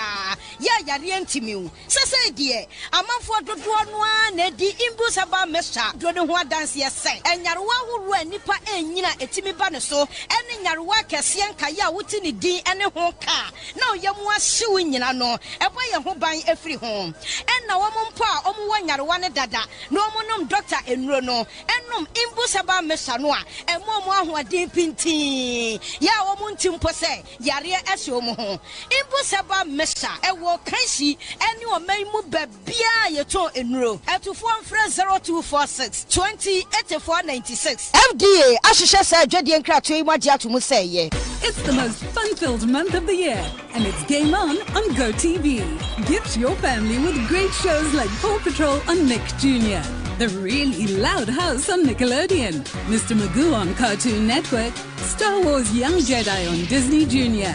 Ya yare ntimiu. Sese die, amanfo dodo no a na di imbusaba mesa do ne ho adanse yesen. Enyarewa horo anipa enyina etimi ba ne so. Ene nyarewa kese enka ya wuti ni din ene ho ka. Na oyemu ahyew nyina no. Ebo ye ho ban efiri ho. Enna wo mpa omu wa nyarewa ne dada. Na omunum doctor enuro no. Enum imbusaba mesa no a emomu ahoden pintin. Ya wo muntimpo se yare ese omu ho. Imbusaba mesa ewo kanshi eni o maimu babia yeton enuro. Etufo mfre 0246 208496. FDA ahihye se adwade nkrato imagye atomu se ye. It's the most fun-filled month of the year, and it's Game On GoTV. Gift your family with great shows like Paw Patrol on Nick Jr., The Really Loud House on Nickelodeon, Mr. Magoo on Cartoon Network, Star Wars Young Jedi on Disney Jr.,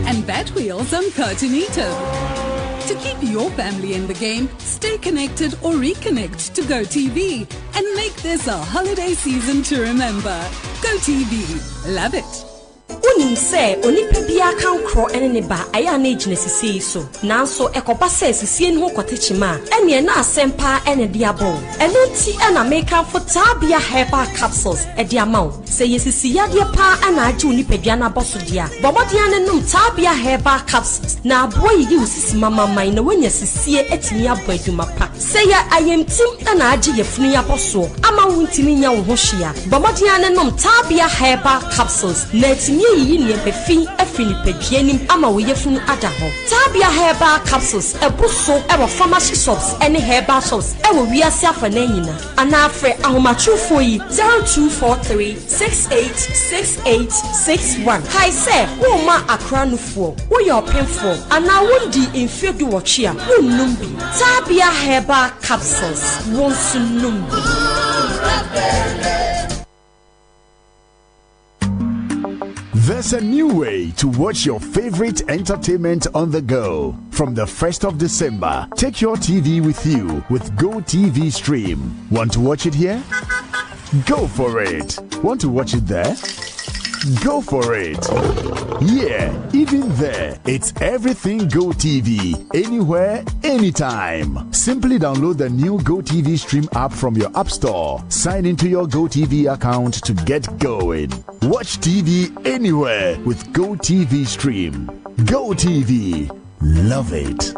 and Batwheels on Cartoonito. To keep your family in the game, stay connected or reconnect to GoTV and make this a holiday season to remember. GoTV. Love it. Unim say onipa bia kan kro ene ne ba aya na ejine sisi so nanso ekoba say sisi ne ho kotechima ene na asempa ene dia bon eno ti ana make for tabia herbal capsules e dia maw say yesisi ya dia pa ana age onipa bia na boso dia bobodia ne num tabia herbal capsules na boy yi usisi mama mai na wanya sisi etimi abo aduma pa say ya ayemtim ana age yefunu ya boso ama wuntimi nya wo ho hia bobodia ne num tabia herbal capsules na etimi yi ni ebefi afini pedienim ama wo yefunu ada ho tabia herbal capsules ebuso ewo pharmacy shops any herbal shops ewo wiase afana nyina ana afre ahomatrufo yi 0243 686861 hi say wo ma akranufo wo your penfo ana wondi infedu wochi a wonnum bi tabia herbal capsules wonsunum There's a new way to watch your favorite entertainment on the go. From the 1st of December, take your TV with you with Go TV Stream. Want to watch it here? Go for it. Want to watch it there? Go for it. Yeah, even there, it's everything Go TV. Anywhere, anytime. Simply download the new Go TV Stream app from your app store. Sign into your Go TV account to get going. Watch TV anywhere with Go TV Stream. Go TV. Love it.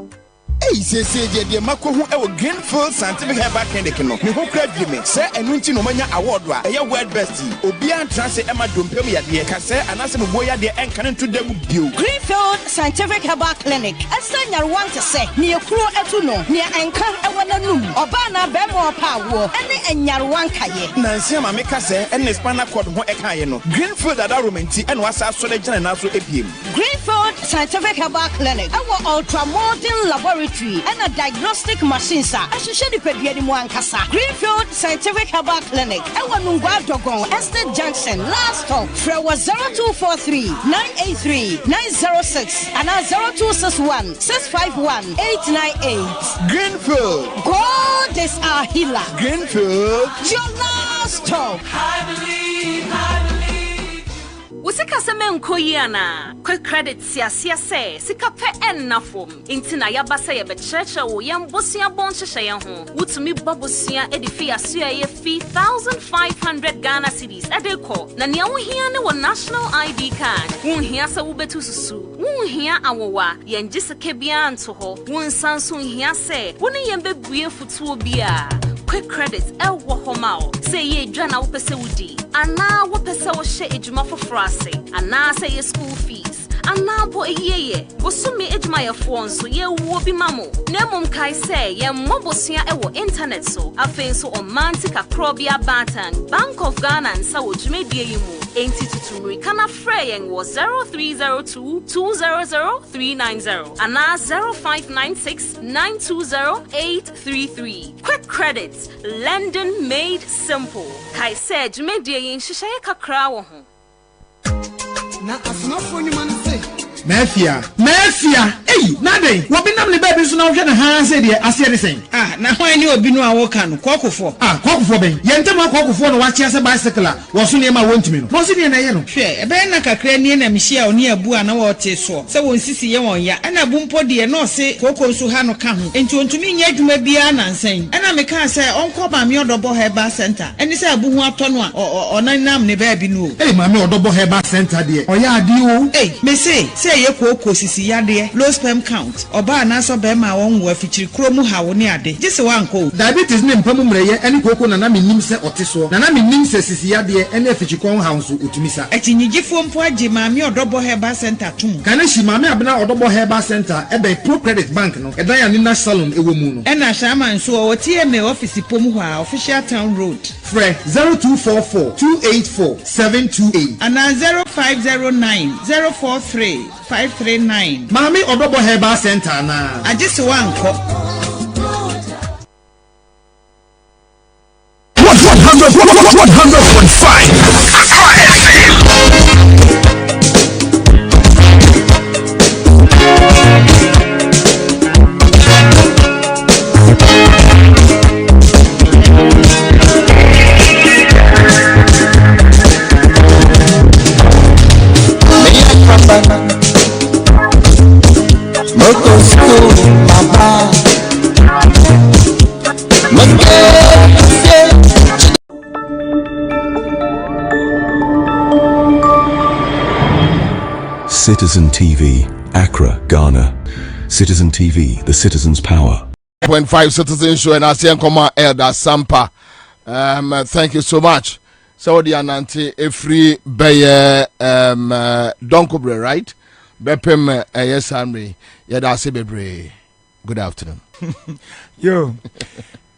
Hey, say the Mako who ever Greenfield Scientific Herbal Clinic no. Me who crave you me. Say enunti no manya award wa. Eya word best. Obia transe ema dompem ya de ka say anase me boya de enkan to dem bio. Greenfield Scientific Herbal Clinic. Esa nyarwan te say ne ekuro etu no. Ne enkan ewo nanum. Oba na be mo pa wo. Ene enyarwan kaye. Nansi ma me ka say ene spinal cord ho ekaye no. Greenfield ada romenti ene wasa so de gina na so ebiem. Greenfield Scientific Herbal Clinic. Ewo ultramodern laboratory and a diagnostic machine sa ahyehyɛ de pedua ni mu ankasa. Greenfield Scientific Herbal Clinic ɛwɔ Nungwa Dogon Estate Junction last stop frɛ wɔ 0243 983 906 and 0261 651 898. Greenfield, God is our healer. Greenfield, your last stop. I believe. Usika semen koyana quick credit siasia say sika pe ennafom intina yabasa ye be church wo yam bosia bon hyehyɛ ho wutumi babosia edifi asoa ye fee 1500 Ghana cedis edeko na nea wo hia ne wo national ID card wo hia se wo betu susu wo hia awowa ye ngiseke bia nto ho wo nsanso hia se wo ne yem bebue futuo bia quick credits ewo homao say ye dwa na wo pese wudi ana wo pese wo hye ejuma foforo ase ana say ye school fees ana bo eyeye wo sumi ejuma ye fo nso ye wo bi mamo na mum kai say ye mobosua ewo internet so afenso o mantika krobia batan Bank of Ghana Ansah wo dwumedie yi mu enti tutumri kana freyen wo 0302 200 390 ana 0596 920 833. Quick credits, lending made simple. Kai said dwumedie yi nhyehyɛ kakra wo ho. Na asmafo nyuma no say Mafia, hey, nothing. What be namely baby so now get a hand said here, I said the same. Now why you be no awokan, Kokofo. Kokofo, Yentama Kokofo, watch as a bicycle, was soon near my 1 minute. Was it in a yellow? Share, a banaka crane and Michelle near Buana or Teso. So when Sissy Yawon ya, and a boom podi and no say Coco Suhano come. And to me, yet you may be an saying. And I make her say, Uncle Mammy double hair bar center. And it's a boom tonwa or 9 nam ne baby no. Hey, Mammy double hair bar center, dear. Oh, yeah, do. Hey, may say ye Coco Sissy yade, low sperm count. Oba na so be ma won wo afichiri kromu ha wo ne ade gise wan ko diabetes ne mpamumre ye ene koko na mi nim se oteso na mi nim se sisi yade ene afichiri kon ha nso otumisa etinyigifo mpo age maami odobo herbal center tum kana shi maami abena odobo herbal center ebe pro credit bank no edan ya nina salon ewo mu no ena shama nso o TMA office pomu ha official town road fre 0244 284 728 ana 0509 043 539 maami odobo herbal center na ajisi wanko 100.5 Citizen TV, Accra, Ghana. Citizen TV, the citizen's power. 0.5 Citizen Show and ASEAN Command Elder Sampa. Thank you so much. So the ananti a free baye donkobre, right? Bepem yes Henry. Yada sebebre. Good afternoon. Yo.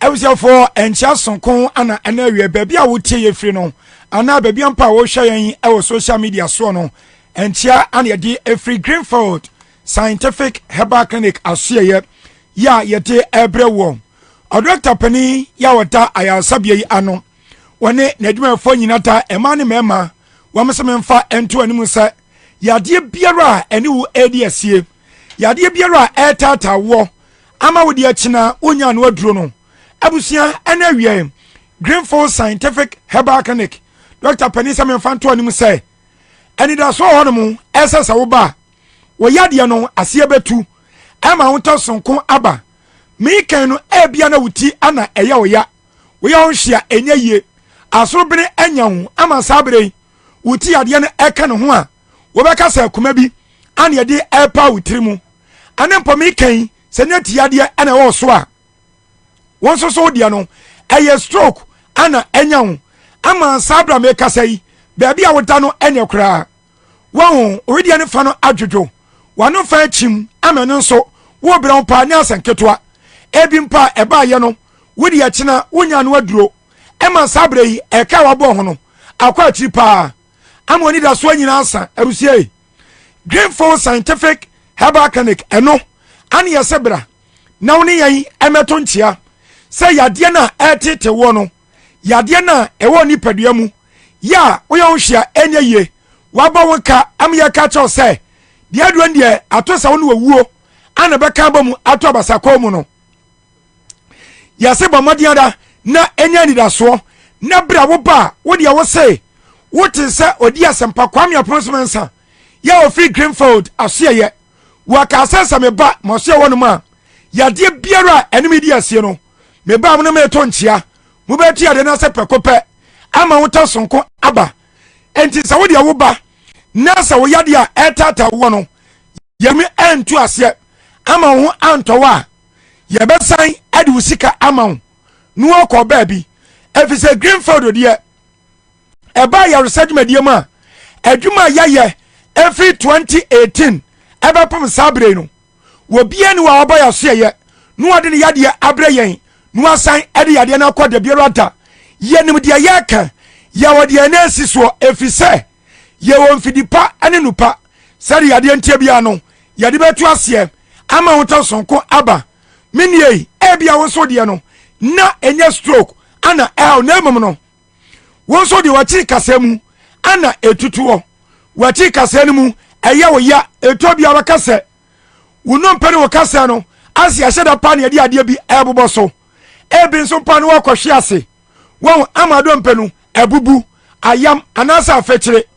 I was here for and Charleston Con Anna and area baby I would tell you free no. And now baby ampa will share our social media so no. And chia and ya di every Greenfield Scientific Herbal Clinic asia ya yete ebre wo Dr. Penny ya wata aya sabie ano wone na dwuma fo nyinata ema ne mema wamsememfa ento animu sɛ yade biara ene wo edi asie yade biara etata wo ama wo de akina onya no aduro no abusia ene wie Greenfield Scientific Herbal Clinic Dr. Penisa memfa nto animu sɛ eni da so ho no mu esesa wo ba wo yade no asie betu ama wo to sonko aba mi kan no ebia na wuti ana eye wo ya wo ya hia enye yie asorobere anya ho ama sabere wuti ade no eka no ho a wo beka sa kuma bi ana de epa wutiri mu ana mpo mi kan se nyati ade ana wo so a won so de no eye stroke ana enya ho ama sabra me kasa yi baabi a woda no enya kura wo oridi ne fa no adwodwo wano fa chim ama no nso wo bra mpa nya asanketwa ebi mpa eba ye no wodi akina wonya no aduro ema sabre yi eka wabo ho no akwa akiri pa amoni da so nyina asa arusie Greenfield Scientific Herbal Clinic eno ane yesebra na woni yan emeto ntia se yade na etete wo no yade na ewo ni padua mu ya wo yon hia enye ye waba wonka am ye ka cho se de aduan de atosa wo no wuo ana beka ba mu ato abasakọ mu no yase ba modiada na enya ni da so na bra wo ba wo de wo se wo te se odi asempa kwame aponsmensa ya ofi Greenfield aseye wa ka sesa me ba mo se wo no ma ya de biara enimi di asie no me ba mo no me to nchia mo be ti ade na se pekope ama wo to sonko aba enti sa wo de wo ba na sa wo yade a etata wo no yemi entu ase ama wo antowa ye be san ade usika ama wo no okọ ba bi efise Greenfield de eba ya research medium a adwuma yaye every 2018 eba pom sabre no wo bia ni wa oba ya so ye no ade ne yade abre yen no asan ade yade na akọ de biara da ye nim de ye ka ya wo de na asiso efise ye wo mfidipa ane nupa sari yade ntia bia no yade betu ase ama wo to sonko aba minie ebia wo so de no na enye stroke ana na emum no wo so de wachi kasemu ana etutuo wachi kasenu mu eye wo ya etobia wakase wono mpere wo kase no asi aheda pa na de ade bi ebobo so ebi nso pa no wakohwe ase wo amado mpenu ebubu ayam anasa afekire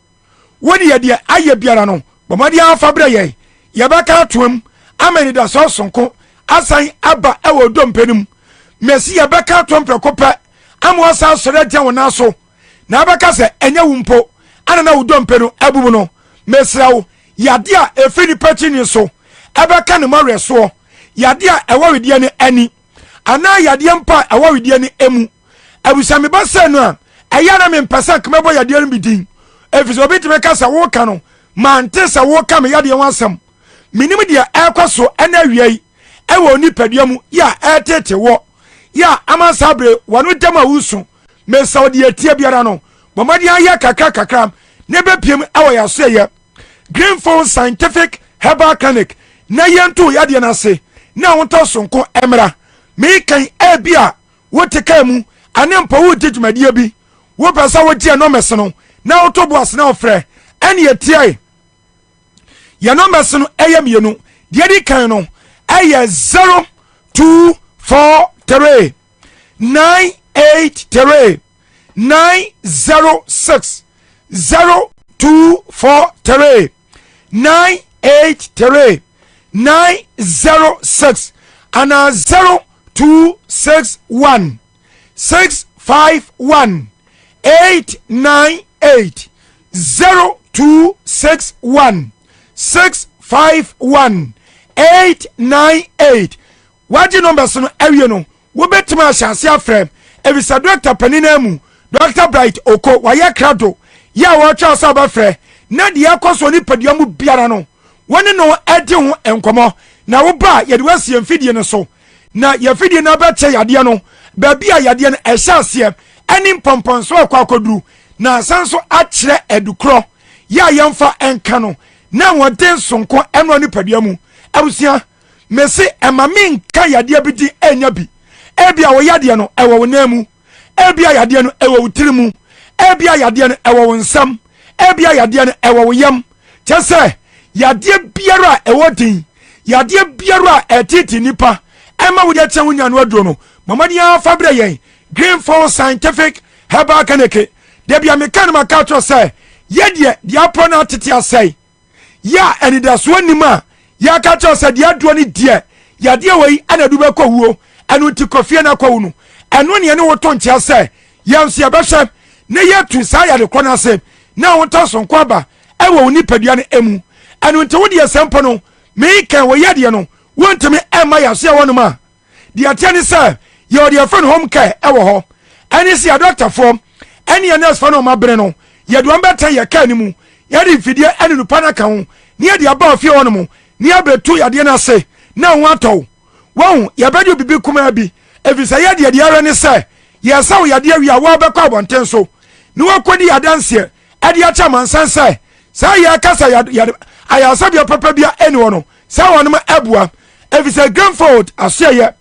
wodi ye de aye biara no bomadi afa bre ye baka atoam amani da so sonko asan aba ewo do mpenum mesi ye baka atoam prekope amwa sa sore dia wona so na baka se enya wumpo ana na wudo mpenu abubu no mesrawo yade a efini patini so ebeka ne mareso yade a ewo wedie ne ani ana yade mpa ewo wedie ne emu abusame basa no a eyana me mpasa kemebo yade no bidin efiso bitime kasa wo ka no mante sa wo ka me yade wansam minim dia ekoso ena wiei ewo ni padua mu ya etete wo ya amasabre wanu dem awusu me saudi etie biara no bomadi aya kakra ne bepiem awo ya so ye Greenfield Scientific Herbal Clinic na yentu yade na se na wonto sonko emra me kan ebia woteka mu anempa wo djumade bi wo pesa wo die no meso na otobo asna ofre ene etie ya no meso no eye mienu de di kan no eye 0243 983 906 0243 983 906 and 0261 651 898 0261 651 898 waji numbers no awie no wo betima ahase afrem evisa Dr. Paninemu Dr. Bright Oko waya krado ya wo twa so abafre na de yakoso ni padua mu biara no woni no edi ho enkomo na wo ba ye de wasie mfidie no so na ye fidie na ba che yade no ba bia yade no ehyaase ani pompon so akwakoduru na sanso akire edukro ya yemfa enka no na woden sonko eno ni padua mu abusia mesi emamin ka yade bi di enya bi ebia wo yade no ewo wonamu ebia yade no ewo wutirimu ebia yade no ewo wonsam ebia yadeɛ no ɛwɔ wo yam kyɛ sɛ yadeɛ biara a ɛwɔ din yadeɛ biara a ɛtete nipa ɛma wo kyɛ wo nya no aduro no mamadi afa brɛ yɛn Greenfield Scientific Herbal Clinic de bia meka no maka to sɛ yɛdeɛ deɛ apɔ no atete asɛe ya anidasoɔ nim a yɛaka kyerɛ sɛ deɛ aduro no deɛ yadeɛ wɔ yi ana du bɛkɔ wuo ɛno nti kɔfie no akɔ wo no ɛno neɛ ne woto nkyea sɛ yɛnso yɛbɛhwɛ ne yɛtu saa yadekorɔ no ase na wotɔ sonko aba ɛwɔ wo nipadua no ɛmu ɛno nti wodeɛ sɛmpo no meika wɔ yadeɛ no wontumi ɛma yɛasoɛ wɔ nom a deɛ teɛ ne sɛ yɛwɔ deɛ fɛ no home care ɛwɔ hɔ ɛne sɛ yɛdɔktafoɔ ɛne yɛ nurse fa no ɔmabere no yɛde wɔn bɛtɛn yɛ kaa no mu yɛde mfidie ɛne nupa no aka ho ne yɛde aba fie hɔ no mu ne yɛbɛtu yadeɛ no ase na ho atɔw wɔn yɛbɛde bibi kumaa bi ɛfiri sɛ yɛde deɛ ara ne sɛ yɛsa wo yadeɛ wie a wɔbɛkɔ abɔnten so ne wɔkɔdi yadanseɛ ɛde akyɛ amansan sɛ saa yɛkasa ayasabea papa bia ɛne wɔ no saa wɔnom ɛboa ɛfiri sɛ Greenfield asoɛyɛ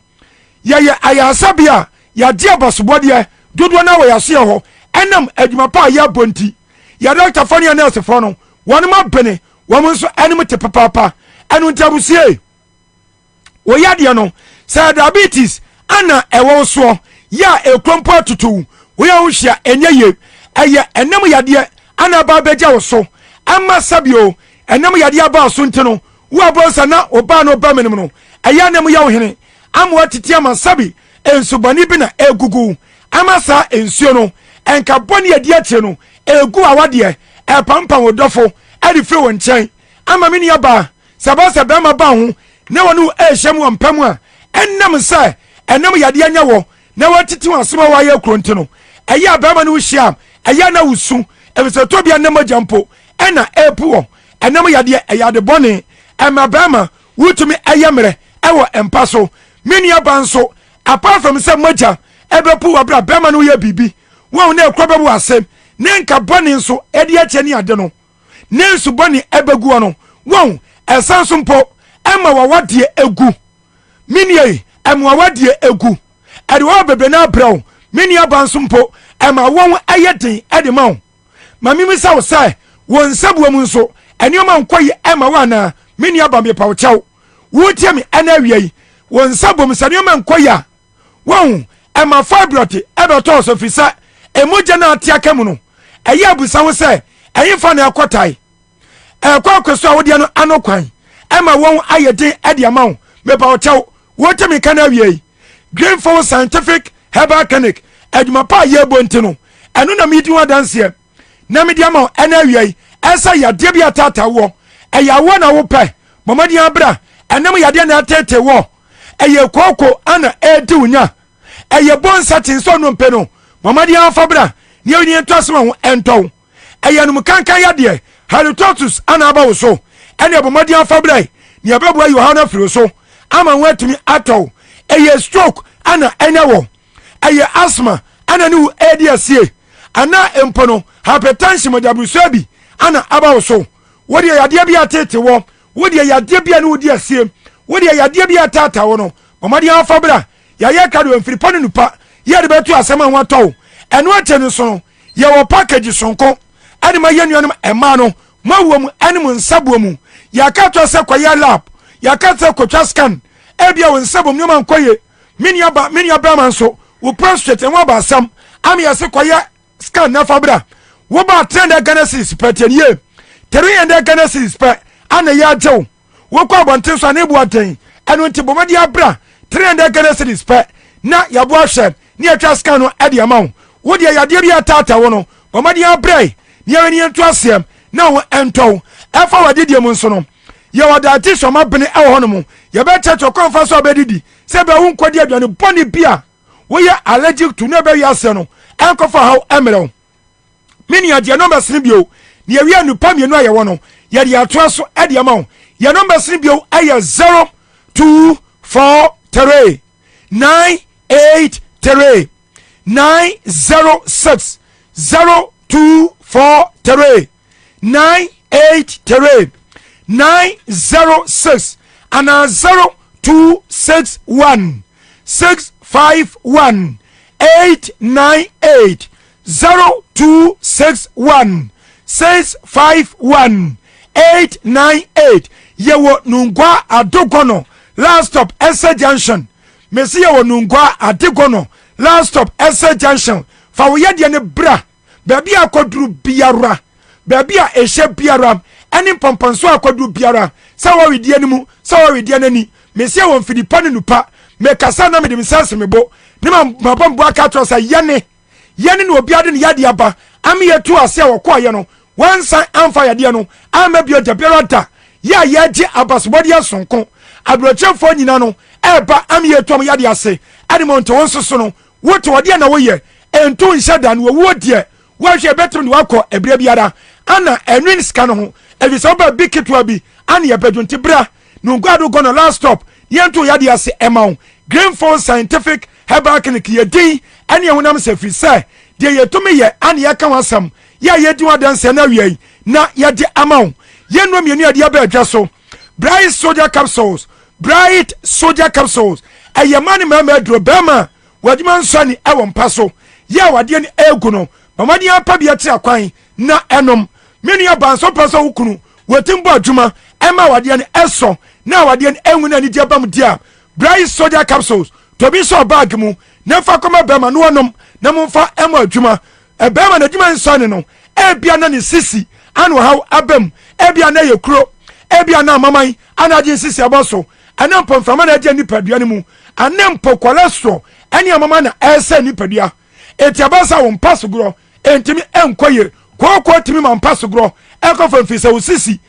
yɛyɛ ayasabea yɛde abasobɔdeɛ dodoɔ no wɔ yɛasoɛ hɔ ɛnam adwuma pa a yɛabɔ nti yɛdɔktafoɔ ne yɛ nursefoɔ no wɔnom abene wɔn nso ɛnom te papaapa ɛno nti abusie wɔyɛ adeɛ no sɛ diabetes ana ɛwɔ soɔ yɛ a ɛkurompo atutu woyɛ wo hyia ɛnyɛ ye ɛyɛ ɛnam yadeɛ ana ba bɛgya wo so ama sabio ɛnam yadeɛ aba so nti no wo abɔnsa na ɔbaa no ɔba menem no ɛyɛ anam yɛ wo hene ama watete ama sabi nsubɔne bi na ɛgugu ama saa nsuo no ɛnka bɔne yɛde akyire no ɛgu awadeɛ ɛpampam wo dɔfo ɛde firi wo nkyɛn ama me nuabaa sɛ bɔ sɛ bɛrima ba ho na wɔne wo ɛhyɛ mu wɔ mpa mu a ɛnam sɛ ɛnam yadeɛ nya wɔ na watete wo asɛm a wɔayɛ kuro nti no ɛyɛ a bɛrima no wo hyia ɛyɛ na wo su ɛfisɛ tobia nam agya mpo ɛna ɛpu wɔ ɛnam yadeɛ ɛyɛ ade bɔne ɛma bɛrima wotumi ɛyɛ mmerɛ ɛwɔ mpa so me nuabaa nso apart from sɛ magya ɛbɛpu wɔ berɛ a bɛrima no woyɛ biribi wɔn na ɛkura bɛbu asɛm ne nka bɔne nso ɛde akyɛ ne ade no ne nso bɔne ɛbɛgu no wɔn ɛsan so mpo ɛma wawadeɛ egu minie ɛma wawadeɛ egu ɛde wɔn bebe na abrɛw minie aba nso mpo ɛma wɔn ɛyɛ den ɛde ma wɔn ma mimi sa wo sɛ wɔn nsabuo mu nso ɛnneɛma nkɔ yi ɛma wɔn anaa minie aba mi pa wo kyɛw wotie mi ɛna awia yi wɔn nsabuo mu sɛ nneɛma nkɔ yi a wɔn ɛma fibroid ɛbɛtɔ so fi sɛ emogya na ate aka mu no ɛyɛ abusa ho sɛ ɛyin fa na ɛkɔtae ɛkɔ akɔso a wodeɛ no ano kwan ɛma wɔn ayɛ den ɛde ama wo mepa wo kyɛw wote mi ka na awie yi Greenfield Scientific Herbal Clinic adwuma pa yɛ bo nti no ɛno na medi ho adanseɛ na mede ama wo ɛna awie yi ɛsɛ yadeɛ bi atata wɔ ɛyɛ awɔ na wopɛ mɔmɔden abra ɛnam yadeɛ na atete wɔ ɛyɛ kooko ana ɛdi wo nya ɛyɛ bonsa tinso no mpe no mɔmɔden afa bra ne yɛni nto asɛm ho ɛntɔw ɛyɛ nom kankan yadeɛ halitotus ana aba wo so ɛne mɔmɔden afa bra ne yɛbɛboa yi ɔhaw no afiri so ama wo atumi atɔw ɛyɛ stroke ana ɛnyɛ wɔ ɛyɛ asthma ana ne wo ɛdi asie ana mpo no hypertension mɔdaburusoa bi ana aba wo so wodeɛ yadeɛ bi atete wɔ wodeɛ yadeɛ bi a ne wodi asie wodeɛ yadeɛ bi atata wo no mɔmɔden afa bra yɛyɛ ka do mfiri pɔ ne nupa yɛde bɛto asɛm a ho atɔw ɛno akyɛ no so no yɛwɔ package sonko ɛde ma yɛ nuanom ɛma no moawɔ mu ɛne mo nsaboɔ mu yɛaka to sɛ kɔyɛ lab yɛaka sɛ kɔtwa scan ebia wo nsaboɔ mu nneɛma nkɔye me nuabɛrima nso wo prostate ɛho aba asɛm ama yɛse kɔyɛ scan na fa bra woba 300 Ghana cedis pɛ tɛnie 300 Ghana cedis pɛ ana yɛ agyew wokɔ abɔnten so ana ebu atɛn ɛno nti bɔmɔde abra 300 Ghana cedis pɛ na yɛboa hwɛ ne yɛtwa scan no ɛde ama wo wodeɛ yadeɛ bi atata wo no bɔmɔde abrɛ ne yɛwɛni yɛnto asɛm na wo ɛntɔw ɛfa wadedeɛ mu nso no yɛwɔ daate sɔma bene ɛwɔ hɔ no mu yɛbɛkyɛkyɛ kɔmfa so abɛdidi sɛ bɛwo nkɔdi aduane bɔne bi a woyɛ allergic to ne bɛwi asɛ no ɛnkɔfa haw ɛmmerɛ wo me nuadeɛ nɔmbɛsene bio ne yɛwie nnupa mmienu a yɛwɔ no yɛde atoa so ɛde ama wo yɛ nɔmbɛsene bio ɛyɛ 0243 983 906 0243 983 906 ana 0261 651 898 0261 651 898 yewo nungwa adogono last stop Ansah junction mesi yewo nungwa adogono last stop Ansah junction fa wo yede ne bra baby akoduru biara baby a ehye biara eni pomponso akoduru biara sa wo wedie ne mu sa wo wedie nani mesi yewo mfidipa ne nupa me kasa na me de misanse mebo ne mabambo aka tro sa yene no obiade ne yade aba am yetu ase wo koye no wansan amfa yade no ama bio jaberata ya yaje abasbodi asonko abrochefo nyina no eba am yetu am yade ase ademonto wonsoso no woto wode na woye ento nhyada no wo die wo hwe betum ne wakọ ebire biara ana enwin ska no ho ebisa oba bikitwa bi ana ye bedunti bra no gwado gono last stop yento yade ase emaw Greenfield Scientific Herbal Clinic yedi ani ehunam se fi se de yetumi ye ani ye kan wasam ya yedi wadanse na wiei na yedi amaw yenno mienu ade aba adwa so Bright Soldier Capsules ayemani mama adro bema wadima nsani ewo mpaso ya wade ni egu no mamadi apa bia ti akwan na enom menu ya banso paso wukunu wetimbo adwuma ema wade ni eso na wade ni enwuna ni diabam dia Bright Soldier Capsules to be so bag mu na fa koma bema no onom na momfa ema adwuma bema na adwuma nsane no ebia na ni sisi anu haw abem ebia na yekuro ebia na maman ana je sisi aboso ana mpomfama na je nipadua ne mu ana mpo cholesterol ani mama na ese nipadua etiabasa wo mpaso gro entimi enkoye kokko timi ma mpaso gro ekofa mfisa wo sisi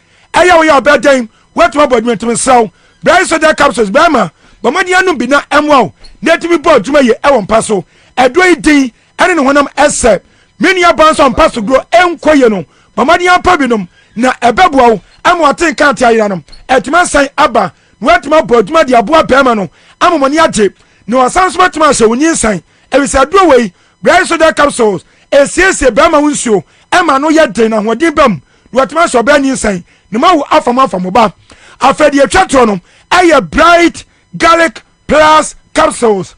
eya wo ya obedan wetuma bodwentimi saw Bright Soldier Capsules bema bamadi anu bi na emwa na timi bo adwuma ye ewo mpaso edoi din ene ne honam ese meni abanso mpaso gro enkoye no bamadi apa binom na ebeboa amu aten kan tia yiranum etima san aba wetima bo adwuma de aboa bema no amomoni age no wasanso wetima hye wonyin san ebisa do wei Bright Soldier Capsules esiesie bema wonsuo ema no ye den na hodin bam wetima so ba nyin san ne mawo afam ba afedi atwatro no aye Bright Garlic Plus Capsules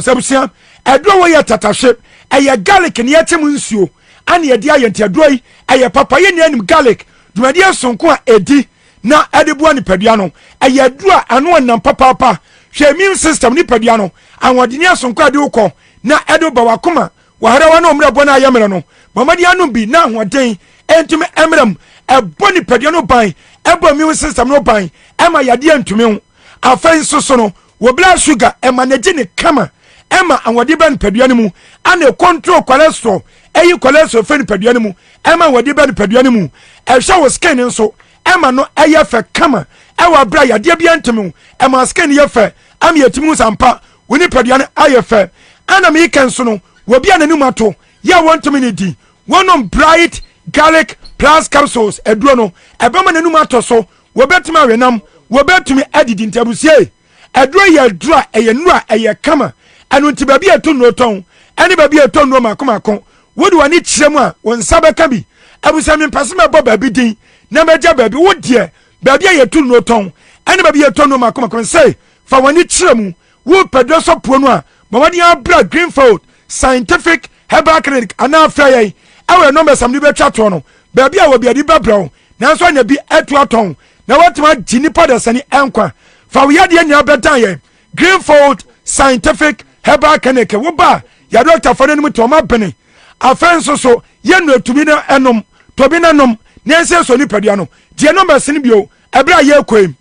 ebusia edo wo ye tatahwe eye garlic ne yetem nsuo ane ye dia ye ntadoi eye papaye ne anim garlic dumadi asonko a edi na edebua ni padua no eye dua ano nam papa hwe immune system ni padua no anwodeni asonko ade ukọ na edo ba wakoma wahara wa no mrebo na ayemre no mamadi anu bi na ahoden entumi emrem ebo ni padua no ban ebo immune system no ban ema yade antumi ho afen soso no wo blood sugar ema na gine kama ema anwode ban padua ne mu ana control cholesterol eyi cholesterol fe ni padua ne mu ema wode ban padua ne mu ehwe wo skin nso ema no eye fe kama ewa bra yade bia ntumi ema skin ye fe am yetimu sampa woni padua ne aye fe ana me kenso no wo bia nanim ato ya wontumi ne di wonom Bright Garlic Plus Capsules eduro no ebema nanum ato so wo betima wenam wo betumi adidi ntabusie eduro ye dura eye nura eye kama anu ntibabi etonno ton ani babi etonno makomako wodi wani kyerem a won sabeka bi abusami mpasema bo babi din na meja babi wodie babi ayetonno ton ani babi etonno makomako say fa wani kyerem wo pedro so pono a bamadi abra Greenfield Scientific Herbal Clinic ana afrayai awe no mesam ni betwa to no babi a wo biadi babrawo nanso anya bi eto aton na watima jinipa da sani enkwa fa wo yade anya betan ye Greenfield Scientific Herbal Clinic wo ba ya doctor for nemu to ma bene afenso so ye no atumi na enom to bi na nom nense so ni padua no die number sini bio ebra ye kwem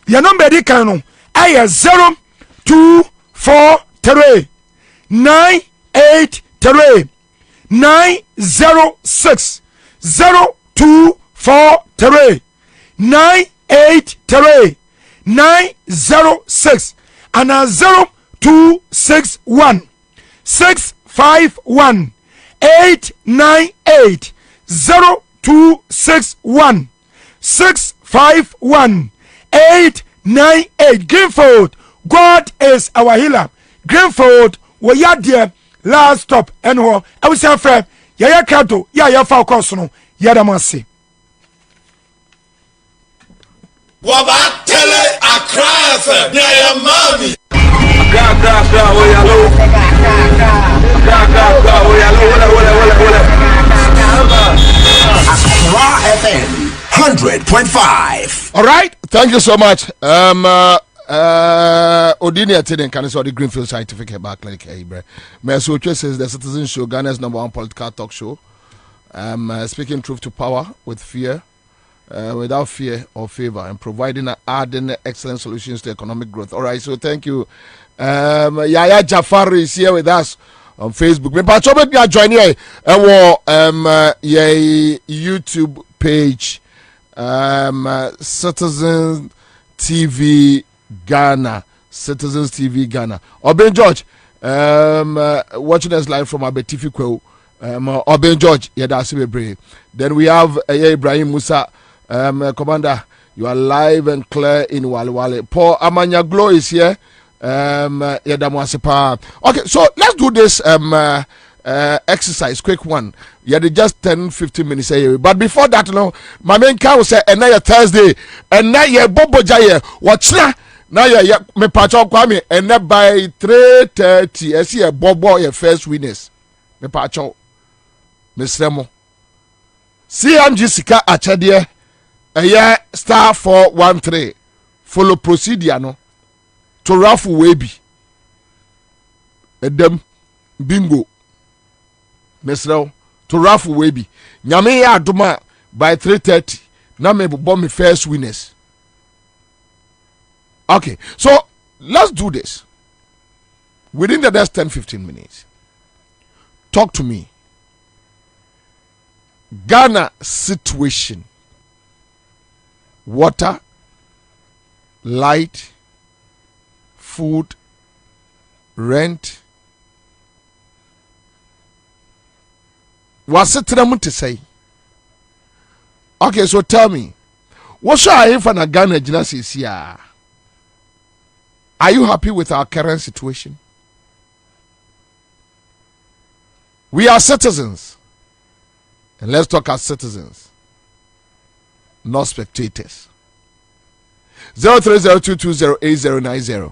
ye number di kan no aye 0243 983 906 0243 983 906 and 0261 651 898 0261 651 898 Greenfield, God is our healer. Greenfield, we are there last stop and ho I was say friend ya kato ya fa course no ya da mase Waba tele Accra FM ya mami Accra we yalo 100.5. All right, thank you so much. Odini Atenen can the Greenfield Scientific Herbal Clinic. Mesoche says the Citizen Show, Ghana's #1 political talk show. Speaking truth to power with fear, without fear or favor, and providing and adding excellent solutions to economic growth. All right, so thank you. Yaya Jafar is here with us on Facebook. Me pa chobe bia join here. YouTube page. Citizen TV Ghana. Citizens TV Ghana. Oben George, watching us live from Abetifi Kwewu. Oben George, then we have Ibrahim Musa, Commander. You are live and clear in Wale. Paul Amanya Glow is here. Okay, so let's do this exercise, quick one. Just 10-15 minutes here. But before that, my main cow say, and now Thursday, and now you're Bobo Jaya. What's that? Now you're me Pacho Kwame, and now by 3:30, I see a Bobo, your first winners. Me Pacho, Miss Remo. CMG Sika Achadie, a year *413. Follow procedure, no? To raffle Webi. Edem bingo. Mesrel to raffle Webi. Nyame ya aduma by 3:30. Na me bomb me first winners. Okay, so let's do this. Within the next 10-15 minutes. Talk to me. Ghana situation. Water, light, food, rent. What's it to say? Okay, so tell me, what shall I have a Ghana genesis here? Are you happy with our current situation? We are citizens, and let's talk as citizens, not spectators. 0302208090.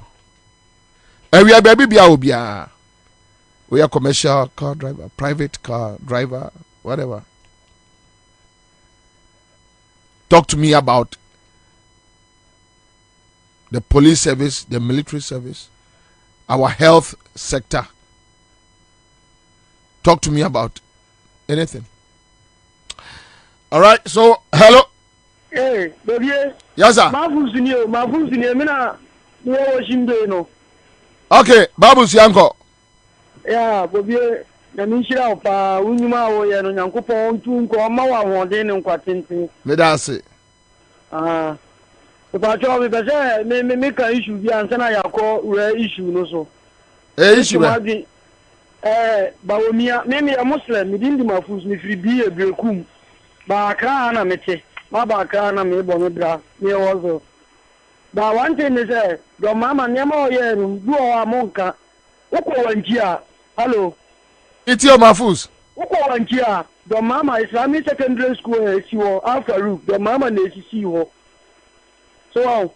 And we are baby biya. We are commercial car driver, private car driver, whatever. Talk to me about the police service, the military service, our health sector. Talk to me about anything. All right, so hello. Hey, baby. Yes, sir. Okay, Babu's Yanko. Yeah, Bobie, na minshira opa unyuma wo ye no Nyankopon ntu nko ma wa hoden nkwatintin. Me da se. Ah. Opa cho me pese me ka issue bi ansa na yakọ we issue no so. Issue be. Bawomia me Muslim me din di mafus me firi bi ebrekum. Ba kra na mete. Ma ba kra na me bo me bra. Me wozo. Ba one thing is do mama nyama o ye no du o amonka. Woko wanjia. Hello. It's your mafus. Woko wanjia. Do mama Islamic secondary school siwo after roof. Do mama na sisi wo. So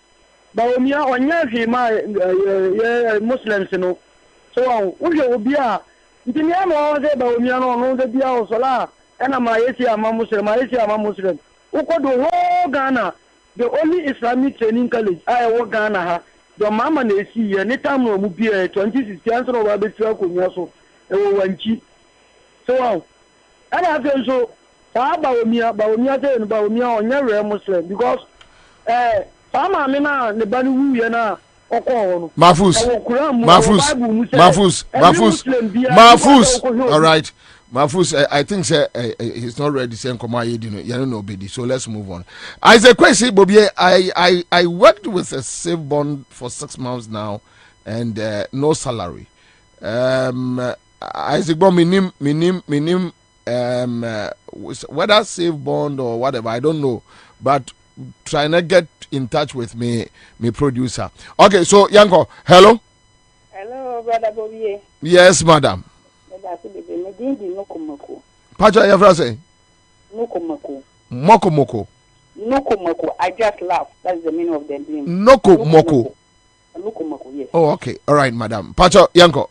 bawomia onya hwe ma Muslims no. So wo hwe obi a ntimi ama o ze bawomia no de bia o sola ena ma yesi ama Muslim. Woko do ho Ghana. The only Islamic training college I work Ghana ha. The mama na esi ye ne time no mu bia 2016 answer no ba betua konya so e wo wanchi. So ana afi so ba omia say no ba omia onya re Muslim because sama me na ne ba ni wu ye na okọ Mafus. All right. Mafus, I think he's not ready to say no bidi. So let's move on. As a question, Bobie, I worked with a safe bond for 6 months now, and no salary. As a bond, minim, whether safe bond or whatever, I don't know, but trying to get in touch with me producer. Okay, so Yanko, hello. Hello, brother Bobie. Yes, madam. Pacha, your friend say? Nokomoko. Mokomoko. Nokomoko. I just laugh. That's the meaning of the name. Nokomoko. Nokomoko, yes. Oh, okay. All right, madam. Pacha, Yanko.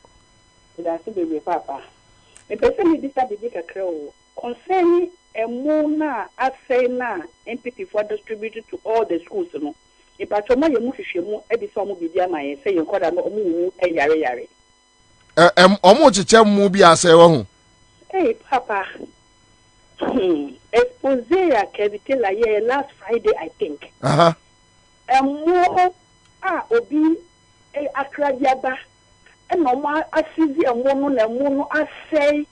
That's the baby, Papa. The person who decided to get a crow. concerning a mona assay na MPP for distributed to all the schools. No, if I told my Mushimu, every song will be dear my say you call them a yare. Omochiche mubi ase wo. Hey, Papa. Expose ya Kevitela here last Friday, I think. More obi akradiaba and no more asizi and mono assay.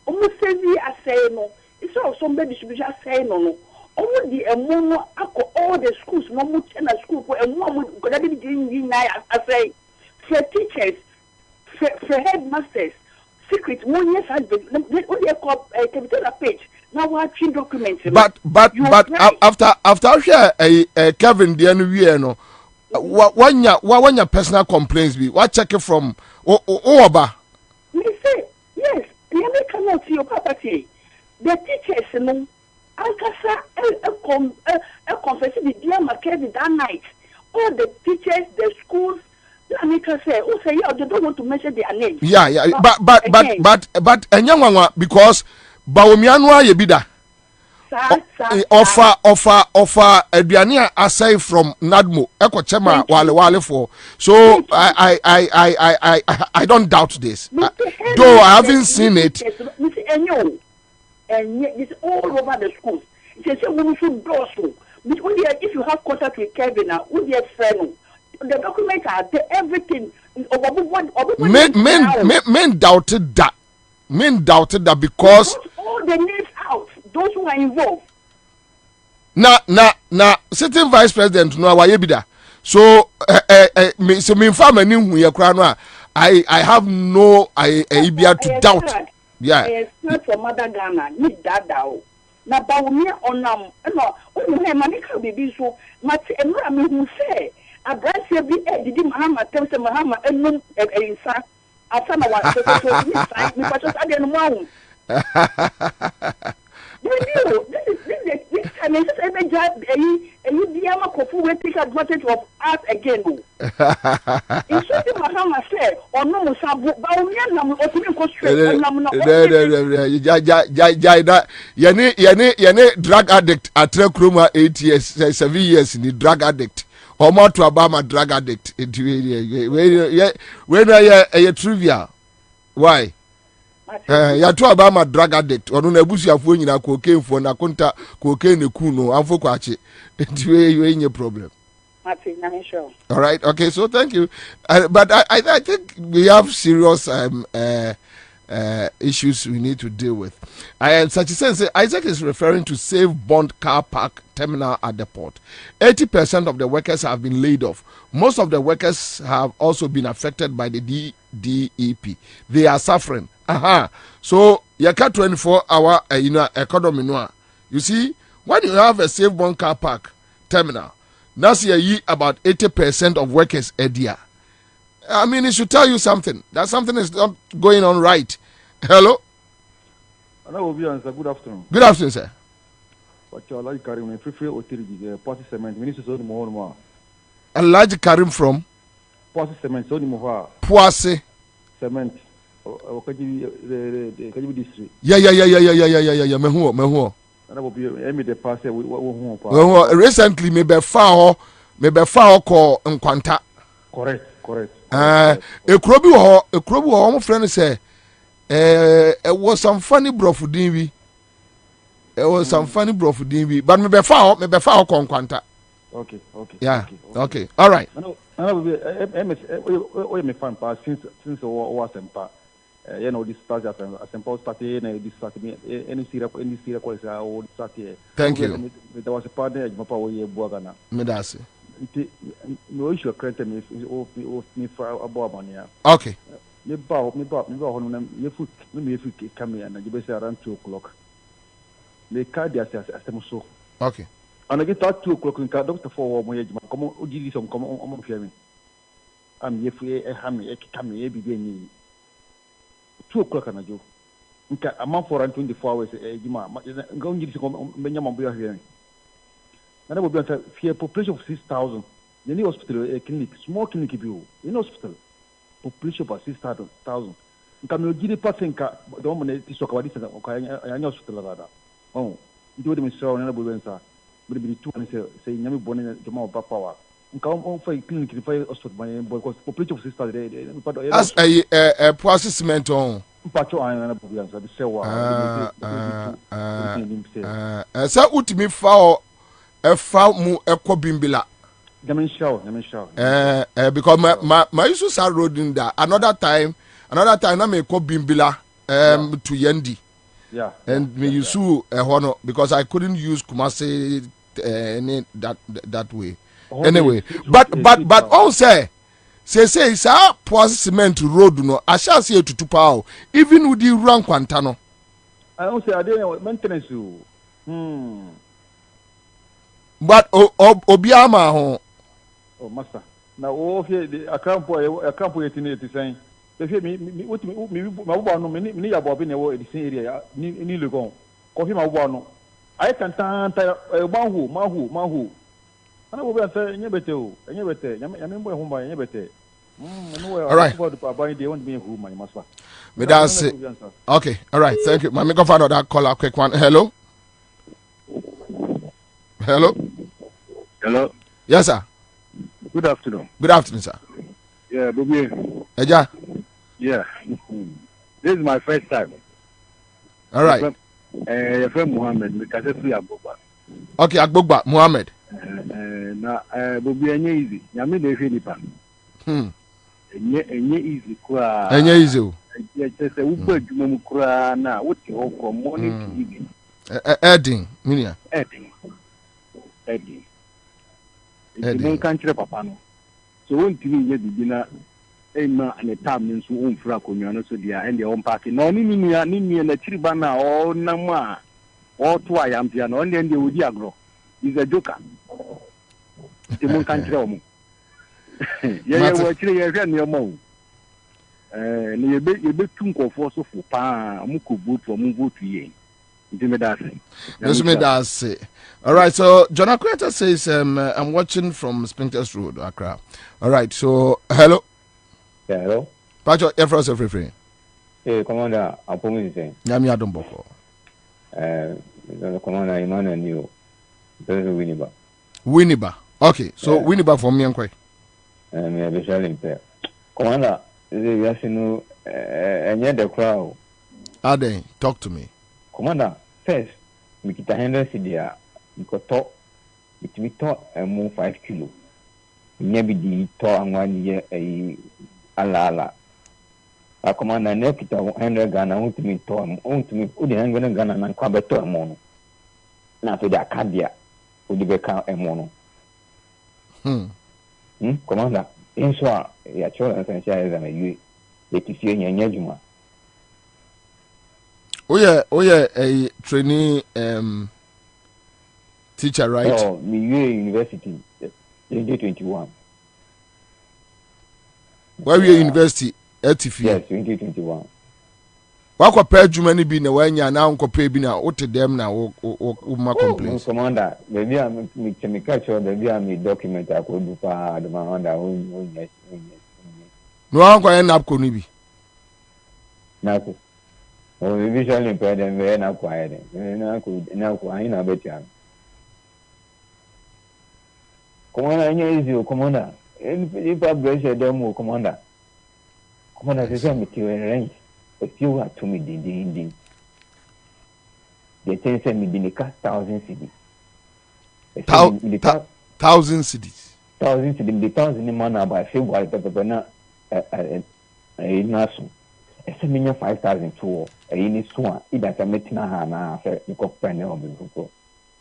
Almost say no. It's all somebody should be just saying no. Only a mono all the schools, no much in a school for a woman could have been doing I say for teachers, for headmasters, secret one yes I only a page. Now watching documents. But after share a Kevin the end no. When your personal complaints be what check it from Oba. Me say yes. You cannot see your property. The teachers, no, Ankasa, a confession the dear market that night. All the teachers, the schools, Lamika say, oh, say, yeah, they don't want to mention their names. Yeah, but, and young one, because Baomianwa Yebida offer Adriania aside from Nadmo, Echo Chema, Wale for. So I don't doubt this. Though I haven't seen it. And it's all over the schools. It's a woman should go so. If you have contact with Kwabena, with your friend, the documents are there, everything. Men doubted that. Men doubted that because all the names out, those who are involved. Now, sitting vice president no awayebida. So so me farmer ni hu ye kra no I have no idea to doubt. Yeah. It's not from Mother Ghana, need that down. Na ba wo me onam no wo he manika bibi so mate emra me hu say abranche bi didi mahama temse mahama enum insa asa na wa so ni sai me pacho ade no mu this time it's every job you be a kofu we take advantage of us again. In short Mahama say or no musabu ba o me na o timi ko straight yene drug addict atre kroma 8 years 7 years ni drug addict omo to abama drug addict when a trivia why ya to abama drug addict onu na ebusuafo nyina cocaine fo na konta cocaine ku no amfo kwache entiwe you problem. All right, okay, so thank you, but I think we have serious issues we need to deal with. And such a sense, Isaac is referring to Save Bond car park terminal at the port. 80% of the workers have been laid off. Most of the workers have also been affected by the DEP. They are suffering. So you got 24-hour economy no. You see, when you have a Save Bond car park terminal, that's about 80% of workers a year. I mean, it should tell you something. That something is not going on right. Hello? Hello, Ansah. Good afternoon. Good afternoon, sir. What you like Karim? Posse cement. Minister Soni Mohonwa. A large Karim from? Posse cement. Soni Mohwa. Poisse cement. Kajibi district. Yeah. Mehuo. Recently, maybe foul call Nkwanta. Correct. A krobi ho friend say it was some funny brofudin bi. But maybe foul call Nkwanta. Okay. Yeah. Okay. All right. Me fan pass since was sempa. This starts at Sempa started this started any Syria quality I started. Thank you. There was a partner at Mapa Oye Buagana. Medasi. No issue created me for about money. Okay. Me bow, you come here and you be around 2 o'clock. Me card as so. Okay. And I get at 2 o'clock in car doctor for my age. Come on, give some come on, hearing. I'm here for a hammy, come here, be 2 o'clock and I do. A month for 24 hours, going to Benjamin Boy hearing. And I will be a population of 6,000. The new hospital, a clinic, small clinic, if you in hospital, population of 6,000. nka me ogiri pasenka do mo ne ti so ka wadi sa ka anya hospital dada oh ndi wodi me so na bo bensa bi tu ne se nyame bone de ma papa wa nka on fa clinic fa hospital ban boy because population of sister de as a poor cement on mpacho an na bo bensa bi se wa sa utimi fa efa mu ekọ bimbila because my use sa road in that another time na me ekọ bimbila to Yendi and me use hono because I couldn't use Kumasi that way anyway but all say sa poise cement road no I shall see to power even with the run kwantano I don't say I didn't maintenance but obiama ho oh master na o fe akampo etini saying if me what me ma bo no me ya Bobie na wo edison area ni legon coffee ma bo no I can tan mahu ana bo be say enye bete nyame mbo ho ba enye bete all right okay all right thank you my make find out that call quick one hello yes sir. Good afternoon. Good afternoon, sir. Yeah, Bobie. Eja. Yeah. This is my first time. All right. Your friend Muhammad, because it's Agbogba. Okay, Agbogba, Muhammad. Na Bobie enye easy. Nyame dey fe nipa. Enye easy kwa. Enye easy o. Say wo ba adwuma mu kura na wo ti ho from morning to evening. Edding, minia. Edding. Mon country papa no. So won timi ye bibi na ema ne tam ne nso on fra konwa no so dia and on park no ni na chiriba na o na mu a o to ayam pia no on dey odi agro is a joker. Mon country o mu. Ye wo chiri ye hwe ne o ne ye be tu nkofo so fu pa mu ko vote ye. All right, so John Akweta says, I'm watching from Spintex Road, Accra. All right, so hello. Yeah, hello. Pacho, Efros of free. Hey, Commander, I'm saying. Yami Adomboko. Commander, Emmanuel New. There's a Winniba. Okay, so Winniba for me and quick. Me a special impair. Commander, you have to know, and yet the crowd. Are they? Talk to me. Commander, first, we get 100 CDR. We got talk. We talk and move 5 kilo. Maybe the talk and 1 year a ala. I command a neck to 100 Ghana. I want to meet Tom. I want to meet Udi Ghana and Kwabena mono. Now to the Acadia, who the Becca and mono. Commander, in so, your children and shares and you, let you see in your Juma. Oh yeah, a trainee teacher, right? No, University, 2021. Where we university? LTF. Yes, 2021. Wako pay jumani bi na wanya na unko pay bi na ote dem na o ma complaints. Commander, baby am me catch or baby am document akodu pa the man under yes. No anko en napko ni bi. Nako. O visually impaired and we na quiet. Na ko ai na betian. Commander, any easy commander. If I brace them commander. Commander, they say me to range. If you are to me, the thing said me the 1,000 cities. 1,000 cities. 1,000 cities. The 1,000 man by February, but not a national. I said, me 5,000 too. A in swan. It does a metina hana. I said, you got friend of the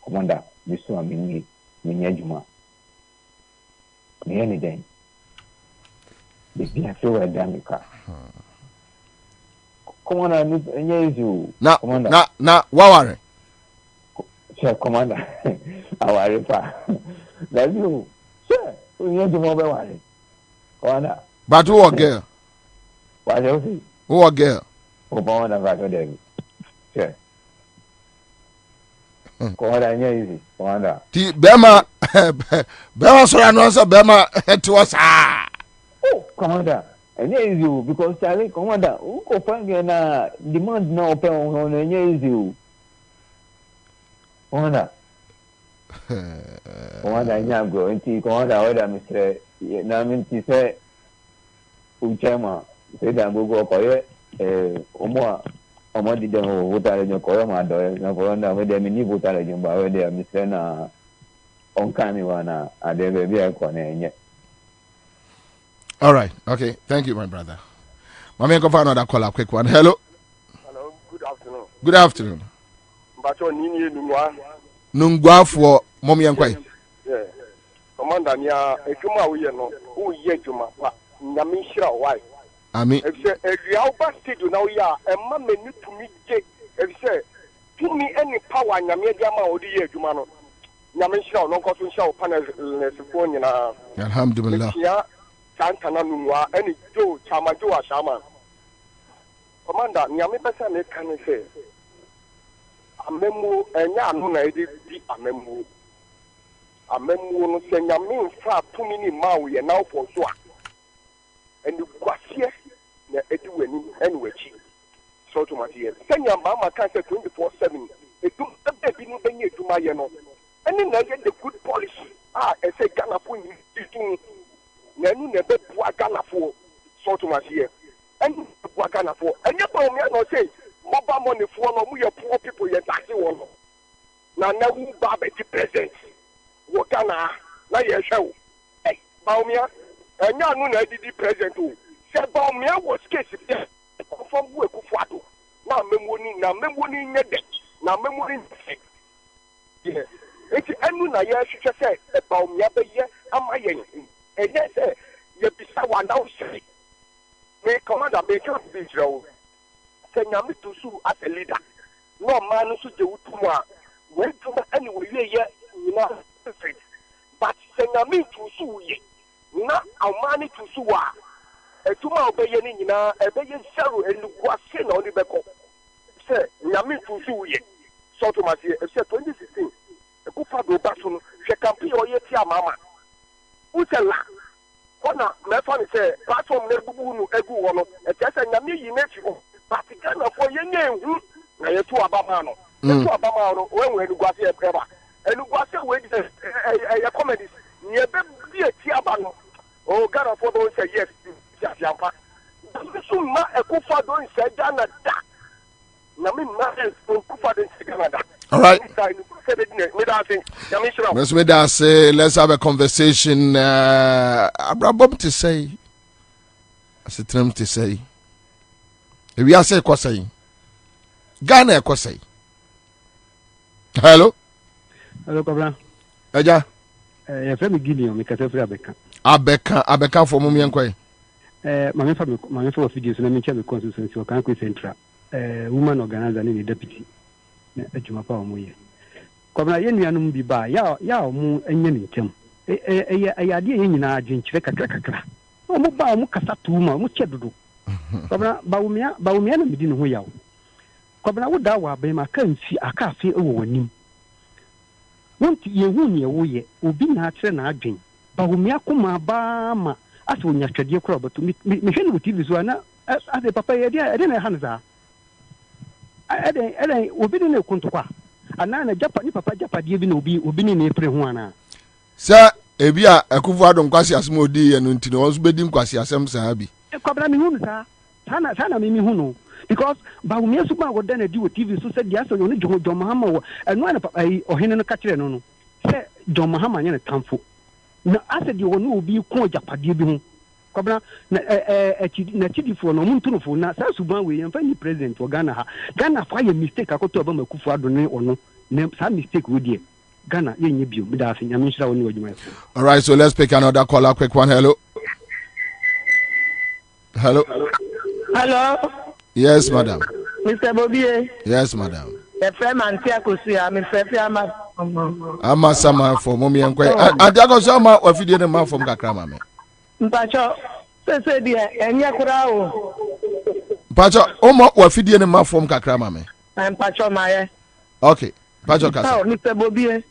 commander. This one me Juma. Me any day. The feel like damn car. Commander, you. Na waware. Sir, Commander, our repa. That's you. Sir, we need to move away. Commander. But who are girl? What else? Who are girl? Commander, right there. Sir. Commander, easy. Commander. Ti Bema so no so Bema to us. Oh, Commander. And easy because Charlie Commander, who go find demand now on an easy. Commander. Commander, I'm going to Commander, Mr. Namin to say, Uchama, say that we go for it, Omo did the water in your Koyama, no wonder where they mini water in by where they are Mr. On Kamiwana, and they will be a corner. All right. Okay. Thank you, my brother. Mami, go for another call. A quick one. Hello. Hello. Good afternoon. Good afternoon. Bacho Nini Nungwa. Nungwa for Mommy and Kwai. Yeah. Commander, nia ejuma we no. Who ye juma pa. Nyamishira why? Ami. If say a real bastard now ya a man me need to meet Jake. If say to me any power nyame dia ma odi ye juma no. Nyamishira no ko so sha panel phone na. Alhamdulillah. Santana Nungwa, any Joe, Chama Joe, Shaman. Commander, Nyami Pesa ne can say, a memo, and Yan be a memo. A memo, say Yamin far 2 minutes Maui and now for Swa. And you Quasia, Edu, anyway, so to my dear. Send your mamma can say 24/7. It took the baby to my yano. And then I get the good policy. I say Ghana Puni. Nanu nebe buagana for so to my here. And buagana for. And you told me no say mobile money for no we poor people yet taxi one. Na na who babe the present. Wakana na ye show. Hey, Baumia. And ya no na the present too. Say Baumia was case there. From we kufuado. Na memoni nyede. Na memoni yeah. It's enu na ye should say Baumia be ye amayen. And yes, you be someone now say, may commander make your speech, Joe. Say, Yami to sue as a leader. No man should do to went to anyway, you know, but say, Yami to sue ye. Not our money to sue. A tomorrow bay in a bayan sorrow and look what sin on the back. Say, Yami to sue ye. So to my dear, except 2016, a good father battle, she can be or yet, Mama. Utela, Kona, my family say, platform Nebu, Egu, and just a Yami, you make you, but the kind of for your name, I to Abamano, to Abamano, when you got here, and you got here with a comedy near be a Tiabano. Oh, God, for those say yes, Yampa. Soon, ma a Kufa don't say Ghana. Nami, man, Kufa don't say Canada. All right. Let's have a conversation. Abrabom to say, as a term to say, if we are say, Kwasai, Ghana, Kwasai. Hello. Hello, Kwabena. Aja. Your friend Gideon, because every Abeka for Mummy and Kwai. My for videos, and I mentioned the consistency of Kanku Central, woman organizer and deputy. Ejumapa omoye Kwabena ye nuanum bi ba ya omu enye ne ntem ayade ye nyina agyenkyere kakra omu ba omu kasa tuuma omu chedodo Kwabena bawumia na medi ne ho yawo Kwabena woda wa ba ma kan fi aka afi ewo wanim wonti ye hu ne wo ye obi na akyere na adwen bawumia koma ba ma ase onya twede kora bato me hwe ne TV so na ase papa ye de na hanza eden obi ne kuntokwa ana na japa ni papa japa die bi na obi ne pre ho ana sa ebi a akufu adon kwasi asem odi ye no ntino won so bedim kwasi asem sa bi Kwabena mi hu sa sana mi hu no because ba wo mi so ba go na di wo TV so se dia so yo ne John Mahama wo eno ana papa ohene no ka kire no se John Mahama nye ne tamfo na ase di wo no obi ko japa die bi hu Kwabena na chidifo no muntunofo na sa suban we yemfa ni president o Ghana fa ye mistake akoto Obama kufu adone ono na sa mistake we die Ghana ye nye bio da afi nyame hira woni wadwuma. All right, so let's pick another caller, quick one. Hello. Yes, madam. Mr. Bobie. Yes, madam. The friend Ansah Kusia, me friend Ama sama for Mommy and Kwai. Adiago sama ofidie ne man from Kakrama me. Mpacho se dia enye kura o. Mpacho omo ofidie ne man from Kakrama me. Mpacho maye. Okay. Mpacho kasa. Oh, Mr. Bobie.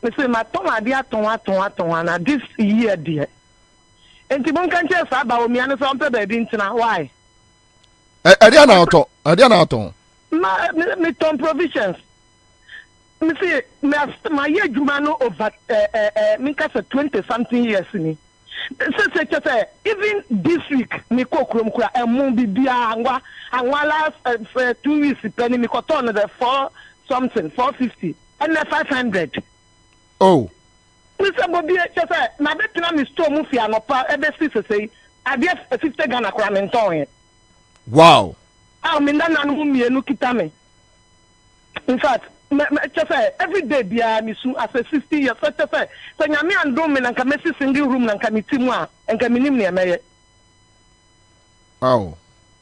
Mr. Ma ton ade aton na this year dia. Enti mon kan che sa ba omi anu so mpe ba bi ntina why? Ade na auto. Me ton provisions. Me see my year juma no over me ka 20 something years ni. Say even this week me ko krom kura emu bibia anwa last 2 weeks penny me ko turn the 450 and 500. Oh. Mr. Bobie say na betina me store mu fi anopa ebe say ade 50 Ghana kura me nton. Wow. Me nana no mienu kita me. In fact, every day bia me su as a 60 years so nyame andom me nanka mesi single room nanka me timu a nanka minim ne meye. Wow.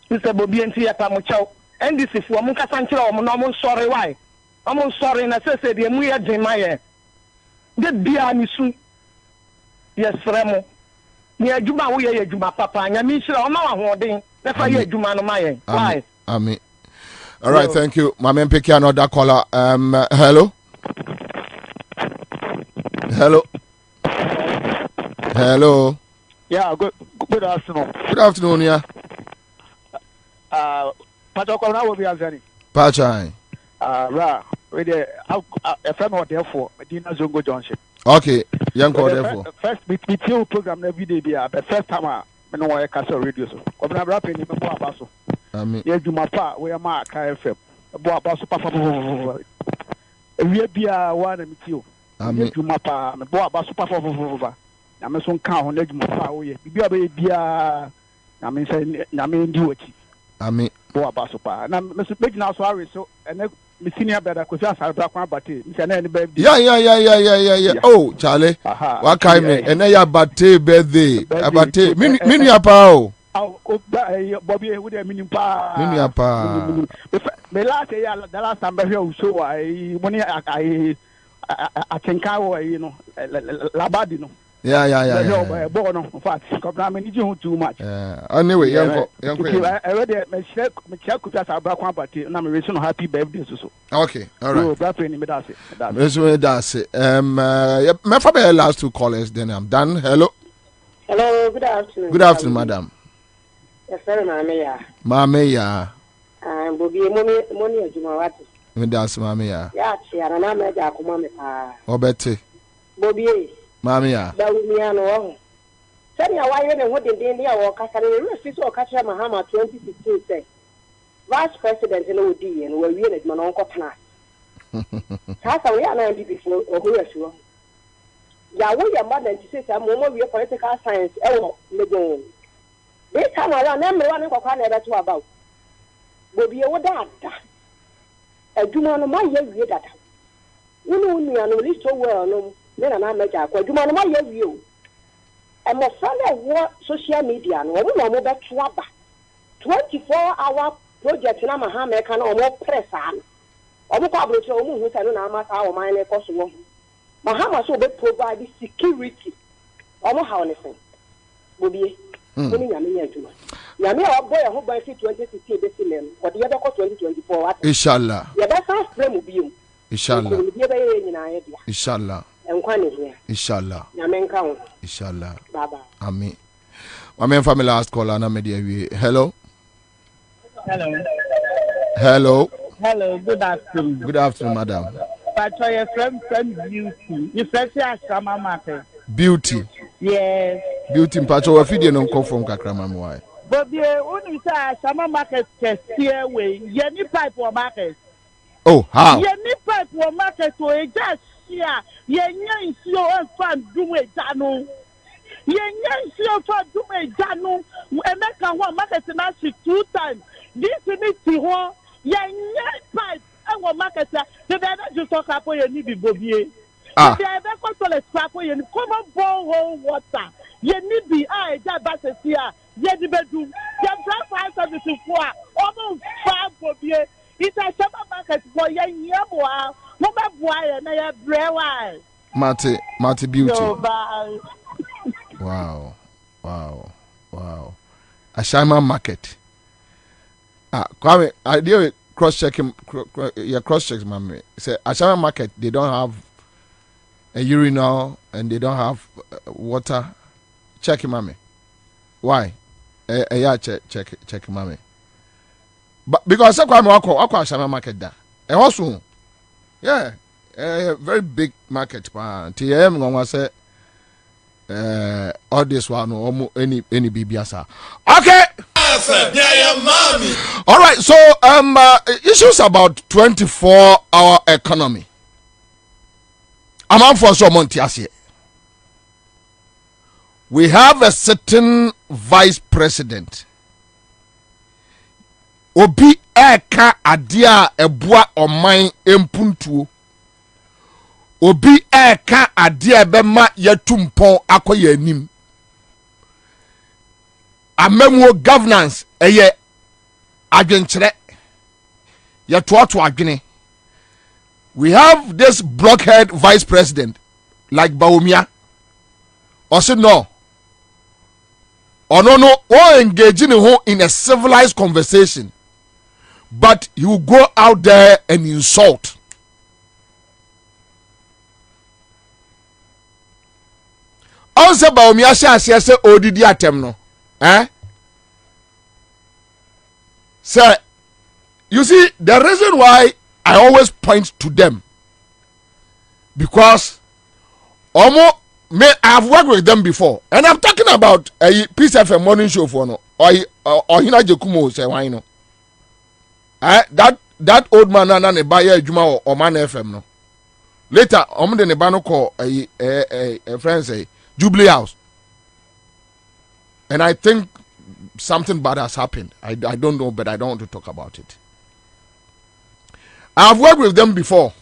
Mr. Bobie enti ya pa mo chaw. NDC fu mo kasa nkyere o mo no mo sorry why? O mo sorry na say de mu ye dwen maye. De bia me su. Yes fremo. Ni adwuma wo ye adwuma papa nyame nhyira o ma wa hoden. Never ye adwuma no maye. Why? Amen. All right, thank you. My man pick another caller. Hello. Yeah, good afternoon. Good afternoon, yeah. Pacho Kwabena will be answering. Pachai. With a friend or therefore, Medina Zongo Johnson. Okay, young call therefore. First, with your program every day, the first time I know I castle radio. Kwabena rapping in the Basso. Yeah, do my part. We are Mark KFM. Boa basso papa. We be a one and you. Do my part. Boa basso papa. I'm a son count on edge my power. Be a baby. I mean, say, I mean, do it. I mean, Boa basso pa. Now, Mr. Big now sorry. So, and then me senior better because I black one, but yeah. Oh, Charlie. What kind of and I birthday birthday. Birthday. Mini apao. Bobie would have meaning pa. The last time I show I think Labadino. Yeah. Bono, in fact, I mean, you too much. Anyway, young I read it. My check could just have black one, but I'm a happy birthday. Okay, all right. That's it. My father last 2 callers, then I'm done. Hello, good afternoon. Good afternoon, madam. Yes, sir, Mame ya. Bobie money ajumawati. That's mame ya. Ya chiara na meja akuma me pa. Obete. Bobie. Mame ya. Da umia no ho. Sani awaye ne ho denden dia wo kasa ne resi so kacha Mahama 2016 say. Vice President no odi no wawie na djuma no nkotena. Sasa we ana NDP fo ohuya sho. Ya wo ya ma 96 am mo wie political science e wo legon. This time around, I'm the one who can never talk about. Bobie, what that? A Jumano, my year that. You know, me and least so well, no, then I make a Jumano, my year view. And my friend of what social media, and we know about 24-hour project in Mahama can almost press on. Or probably to who said, no, I'm our mind possible. Mahama so they provide security. Almost how anything. Bobie. Yami boy a whole by 2016 decimen, but the other 2024. Inshallah. Yeah, that's how frame of you. Inshallah. Inshallah. And one here. Inshallah. Yamen count. Inshallah. Baba. Amen. My main family last call and media. Hello. Good afternoon. Good afternoon, madam. But your friend Beauty. You first say Shama Market. Beauty. Yes. Beauty mpacho wa fidie no come from Kakrama mwai. Bobie, uni say Shama Market here way. Ye ni pipe or market. Oh, how? Ye ni pipe or market so e just here. Ye nya nsio e fan dume janu. Ye nya nsio fan dume janu. Emeka ho market na shi 2 times. This is ti ho. Ye nya pipe e wo market. The better just talk up ye ni bi Bobie. If you ever go to the scrap, you come on borehole water. You need the eye that bases here. You need to do. You have 5 services for almost 5 for you. It's a summer market for young boy. No matter why, and I have bread. Mate Beauty. Wow. A Shima market. Kwame, I deal with cross-checking. Your cross-checks, mommy. Say a Shima market, they don't have a urinal and they don't have water. Check him, mommy. Why? Yeah, check, mommy. But because I come akwa Shama market da. Also, yeah, very big market. TM gonna say all this one any BBSA. Okay. All right. So issues about 24-hour economy. I'm out for some Montiasi. We have a certain vice president. Obi eka adia ebua oman empuntuo. Obi eka adia ebema yetumpon akoye anim. Amemwo governance eye adwenkyere. Yetoato adwene. We have this blockhead vice president like Baumia. Or say no. Or no, or engaging in a civilized conversation. But he will go out there and insult. Ansah Baumia say odidi atem no. Sir, you see, the reason why I always point to them, because I have worked with them before, and I'm talking about a Peace FM morning show for no, or Hina Jekumo say why no. That old man na ne buy Juma or Man FM no. Later, the nebano call a friend say Jubilee House, and I think something bad has happened. I don't know, but I don't want to talk about it. I've worked with them before.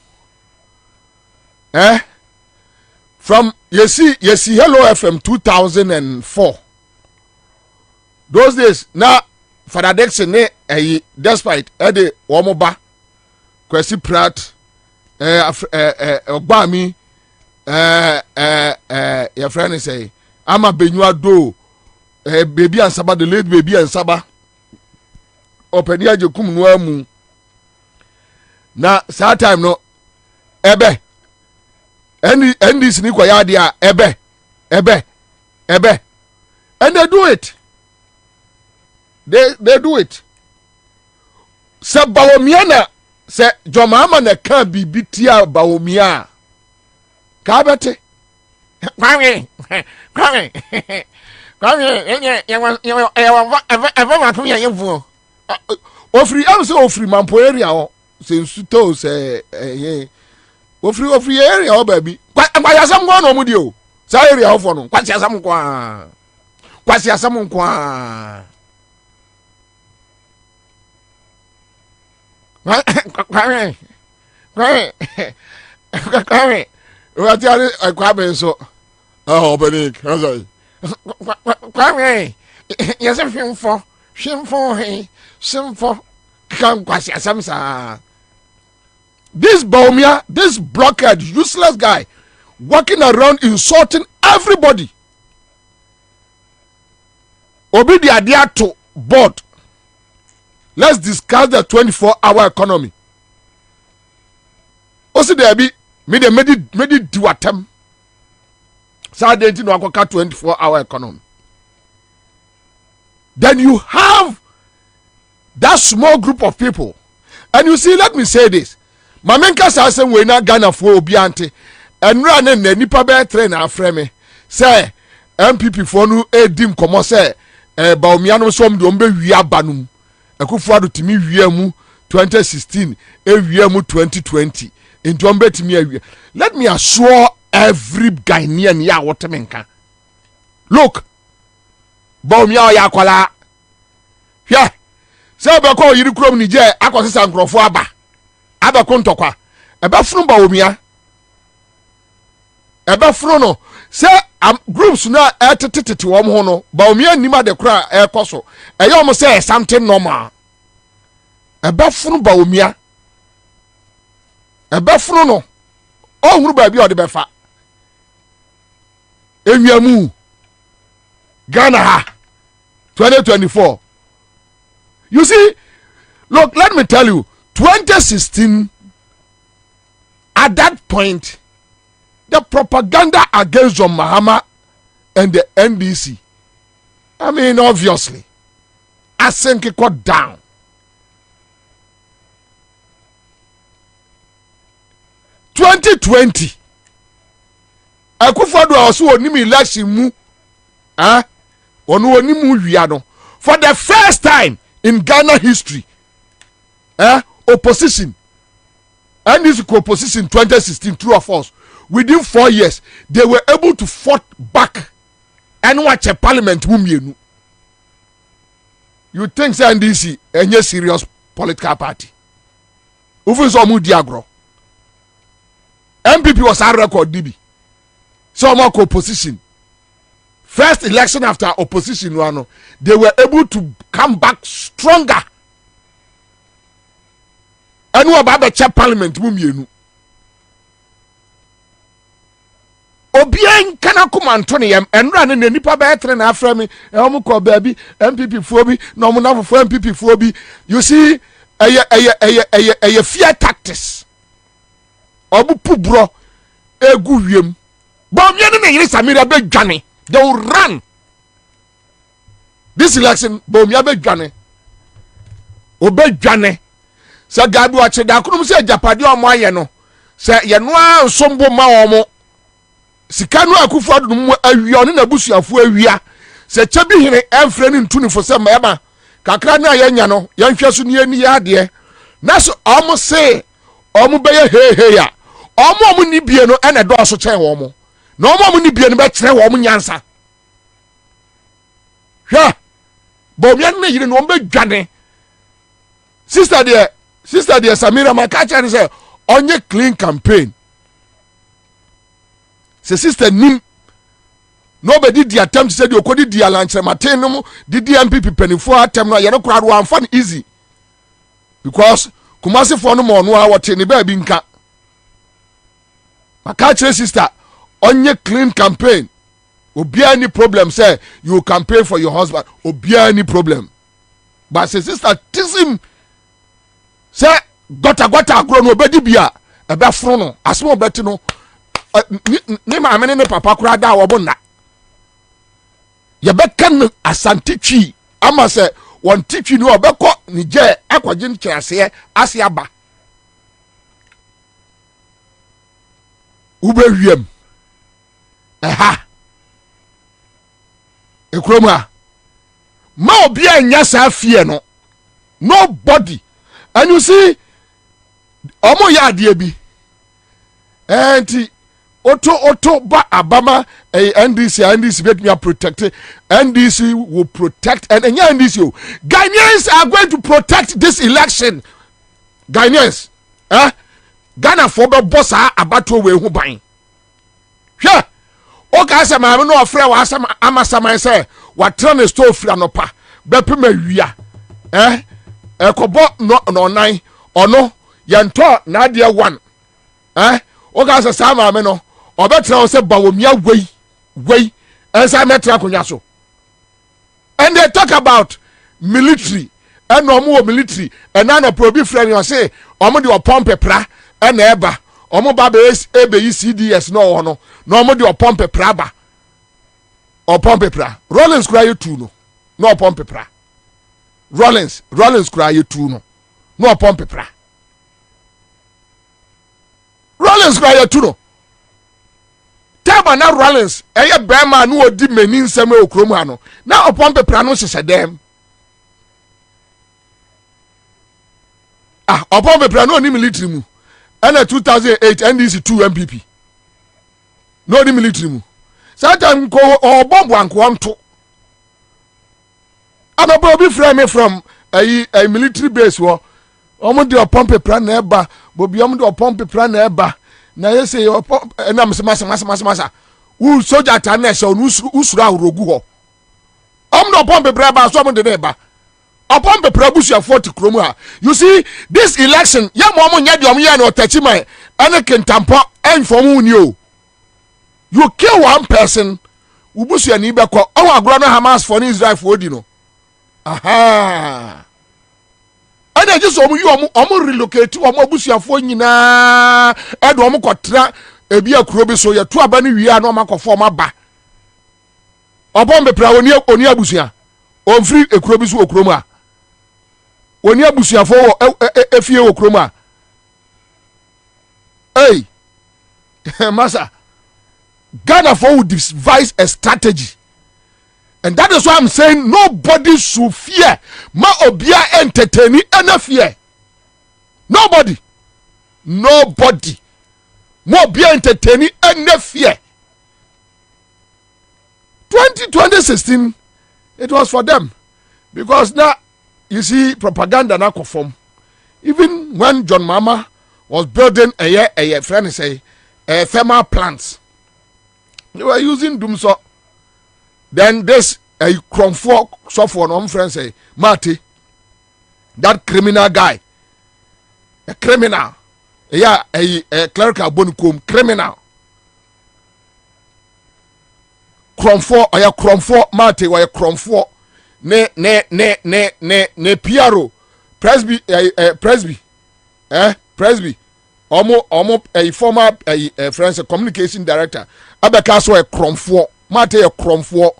From you see Hello FM 2004. Those days now Father Dixon despite Eddie Womoba Kwesi Pratt Obami your friend say I'm a Benua do baby and Saba, the late baby and Saba Openia Jokum Nuamu. Na saa time no ebe and this ni kwa yadia ebe and they do it. They do it. Se Baumia na se Jomama na kan bibitia Baumia ka bete kwame ofri mampo area o since to say ofri area o baby kwa yasam kwa no mudi o sa area o for no kwa yasam kwa what are Kwabena so Benik Kwame yes simple this Baumia, this blockhead, useless guy, walking around insulting everybody. Obi the idea to board. Let's discuss the 24-hour economy. Also, there be made it do attempt. So I didn't know 24-hour economy. Then you have that small group of people, and you see, let me say this. Mamenka say we na Ghana for obiante and run na nipa be train afreme say MPP for no edim komo say Baumia no som de ombe wi abanum Akufo-Addo timi wi mu 2016 wi mu 2020 into ombe timi awi. Let me assure every Ghanaian ya wotemenka, look, Baumia ya kwala hwe say be ko yiri krom ni je akosesa nkrofo aba kontokwa ebe funu Baumia ebe funu no say groups na etetete wo ho no Baumia nima de kra ekoso eyom say something normal ebe funu Baumia ebe funu no ohuru ba bi o de befa enyamu Ghana ha 2024. You see, look, let me tell you, 2016, at that point, the propaganda against John Mahama and the NDC, I mean, obviously, Asenke got down. (2020) Akufo-Addo also onim election mu. Onu onimu wia no. For the first time in Ghana history, opposition, and this opposition 2016, true or false, within 4 years, they were able to fight back and watch a parliament. You think NDC any serious political party? Ufus omu diagro. MPP was our record DB. So much opposition. First election after opposition, they were able to come back stronger. And what about the chair parliament? Obiang kana kuma Antony and run in the nipa better na afra me emuko baby MPP phobi no mo na for MPP phobi. You see a fear tactics obu pubro egu wiem bom ye ne yiri Samira be dwane. They will run this election. Bom ya be dwane obe dwane sa gadu ache da kunum se japade omo aye no se ye no ansombo ma omo sika no Akufo-Addo mu awia ne na busuafo awia se chebi hene emfre ne ntuni fo se ma kakra na ye nya no ye nhwe so ne ani ya de na so omo se omo be ye he ya omo ni bie no ene do so chen wo mo na omo ni bie no be kire wo mo nyansa hwa bom ya ne yire no be dwane sister dear Samira Makacha say onye clean campaign. Se sister nim nobody di attempt to say the okodi di alanche maten no di MPP penifo attempt no ye no kwado amfa easy because Kumasi for no mo no a wote ne ba bi nka Makacha sister onye clean campaign. Obi any problem say you campaign for your husband. Obi any problem. But say sister tism say gota agro no obedi bia e be fro no asmo obeti no ni ma amene ne papa kura da wo bonna ye be kan asante twi ama say won titwi no obekọ ni je akwaje nkyase ase aba ube wiem ekroma ma obi anya sa fie no nobody. And you see omo ya ade bi enti Oto ba abama NDC make me protect NDC will protect and NDC Ghanaians are going to protect this election. Ghanaians Ghana for the boss abato we hu ban hwe o ka se ma no ofre wa asama amasama say what turn the store free anopa bepe ma wia ekobo no nan ono yento na de one o ka se sama me no obetra o se bawomia wei ensa metra konya so. And they talk about military and no more military and none of probi friend you say omo de opompe pra and eba omo ba be CDS no omo de opompe pra ba opompe pra Rollins cry you two no opompe pra Rollins cry you two no opompe pra Rollins cry you two no Taba na Rollins eye bema no odi mani nsem e okrom ha no na opompe pra no hye dem opompe pra no ni military mu and 2008 NDC 2 MPP no ni military mu satan ko obombo anko nto ababo bi frame from a military base wo omo de opompe pra na eba bobi omo de opompe pra na eba na yese na masa u soldier ta na she usura urogu ho omo de opompe pra ba so omo de eba opompe pra busu 40 kromu ha. You see this election ya mo nya de omo ya na otachi man ene kentampo enfom uni o. You kill one person ubusu ani be ko o agro no Hamas for Israel for odi no aha ana just omo relocate omo abusuafo nyina edo omo kotra ebi akuro bi so ye to aba ni wi a no makofo omo ba obon be pra oni abusua onfiri ekuro bi so okuro mu a oni abusua fo efie okuro mu a hey masa Ghana for will devise a strategy. And that is why I'm saying nobody should fear. Ma obia entertaining any fear. Nobody. Nobody. Ma obia entertaining any fear. 2016, it was for them. Because now, you see, propaganda now conform. Even when John Mama was building a friend say, thermal plants, they were using Dumso. Then this a Cromford software on friend say, Marty, that criminal guy, a criminal, yeah, a clerical bonicum criminal. Cromford, or a Cromford, Marty, or a Cromford, ne Piero, Presby, Presby, almost a former French communication director, Abakaso a Cromford, Marty a Cromford.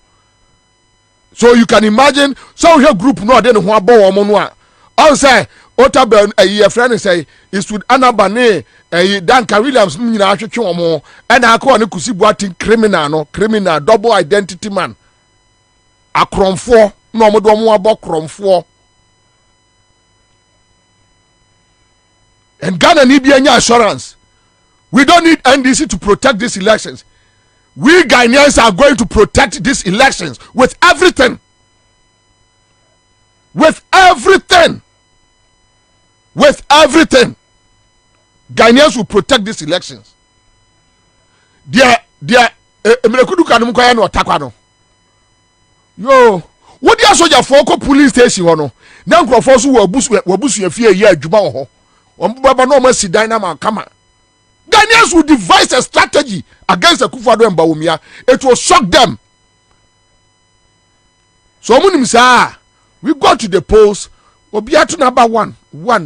So you can imagine, so your group no then who abo omonwa. On say Otaben a friend say is with Anabane Danka Williams nyina ahwetwe omo and akọ ne kusi boating criminal no criminal double identity man. A Cromford no mo do omo abo Cromford. And Ghana need be any assurance. We don't need NDC to protect these elections. We Ghanaians are going to protect these elections with everything. With everything. With everything. Ghanaians will protect these elections. Yo, what do you soldier for police station? No, now Crawford will boost your fear. Yeah, Juba. Baba no mercy dynamo come. Ghanaians will devise a strategy against the Akufo-Addo and Bawumia. It will shock them. So we go to the polls. Obiatu number one.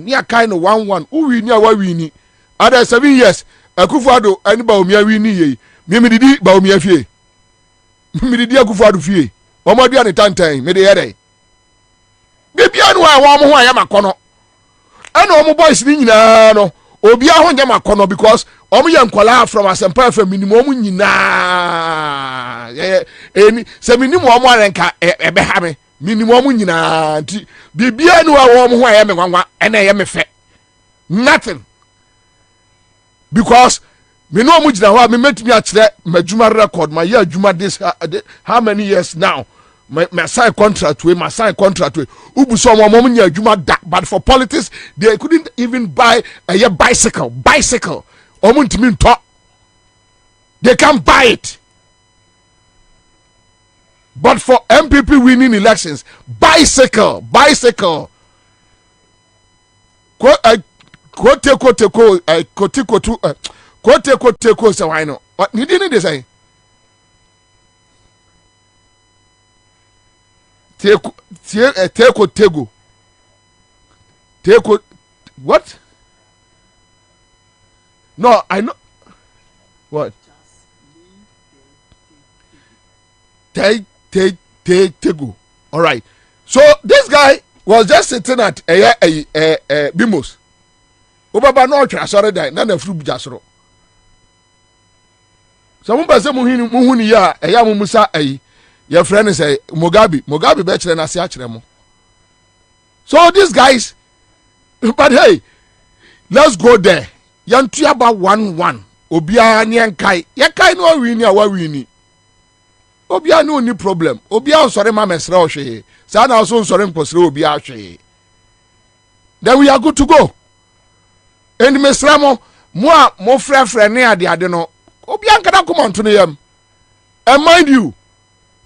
Near kind of 1-1. Who we near where we need. Other 7 years. Akufo-Addo and Bawumia we need. Mimidi Bawumia fie. Mimidi Akufo-Addo fie. Omo dia ne tantan. Me de yere. Baby anu a wo mo ho ayama kono. Ana omo boys ni nyina no. Obi ahụ njem akọnọ because ọmụ ya nkwala from Asempa FM minimum nyina eni se minimum ọmụ arenka ebe ha me minimum nyina nti bibia nu a ọmụ ho ayeme nwanwa ena ye mefe nothing because me no ọmụ gyina ho a me metimi akire majuma record my year adwuma this how many years now my sign contract with ubu so mom nya adwuma da but for politics they couldn't even buy a bicycle omuntimi nto they can't buy it but for MPP winning elections bicycle kote so why no ni didn't they say Tego. What? No, I know. What? Tego. All right. So this guy was just sitting at Bimos. Obaba no try sorry die. Na na fru jasoro. So mo ba se mo huni ya eya mo musa ayi. Your friend say Mugabe be chere na se akere mo. So these guys, but hey, let's go there. Yantu about 1-1. Obia ni enkai. Ye kai no wini a wa wini. Obia no ni problem. Obia sorry ma mesra ohwe. Sa na so sorry mposre obia ahwe. Then we are good to go. And mesra mo frɛ ne ade no. Obia nkada come to yam. And mind you,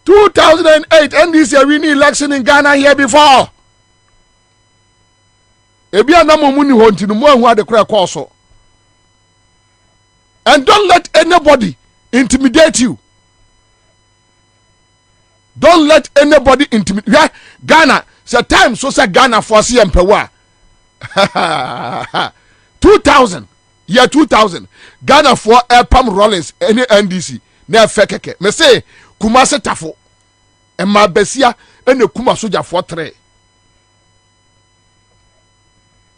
2008 NDC winning election in Ghana here before. Ebia na mo muni ho ntinu mo ahu ade kra koso. And don't let anybody intimidate you. Don't let anybody intimidate. Yeah, Ghana, say time so say Ghana for CM Pewa. 2000. Year 2000. Ghana for Pam Rollins any NDC. Na fekeke. Me say Kumase tafo. ma besia ene kuma soja for 3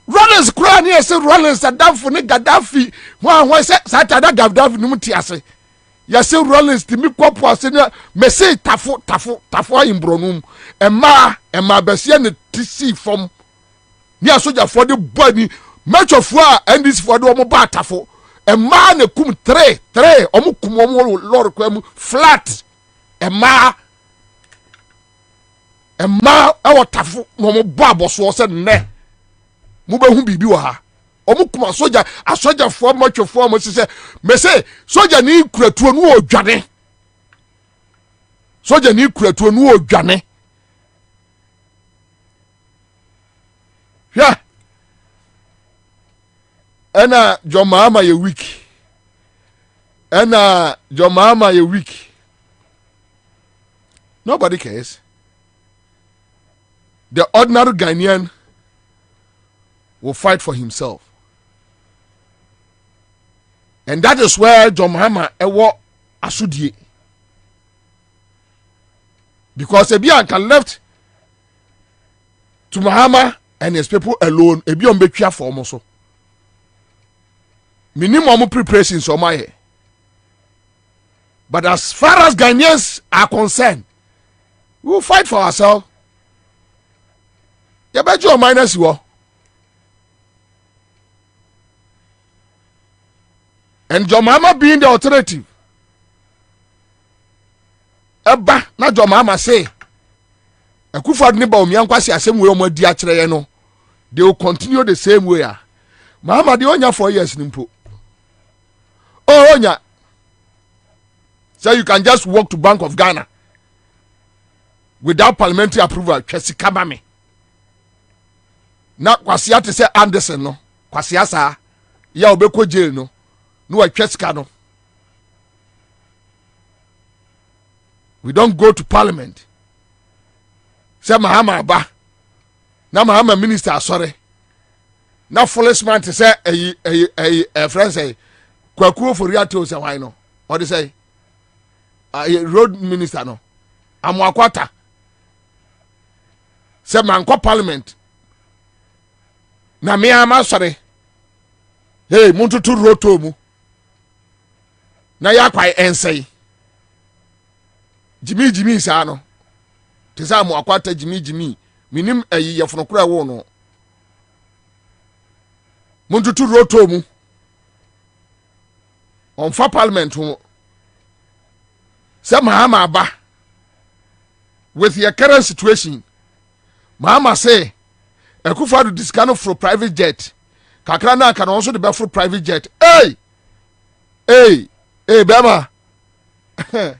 Rollins kura ni ese Rollins Gaddafi ni Gaddafi ho se satada Gaddafi ni muti ase ya se Rollins ti mi kopo ase na message tafo imbronum ma besia ne tisi form ni asoja for the body match of war and this for the omo ba tafo ma ne kum 3 omo kum omo lord kwa mu flat ma awo tafo no omo ba aboso se ne mu be hu bibi wa ha omo kuma asoja fo matchofo mo se me say soja ni kuratuo no odwane soja ni kuratuo no odwane ya ena jomama ye week nobody cares. The ordinary Ghanaian will fight for himself. And that is where John Mahama ewo asudie. Because Ebian can left to Mahama and his people alone. Ebian be care for almost. Minimum preparation so my. But as far as Ghanaians are concerned, we will fight for ourselves. You bet you minus you. And John Mahama being the alternative. Eba na John Mahama say Akufo-Addo ne ba omiankwasi asem we omo di akere ye no, they will continue the same way. Mahama de onya 4 years nimpo. Oh onya. So you can just walk to Bank of Ghana without parliamentary approval. Kwesi kabame. Na Kwasi ate say Anderson no. Kwasi asa ya obekọ jail no. No Kwesi no. We don't go to parliament. Say Mahama ba. Na Mahama minister sorry. Na foolish man to say a friend say Kwaku for Riato say why no. What they say? Road minister no. Amwakwata. Say manko parliament. Na me ama sorry. Hey, muntutu roto mu. Na yakwa ensay. Jimmy sa no. Tisa mu akwata Jimmy. Minim yefono kura wo no. Muntutu roto mu. On fa parliament ho. Say Mahama ba. With your current situation, Mahama say Akufo-Addo discount for private jet. Kakra na can also be for private jet. Hey, Bema. Can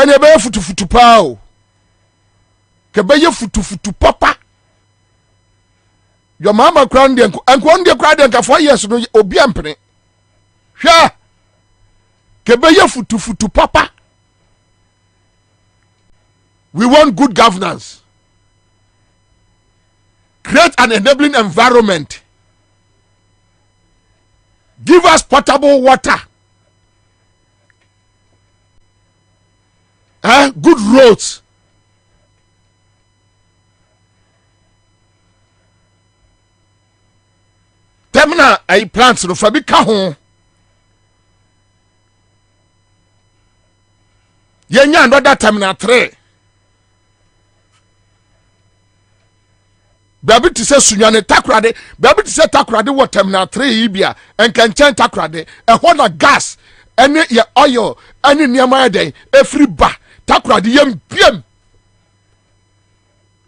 you be futu pao? Can be futu papa? Your mama crown the and one day cried and 4 years no obi ampene. Sha. Can be futu papa? We want good governance. Create an enabling environment. Give us potable water. Good roads. Terminal ay plants no fabika ho. Yenya another terminal 3. Baby to say sunyane takrade, baby to say takrade what terminal 3 ibia and can change takrade and what a gas any your oil any near my day every bar takrade yem pm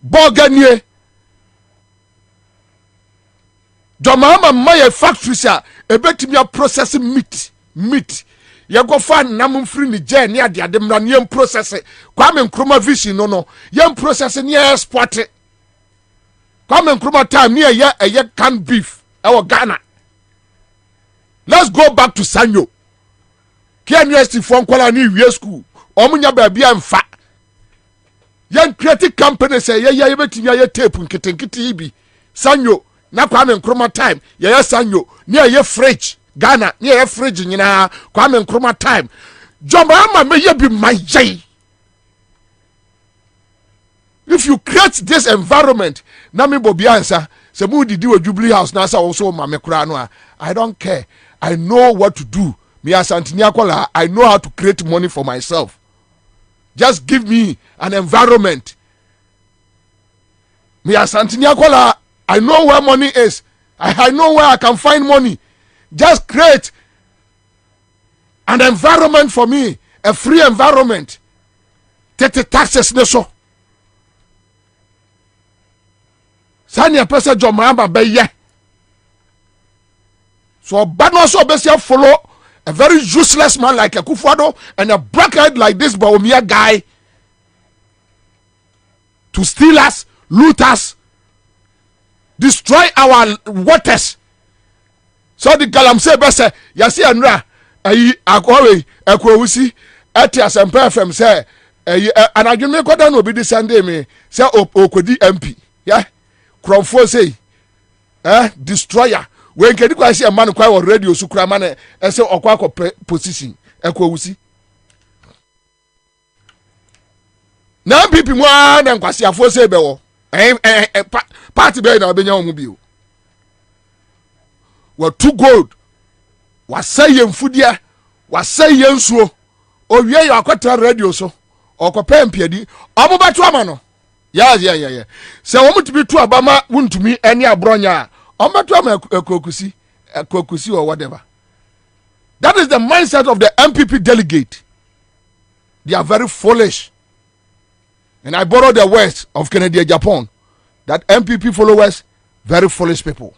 Boganye Domama my factory sir a bet me processing meat you go find namun free ni jen near the ademran yem process it Kwame Nkrumah vision no yem processing ye export it Kwame Nkrumah time near a canned beef our Ghana. Let's go back to Sanyo. Kian University from Kuala New School. Omunya baby and fat. Young creative company say ye beti ye tape nkiti ibi. Sanyo na Kwame Nkrumah time ye Sanyo near ye fridge Ghana near ye fridge nyina Kwame Nkrumah time. Jomba ama me ye be my jay. If you create this environment, na me Bobie Ansah, se mu didi we Jubilee House na sa also ma me kura no, I don't care. I know what to do. Me Asantini Akola, I know how to create money for myself. Just give me an environment. Me Asantini Akola, I know where money is. I know where I can find money. Just create an environment for me, a free environment. Take taxes neso. Sanya pesa jomamba beye. So bad no so besia follow a very useless man like a Kufuado and a blackhead like this Baumia guy to steal us, loot us, destroy our waters. So the Galamse Bessa, Yasi Andra, Akwawe, Ekwusi, Etias and Perfem say, and I don't go down will be the Sunday me, say Okodi MP, yeah, Cromfo say, destroyer. When can you see a man quite already Sukramane and say Okwako position, Ekwusi. Now people one and Kwasia for say bewo, party bear na Benya Mobile. Were too good. Was saying Fudia, was saying so. Oh, yeah, you are quite radio so. Or Copen Piedi, Omoba Tuamano. Yeah. So, I want to be to Obama, wouldn't to me any abronya. Omatama Kokusi or whatever. That is the mindset of the MPP delegate. They are very foolish. And I borrow the words of Kennedy Japan. That MPP followers, very foolish people.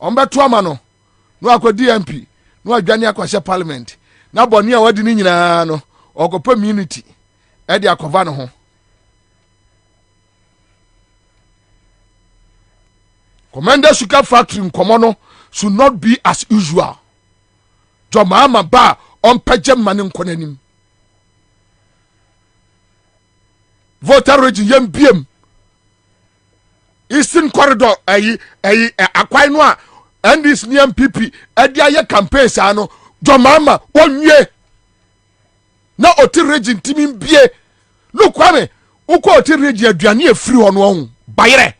Omba tuamano no akwa DMP no adwane akwase parliament na boni a wadi ni nyina no okopa immunity e de akova no ho. Commander Sugar Factory in Komono should not be as usual. Jomama ba on pejem manin konanim. Voter region yem biem. Eastern corridor akwai no a and this new MPP edi aye campaign sa no Jomama wonye na oti region timin bie look kwame uko oti region aduane e free ho no ohun bayere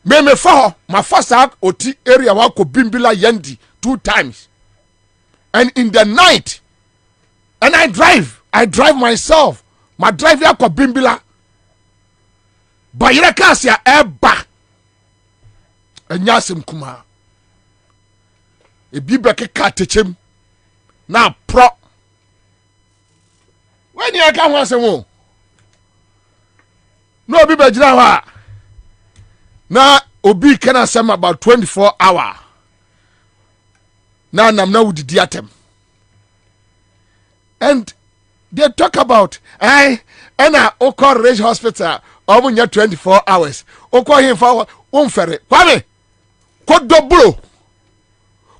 me fa ma fasa oti area wa ko bimbila yendi 2 times and in the night and I drive myself my drive ya ko bimbila bayere kasia eba anyasem kuma e bibe keka techem na pro when you ka ho asem no bibe jira ho na obi can asem about 24 hour na nam na wudidi atem and they talk about Oko Ridge Hospital omunya 24 hours Oko him for umfere kwame ko dobro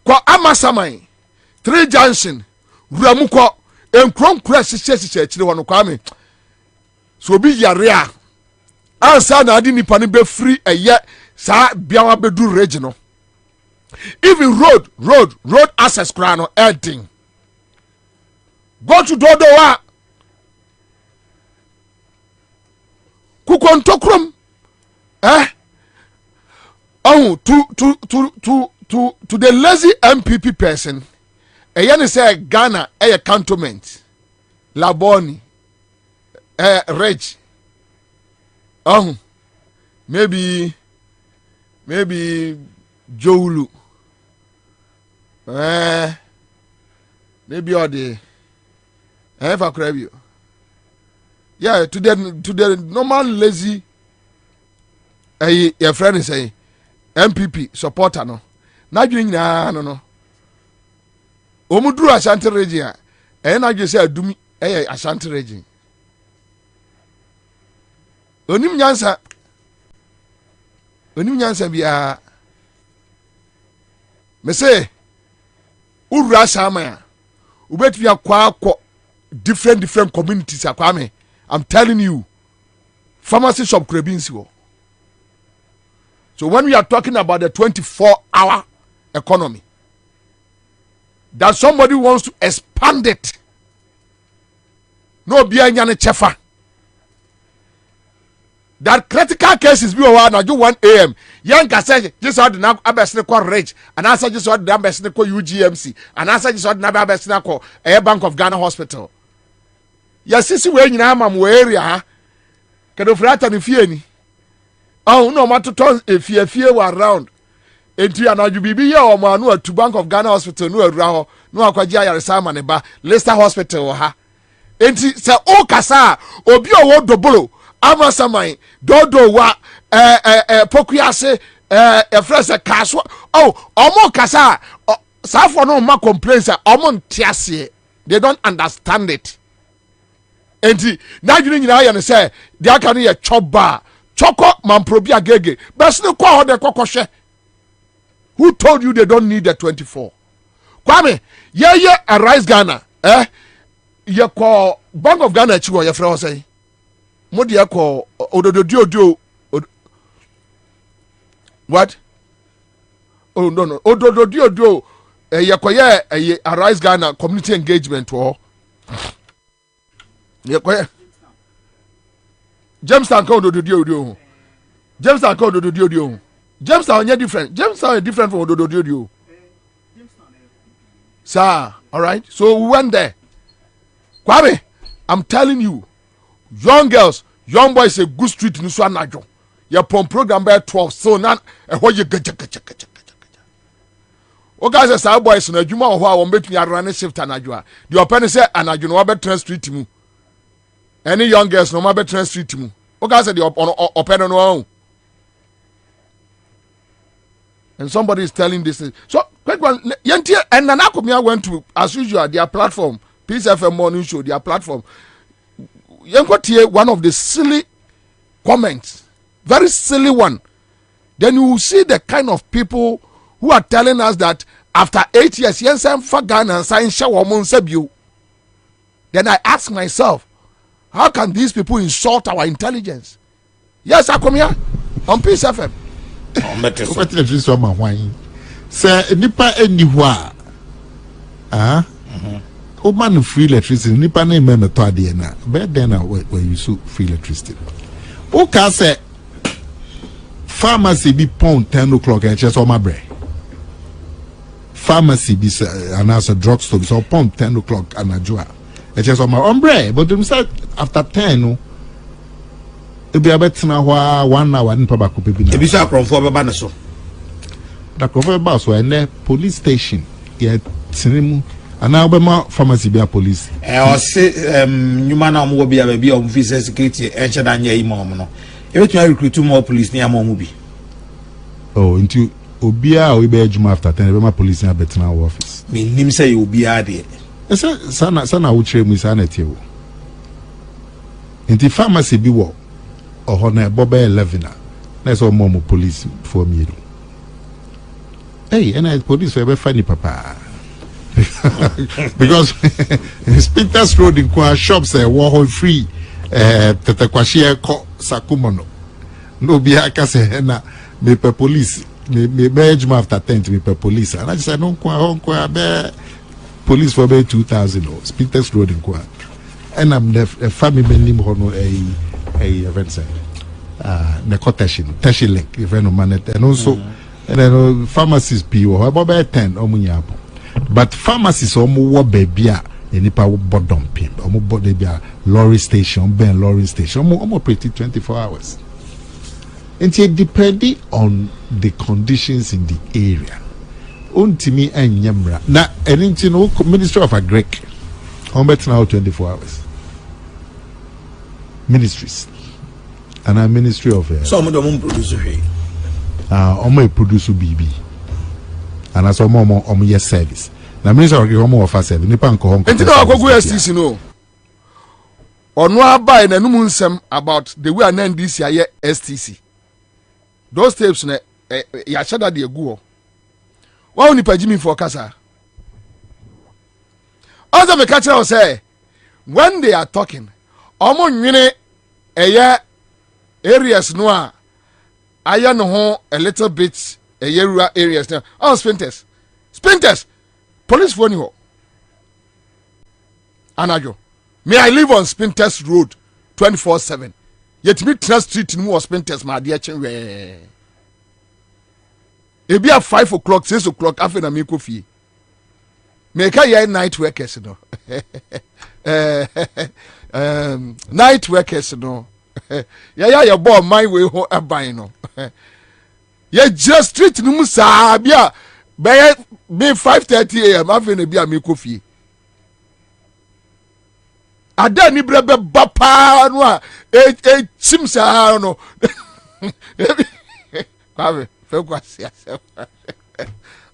ko amasamai 3 junction ramuko enkronkura sise akire wono kwame so obi yare a Ansah na adi nipa ne be free eye sa biawa bedu region no even road access kra no ending go to Dodowa kukontokrom to the lazy MPP person yen say Ghana cantonment Laboni Reg maybe Joulu maybe all the for crabio. Yeah, to the normal lazy your friend is saying MPP supporter no. Na dwin nyina no. Omuduru Ashanti region na dwe say adumi Ashanti region. Onim nyansa bia me say ura sama ubetwi akwa different communities akwame. I'm telling you, pharmacy shop Krebinsiwo. So when we are talking about the 24-hour economy, that somebody wants to expand it, no be anyane chefa. that critical cases be over na 1 a.m. Young can say just what na abesne ko rich and answer just what na abesne ko UGMC and answer just what na abesne ko Air Bank of Ghana Hospital. Yes, sisi we nyina am we area ha. Kedofrata ni fie ni. Oh no matter turn efie wa around. Enti anaju bibi ye o ma no atu Bank of Ghana Hospital no awura ho no akwaji ayaresa ma ne ba Leicester Hospital ha. Enti se o kasa obi owo dobolo amasamai dodo wa pokuase efrese kaso omo kasa safo no ma complaints omo ntiase they don't understand it. Enti na dwene nyina ya ne se de aka no ye choba choko mamprobi agege bes ne kwa ho de kokoshe. Who told you they don't need the 24? Kwame, ye Arise Ghana, ye call Bank of Ghana chiwo ye frɛ say. Mo de call odododio what? Oh no. Odododio ye koye Arise Ghana community engagement wo. Ye koye James Tanko odododio. James Tanko odododio. James are different. James are different from Odododio. Sir, all right. So we went there. Kwame, I'm telling you, young girls, young boys say good street in Swanajo. Your program by 12. So now, what you get. O guys say boys na adwuma ho a won betumi arane shift anadwo a the open say anadwo no betra street mu. Any young girls no ma betra street mu. O guys say the open no. And somebody is telling this. So, quick one. And Nanakomia went to, as usual, their platform, Peace FM Morning Show, their platform. Here one of the silly comments, very silly one. Then you will see the kind of people who are telling us that after 8 years, then I ask myself, how can these people insult our intelligence? Yes, I come here on Peace FM. Sir, nipa eni hwa o man free electricity nipa na me meto ade na be then na we use free electricity o ka say pharmacy be pound 10 o'clock and just on my bread pharmacy be and as a drugstore so pound 10 o'clock and ajua and just on my ombre but them say after 10 no ebi abetina hwa 1 hour npa ba ko bebi na ebi so akronfo beba ne so da akronfo beba so ene police station ye tinemu ana obema pharmacy bia police o se nyuma na omo bia ba bia o visa security e che da nya yi mo no ebi tun recruit more police ni am omo bi oh into obia o be adwuma after 10 ebema police na betina office me nim say obia de ese sana wo kire mu sana tiewo into pharmacy bi wo or na bobe 11 na so mo police for me hey and I police for be funny papa because Spinters Road in kwa shops war free tete kwashie ko sakumono no bi aka se na me pe police me badge after 10 me pe police and I said no kwa be police for be 2000 Spinters Road in kwa and I'm the family name hono event the quotation link event man and also and then pharmacies PO about 10 omunyapo but pharmacies omu baby nipa bodom pim omu body bia lorry station ben lorry station omu operate 24 hours and it depending on the conditions in the area untimi enyemra na eninti no Ministry of Agric on bet now 24 hours ministries and a Ministry of some of them produce omo produce BB and as omo yes service na Ministry of Agric omo offer service nipa nko hon enti na agogo STC no ono abai na num nsem about the way an NDC aye STC those tapes na ya shada de egu ho wa oni pagimi for kasa oza me catch say when they are talking omo nwene eye areas no a aya no ho a little bit rural areas now sprinters police for ni ho anajo may I live on Sprinters Road 24/7 yetimi tra street mu hospitals ma de eche we ebi at 5 o'clock 6 o'clock after na me ko fie me ka ye night workers no night workers no ya bo my way ho aban no ye just street no mu saa bia be 5:30 am after na bia me ko fie ada ni brebe bapa no a chim saa no Kwame fe kwasi ase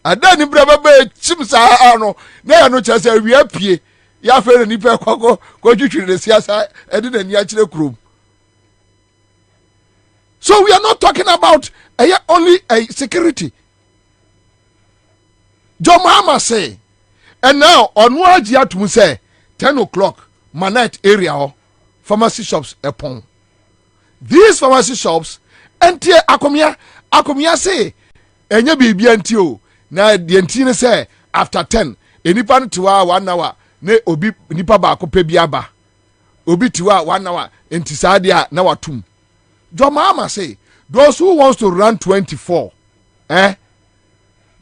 ada ni brebe be chim saa no na ya no chese wi apie ya fe ni pe kwako ko twitwire siasa edi na ni akire krom. So we are not talking about only a security. John Mahama say, and now on Wajia to say 10 o'clock Manette area pharmacy shops upon these pharmacy shops entie akomia say enye bibi antio na de antine say after 10 enipa no tiwa 1 hour ne obi nipa ba ko pe biaba obi tiwa 1 hour enti sadia na watum. John Mahama say those who wants to run 24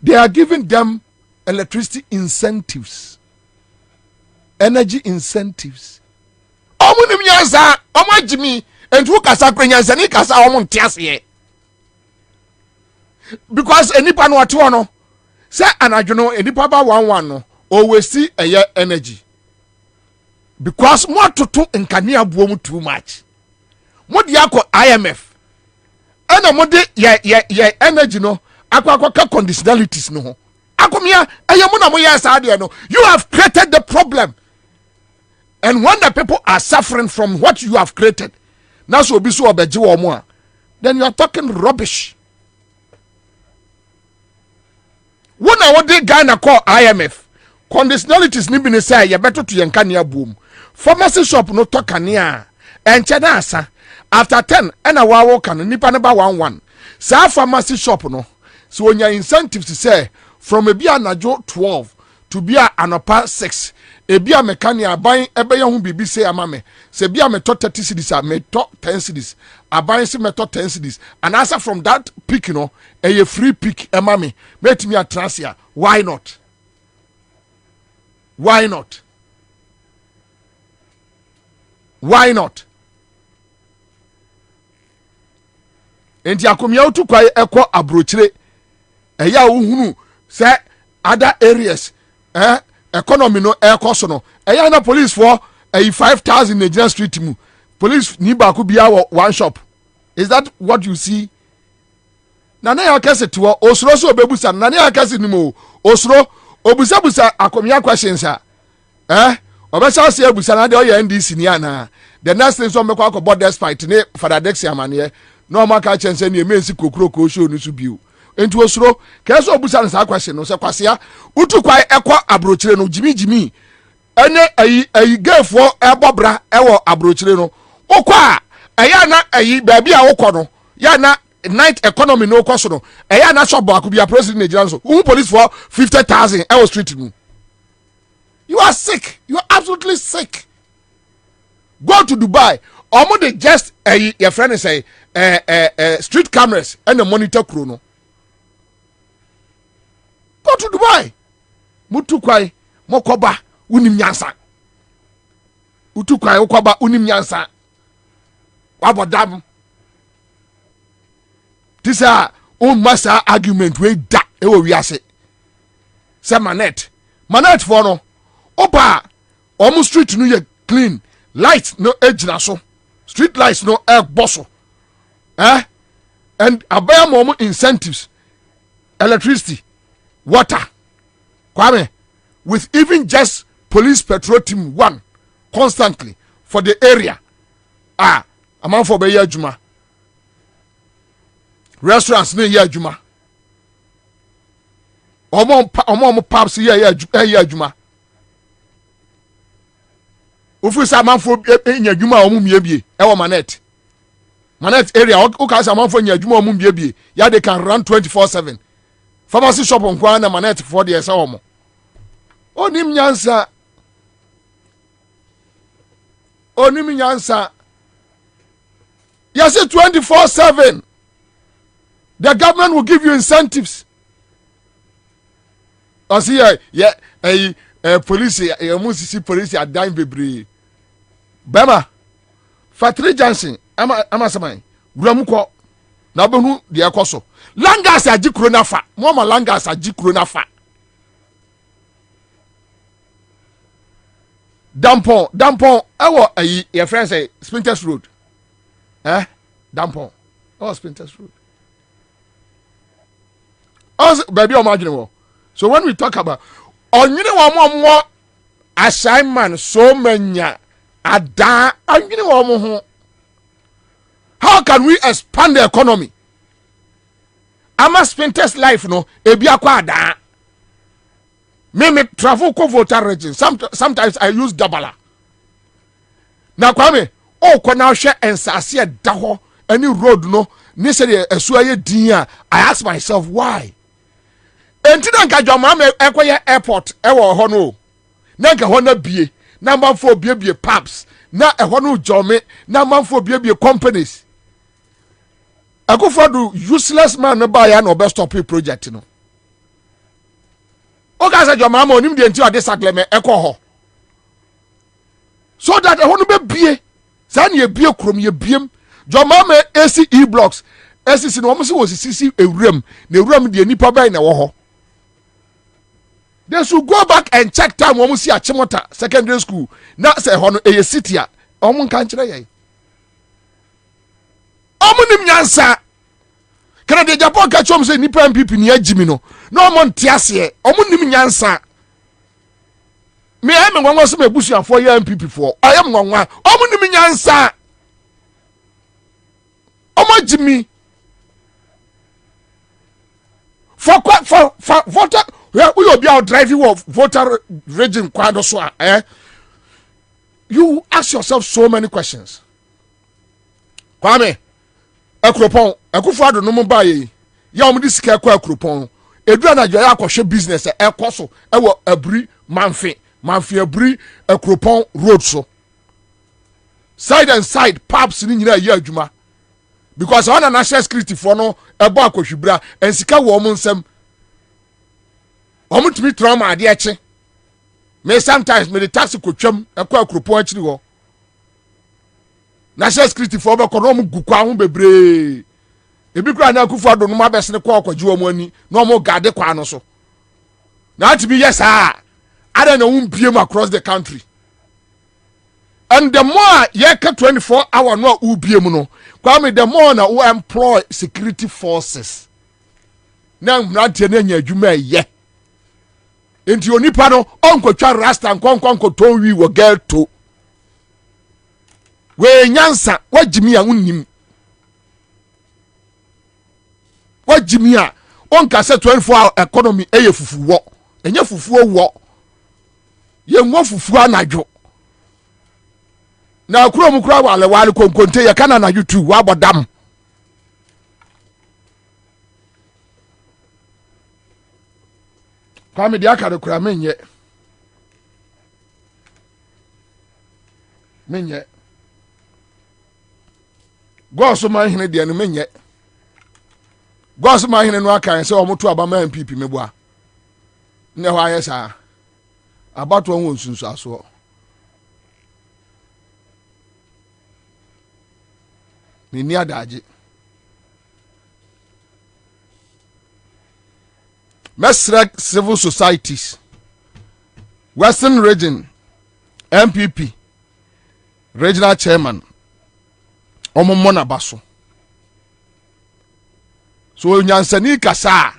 they are giving them electricity incentives, energy incentives. Omunim nyansa omajimi entu kasa kwenyansa ni kasa omun tiase because enipa no ate no say anadwono enipa ba 11 no always see energy because more to nkania buom too much modi akọ IMF ana modi ye energy no akwa conditionalities no akomia ayemu na mo yes ade no you have created the problem. And when the people are suffering from what you have created, now so be so obeji wo mo a, then you are talking rubbish. When I want the guy na call IMF, conditionalities ni bi ne say you better to yanka ne abom. Pharmacy shop no to kania. Enche na asa after 10 and a wa wo kan nipa ne ba 11. Sa pharmacy shop no so onya incentives to say from a bia anajo 12 to bia anopa 6. Ebia mekani aban ebe hu bibi se amame se bia meto 30 cedis a meto 10 cedis aban se meto 10 cedis and answer from that pick no a free pick amame met me atrasia. Why not? Why not? Why not? Enti akomia otu kwa ekọ abrochire eya ohunu se other areas economy no air cost no na police for 5,000 Nigerian street mu police ni ba ko bia one shop. Is that what you see? Na ya kase to osro so obebusa na ya kase ni mo osro obusa akomia questions a obesa se abusa na de o ya NDC ni ana the next thing so mekwa ko borders fight ne Father Dex amane no maka chense ni emensi kokro ko show no so biu enti osro keso obusa na sa question no se kwasea utu kwai ekwa abrochire no jimi ene ayi gefo ebobra ewo abrochire no okwa eya na ayi baabi a wokọ no ya na night economy no koso no eya na shop akubia president Nigeria so police for 50,000 ewo street no. You are sick. You are absolutely sick. Go to Dubai. Omo de just your friend say street cameras and the monitor crew no. Go to Dubai. Mutu kwai mokoba unim nyansa. Utu kwai okoba unim nyansa. Wabodam. This are massa argument we da ewo wiase. Say manet for no. Opa omo street no ye clean. Light no ejina so. Street lights no bosso. And abaya momo incentives. Electricity, water. Kwame, with even just police patrol team 1 constantly for the area. A man for be juma. Restaurants ne ye juma. Omo pubs ye juma. Ufu sa man for nya juma omo miebie e wo manet area o ka sa man for nya juma omo miebie ya they can run 24/7 pharmacy shop on kwa na manet for the esa omo onim nyansa Yes, 24/7. The government will give you incentives. I see, police, police are dying bebree. Bema, Fatri Johnson, ama samai, Gramuko, Nabunu, the Akoso. Langas a jikrona fa, Mama Langas a jikrona fa. Dampon, your friend say, Spinters Road. Dampon. Oh, Spinters Road. Oh, baby, imagine. So when we talk about, on you know, more assignment, so many, ada, and you know, how can we expand the economy? I'm a Spinters life, no, ebia kwa da. Me travel ko voter region. Sometimes I use Dabala. Na kwame, ko na hwe ensase da ho any road no, ni se de esuaye din a, I ask myself why. Enti na nka dwama me ekoye airport ewo ho no. Na nka ho na bie, na manfo bie pubs, na eho no jome, na manfo bie companies. Akufo do useless man no buy ya no best stop project no. Oga say your mama onim de enti o de sagleme ekọ so that ehonu be bie san ye bie krom ye biem your mama AC blocks SC no mo se wo sisi ewuram na ewuram de nipa bai na wo ho. They should go back and check time wo mo si Achimota secondary school na say ho no eye city a omo nka nkire ye omo nim nyansa kana de Japan ka chom say nipa MPP ni agimi no omo ntiase omo nim nyansa me am nwanwa so mebusuafo ya MPP fo ayam nwanwa omo nim nyansa omo jimi for voter we obi out driving voter region kwado so you ask yourself so many questions. Kwame Akropon Akufo-Addo no mba ye ya omdi sika kwa Akropon edura na joya akohwe business ekoso ewo abri manfe abri Akropon road so side and side pubs ni nyina ye adwuma because on a national security for no ebo akohwibra ensika wo mo nsem omutumi trauma ade eche me sometimes me the taxi kotwam ekwa Akropon akiri ho national security for be kono mu gukwa ho bebre ebi kura na Akufo-Addo no mabesene kwa okwaji wo mu ani no mo gade kwa no so na ati bi yes ada na umpiem across the country and the more ye ka 24 hour no ubiem no kwa me the more na we employ security forces na mrante na nya adwuma ye enti onipa no onkotwa rasta nkonkonko ton wi wo gelto we nyansa wajimi a unnim wajimi a onka se 24 hour economy eye fufuwo enye fufuwo wo ye nwo fufuo anadwo na akuro mu kura wale konkonte ye kana na YouTube wa bodam kwame dia ka kura menye Goso ma hene de no menye Goso ma hene no aka se omoto abama MPP meboa ne ho ayesa abato won sunsu aso ni adaje mesrek civil societies Western Region MPP regional chairman omo na baso so nyansani kasa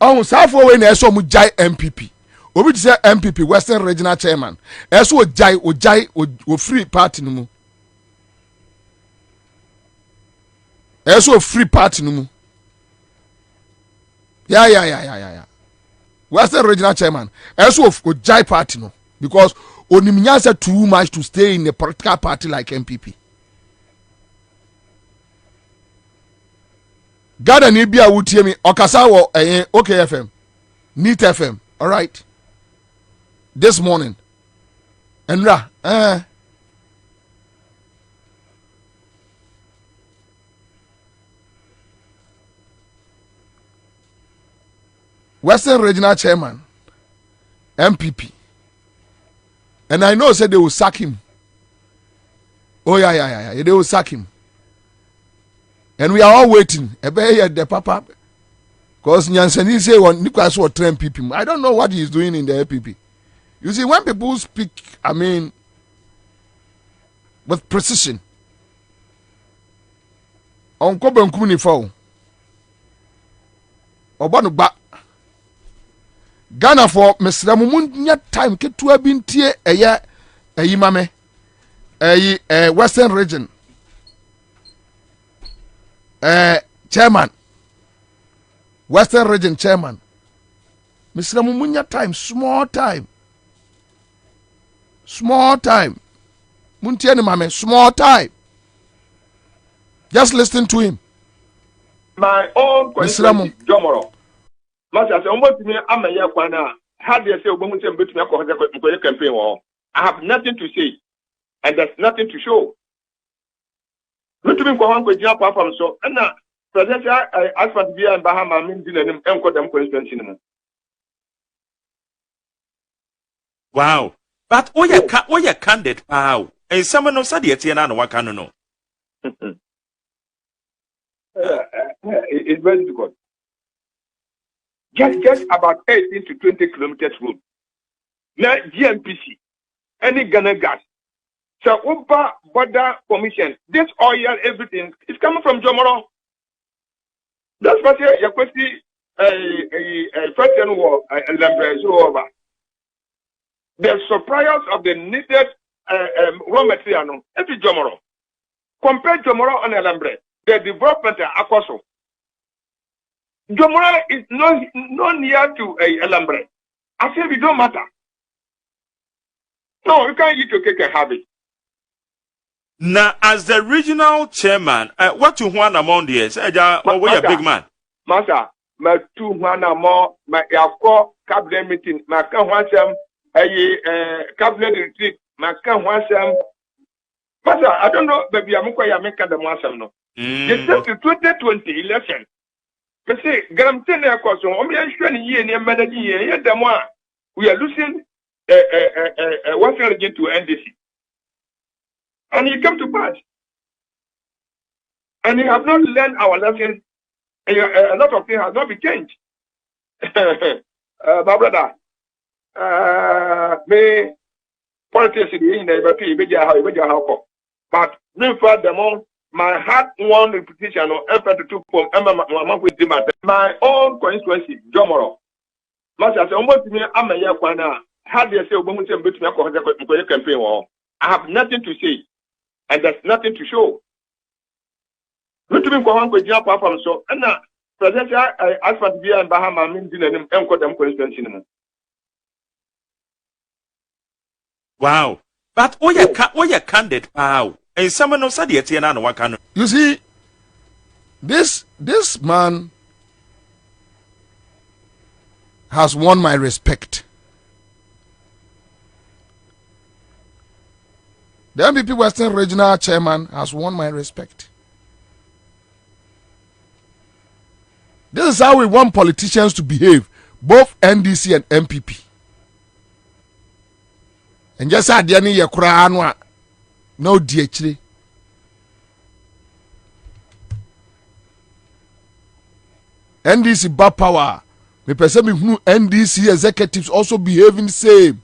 on safo we na eso mu jai MPP obi say MPP Western regional chairman eso o free party no mu eso free party no mu ya Western regional chairman eso o jai party no because onimnyansa too much to stay in a political party like MPP. Gada ni bia wutie mi okasa wo OKFM Neat FM, all right, this morning enra Western Regional Chairman, MPP. And I know said they will sack him. Oh yeah. They will sack him. And we are all waiting. The papa. Because Nyansani say one Nicholas will train MPP. I don't know what he is doing in the MPP. You see, when people speak, I mean, with precision. On Kobe Nkuni Fau. Obanu ba. Ghana for Mr. Munya time ketua bintie eyi mame. Western region. Chairman. Western region chairman. Mr. Munya time, small time. Small time. Muntieni mame, small time. Just listen to him. My own question, Jomoro. Master, almost me, I'm a yakwana. How do you say, women say, but me, I campaign war. I have nothing to say, and there's nothing to show. Not to be going to jump up from so, and now, President, I asked for the beer and Bahama means in them, and got them question. Wow. But oh, you candid, wow. And someone of Sadia Tiana, what can know? It's very difficult. Just about 18 to 20 kilometers road. Now, GMPC, any Ghana gas. So, Uber Border Commission, this oil, everything is coming from Jomoro. That's what your question, first war, over. The suppliers of the needed raw material, every Jomoro. Compare Jomoro and Elambre. The development of Akoso. Jomora is not near to Elambre. I say it don't matter. No, you can't eat your cake and have it. Now, as the regional chairman, what you want among the years? Or we a big man? Master, my 200 more, my call cabinet meeting, my can want some cabinet retreat, my can want some. Master, I don't know, baby, I'm going to make the master no. The 2020 election. I say, guarantee a cost on me and showing ye and your manager here, the more we are losing Western region to NDC. And you come to pass. And you have not learned our lesson, and a lot of things have not been changed. My brother, me politics in the but bring forward the more. My heart won repetition or effort to two from my own constituency, Jomoro. Master, almost me, I'm a yakwana. How do you say, women say, but me, campaign war? I have nothing to say, and there's nothing to show. Not to be going to jump up from so, and now, President, I asked for the beer and Bahama means in them and got them constituency. Wow. But oh, you candid, wow. And someone of Sadia Tiana, what can you see? This man has won my respect. The MPP Western Regional Chairman has won my respect. This is how we want politicians to behave, both NDC and MPP. And just add any yakura no DHD. NDC bad power. Me person me NDC executives also behaving the same.